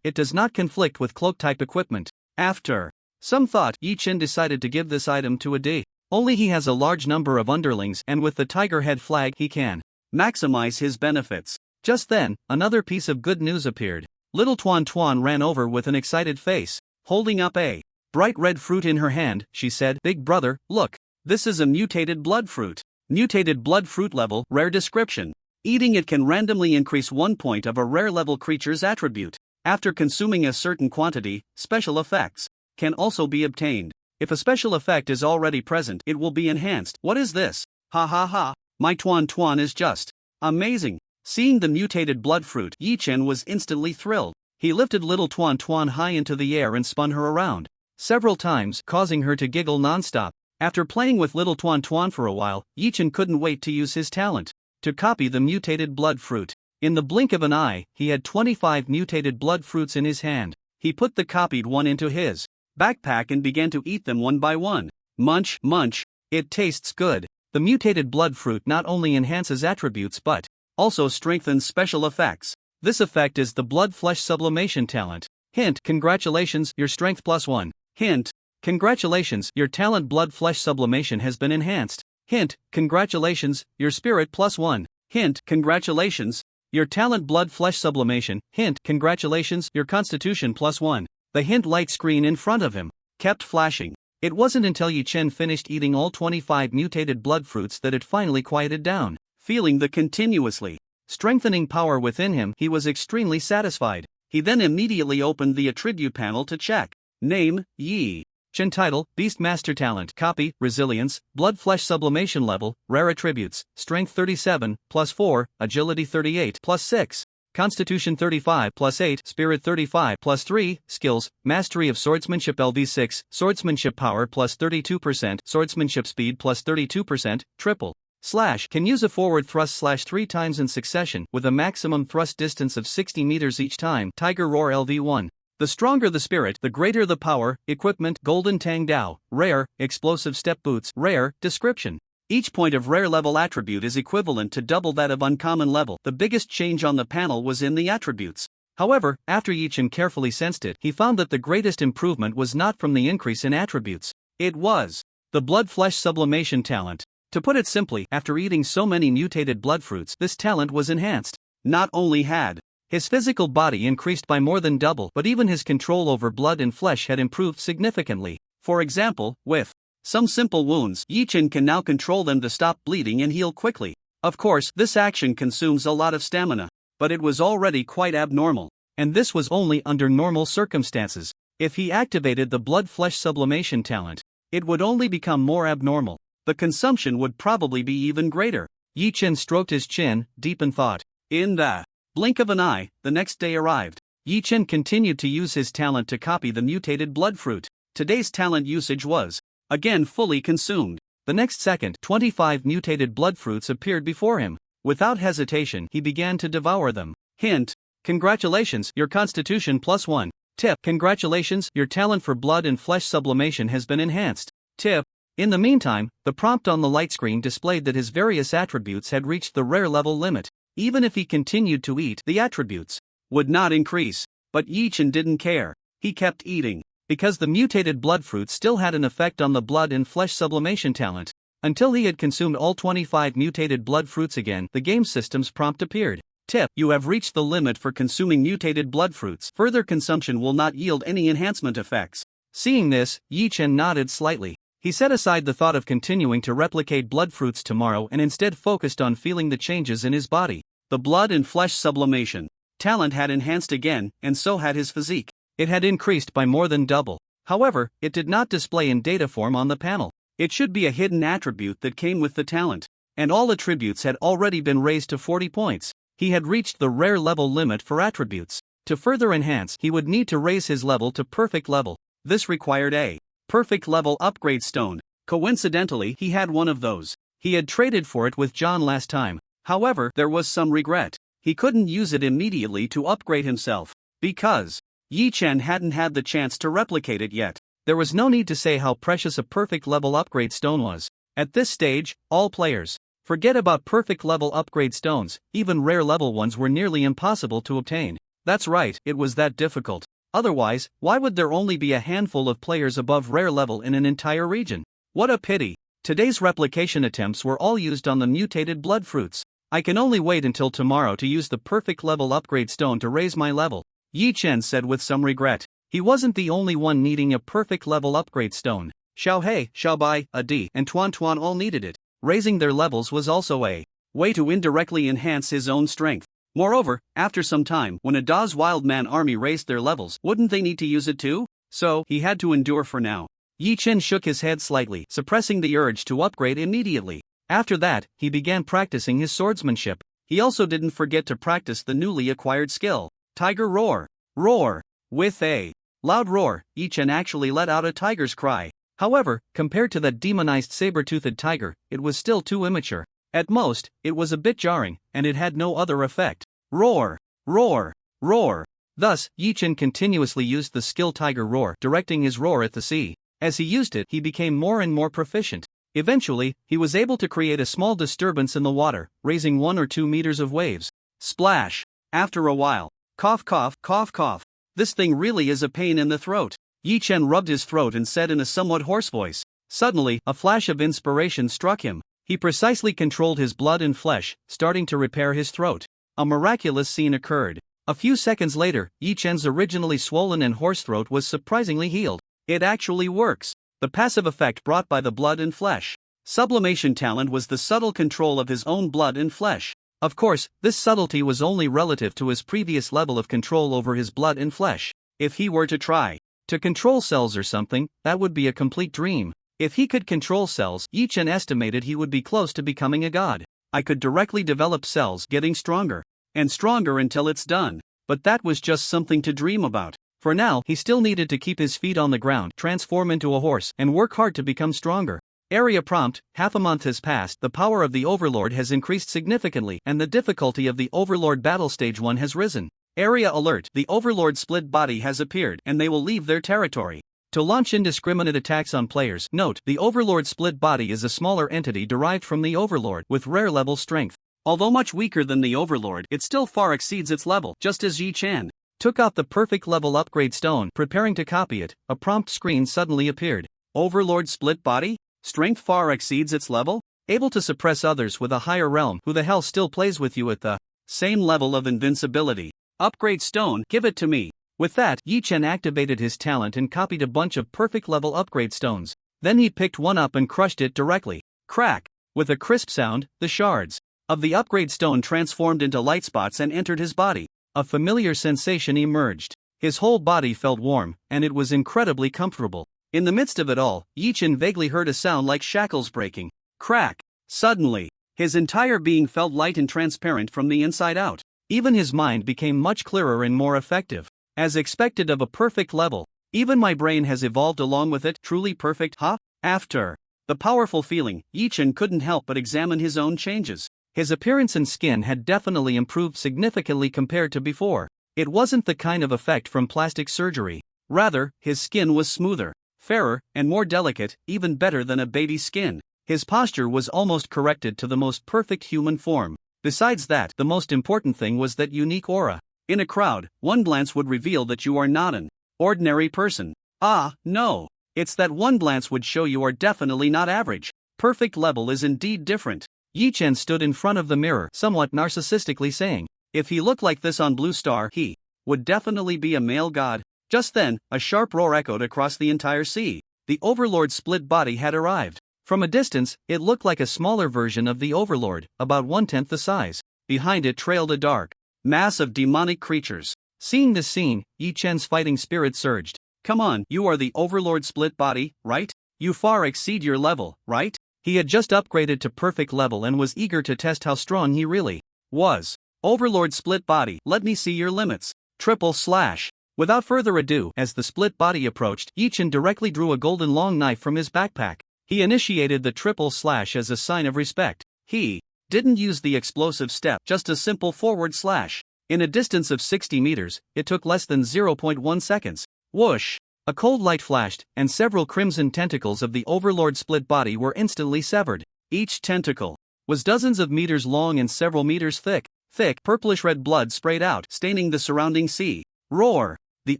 it does not conflict with cloak-type equipment. After some thought, Yi Chen decided to give this item to a D. Only he has a large number of underlings and with the tiger head flag he can maximize his benefits. Just then, another piece of good news appeared. Little Tuan Tuan ran over with an excited face. Holding up a bright red fruit in her hand, she said, "Big brother, look. This is a mutated blood fruit. Mutated blood fruit level, rare description. Eating it can randomly increase 1 point of a rare level creature's attribute. After consuming a certain quantity, special effects can also be obtained. If a special effect is already present, it will be enhanced." What is this? Ha ha ha. My Tuan Tuan is just amazing. Seeing the mutated blood fruit, Yi Chen was instantly thrilled. He lifted little Tuan Tuan high into the air and spun her around several times, causing her to giggle non-stop. After playing with little Tuan Tuan for a while, Yi Chen couldn't wait to use his talent to copy the mutated blood fruit. In the blink of an eye, he had 25 mutated blood fruits in his hand. He put the copied one into his backpack and began to eat them one by one. Munch, munch, it tastes good. The mutated blood fruit not only enhances attributes but also strengthens special effects. This effect is the blood flesh sublimation talent. Hint: congratulations, your strength +1. Hint: congratulations, your talent blood flesh sublimation has been enhanced. Hint: congratulations, your spirit +1. Hint: congratulations, your talent blood flesh sublimation. Hint: congratulations, your constitution +1. The hint light screen in front of him kept flashing. It wasn't until Yi Chen finished eating all 25 mutated blood fruits that it finally quieted down. Feeling the continuously strengthening power within him, he was extremely satisfied. He then immediately opened the attribute panel to check. Name: Yi Chen. Title: Beastmaster. Talent: Copy, Resilience, Blood Flesh Sublimation. Level: Rare Attributes, Strength 37, +4, Agility 38, +6, Constitution 35, +8, Spirit 35, +3, Skills: Mastery of Swordsmanship LV6, Swordsmanship Power +32%, Swordsmanship Speed +32%, Triple Slash can use a forward thrust / 3 times in succession with a maximum thrust distance of 60 meters each time. Tiger Roar LV1. The stronger the spirit, the greater the power. Equipment: Golden Tang Dao, rare, Explosive Step Boots, rare. Description: each point of rare level attribute is equivalent to double that of uncommon level. The biggest change on the panel was in the attributes. However, after Yi Chen carefully sensed it, he found that the greatest improvement was not from the increase in attributes. It was the blood flesh sublimation talent. To put it simply, after eating so many mutated blood fruits, this talent was enhanced. Not only had his physical body increased by more than double, but even his control over blood and flesh had improved significantly. For example, with some simple wounds, Yi Chen can now control them to stop bleeding and heal quickly. Of course, this action consumes a lot of stamina, but it was already quite abnormal. And this was only under normal circumstances. If he activated the blood flesh sublimation talent, it would only become more abnormal. The consumption would probably be even greater. Yi Chen stroked his chin, deep in thought. In the blink of an eye, the next day arrived. Yi Chen continued to use his talent to copy the mutated blood fruit. Today's talent usage was again fully consumed. The next second, 25 mutated blood fruits appeared before him. Without hesitation, he began to devour them. Hint: congratulations, your constitution +1. Tip: congratulations, your talent for blood and flesh sublimation has been enhanced. Tip: in the meantime, the prompt on the light screen displayed that his various attributes had reached the rare level limit. Even if he continued to eat, the attributes would not increase. But Yi Chen didn't care. He kept eating, because the mutated blood fruit still had an effect on the blood and flesh sublimation talent. Until he had consumed all 25 mutated blood fruits again, the game system's prompt appeared. Tip: you have reached the limit for consuming mutated blood fruits. Further consumption will not yield any enhancement effects. Seeing this, Yi Chen nodded slightly. He set aside the thought of continuing to replicate blood fruits tomorrow and instead focused on feeling the changes in his body. The blood and flesh sublimation talent had enhanced again, and so had his physique. It had increased by more than double. However, it did not display in data form on the panel. It should be a hidden attribute that came with the talent. And all attributes had already been raised to 40 points. He had reached the rare level limit for attributes. To further enhance, he would need to raise his level to perfect level. This required a perfect level upgrade stone. Coincidentally, he had one of those. He had traded for it with John last time. However, there was some regret. He couldn't use it immediately to upgrade himself, because Yi Chen hadn't had the chance to replicate it yet. There was no need to say how precious a perfect level upgrade stone was. At this stage, all players forget about perfect level upgrade stones. Even rare level ones were nearly impossible to obtain. That's right, it was that difficult. Otherwise, why would there only be a handful of players above rare level in an entire region? What a pity. Today's replication attempts were all used on the mutated blood fruits. I can only wait until tomorrow to use the perfect level upgrade stone to raise my level, Yi Chen said with some regret. He wasn't the only one needing a perfect level upgrade stone. Xiao He, Xiao Bai, Adi, and Tuan Tuan all needed it. Raising their levels was also a way to indirectly enhance his own strength. Moreover, after some time, when Ada's Wildman army raised their levels, wouldn't they need to use it too? So, he had to endure for now. Yi Chen shook his head slightly, suppressing the urge to upgrade immediately. After that, he began practicing his swordsmanship. He also didn't forget to practice the newly acquired skill, Tiger Roar. Roar! With a loud roar, Yi Chen actually let out a tiger's cry. However, compared to that demonized saber-toothed tiger, it was still too immature. At most, it was a bit jarring, and it had no other effect. Roar! Roar! Roar! Thus, Yi Chen continuously used the skill Tiger Roar, directing his roar at the sea. As he used it, he became more and more proficient. Eventually, he was able to create a small disturbance in the water, raising 1 or 2 meters of waves. Splash! After a while, cough cough cough cough. This thing really is a pain in the throat. Yi Chen rubbed his throat and said in a somewhat hoarse voice. Suddenly, a flash of inspiration struck him. He precisely controlled his blood and flesh, starting to repair his throat. A miraculous scene occurred. A few seconds later, Yi Chen's originally swollen and hoarse throat was surprisingly healed. It actually works. The passive effect brought by the blood and flesh. Sublimation talent was the subtle control of his own blood and flesh. Of course, this subtlety was only relative to his previous level of control over his blood and flesh. If he were to try to control cells or something, that would be a complete dream. If he could control cells, Yi Chen estimated he would be close to becoming a god. I could directly develop cells, getting stronger and stronger until it's done. But that was just something to dream about. For now, he still needed to keep his feet on the ground, transform into a horse, and work hard to become stronger. Area prompt: half a month has passed, the power of the Overlord has increased significantly, and the difficulty of the Overlord Battle Stage 1 has risen. Area alert: the Overlord split body has appeared, and they will leave their territory to launch indiscriminate attacks on players. Note: the Overlord split body is a smaller entity derived from the Overlord, with rare level strength. Although much weaker than the Overlord, it still far exceeds its level, just as Yi Chen took out the perfect level upgrade stone, preparing to copy it. A prompt screen suddenly appeared. Overlord split body? Strength far exceeds its level? Able to suppress others with a higher realm. Who the hell still plays with you at the same level of invincibility? Upgrade stone, give it to me. With that, Yi Chen activated his talent and copied a bunch of perfect level upgrade stones. Then he picked one up and crushed it directly. Crack! With a crisp sound, the shards of the upgrade stone transformed into light spots and entered his body. A familiar sensation emerged. His whole body felt warm, and it was incredibly comfortable. In the midst of it all, Yi Chen vaguely heard a sound like shackles breaking. Crack! Suddenly, his entire being felt light and transparent from the inside out. Even his mind became much clearer and more effective. As expected of a perfect level, even my brain has evolved along with it. Truly perfect, huh? After the powerful feeling, Yi Chen couldn't help but examine his own changes. His appearance and skin had definitely improved significantly compared to before. It wasn't the kind of effect from plastic surgery. Rather, his skin was smoother, fairer, and more delicate, even better than a baby's skin. His posture was almost corrected to the most perfect human form. Besides that, the most important thing was that unique aura. In a crowd, one glance would reveal that you are not an ordinary person. Ah, no. It's that one glance would show you are definitely not average. Perfect level is indeed different. Yi Chen stood in front of the mirror, somewhat narcissistically saying, if he looked like this on Blue Star, he would definitely be a male god. Just then, a sharp roar echoed across the entire sea. The Overlord split body had arrived. From a distance, it looked like a smaller version of the Overlord, about 1/10 the size. Behind it trailed a dark mass of demonic creatures. Seeing this scene, Yi Chen's fighting spirit surged. Come on, you are the Overlord split body, right? You far exceed your level, right? He had just upgraded to perfect level and was eager to test how strong he really was. Overlord split body, let me see your limits. Triple slash. Without further ado, as the split body approached, Yichin directly drew a golden long knife from his backpack. He initiated the triple slash as a sign of respect. He didn't use the explosive step, just a simple forward slash. In a distance of 60 meters, it took less than 0.1 seconds. Whoosh! A cold light flashed, and several crimson tentacles of the Overlord split body were instantly severed. Each tentacle was dozens of meters long and several meters thick. Thick, purplish-red blood sprayed out, staining the surrounding sea. Roar! The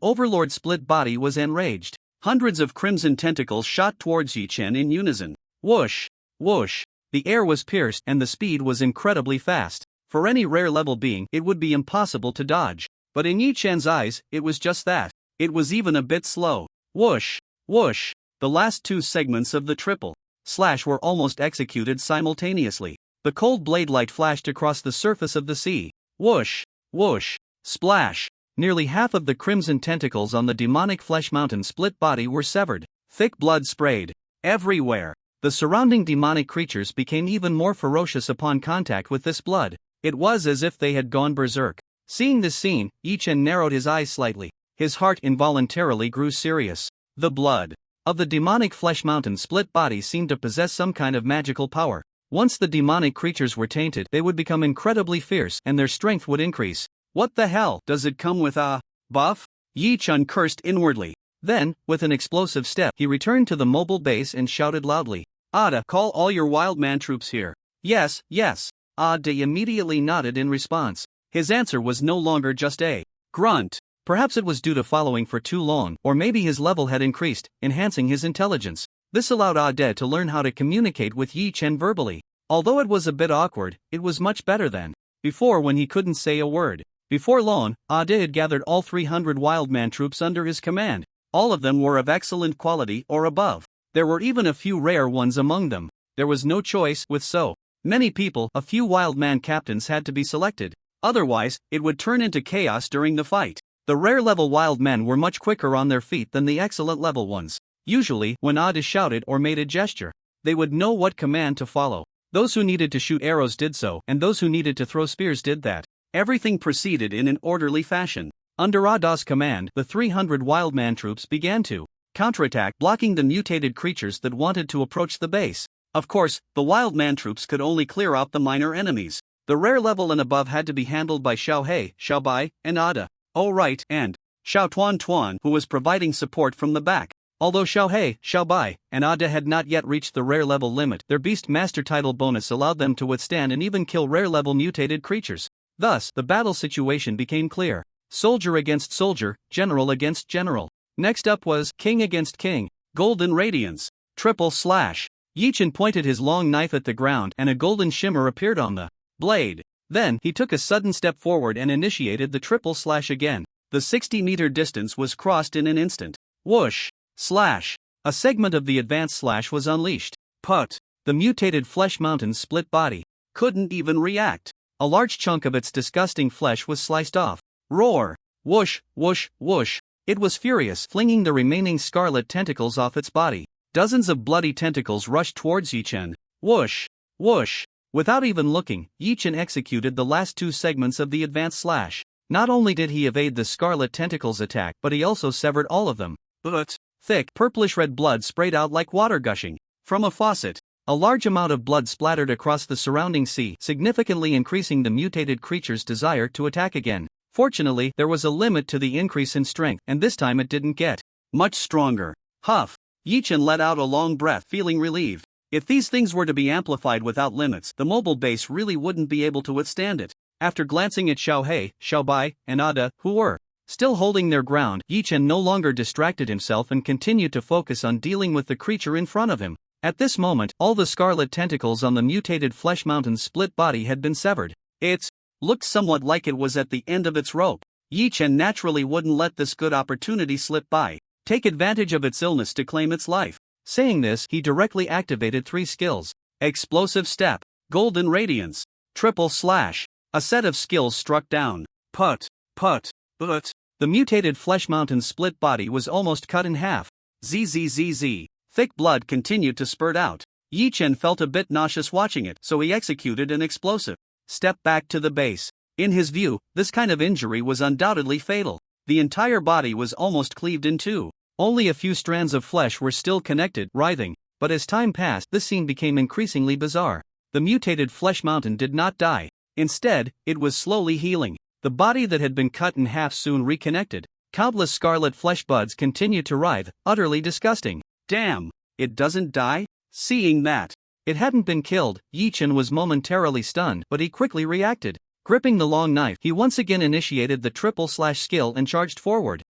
Overlord split body was enraged. Hundreds of crimson tentacles shot towards Yichin in unison. Whoosh! Whoosh! The air was pierced, and the speed was incredibly fast. For any rare-level being, it would be impossible to dodge. But in Yichin's eyes, it was just that. It was even a bit slow. Whoosh! Whoosh! The last two segments of the triple slash were almost executed simultaneously. The cold blade light flashed across the surface of the sea. Whoosh! Whoosh! Splash! Nearly half of the crimson tentacles on the demonic flesh mountain split body were severed. Thick blood sprayed everywhere. The surrounding demonic creatures became even more ferocious upon contact with this blood. It was as if they had gone berserk. Seeing this scene, Yichin narrowed his eyes slightly. His heart involuntarily grew serious. The blood of the demonic flesh mountain split body seemed to possess some kind of magical power. Once the demonic creatures were tainted, they would become incredibly fierce and their strength would increase. What the hell? Does it come with a buff? Yichin cursed inwardly. Then, with an explosive step, he returned to the mobile base and shouted loudly, "Ada, call all your wild man troops here." Yes, yes. Ada immediately nodded in response. His answer was no longer just a grunt. Perhaps it was due to following for too long, or maybe his level had increased, enhancing his intelligence. This allowed Ade to learn how to communicate with Yichin verbally. Although it was a bit awkward, it was much better than before when he couldn't say a word. Before long, Ade had gathered all 300 wildman troops under his command. All of them were of excellent quality or above. There were even a few rare ones among them. There was no choice with so many people. A few wildman captains had to be selected. Otherwise, it would turn into chaos during the fight. The rare-level wild men were much quicker on their feet than the excellent-level ones. Usually, when Ada shouted or made a gesture, they would know what command to follow. Those who needed to shoot arrows did so, and those who needed to throw spears did that. Everything proceeded in an orderly fashion. Under Ada's command, the 300 wildman troops began to counterattack, blocking the mutated creatures that wanted to approach the base. Of course, the wildman troops could only clear out the minor enemies. The rare level and above had to be handled by Xiaohei, Xiaobai, and Ada. Oh right, and Xiao Tuan, who was providing support from the back. Although Xiaohei, Xiaobai, and Ada had not yet reached the rare level limit, their Beast Master title bonus allowed them to withstand and even kill rare level mutated creatures. Thus, the battle situation became clear. Soldier against soldier, general against general. Next up was king against king. Golden Radiance. Triple slash. Yichin pointed his long knife at the ground and a golden shimmer appeared on the blade. Then, he took a sudden step forward and initiated the triple slash again. The 60-meter distance was crossed in an instant. Whoosh! Slash! A segment of the advanced slash was unleashed. Put! The mutated flesh mountain's split body couldn't even react. A large chunk of its disgusting flesh was sliced off. Roar! Whoosh! Whoosh! Whoosh! It was furious, flinging the remaining scarlet tentacles off its body. Dozens of bloody tentacles rushed towards Yichin. Whoosh! Whoosh! Without even looking, Yichin executed the last two segments of the advanced slash. Not only did he evade the scarlet tentacles attack, but he also severed all of them. But thick, purplish-red blood sprayed out like water gushing from a faucet. A large amount of blood splattered across the surrounding sea, significantly increasing the mutated creature's desire to attack again. Fortunately, there was a limit to the increase in strength, and this time it didn't get much stronger. Huff! Yichin let out a long breath, feeling relieved. If these things were to be amplified without limits, the mobile base really wouldn't be able to withstand it. After glancing at Xiaohei, Xiaobai, and Ada, who were still holding their ground, Yichin no longer distracted himself and continued to focus on dealing with the creature in front of him. At this moment, all the scarlet tentacles on the mutated flesh mountain's split body had been severed. It looked somewhat like it was at the end of its rope. Yichin naturally wouldn't let this good opportunity slip by, take advantage of its illness to claim its life. Saying this, he directly activated three skills. Explosive Step, Golden Radiance, Triple Slash. A set of skills struck down. Put. The mutated flesh mountain's split body was almost cut in half. ZZZZ. Thick blood continued to spurt out. Yi Chen felt a bit nauseous watching it, so he executed an explosive step back to the base. In his view, this kind of injury was undoubtedly fatal. The entire body was almost cleaved in two. Only a few strands of flesh were still connected, writhing, but as time passed, this scene became increasingly bizarre. The mutated flesh mountain did not die. Instead, it was slowly healing. The body that had been cut in half soon reconnected. Countless scarlet flesh buds continued to writhe, utterly disgusting. Damn, it doesn't die? Seeing that it hadn't been killed, Yi Chen was momentarily stunned, but he quickly reacted. Gripping the long knife, he once again initiated the triple slash skill and charged forward.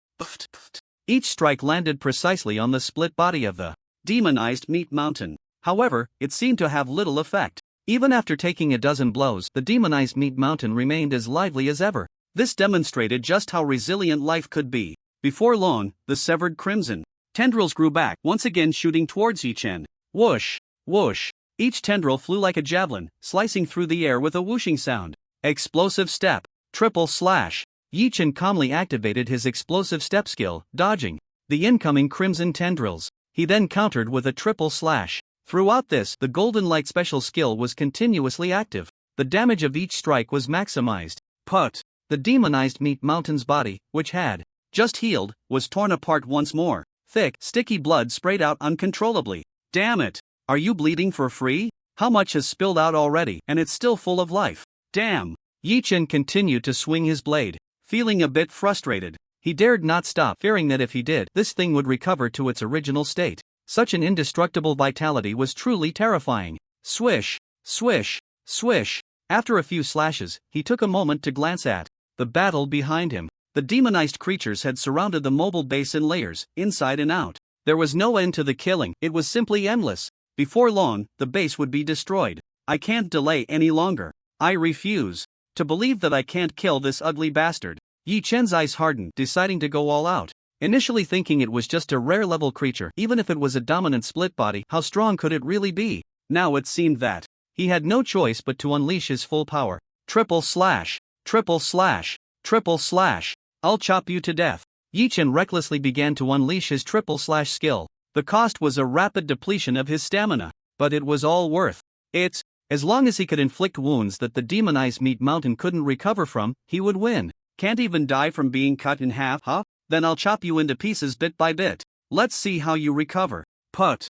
Each strike landed precisely on the split body of the demonized meat mountain. However, it seemed to have little effect. Even after taking a dozen blows, the demonized meat mountain remained as lively as ever. This demonstrated just how resilient life could be. Before long, the severed crimson tendrils grew back, once again shooting towards Yi Chen. Whoosh, whoosh. Each tendril flew like a javelin, slicing through the air with a whooshing sound. Explosive step. Triple slash. Yi Chen calmly activated his explosive step skill, dodging the incoming crimson tendrils. He then countered with a triple slash. Throughout this, the golden light special skill was continuously active. The damage of each strike was maximized. Put. The demonized meat mountain's body, which had just healed, was torn apart once more. Thick, sticky blood sprayed out uncontrollably. Damn it! Are you bleeding for free? How much has spilled out already, and it's still full of life? Damn! Yi Chen continued to swing his blade, feeling a bit frustrated. He dared not stop, fearing that if he did, this thing would recover to its original state. Such an indestructible vitality was truly terrifying. Swish, swish, swish. After a few slashes, he took a moment to glance at the battle behind him. The demonized creatures had surrounded the mobile base in layers, inside and out. There was no end to the killing, it was simply endless. Before long, the base would be destroyed. I can't delay any longer. I refuse to believe that I can't kill this ugly bastard. Yi Chen's eyes hardened, deciding to go all out. Initially thinking it was just a rare-level creature, even if it was a dominant split body, how strong could it really be? Now it seemed that he had no choice but to unleash his full power. Triple slash, triple slash, triple slash. I'll chop you to death. Yi Chen recklessly began to unleash his triple slash skill. The cost was a rapid depletion of his stamina, but it was all worth it. As long as he could inflict wounds that the demonized meat mountain couldn't recover from, he would win. Can't even die from being cut in half, huh? Then I'll chop you into pieces bit by bit. Let's see how you recover. Put,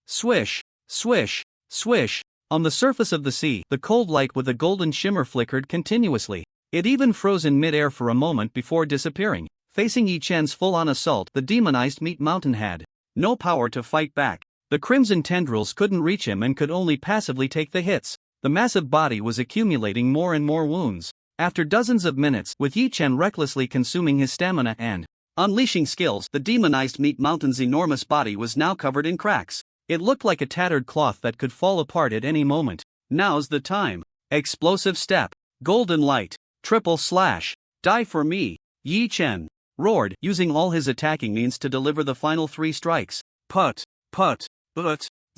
swish, swish, swish. On the surface of the sea, the cold light with a golden shimmer flickered continuously. It even froze in mid-air for a moment before disappearing. Facing Yi Chen's full-on assault, the demonized meat mountain had no power to fight back. The crimson tendrils couldn't reach him and could only passively take the hits. The massive body was accumulating more and more wounds. After dozens of minutes, with Yi Chen recklessly consuming his stamina and unleashing skills, the demonized meat mountain's enormous body was now covered in cracks. It looked like a tattered cloth that could fall apart at any moment. Now's the time. Explosive step. Golden light. Triple slash. Die for me. Yi Chen roared, using all his attacking means to deliver the final three strikes. Put,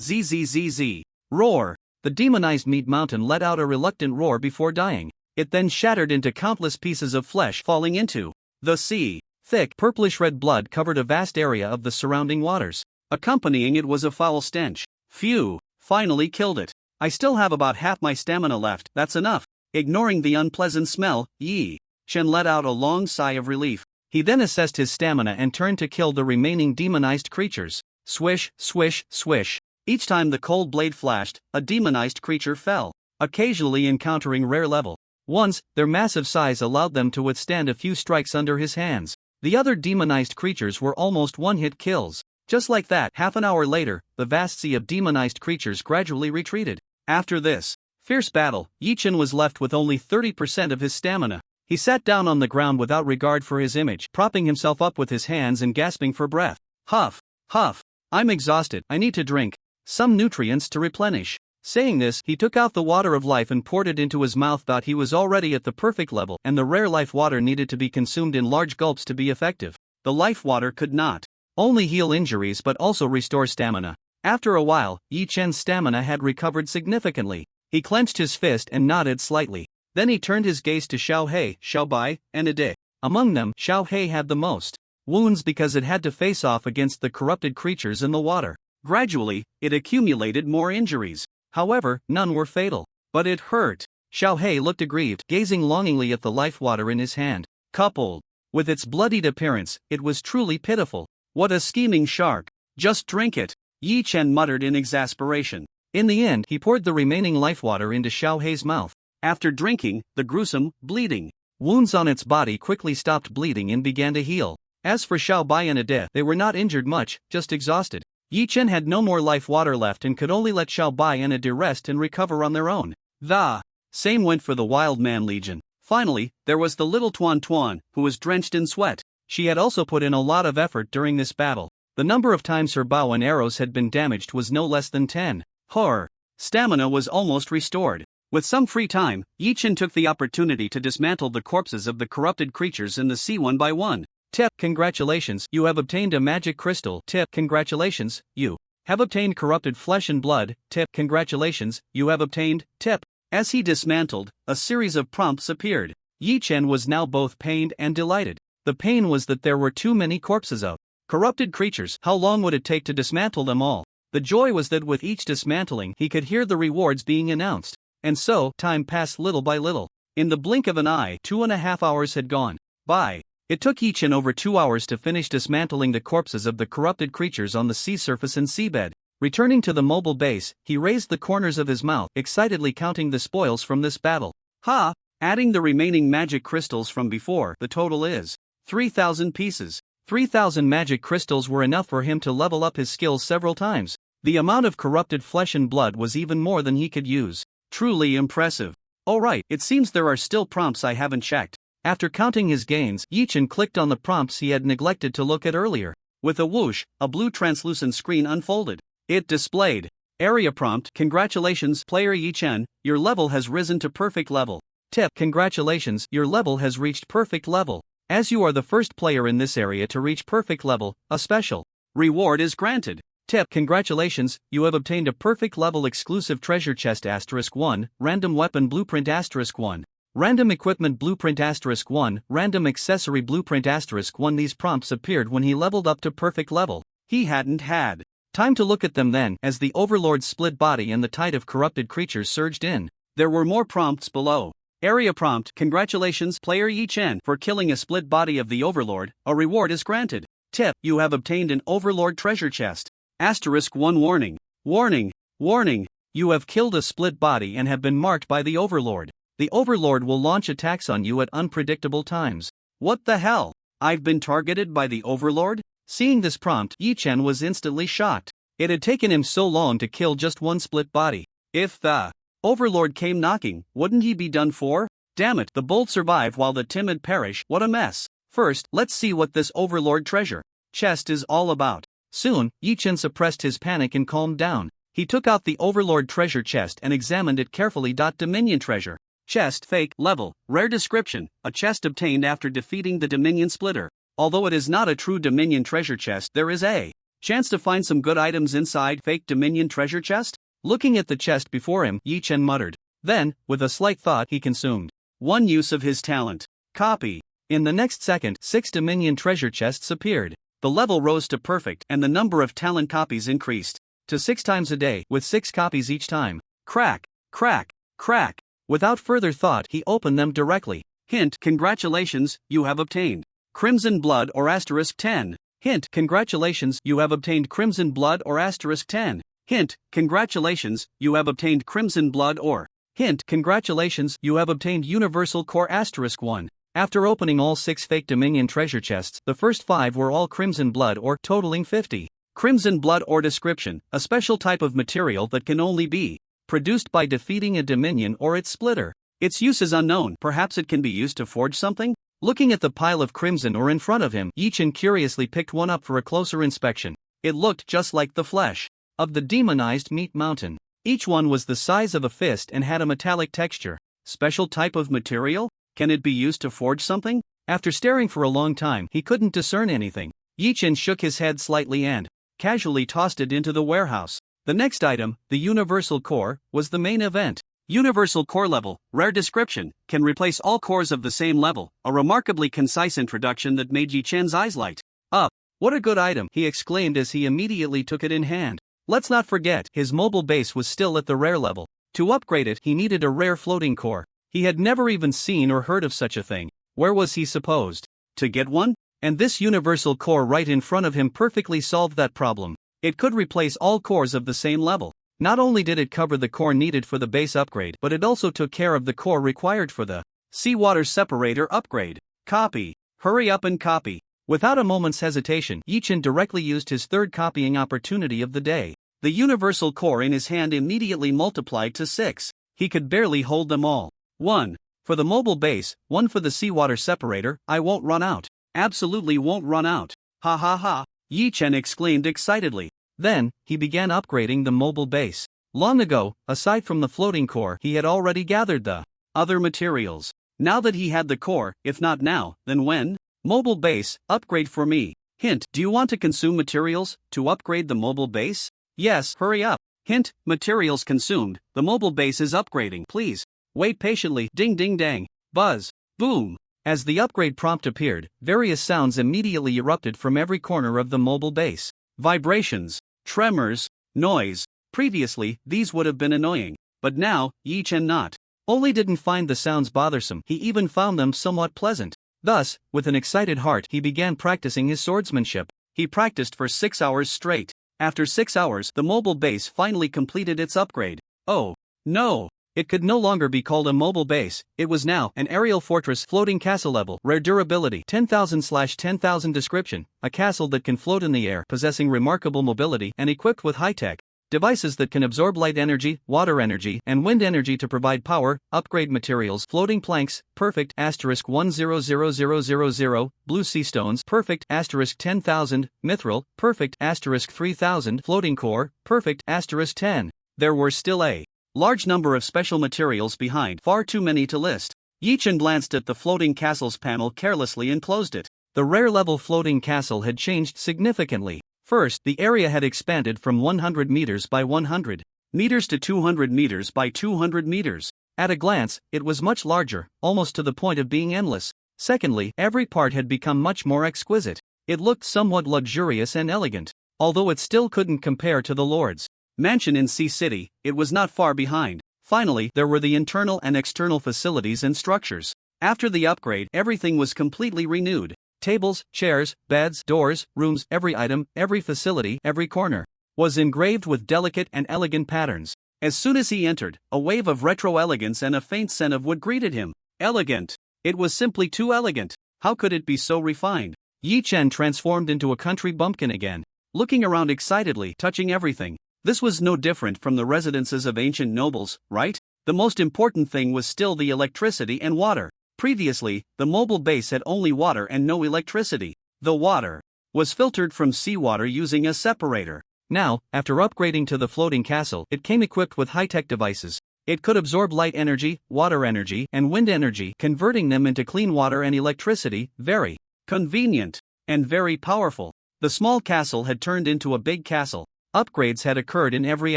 zzz. Roar. The demonized meat mountain let out a reluctant roar before dying. It then shattered into countless pieces of flesh, falling into the sea. Thick, purplish-red blood covered a vast area of the surrounding waters. Accompanying it was a foul stench. Phew, finally killed it. I still have about half my stamina left, that's enough. Ignoring the unpleasant smell, Yi Chen let out a long sigh of relief. He then assessed his stamina and turned to kill the remaining demonized creatures. Swish, swish, swish. Each time the cold blade flashed, a demonized creature fell, occasionally encountering rare level. Once, their massive size allowed them to withstand a few strikes under his hands. The other demonized creatures were almost one-hit kills. Just like that, half an hour later, the vast sea of demonized creatures gradually retreated. After this fierce battle, Yi Chen was left with only 30% of his stamina. He sat down on the ground without regard for his image, propping himself up with his hands and gasping for breath. Huff, huff. I'm exhausted, I need to drink some nutrients to replenish. Saying this, he took out the water of life and poured it into his mouth. He was already at the perfect level, and the rare life water needed to be consumed in large gulps to be effective. The life water could not only heal injuries but also restore stamina. After a while, Yi Chen's stamina had recovered significantly. He clenched his fist and nodded slightly. Then he turned his gaze to Xiao He, Xiao Bai, and Ade. Among them, Xiao He had the most wounds because it had to face off against the corrupted creatures in the water. Gradually, it accumulated more injuries. However, none were fatal. But it hurt. Xiao Hei looked aggrieved, gazing longingly at the life water in his hand. Coupled with its bloodied appearance, it was truly pitiful. What a scheming shark! Just drink it, Yi Chen muttered in exasperation. In the end, he poured the remaining life water into Xiao Hei's mouth. After drinking, the gruesome, bleeding wounds on its body quickly stopped bleeding and began to heal. As for Xiao Bai and Ade, they were not injured much, just exhausted. Yi Chen had no more life water left and could only let Xiao Bai and Ade rest and recover on their own. The same went for the Wild Man Legion. Finally, there was the little Tuan Tuan, who was drenched in sweat. She had also put in a lot of effort during this battle. The number of times her bow and arrows had been damaged was no less than 10. Her stamina was almost restored. With some free time, Yi Chen took the opportunity to dismantle the corpses of the corrupted creatures in the sea one by one. Tip, congratulations, you have obtained a magic crystal. Tip, congratulations, you have obtained corrupted flesh and blood. Tip, congratulations, you have obtained. Tip. As he dismantled, a series of prompts appeared. Yi Chen was now both pained and delighted. The pain was that there were too many corpses of corrupted creatures. How long would it take to dismantle them all? The joy was that with each dismantling he could hear the rewards being announced. And so, time passed little by little. In the blink of an eye, 2.5 hours had gone by. It took Yi Chen over 2 hours to finish dismantling the corpses of the corrupted creatures on the sea surface and seabed. Returning to the mobile base, he raised the corners of his mouth, excitedly counting the spoils from this battle. Ha! Adding the remaining magic crystals from before, the total is 3,000 pieces. 3,000 magic crystals were enough for him to level up his skills several times. The amount of corrupted flesh and blood was even more than he could use. Truly impressive. Oh right, it seems there are still prompts I haven't checked. After counting his gains, Yi Chen clicked on the prompts he had neglected to look at earlier. With a whoosh, a blue translucent screen unfolded. It displayed area prompt: congratulations, player Yi Chen, your level has risen to perfect level. Tip: congratulations, your level has reached perfect level. As you are the first player in this area to reach perfect level, a special reward is granted. Tip: congratulations, you have obtained a perfect level exclusive treasure chest *1, random weapon blueprint *1, random equipment blueprint *1, random accessory blueprint *1. These prompts appeared when he leveled up to perfect level. He hadn't had time to look at them then, as the Overlord's split body and the tide of corrupted creatures surged in. There were more prompts below. Area prompt: congratulations, player Yi Chen, for killing a split body of the Overlord, a reward is granted. Tip: you have obtained an Overlord treasure chest. *1 warning. Warning. Warning. You have killed a split body and have been marked by the Overlord. The Overlord will launch attacks on you at unpredictable times. What the hell? I've been targeted by the Overlord? Seeing this prompt, Yi Chen was instantly shocked. It had taken him so long to kill just one split body. If the Overlord came knocking, wouldn't he be done for? Damn it, the bold survive while the timid perish. What a mess. First, let's see what this Overlord treasure chest is all about. Soon, Yi Chen suppressed his panic and calmed down. He took out the Overlord treasure chest and examined it carefully. Dominion treasure chest, fake, level, rare description, a chest obtained after defeating the Dominion Splitter. Although it is not a true Dominion treasure chest, there is a chance to find some good items inside. Fake Dominion treasure chest? Looking at the chest before him, Yi Chen muttered. Then, with a slight thought, he consumed one use of his talent. Copy. In the next second, 6 Dominion treasure chests appeared. The level rose to perfect and the number of talent copies increased to 6 times a day, with 6 copies each time. Crack, crack, crack. Without further thought, he opened them directly. Hint: congratulations, you have obtained Crimson Blood or *10. Hint: congratulations, you have obtained Crimson Blood or *10. Hint: congratulations, you have obtained Crimson Blood or. Hint: congratulations, you have obtained Universal Core *1. After opening all 6 fake Dominion treasure chests, the first 5 were all Crimson Blood or, totaling 50. Crimson Blood or description: a special type of material that can only be produced by defeating a Dominion or its splitter. Its use is unknown. Perhaps it can be used to forge something? Looking at the pile of crimson ore in front of him, Yi Chen curiously picked one up for a closer inspection. It looked just like the flesh of the demonized meat mountain. Each one was the size of a fist and had a metallic texture. Special type of material? Can it be used to forge something? After staring for a long time, he couldn't discern anything. Yi Chen shook his head slightly and casually tossed it into the warehouse. The next item, the Universal Core, was the main event. Universal Core level, rare description, can replace all cores of the same level, a remarkably concise introduction that made Yi Chen's eyes light. Up! What a good item, he exclaimed as he immediately took it in hand. Let's not forget, his mobile base was still at the rare level. To upgrade it, he needed a rare floating core. He had never even seen or heard of such a thing. Where was he supposed to get one? And this universal core right in front of him perfectly solved that problem. It could replace all cores of the same level. Not only did it cover the core needed for the base upgrade, but it also took care of the core required for the seawater separator upgrade. Copy. Hurry up and copy. Without a moment's hesitation, Yi-Chen directly used his third copying opportunity of the day. The universal core in his hand immediately multiplied to 6. He could barely hold them all. 1 for the mobile base, 1 for the seawater separator. I won't run out. Absolutely won't run out. Ha ha ha, Yi-Chen exclaimed excitedly. Then, he began upgrading the mobile base. Long ago, aside from the floating core, he had already gathered the other materials. Now that he had the core, if not now, then when? Mobile base, upgrade for me. Hint, do you want to consume materials to upgrade the mobile base? Yes, hurry up. Hint, materials consumed, the mobile base is upgrading, please. Wait patiently, ding ding dang, buzz, boom. As the upgrade prompt appeared, various sounds immediately erupted from every corner of the mobile base. Vibrations, tremors, noise. Previously, these would have been annoying. But now, Yi-Chen not only didn't find the sounds bothersome, he even found them somewhat pleasant. Thus, with an excited heart, he began practicing his swordsmanship. He practiced for 6 hours straight. After 6 hours, the mobile base finally completed its upgrade. Oh, no! It could no longer be called a mobile base, it was now an aerial fortress floating castle level. Rare durability 10,000/10,000 description, a castle that can float in the air, possessing remarkable mobility and equipped with high-tech devices that can absorb light energy, water energy, and wind energy to provide power. Upgrade materials: floating planks, perfect *100000, blue sea stones, perfect *10,000, mithril, perfect *3000, floating core, perfect *10. There were still a large number of special materials behind, far too many to list. Yi-Chen glanced at the floating castles panel carelessly and closed it. The rare level floating castle had changed significantly. First, the area had expanded from 100 meters by 100 meters to 200 meters by 200 meters. At a glance, it was much larger, almost to the point of being endless. Secondly, every part had become much more exquisite. It looked somewhat luxurious and elegant. Although it still couldn't compare to the Lord's mansion in Sea City, it was not far behind. Finally, there were the internal and external facilities and structures. After the upgrade, everything was completely renewed. Tables, chairs, beds, doors, rooms, every item, every facility, every corner was engraved with delicate and elegant patterns. As soon as he entered, a wave of retro elegance and a faint scent of wood greeted him. Elegant. It was simply too elegant. How could it be so refined? Yi-Chen transformed into a country bumpkin again, looking around excitedly, touching everything. This was no different from the residences of ancient nobles, right? The most important thing was still the electricity and water. Previously, the mobile base had only water and no electricity. The water was filtered from seawater using a separator. Now, after upgrading to the floating castle, it came equipped with high-tech devices. It could absorb light energy, water energy, and wind energy, converting them into clean water and electricity. Very convenient and very powerful. The small castle had turned into a big castle. Upgrades had occurred in every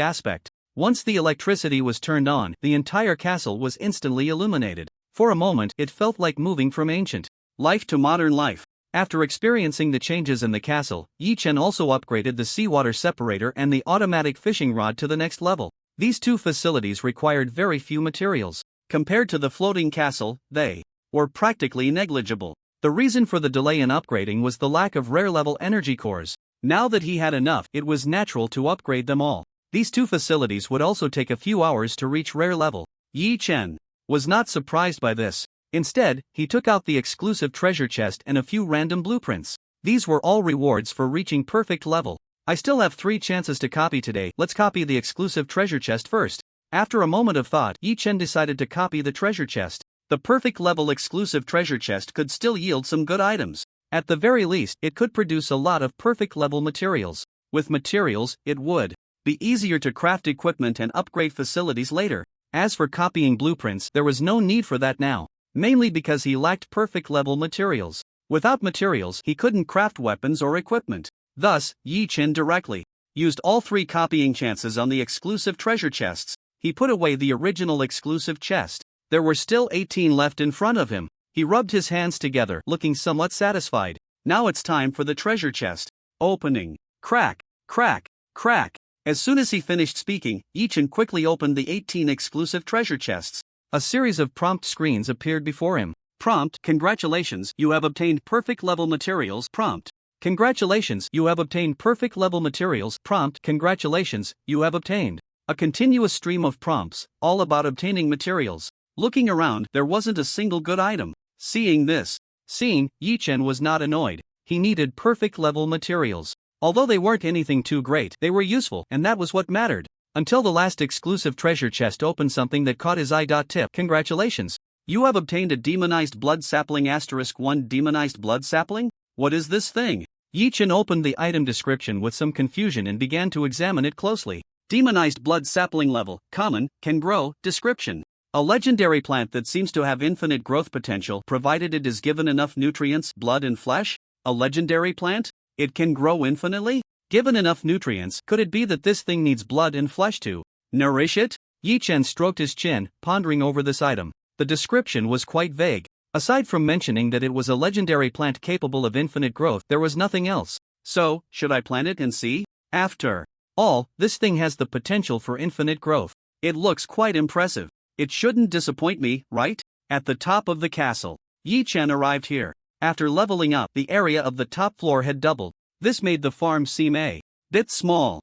aspect. Once the electricity was turned on, the entire castle was instantly illuminated. For a moment, it felt like moving from ancient life to modern life. After experiencing the changes in the castle, Yi-Chen also upgraded the seawater separator and the automatic fishing rod to the next level. These two facilities required very few materials. Compared to the floating castle, they were practically negligible. The reason for the delay in upgrading was the lack of rare-level energy cores. Now that he had enough, it was natural to upgrade them all. These two facilities would also take a few hours to reach rare level. Yi-Chen was not surprised by this. Instead, he took out the exclusive treasure chest and a few random blueprints. These were all rewards for reaching perfect level. I still have 3 chances to copy today. Let's copy the exclusive treasure chest first. After a moment of thought, Yi-Chen decided to copy the treasure chest. The perfect level exclusive treasure chest could still yield some good items. At the very least, it could produce a lot of perfect level materials. With materials, it would be easier to craft equipment and upgrade facilities later. As for copying blueprints, there was no need for that now, mainly because he lacked perfect level materials. Without materials, he couldn't craft weapons or equipment. Thus, Yi-Chen directly used all 3 copying chances on the exclusive treasure chests. He put away the original exclusive chest. There were still 18 left in front of him. He rubbed his hands together, looking somewhat satisfied. Now it's time for the treasure chest. Opening. Crack, crack, crack. As soon as he finished speaking, Yi-chan quickly opened the 18 exclusive treasure chests. A series of prompt screens appeared before him. Prompt: congratulations, you have obtained perfect level materials. Prompt: congratulations, you have obtained perfect level materials. Prompt: congratulations, you have obtained. A continuous stream of prompts, all about obtaining materials. Looking around, there wasn't a single good item. Seeing, Yi-chan was not annoyed. He needed perfect level materials. Although they weren't anything too great, they were useful, and that was what mattered. Until the last exclusive treasure chest opened something that caught his eye. Tip: congratulations. You have obtained a demonized blood sapling *1 demonized blood sapling? What is this thing? Yi-chan opened the item description with some confusion and began to examine it closely. Demonized blood sapling level, common, can grow. Description: a legendary plant that seems to have infinite growth potential provided it is given enough nutrients, blood and flesh. A legendary plant? It can grow infinitely? Given enough nutrients, could it be that this thing needs blood and flesh to nourish it? Yi-chan stroked his chin, pondering over this item. The description was quite vague. Aside from mentioning that it was a legendary plant capable of infinite growth, there was nothing else. So, should I plant it and see? After all, this thing has the potential for infinite growth. It looks quite impressive. It shouldn't disappoint me, right? At the top of the castle, Yi-chan arrived here. After leveling up, the area of the top floor had doubled. This made the farm seem a bit small.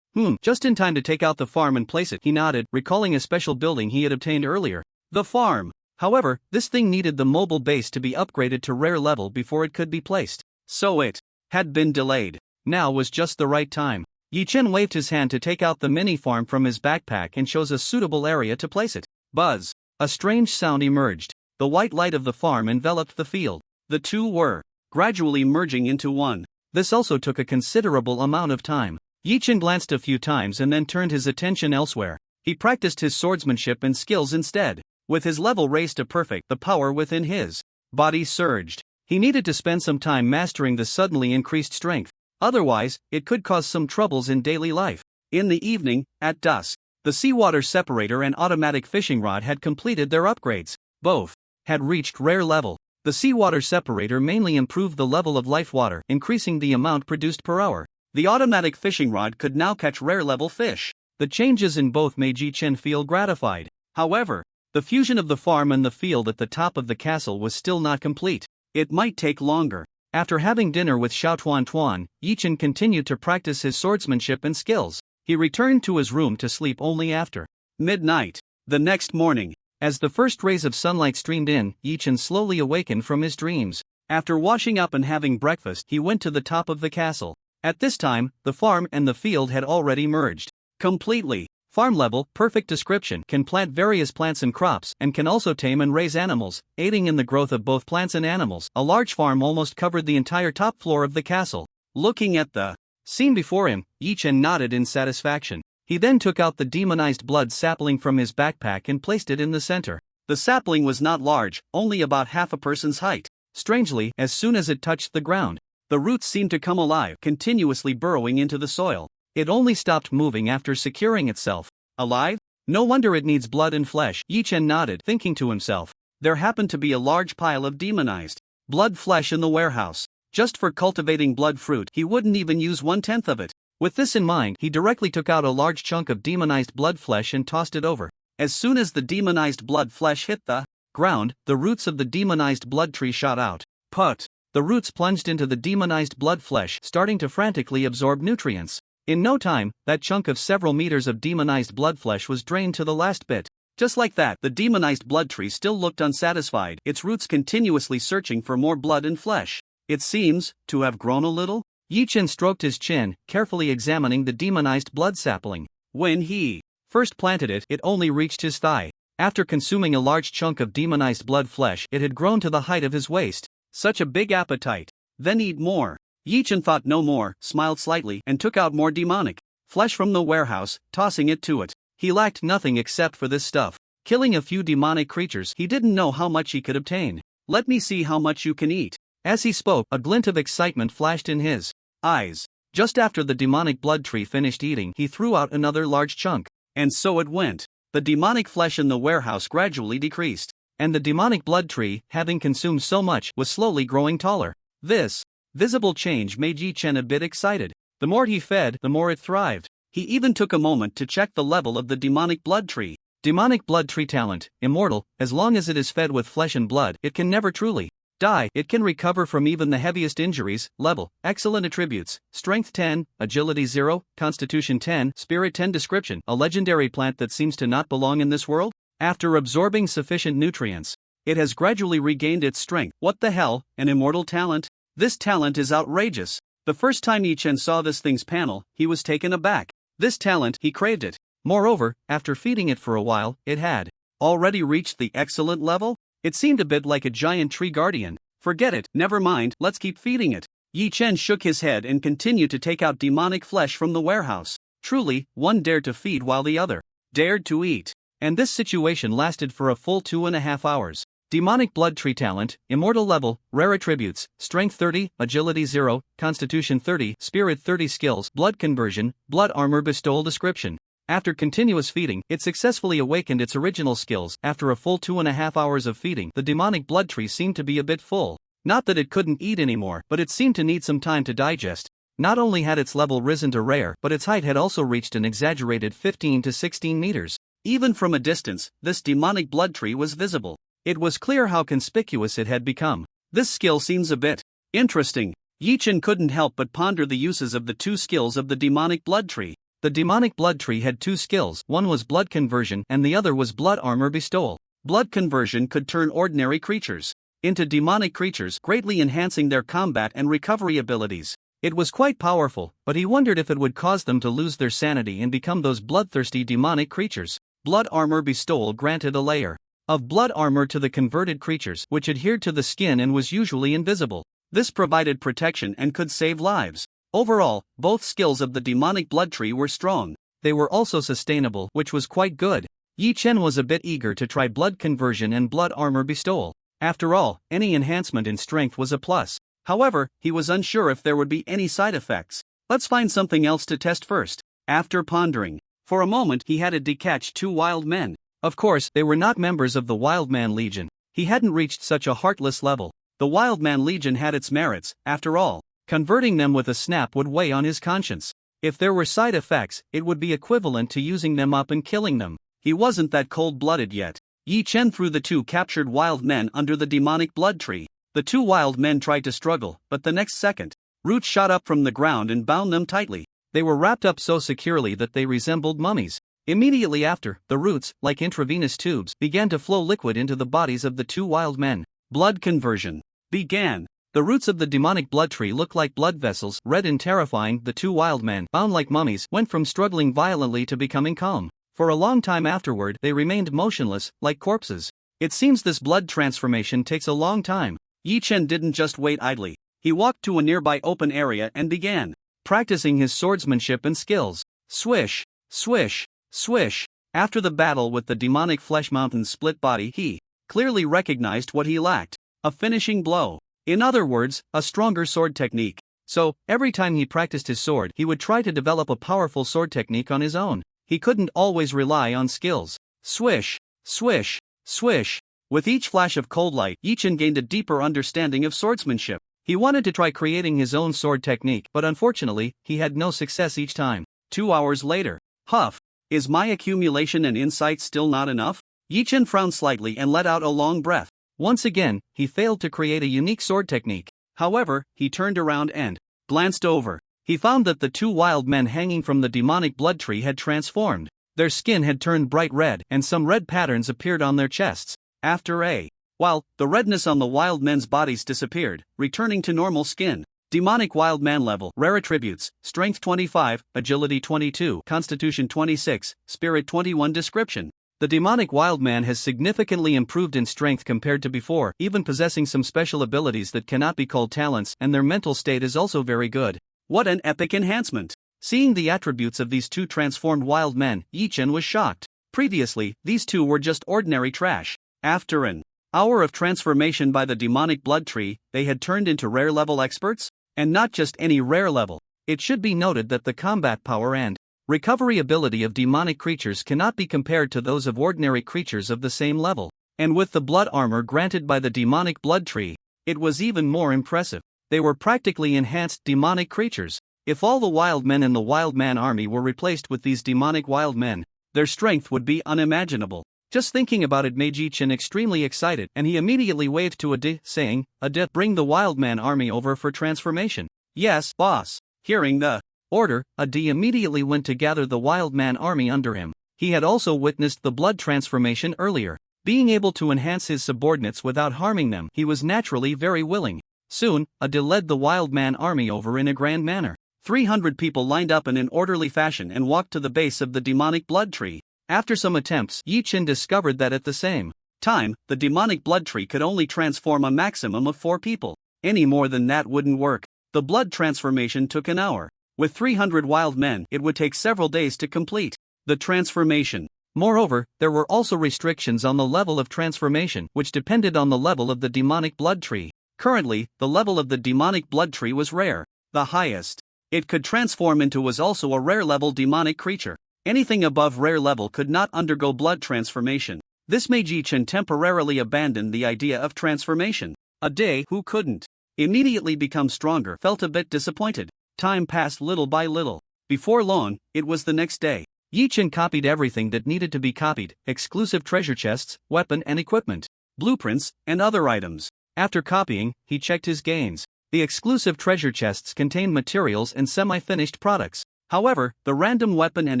Just in time to take out the farm and place it. He nodded, recalling a special building he had obtained earlier. The farm. However, this thing needed the mobile base to be upgraded to rare level before it could be placed. So it had been delayed. Now was just the right time. Yi-chan waved his hand to take out the mini farm from his backpack and chose a suitable area to place it. Buzz. A strange sound emerged. The white light of the farm enveloped the field. The two were gradually merging into one. This also took a considerable amount of time. Yi-chan glanced a few times and then turned his attention elsewhere. He practiced his swordsmanship and skills instead. With his level raised to perfect, the power within his body surged. He needed to spend some time mastering the suddenly increased strength. Otherwise, it could cause some troubles in daily life. In the evening, at dusk, the seawater separator and automatic fishing rod had completed their upgrades. Both had reached rare level. The seawater separator mainly improved the level of life water, increasing the amount produced per hour. The automatic fishing rod could now catch rare level fish. The changes in both made Yi-chan feel gratified. However, the fusion of the farm and the field at the top of the castle was still not complete. It might take longer. After having dinner with Xiao Tuan, Yi-chan continued to practice his swordsmanship and skills. He returned to his room to sleep only after midnight. The next morning, as the first rays of sunlight streamed in, Yi-chan slowly awakened from his dreams. After washing up and having breakfast, he went to the top of the castle. At this time, the farm and the field had already merged completely. Farm level, perfect description, can plant various plants and crops, and can also tame and raise animals, aiding in the growth of both plants and animals. A large farm almost covered the entire top floor of the castle. Looking at the scene before him, Yi-chan nodded in satisfaction. He then took out the demonized blood sapling from his backpack and placed it in the center. The sapling was not large, only about half a person's height. Strangely, as soon as it touched the ground, the roots seemed to come alive, continuously burrowing into the soil. It only stopped moving after securing itself. Alive? No wonder it needs blood and flesh. Yi-chan nodded, thinking to himself. There happened to be a large pile of demonized blood flesh in the warehouse. Just for cultivating blood fruit, he wouldn't even use 1/10 of it. With this in mind, he directly took out a large chunk of demonized blood flesh and tossed it over. As soon as the demonized blood flesh hit the ground, the roots of the demonized blood tree shot out. Put! The roots plunged into the demonized blood flesh, starting to frantically absorb nutrients. In no time, that chunk of several meters of demonized blood flesh was drained to the last bit. Just like that, the demonized blood tree still looked unsatisfied, its roots continuously searching for more blood and flesh. It seems to have grown a little. Yi-chan stroked his chin, carefully examining the demonized blood sapling. When he first planted it, it only reached his thigh. After consuming a large chunk of demonized blood flesh, it had grown to the height of his waist. Such a big appetite. Then eat more. Yi-chan thought no more, smiled slightly, and took out more demonic flesh from the warehouse, tossing it to it. He lacked nothing except for this stuff. Killing a few demonic creatures, he didn't know how much he could obtain. Let me see how much you can eat. As he spoke, a glint of excitement flashed in his eyes. Just after the demonic blood tree finished eating, he threw out another large chunk. And so it went. The demonic flesh in the warehouse gradually decreased. And the demonic blood tree, having consumed so much, was slowly growing taller. This visible change made Yi Chen a bit excited. The more he fed, the more it thrived. He even took a moment to check the level of the demonic blood tree. Demonic blood tree talent, immortal, as long as it is fed with flesh and blood, it can never truly die. It can recover from even the heaviest injuries. Level, excellent attributes, strength 10, agility 0, constitution 10, spirit 10. Description, a legendary plant that seems to not belong in this world. After absorbing sufficient nutrients, it has gradually regained its strength. What the hell, an immortal talent? This talent is outrageous. The first time Yi Chen saw this thing's panel, he was taken aback. This talent, he craved it. Moreover, after feeding it for a while, it had already reached the excellent level. It seemed a bit like a giant tree guardian. Forget it, never mind, let's keep feeding it. Yi Chen shook his head and continued to take out demonic flesh from the warehouse. Truly, one dared to feed while the other dared to eat. And this situation lasted for a full 2.5 hours. Demonic blood tree talent, immortal level, rare attributes, strength 30, agility 0, constitution 30, spirit 30. Skills, blood conversion, blood armor bestowal. Description. After continuous feeding, it successfully awakened its original skills. After a full 2.5 hours of feeding, the demonic blood tree seemed to be a bit full. Not that it couldn't eat anymore, but it seemed to need some time to digest. Not only had its level risen to rare, but its height had also reached an exaggerated 15 to 16 meters. Even from a distance, this demonic blood tree was visible. It was clear how conspicuous it had become. This skill seems a bit interesting. Yi Chen couldn't help but ponder the uses of the two skills of the demonic blood tree. The demonic blood tree had two skills, one was blood conversion and the other was blood armor bestowal. Blood conversion could turn ordinary creatures into demonic creatures, greatly enhancing their combat and recovery abilities. It was quite powerful, but he wondered if it would cause them to lose their sanity and become those bloodthirsty demonic creatures. Blood armor bestowal granted a layer of blood armor to the converted creatures, which adhered to the skin and was usually invisible. This provided protection and could save lives. Overall, both skills of the demonic blood tree were strong. They were also sustainable, which was quite good. Yi Chen was a bit eager to try blood conversion and blood armor bestowal. After all, any enhancement in strength was a plus. However, he was unsure if there would be any side effects. Let's find something else to test first. After pondering for a moment, he had to catch two wild men. Of course, they were not members of the Wildman Legion. He hadn't reached such a heartless level. The Wildman Legion had its merits, after all. Converting them with a snap would weigh on his conscience. If there were side effects, it would be equivalent to using them up and killing them. He wasn't that cold-blooded yet. Yi Chen threw the two captured wild men under the demonic blood tree. The two wild men tried to struggle, but the next second, roots shot up from the ground and bound them tightly. They were wrapped up so securely that they resembled mummies. Immediately after, the roots, like intravenous tubes, began to flow liquid into the bodies of the two wild men. Blood conversion began. The roots of the demonic blood tree looked like blood vessels, red and terrifying. The two wild men, bound like mummies, went from struggling violently to becoming calm. For a long time afterward, they remained motionless, like corpses. It seems this blood transformation takes a long time. Yi Chen didn't just wait idly. He walked to a nearby open area and began practicing his swordsmanship and skills. Swish, swish, swish. After the battle with the demonic flesh mountain's split body, he clearly recognized what he lacked: a finishing blow. In other words, a stronger sword technique. So, every time he practiced his sword, he would try to develop a powerful sword technique on his own. He couldn't always rely on skills. Swish, swish, swish. With each flash of cold light, Yi Chen gained a deeper understanding of swordsmanship. He wanted to try creating his own sword technique, but unfortunately, he had no success each time. 2 hours later. Huff. Is my accumulation and insight still not enough? Yi Chen frowned slightly and let out a long breath. Once again, he failed to create a unique sword technique. However, he turned around and glanced over. He found that the two wild men hanging from the demonic blood tree had transformed. Their skin had turned bright red, and some red patterns appeared on their chests. After a while, the redness on the wild men's bodies disappeared, returning to normal skin. Demonic wild man level, rare attributes, strength 25, agility 22, constitution 26, spirit 21. Description. The demonic wild man has significantly improved in strength compared to before, even possessing some special abilities that cannot be called talents, and their mental state is also very good. What an epic enhancement! Seeing the attributes of these two transformed wild men, Yi Chen was shocked. Previously, these two were just ordinary trash. After an hour of transformation by the demonic blood tree, they had turned into rare level experts? And not just any rare level. It should be noted that the combat power and recovery ability of demonic creatures cannot be compared to those of ordinary creatures of the same level. And with the blood armor granted by the demonic blood tree, it was even more impressive. They were practically enhanced demonic creatures. If all the wild men in the wild man army were replaced with these demonic wild men, their strength would be unimaginable. Just thinking about it made Yi-Chen extremely excited, and he immediately waved to Adi, saying, Adi, bring the wild man army over for transformation. Yes, boss. Hearing the order, Adi immediately went to gather the wild man army under him. He had also witnessed the blood transformation earlier. Being able to enhance his subordinates without harming them, he was naturally very willing. Soon, Adi led the wild man army over in a grand manner. 300 people lined up in an orderly fashion and walked to the base of the demonic blood tree. After some attempts, Yi-Chen discovered that at the same time, the demonic blood tree could only transform a maximum of 4 people. Any more than that wouldn't work. The blood transformation took an hour. With 300 wild men, it would take several days to complete the transformation. Moreover, there were also restrictions on the level of transformation, which depended on the level of the demonic blood tree. Currently, the level of the demonic blood tree was rare. The highest it could transform into was also a rare level demonic creature. Anything above rare level could not undergo blood transformation. This made Yi-Chen temporarily abandon the idea of transformation. Adi, who couldn't immediately become stronger, felt a bit disappointed. Time passed little by little. Before long, it was the next day. Yi-Chen copied everything that needed to be copied: exclusive treasure chests, weapon and equipment, blueprints, and other items. After copying, he checked his gains. The exclusive treasure chests contained materials and semi-finished products. However, the random weapon and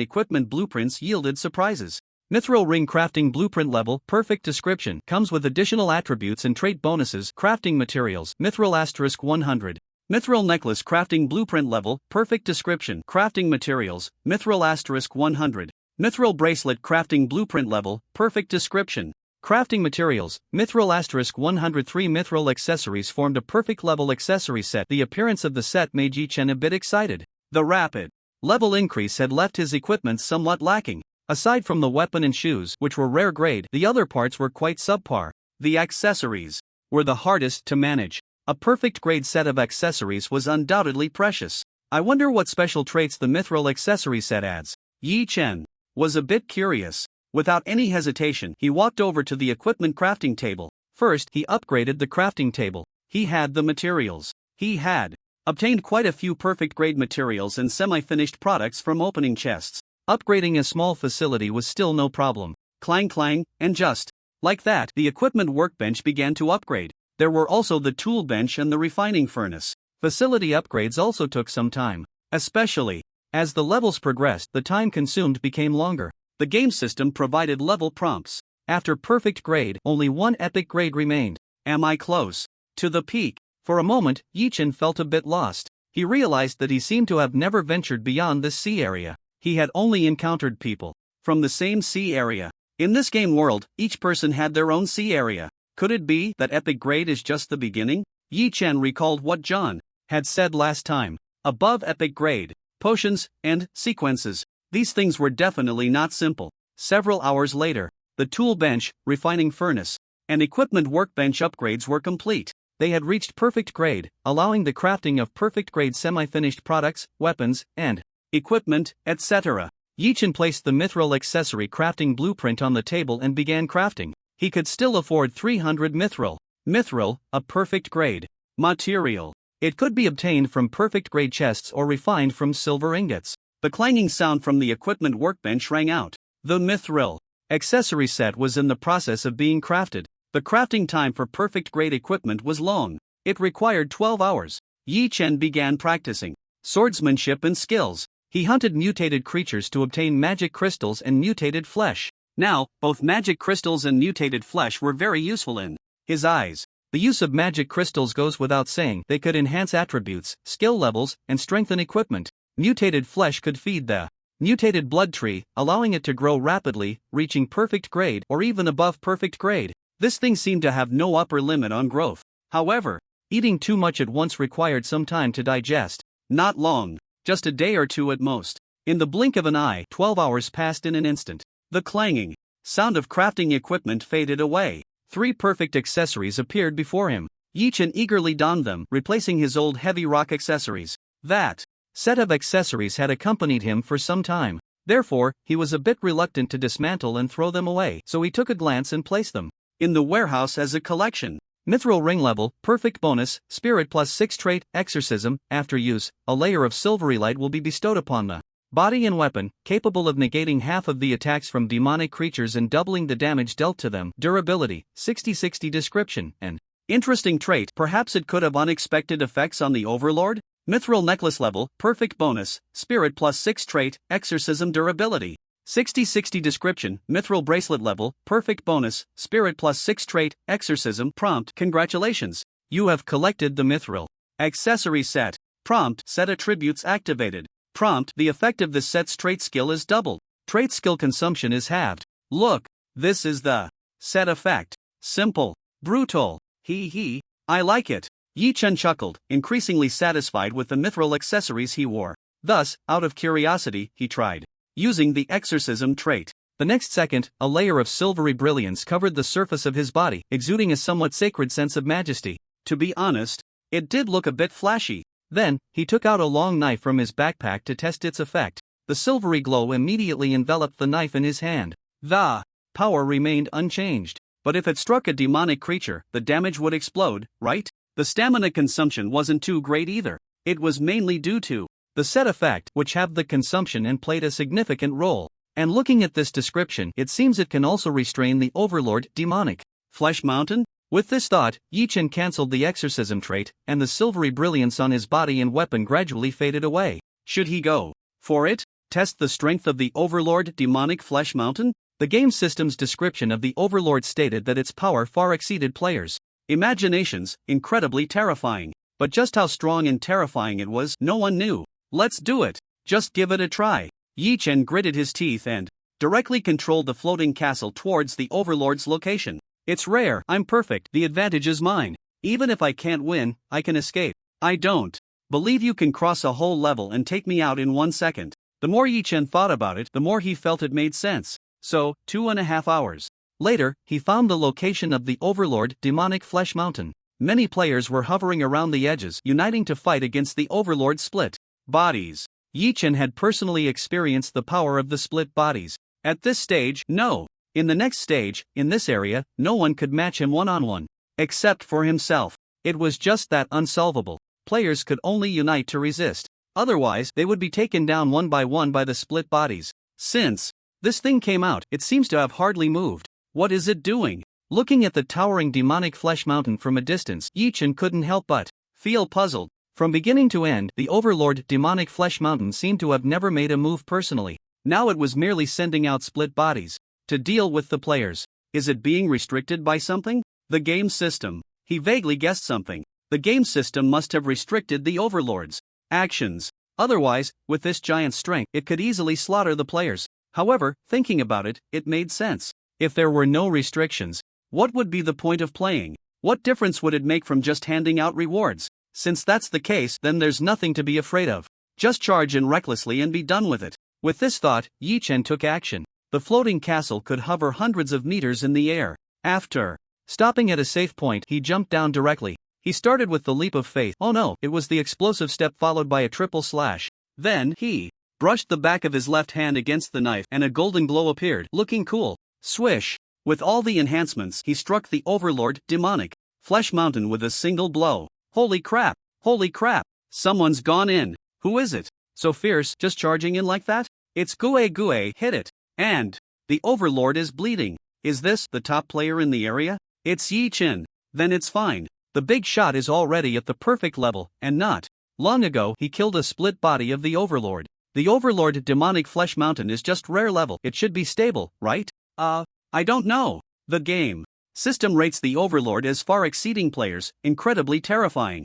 equipment blueprints yielded surprises. Mithril ring crafting blueprint level, perfect description, comes with additional attributes and trait bonuses. Crafting materials, Mithril * 100. Mithril necklace crafting blueprint level, perfect description. Crafting materials, Mithril * 100. Mithril bracelet crafting blueprint level, perfect description. Crafting materials, Mithril * 103. Mithril accessories formed a perfect level accessory set. The appearance of the set made Yi-Chen a bit excited. The rapid level increase had left his equipment somewhat lacking. Aside from the weapon and shoes, which were rare grade, the other parts were quite subpar. The accessories were the hardest to manage. A perfect grade set of accessories was undoubtedly precious. I wonder what special traits the Mithril accessory set adds. Yi-Chen was a bit curious. Without any hesitation, he walked over to the equipment crafting table. First, he upgraded the crafting table. He had the materials. He had obtained quite a few perfect grade materials and semi-finished products from opening chests. Upgrading a small facility was still no problem. Clang clang, and just like that, the equipment workbench began to upgrade. There were also the tool bench and the refining furnace. Facility upgrades also took some time. Especially as the levels progressed, the time consumed became longer. The game system provided level prompts. After perfect grade, only one epic grade remained. Am I close to the peak? For a moment, Yi-Chen felt a bit lost. He realized that he seemed to have never ventured beyond this sea area. He had only encountered people from the same sea area. In this game world, each person had their own sea area. Could it be that epic grade is just the beginning? Yi-Chen recalled what John had said last time. Above epic grade, potions, and sequences. These things were definitely not simple. Several hours later, the tool bench, refining furnace, and equipment workbench upgrades were complete. They had reached perfect grade, allowing the crafting of perfect grade semi-finished products, weapons, and equipment, etc. Yi-Chen placed the Mithril accessory crafting blueprint on the table and began crafting. He could still afford 300 Mithril. Mithril, a perfect grade material. It could be obtained from perfect grade chests or refined from silver ingots. The clanging sound from the equipment workbench rang out. The Mithril accessory set was in the process of being crafted. The crafting time for perfect grade equipment was long. It required 12 hours. Yi-Chen began practicing swordsmanship and skills. He hunted mutated creatures to obtain magic crystals and mutated flesh. Now, both magic crystals and mutated flesh were very useful in his eyes. The use of magic crystals goes without saying. They could enhance attributes, skill levels, and strengthen equipment. Mutated flesh could feed the mutated blood tree, allowing it to grow rapidly, reaching perfect grade or even above perfect grade. This thing seemed to have no upper limit on growth. However, eating too much at once required some time to digest. Not long, just a day or two at most. In the blink of an eye, 12 hours passed in an instant. The clanging sound of crafting equipment faded away. 3 perfect accessories appeared before him. Yi-Chen eagerly donned them, replacing his old heavy rock accessories. That set of accessories had accompanied him for some time. Therefore, he was a bit reluctant to dismantle and throw them away, so he took a glance and placed them in the warehouse as a collection. Mithril ring level, perfect bonus, spirit plus 6 trait, exorcism. After use, a layer of silvery light will be bestowed upon the body and weapon, capable of negating half of the attacks from demonic creatures and doubling the damage dealt to them. Durability, 60/60 description, and interesting trait. Perhaps it could have unexpected effects on the Overlord? Mithril necklace level, perfect bonus, spirit plus 6 trait, exorcism. Durability, 60/60 description. Mithril bracelet level, perfect bonus, spirit plus 6 trait, exorcism. Prompt: congratulations, you have collected the mithril accessory set. Prompt: set attributes activated. Prompt: the effect of this set's trait skill is doubled. Trait skill consumption is halved. Look, this is the set effect. Simple. Brutal. Hee. I like it. Yi Chen chuckled, increasingly satisfied with the mithril accessories he wore. Thus, out of curiosity, he tried using the exorcism trait. The next second, a layer of silvery brilliance covered the surface of his body, exuding a somewhat sacred sense of majesty. To be honest, it did look a bit flashy. Then, he took out a long knife from his backpack to test its effect. The silvery glow immediately enveloped the knife in his hand. The power remained unchanged. But if it struck a demonic creature, the damage would explode, right? The stamina consumption wasn't too great either. It was mainly due to the set effect, which halved the consumption and played a significant role. And looking at this description, it seems it can also restrain the Overlord demonic Flesh Mountain? With this thought, Yi Chen cancelled the exorcism trait, and the silvery brilliance on his body and weapon gradually faded away. Should he go for it? Test the strength of the Overlord demonic Flesh Mountain? The game system's description of the Overlord stated that its power far exceeded players' imaginations, incredibly terrifying. But just how strong and terrifying it was, no one knew. Let's do it. Just give it a try. Yi Chen gritted his teeth and directly controlled the floating castle towards the Overlord's location. It's rare, I'm perfect, the advantage is mine. Even if I can't win, I can escape. I don't believe you can cross a whole level and take me out in 1 second. The more Yi Chen thought about it, the more he felt it made sense. So, 2.5 hours later, he found the location of the Overlord demonic Flesh Mountain. Many players were hovering around the edges, uniting to fight against the Overlord split bodies. Yi Chen had personally experienced the power of the split bodies. At this stage, no. In the next stage, in this area, no one could match him one-on-one. Except for himself. It was just that unsolvable. Players could only unite to resist. Otherwise, they would be taken down one by the split bodies. Since this thing came out, it seems to have hardly moved. What is it doing? Looking at the towering demonic Flesh Mountain from a distance, Yi Chen couldn't help but feel puzzled. From beginning to end, the Overlord demonic Flesh Mountain seemed to have never made a move personally. Now it was merely sending out split bodies to deal with the players. Is it being restricted by something? The game system. He vaguely guessed something. The game system must have restricted the Overlord's actions. Otherwise, with this giant strength, it could easily slaughter the players. However, thinking about it, it made sense. If there were no restrictions, what would be the point of playing? What difference would it make from just handing out rewards? Since that's the case, then there's nothing to be afraid of. Just charge in recklessly and be done with it. With this thought, Yi Chen took action. The floating castle could hover hundreds of meters in the air. After stopping at a safe point, he jumped down directly. He started with the leap of faith. Oh no, it was the explosive step followed by a triple slash. Then, he brushed the back of his left hand against the knife and a golden glow appeared, looking cool. Swish! With all the enhancements, he struck the Overlord demonic Flesh Mountain with a single blow. Holy crap! Holy crap! Someone's gone in. Who is it? So fierce, just charging in like that? It's Gue, hit it. And the Overlord is bleeding. Is this the top player in the area? It's Yi Chen. Then it's fine. The big shot is already at the perfect level, and not long ago he killed a split body of the Overlord. The Overlord demonic Flesh Mountain is just rare level. It should be stable, right? I don't know. The game system rates the Overlord as far exceeding players, incredibly terrifying.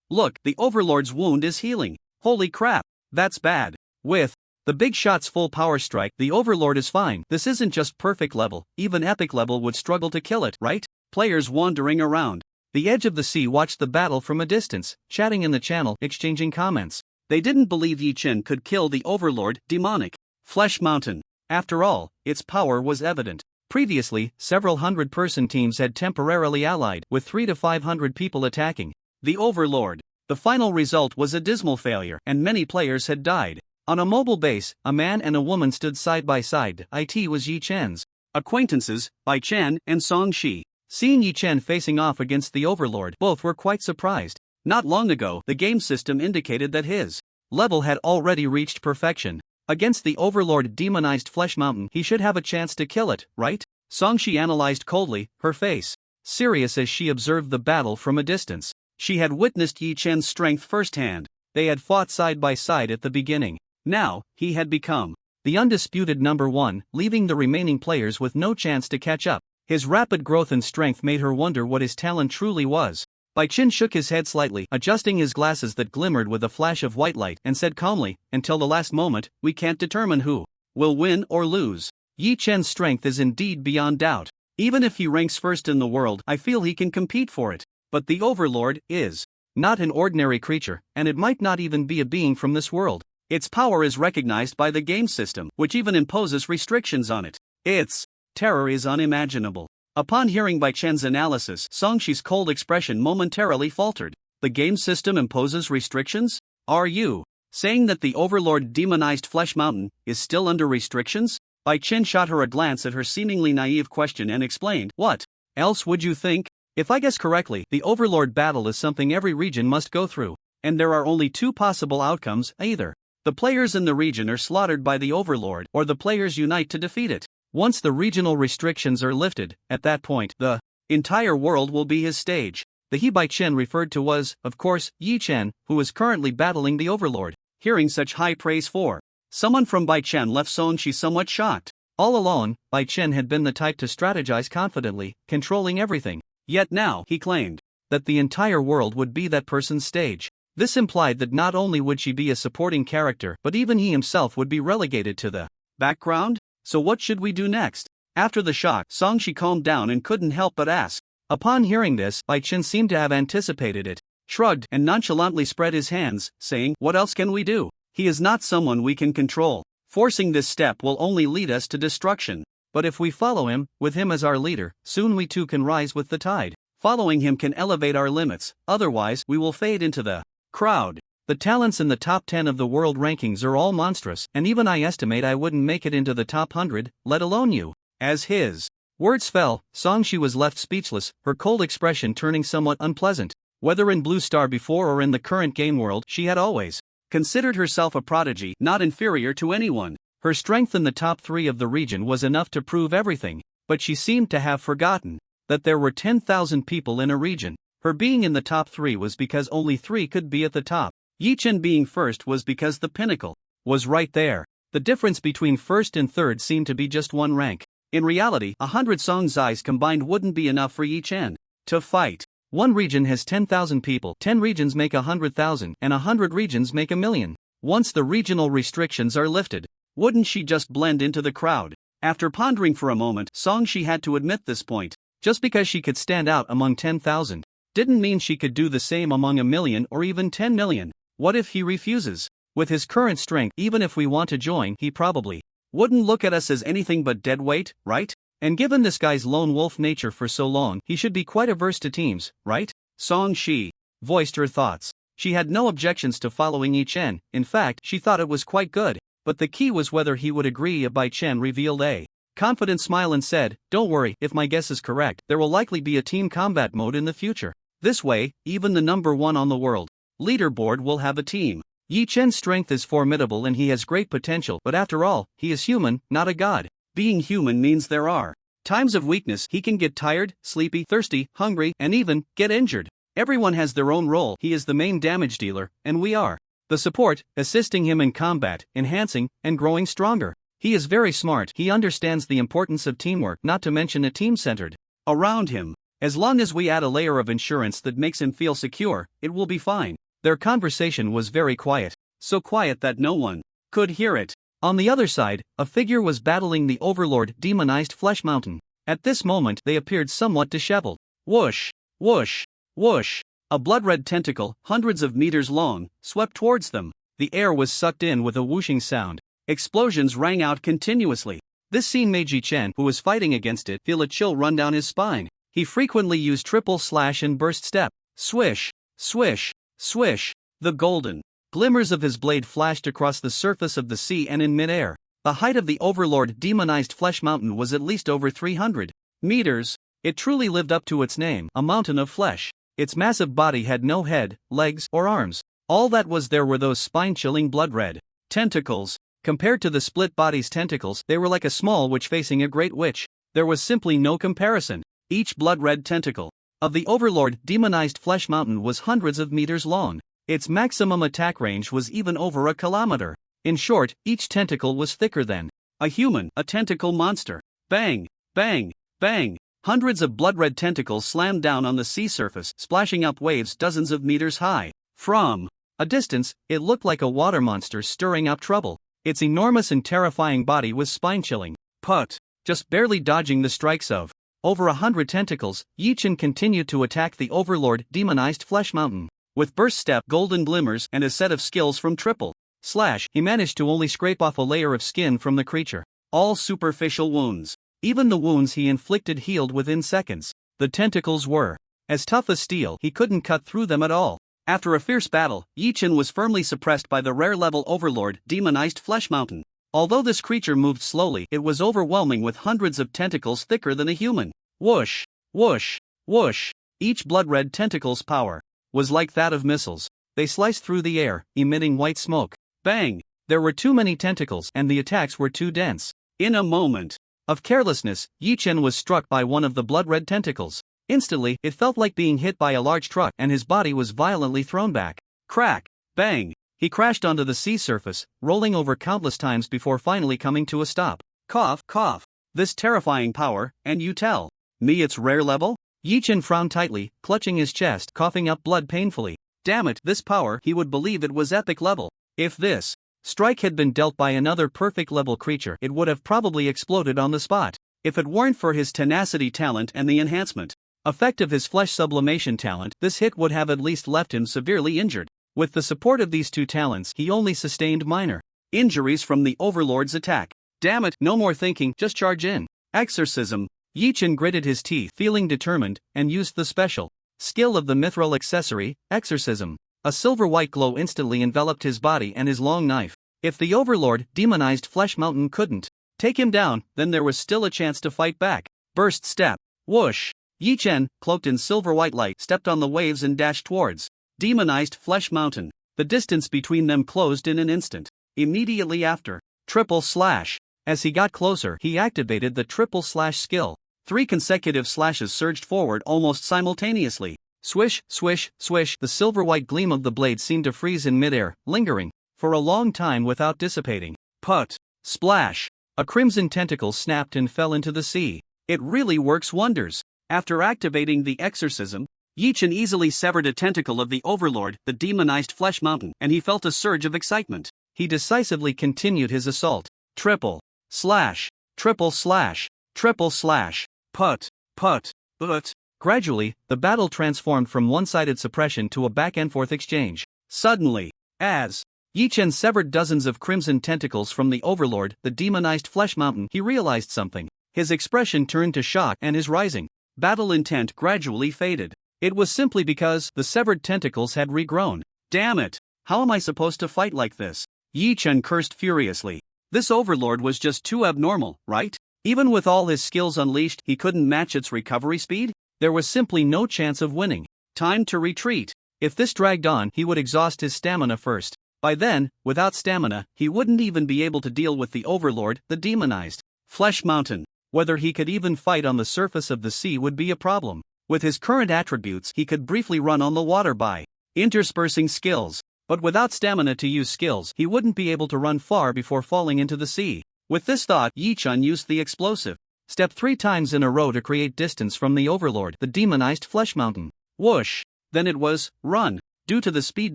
Look, the Overlord's wound is healing. Holy crap, that's bad. With the big shot's full power strike, the Overlord is fine. This isn't just perfect level, even epic level would struggle to kill it, right? Players wandering around the edge of the sea watched the battle from a distance, chatting in the channel, exchanging comments. They didn't believe Yi Chen could kill the Overlord demonic Flesh Mountain. After all, its power was evident. Previously, several hundred-person teams had temporarily allied, with 300 to 500 people attacking the Overlord. The final result was a dismal failure, and many players had died. On a mobile base, a man and a woman stood side by side. It was Yi Chen's acquaintances, Bai Chen and Song Shi. Seeing Yi Chen facing off against the Overlord, both were quite surprised. Not long ago, the game system indicated that his level had already reached perfection. Against the Overlord demonized Flesh Mountain, he should have a chance to kill it, right? Songshi analyzed coldly, her face serious as she observed the battle from a distance. She had witnessed Yi Chen's strength firsthand. They had fought side by side at the beginning. Now, he had become the undisputed number one, leaving the remaining players with no chance to catch up. His rapid growth and strength made her wonder what his talent truly was. Bai Qin shook his head slightly, adjusting his glasses that glimmered with a flash of white light, and said calmly, "Until the last moment, we can't determine who will win or lose. Yi Chen's strength is indeed beyond doubt. Even if he ranks first in the world, I feel he can compete for it. But the Overlord is not an ordinary creature, and it might not even be a being from this world. Its power is recognized by the game system, which even imposes restrictions on it. Its terror is unimaginable." Upon hearing Bai Chen's analysis, Songshi's cold expression momentarily faltered. The game system imposes restrictions? Are you saying that the Overlord demonized Flesh Mountain is still under restrictions? Bai Chen shot her a glance at her seemingly naive question and explained, "What else would you think? If I guess correctly, the Overlord battle is something every region must go through, and there are only two possible outcomes: either the players in the region are slaughtered by the Overlord, or the players unite to defeat it. Once the regional restrictions are lifted, at that point, the entire world will be his stage." The he Bai Chen referred to was, of course, Yi Chen, who is currently battling the Overlord. Hearing such high praise for someone from Bai Chen left Songshi somewhat shocked. All along, Bai Chen had been the type to strategize confidently, controlling everything. Yet now, he claimed that the entire world would be that person's stage. This implied that not only would she be a supporting character, but even he himself would be relegated to the background? So what should we do next? After the shock, Songshi calmed down and couldn't help but ask. Upon hearing this, Bai Chen seemed to have anticipated it, shrugged, and nonchalantly spread his hands, saying, "What else can we do? He is not someone we can control. Forcing this step will only lead us to destruction. But if we follow him, with him as our leader, soon we too can rise with the tide. Following him can elevate our limits, otherwise we will fade into the crowd. The talents in the top 10 of the world rankings are all monstrous, and even I estimate I wouldn't make it into the top 100, let alone you." As his words fell, Songshi was left speechless, her cold expression turning somewhat unpleasant. Whether in Blue Star before or in the current game world, she had always considered herself a prodigy, not inferior to anyone. Her strength in the top 3 of the region was enough to prove everything, but she seemed to have forgotten that there were 10,000 people in a region. Her being in the top 3 was because only 3 could be at the top. Yi Chen being first was because the pinnacle was right there. The difference between first and third seemed to be just 1 rank. In reality, 100 Songzais combined wouldn't be enough for Yi Chen to fight. One region has 10,000 people, 10 regions make 100,000, and 100 regions make 1,000,000. Once the regional restrictions are lifted, wouldn't she just blend into the crowd? After pondering for a moment, Songshi had to admit this point. Just because she could stand out among 10,000 didn't mean she could do the same among 1,000,000 or even 10,000,000. What if he refuses? With his current strength, even if we want to join, he probably wouldn't look at us as anything but dead weight, right? And given this guy's lone wolf nature for so long, he should be quite averse to teams, right? Songshi voiced her thoughts. She had no objections to following Yi Chen, in fact, she thought it was quite good. But the key was whether he would agree. Bai Chen revealed a confident smile and said, "Don't worry, if my guess is correct, there will likely be a team combat mode in the future. This way, even the number 1 on the world leaderboard will have a team." Yi Chen's strength is formidable and he has great potential, but after all, he is human, not a god. Being human means there are times of weakness. He can get tired, sleepy, thirsty, hungry, and even get injured. Everyone has their own role. He is the main damage dealer, and we are the support, assisting him in combat, enhancing, and growing stronger. He is very smart. He understands the importance of teamwork, not to mention a team centered around him. As long as we add a layer of insurance that makes him feel secure, it will be fine. Their conversation was very quiet, so quiet that no one could hear it. On the other side, a figure was battling the Overlord demonized Flesh Mountain. At this moment, they appeared somewhat disheveled. Whoosh, whoosh, whoosh. A blood-red tentacle, hundreds of meters long, swept towards them. The air was sucked in with a whooshing sound. Explosions rang out continuously. This scene made Yi Chen, who was fighting against it, feel a chill run down his spine. He frequently used triple slash and burst step. Swish, swish, swish. The golden glimmers of his blade flashed across the surface of the sea and in midair. The height of the Overlord demonized Flesh Mountain was at least over 300 meters. It truly lived up to its name, a mountain of flesh. Its massive body had no head, legs, or arms. All that was there were those spine-chilling blood-red tentacles. Compared to the split body's tentacles, they were like a small witch facing a great witch. There was simply no comparison. Each blood-red tentacle of the Overlord demonized flesh mountain was hundreds of meters long. Its maximum attack range was even over a kilometer. In short, each tentacle was thicker than a human, a tentacle monster. Bang, bang, bang. Hundreds of blood-red tentacles slammed down on the sea surface, splashing up waves dozens of meters high. From a distance, it looked like a water monster stirring up trouble. Its enormous and terrifying body was spine-chilling. But, just barely dodging the strikes of over 100 tentacles, Yi-Chen continued to attack the Overlord demonized flesh mountain. With burst step, golden glimmers, and a set of skills from triple slash, he managed to only scrape off a layer of skin from the creature. All superficial wounds. Even the wounds he inflicted healed within seconds. The tentacles were as tough as steel, he couldn't cut through them at all. After a fierce battle, Yi-Chen was firmly suppressed by the rare-level Overlord demonized flesh mountain. Although this creature moved slowly, it was overwhelming with hundreds of tentacles thicker than a human. Whoosh, whoosh, whoosh. Each blood-red tentacle's power was like that of missiles. They sliced through the air, emitting white smoke. Bang! There were too many tentacles and the attacks were too dense. In a moment of carelessness, Yi-Chen was struck by one of the blood-red tentacles. Instantly, it felt like being hit by a large truck and his body was violently thrown back. Crack! Bang! He crashed onto the sea surface, rolling over countless times before finally coming to a stop. Cough, cough. This terrifying power, and you tell me it's rare level? Yi-Chen frowned tightly, clutching his chest, coughing up blood painfully. Damn it, this power, he would believe it was epic level. If this strike had been dealt by another perfect level creature, it would have probably exploded on the spot. If it weren't for his tenacity talent and the enhancement effect of his flesh sublimation talent, this hit would have at least left him severely injured. With the support of these two talents, he only sustained minor injuries from the Overlord's attack. Damn it, no more thinking, just charge in. Exorcism. Yi-Chen gritted his teeth, feeling determined, and used the special skill of the mithril accessory, Exorcism. A silver-white glow instantly enveloped his body and his long knife. If the Overlord demonized flesh mountain couldn't take him down, then there was still a chance to fight back. Burst step. Whoosh. Yi-Chen, cloaked in silver-white light, stepped on the waves and dashed towards demonized flesh mountain. The distance between them closed in an instant. Immediately after, triple slash. As he got closer, he activated the triple slash skill. 3 consecutive slashes surged forward almost simultaneously. Swish, swish, swish. The silver-white gleam of the blade seemed to freeze in midair, lingering for a long time without dissipating. Put. Splash. A crimson tentacle snapped and fell into the sea. It really works wonders. After activating the exorcism, Yi-Chen easily severed a tentacle of the Overlord, the demonized flesh mountain, and he felt a surge of excitement. He decisively continued his assault. Triple slash, triple slash, triple slash, put, put, but. Gradually, the battle transformed from one-sided suppression to a back-and-forth exchange. Suddenly, as Yi-Chen severed dozens of crimson tentacles from the Overlord, the demonized flesh mountain, he realized something. His expression turned to shock and his rising battle intent gradually faded. It was simply because the severed tentacles had regrown. Damn it! How am I supposed to fight like this? Yi-Chen cursed furiously. This Overlord was just too abnormal, right? Even with all his skills unleashed, he couldn't match its recovery speed? There was simply no chance of winning. Time to retreat. If this dragged on, he would exhaust his stamina first. By then, without stamina, he wouldn't even be able to deal with the Overlord, the demonized flesh mountain. Whether he could even fight on the surface of the sea would be a problem. With his current attributes, he could briefly run on the water by interspersing skills. But without stamina to use skills, he wouldn't be able to run far before falling into the sea. With this thought, Yi-Chen used the explosive step 3 times in a row to create distance from the Overlord, the demonized flesh mountain. Whoosh! Then it was run. Due to the speed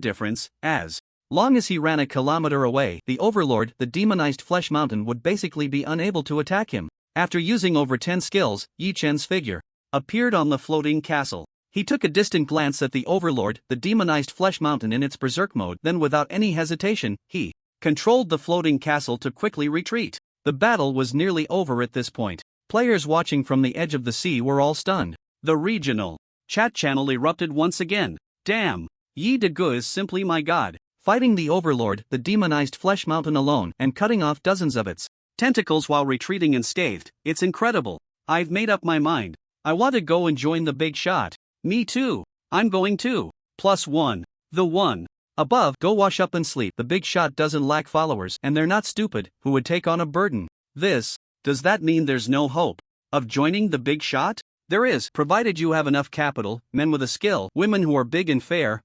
difference, as long as he ran a kilometer away, the Overlord, the demonized flesh mountain, would basically be unable to attack him. After using over 10 skills, Yi-Chen's figure appeared on the floating castle. He took a distant glance at the Overlord, the demonized flesh mountain, in its berserk mode, then without any hesitation, he controlled the floating castle to quickly retreat. The battle was nearly over at this point. Players watching from the edge of the sea were all stunned. The regional chat channel erupted once again. Damn! Yi Degu is simply my god. Fighting the Overlord, the demonized flesh mountain alone, and cutting off dozens of its tentacles while retreating unscathed, it's incredible. I've made up my mind. I want to go and join the big shot. Me too. I'm going too. +1. The one above, go wash up and sleep. The big shot doesn't lack followers, and they're not stupid, who would take on a burden. Does that mean there's no hope of joining the big shot? There is, provided you have enough capital, men with a skill, women who are big and fair.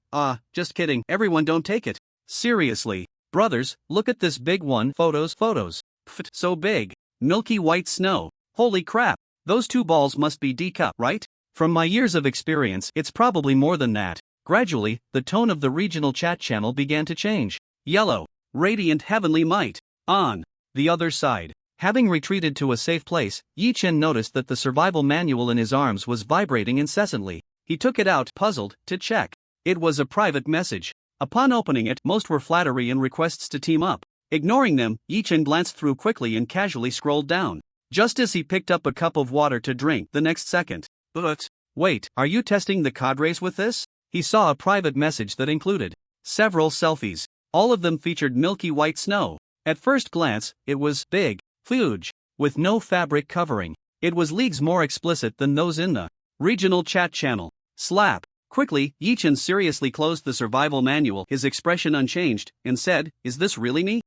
Just kidding, everyone don't take it. Seriously. Brothers, look at this big one. Photos. Pfft, so big. Milky white snow. Holy crap. Those 2 balls must be D-cup, right? From my years of experience, it's probably more than that. Gradually, the tone of the regional chat channel began to change. Yellow. Radiant heavenly might. On the other side. Having retreated to a safe place, Yi Chen noticed that the survival manual in his arms was vibrating incessantly. He took it out, puzzled, to check. It was a private message. Upon opening it, most were flattery and requests to team up. Ignoring them, Yi Chen glanced through quickly and casually scrolled down. Just as he picked up a cup of water to drink the next second. But, wait, are you testing the cadres with this? He saw a private message that included several selfies. All of them featured milky white snow. At first glance, it was big, huge, with no fabric covering. It was leagues more explicit than those in the regional chat channel. Slap. Quickly, Yi Chen seriously closed the survival manual, his expression unchanged, and said, "Is this really me?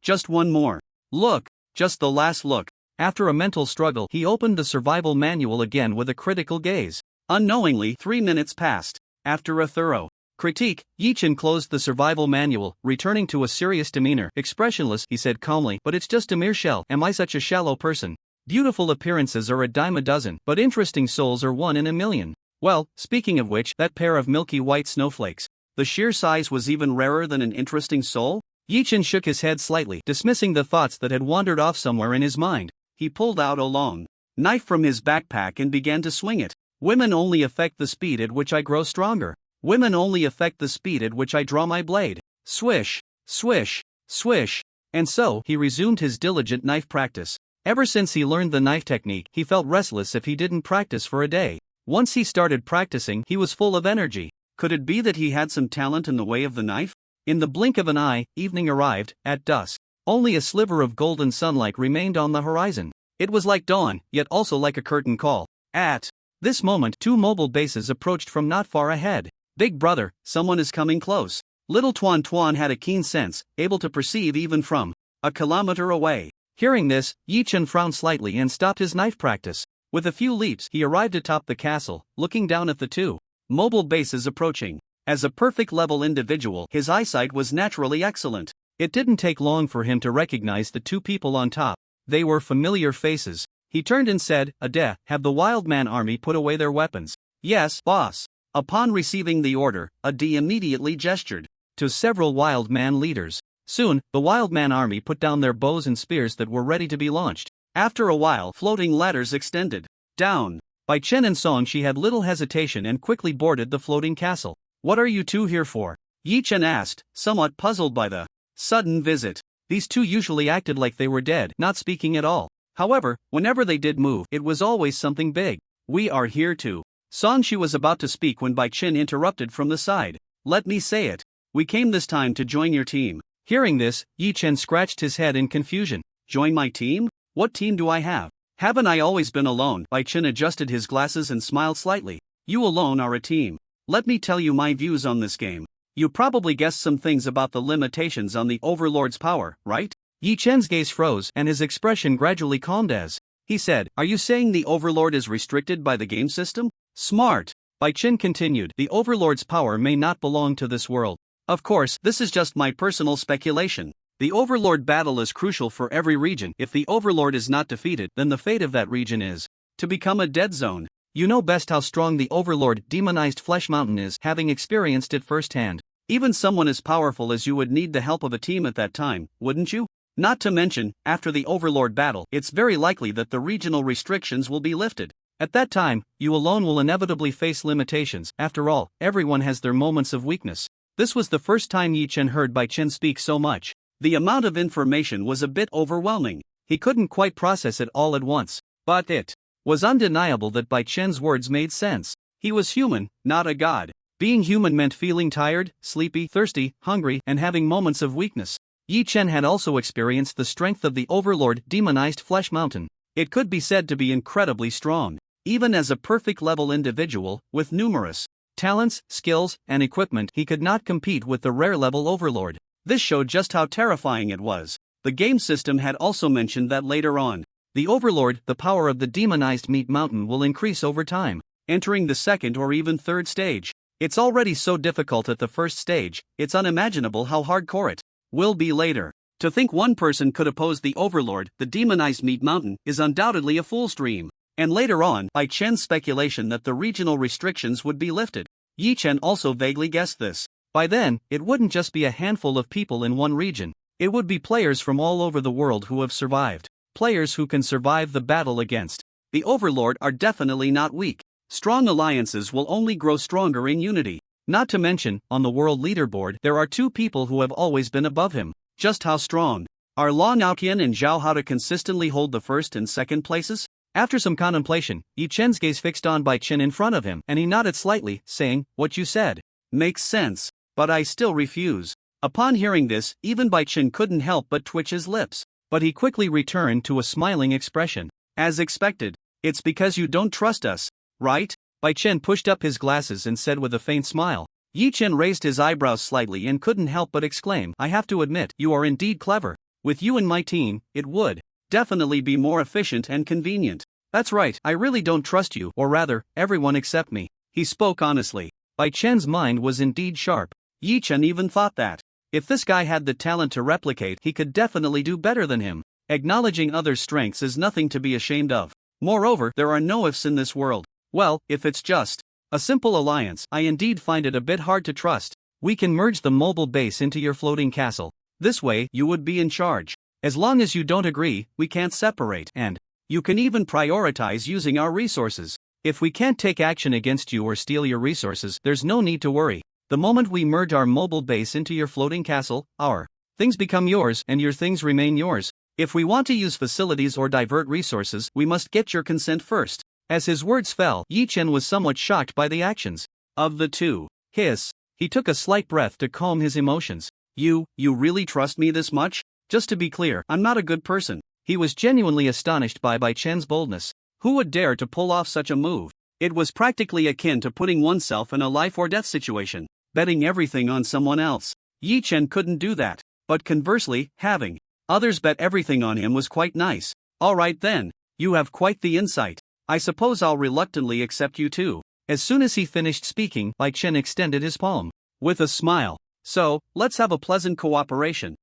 Just one more look, just the last look." After a mental struggle, he opened the survival manual again with a critical gaze. Unknowingly, 3 minutes passed. After a thorough critique, Yi Chen closed the survival manual, returning to a serious demeanor. "Expressionless," he said calmly, "but it's just a mere shell. Am I such a shallow person? Beautiful appearances are a dime a dozen, but interesting souls are 1 in a million. Well, speaking of which, that pair of milky white snowflakes. The sheer size was even rarer than an interesting soul?" Yi Chen shook his head slightly, dismissing the thoughts that had wandered off somewhere in his mind. He pulled out a long knife from his backpack and began to swing it. "Women only affect the speed at which I grow stronger. Women only affect the speed at which I draw my blade." Swish, swish, swish. And so, he resumed his diligent knife practice. Ever since he learned the knife technique, he felt restless if he didn't practice for a day. Once he started practicing, he was full of energy. Could it be that he had some talent in the way of the knife? In the blink of an eye, evening arrived. At dusk, only a sliver of golden sunlight remained on the horizon. It was like dawn, yet also like a curtain call. At this moment, 2 mobile bases approached from not far ahead. "Big brother, someone is coming close." Little Tuan Tuan had a keen sense, able to perceive even from a kilometer away. Hearing this, Yi Chen frowned slightly and stopped his knife practice. With a few leaps, he arrived atop the castle, looking down at the 2 mobile bases approaching. As a perfect level individual, his eyesight was naturally excellent. It didn't take long for him to recognize the 2 people on top. They were familiar faces. He turned and said, "Ade, have the Wild Man army put away their weapons?" "Yes, boss." Upon receiving the order, Ade immediately gestured to several Wild Man leaders. Soon, the Wild Man army put down their bows and spears that were ready to be launched. After a while, floating ladders extended down. By Chen and Song, she had little hesitation and quickly boarded the floating castle. "What are you 2 here for?" Yi Chen asked, somewhat puzzled by the sudden visit. These 2 usually acted like they were dead, not speaking at all. However, whenever they did move, it was always something big. "We are here to..." Song she was about to speak when Bai Chen interrupted from the side. "Let me say it. We came this time to join your team." Hearing this, Yi Chen scratched his head in confusion. "Join my team? What team do I have? Haven't I always been alone?" Bai Chen adjusted his glasses and smiled slightly. "You alone are a team. Let me tell you my views on this game. You probably guessed some things about the limitations on the Overlord's power, right?" Yi Chen's gaze froze and his expression gradually calmed as he said, "Are you saying the Overlord is restricted by the game system?" "Smart." Bai Chen continued, "The Overlord's power may not belong to this world. Of course, this is just my personal speculation. The Overlord battle is crucial for every region. If the Overlord is not defeated, then the fate of that region is to become a dead zone. You know best how strong the Overlord demonized Flesh Mountain is, having experienced it firsthand. Even someone as powerful as you would need the help of a team at that time, wouldn't you? Not to mention, after the Overlord battle, it's very likely that the regional restrictions will be lifted. At that time, you alone will inevitably face limitations. After all, everyone has their moments of weakness." This was the first time Yi Chen heard Bai Chen speak so much. The amount of information was a bit overwhelming. He couldn't quite process it all at once. But it was undeniable that Bai Chen's words made sense. He was human, not a god. Being human meant feeling tired, sleepy, thirsty, hungry, and having moments of weakness. Yi Chen had also experienced the strength of the Overlord demonized Flesh Mountain. It could be said to be incredibly strong. Even as a perfect level individual, with numerous talents, skills, and equipment, he could not compete with the rare level overlord. This showed just how terrifying it was. The game system had also mentioned that later on, the overlord, the power of the demonized meat mountain, will increase over time, entering the second or even third stage. It's already so difficult at the first stage, it's unimaginable how hardcore it will be later. To think one person could oppose the overlord, the demonized meat mountain, is undoubtedly a fool's dream. And later on, by Chen's speculation that the regional restrictions would be lifted, Yi Chen also vaguely guessed this. By then, it wouldn't just be a handful of people in one region. It would be players from all over the world who have survived. Players who can survive the battle against the overlord are definitely not weak. Strong alliances will only grow stronger in unity. Not to mention, on the world leaderboard, there are two people who have always been above him. Just how strong are Long Aoqian and Zhao Hao to consistently hold the first and second places? After some contemplation, Yi Chen's gaze fixed on Bai Chen in front of him, and he nodded slightly, saying, "What you said makes sense, but I still refuse." Upon hearing this, even Bai Chen couldn't help but twitch his lips. But he quickly returned to a smiling expression. As expected, "It's because you don't trust us, right?" Bai Chen pushed up his glasses and said with a faint smile. Yi Chen raised his eyebrows slightly and couldn't help but exclaim, "I have to admit, you are indeed clever. With you in my team, it would definitely be more efficient and convenient." "That's right, I really don't trust you, or rather, everyone except me." He spoke honestly. Bai Chen's mind was indeed sharp. Yi Chen even thought that, if this guy had the talent to replicate, he could definitely do better than him. Acknowledging others' strengths is nothing to be ashamed of. Moreover, there are no ifs in this world. Well, if it's just a simple alliance, I indeed find it a bit hard to trust. We can merge the mobile base into your floating castle. This way, you would be in charge. As long as you don't agree, we can't separate, and you can even prioritize using our resources. If we can't take action against you or steal your resources, there's no need to worry. The moment we merge our mobile base into your floating castle, our things become yours and your things remain yours. If we want to use facilities or divert resources, we must get your consent first." As his words fell, Yi Chen was somewhat shocked by the actions of the two. He took a slight breath to calm his emotions. You really trust me this much? Just to be clear, I'm not a good person." He was genuinely astonished by Bai Chen's boldness. Who would dare to pull off such a move? It was practically akin to putting oneself in a life or death situation, betting everything on someone else. Yi Chen couldn't do that. But conversely, having others bet everything on him was quite nice. "Alright then, you have quite the insight. I suppose I'll reluctantly accept you too." As soon as he finished speaking, Bai Chen extended his palm with a smile. "So, let's have a pleasant cooperation."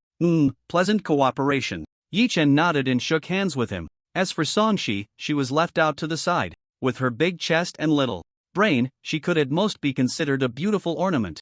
Pleasant cooperation." Yi Chen nodded and shook hands with him. As for Songshi, she was left out to the side. With her big chest and little brain, she could at most be considered a beautiful ornament.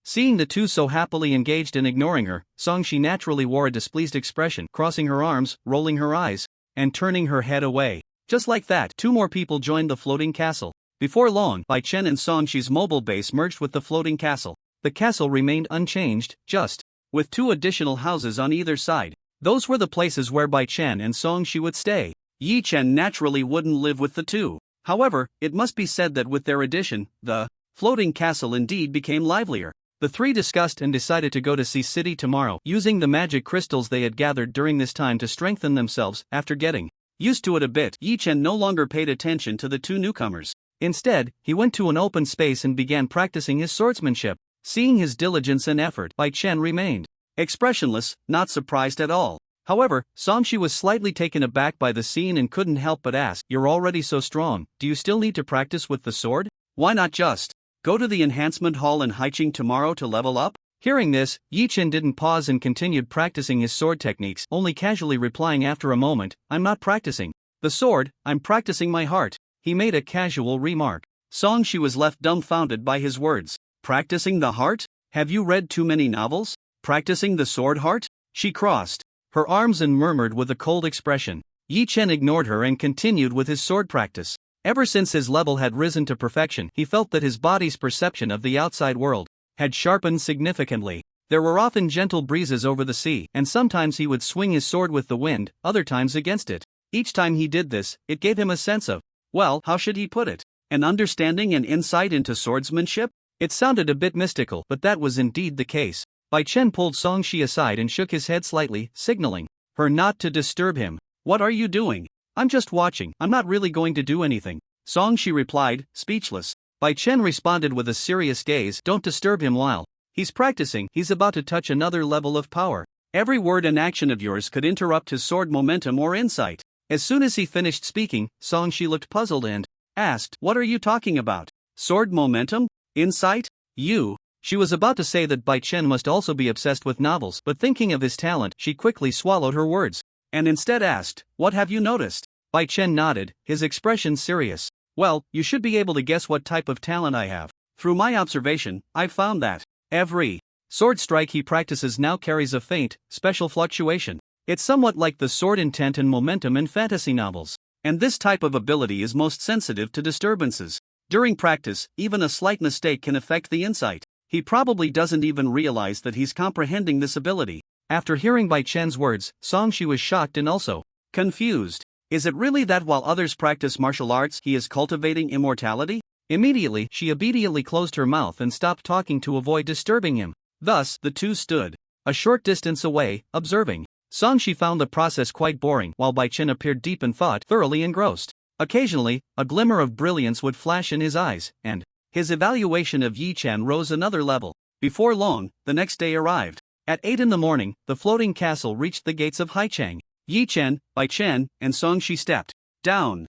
Seeing the two so happily engaged and ignoring her, Songshi naturally wore a displeased expression, crossing her arms, rolling her eyes, and turning her head away. Just like that, two more people joined the floating castle. Before long, Bai Chen and Songshi's mobile base merged with the floating castle. The castle remained unchanged, just with two additional houses on either side. Those were the places where Bai Chen and Songshi would stay. Yi Chen naturally wouldn't live with the two. However, it must be said that with their addition, the floating castle indeed became livelier. The three discussed and decided to go to Sea City tomorrow, using the magic crystals they had gathered during this time to strengthen themselves. After getting used to it a bit, Yi Chen no longer paid attention to the two newcomers. Instead, he went to an open space and began practicing his swordsmanship. Seeing his diligence and effort, Bai Chen remained expressionless, not surprised at all. However, Songshi was slightly taken aback by the scene and couldn't help but ask, "You're already so strong, do you still need to practice with the sword? Why not just go to the enhancement hall in Haiching tomorrow to level up?" Hearing this, Yi Chen didn't pause and continued practicing his sword techniques, only casually replying after a moment, "I'm not practicing the sword, I'm practicing my heart." He made a casual remark. Songshi was left dumbfounded by his words. "Practicing the heart? Have you read too many novels? Practicing the sword heart?" She crossed her arms and murmured with a cold expression. Yi Chen ignored her and continued with his sword practice. Ever since his level had risen to perfection, he felt that his body's perception of the outside world had sharpened significantly. There were often gentle breezes over the sea, and sometimes he would swing his sword with the wind, other times against it. Each time he did this, it gave him a sense of, well, how should he put it? An understanding and insight into swordsmanship? It sounded a bit mystical, but that was indeed the case. Bai Chen pulled Songshi aside and shook his head slightly, signaling her not to disturb him. "What are you doing?" "I'm just watching, I'm not really going to do anything." Song-shi replied, speechless. Bai Chen responded with a serious gaze. Don't disturb him while he's practicing. He's about to touch another level of power. Every word and action of yours could interrupt his sword momentum or insight. As soon as he finished speaking, Song-shi looked puzzled and asked, what are you talking about? Sword momentum? Insight? She was about to say that Bai Chen must also be obsessed with novels, but thinking of his talent, she quickly swallowed her words, and instead asked, what have you noticed? Bai Chen nodded, his expression serious. Well, you should be able to guess what type of talent I have. Through my observation, I've found that every sword strike he practices now carries a faint, special fluctuation. It's somewhat like the sword intent and momentum in fantasy novels. And this type of ability is most sensitive to disturbances. During practice, even a slight mistake can affect the insight. He probably doesn't even realize that he's comprehending this ability. After hearing Bai Chen's words, Song-shi was shocked and also confused. Is it really that while others practice martial arts, he is cultivating immortality? Immediately, she obediently closed her mouth and stopped talking to avoid disturbing him. Thus, the two stood a short distance away, observing. Song-shi found the process quite boring, while Bai Chen appeared deep in thought, thoroughly engrossed. Occasionally, a glimmer of brilliance would flash in his eyes, and his evaluation of Yi Chen rose another level. Before long, the next day arrived. At 8 in the morning, the floating castle reached the gates of Haichang. Yi Chen, Bai Chen, and Song-shi stepped down.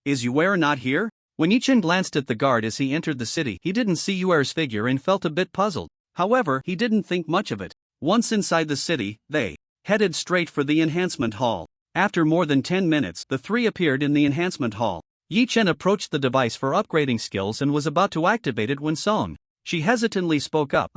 Is Yuer not here? When Yi Chen glanced at the guard as he entered the city, he didn't see Yuer's figure and felt a bit puzzled. However, he didn't think much of it. Once inside the city, they headed straight for the enhancement hall. After more than 10 minutes, the three appeared in the enhancement hall. Yi Chen approached the device for upgrading skills and was about to activate it when Song-shi hesitantly spoke up.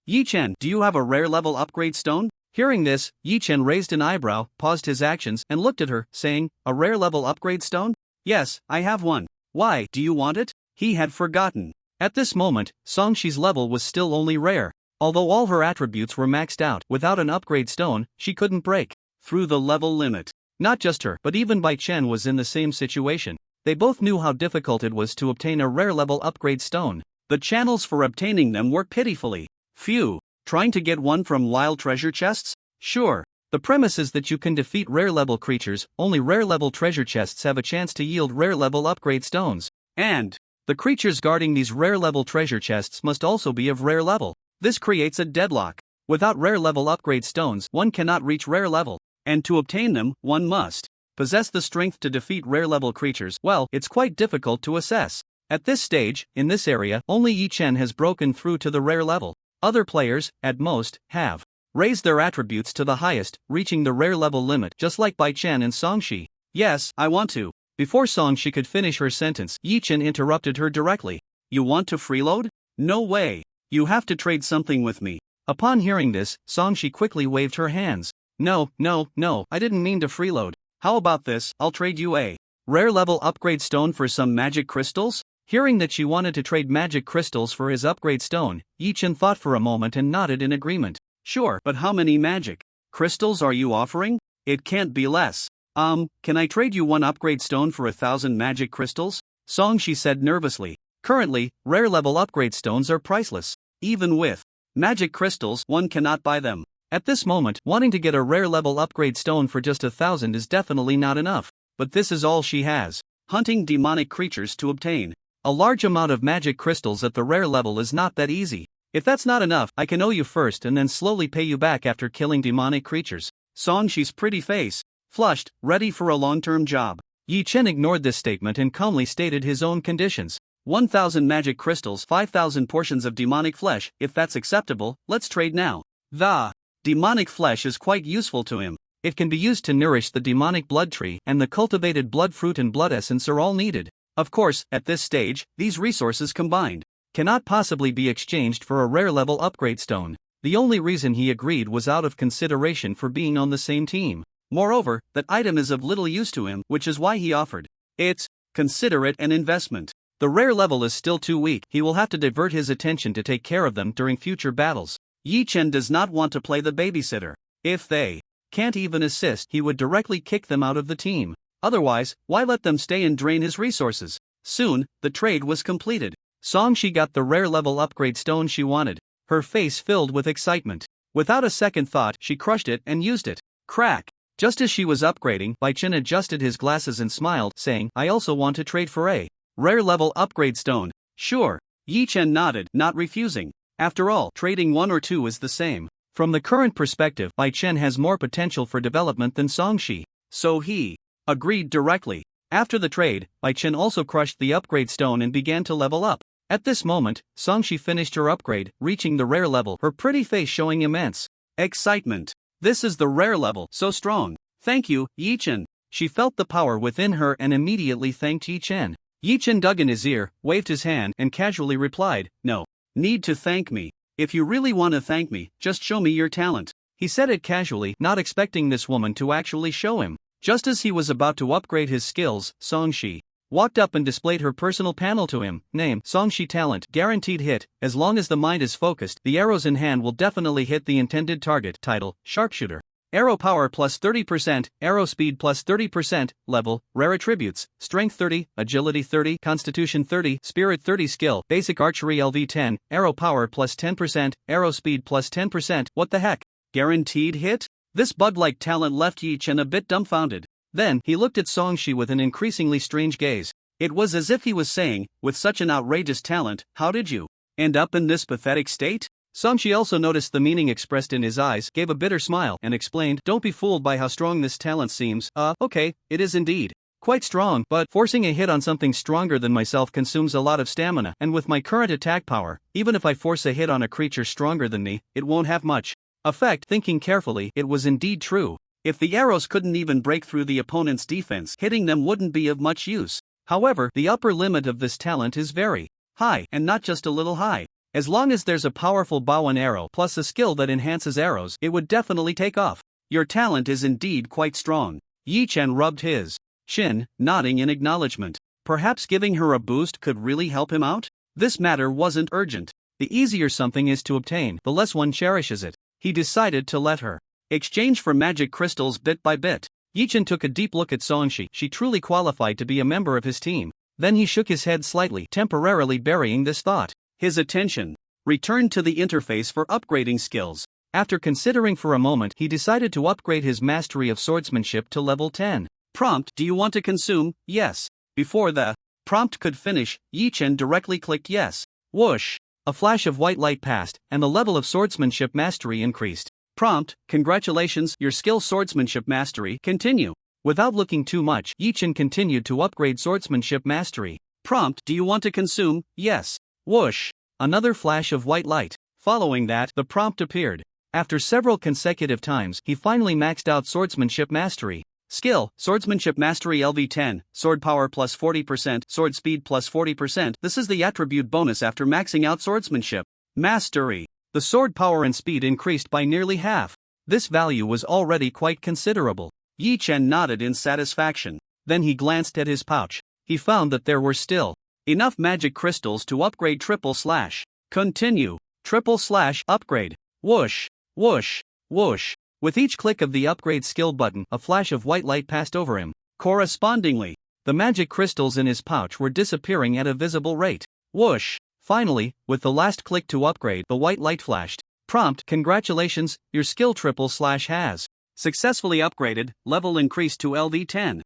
Yi Chen, do you have a rare level upgrade stone? Hearing this, Yi Chen raised an eyebrow, paused his actions, and looked at her, saying, a rare level upgrade stone? Yes, I have one. Why, do you want it? He had forgotten. At this moment, Song-shi's level was still only rare. Although all her attributes were maxed out, without an upgrade stone, she couldn't break through the level limit. Not just her, but even Bai Chen was in the same situation. They both knew how difficult it was to obtain a rare level upgrade stone. The channels for obtaining them were pitifully few. Trying to get one from wild treasure chests? Sure. The premise is that you can defeat rare level creatures, only rare level treasure chests have a chance to yield rare level upgrade stones. And the creatures guarding these rare level treasure chests must also be of rare level. This creates a deadlock. Without rare level upgrade stones, one cannot reach rare level. And to obtain them, one must possess the strength to defeat rare level creatures. Well, it's quite difficult to assess. At this stage, in this area, only Yi Chen has broken through to the rare level. Other players, at most, have raised their attributes to the highest, reaching the rare level limit, just like Bai Chen and Song-shi. Yes, I want to. Before Song-shi could finish her sentence, Yi Chen interrupted her directly. You want to freeload? No way. You have to trade something with me. Upon hearing this, Song-shi quickly waved her hands. No, I didn't mean to freeload. How about this, I'll trade you a rare level upgrade stone for some magic crystals? Hearing that she wanted to trade magic crystals for his upgrade stone, Yi Chen thought for a moment and nodded in agreement. Sure, but how many magic crystals are you offering? It can't be less. Can I trade you one upgrade stone for 1,000 magic crystals? Song-shi said nervously. Currently, rare level upgrade stones are priceless. Even with magic crystals, one cannot buy them. At this moment, wanting to get a rare level upgrade stone for just 1,000 is definitely not enough. But this is all she has. Hunting demonic creatures to obtain a large amount of magic crystals at the rare level is not that easy. If that's not enough, I can owe you first and then slowly pay you back after killing demonic creatures. Song-shi's pretty face flushed, ready for a long-term job. Yi Chen ignored this statement and calmly stated his own conditions. 1,000 magic crystals, 5,000 portions of demonic flesh. If that's acceptable, let's trade now. The demonic flesh is quite useful to him. It can be used to nourish the demonic blood tree, and the cultivated blood fruit and blood essence are all needed. Of course, at this stage, these resources combined cannot possibly be exchanged for a rare level upgrade stone. The only reason he agreed was out of consideration for being on the same team. Moreover, that item is of little use to him, which is why he offered it. Consider it an investment. The rare level is still too weak. He will have to divert his attention to take care of them during future battles. Yi Chen does not want to play the babysitter. If they can't even assist, he would directly kick them out of the team. Otherwise, why let them stay and drain his resources? Soon, the trade was completed. Song-shi got the rare level upgrade stone she wanted. Her face filled with excitement. Without a second thought, she crushed it and used it. Crack! Just as she was upgrading, Bai Chen adjusted his glasses and smiled, saying, I also want to trade for a rare level upgrade stone. Sure. Yi Chen nodded, not refusing. After all, trading 1 or 2 is the same. From the current perspective, Bai Chen has more potential for development than Songshi. So he agreed directly. After the trade, Bai Chen also crushed the upgrade stone and began to level up. At this moment, Songshi finished her upgrade, reaching the rare level, her pretty face showing immense excitement. This is the rare level, so strong. Thank you, Yi Chen. She felt the power within her and immediately thanked Yi Chen. Yi Chen dug in his ear, waved his hand, and casually replied, No need to thank me. If you really want to thank me, just show me your talent. He said it casually, not expecting this woman to actually show him. Just as he was about to upgrade his skills, Songshi walked up and displayed her personal panel to him. Name, Songshi talent, guaranteed hit. As long as the mind is focused, the arrows in hand will definitely hit the intended target. Title, sharpshooter. Arrow power plus 30%, arrow speed plus 30%, level, rare attributes, strength 30, agility 30, constitution 30, spirit 30 skill, basic archery LV10, arrow power plus 10%, arrow speed plus 10%, what the heck? Guaranteed hit? This bug-like talent left Yi Chen a bit dumbfounded. Then, he looked at Songshi with an increasingly strange gaze. It was as if he was saying, with such an outrageous talent, how did you end up in this pathetic state? Songshi also noticed the meaning expressed in his eyes, gave a bitter smile, and explained, Don't be fooled by how strong this talent seems. Okay, it is indeed quite strong, but forcing a hit on something stronger than myself consumes a lot of stamina, and with my current attack power, even if I force a hit on a creature stronger than me, it won't have much effect. Thinking carefully, it was indeed true. If the arrows couldn't even break through the opponent's defense, hitting them wouldn't be of much use. However, the upper limit of this talent is very high, and not just a little high. As long as there's a powerful bow and arrow plus a skill that enhances arrows, it would definitely take off. Your talent is indeed quite strong. Yi Chen rubbed his chin, nodding in acknowledgement. Perhaps giving her a boost could really help him out? This matter wasn't urgent. The easier something is to obtain, the less one cherishes it. He decided to let her exchange for magic crystals bit by bit. Yi Chen took a deep look at Songshi. She truly qualified to be a member of his team. Then he shook his head slightly, temporarily burying this thought. His attention returned to the interface for upgrading skills. After considering for a moment, he decided to upgrade his mastery of swordsmanship to level 10. Prompt, do you want to consume? Yes. Before the prompt could finish, Yi Chen directly clicked yes. Whoosh! A flash of white light passed, and the level of swordsmanship mastery increased. Prompt, congratulations, your skill swordsmanship mastery, continue. Without looking too much, Yi Chen continued to upgrade swordsmanship mastery. Prompt, do you want to consume? Yes. Whoosh! Another flash of white light. Following that, the prompt appeared. After several consecutive times, he finally maxed out swordsmanship mastery. Skill, swordsmanship mastery LV10, sword power plus 40%, sword speed plus 40%. This is the attribute bonus after maxing out swordsmanship mastery. The sword power and speed increased by nearly half. This value was already quite considerable. Yi Chen nodded in satisfaction. Then he glanced at his pouch. He found that there were still enough magic crystals to upgrade // Continue. / upgrade. Whoosh, whoosh, whoosh. With each click of the upgrade skill button, a flash of white light passed over him. Correspondingly, the magic crystals in his pouch were disappearing at a visible rate. Whoosh! Finally, with the last click to upgrade, the white light flashed. Prompt, congratulations, your skill / has successfully upgraded, level increased to LV10.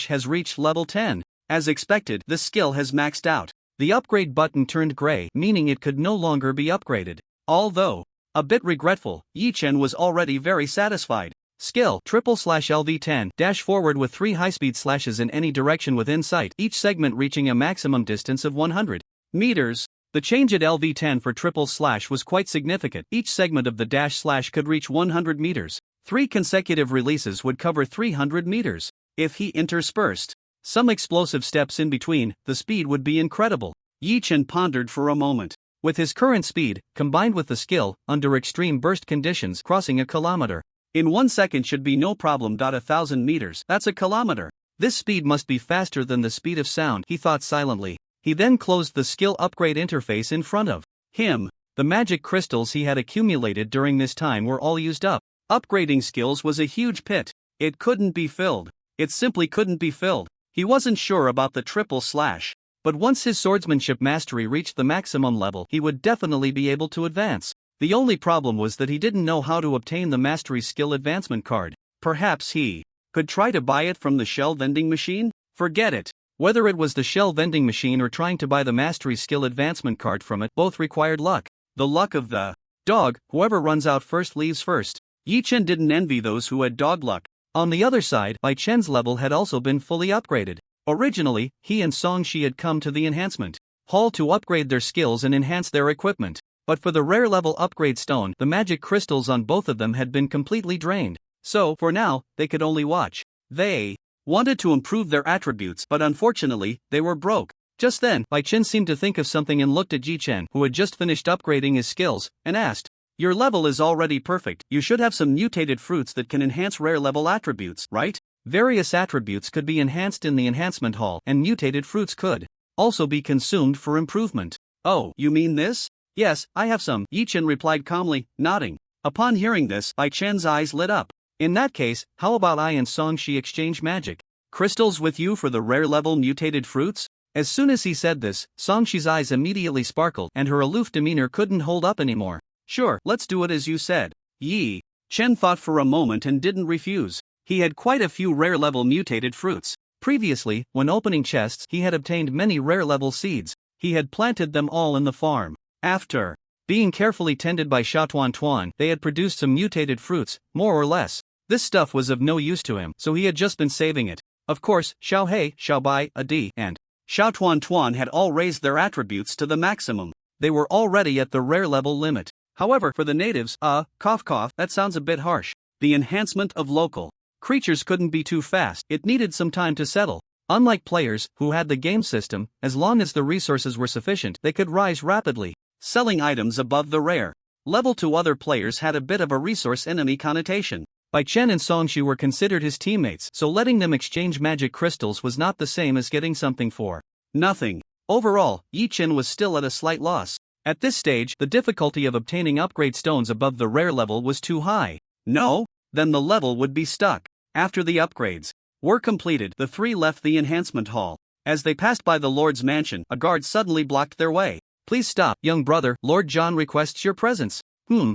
/ has reached level 10. As expected, the skill has maxed out. The upgrade button turned gray, meaning it could no longer be upgraded. Although a bit regretful, Yi Chen was already very satisfied. Skill, / LV10, dash forward with 3 high-speed slashes in any direction within sight, each segment reaching a maximum distance of 100 meters. The change at LV10 for / was quite significant. Each segment of the dash / could reach 100 meters. 3 consecutive releases would cover 300 meters. If he interspersed some explosive steps in between, the speed would be incredible. Yi Chen pondered for a moment. With his current speed, combined with the skill, under extreme burst conditions, crossing a kilometer in 1 second should be no problem. 1,000 meters, that's a kilometer. This speed must be faster than the speed of sound, he thought silently. He then closed the skill upgrade interface in front of him. The magic crystals he had accumulated during this time were all used up. Upgrading skills was a huge pit. It couldn't be filled. It simply couldn't be filled. He wasn't sure about the // but once his swordsmanship mastery reached the maximum level, he would definitely be able to advance. The only problem was that he didn't know how to obtain the mastery skill advancement card. Perhaps he could try to buy it from the shell vending machine? Forget it. Whether it was the shell vending machine or trying to buy the mastery skill advancement card from it, both required luck. The luck of the dog, whoever runs out first leaves first. Yi Chen didn't envy those who had dog luck. On the other side, Bai Chen's level had also been fully upgraded. Originally, he and Song Shi had come to the enhancement hall to upgrade their skills and enhance their equipment. But for the rare level upgrade stone, the magic crystals on both of them had been completely drained. So, for now, they could only watch. They wanted to improve their attributes, but unfortunately, they were broke. Just then, Bai Chen seemed to think of something and looked at Yi Chen, who had just finished upgrading his skills, and asked, "Your level is already perfect. You should have some mutated fruits that can enhance rare level attributes, right?" Various attributes could be enhanced in the enhancement hall, and mutated fruits could also be consumed for improvement. "Oh, you mean this?" "Yes, I have some," Yi Chen replied calmly, nodding. Upon hearing this, Bai Chen's eyes lit up. "In that case, how about I and Song Shi exchange magic crystals with you for the rare level mutated fruits?" As soon as he said this, Song Shi's eyes immediately sparkled and her aloof demeanor couldn't hold up anymore. "Sure, let's do it as you said." Yi Chen thought for a moment and didn't refuse. He had quite a few rare level mutated fruits. Previously, when opening chests, he had obtained many rare level seeds. He had planted them all in the farm. After being carefully tended by Xiao Tuan Tuan, they had produced some mutated fruits, more or less. This stuff was of no use to him, so he had just been saving it. Of course, Xiao Hei, Xiao Bai, Adi, and Xiao Tuan Tuan had all raised their attributes to the maximum. They were already at the rare level limit. However, for the natives, cough cough, that sounds a bit harsh. The enhancement of local creatures couldn't be too fast. It needed some time to settle. Unlike players, who had the game system, as long as the resources were sufficient, they could rise rapidly, selling items above the rare level to other players had a bit of a resource enemy connotation. Bai Chen and Song Shi were considered his teammates, so letting them exchange magic crystals was not the same as getting something for nothing. Overall, Yi Chen was still at a slight loss. At this stage, the difficulty of obtaining upgrade stones above the rare level was too high. No? Then the level would be stuck. After the upgrades were completed, the three left the enhancement hall. As they passed by the Lord's mansion, a guard suddenly blocked their way. "Please stop, young brother, Lord John requests your presence."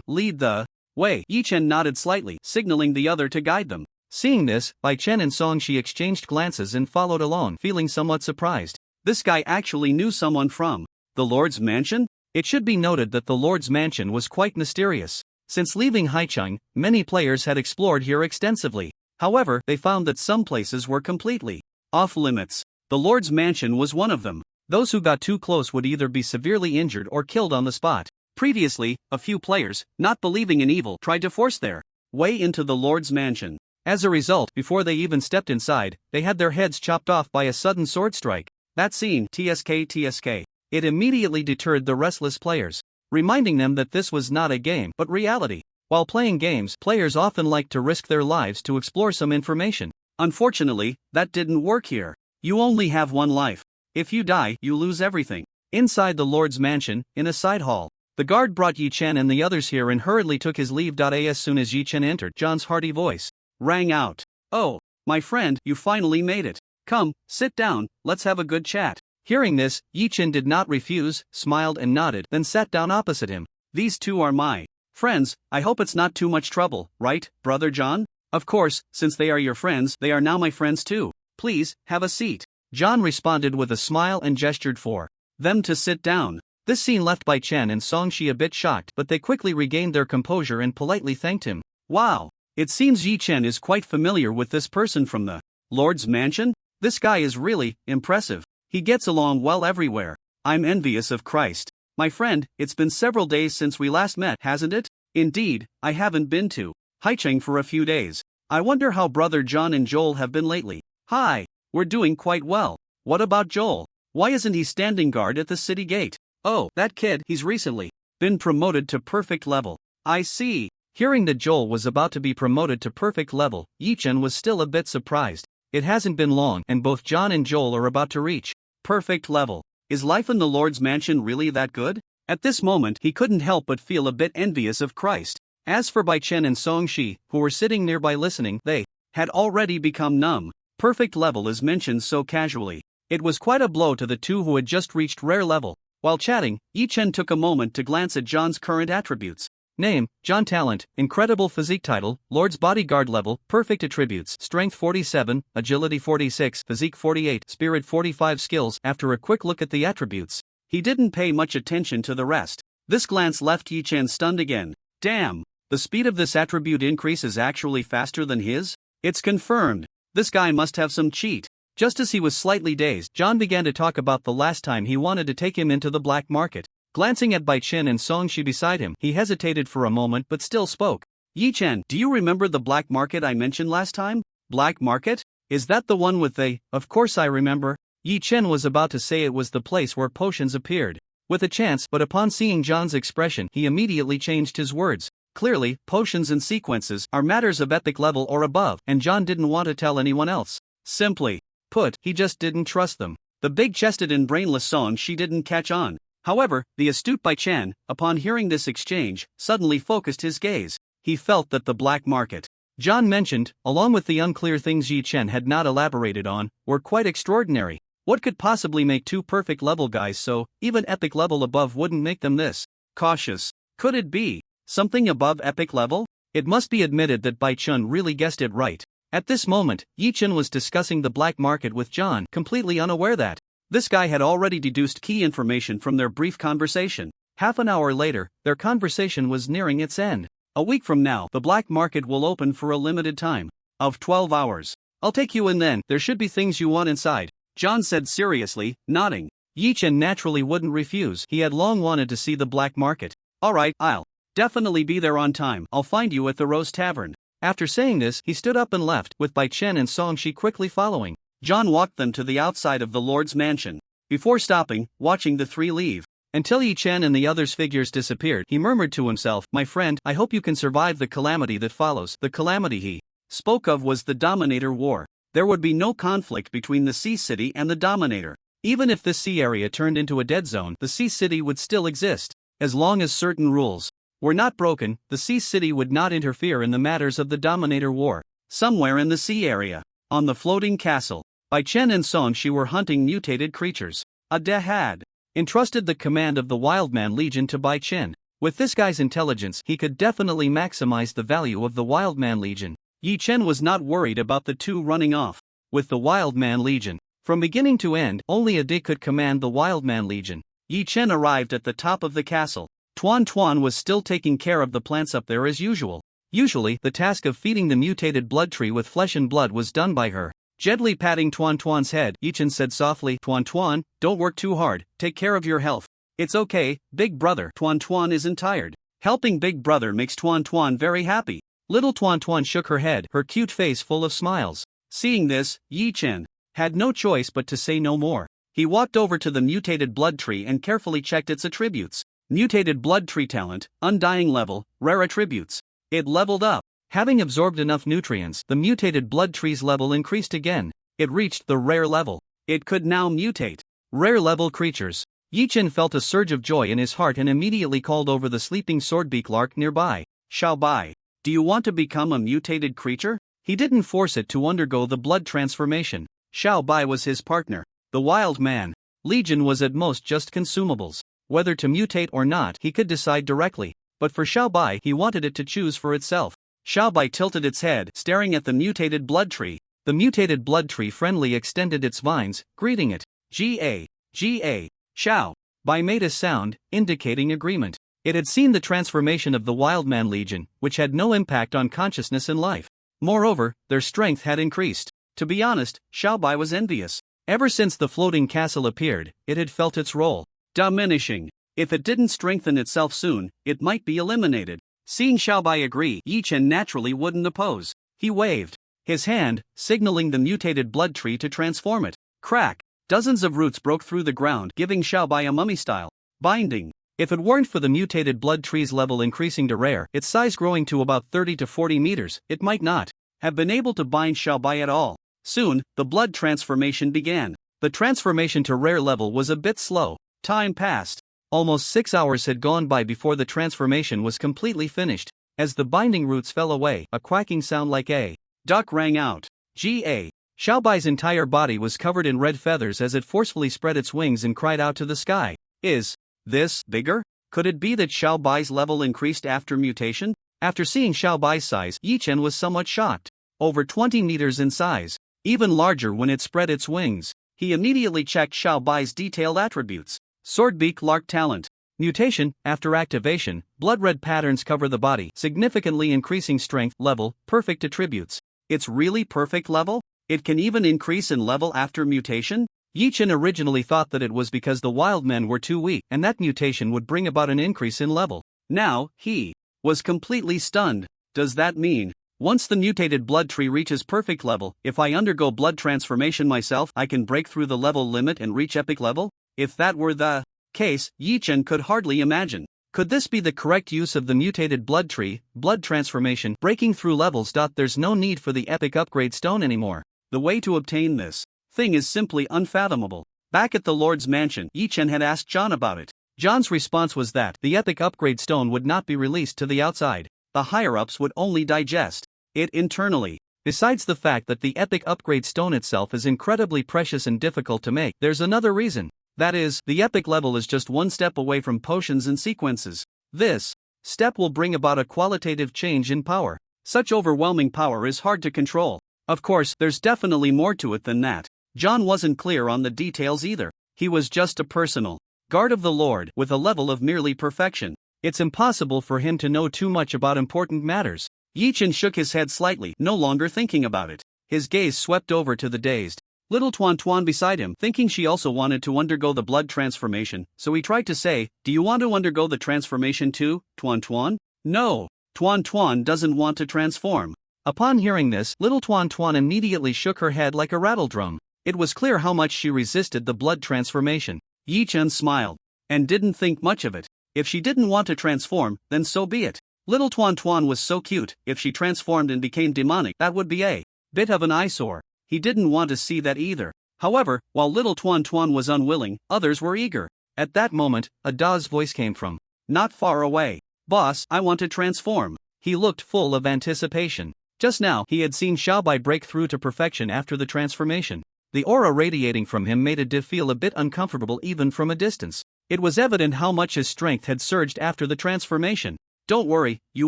Lead the way." Yi Chen nodded slightly, signaling the other to guide them. Seeing this, Bai Chen and Song Shi exchanged glances and followed along, feeling somewhat surprised. This guy actually knew someone from the Lord's mansion? It should be noted that the Lord's mansion was quite mysterious. Since leaving Haicheng, many players had explored here extensively. However, they found that some places were completely off-limits. The Lord's mansion was one of them. Those who got too close would either be severely injured or killed on the spot. Previously, a few players, not believing in evil, tried to force their way into the Lord's mansion. As a result, before they even stepped inside, they had their heads chopped off by a sudden sword strike. That scene, TSK. It immediately deterred the restless players, reminding them that this was not a game, but reality. While playing games, players often like to risk their lives to explore some information. Unfortunately, that didn't work here. You only have one life. If you die, you lose everything. Inside the Lord's mansion, in a side hall, the guard brought Yi Chen and the others here and hurriedly took his leave. As soon as Yi Chen entered, John's hearty voice rang out. "Oh, my friend, you finally made it. Come, sit down, let's have a good chat." Hearing this, Yi Chen did not refuse, smiled and nodded, then sat down opposite him. "These two are my friends. I hope it's not too much trouble, right, Brother John?" "Of course, since they are your friends, they are now my friends too. Please, have a seat." John responded with a smile and gestured for them to sit down. This scene left Bai Chen and Song Shi a bit shocked, but they quickly regained their composure and politely thanked him. "Wow, it seems Yi Chen is quite familiar with this person from the Lord's mansion. This guy is really impressive. He gets along well everywhere. I'm envious of Christ. My friend, it's been several days since we last met, hasn't it?" "Indeed, I haven't been to Haicheng for a few days. I wonder how Brother John and Joel have been lately." "Hi, we're doing quite well. What about Joel? Why isn't he standing guard at the city gate?" "Oh, that kid, he's recently been promoted to perfect level." "I see." Hearing that Joel was about to be promoted to perfect level, Yi Chen was still a bit surprised. It hasn't been long, and both John and Joel are about to reach perfect level. Is life in the Lord's mansion really that good? At this moment, he couldn't help but feel a bit envious of Christ. As for Bai Chen and Song Shi, who were sitting nearby listening, they had already become numb. Perfect level is mentioned so casually. It was quite a blow to the two who had just reached rare level. While chatting, Yi Chen took a moment to glance at John's current attributes. Name, John. Talent, incredible physique. Title, Lord's bodyguard. Level, perfect. Attributes, strength 47, agility 46, physique 48, spirit 45. Skills. After a quick look at the attributes, he didn't pay much attention to the rest. This glance left Yi Chen stunned again. Damn, the speed of this attribute increase is actually faster than his? It's confirmed. This guy must have some cheat. Just as he was slightly dazed, John began to talk about the last time he wanted to take him into the black market. Glancing at Bai Chen and Song Shi beside him, he hesitated for a moment but still spoke. Yi Chen, do you remember the black market I mentioned last time? Black market? Is that the one with the... Of course I remember. Yi Chen was about to say it was the place where potions appeared. With a chance, but upon seeing John's expression, he immediately changed his words. Clearly, potions and sequences are matters of epic level or above, and John didn't want to tell anyone else. Simply put, he just didn't trust them. The big-chested and brainless Song Shi didn't catch on. However, the astute Bai Chen, upon hearing this exchange, suddenly focused his gaze. He felt that the black market John mentioned, along with the unclear things Yi Chen had not elaborated on, were quite extraordinary. What could possibly make two perfect level guys so, even epic level above wouldn't make them this cautious? Could it be something above epic level? It must be admitted that Bai Chen really guessed it right. At this moment, Yi Chen was discussing the black market with John, completely unaware that this guy had already deduced key information from their brief conversation. Half an hour later, their conversation was nearing its end. A week from now, the black market will open for a limited time of 12 hours. I'll take you in then. There should be things you want inside, John said seriously, nodding. Yi Chen naturally wouldn't refuse. He had long wanted to see the black market. Alright, I'll definitely be there on time. I'll find you at the Rose Tavern. After saying this, he stood up and left, with Bai Chen and Song Shi quickly following. John walked them to the outside of the Lord's mansion. Before stopping, watching the three leave. Until Yi Chen and the others' figures disappeared, he murmured to himself, "My friend, I hope you can survive the calamity that follows." The calamity he spoke of was the Dominator War. There would be no conflict between the Sea City and the Dominator. Even if this sea area turned into a dead zone, the Sea City would still exist. As long as certain rules were not broken, the Sea City would not interfere in the matters of the Dominator War. Somewhere in the sea area, on the floating castle, Bai Chen and Song Shi were hunting mutated creatures. Ade had entrusted the command of the Wildman Legion to Bai Chen. With this guy's intelligence, he could definitely maximize the value of the Wildman Legion. Yi Chen was not worried about the two running off with the Wildman Legion. From beginning to end, only Ade could command the Wildman Legion. Yi Chen arrived at the top of the castle. Tuan Tuan was still taking care of the plants up there as usual. Usually, the task of feeding the mutated blood tree with flesh and blood was done by her. Gently patting Tuan Tuan's head, Yi Chen said softly, "Tuan Tuan, don't work too hard, take care of your health. It's okay, big brother." Tuan Tuan isn't tired. Helping big brother makes Tuan Tuan very happy. Little Tuan Tuan shook her head, her cute face full of smiles. Seeing this, Yi Chen had no choice but to say no more. He walked over to the mutated blood tree and carefully checked its attributes. Mutated blood tree talent, undying level, rare attributes. It leveled up. Having absorbed enough nutrients, the mutated blood tree's level increased again. It reached the rare level. It could now mutate rare level creatures. Yi Chen felt a surge of joy in his heart and immediately called over the sleeping swordbeak lark nearby. "Xiao Bai, do you want to become a mutated creature?" He didn't force it to undergo the blood transformation. Xiao Bai was his partner. The Wild Man Legion was at most just consumables. Whether to mutate or not, he could decide directly. But for Xiao Bai, he wanted it to choose for itself. Xiao Bai tilted its head, staring at the mutated blood tree. The mutated blood tree friendly extended its vines, greeting it. Ga. Xiao Bai made a sound, indicating agreement. It had seen the transformation of the Wildman Legion, which had no impact on consciousness and life. Moreover, their strength had increased. To be honest, Xiao Bai was envious. Ever since the floating castle appeared, it had felt its role diminishing. If it didn't strengthen itself soon, it might be eliminated. Seeing Xiao Bai agree, Yi Chen naturally wouldn't oppose. He waved his hand, signaling the mutated blood tree to transform it. Crack! Dozens of roots broke through the ground, giving Xiao Bai a mummy-style binding. If it weren't for the mutated blood tree's level increasing to rare, its size growing to about 30 to 40 meters, it might not have been able to bind Xiao Bai at all. Soon, the blood transformation began. The transformation to rare level was a bit slow. Time passed. Almost 6 hours had gone by before the transformation was completely finished. As the binding roots fell away, a quacking sound like a duck rang out. Ga. Xiao Bai's entire body was covered in red feathers as it forcefully spread its wings and cried out to the sky. "Is this bigger?" Could it be that Xiao Bai's level increased after mutation? After seeing Xiao Bai's size, Yi Chen was somewhat shocked. Over 20 meters in size, even larger when it spread its wings. He immediately checked Xiao Bai's detailed attributes. Swordbeak Lark Talent. Mutation, after activation, blood-red patterns cover the body, significantly increasing strength level, perfect attributes. It's really perfect level? It can even increase in level after mutation? Yi Chen originally thought that it was because the wild men were too weak and that mutation would bring about an increase in level. Now, he was completely stunned. Does that mean, once the mutated blood tree reaches perfect level, if I undergo blood transformation myself, I can break through the level limit and reach epic level? If that were the case, Yi Chen could hardly imagine. Could this be the correct use of the mutated blood tree, blood transformation, breaking through levels? There's no need for the epic upgrade stone anymore. The way to obtain this thing is simply unfathomable. Back at the Lord's mansion, Yi Chen had asked John about it. John's response was that the epic upgrade stone would not be released to the outside. The higher-ups would only digest it internally. Besides the fact that the epic upgrade stone itself is incredibly precious and difficult to make, there's another reason. That is, the epic level is just one step away from potions and sequences. This step will bring about a qualitative change in power. Such overwhelming power is hard to control. Of course, there's definitely more to it than that. John wasn't clear on the details either. He was just a personal guard of the Lord with a level of merely perfection. It's impossible for him to know too much about important matters. Yi Chen shook his head slightly, no longer thinking about it. His gaze swept over to the dazed little Tuan Tuan beside him, thinking she also wanted to undergo the blood transformation, so he tried to say, "Do you want to undergo the transformation too, Tuan Tuan?" No, Tuan Tuan doesn't want to transform. Upon hearing this, little Tuan Tuan immediately shook her head like a rattledrum. It was clear how much she resisted the blood transformation. Yi Chen smiled and didn't think much of it. If she didn't want to transform, then so be it. Little Tuan Tuan was so cute. If she transformed and became demonic, that would be a bit of an eyesore. He didn't want to see that either. However, while little Tuan Tuan was unwilling, others were eager. At that moment, a Da's voice came from not far away. "Boss, I want to transform." He looked full of anticipation. Just now, he had seen Xiaobai break through to perfection after the transformation. The aura radiating from him made Adi feel a bit uncomfortable even from a distance. It was evident how much his strength had surged after the transformation. "Don't worry, you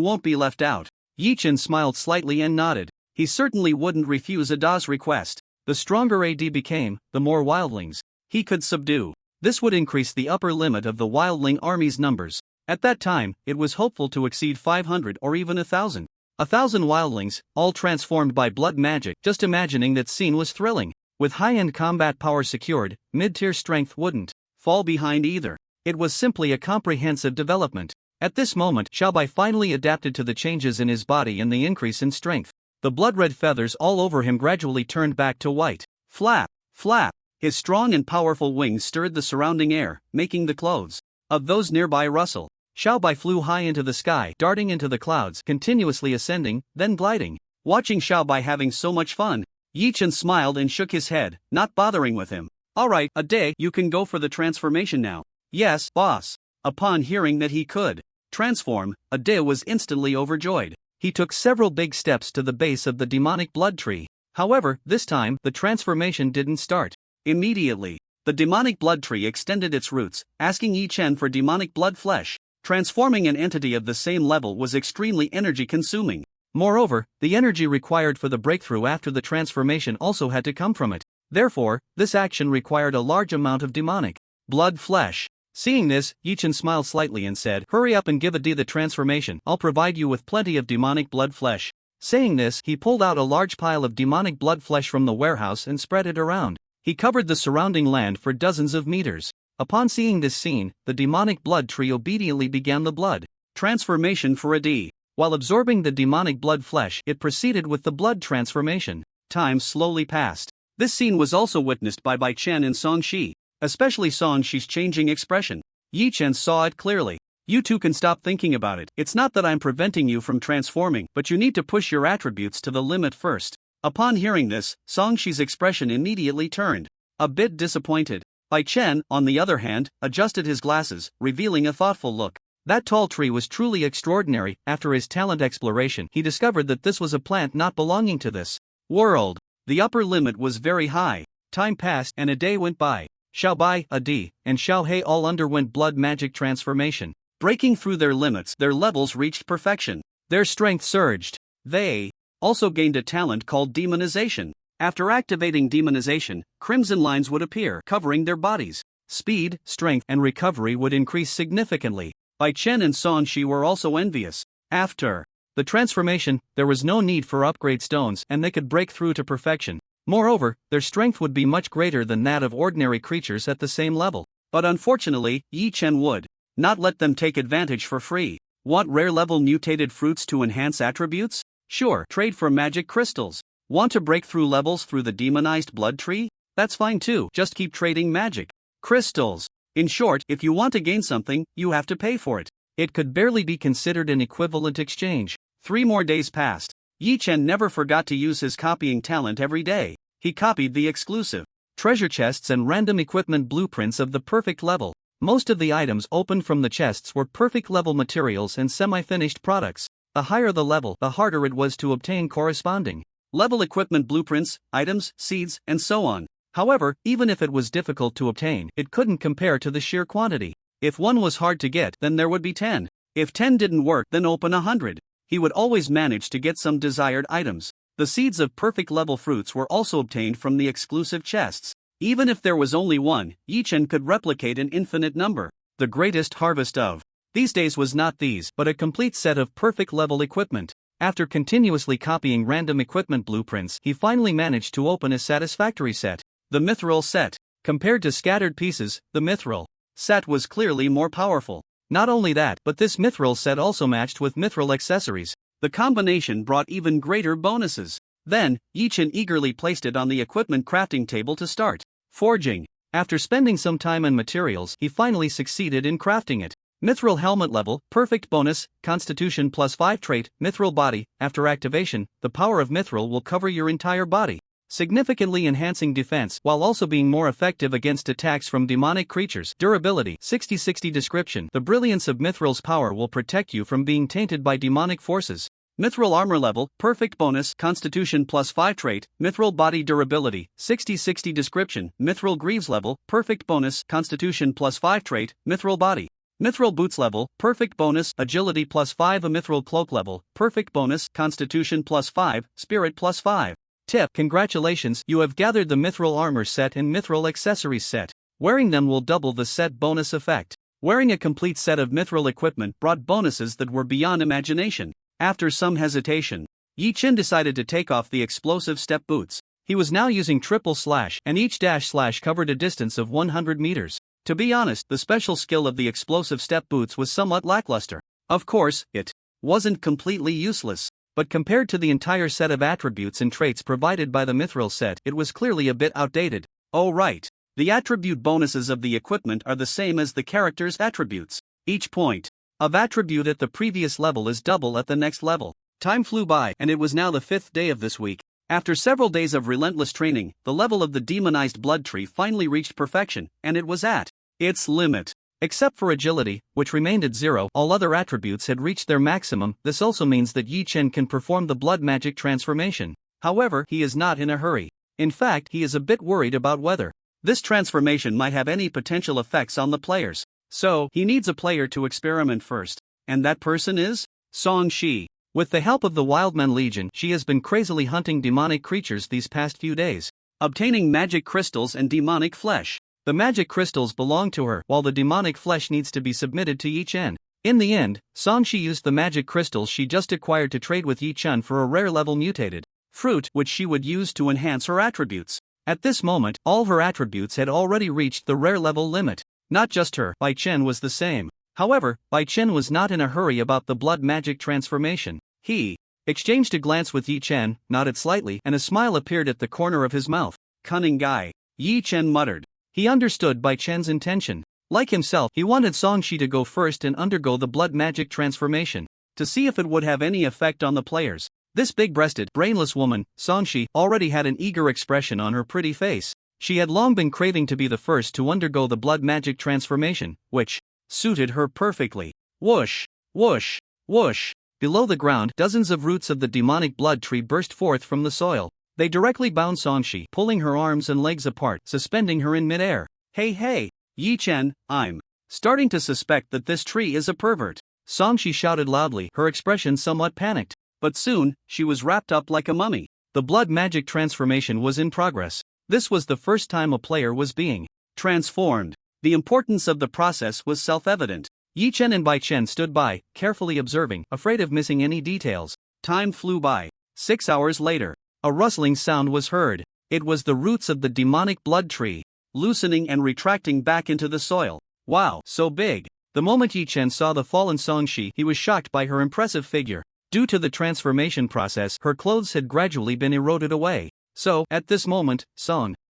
won't be left out." Yi Chen smiled slightly and nodded. He certainly wouldn't refuse Ada's request. The stronger AD became, the more wildlings he could subdue. This would increase the upper limit of the wildling army's numbers. At that time, it was hopeful to exceed 500 or even 1,000. 1,000 wildlings, all transformed by blood magic. Just imagining that scene was thrilling. With high-end combat power secured, mid-tier strength wouldn't fall behind either. It was simply a comprehensive development. At this moment, Xiaobai finally adapted to the changes in his body and the increase in strength. The blood-red feathers all over him gradually turned back to white. Flap, flap. His strong and powerful wings stirred the surrounding air, making the clothes of those nearby rustle. Xiaobai flew high into the sky, darting into the clouds, continuously ascending, then gliding. Watching Xiaobai having so much fun, Yi Chen smiled and shook his head, not bothering with him. "Alright, Ade, you can go for the transformation now." "Yes, boss." Upon hearing that he could transform, Ade was instantly overjoyed. He took several big steps to the base of the demonic blood tree. However, this time, the transformation didn't start immediately. The demonic blood tree extended its roots, asking Yi Chen for demonic blood flesh. Transforming an entity of the same level was extremely energy-consuming. Moreover, the energy required for the breakthrough after the transformation also had to come from it. Therefore, this action required a large amount of demonic blood flesh. Seeing this, Yi Chen smiled slightly and said, "Hurry up and give Adi the transformation. I'll provide you with plenty of demonic blood flesh." Saying this, he pulled out a large pile of demonic blood flesh from the warehouse and spread it around. He covered the surrounding land for dozens of meters. Upon seeing this scene, the demonic blood tree obediently began the blood transformation for Adi. While absorbing the demonic blood flesh, it proceeded with the blood transformation. Time slowly passed. This scene was also witnessed by Bai Chen and Song Shi, especially Song Shi's changing expression. Yi Chen saw it clearly. "You two can stop thinking about it. It's not that I'm preventing you from transforming, but you need to push your attributes to the limit first." Upon hearing this, Song Shi's expression immediately turned a bit disappointed. Bai Chen, on the other hand, adjusted his glasses, revealing a thoughtful look. That tall tree was truly extraordinary. After his talent exploration, he discovered that this was a plant not belonging to this world. The upper limit was very high. Time passed and a day went by. Xiaobai, Adi, and Xiaohei all underwent blood magic transformation. Breaking through their limits, their levels reached perfection. Their strength surged. They also gained a talent called demonization. After activating demonization, crimson lines would appear, covering their bodies. Speed, strength, and recovery would increase significantly. Bai Chen and Song Shi were also envious. After the transformation, there was no need for upgrade stones and they could break through to perfection. Moreover, their strength would be much greater than that of ordinary creatures at the same level. But unfortunately, Yi Chen would not let them take advantage for free. Want rare level mutated fruits to enhance attributes? Sure, trade for magic crystals. Want to break through levels through the demonized blood tree? That's fine too, just keep trading magic crystals. In short, if you want to gain something, you have to pay for it. It could barely be considered an equivalent exchange. 3 more days passed. Yi Chen never forgot to use his copying talent every day. He copied the exclusive treasure chests and random equipment blueprints of the perfect level. Most of the items opened from the chests were perfect level materials and semi-finished products. The higher the level, the harder it was to obtain corresponding level equipment blueprints, items, seeds, and so on. However, even if it was difficult to obtain, it couldn't compare to the sheer quantity. If one was hard to get, then there would be 10. If 10 didn't work, then open 100. He would always manage to get some desired items. The seeds of perfect level fruits were also obtained from the exclusive chests. Even if there was only one, Yi Chen could replicate an infinite number. The greatest harvest of these days was not these, but a complete set of perfect level equipment. After continuously copying random equipment blueprints, he finally managed to open a satisfactory set. The mithril set. Compared to scattered pieces, the mithril set was clearly more powerful. Not only that, but this mithril set also matched with mithril accessories. The combination brought even greater bonuses. Then, Yi Chen eagerly placed it on the equipment crafting table to start forging. After spending some time and materials, he finally succeeded in crafting it. Mithril helmet level, perfect bonus, constitution +5 trait, mithril body. After activation, the power of mithril will cover your entire body, significantly enhancing defense while also being more effective against attacks from demonic creatures. Durability 60/60 description. The brilliance of mithril's power will protect you from being tainted by demonic forces. Mithril armor level, perfect bonus, constitution +5 trait, mithril body durability 60/60 description. Mithril greaves level, perfect bonus, constitution +5 trait, mithril body. Mithril boots level, perfect bonus, agility +5. A mithril cloak level, perfect bonus, constitution +5, spirit +5. Tip: congratulations, you have gathered the mithril armor set and mithril accessories set. Wearing them will double the set bonus effect. Wearing a complete set of mithril equipment brought bonuses that were beyond imagination. After some hesitation, Yi Chen decided to take off the explosive step boots. He was now using triple slash, and each dash slash covered a distance of 100 meters. To be honest, the special skill of the explosive step boots was somewhat lackluster. Of course, it wasn't completely useless, but compared to the entire set of attributes and traits provided by the mithril set, it was clearly a bit outdated. Oh right, the attribute bonuses of the equipment are the same as the character's attributes. Each point of attribute at the previous level is double at the next level. Time flew by, and it was now the 5th day of this week. After several days of relentless training, the level of the demonized blood tree finally reached perfection, and it was at its limit. Except for agility, which remained at 0, all other attributes had reached their maximum. This also means that Yi Chen can perform the blood magic transformation. However, he is not in a hurry. In fact, he is a bit worried about whether this transformation might have any potential effects on the players. So, he needs a player to experiment first. And that person is Song Shi. With the help of the Wildman Legion, she has been crazily hunting demonic creatures these past few days, obtaining magic crystals and demonic flesh. The magic crystals belong to her, while the demonic flesh needs to be submitted to Yi Chen. In the end, Song Shi used the magic crystals she just acquired to trade with Yi Chen for a rare level mutated fruit, which she would use to enhance her attributes. At this moment, all her attributes had already reached the rare level limit. Not just her, Bai Chen was the same. However, Bai Chen was not in a hurry about the blood magic transformation. He exchanged a glance with Yi Chen, nodded slightly, and a smile appeared at the corner of his mouth. Cunning guy, Yi Chen muttered. He understood Bai Chen's intention. Like himself, he wanted Song Shi to go first and undergo the blood magic transformation, to see if it would have any effect on the players. This big-breasted, brainless woman, Song Shi, already had an eager expression on her pretty face. She had long been craving to be the first to undergo the blood magic transformation, which suited her perfectly. Whoosh, whoosh, whoosh. Below the ground, dozens of roots of the demonic blood tree burst forth from the soil. They directly bound Song Shi, pulling her arms and legs apart, suspending her in midair. Hey hey, Yi Chen, I'm starting to suspect that this tree is a pervert. Songshi shouted loudly, her expression somewhat panicked. But soon, she was wrapped up like a mummy. The blood magic transformation was in progress. This was the first time a player was being transformed. The importance of the process was self-evident. Yi Chen and Bai Chen stood by, carefully observing, afraid of missing any details. Time flew by. 6 hours later, a rustling sound was heard. It was the roots of the demonic blood tree, loosening and retracting back into the soil. Wow, so big. The moment Yi Chen saw the fallen Songshi, he was shocked by her impressive figure. Due to the transformation process, her clothes had gradually been eroded away. So, at this moment,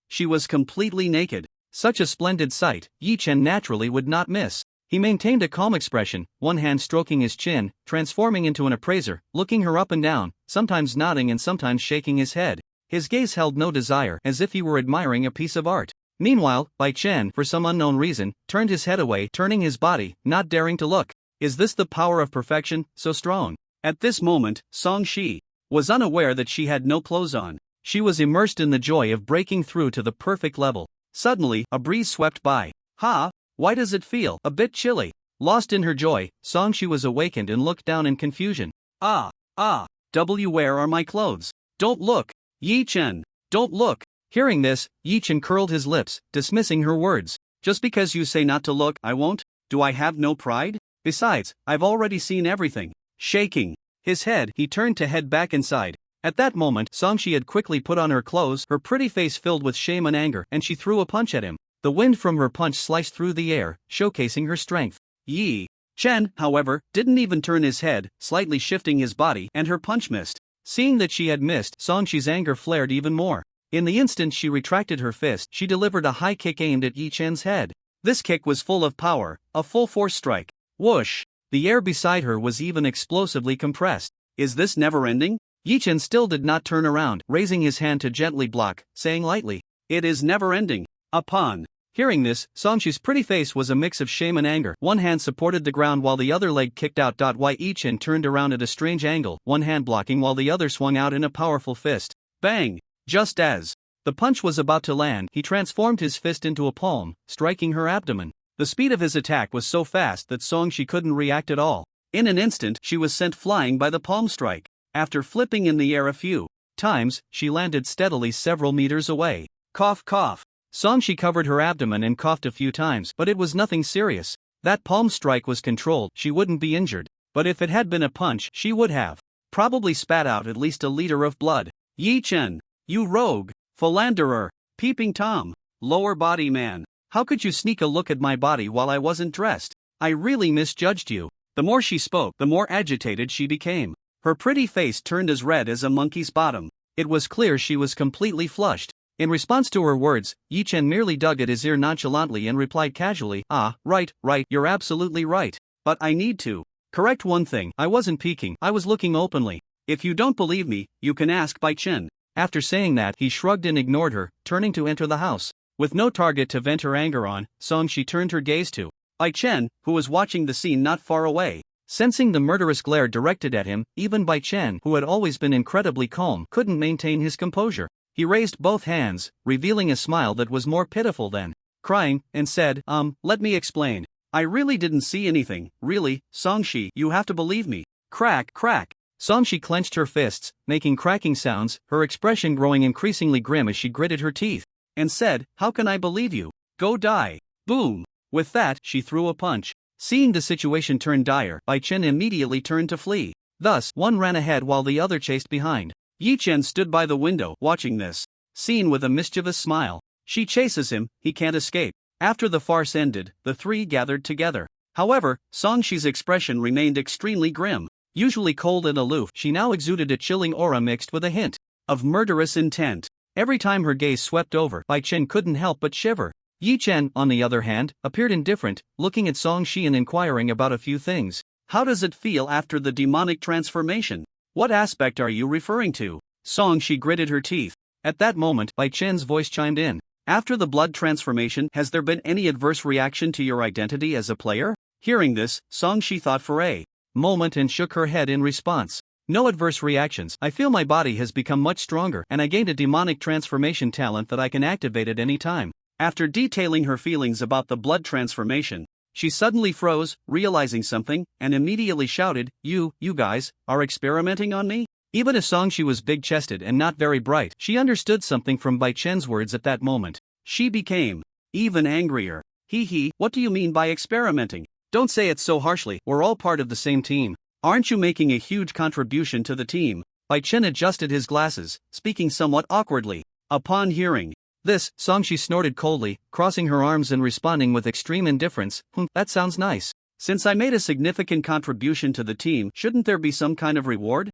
she was completely naked. Such a splendid sight, Yi Chen naturally would not miss. He maintained a calm expression, one hand stroking his chin, transforming into an appraiser, looking her up and down, sometimes nodding and sometimes shaking his head. His gaze held no desire, as if he were admiring a piece of art. Meanwhile, Bai Chen, for some unknown reason, turned his head away, turning his body, not daring to look. Is this the power of perfection, so strong? At this moment, Songshi was unaware that she had no clothes on. She was immersed in the joy of breaking through to the perfect level. Suddenly, a breeze swept by. Ha! Why does it feel a bit chilly? Lost in her joy, Songshi was awakened and looked down in confusion. Where are my clothes? Don't look! Yi Chen! Don't look! Hearing this, Yi Chen curled his lips, dismissing her words. Just because you say not to look, I won't? Do I have no pride? Besides, I've already seen everything. Shaking his head, he turned to head back inside. At that moment, Songshi had quickly put on her clothes, her pretty face filled with shame and anger, and she threw a punch at him. The wind from her punch sliced through the air, showcasing her strength. Yi Chen, however, didn't even turn his head, slightly shifting his body, and her punch missed. Seeing that she had missed, Songshi's anger flared even more. In the instant she retracted her fist, she delivered a high kick aimed at Yi Chen's head. This kick was full of power, a full-force strike. Whoosh! The air beside her was even explosively compressed. Is this never-ending? Yi Chen still did not turn around, raising his hand to gently block, saying lightly, "It is never-ending." Upon hearing this, Songshi's pretty face was a mix of shame and anger. One hand supported the ground while the other leg kicked out. While Yi Chen turned around at a strange angle, one hand blocking while the other swung out in a powerful fist. Bang! Just as the punch was about to land, he transformed his fist into a palm, striking her abdomen. The speed of his attack was so fast that Songshi couldn't react at all. In an instant, she was sent flying by the palm strike. After flipping in the air a few times, she landed steadily several meters away. Cough cough. Songshi covered her abdomen and coughed a few times, but it was nothing serious. That palm strike was controlled, she wouldn't be injured. But if it had been a punch, she would have probably spat out at least a liter of blood. Yi Chen, you rogue, philanderer, peeping Tom, lower body man. How could you sneak a look at my body while I wasn't dressed? I really misjudged you. The more she spoke, the more agitated she became. Her pretty face turned as red as a monkey's bottom. It was clear she was completely flushed. In response to her words, Yi Chen merely dug at his ear nonchalantly and replied casually, Right, you're absolutely right. But I need to correct one thing, I wasn't peeking, I was looking openly. If you don't believe me, you can ask Bai Chen. After saying that, he shrugged and ignored her, turning to enter the house. With no target to vent her anger on, Songshi turned her gaze to Bai Chen, who was watching the scene not far away. Sensing the murderous glare directed at him, even Bai Chen, who had always been incredibly calm, couldn't maintain his composure. He raised both hands, revealing a smile that was more pitiful than crying, and said, let me explain. I really didn't see anything, really, Songshi, you have to believe me. Crack, crack. Songshi clenched her fists, making cracking sounds, her expression growing increasingly grim as she gritted her teeth, and said, how can I believe you? Go die. Boom. With that, she threw a punch. Seeing the situation turn dire, Bai Chen immediately turned to flee. Thus, one ran ahead while the other chased behind. Yi Chen stood by the window, watching this scene with a mischievous smile. She chases him, he can't escape. After the farce ended, the three gathered together. However, Songshi's expression remained extremely grim. Usually cold and aloof, she now exuded a chilling aura mixed with a hint of murderous intent. Every time her gaze swept over, Bai Chen couldn't help but shiver. Yi Chen, on the other hand, appeared indifferent, looking at Songshi and inquiring about a few things. How does it feel after the demonic transformation? What aspect are you referring to? Songshi gritted her teeth. At that moment, Bai Chen's voice chimed in. After the blood transformation, has there been any adverse reaction to your identity as a player? Hearing this, Songshi thought for a moment and shook her head in response. No adverse reactions. I feel my body has become much stronger, and I gained a demonic transformation talent that I can activate at any time. After detailing her feelings about the blood transformation, She suddenly froze, realizing something, and immediately shouted, You guys, are experimenting on me? Even as Songshi was big-chested and not very bright, she understood something from Bai Chen's words at that moment. She became even angrier. Hee, what do you mean by experimenting? Don't say it so harshly, we're all part of the same team. Aren't you making a huge contribution to the team? Bai Chen adjusted his glasses, speaking somewhat awkwardly. Upon hearing this, Songshi snorted coldly, crossing her arms and responding with extreme indifference, that sounds nice. Since I made a significant contribution to the team, shouldn't there be some kind of reward?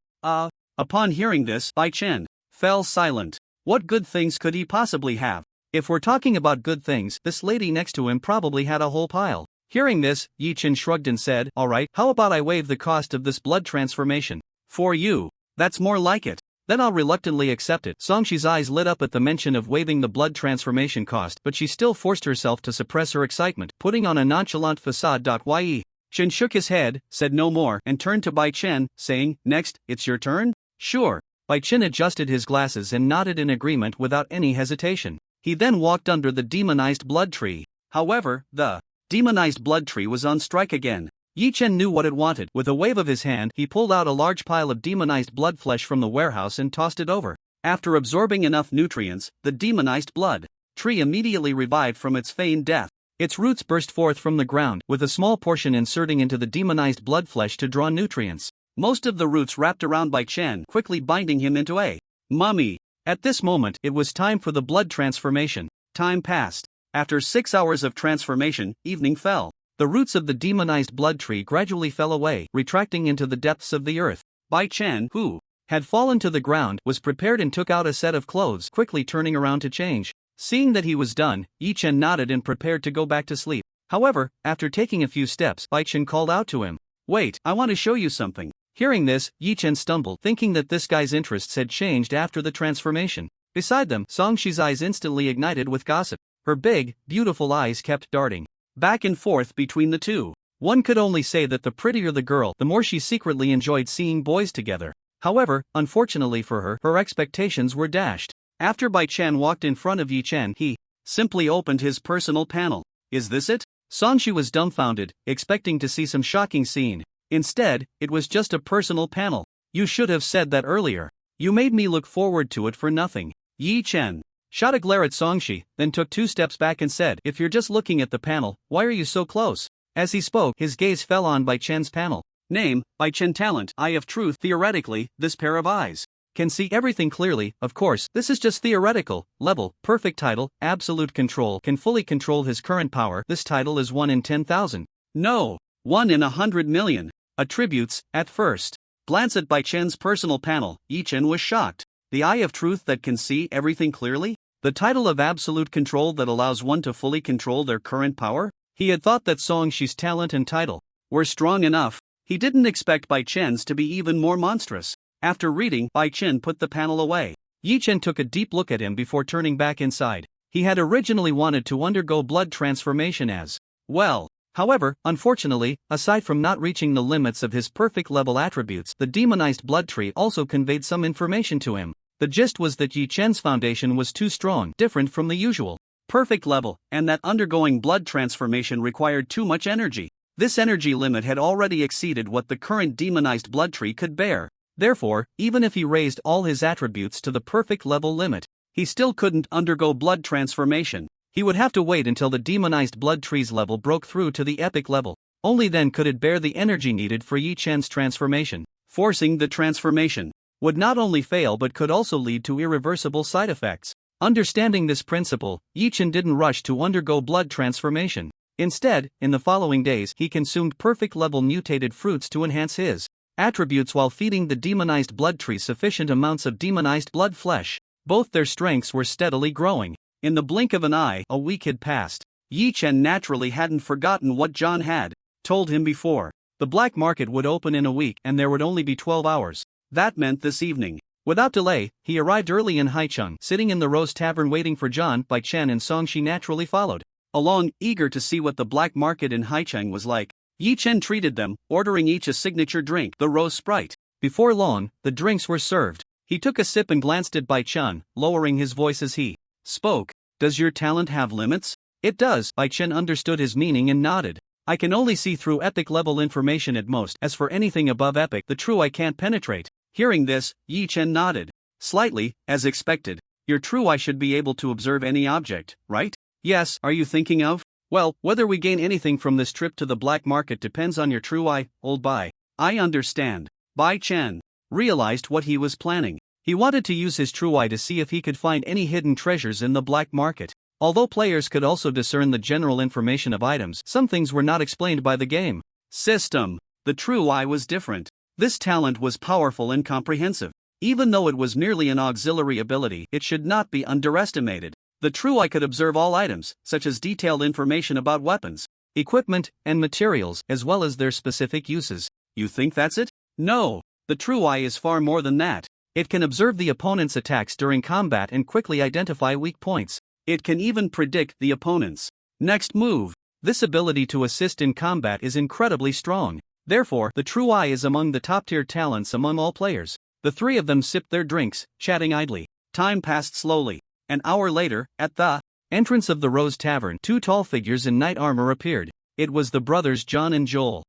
Upon hearing this, Bai Chen fell silent. What good things could he possibly have? If we're talking about good things, this lady next to him probably had a whole pile. Hearing this, Yi Chen shrugged and said, Alright, how about I waive the cost of this blood transformation? For you. That's more like it. Then I'll reluctantly accept it. Songshi's eyes lit up at the mention of waiving the blood transformation cost, but she still forced herself to suppress her excitement, putting on a nonchalant facade. Yi Chen shook his head, said no more, and turned to Bai Chen, saying, Next, it's your turn? Sure. Bai Chen adjusted his glasses and nodded in agreement without any hesitation. He then walked under the demonized blood tree. However, the demonized blood tree was on strike again. Yi Chen knew what it wanted. With a wave of his hand, he pulled out a large pile of demonized blood flesh from the warehouse and tossed it over. After absorbing enough nutrients, the demonized blood tree immediately revived from its feigned death. Its roots burst forth from the ground, with a small portion inserting into the demonized blood flesh to draw nutrients. Most of the roots wrapped around Bai Chen, quickly binding him into a mummy. At this moment, it was time for the blood transformation. Time passed. After 6 hours of transformation, evening fell. The roots of the demonized blood tree gradually fell away, retracting into the depths of the earth. Bai Chen, who had fallen to the ground, was prepared and took out a set of clothes, quickly turning around to change. Seeing that he was done, Yi Chen nodded and prepared to go back to sleep. However, after taking a few steps, Bai Chen called out to him, Wait, I want to show you something. Hearing this, Yi Chen stumbled, thinking that this guy's interests had changed after the transformation. Beside them, Songshi's eyes instantly ignited with gossip. Her big, beautiful eyes kept darting back and forth between the two. One could only say that the prettier the girl, the more she secretly enjoyed seeing boys together. However, unfortunately for her, her expectations were dashed. After Bai Chen walked in front of Yi Chen, he simply opened his personal panel. Is this it? Songshi was dumbfounded, expecting to see some shocking scene. Instead, it was just a personal panel. You should have said that earlier. You made me look forward to it for nothing. Yi Chen shot a glare at Songshi, then took 2 steps back and said, If you're just looking at the panel, why are you so close? As he spoke, his gaze fell on Bai Chen's panel. Name, Bai Chen. Talent, Eye of Truth. Theoretically, this pair of eyes can see everything clearly. Of course, this is just theoretical. Level, perfect title, absolute control. Can fully control his current power. This title is 1 in 10,000. No, 1 in 100 million. Attributes. At first glance at Bai Chen's personal panel, Yi Chen was shocked. The Eye of Truth that can see everything clearly? The title of absolute control that allows one to fully control their current power? He had thought that Songshi's talent and title were strong enough. He didn't expect Bai Chen's to be even more monstrous. After reading, Bai Chen put the panel away. Yi Chen took a deep look at him before turning back inside. He had originally wanted to undergo blood transformation as well. However, unfortunately, aside from not reaching the limits of his perfect level attributes, the demonized blood tree also conveyed some information to him. The gist was that Yi Chen's foundation was too strong, different from the usual perfect level, and that undergoing blood transformation required too much energy. This energy limit had already exceeded what the current demonized blood tree could bear. Therefore, even if he raised all his attributes to the perfect level limit, he still couldn't undergo blood transformation. He would have to wait until the demonized blood tree's level broke through to the epic level. Only then could it bear the energy needed for Yi Chen's transformation. Forcing the transformation would not only fail but could also lead to irreversible side effects. Understanding this principle, Yi Chen didn't rush to undergo blood transformation. Instead, in the following days, he consumed perfect level mutated fruits to enhance his attributes while feeding the demonized blood tree sufficient amounts of demonized blood flesh. Both their strengths were steadily growing. In the blink of an eye, a week had passed. Yi Chen naturally hadn't forgotten what John had told him before. The black market would open in a week and there would only be 12 hours. That meant this evening. Without delay, he arrived early in Haicheng, sitting in the Rose Tavern waiting for John. Bai Chen and Songshi naturally followed along, eager to see what the black market in Haicheng was like. Yi Chen treated them, ordering each a signature drink, the Rose Sprite. Before long, the drinks were served. He took a sip and glanced at Bai Chen, lowering his voice as he spoke. Does your talent have limits? It does. Bai Chen understood his meaning and nodded. I can only see through epic level information at most. As for anything above epic, the true I can't penetrate. Hearing this, Yi Chen nodded. Slightly, as expected. Your true eye should be able to observe any object, right? Yes, are you thinking of? Well, whether we gain anything from this trip to the black market depends on your true eye, old Bai. I understand. Bai Chen realized what he was planning. He wanted to use his true eye to see if he could find any hidden treasures in the black market. Although players could also discern the general information of items, some things were not explained by the game system. The true eye was different. This talent was powerful and comprehensive. Even though it was merely an auxiliary ability, it should not be underestimated. The true eye could observe all items, such as detailed information about weapons, equipment, and materials, as well as their specific uses. You think that's it? No. The true eye is far more than that. It can observe the opponent's attacks during combat and quickly identify weak points. It can even predict the opponent's next move. This ability to assist in combat is incredibly strong. Therefore, the true eye is among the top-tier talents among all players. The three of them sipped their drinks, chatting idly. Time passed slowly. An hour later, at the entrance of the Rose Tavern, two tall figures in knight armor appeared. It was the brothers John and Joel.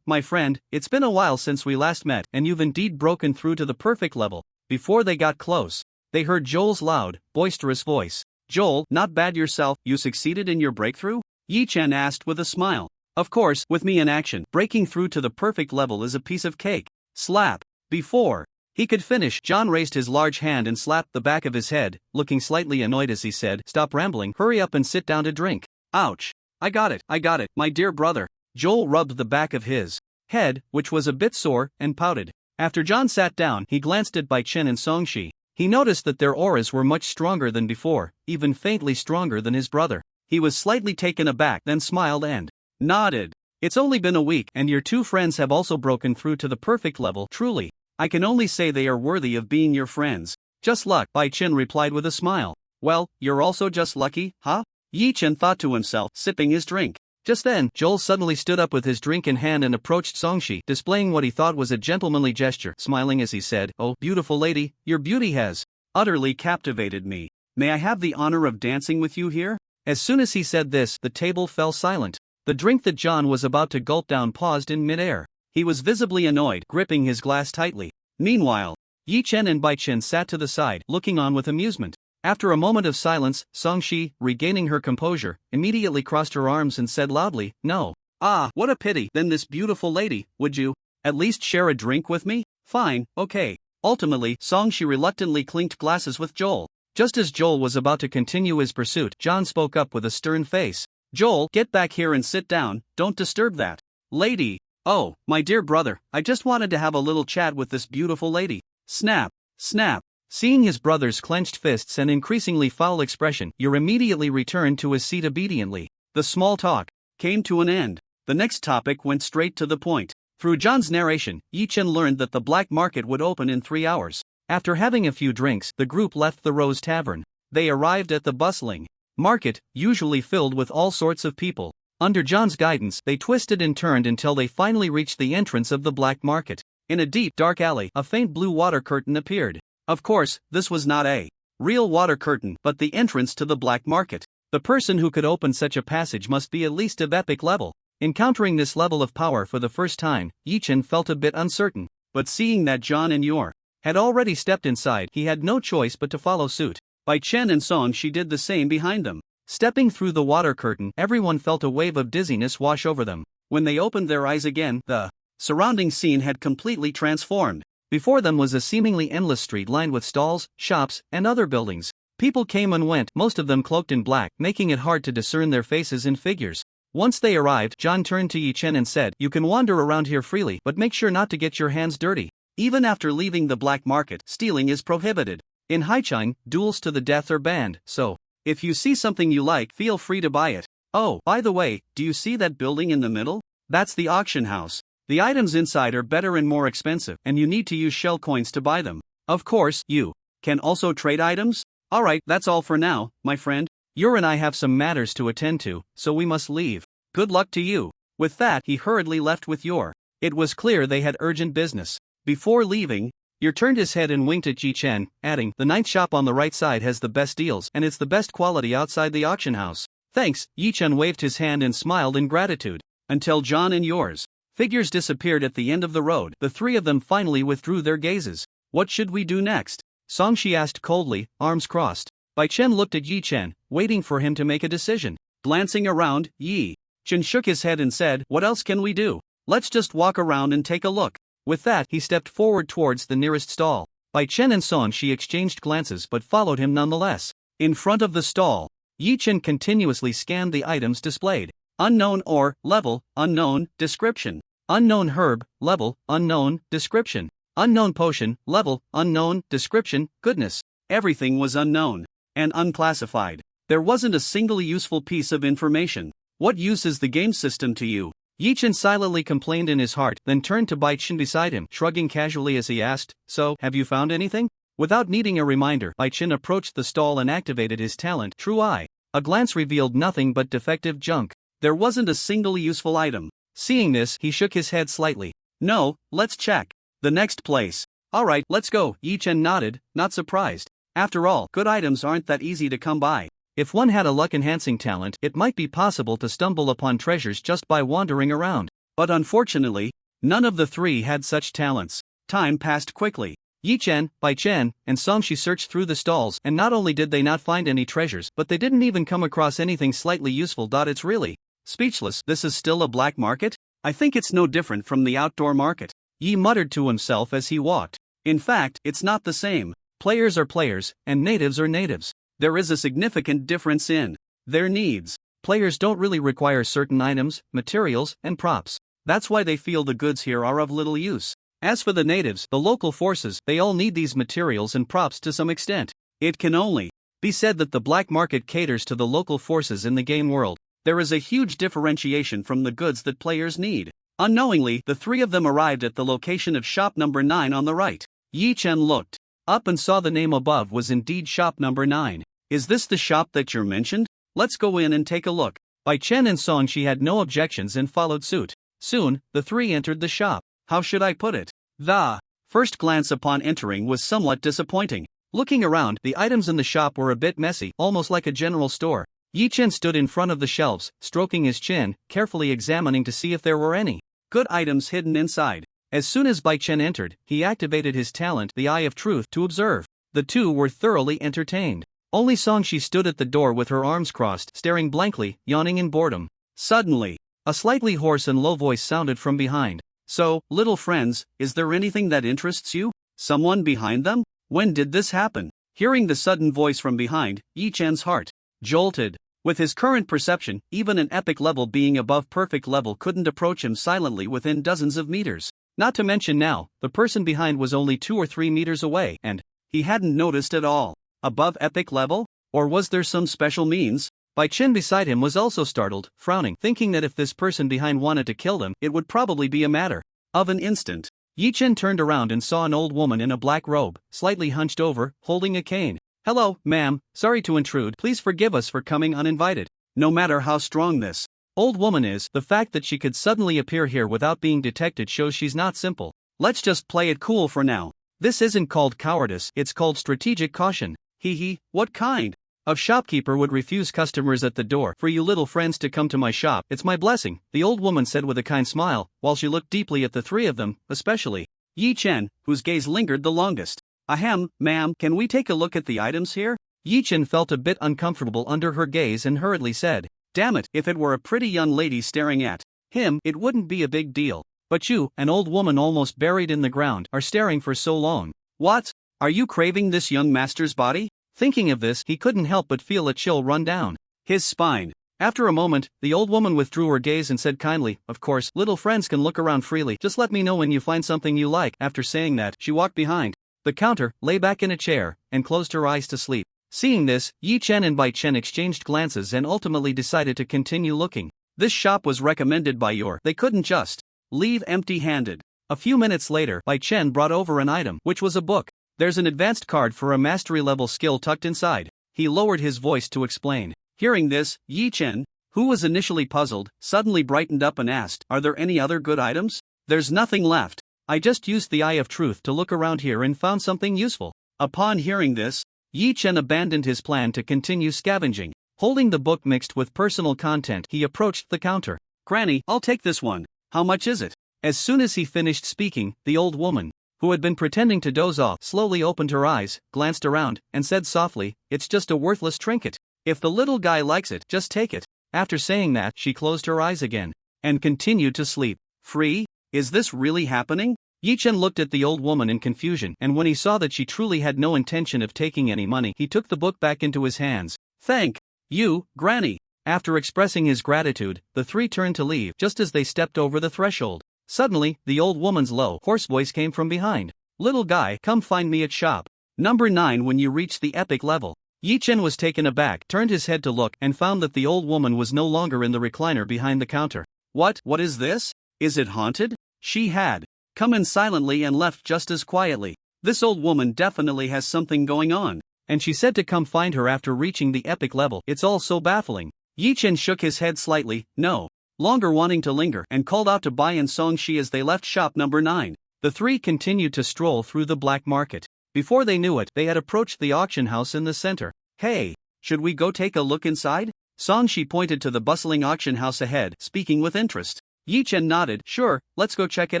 My friend, it's been a while since we last met, and you've indeed broken through to the perfect level. Before they got close, they heard Joel's loud, boisterous voice. Joel, not bad yourself, you succeeded in your breakthrough? Yi Chen asked with a smile. Of course, with me in action, breaking through to the perfect level is a piece of cake. Slap. Before he could finish, John raised his large hand and slapped the back of his head, looking slightly annoyed as he said, Stop rambling, hurry up and sit down to drink. Ouch. I got it, my dear brother. Joel rubbed the back of his head, which was a bit sore, and pouted. After John sat down, he glanced at Bai Chen and Songshi. He noticed that their auras were much stronger than before, even faintly stronger than his brother. He was slightly taken aback, then smiled and nodded. It's only been a week, and your two friends have also broken through to the perfect level. Truly, I can only say they are worthy of being your friends. Just luck, Bai Chen replied with a smile. Well, you're also just lucky, huh? Yi Chen thought to himself, sipping his drink. Just then, Joel suddenly stood up with his drink in hand and approached Songshi, displaying what he thought was a gentlemanly gesture, smiling as he said, Oh, beautiful lady, your beauty has utterly captivated me. May I have the honor of dancing with you here? As soon as he said this, the table fell silent. The drink that John was about to gulp down paused in midair. He was visibly annoyed, gripping his glass tightly. Meanwhile, Yi Chen and Bai Chen sat to the side, looking on with amusement. After a moment of silence, Songshi, regaining her composure, immediately crossed her arms and said loudly, No. Ah, what a pity. Then this beautiful lady, would you at least share a drink with me? Fine, okay. Ultimately, Songshi reluctantly clinked glasses with Joel. Just as Joel was about to continue his pursuit, John spoke up with a stern face. Joel, get back here and sit down, don't disturb that lady. Oh, my dear brother, I just wanted to have a little chat with this beautiful lady. Snap, snap. Seeing his brother's clenched fists and increasingly foul expression, Yer immediately returned to his seat obediently. The small talk came to an end. The next topic went straight to the point. Through John's narration, Yi Chen learned that the black market would open in 3 hours. After having a few drinks, the group left the Rose Tavern. They arrived at the bustling market, usually filled with all sorts of people. Under John's guidance, they twisted and turned until they finally reached the entrance of the black market. In a deep, dark alley, a faint blue water curtain appeared. Of course, this was not a real water curtain, but the entrance to the black market. The person who could open such a passage must be at least of epic level. Encountering this level of power for the first time, Yi Chen felt a bit uncertain. But seeing that John and Yor had already stepped inside, he had no choice but to follow suit. Bai Chen and Songshi did the same behind them. Stepping through the water curtain, everyone felt a wave of dizziness wash over them. When they opened their eyes again, the surrounding scene had completely transformed. Before them was a seemingly endless street lined with stalls, shops, and other buildings. People came and went, most of them cloaked in black, making it hard to discern their faces and figures. Once they arrived, John turned to Yi Chen and said, You can wander around here freely, but make sure not to get your hands dirty. Even after leaving the black market, stealing is prohibited. In Haichang, duels to the death are banned, so if you see something you like, feel free to buy it. Oh, by the way, do you see that building in the middle? That's the auction house. The items inside are better and more expensive, and you need to use shell coins to buy them. Of course, you can also trade items? Alright, that's all for now, my friend. Yor and I have some matters to attend to, so we must leave. Good luck to you. With that, he hurriedly left with Yor. It was clear they had urgent business. Before leaving, Yor turned his head and winked at Yi Chen, adding, The ninth shop on the right side has the best deals, and it's the best quality outside the auction house. Thanks. Yi Chen waved his hand and smiled in gratitude. Until John and yours. Figures disappeared at the end of the road. The three of them finally withdrew their gazes. What should we do next? Songshi asked coldly, arms crossed. Bai Chen looked at Yi Chen, waiting for him to make a decision. Glancing around, Yi Chen shook his head and said, what else can we do? Let's just walk around and take a look. With that, he stepped forward towards the nearest stall. Bai Chen and Songshi exchanged glances but followed him nonetheless. In front of the stall, Yi Chen continuously scanned the items displayed. Unknown ore, level, unknown, description. Unknown herb, level, unknown, description. Unknown potion, level, unknown, description. Goodness, everything was unknown and unclassified. There wasn't a single useful piece of information. What use is the game system to you? Yi Chen silently complained in his heart, then turned to Bai Chen beside him, shrugging casually as he asked, so, have you found anything? Without needing a reminder, Bai Chen approached the stall and activated his talent, True Eye. A glance revealed nothing but defective junk. There wasn't a single useful item. Seeing this, he shook his head slightly. No, let's check the next place. Alright, let's go. Yi Chen nodded, not surprised. After all, good items aren't that easy to come by. If one had a luck-enhancing talent, it might be possible to stumble upon treasures just by wandering around. But unfortunately, none of the three had such talents. Time passed quickly. Yi Chen, Bai Chen, and Songshi searched through the stalls, and not only did they not find any treasures, but they didn't even come across anything slightly useful. It's really speechless. This is still a black market? I think it's no different from the outdoor market. Yi muttered to himself as he walked. In fact, it's not the same. Players are players, and natives are natives. There is a significant difference in their needs. Players don't really require certain items, materials, and props. That's why they feel the goods here are of little use. As for the natives, the local forces, they all need these materials and props to some extent. It can only be said that the black market caters to the local forces in the game world. There is a huge differentiation from the goods that players need. Unknowingly, the three of them arrived at the location of shop number 9 on the right. Yi Chen looked up and saw the name above was indeed shop number 9. Is this the shop that you mentioned? Let's go in and take a look. Bai Chen and Songshi had no objections and followed suit. Soon, the three entered the shop. How should I put it? The first glance upon entering was somewhat disappointing. Looking around, the items in the shop were a bit messy, almost like a general store. Yi Chen stood in front of the shelves, stroking his chin, carefully examining to see if there were any good items hidden inside. As soon as Bai Chen entered, he activated his talent, the Eye of Truth, to observe. The two were thoroughly entertained. Only Songshi stood at the door with her arms crossed, staring blankly, yawning in boredom. Suddenly, a slightly hoarse and low voice sounded from behind. So, little friends, is there anything that interests you? Someone behind them? When did this happen? Hearing the sudden voice from behind, Yi Chen's heart jolted. With his current perception, even an epic level being above perfect level couldn't approach him silently within dozens of meters. Not to mention now, the person behind was only 2 or 3 meters away, and he hadn't noticed at all. Above epic level? Or was there some special means? Bai Chen beside him was also startled, frowning, thinking that if this person behind wanted to kill them, it would probably be a matter of an instant. Yi Chen turned around and saw an old woman in a black robe, slightly hunched over, holding a cane. Hello, ma'am, sorry to intrude, please forgive us for coming uninvited. No matter how strong this old woman is, the fact that she could suddenly appear here without being detected shows she's not simple. Let's just play it cool for now. This isn't called cowardice, it's called strategic caution. Hee, what kind of shopkeeper would refuse customers at the door for you little friends to come to my shop? It's my blessing, the old woman said with a kind smile, while she looked deeply at the three of them, especially Yi Chen, whose gaze lingered the longest. Ahem, ma'am, can we take a look at the items here? Yi Chen felt a bit uncomfortable under her gaze and hurriedly said, damn it, if it were a pretty young lady staring at him, it wouldn't be a big deal. But you, an old woman almost buried in the ground, are staring for so long. What? Are you craving this young master's body? Thinking of this, he couldn't help but feel a chill run down his spine. After a moment, the old woman withdrew her gaze and said kindly, of course, little friends can look around freely, just let me know when you find something you like. After saying that, she walked behind the counter, lay back in a chair, and closed her eyes to sleep. Seeing this, Yi Chen and Bai Chen exchanged glances and ultimately decided to continue looking. This shop was recommended by your. They couldn't just leave empty-handed. A few minutes later, Bai Chen brought over an item, which was a book. There's an advanced card for a mastery-level skill tucked inside. He lowered his voice to explain. Hearing this, Yi Chen, who was initially puzzled, suddenly brightened up and asked, are there any other good items? There's nothing left. I just used the Eye of Truth to look around here and found something useful. Upon hearing this, Yi Chen abandoned his plan to continue scavenging. Holding the book mixed with personal content, he approached the counter. Granny, I'll take this one. How much is it? As soon as he finished speaking, the old woman, who had been pretending to doze off, slowly opened her eyes, glanced around, and said softly, "It's just a worthless trinket. If the little guy likes it, just take it." After saying that, she closed her eyes again and continued to sleep. Free? Is this really happening? Yi-Chen looked at the old woman in confusion, and when he saw that she truly had no intention of taking any money, he took the book back into his hands. "Thank you, Granny." After expressing his gratitude, the three turned to leave. Just as they stepped over the threshold, suddenly, the old woman's low, hoarse voice came from behind. "Little guy, come find me at shop number 9 when you reach the epic level." Yi-Chen was taken aback, turned his head to look, and found that the old woman was no longer in the recliner behind the counter. What is this? Is it haunted? She had come in silently and left just as quietly. This old woman definitely has something going on. And she said to come find her after reaching the epic level. It's all so baffling. Yi-Chen shook his head slightly, no longer wanting to linger, and called out to Bai and Song-shi as they left shop number 9. The three continued to stroll through the black market. Before they knew it, they had approached the auction house in the center. "Hey, should we go take a look inside?" Song-shi pointed to the bustling auction house ahead, speaking with interest. Yi-Chen nodded, "Sure, let's go check it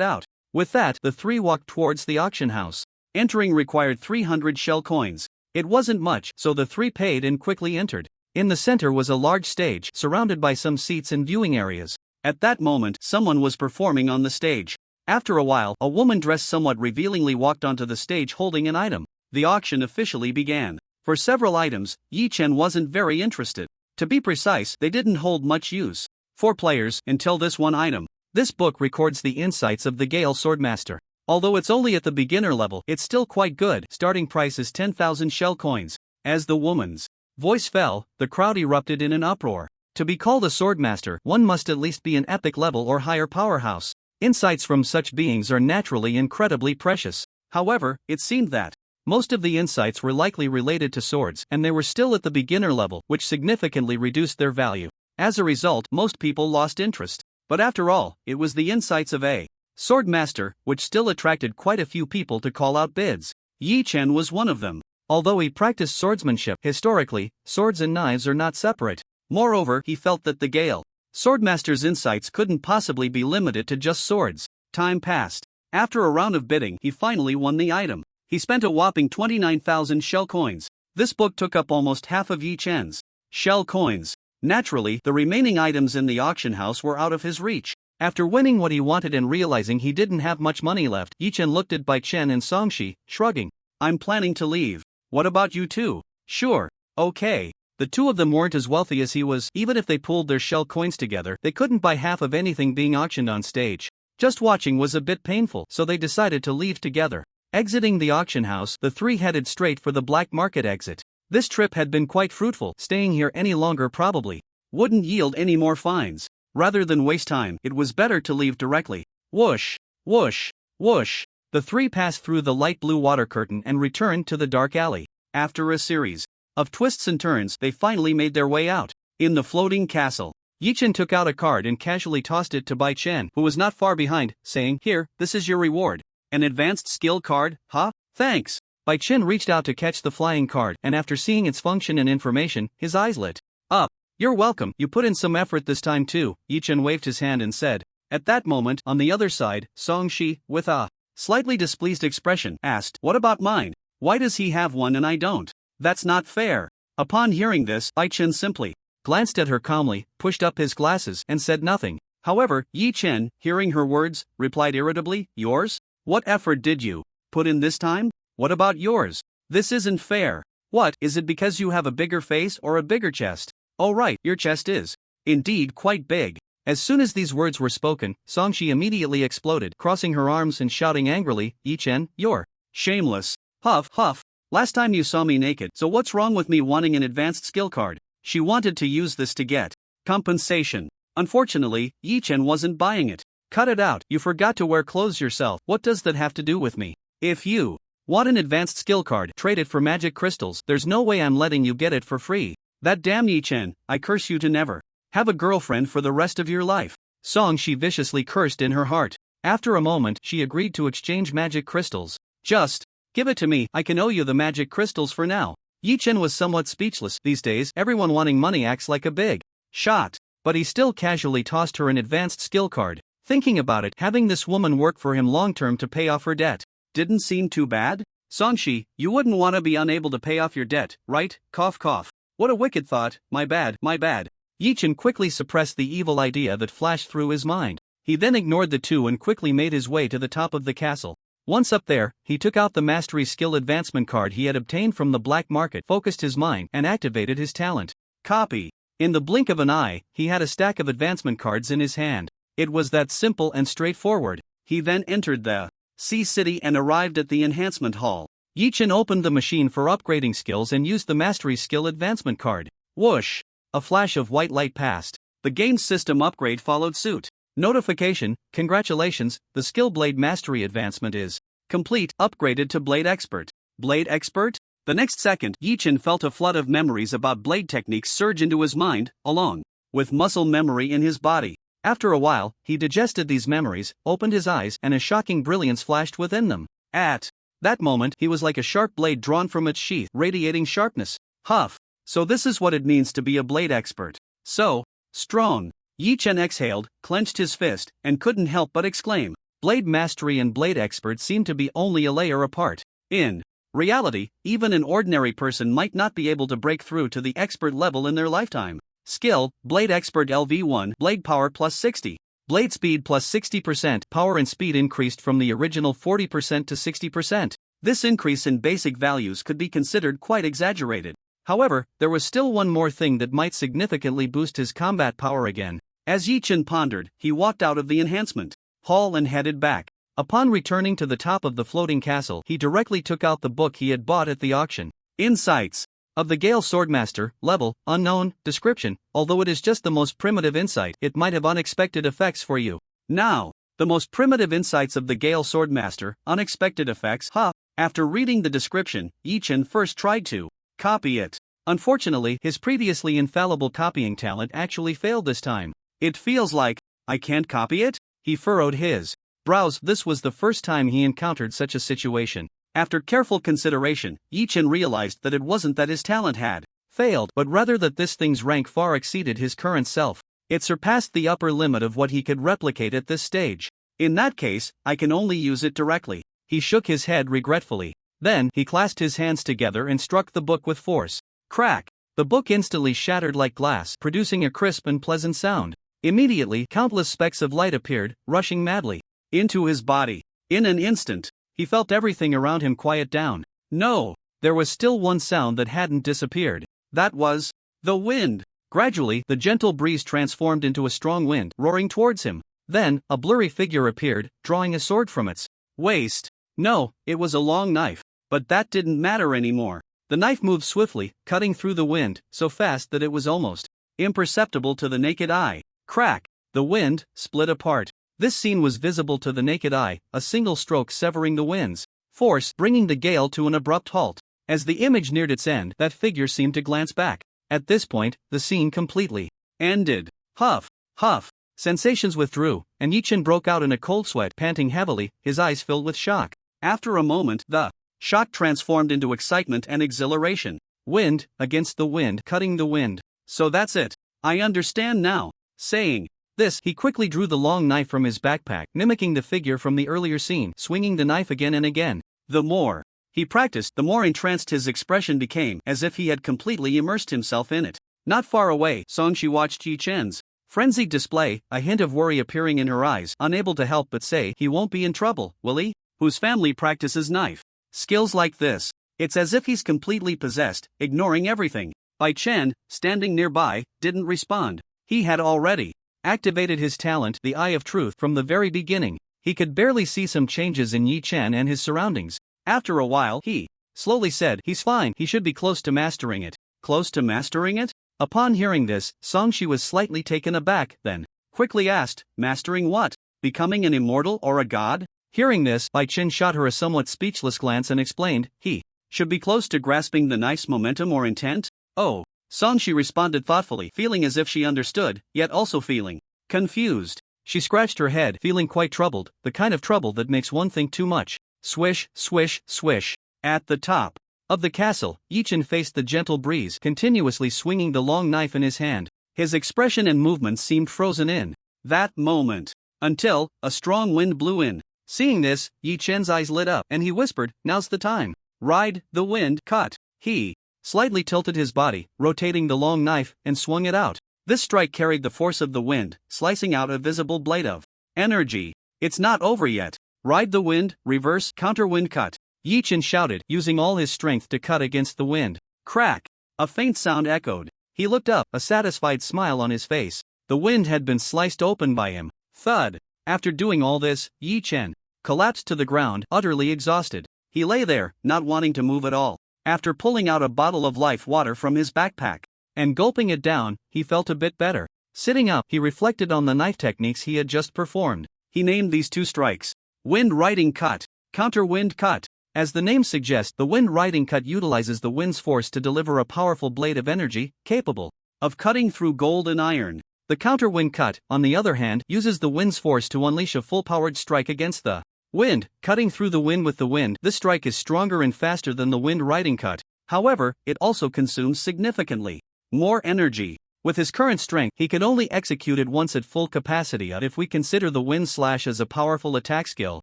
out." With that, the three walked towards the auction house. Entering required 300 shell coins. It wasn't much, so the three paid and quickly entered. In the center was a large stage, surrounded by some seats and viewing areas. At that moment, someone was performing on the stage. After a while, a woman dressed somewhat revealingly walked onto the stage holding an item. The auction officially began. For several items, Yi-Chen wasn't very interested. To be precise, they didn't hold much use for players until this one item. This book records the insights of the Gale Swordmaster. Although it's only at the beginner level, it's still quite good. Starting price is 10,000 shell coins. As the woman's voice fell, the crowd erupted in an uproar. To be called a swordmaster, one must at least be an epic level or higher powerhouse. Insights from such beings are naturally incredibly precious. However, it seemed that most of the insights were likely related to swords, and they were still at the beginner level, which significantly reduced their value. As a result, most people lost interest. But after all, it was the insights of a swordmaster, which still attracted quite a few people to call out bids. Yi-Chen was one of them. Although he practiced swordsmanship, historically, swords and knives are not separate. Moreover, he felt that the Gale Swordmaster's insights couldn't possibly be limited to just swords. Time passed. After a round of bidding, he finally won the item. He spent a whopping 29,000 shell coins. This book took up almost half of Yi-Chen's shell coins. Naturally, the remaining items in the auction house were out of his reach. After winning what he wanted and realizing he didn't have much money left, Yi-Chen looked at Bai Chen and Song-shi, shrugging. "I'm planning to leave. What about you two?" "Sure. Okay." The two of them weren't as wealthy as he was. Even if they pooled their shell coins together, they couldn't buy half of anything being auctioned on stage. Just watching was a bit painful, so they decided to leave together. Exiting the auction house, the three headed straight for the black market exit. This trip had been quite fruitful. Staying here any longer probably wouldn't yield any more fines. Rather than waste time, it was better to leave directly. Whoosh, whoosh, whoosh. The three passed through the light blue water curtain and returned to the dark alley. After a series of twists and turns, they finally made their way out. In the floating castle, Yi-Chen took out a card and casually tossed it to Bai Chen, who was not far behind, saying, "Here, this is your reward. An advanced skill card, huh? Thanks." Bai Chen reached out to catch the flying card, and after seeing its function and information, his eyes lit up. "You're welcome, you put in some effort this time too," Yi-Chen waved his hand and said. At that moment, on the other side, Song-shi, with a slightly displeased expression, asked, "What about mine? Why does he have one and I don't? That's not fair." Upon hearing this, Bai Chen simply glanced at her calmly, pushed up his glasses, and said nothing. However, Yi-Chen, hearing her words, replied irritably, "Yours? What effort did you put in this time? What about yours? This isn't fair. What, is it because you have a bigger face or a bigger chest? Oh right, your chest is indeed quite big." As soon as these words were spoken, Song-shi immediately exploded, crossing her arms and shouting angrily, "Yi-Chen, you're shameless. Huff, huff. Last time you saw me naked, so what's wrong with me wanting an advanced skill card?" She wanted to use this to get compensation. Unfortunately, Yi-Chen wasn't buying it. "Cut it out, you forgot to wear clothes yourself. What does that have to do with me? If you want an advanced skill card, trade it for magic crystals. There's no way I'm letting you get it for free. That damn Yi-Chen, I curse you to never have a girlfriend for the rest of your life." Song-shi viciously cursed in her heart. After a moment, she agreed to exchange magic crystals. "Just give it to me, I can owe you the magic crystals for now." Yi-Chen was somewhat speechless. These days, everyone wanting money acts like a big shot. but he still casually tossed her an advanced skill card. Thinking about it, having this woman work for him long-term to pay off her debt didn't seem too bad. Songshi, you wouldn't want to be unable to pay off your debt, right? Cough cough. What a wicked thought, my bad, my bad. Yi-chan quickly suppressed the evil idea that flashed through his mind. He then ignored the two and quickly made his way to the top of the castle. Once up there, he took out the mastery skill advancement card he had obtained from the black market, focused his mind, and activated his talent. Copy. In the blink of an eye, he had a stack of advancement cards in his hand. It was that simple and straightforward. He then entered the Sea City and arrived at the enhancement hall. Yi-chan opened the machine for upgrading skills and used the mastery skill advancement card. Whoosh! A flash of white light passed. The game's system upgrade followed suit. Notification: congratulations, the skill Blade Mastery advancement is complete, upgraded to Blade Expert. Blade Expert? The next second, Yi-chan felt a flood of memories about blade techniques surge into his mind, along with muscle memory in his body. After a while, he digested these memories, opened his eyes, and a shocking brilliance flashed within them. At that moment, he was like a sharp blade drawn from its sheath, radiating sharpness. Huff. So this is what it means to be a blade expert. So strong. Yi-chan exhaled, clenched his fist, and couldn't help but exclaim. Blade Mastery and Blade Expert seem to be only a layer apart. In reality, even an ordinary person might not be able to break through to the expert level in their lifetime. Skill: Blade Expert LV1, Blade Power plus 60. Blade Speed plus 60%. Power and speed increased from the original 40% to 60%. This increase in basic values could be considered quite exaggerated. However, there was still one more thing that might significantly boost his combat power again. As Yi-chan pondered, he walked out of the enhancement hall and headed back. Upon returning to the top of the floating castle, he directly took out the book he had bought at the auction. Insights of the Gale Swordmaster, level, unknown, description: although it is just the most primitive insight, it might have unexpected effects for you. Now, the most primitive insights of the Gale Swordmaster, unexpected effects, After reading the description, Yi-chan first tried to copy it. Unfortunately, his previously infallible copying talent actually failed this time. It feels like, I can't copy it? He furrowed his brows. This was the first time he encountered such a situation. After careful consideration, Yi-chan realized that it wasn't that his talent had failed, but rather that this thing's rank far exceeded his current self. It surpassed the upper limit of what he could replicate at this stage. In that case, I can only use it directly. He shook his head regretfully. Then, he clasped his hands together and struck the book with force. Crack! The book instantly shattered like glass, producing a crisp and pleasant sound. Immediately, countless specks of light appeared, rushing madly into his body. In an instant, he felt everything around him quiet down. No! There was still one sound that hadn't disappeared. That was the wind. Gradually, the gentle breeze transformed into a strong wind, roaring towards him. Then, a blurry figure appeared, drawing a sword from its waist. No, it was a long knife. But that didn't matter anymore. The knife moved swiftly, cutting through the wind, so fast that it was almost imperceptible to the naked eye. Crack! The wind split apart. This scene was visible to the naked eye, a single stroke severing the wind's force, bringing the gale to an abrupt halt. As the image neared its end, that figure seemed to glance back. At this point, the scene completely ended. Huff! Huff! Sensations withdrew, and Yi-chan broke out in a cold sweat, panting heavily, his eyes filled with shock. After a moment, the shock transformed into excitement and exhilaration. Wind against the wind, cutting the wind. So that's it. I understand now. Saying this, he quickly drew the long knife from his backpack, mimicking the figure from the earlier scene, swinging the knife again and again. The more he practiced, the more entranced his expression became, as if he had completely immersed himself in it. Not far away, Songshi watched Yi-chan's frenzied display, a hint of worry appearing in her eyes, unable to help but say, he won't be in trouble, will he? Whose family practices knife skills like this? It's as if he's completely possessed, ignoring everything. Bai Chen, standing nearby, didn't respond. He had already activated his talent, the Eye of Truth, from the very beginning. He could barely see some changes in Yi-chan and his surroundings. After a while, he slowly said, he's fine, he should be close to mastering it. Close to mastering it? Upon hearing this, Songshi was slightly taken aback, then quickly asked, mastering what? Becoming an immortal or a god? Hearing this, Bai Chen shot her a somewhat speechless glance and explained, he should be close to grasping the knife's momentum or intent? Oh. Songshi responded thoughtfully, feeling as if she understood, yet also feeling confused. She scratched her head, feeling quite troubled, the kind of trouble that makes one think too much. Swish, swish, swish. At the top of the castle, Yi-chan faced the gentle breeze, continuously swinging the long knife in his hand. His expression and movements seemed frozen in that moment, until a strong wind blew in. Seeing this, Yi Chen's eyes lit up, and he whispered, "Now's the time. Ride the wind." Cut. He slightly tilted his body, rotating the long knife, and swung it out. This strike carried the force of the wind, slicing out a visible blade of energy. "It's not over yet. Ride the wind, reverse, counter wind cut." Yi Chen shouted, using all his strength to cut against the wind. Crack! A faint sound echoed. He looked up, a satisfied smile on his face. The wind had been sliced open by him. Thud! After doing all this, Yi Chen collapsed to the ground, utterly exhausted. He lay there, not wanting to move at all. After pulling out a bottle of life water from his backpack and gulping it down, he felt a bit better. Sitting up, he reflected on the knife techniques he had just performed. He named these two strikes wind riding cut, counter wind cut. As the name suggests, the wind riding cut utilizes the wind's force to deliver a powerful blade of energy, capable of cutting through gold and iron. The counter wind cut, on the other hand, uses the wind's force to unleash a full-powered strike against the wind, cutting through the wind with the wind. This strike is stronger and faster than the wind riding cut. However, it also consumes significantly more energy. With his current strength, he can only execute it once at full capacity. If we consider the wind slash as a powerful attack skill,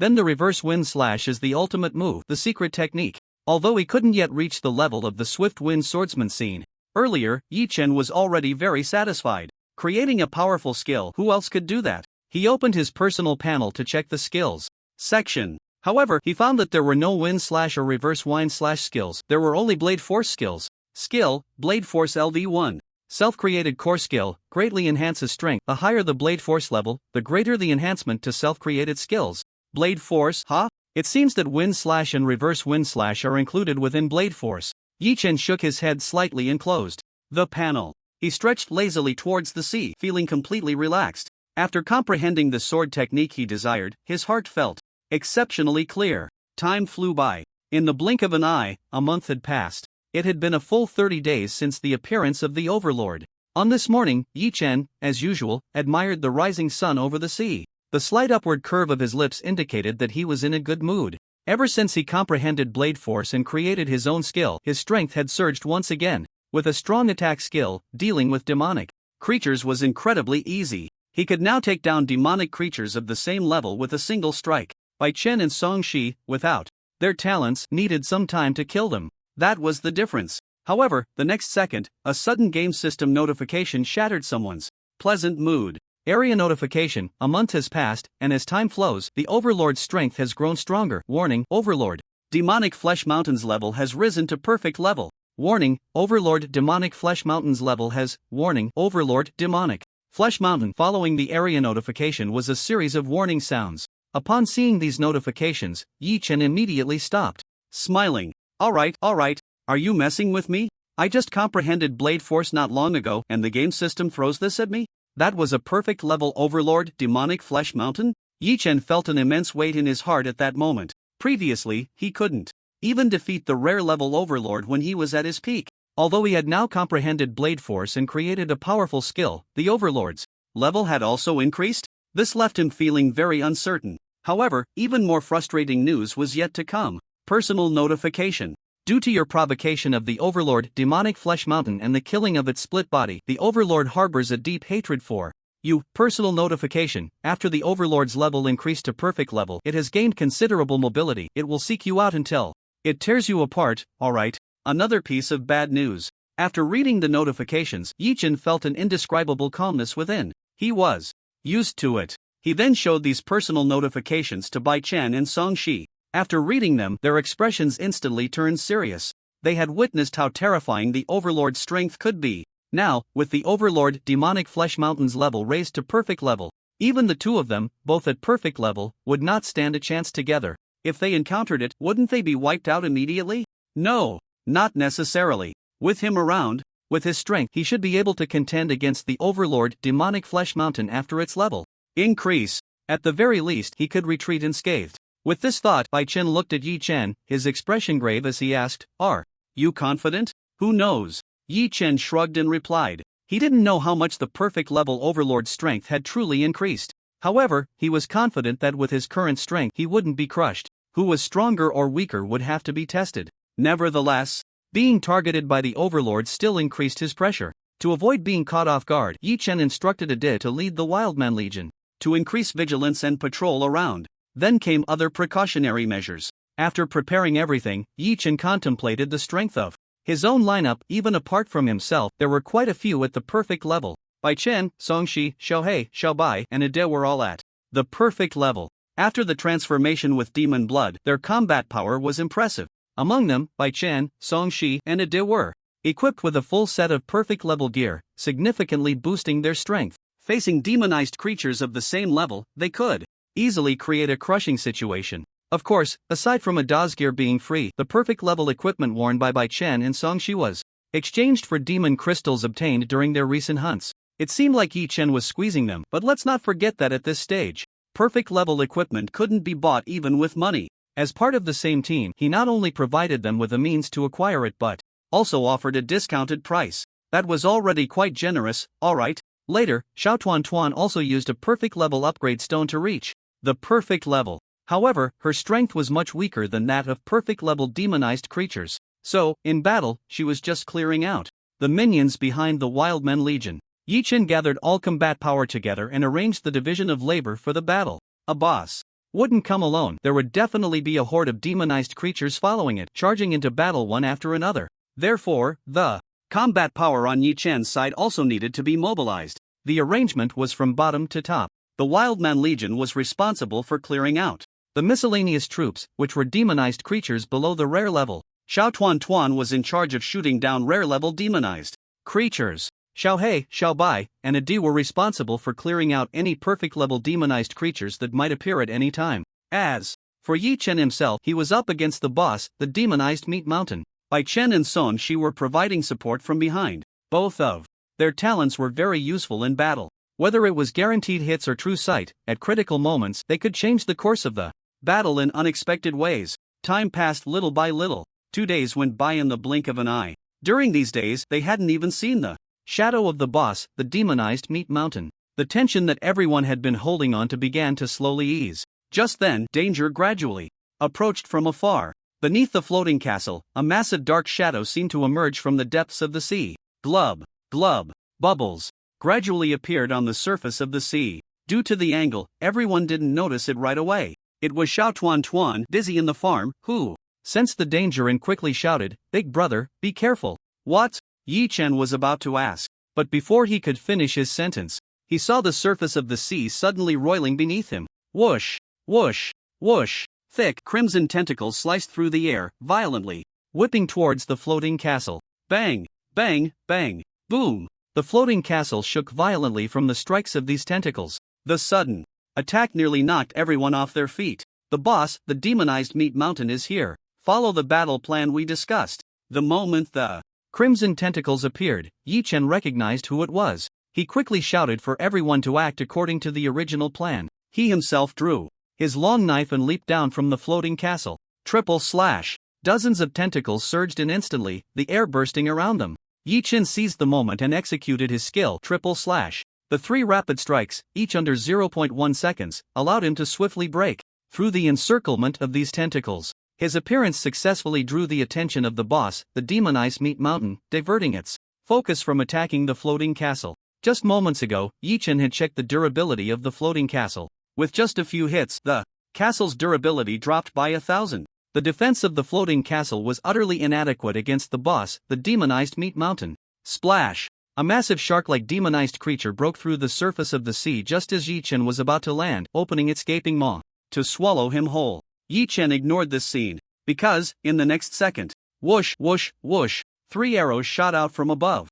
then the reverse wind slash is the ultimate move, the secret technique. Although he couldn't yet reach the level of the swift wind swordsman seen earlier, Yi Chen was already very satisfied. Creating a powerful skill, who else could do that? He opened his personal panel to check the skills section. However, he found that there were no wind slash or reverse wind slash skills. There were only blade force skills. Skill, Blade Force LV1. Self-created core skill, greatly enhances strength. The higher the blade force level, the greater the enhancement to self-created skills. Blade force, huh? It seems that wind slash and reverse wind slash are included within blade force. Yi Chen shook his head slightly and closed the panel. He stretched lazily towards the sea, feeling completely relaxed. After comprehending the sword technique he desired, his heart felt exceptionally clear. Time flew by. In the blink of an eye, a month had passed. It had been a full 30 days since the appearance of the Overlord. On this morning, Yi Chen, as usual, admired the rising sun over the sea. The slight upward curve of his lips indicated that he was in a good mood. Ever since he comprehended blade force and created his own skill, his strength had surged once again. With a strong attack skill, dealing with demonic creatures was incredibly easy. He could now take down demonic creatures of the same level with a single strike. Bai Chen and Song Shi, without their talents, needed some time to kill them. That was the difference. However, the next second, a sudden game system notification shattered someone's pleasant mood. Area notification: a month has passed, and as time flows, the Overlord's strength has grown stronger. Warning: Overlord Demonic Flesh Mountains level has risen to perfect level. Warning: Overlord Demonic Flesh Mountains level has. Warning: Overlord Demonic Flesh Mountain. Following the area notification was a series of warning sounds. Upon seeing these notifications, Yi Chen immediately stopped, smiling. All right, are you messing with me? I just comprehended Blade Force not long ago, and the game system throws this at me? That was a perfect level Overlord Demonic Flesh Mountain? Yi Chen felt an immense weight in his heart at that moment. Previously, he couldn't even defeat the rare level Overlord when he was at his peak. Although he had now comprehended Blade Force and created a powerful skill, the Overlord's level had also increased. This left him feeling very uncertain. However, even more frustrating news was yet to come. Personal notification. Due to your provocation of the Overlord Demonic Flesh Mountain and the killing of its split body, the Overlord harbors a deep hatred for you. Personal notification: after the Overlord's level increased to perfect level, it has gained considerable mobility. It will seek you out until it tears you apart. Alright. Another piece of bad news. After reading the notifications, Yi Chen felt an indescribable calmness within. He was used to it. He then showed these personal notifications to Bai Chen and Song Shi. After reading them, their expressions instantly turned serious. They had witnessed how terrifying the Overlord's strength could be. Now, with the Overlord Demonic Flesh Mountains level raised to perfect level, even the two of them, both at perfect level, would not stand a chance together. If they encountered it, wouldn't they be wiped out immediately? No, not necessarily. With him around, with his strength, he should be able to contend against the Overlord Demonic Flesh Mountain after its level increase. At the very least, he could retreat unscathed. With this thought, Bai Chen looked at Yi Chen, his expression grave as he asked, "Are you confident?" "Who knows?" Yi Chen shrugged and replied. He didn't know how much the perfect level Overlord's strength had truly increased. However, he was confident that with his current strength he wouldn't be crushed. Who was stronger or weaker would have to be tested. Nevertheless, being targeted by the Overlord still increased his pressure. To avoid being caught off guard, Yi Chen instructed Ade to lead the Wildman Legion, to increase vigilance and patrol around. Then came other precautionary measures. After preparing everything, Yi Chen contemplated the strength of his own lineup. Even apart from himself, there were quite a few at the perfect level. Bai Chen, Songshi, Xiaohei, Xiaobai, and Ade were all at the perfect level. After the transformation with demon blood, their combat power was impressive. Among them, Bai Chen, Songshi, and Ade were equipped with a full set of perfect level gear, significantly boosting their strength. Facing demonized creatures of the same level, they could easily create a crushing situation. Of course, aside from Ada's gear being free, the perfect level equipment worn by Bai Chen and Songshi was exchanged for demon crystals obtained during their recent hunts. It seemed like Yi Chen was squeezing them, but let's not forget that at this stage, perfect level equipment couldn't be bought even with money. As part of the same team, he not only provided them with a means to acquire it but also offered a discounted price. That was already quite generous. Alright. Later, Xiao Tuan also used a perfect level upgrade stone to reach the perfect level. However, her strength was much weaker than that of perfect level demonized creatures. So, in battle, she was just clearing out the minions behind the Wildmen Legion. Yi Chen gathered all combat power together and arranged the division of labor for the battle. A boss wouldn't come alone. There would definitely be a horde of demonized creatures following it, charging into battle one after another. Therefore, the combat power on Yi Chen's side also needed to be mobilized. The arrangement was from bottom to top. The Wildman Legion was responsible for clearing out the miscellaneous troops, which were demonized creatures below the rare level. Xiao Tuan was in charge of shooting down rare level demonized creatures. Xiaohei, Xiaobai, and Ade were responsible for clearing out any perfect level demonized creatures that might appear at any time. As for Yi Chen himself, he was up against the boss, the demonized Meat Mountain. Bai Chen and Songshi were providing support from behind. Both of their talents were very useful in battle. Whether it was guaranteed hits or true sight, at critical moments they could change the course of the battle in unexpected ways. Time passed little by little. 2 days went by in the blink of an eye. During these days, they hadn't even seen the shadow of the boss, the demonized Meat Mountain. The tension that everyone had been holding on to began to slowly ease. Just then, danger gradually approached from afar. Beneath the floating castle, a massive dark shadow seemed to emerge from the depths of the sea. Glub, glub, bubbles gradually appeared on the surface of the sea. Due to the angle, everyone didn't notice it right away. It was Xiao Tuan, dizzy in the farm, who sensed the danger and quickly shouted, "Big brother, be careful." What? Yi Chen was about to ask, but before he could finish his sentence, he saw the surface of the sea suddenly roiling beneath him. Whoosh, whoosh, whoosh. Thick, crimson tentacles sliced through the air, violently, whipping towards the floating castle. Bang, bang, bang, boom. The floating castle shook violently from the strikes of these tentacles. The sudden attack nearly knocked everyone off their feet. The boss, the demonized Meat Mountain, is here. Follow the battle plan we discussed. The moment the crimson tentacles appeared, Yi Chen recognized who it was. He quickly shouted for everyone to act according to the original plan. He himself drew his long knife and leaped down from the floating castle. Triple slash. Dozens of tentacles surged in instantly, the air bursting around them. Yi Chen seized the moment and executed his skill, triple slash. The 3 rapid strikes, each under 0.1 seconds, allowed him to swiftly break through the encirclement of these tentacles. His appearance successfully drew the attention of the boss, the demonized Meat Mountain, diverting its focus from attacking the floating castle. Just moments ago, Yi Chen had checked the durability of the floating castle. With just a few hits, the castle's durability dropped by 1,000. The defense of the floating castle was utterly inadequate against the boss, the demonized Meat Mountain. Splash! A massive shark-like demonized creature broke through the surface of the sea just as Yi Chen was about to land, opening its gaping maw to swallow him whole. Yi Chen ignored this scene, because, in the next second, whoosh, whoosh, whoosh, 3 arrows shot out from above.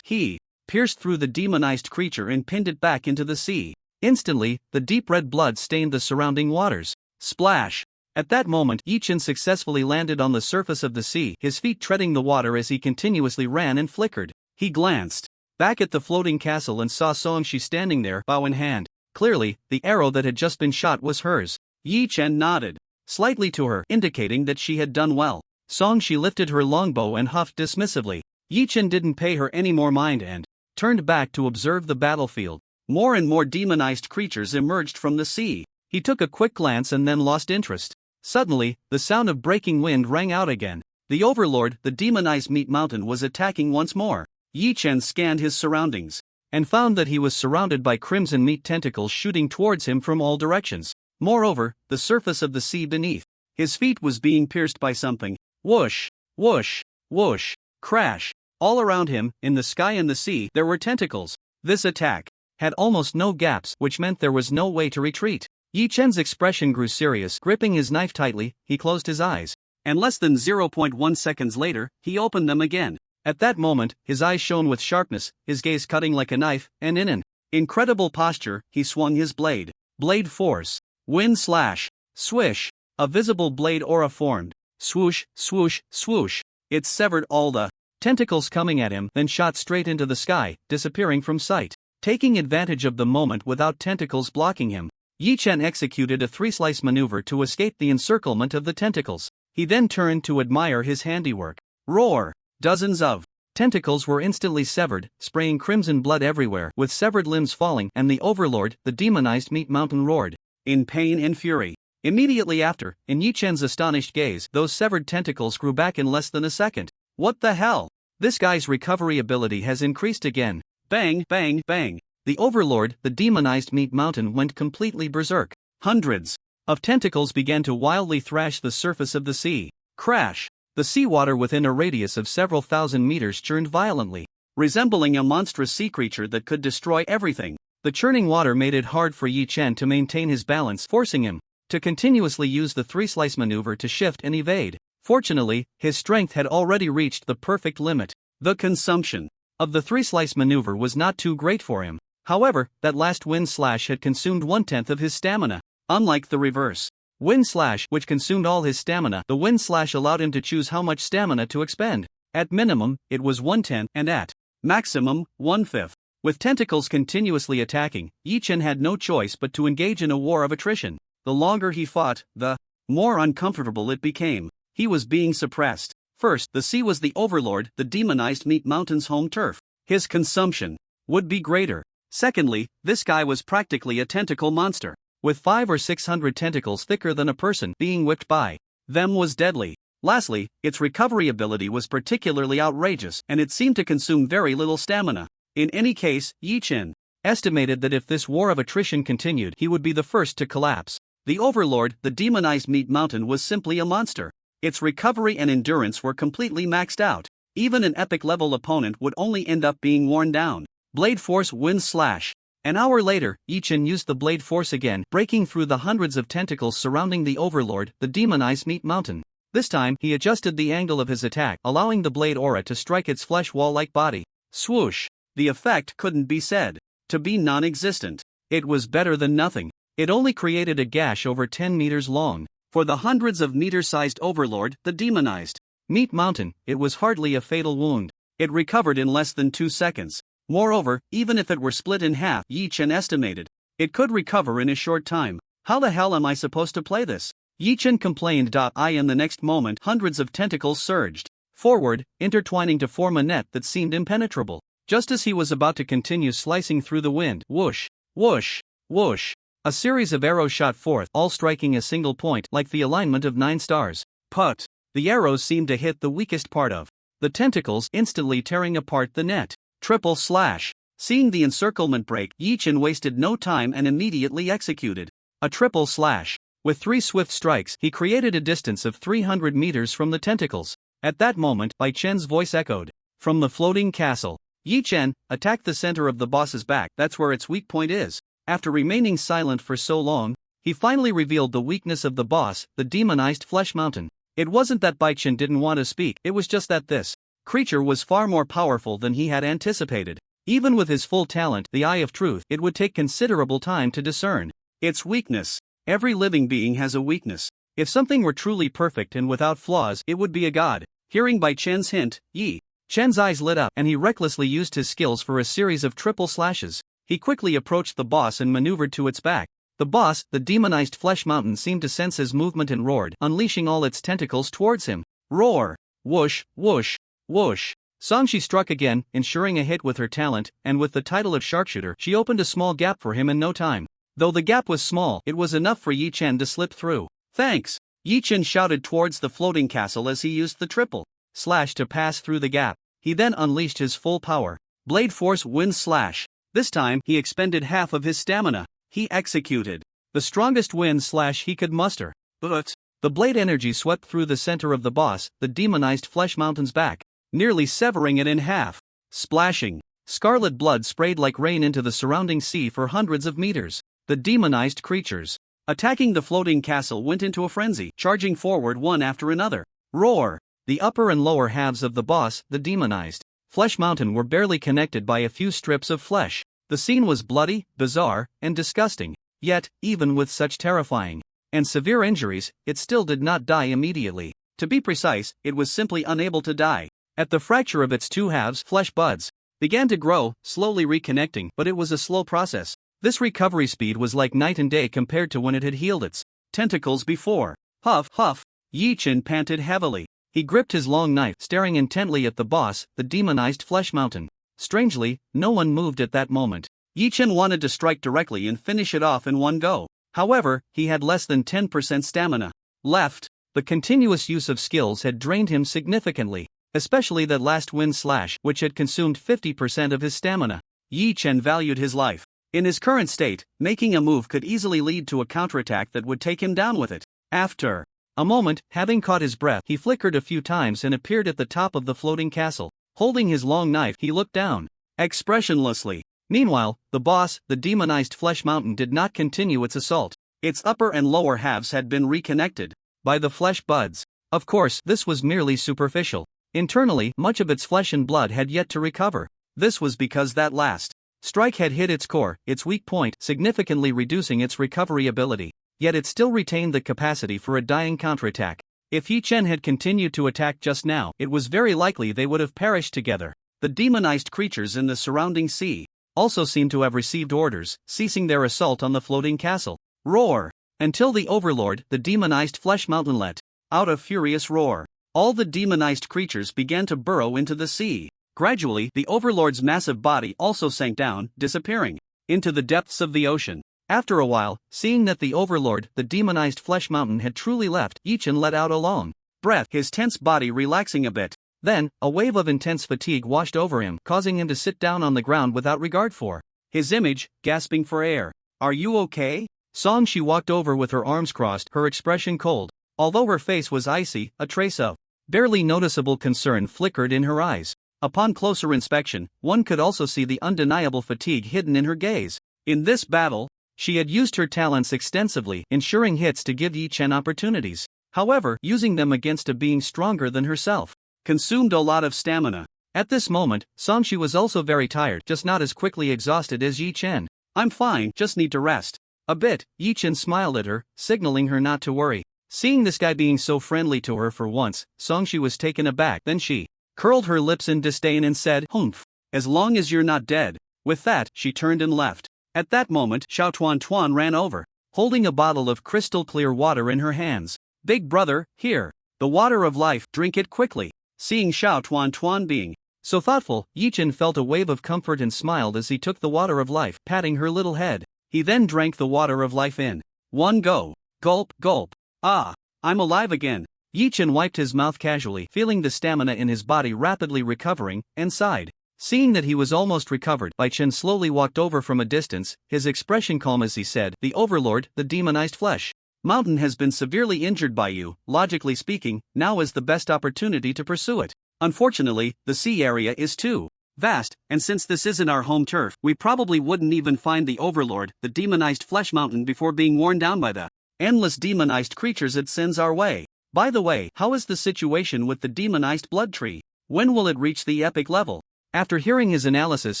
He pierced through the demonized creature and pinned it back into the sea. Instantly, the deep red blood stained the surrounding waters. Splash! At that moment, Yi Chen successfully landed on the surface of the sea, his feet treading the water as he continuously ran and flickered. He glanced back at the floating castle and saw Songshi standing there, bow in hand. Clearly, the arrow that had just been shot was hers. Yi Chen nodded slightly to her, indicating that she had done well. Songshi lifted her longbow and huffed dismissively. Yi Chen didn't pay her any more mind and turned back to observe the battlefield. More and more demonized creatures emerged from the sea. He took a quick glance and then lost interest. Suddenly, the sound of breaking wind rang out again. The overlord, the demonized Meat Mountain, was attacking once more. Yi Chen scanned his surroundings and found that he was surrounded by crimson meat tentacles shooting towards him from all directions. Moreover, the surface of the sea beneath his feet was being pierced by something. Whoosh, whoosh, whoosh, crash. All around him, in the sky and the sea, there were tentacles. This attack had almost no gaps, which meant there was no way to retreat. Yi Chen's expression grew serious. Gripping his knife tightly, he closed his eyes. And less than 0.1 seconds later, he opened them again. At that moment, his eyes shone with sharpness, his gaze cutting like a knife, and in an incredible posture, he swung his blade. Blade force. Wind slash. Swish. A visible blade aura formed. Swoosh, swoosh, swoosh. It severed all the tentacles coming at him, then shot straight into the sky, disappearing from sight. Taking advantage of the moment without tentacles blocking him, Yi Chen executed a three-slice maneuver to escape the encirclement of the tentacles. He then turned to admire his handiwork. Roar! Dozens of tentacles were instantly severed, spraying crimson blood everywhere, with severed limbs falling, and the overlord, the demonized meat mountain, roared in pain and fury. Immediately after, in Yi Chen's astonished gaze, those severed tentacles grew back in less than a second. What the hell? This guy's recovery ability has increased again. Bang, bang, bang. The overlord, the demonized meat mountain, went completely berserk. Hundreds of tentacles began to wildly thrash the surface of the sea. Crash! The seawater within a radius of several thousand meters churned violently, resembling a monstrous sea creature that could destroy everything. The churning water made it hard for Yi Chen to maintain his balance, forcing him to continuously use the three-slice maneuver to shift and evade. Fortunately, his strength had already reached the perfect limit. The consumption of the three-slice maneuver was not too great for him. However, that last wind slash had consumed 1/10 of his stamina. Unlike the reverse wind slash, which consumed all his stamina, the wind slash allowed him to choose how much stamina to expend. At minimum, it was 1/10, and at maximum, 1/5. With tentacles continuously attacking, Yi Chen had no choice but to engage in a war of attrition. The longer he fought, the more uncomfortable it became. He was being suppressed. First, the sea was the overlord, the demonized meat mountain's home turf. His consumption would be greater. Secondly, this guy was practically a tentacle monster, with 500 or 600 tentacles thicker than a person being whipped by them was deadly. Lastly, its recovery ability was particularly outrageous, and it seemed to consume very little stamina. In any case, Yi Chen estimated that if this war of attrition continued, he would be the first to collapse. The overlord, the demonized meat mountain, was simply a monster. Its recovery and endurance were completely maxed out. Even an epic-level opponent would only end up being worn down. Blade force, wind slash. An hour later, Yi Chen used the blade force again, breaking through the hundreds of tentacles surrounding the overlord, the demonized meat mountain. This time, he adjusted the angle of his attack, allowing the blade aura to strike its flesh wall-like body. Swoosh! The effect couldn't be said to be non-existent. It was better than nothing. It only created a gash over 10 meters long. For the hundreds of meter-sized overlord, the demonized meat mountain, it was hardly a fatal wound. It recovered in less than 2 seconds. Moreover, even if it were split in half, Yi Chen estimated it could recover in a short time. How the hell am I supposed to play this? Yi Chen complained. In the next moment, hundreds of tentacles surged forward, intertwining to form a net that seemed impenetrable. Just as he was about to continue slicing through the wind, whoosh, whoosh, whoosh, a series of arrows shot forth, all striking a single point, like the alignment of 9 stars. Put! The arrows seemed to hit the weakest part of the tentacles, instantly tearing apart the net. Triple slash. Seeing the encirclement break, Yi Chen wasted no time and immediately executed a triple slash. With 3 swift strikes, he created a distance of 300 meters from the tentacles. At that moment, Bai Chen's voice echoed from the floating castle. Yi Chen, attack the center of the boss's back, that's where its weak point is. After remaining silent for so long, he finally revealed the weakness of the boss, the demonized flesh mountain. It wasn't that Bai Chen didn't want to speak, it was just that this creature was far more powerful than he had anticipated. Even with his full talent, the Eye of Truth, it would take considerable time to discern its weakness. Every living being has a weakness. If something were truly perfect and without flaws, it would be a god. Hearing Bai Chen's hint, Yi Chen's eyes lit up, and he recklessly used his skills for a series of triple slashes. He quickly approached the boss and maneuvered to its back. The boss, the demonized flesh mountain, seemed to sense his movement and roared, unleashing all its tentacles towards him. Roar! Whoosh, whoosh, whoosh. Sangshi struck again, ensuring a hit with her talent, and with the title of sharpshooter, she opened a small gap for him in no time. Though the gap was small, it was enough for Yi Chen to slip through. Thanks! Yi Chen shouted towards the floating castle as he used the triple slash to pass through the gap. He then unleashed his full power. Blade Force Wind Slash. This time, he expended half of his stamina. He executed the strongest wind slash he could muster. But the blade energy swept through the center of the boss, the demonized Flesh Mountain's back, nearly severing it in half. Splashing, scarlet blood sprayed like rain into the surrounding sea for hundreds of meters. The demonized creatures attacking the floating castle went into a frenzy, charging forward one after another. Roar! The upper and lower halves of the boss, the demonized Flesh Mountain, were barely connected by a few strips of flesh. The scene was bloody, bizarre, and disgusting. Yet, even with such terrifying and severe injuries, it still did not die immediately. To be precise, it was simply unable to die. At the fracture of its two halves, flesh buds began to grow, slowly reconnecting, but it was a slow process. This recovery speed was like night and day compared to when it had healed its tentacles before. Huff, huff. Yi Chen panted heavily. He gripped his long knife, staring intently at the boss, the demonized Flesh Mountain. Strangely, no one moved at that moment. Yi Chen wanted to strike directly and finish it off in one go. However, he had less than 10% stamina left. The continuous use of skills had drained him significantly, especially that last wind slash, which had consumed 50% of his stamina. Yi Chen valued his life. In his current state, making a move could easily lead to a counterattack that would take him down with it. After a moment, having caught his breath, he flickered a few times and appeared at the top of the floating castle. Holding his long knife, he looked down expressionlessly. Meanwhile, the boss, the demonized Flesh Mountain, did not continue its assault. Its upper and lower halves had been reconnected by the flesh buds. Of course, this was merely superficial. Internally, much of its flesh and blood had yet to recover. This was because that last strike had hit its core, its weak point, significantly reducing its recovery ability. Yet it still retained the capacity for a dying counterattack. If Yi Chen had continued to attack just now, it was very likely they would have perished together. The demonized creatures in the surrounding sea also seemed to have received orders, ceasing their assault on the floating castle. Roar! Until the overlord, the demonized Flesh Mountain, let out a furious roar. All the demonized creatures began to burrow into the sea. Gradually, the overlord's massive body also sank down, disappearing into the depths of the ocean. After a while, seeing that the overlord, the demonized Flesh Mountain, had truly left, Yi Chen let out a long breath, his tense body relaxing a bit. Then, a wave of intense fatigue washed over him, causing him to sit down on the ground without regard for his image, gasping for air. "Are you okay?" She walked over with her arms crossed, her expression cold. Although her face was icy, a trace of barely noticeable concern flickered in her eyes. Upon closer inspection, one could also see the undeniable fatigue hidden in her gaze. In this battle, she had used her talents extensively, ensuring hits to give Yi Chen opportunities. However, using them against a being stronger than herself consumed a lot of stamina. At this moment, Songshi was also very tired, just not as quickly exhausted as Yi Chen. "I'm fine, just need to rest a bit." Yi Chen smiled at her, signaling her not to worry. Seeing this guy being so friendly to her for once, Songshi was taken aback. Then she curled her lips in disdain and said, "Humph, as long as you're not dead." With that, she turned and left. At that moment, Xiao Tuan ran over, holding a bottle of crystal clear water in her hands. "Big brother, here. The water of life, drink it quickly." Seeing Xiao Tuan being so thoughtful, Yi Chen felt a wave of comfort and smiled as he took the water of life, patting her little head. He then drank the water of life in one go. Gulp, gulp. "Ah, I'm alive again." Yi Chen wiped his mouth casually, feeling the stamina in his body rapidly recovering, and sighed. Seeing that he was almost recovered, Bai Chen slowly walked over from a distance, his expression calm as he said, "The overlord, the demonized Flesh Mountain, has been severely injured by you. Logically speaking, now is the best opportunity to pursue it. Unfortunately, the sea area is too vast, and since this isn't our home turf, we probably wouldn't even find the overlord, the demonized Flesh Mountain, before being worn down by the endless demonized creatures it sends our way. By the way, how is the situation with the demonized blood tree? When will it reach the epic level?" After hearing his analysis,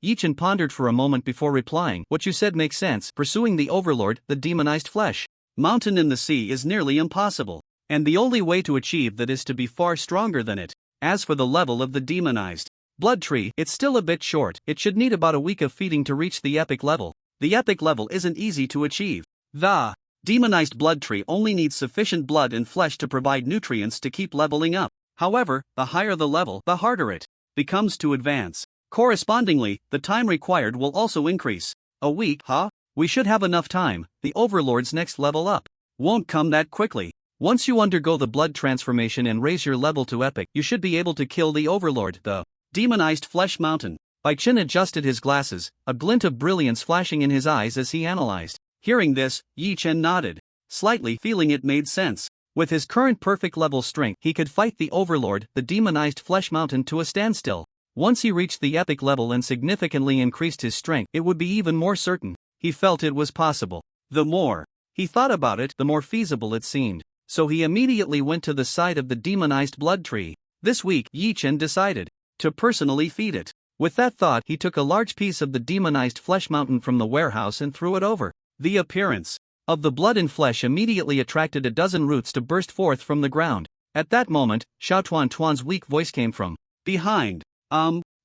Yi Chen pondered for a moment before replying, "What you said makes sense. Pursuing the overlord, the demonized Flesh Mountain in the sea, is nearly impossible, and the only way to achieve that is to be far stronger than it. As for the level of the demonized blood tree, it's still a bit short. It should need about a week of feeding to reach the epic level. The epic level isn't easy to achieve. The demonized blood tree only needs sufficient blood and flesh to provide nutrients to keep leveling up. However, the higher the level, the harder it becomes to advance. Correspondingly, the time required will also increase." "A week, huh? We should have enough time. The overlord's next level up won't come that quickly. Once you undergo the blood transformation and raise your level to epic, you should be able to kill the overlord, the Demonized Flesh Mountain. Bai-Chen adjusted his glasses, a glint of brilliance flashing in his eyes as he analyzed. Hearing this, Yi-Chen nodded slightly, feeling it made sense. With his current perfect level strength, he could fight the Overlord, the Demonized Flesh Mountain, to a standstill. Once he reached the epic level and significantly increased his strength, it would be even more certain. He felt it was possible. The more he thought about it, the more feasible it seemed. So he immediately went to the side of the demonized blood tree. This week, Yi-Chen decided to personally feed it. With that thought, he took a large piece of the demonized flesh mountain from the warehouse and threw it over. The appearance of the blood and flesh immediately attracted a dozen roots to burst forth from the ground. At that moment, Xiao Tuan-Tuan's weak voice came from behind.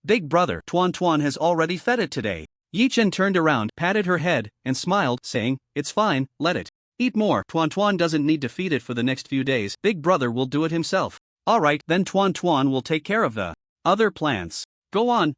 Big brother, Tuan-Tuan has already fed it today. Yi-Chen turned around, patted her head, and smiled, saying, "It's fine, let it eat more. Tuan-Tuan doesn't need to feed it for the next few days. Big brother will do it himself." "Alright, then Tuan-Tuan will take care of the other plants. Go on,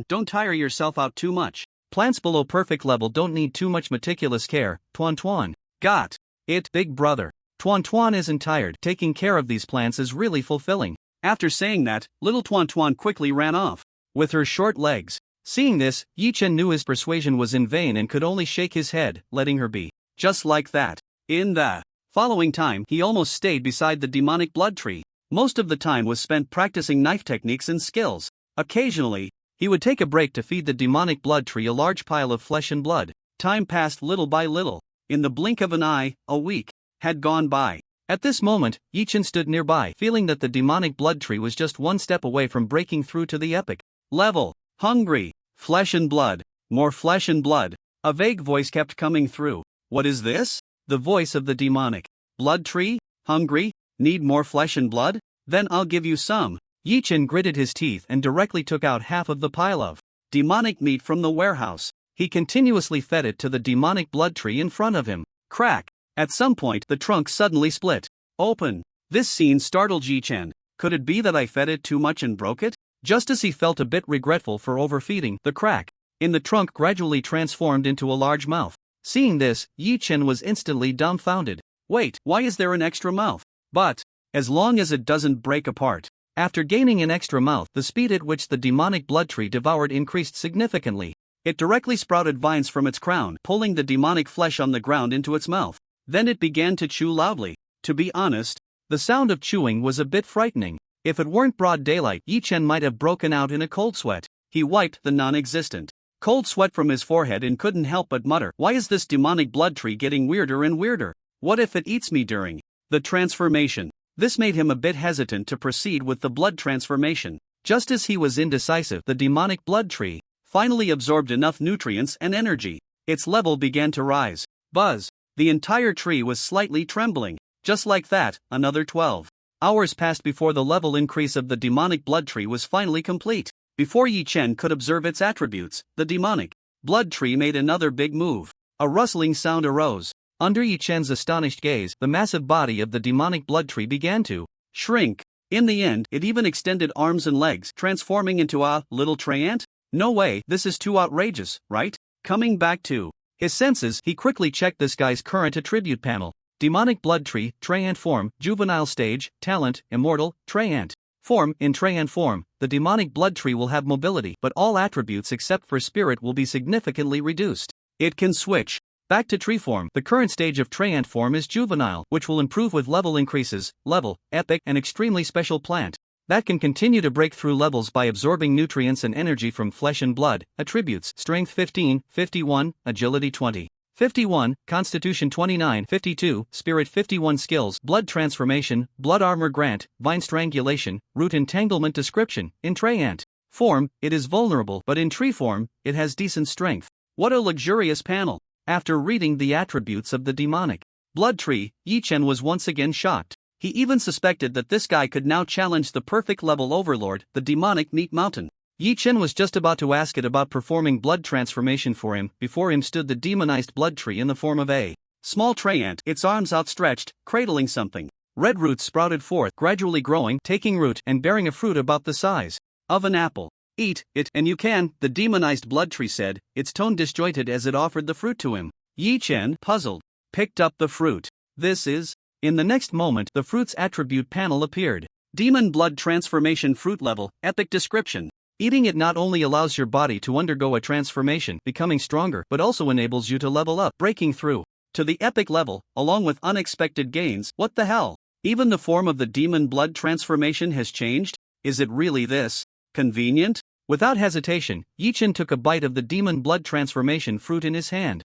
don't tire yourself out too much. Plants below perfect level don't need too much meticulous care, Tuan-Tuan." "Got it, big brother. Tuan-Tuan isn't tired. Taking care of these plants is really fulfilling." After saying that, little Tuan-Tuan quickly ran off with her short legs. Seeing this, Yi-Chen knew his persuasion was in vain and could only shake his head, letting her be. Just like that. In the following time, he almost stayed beside the demonic blood tree. Most of the time was spent practicing knife techniques and skills. Occasionally, he would take a break to feed the demonic blood tree a large pile of flesh and blood. Time passed little by little. In the blink of an eye, a week had gone by. At this moment, Yi-Chen stood nearby, feeling that the demonic blood tree was just one step away from breaking through to the epic level. Hungry. Flesh and blood. More flesh and blood. A vague voice kept coming through. What is this? The voice of the demonic blood tree? Hungry? Need more flesh and blood? Then I'll give you some. Yi-Chen gritted his teeth and directly took out half of the pile of demonic meat from the warehouse. He continuously fed it to the demonic blood tree in front of him. Crack! At some point, the trunk suddenly split open. This scene startled Yi-Chen. Could it be that I fed it too much and broke it? Just as he felt a bit regretful for overfeeding, the crack in the trunk gradually transformed into a large mouth. Seeing this, Yi-Chen was instantly dumbfounded. Wait, why is there an extra mouth? But as long as it doesn't break apart. After gaining an extra mouth, the speed at which the demonic blood tree devoured increased significantly. It directly sprouted vines from its crown, pulling the demonic flesh on the ground into its mouth. Then it began to chew loudly. To be honest, the sound of chewing was a bit frightening. If it weren't broad daylight, Yi-Chen might have broken out in a cold sweat. He wiped the non-existent cold sweat from his forehead and couldn't help but mutter, "Why is this demonic blood tree getting weirder and weirder? What if it eats me during the transformation?" This made him a bit hesitant to proceed with the blood transformation. Just as he was indecisive, the demonic blood tree finally absorbed enough nutrients and energy. Its level began to rise. Buzz! The entire tree was slightly trembling. Just like that, another 12 hours passed before the level increase of the demonic blood tree was finally complete. Before Yi-Chen could observe its attributes, the demonic blood tree made another big move. A rustling sound arose. Under Yi-Chen's astonished gaze, the massive body of the demonic blood tree began to shrink. In the end, it even extended arms and legs, transforming into a little tree ant? No way, this is too outrageous, right? Coming back to his senses, he quickly checked this guy's current attribute panel. Demonic blood tree, Trey Ant form, juvenile stage, talent, immortal, Trey Ant. Form, in Trey Ant form, the demonic blood tree will have mobility, but all attributes except for spirit will be significantly reduced. It can switch back to tree form. The current stage of Trey Ant form is juvenile, which will improve with level increases, level, epic, and extremely special plant. That can continue to break through levels by absorbing nutrients and energy from flesh and blood. Attributes: Strength 15, 51, Agility 20. 51, Constitution 29, 52, Spirit 51. Skills: Blood Transformation, Blood Armor Grant, Vine Strangulation, Root Entanglement. Description: in Trey Ant form, it is vulnerable, but in tree form, it has decent strength. What a luxurious panel! After reading the attributes of the demonic blood tree, Yi-Chen was once again shocked. He even suspected that this guy could now challenge the perfect level overlord, the demonic meat mountain. Yi-Chen was just about to ask it about performing blood transformation for him. Before him stood the demonized blood tree in the form of a small tree ant, its arms outstretched, cradling something. Red roots sprouted forth, gradually growing, taking root, and bearing a fruit about the size of an apple. "Eat it, and you can," the demonized blood tree said, its tone disjointed as it offered the fruit to him. Yi-Chen, puzzled, picked up the fruit. This is... In the next moment, the fruit's attribute panel appeared. Demon blood transformation fruit level, epic description. Eating it not only allows your body to undergo a transformation, becoming stronger, but also enables you to level up, breaking through to the epic level, along with unexpected gains. What the hell? Even the form of the demon blood transformation has changed? Is it really this convenient? Without hesitation, Yichin took a bite of the demon blood transformation fruit in his hand.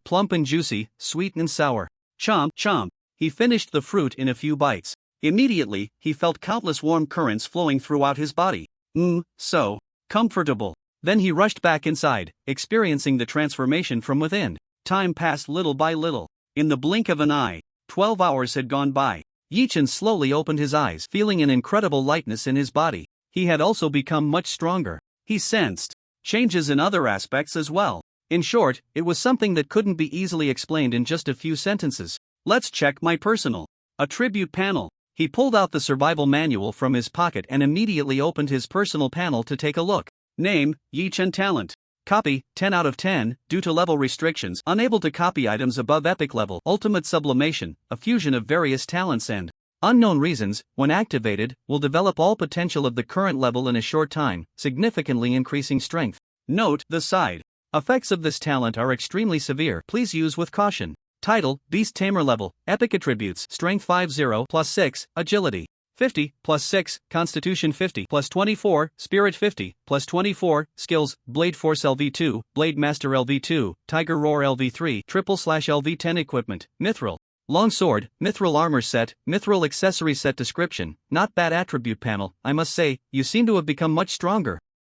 Plump and juicy, sweet and sour. Chomp, chomp. He finished the fruit in a few bites. Immediately, he felt countless warm currents flowing throughout his body. So comfortable. Then he rushed back inside, experiencing the transformation from within. Time passed little by little. In the blink of an eye, 12 hours had gone by. Yichin slowly opened his eyes, feeling an incredible lightness in his body. He had also become much stronger. He sensed changes in other aspects as well. In short, it was something that couldn't be easily explained in just a few sentences. Let's check my personal attribute panel. He pulled out the survival manual from his pocket and immediately opened his personal panel to take a look. Name, Yichin. Talent. Copy, 10 out of 10, due to level restrictions, unable to copy items above epic level. Ultimate sublimation, a fusion of various talents and unknown reasons, when activated, will develop all potential of the current level in a short time, significantly increasing strength. Note, the side effects of this talent are extremely severe. Please use with caution. Title, Beast Tamer level, epic attributes, Strength 50 plus 6, Agility 50 plus 6, Constitution 50 plus 24, Spirit 50 plus 24, Skills, Blade Force LV2, Blade Master LV2, Tiger Roar LV3, /LV10 Equipment, Mithril. Longsword, Mithril Armor Set, Mithril Accessory Set. Description, not bad attribute panel. I must say, you seem to have become much stronger.